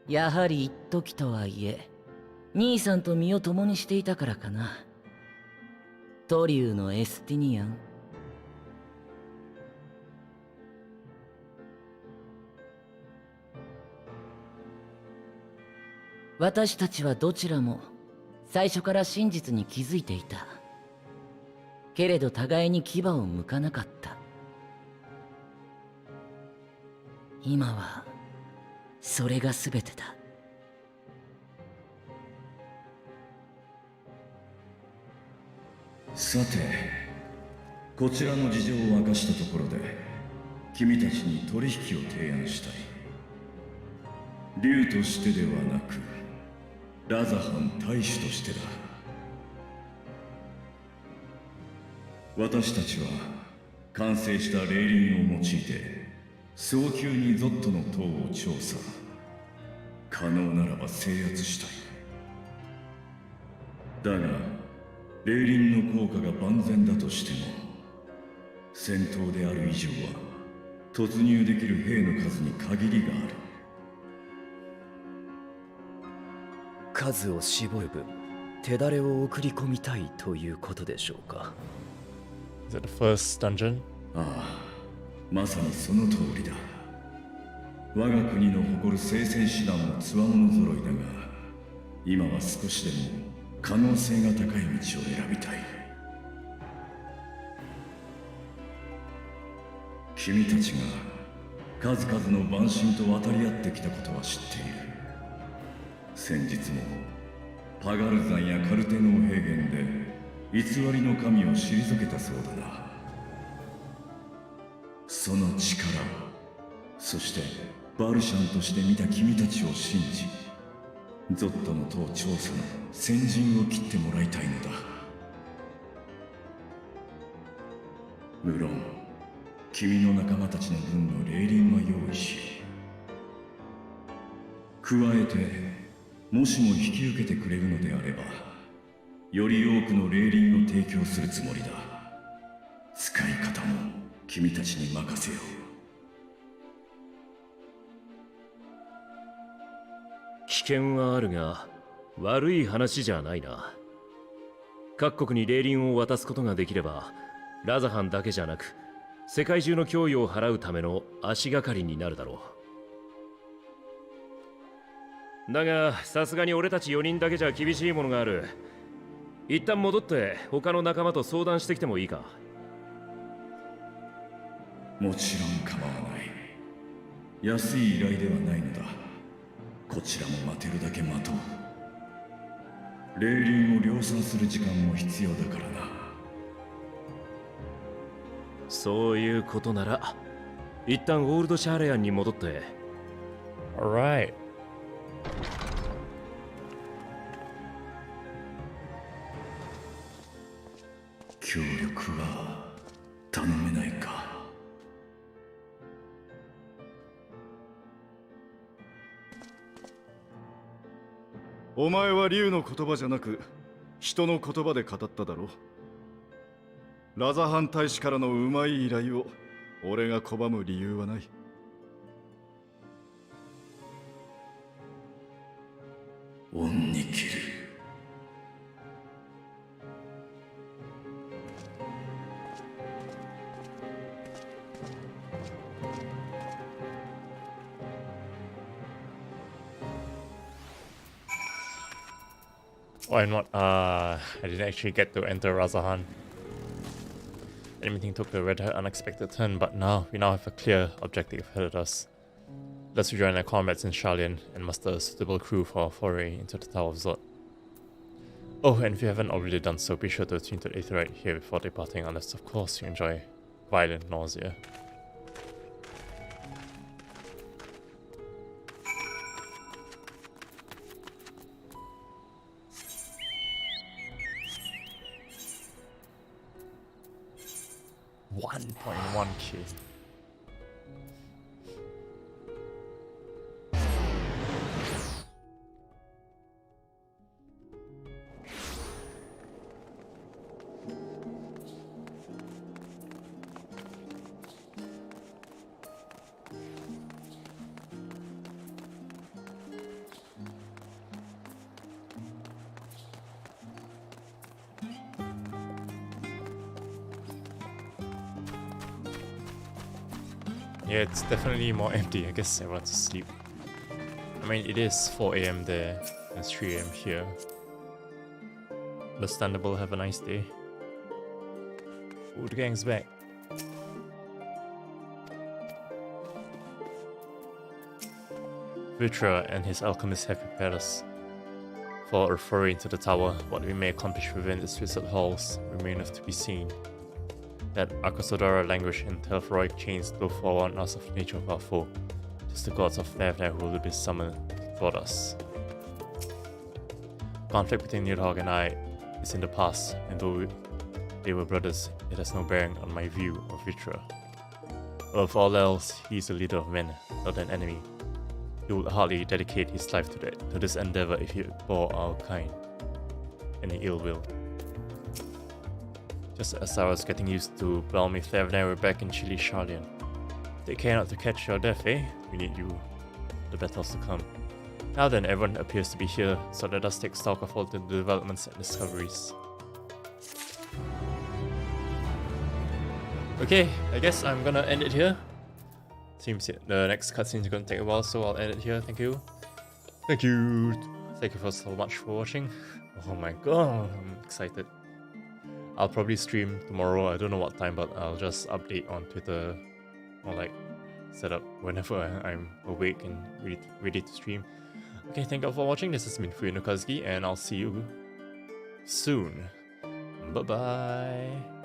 S21: やはり一時とはいえ兄さんと身を共にしていたからかな。トリューのエスティニアン。私たちはどちらも最初から真実に気づいていた。けれど互いに牙を向かなかった。今はそれが全てだ。
S17: さて、こちらの事情を明かしたところで君たちに取引を提案したい。竜としてではなくラザハン大使としてだ。私たちは完成した霊輪を用いて早急にゾットの塔を調査、可能ならば制圧したい。だが霊輪の効果が万全だとしても戦闘である以上は突入できる兵の数に限りがある。
S6: 数を絞る分手だれを送り込みたいということでしょうか。
S1: Is it the first dungeon?
S17: ああ、まさにその通りだ。我が国の誇る聖戦士団もつわもの揃いだが、今は少しでも可能性が高い道を選びたい。君たちが数々の蛮神と渡り合ってきたことは知っている。先日もパガル山やカルテノー平原で偽りの神を退けたそうだな。その力を、そしてバルシャンとして見た君たちを信じ、ゾットの塔調査の先陣を切ってもらいたいのだ。無論君の仲間たちの分の霊輪は用意し、加えてもしも引き受けてくれるのであればより多くの霊輪を提供するつもりだ。使い方も君たちに任せよう。
S14: 危険はあるが悪い話じゃないな。各国に霊輪を渡すことができればラザハンだけじゃなく世界中の脅威を払うための足がかりになるだろう。だがさすがに俺たち4人だけじゃ厳しいものがある。一旦戻って他の仲間と相談してきてもいいか。
S17: もちろん構わない。安い依頼ではないのだ。こちらも待てるだけ待とう。霊輪を量産する時間も必要だからな。
S14: そういうことなら一旦オールドシャーレアンに戻って。
S1: Alright.
S17: 協力は頼めないか。
S15: お前は竜の言葉じゃなく人の言葉で語っただろ。ラザハン大使からのうまい依頼を俺が拒む理由はない。
S17: 恩に切る。
S1: Oh, I'm not. I didn't actually get to enter Razahan. Everything took a rather unexpected turn, but we now have a clear objective ahead of us. Let's rejoin our comrades in Sharlayan and muster a suitable crew for our foray into the Tower of Zod. Oh, and if you haven't already done so, be sure to tune to the Aether right here before departing, unless of course you enjoy violent nausea. $1.1K. Yeah, it's definitely more empty. I guess everyone's asleep. I mean, it is 4 AM there and 3 AM here. Understandable, have a nice day. Ooh, the gang's back. Vitra and his alchemists have prepared us for a foray into the tower. What we may accomplish within its wizard halls remaineth to be seen. That Akasodara language and Telphoroid chains will forewarn us of the nature of our foe. Just the gods of Fairfare who will be summoned toward us. Conflict between Nidhogg and I is in the past, and though they were brothers, it has no bearing on my view of Vitra. Above all else, he is the leader of men, not an enemy. He would hardly dedicate his life to this endeavor if he bore our kind any ill will. Just as I was getting used to balmy Thavnair, we're back in Chile Charlian. Take care not to catch your death, eh? We need you. The battles to come. Now then, everyone appears to be here, so let us take stock of all the developments and discoveries. Okay, I guess I'm gonna end it here. Seems the next cutscene is gonna take a while, so I'll end it here. Thank you. Thank you. Thank you so much for watching. Oh my god, I'm excited. I'll probably stream tomorrow. I don't know what time, but I'll just update on Twitter or like set up whenever I'm awake and ready to stream. Okay, thank you all for watching. This has been Fuyuno Kazuki, and I'll see you soon. Bye bye.